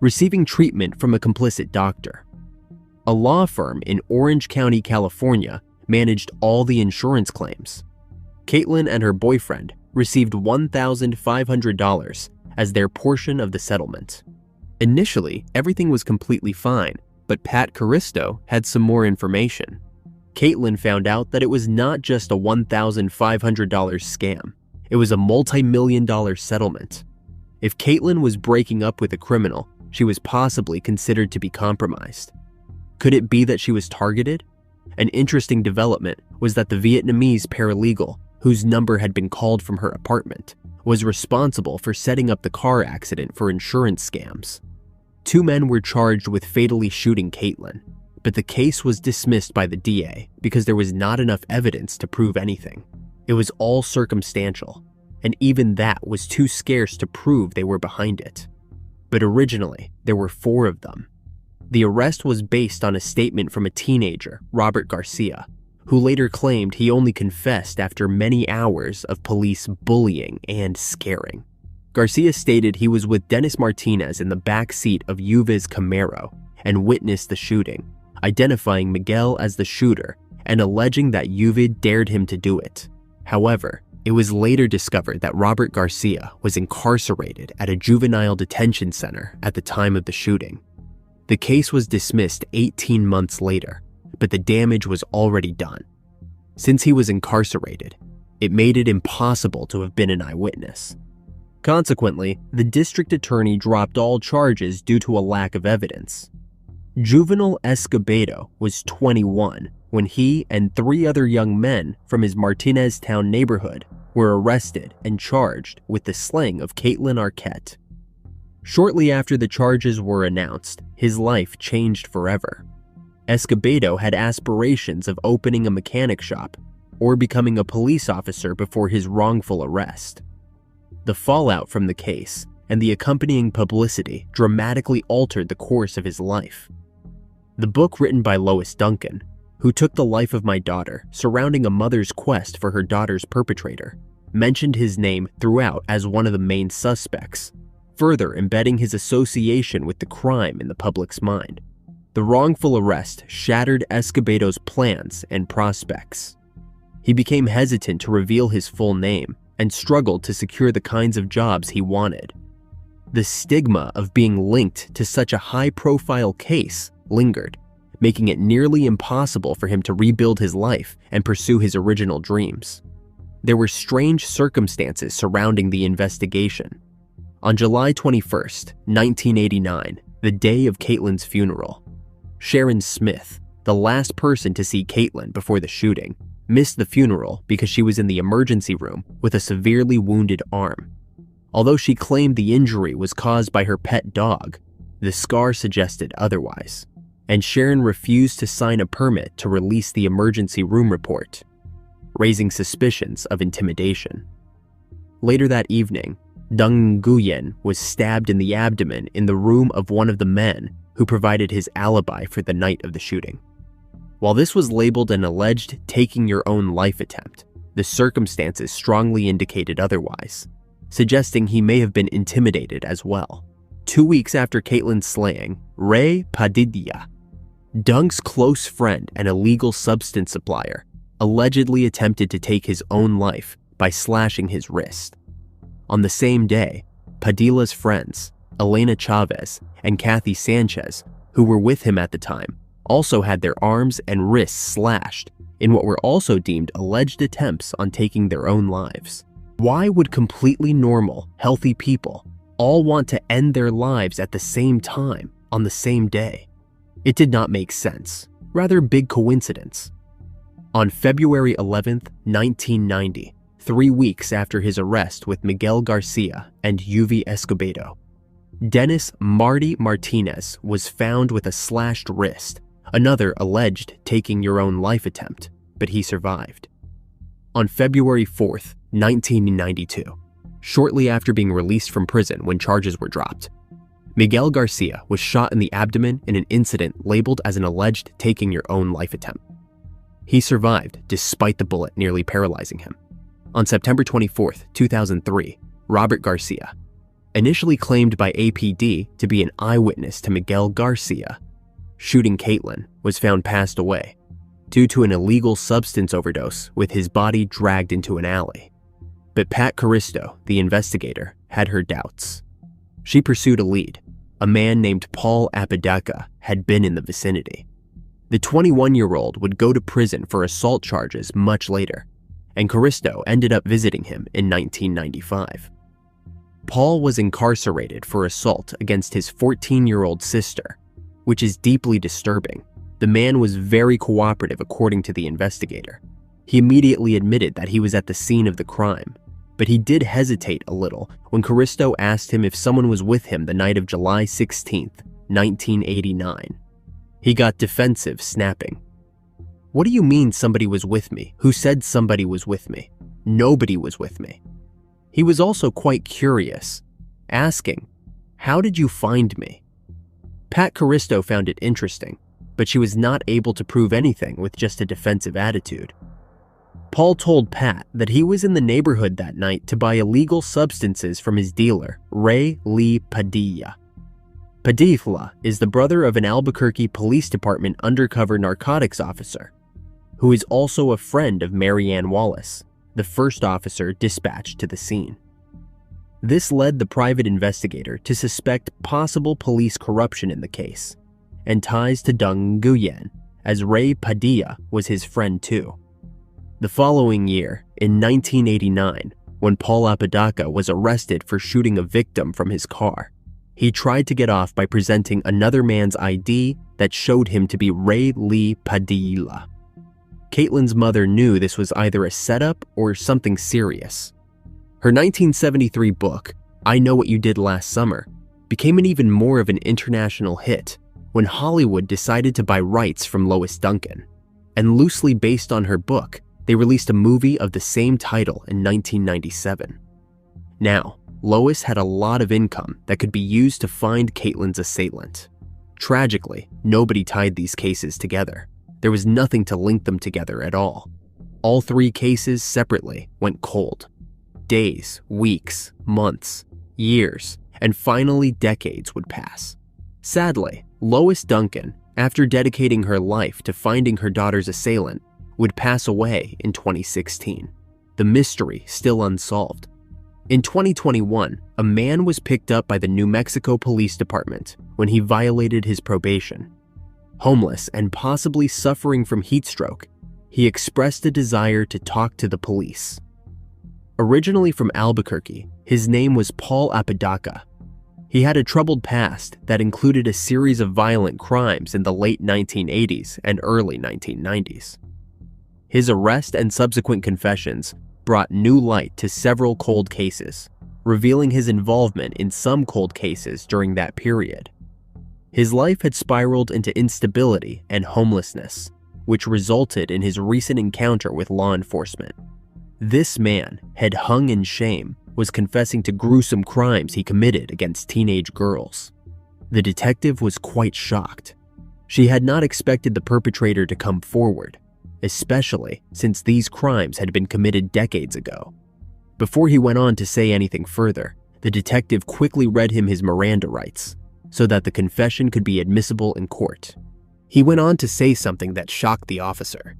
receiving treatment from a complicit doctor. A law firm in Orange County, California, managed all the insurance claims. Caitlin and her boyfriend received $1,500 as their portion of the settlement. Initially, everything was completely fine, but Pat Caristo had some more information. Caitlin found out that it was not just a $1,500 scam. It was a multi-million-dollar settlement. If Caitlin was breaking up with a criminal, she was possibly considered to be compromised. Could it be that she was targeted? An interesting development was that the Vietnamese paralegal, whose number had been called from her apartment, was responsible for setting up the car accident for insurance scams. 2 men were charged with fatally shooting Caitlin, but the case was dismissed by the DA because there was not enough evidence to prove anything. It was all circumstantial, and even that was too scarce to prove they were behind it. But originally, there were 4 of them. The arrest was based on a statement from a teenager, Robert Garcia, who later claimed he only confessed after many hours of police bullying and scaring. Garcia stated he was with Dennis Martinez in the back seat of Juve's Camaro and witnessed the shooting, identifying Miguel as the shooter and alleging that Juve dared him to do it. However, it was later discovered that Robert Garcia was incarcerated at a juvenile detention center at the time of the shooting. The case was dismissed 18 months later, but the damage was already done. Since he was incarcerated, it made it impossible to have been an eyewitness. Consequently, the district attorney dropped all charges due to a lack of evidence. Juvenal Escobedo was 21 when he and 3 other young men from his Martinez Town neighborhood were arrested and charged with the slaying of Caitlin Arquette. Shortly after the charges were announced, his life changed forever. Escobedo had aspirations of opening a mechanic shop or becoming a police officer before his wrongful arrest. The fallout from the case and the accompanying publicity dramatically altered the course of his life. The book written by Lois Duncan, Who Took the Life of My Daughter, surrounding a mother's quest for her daughter's perpetrator, mentioned his name throughout as one of the main suspects, further embedding his association with the crime in the public's mind. The wrongful arrest shattered Escobedo's plans and prospects. He became hesitant to reveal his full name and struggled to secure the kinds of jobs he wanted. The stigma of being linked to such a high-profile case lingered, making it nearly impossible for him to rebuild his life and pursue his original dreams. There were strange circumstances surrounding the investigation. On July 21st, 1989, the day of Caitlin's funeral, Sharon Smith, the last person to see Caitlin before the shooting, missed the funeral because she was in the emergency room with a severely wounded arm. Although she claimed the injury was caused by her pet dog, the scar suggested otherwise, and Sharon refused to sign a permit to release the emergency room report, raising suspicions of intimidation. Later that evening, Dung Nguyen was stabbed in the abdomen in the room of one of the men who provided his alibi for the night of the shooting. While this was labeled an alleged taking your own life attempt, the circumstances strongly indicated otherwise, suggesting he may have been intimidated as well. 2 weeks after Caitlin's slaying, Ray Padilla, Dung's close friend and illegal substance supplier, allegedly attempted to take his own life by slashing his wrist. On the same day, Padilla's friends, Elena Chavez and Kathy Sanchez, who were with him at the time, also had their arms and wrists slashed in what were also deemed alleged attempts on taking their own lives. Why would completely normal, healthy people all want to end their lives at the same time on the same day? It did not make sense. Rather big coincidence. On February 11th, 1990, 3 weeks after his arrest with Miguel Garcia and Yuvie Escobedo, Dennis Marty Martinez was found with a slashed wrist, another alleged taking your own life attempt, but he survived. On February 4th, 1992, shortly after being released from prison when charges were dropped, Miguel Garcia was shot in the abdomen in an incident labeled as an alleged taking your own life attempt. He survived despite the bullet nearly paralyzing him. On September 24, 2003, Robert Garcia, initially claimed by APD to be an eyewitness to Miguel Garcia shooting Caitlin, was found passed away due to an illegal substance overdose with his body dragged into an alley. But Pat Caristo, the investigator, had her doubts. She pursued a lead. A man named Paul Apodaca had been in the vicinity. The 21-year-old would go to prison for assault charges much later, and Caristo ended up visiting him in 1995. Paul was incarcerated for assault against his 14-year-old sister, which is deeply disturbing. The man was very cooperative according to the investigator. He immediately admitted that he was at the scene of the crime, but he did hesitate a little when Caristo asked him if someone was with him the night of July 16, 1989. He got defensive, snapping, "What do you mean somebody was with me? Who said somebody was with me? Nobody was with me." He was also quite curious, asking, "How did you find me?" Pat Caristo found it interesting, but she was not able to prove anything with just a defensive attitude. Paul told Pat that he was in the neighborhood that night to buy illegal substances from his dealer, Ray Lee Padilla. Padilla is the brother of an Albuquerque Police Department undercover narcotics officer, who is also a friend of Mary Ann Wallace, the first officer dispatched to the scene. This led the private investigator to suspect possible police corruption in the case, and ties to Deng Nguyen, as Ray Padilla was his friend too. The following year, in 1989, when Paul Apodaca was arrested for shooting a victim from his car, he tried to get off by presenting another man's ID that showed him to be Ray Lee Padilla. Caitlin's mother knew this was either a setup or something serious. Her 1973 book, I Know What You Did Last Summer, became an even more of an international hit when Hollywood decided to buy rights from Lois Duncan, and loosely based on her book, they released a movie of the same title in 1997. Now, Lois had a lot of income that could be used to find Caitlin's assailant. Tragically, nobody tied these cases together. There was nothing to link them together at all. All 3 cases separately went cold. Days, weeks, months, years, and finally decades would pass. Sadly, Lois Duncan, after dedicating her life to finding her daughter's assailant, would pass away in 2016, the mystery still unsolved. In 2021, a man was picked up by the New Mexico Police Department when he violated his probation. Homeless and possibly suffering from heat stroke, he expressed a desire to talk to the police. Originally from Albuquerque, his name was Paul Apodaca. He had a troubled past that included a series of violent crimes in the late 1980s and early 1990s. His arrest and subsequent confessions brought new light to several cold cases, revealing his involvement in some cold cases during that period. His life had spiraled into instability and homelessness, which resulted in his recent encounter with law enforcement. This man, head hung in shame, was confessing to gruesome crimes he committed against teenage girls. The detective was quite shocked. She had not expected the perpetrator to come forward, especially since these crimes had been committed decades ago. Before he went on to say anything further, the detective quickly read him his Miranda rights so that the confession could be admissible in court. He went on to say something that shocked the officer.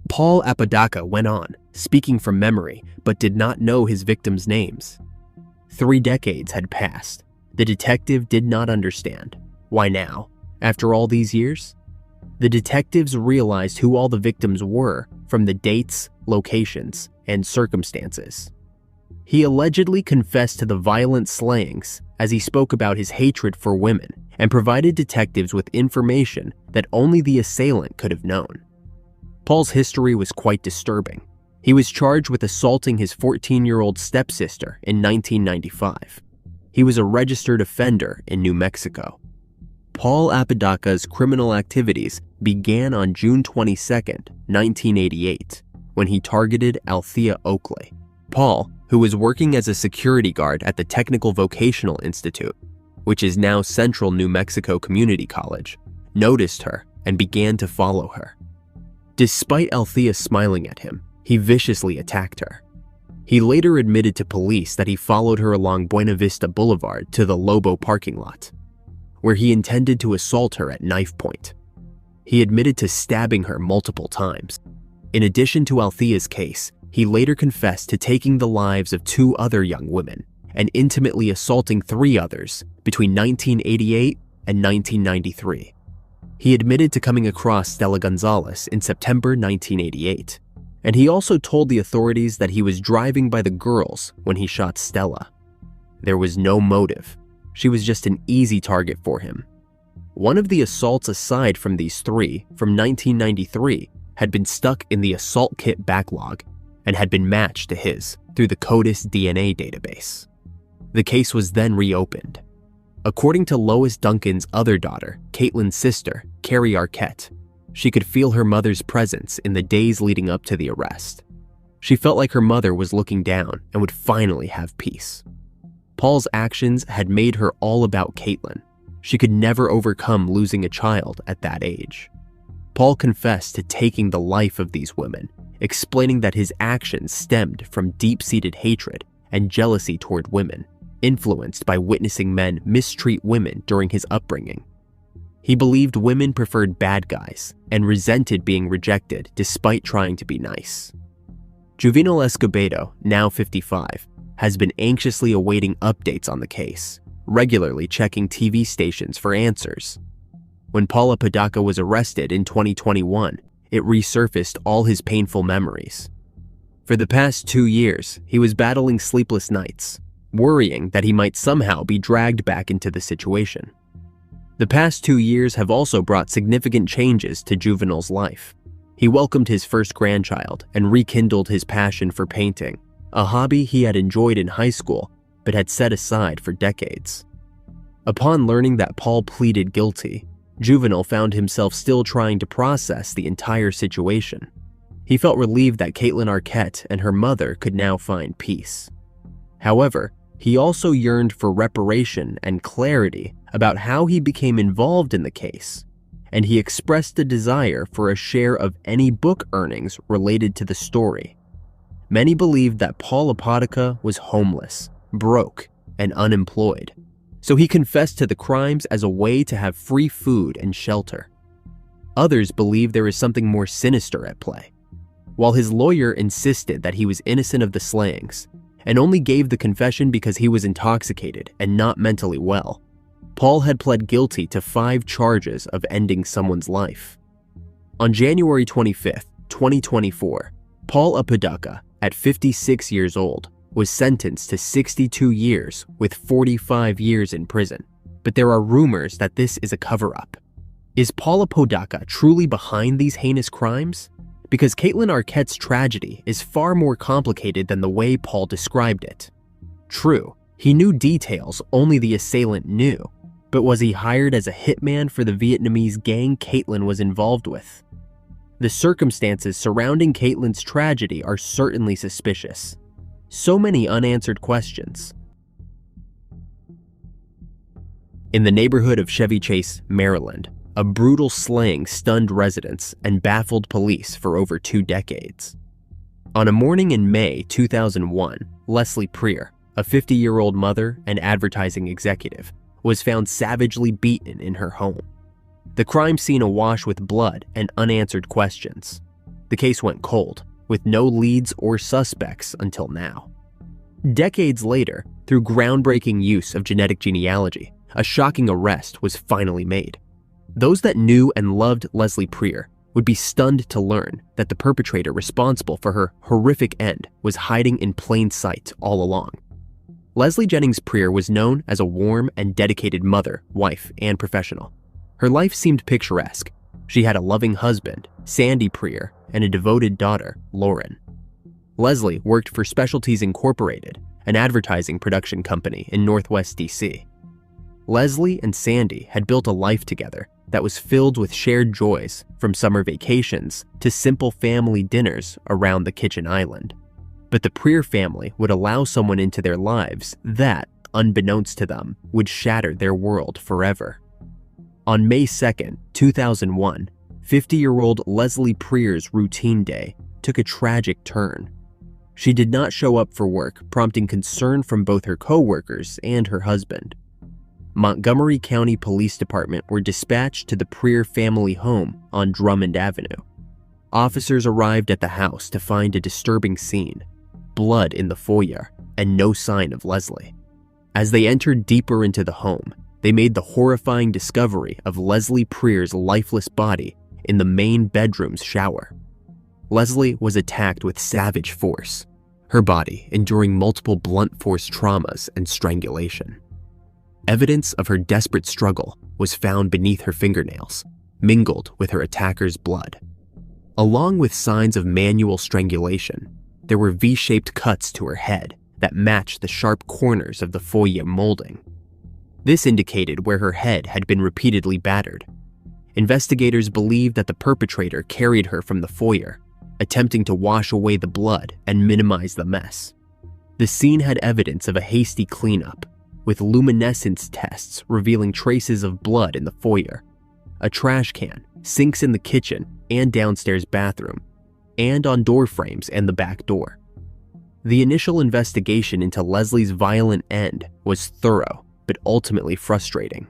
Paul Apodaca went on, speaking from memory, but did not know his victims' names. 3 decades had passed. The detective did not understand. Why now, after all these years? The detectives realized who all the victims were from the dates, locations, and circumstances. He allegedly confessed to the violent slayings as he spoke about his hatred for women and provided detectives with information that only the assailant could have known. Paul's history was quite disturbing. He was charged with assaulting his 14-year-old stepsister in 1995. He was a registered offender in New Mexico. Paul Apodaca's criminal activities began on June 22, 1988, when he targeted Althea Oakley. Paul, who was working as a security guard at the Technical Vocational Institute, which is now Central New Mexico Community College, noticed her and began to follow her. Despite Althea smiling at him, he viciously attacked her. He later admitted to police that he followed her along Buena Vista Boulevard to the Lobo parking lot, where he intended to assault her at knife point. He admitted to stabbing her multiple times. In addition to Althea's case, he later confessed to taking the lives of 2 other young women and intimately assaulting 3 others between 1988 and 1993. He admitted to coming across Stella Gonzalez in September 1988, and he also told the authorities that he was driving by the girls when he shot Stella. There was no motive. She was just an easy target for him. One of the assaults aside from these 3 from 1993 had been stuck in the assault kit backlog and had been matched to his through the CODIS DNA database. The case was then reopened. According to Lois Duncan's other daughter, Caitlin's sister, Carrie Arquette, she could feel her mother's presence in the days leading up to the arrest. She felt like her mother was looking down and would finally have peace. Paul's actions had made her all about Caitlin. She could never overcome losing a child at that age. Paul confessed to taking the life of these women, explaining that his actions stemmed from deep-seated hatred and jealousy toward women, influenced by witnessing men mistreat women during his upbringing. He believed women preferred bad guys and resented being rejected despite trying to be nice. Juvenal Escobedo, now 55, has been anxiously awaiting updates on the case, regularly checking TV stations for answers. When Paul Apodaca was arrested in 2021, it resurfaced all his painful memories. For the past 2 years, he was battling sleepless nights, worrying that he might somehow be dragged back into the situation. The past 2 years have also brought significant changes to Juvenal's life. He welcomed his first grandchild and rekindled his passion for painting, a hobby he had enjoyed in high school but had set aside for decades. Upon learning that Paul pleaded guilty, Juvenal found himself still trying to process the entire situation. He felt relieved that Caitlin Arquette and her mother could now find peace. However, he also yearned for reparation and clarity about how he became involved in the case, and he expressed a desire for a share of any book earnings related to the story. Many believed that Paul Apodaca was homeless, broke, and unemployed, so he confessed to the crimes as a way to have free food and shelter. Others believe there is something more sinister at play. While his lawyer insisted that he was innocent of the slayings and only gave the confession because he was intoxicated and not mentally well, Paul had pled guilty to 5 charges of ending someone's life. On January 25, 2024, Paul Apodaca, at 56 years old, was sentenced to 62 years with 45 years in prison. But there are rumors that this is a cover-up. Is Paul Apodaca truly behind these heinous crimes? Because Caitlin Arquette's tragedy is far more complicated than the way Paul described it. True, he knew details only the assailant knew, but was he hired as a hitman for the Vietnamese gang Caitlin was involved with? The circumstances surrounding Caitlin's tragedy are certainly suspicious. So many unanswered questions. In the neighborhood of Chevy Chase, Maryland, a brutal slaying stunned residents and baffled police for over 2 decades. On a morning in May 2001, Leslie Preer, a 50-year-old mother and advertising executive, was found savagely beaten in her home. The crime scene awash with blood and unanswered questions. The case went cold, with no leads or suspects until now. Decades later, through groundbreaking use of genetic genealogy, a shocking arrest was finally made. Those that knew and loved Leslie Prior would be stunned to learn that the perpetrator responsible for her horrific end was hiding in plain sight all along. Leslie Jennings Prior was known as a warm and dedicated mother, wife, and professional. Her life seemed picturesque. She had a loving husband, Sandy Prior, and a devoted daughter, Lauren. Leslie worked for Specialties Incorporated, an advertising production company in Northwest DC. Leslie and Sandy had built a life together that was filled with shared joys, from summer vacations to simple family dinners around the kitchen island. But the Prior family would allow someone into their lives that, unbeknownst to them, would shatter their world forever. On May 2nd, 2001, 50-year-old Leslie Prior's routine day took a tragic turn. She did not show up for work, prompting concern from both her co-workers and her husband. Montgomery County Police Department were dispatched to the Prior family home on Drummond Avenue. Officers arrived at the house to find a disturbing scene: blood in the foyer and no sign of Leslie. As they entered deeper into the home, they made the horrifying discovery of Leslie Prior's lifeless body in the main bedroom's shower. Leslie was attacked with savage force, her body enduring multiple blunt force traumas and strangulation. Evidence of her desperate struggle was found beneath her fingernails, mingled with her attacker's blood. Along with signs of manual strangulation, there were V-shaped cuts to her head that matched the sharp corners of the foyer molding. This indicated where her head had been repeatedly battered. Investigators believed that the perpetrator carried her from the foyer, attempting to wash away the blood and minimize the mess. The scene had evidence of a hasty cleanup, with luminescence tests revealing traces of blood in the foyer, a trash can, sinks in the kitchen and downstairs bathroom, and on door frames and the back door. The initial investigation into Leslie's violent end was thorough, but ultimately frustrating.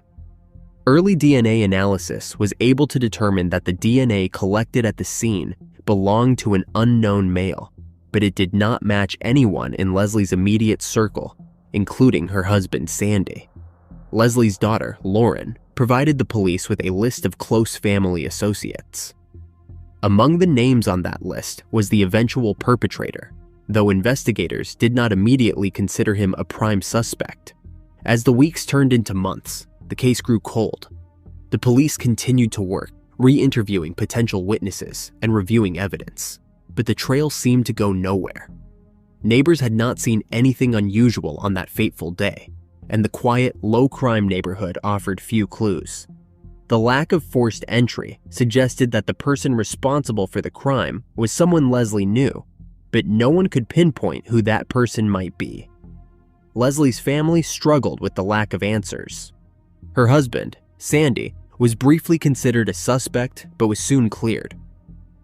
Early DNA analysis was able to determine that the DNA collected at the scene belonged to an unknown male, but it did not match anyone in Leslie's immediate circle, including her husband, Sandy. Leslie's daughter, Lauren, provided the police with a list of close family associates. Among the names on that list was the eventual perpetrator, though investigators did not immediately consider him a prime suspect. As the weeks turned into months, the case grew cold. The police continued to work, re-interviewing potential witnesses and reviewing evidence, but the trail seemed to go nowhere. Neighbors had not seen anything unusual on that fateful day, and the quiet, low-crime neighborhood offered few clues. The lack of forced entry suggested that the person responsible for the crime was someone Leslie knew, but no one could pinpoint who that person might be. Leslie's family struggled with the lack of answers. Her husband, Sandy, was briefly considered a suspect but was soon cleared.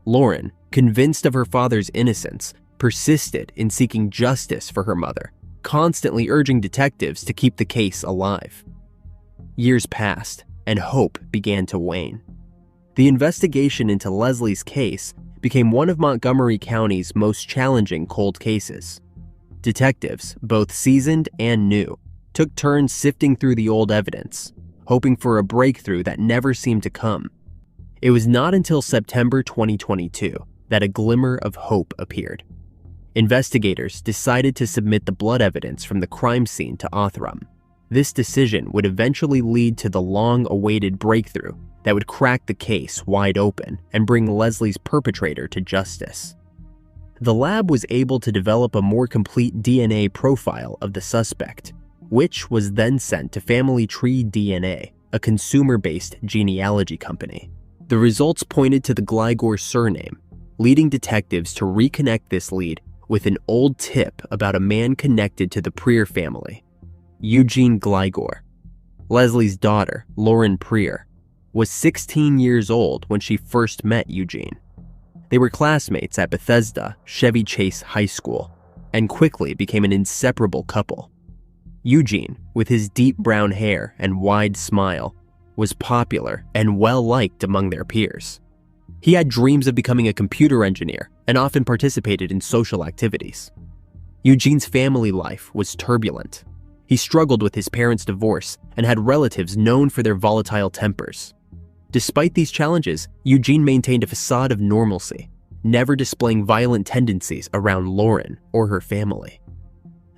Lauren, convinced of her father's innocence, persisted in seeking justice for her mother, constantly urging detectives to keep the case alive. Years passed, and hope began to wane. The investigation into Leslie's case became one of Montgomery County's most challenging cold cases. Detectives, both seasoned and new, took turns sifting through the old evidence, hoping for a breakthrough that never seemed to come. It was not until September 2022 that a glimmer of hope appeared. Investigators decided to submit the blood evidence from the crime scene to Othram. This decision would eventually lead to the long-awaited breakthrough that would crack the case wide open and bring Leslie's perpetrator to justice. The lab was able to develop a more complete DNA profile of the suspect, which was then sent to Family Tree DNA, a consumer-based genealogy company. The results pointed to the Glachan surname, leading detectives to reconnect this lead with an old tip about a man connected to the Prior family, Eugene Glachan. Leslie's daughter, Lauren Prior, was 16 years old when she first met Eugene. They were classmates at Bethesda Chevy Chase High School and quickly became an inseparable couple. Eugene, with his deep brown hair and wide smile, was popular and well-liked among their peers. He had dreams of becoming a computer engineer and often participated in social activities. Eugene's family life was turbulent. He struggled with his parents' divorce and had relatives known for their volatile tempers. Despite these challenges, Eugene maintained a facade of normalcy, never displaying violent tendencies around Lauren or her family.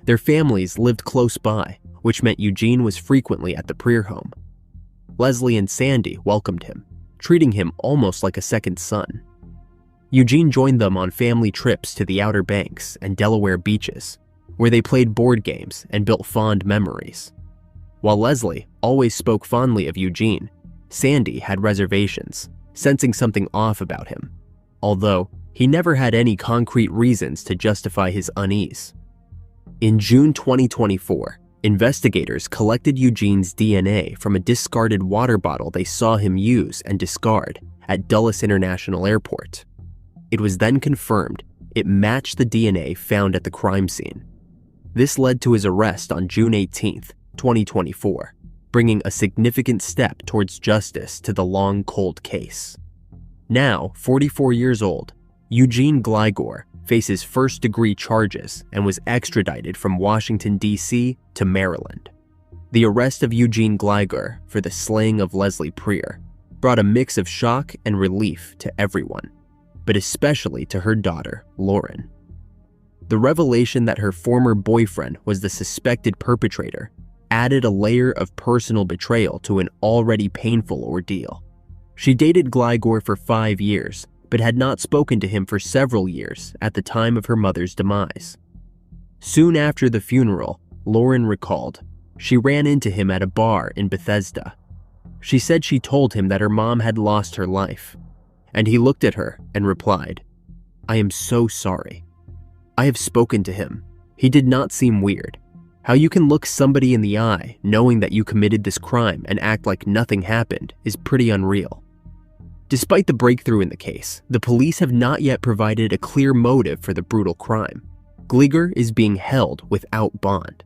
Their families lived close by, which meant Eugene was frequently at the Prier home. Leslie and Sandy welcomed him, treating him almost like a second son. Eugene joined them on family trips to the Outer Banks and Delaware beaches, where they played board games and built fond memories. While Leslie always spoke fondly of Eugene, Sandy had reservations, sensing something off about him, although he never had any concrete reasons to justify his unease. In June 2024, investigators collected Eugene's DNA from a discarded water bottle they saw him use and discard at Dulles International Airport. It was then confirmed it matched the DNA found at the crime scene. This led to his arrest on June 18, 2024, bringing a significant step towards justice to the long, cold case. Now, 44 years old, Eugene Dalcourt faces first-degree charges and was extradited from Washington, D.C. to Maryland. The arrest of Eugene Dalcourt for the slaying of Leslie Prier brought a mix of shock and relief to everyone, but especially to her daughter, Lauren. The revelation that her former boyfriend was the suspected perpetrator added a layer of personal betrayal to an already painful ordeal. She dated Dalcourt for 5 years, but had not spoken to him for several years at the time of her mother's demise. Soon after the funeral, Lauren recalled, she ran into him at a bar in Bethesda. She said she told him that her mom had lost her life, and he looked at her and replied, "I am so sorry. I have spoken to him. He did not seem weird. How you can look somebody in the eye knowing that you committed this crime and act like nothing happened is pretty unreal." Despite the breakthrough in the case, the police have not yet provided a clear motive for the brutal crime. Dalcourt is being held without bond.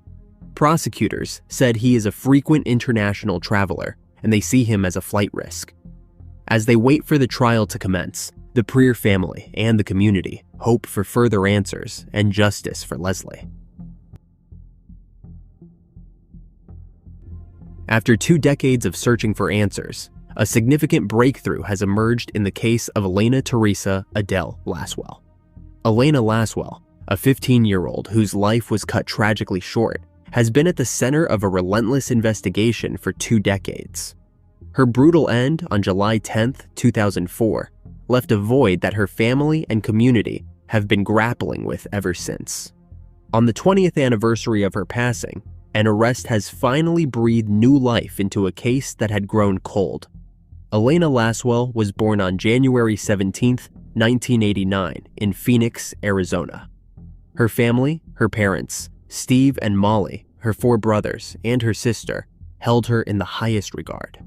Prosecutors said he is a frequent international traveler and they see him as a flight risk. As they wait for the trial to commence, the Prier family and the community hope for further answers and justice for Leslie. After 2 decades of searching for answers, a significant breakthrough has emerged in the case of Elena Teresa Adele Laswell. Elena Laswell, a 15-year-old whose life was cut tragically short, has been at the center of a relentless investigation for 2 decades. Her brutal end on July 10, 2004, left a void that her family and community have been grappling with ever since. On the 20th anniversary of her passing, an arrest has finally breathed new life into a case that had grown cold. Elena Laswell was born on January 17, 1989, in Phoenix, Arizona. Her family, her parents, Steve and Molly, her 4 brothers, and her sister, held her in the highest regard.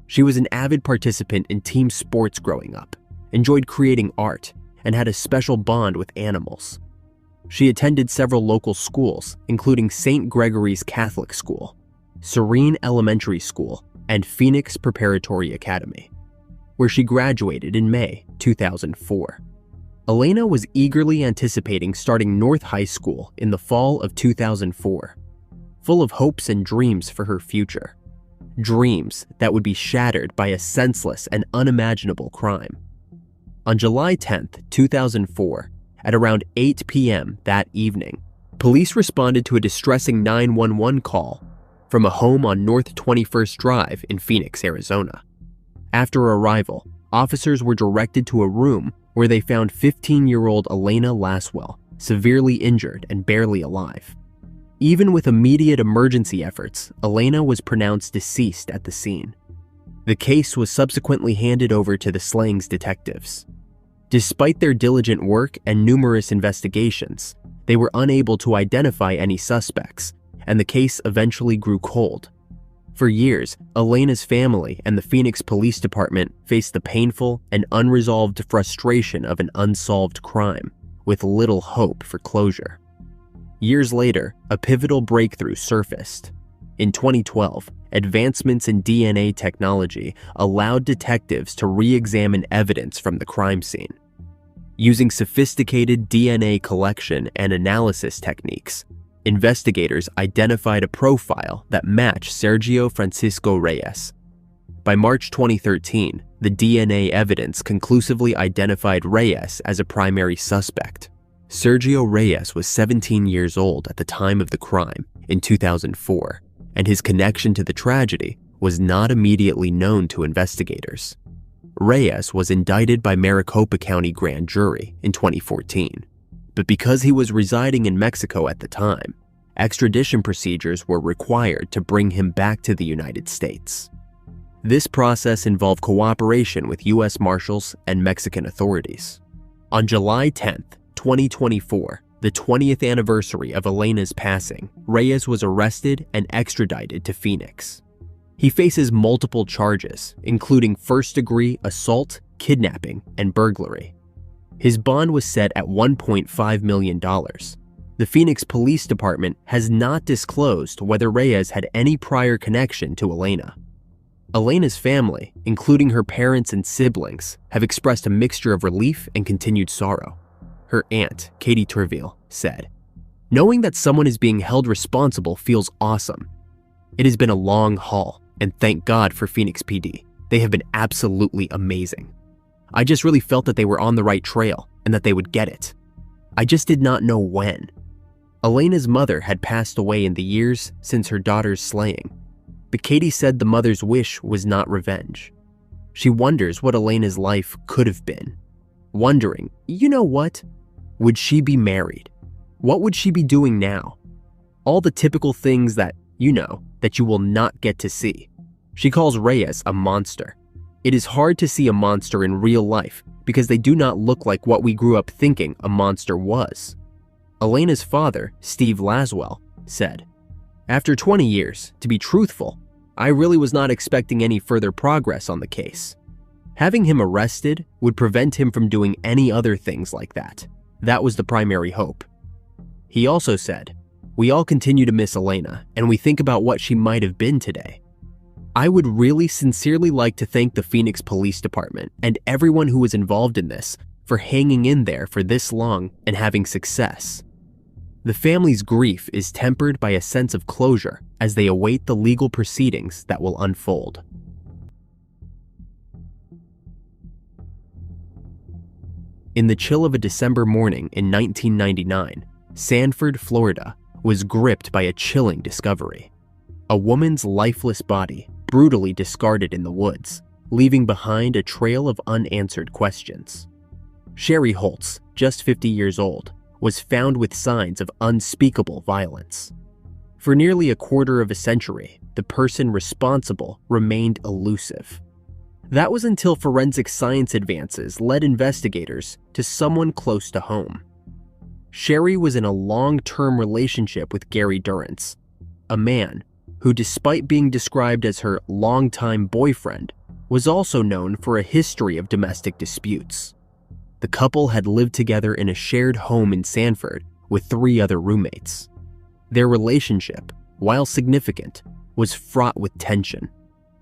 She was an avid participant in team sports growing up, enjoyed creating art, and had a special bond with animals. She attended several local schools, including St. Gregory's Catholic School, Serene Elementary School, and Phoenix Preparatory Academy, where she graduated in May 2004. Elena was eagerly anticipating starting North High School in the fall of 2004, full of hopes and dreams for her future. Dreams that would be shattered by a senseless and unimaginable crime. On July 10, 2004, at around 8 p.m. that evening, police responded to a distressing 911 call from a home on North 21st Drive in Phoenix, Arizona. After arrival, officers were directed to a room where they found 15-year-old Elena Laswell, severely injured and barely alive. Even with immediate emergency efforts, Elena was pronounced deceased at the scene. The case was subsequently handed over to the slayings detectives. Despite their diligent work and numerous investigations, they were unable to identify any suspects, and the case eventually grew cold. For years, Elena's family and the Phoenix Police Department faced the painful and unresolved frustration of an unsolved crime, with little hope for closure. Years later, a pivotal breakthrough surfaced. In 2012, advancements in DNA technology allowed detectives to re-examine evidence from the crime scene. Using sophisticated DNA collection and analysis techniques, investigators identified a profile that matched Sergio Francisco Reyes. By March 2013, the DNA evidence conclusively identified Reyes as a primary suspect. Sergio Reyes was 17 years old at the time of the crime in 2004, and his connection to the tragedy was not immediately known to investigators. Reyes was indicted by Maricopa County Grand Jury in 2014, but because he was residing in Mexico at the time, extradition procedures were required to bring him back to the United States. This process involved cooperation with U.S. Marshals and Mexican authorities. On July 10, 2024, the 20th anniversary of Elena's passing, Reyes was arrested and extradited to Phoenix. He faces multiple charges, including first-degree assault, kidnapping, and burglary. His bond was set at $1.5 million. The Phoenix Police Department has not disclosed whether Reyes had any prior connection to Elena. Elena's family, including her parents and siblings, have expressed a mixture of relief and continued sorrow. Her aunt, Katie Turville, said, "Knowing that someone is being held responsible feels awesome. It has been a long haul, and thank God for Phoenix PD. They have been absolutely amazing. I just really felt that they were on the right trail and that they would get it. I just did not know when." Elena's mother had passed away in the years since her daughter's slaying, but Katie said the mother's wish was not revenge. She wonders what Elena's life could have been. Wondering, you know what? Would she be married? What would she be doing now? All the typical things that, that you will not get to see. She calls Reyes a monster. It is hard to see a monster in real life because they do not look like what we grew up thinking a monster was. Elena's father, Steve Laswell, said, "After 20 years, to be truthful, I really was not expecting any further progress on the case. Having him arrested would prevent him from doing any other things like that. That was the primary hope." He also said, "We all continue to miss Elena, and we think about what she might have been today. I would really sincerely like to thank the Phoenix Police Department and everyone who was involved in this for hanging in there for this long and having success. The family's grief is tempered by a sense of closure as they await the legal proceedings that will unfold." In the chill of a December morning in 1999, Sanford, Florida, was gripped by a chilling discovery. A woman's lifeless body, brutally discarded in the woods, leaving behind a trail of unanswered questions. Sherry Holtz, just 50 years old, was found with signs of unspeakable violence. For nearly a quarter of a century, the person responsible remained elusive. That was until forensic science advances led investigators to someone close to home. Sherry was in a long-term relationship with Gary Durrance, a man who, despite being described as her longtime boyfriend, was also known for a history of domestic disputes. The couple had lived together in a shared home in Sanford with 3 other roommates. Their relationship, while significant, was fraught with tension,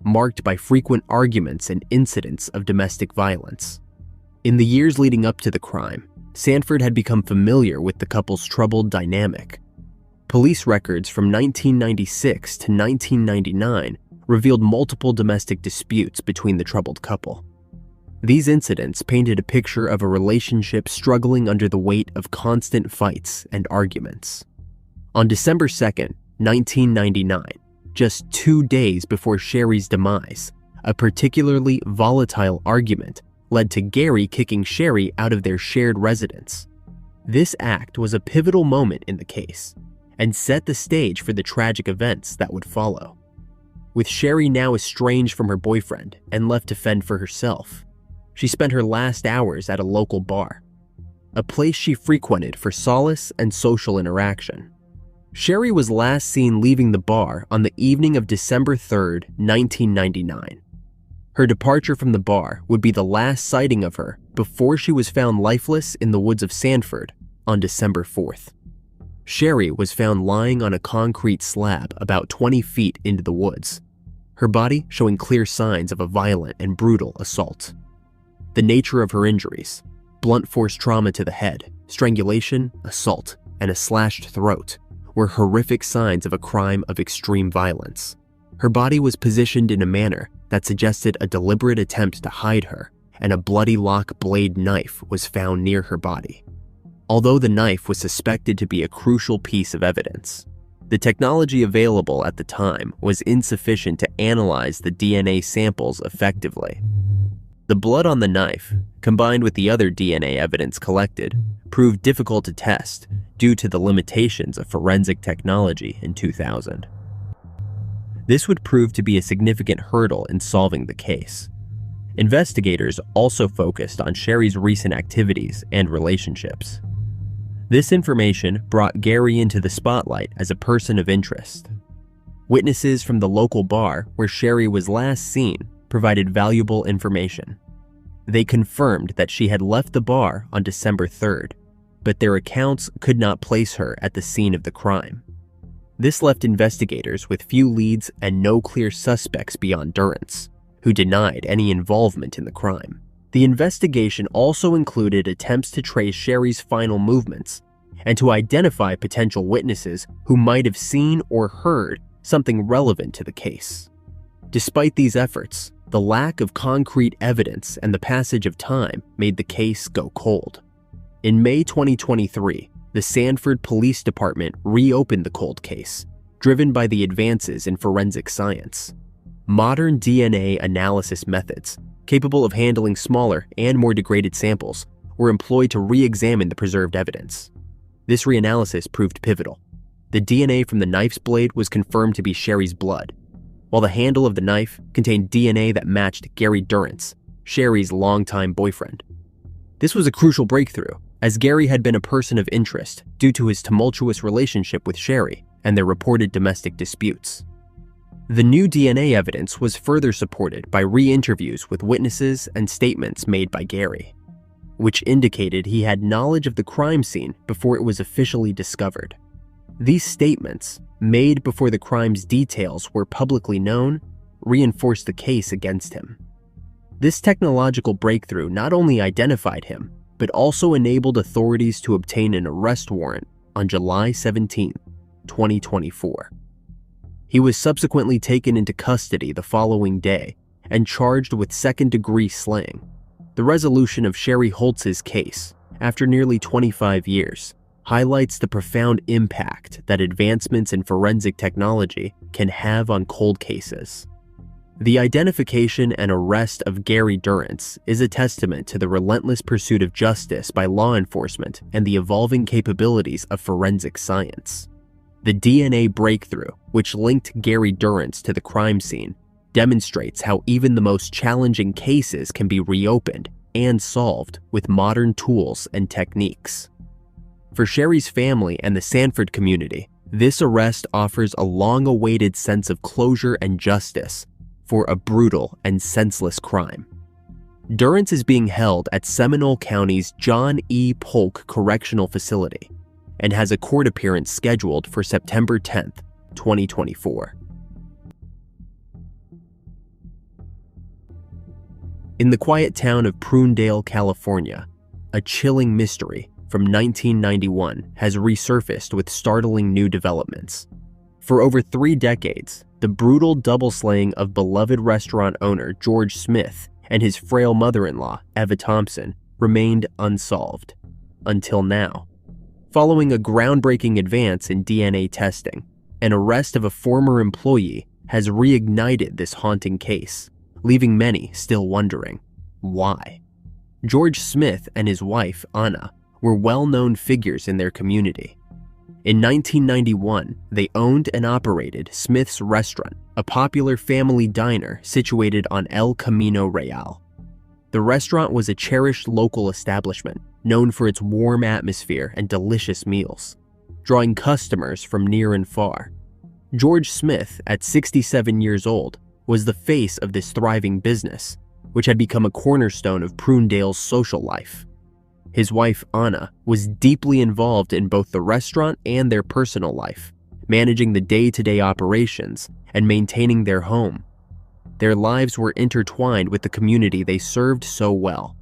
marked by frequent arguments and incidents of domestic violence. In the years leading up to the crime, Sanford had become familiar with the couple's troubled dynamic. Police records from 1996 to 1999 revealed multiple domestic disputes between the troubled couple. These incidents painted a picture of a relationship struggling under the weight of constant fights and arguments. On December 2nd, 1999, just 2 days before Sherry's demise, a particularly volatile argument led to Gary kicking Sherry out of their shared residence. This act was a pivotal moment in the case and set the stage for the tragic events that would follow. With Sherry now estranged from her boyfriend and left to fend for herself, she spent her last hours at a local bar, a place she frequented for solace and social interaction. Sherry was last seen leaving the bar on the evening of December 3rd, 1999. Her departure from the bar would be the last sighting of her before she was found lifeless in the woods of Sanford on December 4th. Sherry was found lying on a concrete slab about 20 feet into the woods, her body showing clear signs of a violent and brutal assault. The nature of her injuries, blunt force trauma to the head, strangulation, assault, and a slashed throat, were horrific signs of a crime of extreme violence. Her body was positioned in a manner that suggested a deliberate attempt to hide her, and a bloody lock blade knife was found near her body. Although the knife was suspected to be a crucial piece of evidence, the technology available at the time was insufficient to analyze the DNA samples effectively. The blood on the knife, combined with the other DNA evidence collected, proved difficult to test due to the limitations of forensic technology in 2000. This would prove to be a significant hurdle in solving the case. Investigators also focused on Sherry's recent activities and relationships. This information brought Gary into the spotlight as a person of interest. Witnesses from the local bar where Sherry was last seen provided valuable information. They confirmed that she had left the bar on December 3rd, but their accounts could not place her at the scene of the crime. This left investigators with few leads and no clear suspects beyond Durrance, who denied any involvement in the crime. The investigation also included attempts to trace Sherry's final movements and to identify potential witnesses who might have seen or heard something relevant to the case. Despite these efforts, the lack of concrete evidence and the passage of time made the case go cold. In May 2023, the Sanford Police Department reopened the cold case, driven by the advances in forensic science. Modern DNA analysis methods, capable of handling smaller and more degraded samples, were employed to re-examine the preserved evidence. This reanalysis proved pivotal. The DNA from the knife's blade was confirmed to be Sherry's blood, while the handle of the knife contained DNA that matched Gary Durrance, Sherry's longtime boyfriend. This was a crucial breakthrough, as Gary had been a person of interest due to his tumultuous relationship with Sherry and their reported domestic disputes. The new DNA evidence was further supported by re-interviews with witnesses and statements made by Gary, which indicated he had knowledge of the crime scene before it was officially discovered. These statements, made before the crime's details were publicly known, reinforced the case against him. This technological breakthrough not only identified him, but also enabled authorities to obtain an arrest warrant on July 17, 2024. He was subsequently taken into custody the following day and charged with second-degree slaying. The resolution of Sherry Holtz's case, after nearly 25 years, highlights the profound impact that advancements in forensic technology can have on cold cases. The identification and arrest of Gary Durrance is a testament to the relentless pursuit of justice by law enforcement and the evolving capabilities of forensic science. The DNA breakthrough, which linked Gary Durrance to the crime scene, demonstrates how even the most challenging cases can be reopened and solved with modern tools and techniques. For Sherry's family and the Sanford community, this arrest offers a long-awaited sense of closure and justice for a brutal and senseless crime. Durrance is being held at Seminole County's John E. Polk Correctional Facility and has a court appearance scheduled for September 10, 2024. In the quiet town of Prunedale, California, a chilling mystery from 1991 has resurfaced with startling new developments. For over 3 decades, the brutal double-slaying of beloved restaurant owner George Smith and his frail mother-in-law, Eva Thompson, remained unsolved. Until now. Following a groundbreaking advance in DNA testing, an arrest of a former employee has reignited this haunting case, leaving many still wondering, why? George Smith and his wife, Anna, were well-known figures in their community. In 1991, they owned and operated Smith's Restaurant, a popular family diner situated on El Camino Real. The restaurant was a cherished local establishment, known for its warm atmosphere and delicious meals, drawing customers from near and far. George Smith, at 67 years old, was the face of this thriving business, which had become a cornerstone of Prunedale's social life. His wife, Anna, was deeply involved in both the restaurant and their personal life, managing the day-to-day operations and maintaining their home. Their lives were intertwined with the community they served so well.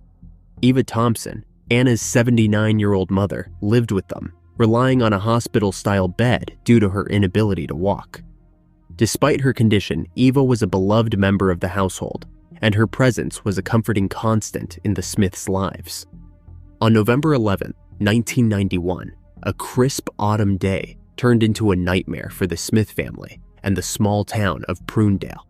Eva Thompson, Anna's 79-year-old mother, lived with them, relying on a hospital-style bed due to her inability to walk. Despite her condition, Eva was a beloved member of the household, and her presence was a comforting constant in the Smiths' lives. On November 11, 1991, a crisp autumn day turned into a nightmare for the Smith family and the small town of Prunedale.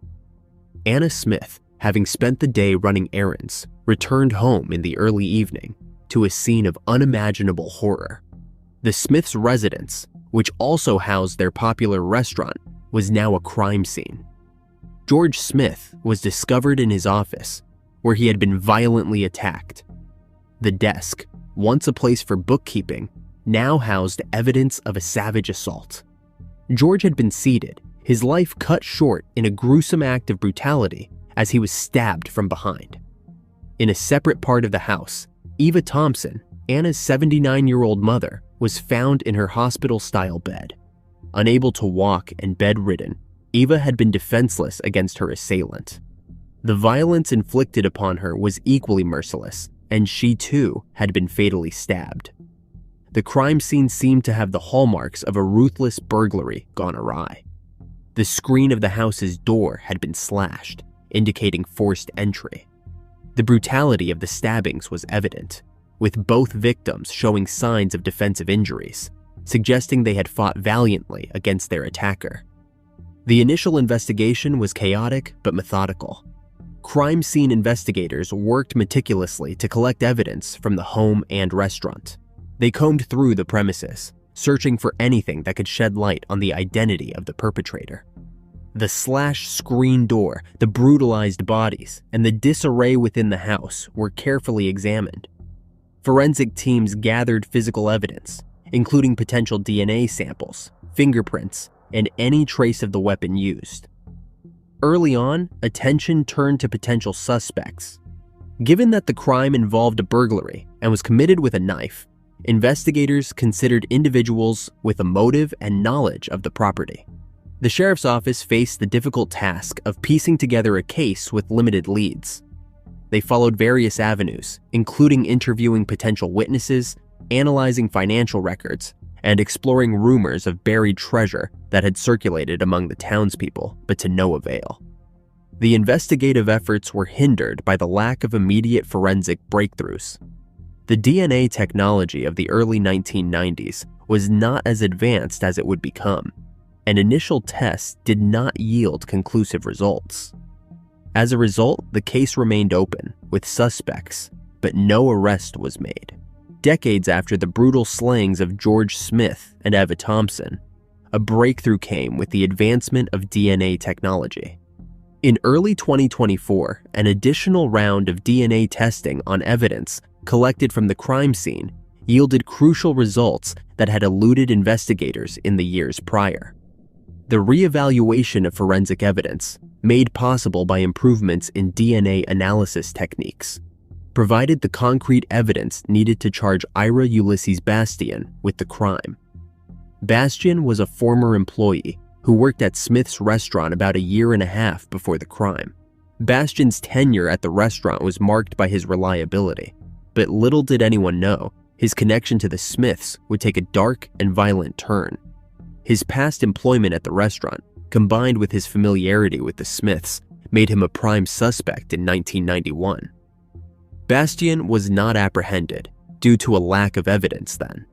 Anna Smith, having spent the day running errands, returned home in the early evening to a scene of unimaginable horror. The Smiths' residence, which also housed their popular restaurant, was now a crime scene. George Smith was discovered in his office, where he had been violently attacked. The desk, once a place for bookkeeping, now housed evidence of a savage assault. George had been seated, his life cut short in a gruesome act of brutality as he was stabbed from behind. In a separate part of the house, Eva Thompson, Anna's 79-year-old mother, was found in her hospital-style bed. Unable to walk and bedridden, Eva had been defenseless against her assailant. The violence inflicted upon her was equally merciless, and she too had been fatally stabbed. The crime scene seemed to have the hallmarks of a ruthless burglary gone awry. The screen of the house's door had been slashed, indicating forced entry. The brutality of the stabbings was evident, with both victims showing signs of defensive injuries, suggesting they had fought valiantly against their attacker. The initial investigation was chaotic but methodical. Crime scene investigators worked meticulously to collect evidence from the home and restaurant. They combed through the premises, searching for anything that could shed light on the identity of the perpetrator. The slashed screen door, the brutalized bodies, and the disarray within the house were carefully examined. Forensic teams gathered physical evidence, including potential DNA samples, fingerprints, and any trace of the weapon used. Early on, attention turned to potential suspects. Given that the crime involved a burglary and was committed with a knife, investigators considered individuals with a motive and knowledge of the property. The sheriff's office faced the difficult task of piecing together a case with limited leads. They followed various avenues, including interviewing potential witnesses, analyzing financial records, and exploring rumors of buried treasure that had circulated among the townspeople, but to no avail. The investigative efforts were hindered by the lack of immediate forensic breakthroughs. The DNA technology of the early 1990s was not as advanced as it would become, and initial tests did not yield conclusive results. As a result, the case remained open, with suspects, but no arrest was made. Decades after the brutal slayings of George Smith and Eva Thompson, a breakthrough came with the advancement of DNA technology. In early 2024, an additional round of DNA testing on evidence collected from the crime scene yielded crucial results that had eluded investigators in the years prior. The reevaluation of forensic evidence, made possible by improvements in DNA analysis techniques, provided the concrete evidence needed to charge Ira Ulysses Bastian with the crime. Bastian was a former employee who worked at Smith's restaurant about a year and a half before the crime. Bastian's tenure at the restaurant was marked by his reliability, but little did anyone know his connection to the Smiths would take a dark and violent turn. His past employment at the restaurant, combined with his familiarity with the Smiths, made him a prime suspect in 1991. Bastian was not apprehended due to a lack of evidence then.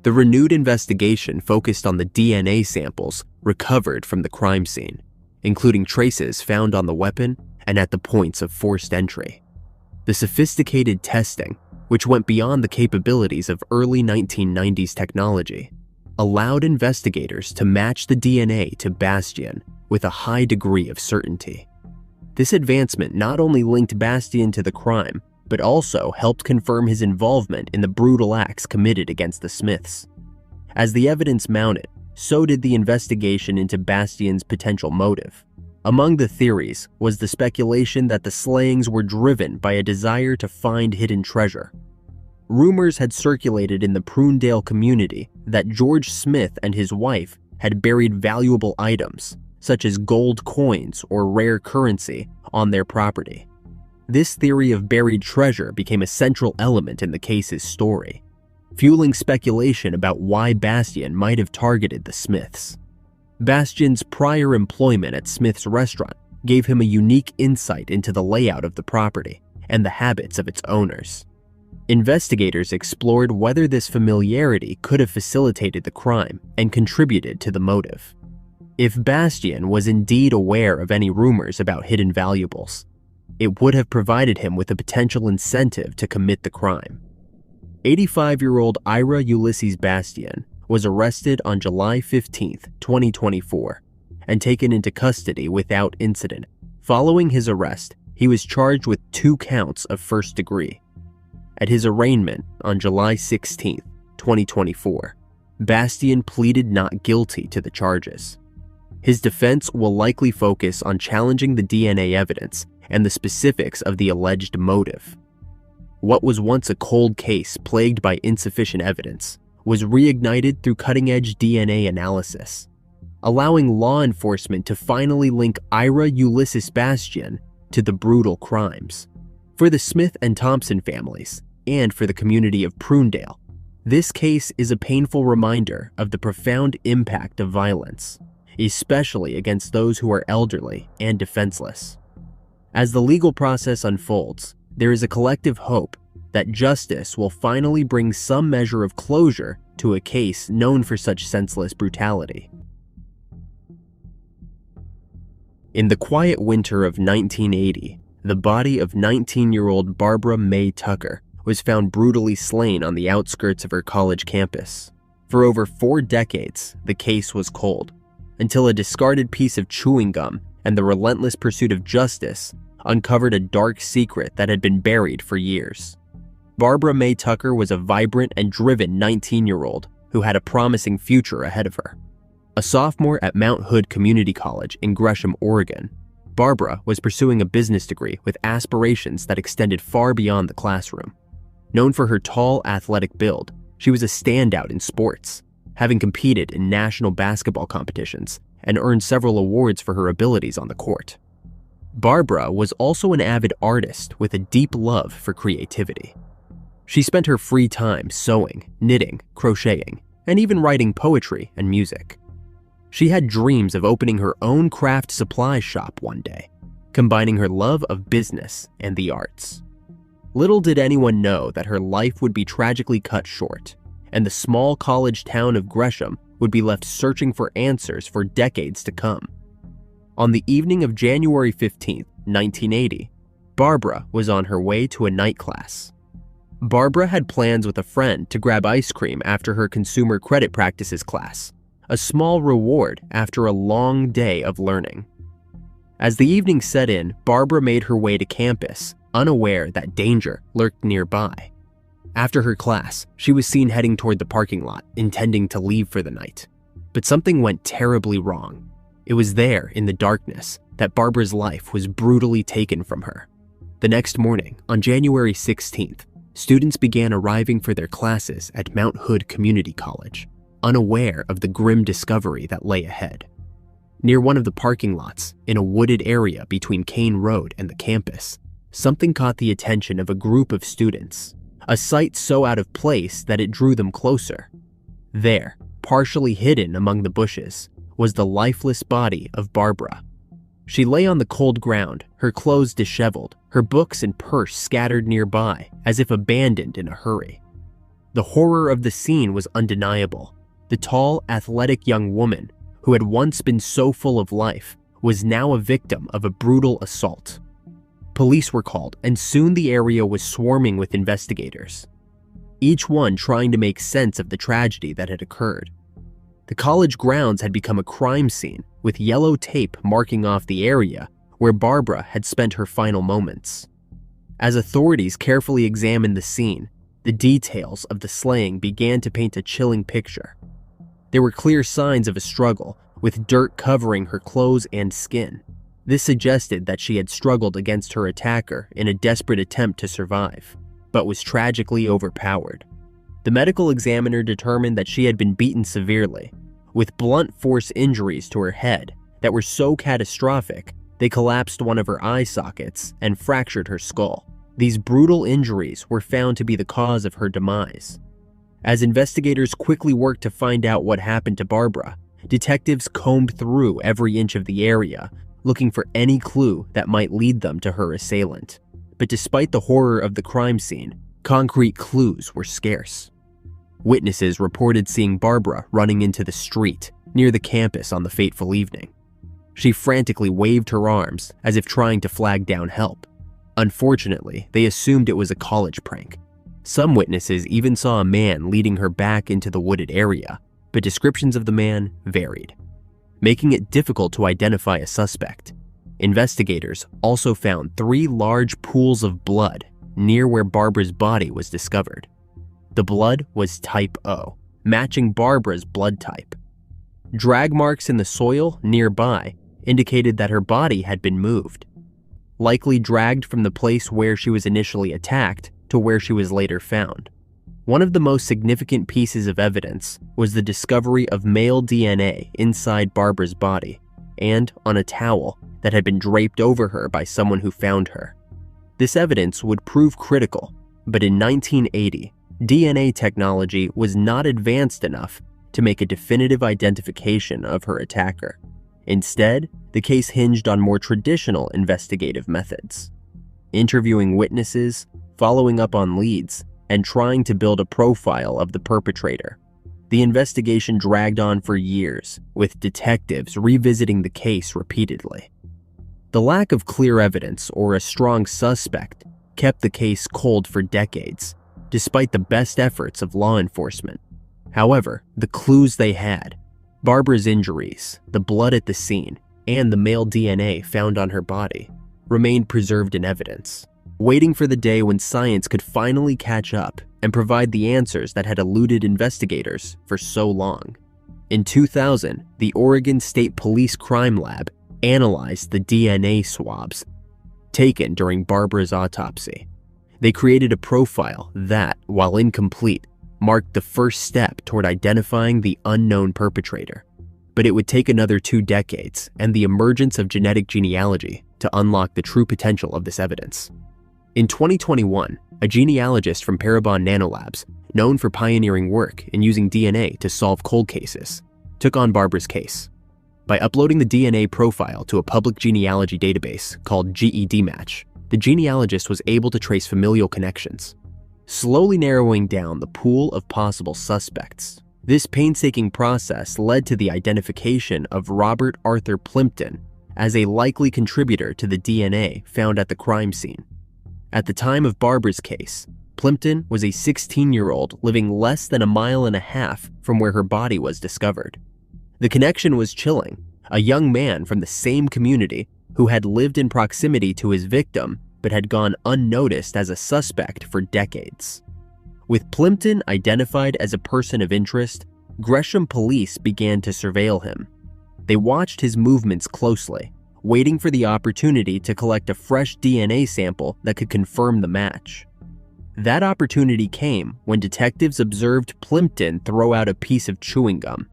The renewed investigation focused on the DNA samples recovered from the crime scene, including traces found on the weapon and at the points of forced entry. The sophisticated testing, which went beyond the capabilities of early 1990s technology, allowed investigators to match the DNA to Bastian with a high degree of certainty. This advancement not only linked Bastian to the crime, but also helped confirm his involvement in the brutal acts committed against the Smiths. As the evidence mounted, so did the investigation into Bastian's potential motive. Among the theories was the speculation that the slayings were driven by a desire to find hidden treasure. Rumors had circulated in the Prunedale community that George Smith and his wife had buried valuable items, such as gold coins or rare currency, on their property. This theory of buried treasure became a central element in the case's story, fueling speculation about why Bastian might have targeted the Smiths. Bastian's prior employment at Smith's restaurant gave him a unique insight into the layout of the property and the habits of its owners. Investigators explored whether this familiarity could have facilitated the crime and contributed to the motive. If Bastian was indeed aware of any rumors about hidden valuables, it would have provided him with a potential incentive to commit the crime. 85-year-old Ira Ulysses Bastian was arrested on July 15, 2024, and taken into custody without incident. Following his arrest, he was charged with 2 counts of first degree. At his arraignment on July 16, 2024, Bastian pleaded not guilty to the charges. His defense will likely focus on challenging the DNA evidence and the specifics of the alleged motive. What was once a cold case plagued by insufficient evidence was reignited through cutting-edge DNA analysis, allowing law enforcement to finally link Ira Ulysses Bastian to the brutal crimes. For the Smith and Thompson families, and for the community of Prunedale, this case is a painful reminder of the profound impact of violence, especially against those who are elderly and defenseless. As the legal process unfolds, there is a collective hope that justice will finally bring some measure of closure to a case known for such senseless brutality. In the quiet winter of 1980, the body of 19-year-old Barbara May Tucker was found brutally slain on the outskirts of her college campus. For over 4 decades, the case was cold, until a discarded piece of chewing gum and the relentless pursuit of justice uncovered a dark secret that had been buried for years. Barbara May Tucker was a vibrant and driven 19-year-old who had a promising future ahead of her. A sophomore at Mount Hood Community College in Gresham, Oregon, Barbara was pursuing a business degree with aspirations that extended far beyond the classroom. Known for her tall, athletic build, she was a standout in sports, having competed in national basketball competitions and earned several awards for her abilities on the court. Barbara was also an avid artist with a deep love for creativity. She spent her free time sewing, knitting, crocheting, and even writing poetry and music. She had dreams of opening her own craft supply shop one day, combining her love of business and the arts. Little did anyone know that her life would be tragically cut short, and the small college town of Gresham would be left searching for answers for decades to come. On the evening of January 15, 1980, Barbara was on her way to a night class. Barbara had plans with a friend to grab ice cream after her consumer credit practices class, a small reward after a long day of learning. As the evening set in, Barbara made her way to campus, unaware that danger lurked nearby. After her class, she was seen heading toward the parking lot, intending to leave for the night. But something went terribly wrong. It was there, in the darkness, that Barbara's life was brutally taken from her. The next morning, on January 16th, students began arriving for their classes at Mount Hood Community College, unaware of the grim discovery that lay ahead. Near one of the parking lots, in a wooded area between Kane Road and the campus, something caught the attention of a group of students, a sight so out of place that it drew them closer. There, partially hidden among the bushes, was the lifeless body of Barbara. She lay on the cold ground, her clothes disheveled, her books and purse scattered nearby, as if abandoned in a hurry. The horror of the scene was undeniable. The tall, athletic young woman, who had once been so full of life, was now a victim of a brutal assault. Police were called, and soon the area was swarming with investigators, each one trying to make sense of the tragedy that had occurred. The college grounds had become a crime scene, with yellow tape marking off the area where Barbara had spent her final moments. As authorities carefully examined the scene, the details of the slaying began to paint a chilling picture. There were clear signs of a struggle, with dirt covering her clothes and skin. This suggested that she had struggled against her attacker in a desperate attempt to survive, but was tragically overpowered. The medical examiner determined that she had been beaten severely, with blunt force injuries to her head that were so catastrophic they collapsed one of her eye sockets and fractured her skull. These brutal injuries were found to be the cause of her demise. As investigators quickly worked to find out what happened to Barbara, detectives combed through every inch of the area, looking for any clue that might lead them to her assailant. But despite the horror of the crime scene, concrete clues were scarce. Witnesses reported seeing Barbara running into the street near the campus on the fateful evening. She frantically waved her arms as if trying to flag down help. Unfortunately, they assumed it was a college prank. Some witnesses even saw a man leading her back into the wooded area, but descriptions of the man varied, making it difficult to identify a suspect. Investigators also found 3 large pools of blood near where Barbara's body was discovered. The blood was type O, matching Barbara's blood type. Drag marks in the soil nearby indicated that her body had been moved, likely dragged from the place where she was initially attacked to where she was later found. One of the most significant pieces of evidence was the discovery of male DNA inside Barbara's body and on a towel that had been draped over her by someone who found her. This evidence would prove critical, but in 1980, DNA technology was not advanced enough to make a definitive identification of her attacker. Instead, the case hinged on more traditional investigative methods: interviewing witnesses, following up on leads, and trying to build a profile of the perpetrator. The investigation dragged on for years, with detectives revisiting the case repeatedly. The lack of clear evidence or a strong suspect kept the case cold for decades, despite the best efforts of law enforcement. However, the clues they had, Barbara's injuries, the blood at the scene, and the male DNA found on her body, remained preserved in evidence, waiting for the day when science could finally catch up and provide the answers that had eluded investigators for so long. In 2000, the Oregon State Police Crime Lab analyzed the DNA swabs taken during Barbara's autopsy. They created a profile that, while incomplete, marked the first step toward identifying the unknown perpetrator. But it would take another 2 decades and the emergence of genetic genealogy to unlock the true potential of this evidence. In 2021, a genealogist from Parabon Nanolabs, known for pioneering work in using DNA to solve cold cases, took on Barbara's case. By uploading the DNA profile to a public genealogy database called GEDmatch, the genealogist was able to trace familial connections, slowly narrowing down the pool of possible suspects. This painstaking process led to the identification of Robert Arthur Plimpton as a likely contributor to the DNA found at the crime scene. At the time of Barbara's case, Plimpton was a 16-year-old living less than 1.5 miles from where her body was discovered. The connection was chilling. A young man from the same community who had lived in proximity to his victim but had gone unnoticed as a suspect for decades. With Plimpton identified as a person of interest, Gresham police began to surveil him. They watched his movements closely, waiting for the opportunity to collect a fresh DNA sample that could confirm the match. That opportunity came when detectives observed Plimpton throw out a piece of chewing gum.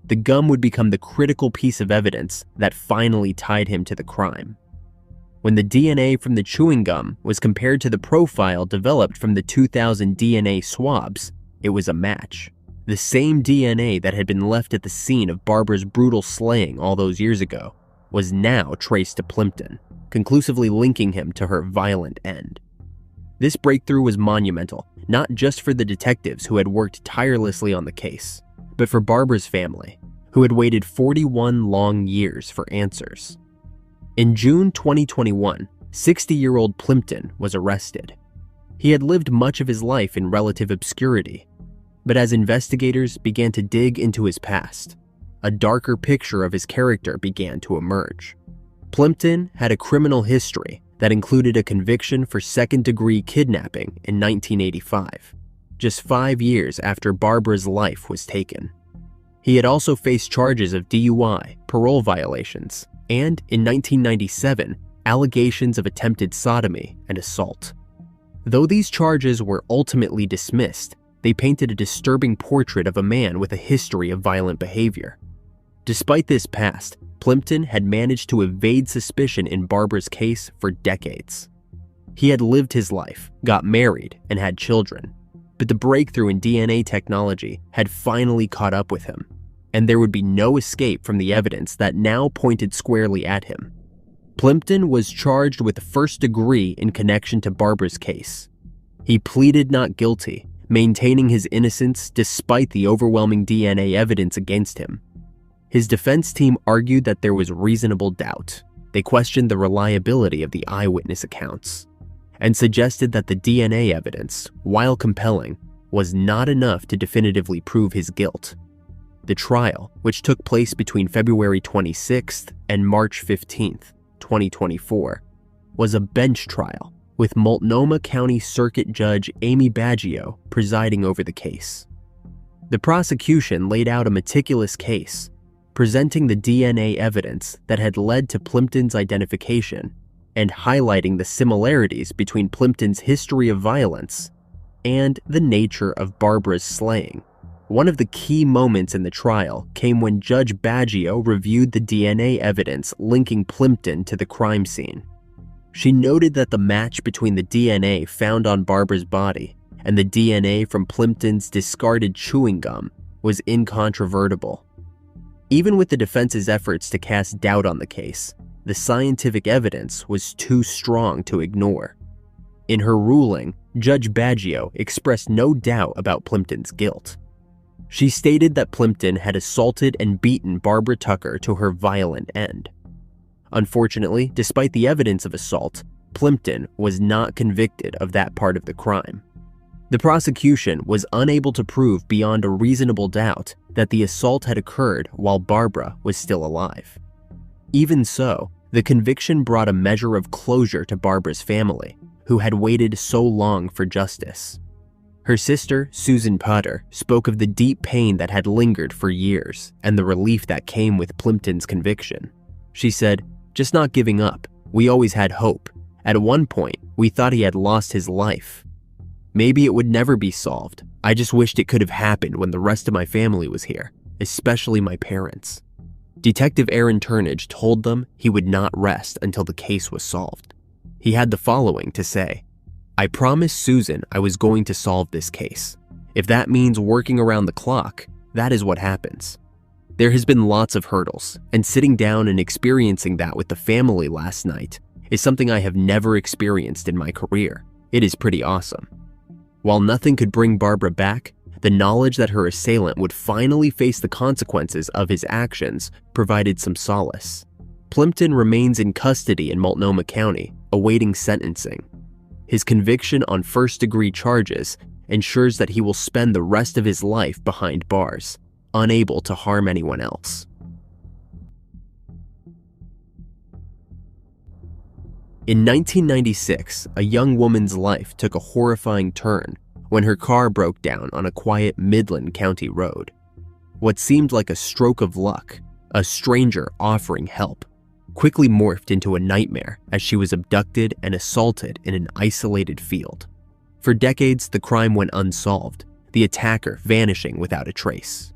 The gum would become the critical piece of evidence that finally tied him to the crime. When the DNA from the chewing gum was compared to the profile developed from the 2000 DNA swabs, it was a match. The same DNA that had been left at the scene of Barbara's brutal slaying all those years ago was now traced to Plimpton, conclusively linking him to her violent end. This breakthrough was monumental, not just for the detectives who had worked tirelessly on the case, but for Barbara's family, who had waited 41 long years for answers. In June 2021, 60-year-old Plimpton was arrested. He had lived much of his life in relative obscurity, but as investigators began to dig into his past, a darker picture of his character began to emerge. Plimpton had a criminal history that included a conviction for second-degree kidnapping in 1985, just 5 years after Barbara's life was taken. He had also faced charges of DUI, parole violations, and, in 1997, allegations of attempted sodomy and assault. Though these charges were ultimately dismissed, they painted a disturbing portrait of a man with a history of violent behavior. Despite this past, Plimpton had managed to evade suspicion in Barbara's case for decades. He had lived his life, got married, and had children, but the breakthrough in DNA technology had finally caught up with him. and there would be no escape from the evidence that now pointed squarely at him. Plimpton was charged with first degree in connection to Barbara's case. He pleaded not guilty, maintaining his innocence despite the overwhelming DNA evidence against him. His defense team argued that there was reasonable doubt. They questioned the reliability of the eyewitness accounts and suggested that the DNA evidence, while compelling, was not enough to definitively prove his guilt. The trial, which took place between February 26th and March 15th, 2024, was a bench trial with Multnomah County Circuit Judge Amy Baggio presiding over the case. The prosecution laid out a meticulous case, presenting the DNA evidence that had led to Plimpton's identification and highlighting the similarities between Plimpton's history of violence and the nature of Barbara's slaying. One of the key moments in the trial came when Judge Baggio reviewed the DNA evidence linking Plimpton to the crime scene. She noted that the match between the DNA found on Barbara's body and the DNA from Plimpton's discarded chewing gum was incontrovertible. Even with the defense's efforts to cast doubt on the case, the scientific evidence was too strong to ignore. In her ruling, Judge Baggio expressed no doubt about Plimpton's guilt. She stated that Plimpton had assaulted and beaten Barbara Tucker to her violent end. Unfortunately, despite the evidence of assault, Plimpton was not convicted of that part of the crime. The prosecution was unable to prove beyond a reasonable doubt that the assault had occurred while Barbara was still alive. Even so, the conviction brought a measure of closure to Barbara's family, who had waited so long for justice. Her sister, Susan Potter, spoke of the deep pain that had lingered for years and the relief that came with Plimpton's conviction. She said, "Just not giving up. We always had hope. At one point, we thought he had lost his life. Maybe it would never be solved. I just wished it could have happened when the rest of my family was here, especially my parents." Detective Aaron Turnage told them he would not rest until the case was solved. He had the following to say, "I promised Susan I was going to solve this case. If that means working around the clock, that is what happens. There has been lots of hurdles, and sitting down and experiencing that with the family last night is something I have never experienced in my career. It is pretty awesome." While nothing could bring Barbara back, the knowledge that her assailant would finally face the consequences of his actions provided some solace. Plimpton remains in custody in Multnomah County, awaiting sentencing. His conviction on first-degree charges ensures that he will spend the rest of his life behind bars, unable to harm anyone else. In 1996, a young woman's life took a horrifying turn when her car broke down on a quiet Midland County road. What seemed like a stroke of luck, a stranger offering help, quickly morphed into a nightmare as she was abducted and assaulted in an isolated field. For decades, the crime went unsolved, the attacker vanishing without a trace.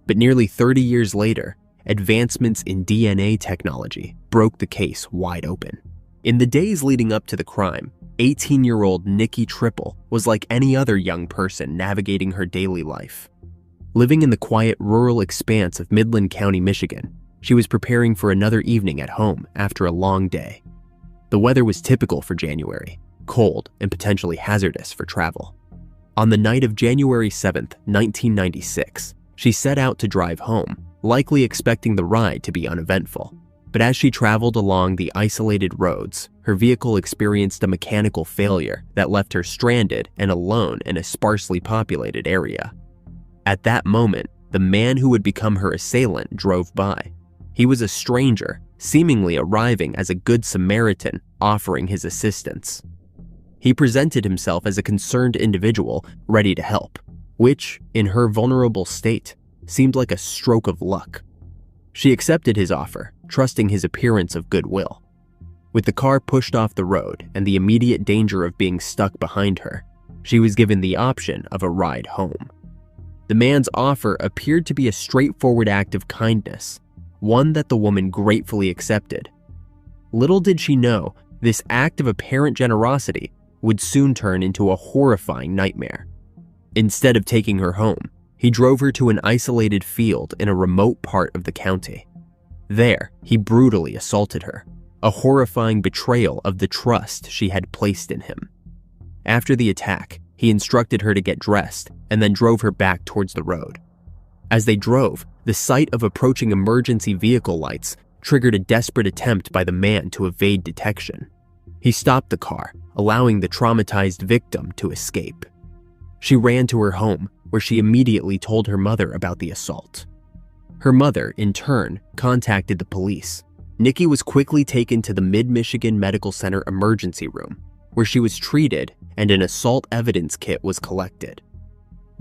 But nearly 30 years later, advancements in DNA technology broke the case wide open. In the days leading up to the crime, 18-year-old Nikki Triple was like any other young person navigating her daily life. Living in the quiet rural expanse of Midland County, Michigan, she was preparing for another evening at home after a long day. The weather was typical for January, cold and potentially hazardous for travel. On the night of January 7th, 1996, she set out to drive home, likely expecting the ride to be uneventful. But as she traveled along the isolated roads, her vehicle experienced a mechanical failure that left her stranded and alone in a sparsely populated area. At that moment, the man who would become her assailant drove by. He was a stranger, seemingly arriving as a good Samaritan, offering his assistance. He presented himself as a concerned individual ready to help, which, in her vulnerable state, seemed like a stroke of luck. She accepted his offer, trusting his appearance of goodwill. With the car pushed off the road and the immediate danger of being stuck behind her, she was given the option of a ride home. The man's offer appeared to be a straightforward act of kindness, one that the woman gratefully accepted. Little did she know, this act of apparent generosity would soon turn into a horrifying nightmare. Instead of taking her home, he drove her to an isolated field in a remote part of the county. There, he brutally assaulted her, a horrifying betrayal of the trust she had placed in him. After the attack, he instructed her to get dressed and then drove her back towards the road. As they drove, the sight of approaching emergency vehicle lights triggered a desperate attempt by the man to evade detection. He stopped the car, allowing the traumatized victim to escape. She ran to her home, where she immediately told her mother about the assault. Her mother, in turn, contacted the police. Nikki was quickly taken to the Mid-Michigan Medical Center emergency room, where she was treated and an assault evidence kit was collected.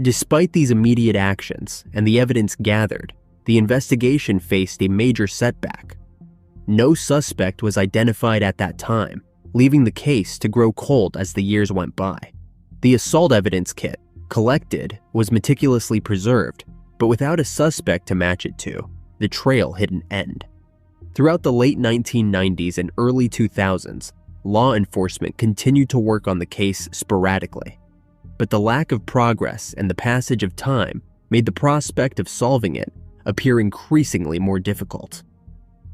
Despite these immediate actions and the evidence gathered, the investigation faced a major setback. No suspect was identified at that time, leaving the case to grow cold as the years went by. The assault evidence kit, collected, was meticulously preserved, but without a suspect to match it to, the trail hit an end. Throughout the late 1990s and early 2000s, law enforcement continued to work on the case sporadically, but the lack of progress and the passage of time made the prospect of solving it appear increasingly more difficult.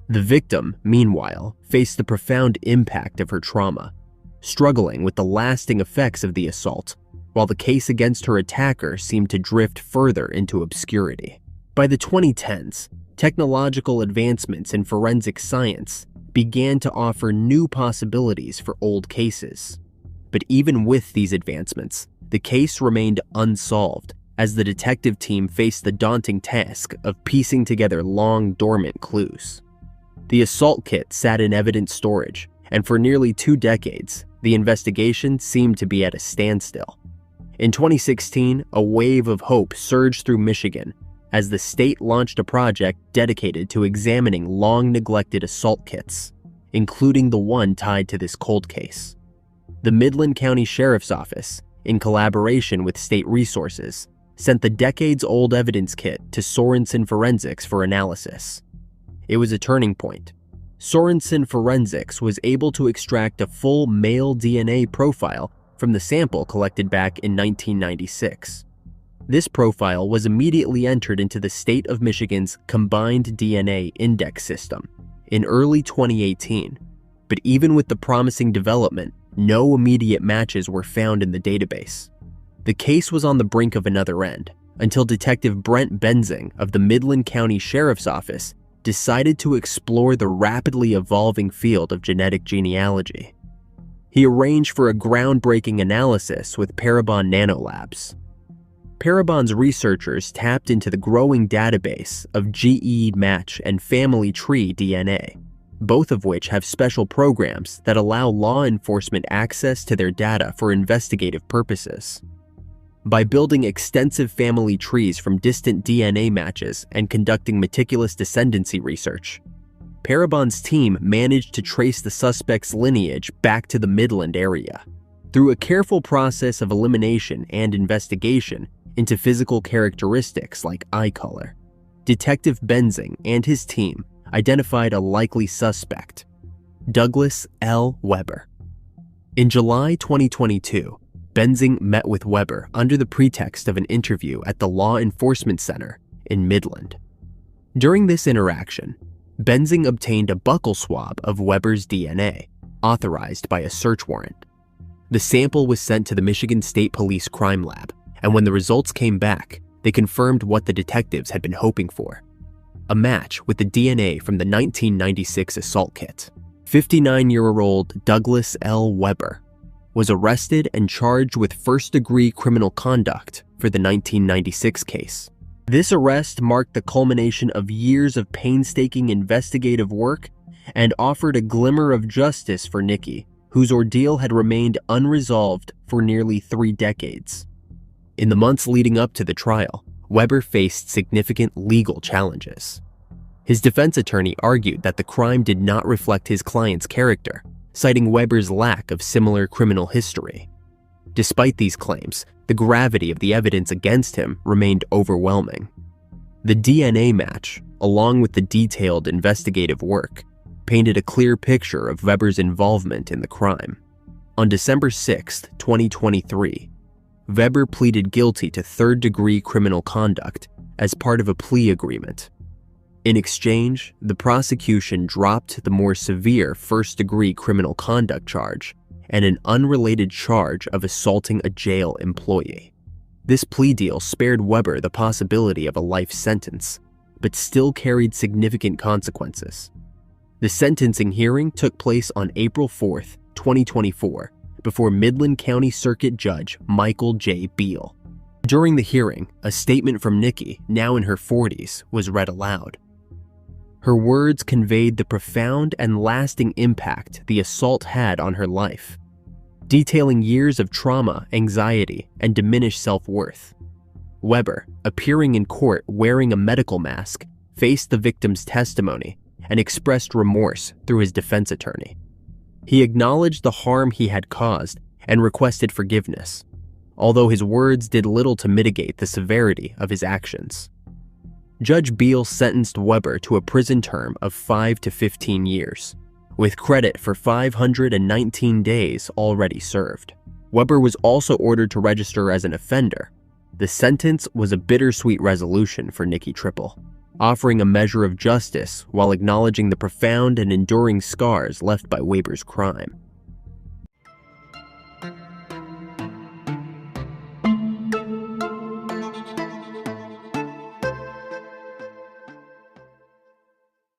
The victim, meanwhile, faced the profound impact of her trauma, struggling with the lasting effects of the assault, while the case against her attacker seemed to drift further into obscurity. By the 2010s, technological advancements in forensic science began to offer new possibilities for old cases. But even with these advancements, the case remained unsolved as the detective team faced the daunting task of piecing together long dormant clues. The assault kit sat in evidence storage, and for nearly 2 decades, the investigation seemed to be at a standstill. In 2016, a wave of hope surged through Michigan as the state launched a project dedicated to examining long-neglected assault kits, including the one tied to this cold case. The Midland County Sheriff's Office, in collaboration with state resources, sent the decades-old evidence kit to Sorensen Forensics for analysis. It was a turning point. Sorensen Forensics was able to extract a full male DNA profile from the sample collected back in 1996. This profile was immediately entered into the state of Michigan's Combined DNA Index System in early 2018, but even with the promising development, no immediate matches were found in the database. The case was on the brink of another end until Detective Brent Benzing of the Midland County Sheriff's Office decided to explore the rapidly evolving field of genetic genealogy. He arranged for a groundbreaking analysis with Parabon Nanolabs. Parabon's researchers tapped into the growing database of GE match and family tree DNA, both of which have special programs that allow law enforcement access to their data for investigative purposes. By building extensive family trees from distant DNA matches and conducting meticulous descendancy research, Parabon's team managed to trace the suspect's lineage back to the Midland area. Through a careful process of elimination and investigation into physical characteristics like eye color, Detective Benzing and his team identified a likely suspect, Douglas L. Weber. In July 2022, Benzing met with Weber under the pretext of an interview at the Law Enforcement Center in Midland. During this interaction, Benzing obtained a buccal swab of Weber's DNA, authorized by a search warrant. The sample was sent to the Michigan State Police Crime Lab, and when the results came back, they confirmed what the detectives had been hoping for: a match with the DNA from the 1996 assault kit. 59-year-old Douglas L. Weber was arrested and charged with first-degree criminal conduct for the 1996 case. This arrest marked the culmination of years of painstaking investigative work and offered a glimmer of justice for Nikki, whose ordeal had remained unresolved for nearly 3 decades. In the months leading up to the trial, Weber faced significant legal challenges. His defense attorney argued that the crime did not reflect his client's character, citing Weber's lack of similar criminal history. Despite these claims, the gravity of the evidence against him remained overwhelming. The DNA match, along with the detailed investigative work, painted a clear picture of Weber's involvement in the crime. On December 6, 2023, Weber pleaded guilty to third-degree criminal conduct as part of a plea agreement. In exchange, the prosecution dropped the more severe first-degree criminal conduct charge and an unrelated charge of assaulting a jail employee. This plea deal spared Weber the possibility of a life sentence, but still carried significant consequences. The sentencing hearing took place on April 4, 2024, before Midland County Circuit Judge Michael J. Beal. During the hearing, a statement from Nikki, now in her 40s, was read aloud. Her words conveyed the profound and lasting impact the assault had on her life, detailing years of trauma, anxiety, and diminished self-worth. Weber, appearing in court wearing a medical mask, faced the victim's testimony and expressed remorse through his defense attorney. He acknowledged the harm he had caused and requested forgiveness, although his words did little to mitigate the severity of his actions. Judge Beal sentenced Weber to a prison term of 5 to 15 years, with credit for 519 days already served. Weber was also ordered to register as an offender. The sentence was a bittersweet resolution for Nikki Tripple, offering a measure of justice while acknowledging the profound and enduring scars left by Weber's crime.